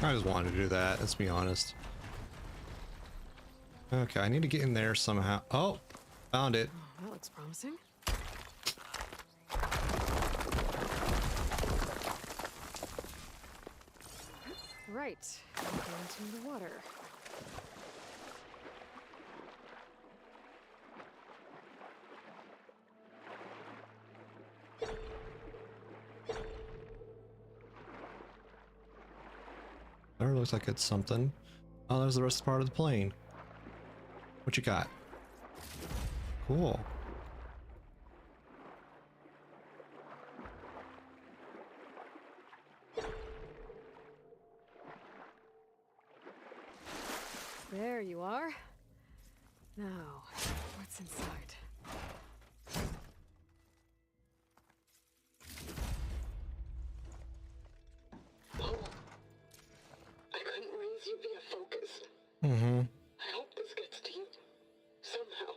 I just wanted to do that, let's be honest. Okay, I need to get in there somehow. Oh, found it. Oh, that looks promising. Right, go into the water. There looks like it's something. Oh, there's the rest of the part of the plane. What you got? Cool. There you are. Now, what's inside? I couldn't raise you via focus. Mm-hmm. I hope this gets to you. Somehow.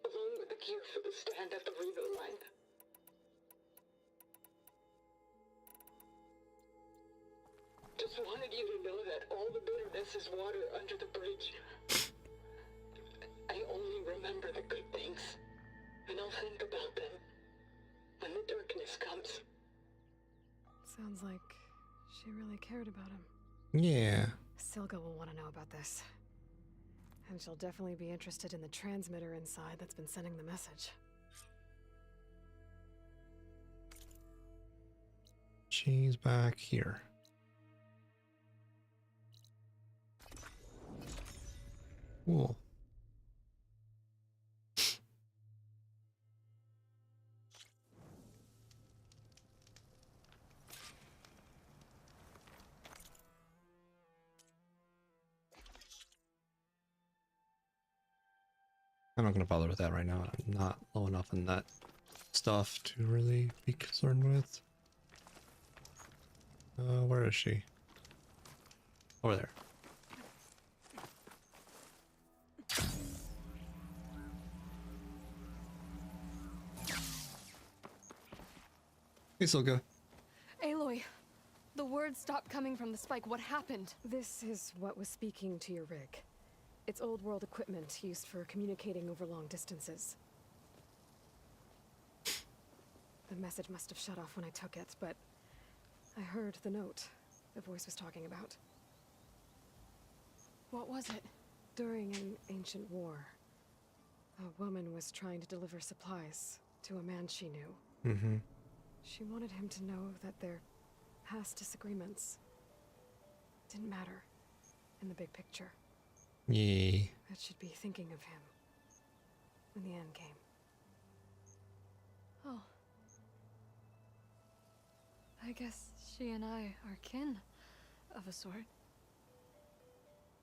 Along with the gear for the stand at the Reno line. know that all the bitterness is water under the bridge. I only remember the good things, and I'll think about them when the darkness comes. Sounds like she really cared about him. Yeah. Silga will want to know about this. And she'll definitely be interested in the transmitter inside that's been sending the message. She's back here. Cool. I'm not gonna bother with that right now. I'm not low enough in that stuff to really be concerned with. Where is she? Over there. Hey, Silga. Aloy, the words stopped coming from the spike. What happened? This is what was speaking to your rig. It's old world equipment used for communicating over long distances. The message must have shut off when I took it, but I heard the note the voice was talking about. What was it? During an ancient war, a woman was trying to deliver supplies to a man she knew. Mm-hmm. She wanted him to know that their past disagreements didn't matter in the big picture. Yeah. That she'd be thinking of him when the end came. Oh. I guess she and I are kin, of a sort.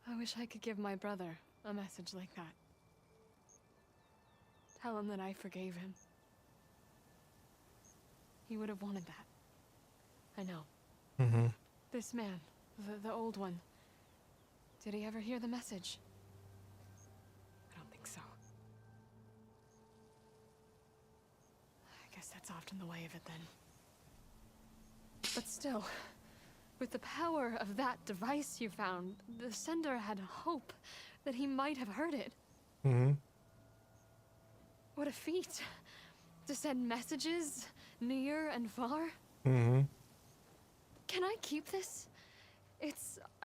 I wish I could give my brother a message like that. Tell him that I forgave him. He would have wanted that. I know. Mm-hmm. This man, the old one, did he ever hear the message? I don't think so. I guess that's often the way of it then. But still, with the power of that device you found, the sender had hope that he might have heard it. Mm-hmm. What a feat. To send messages near and far. Mm-hmm. Can I keep this? It's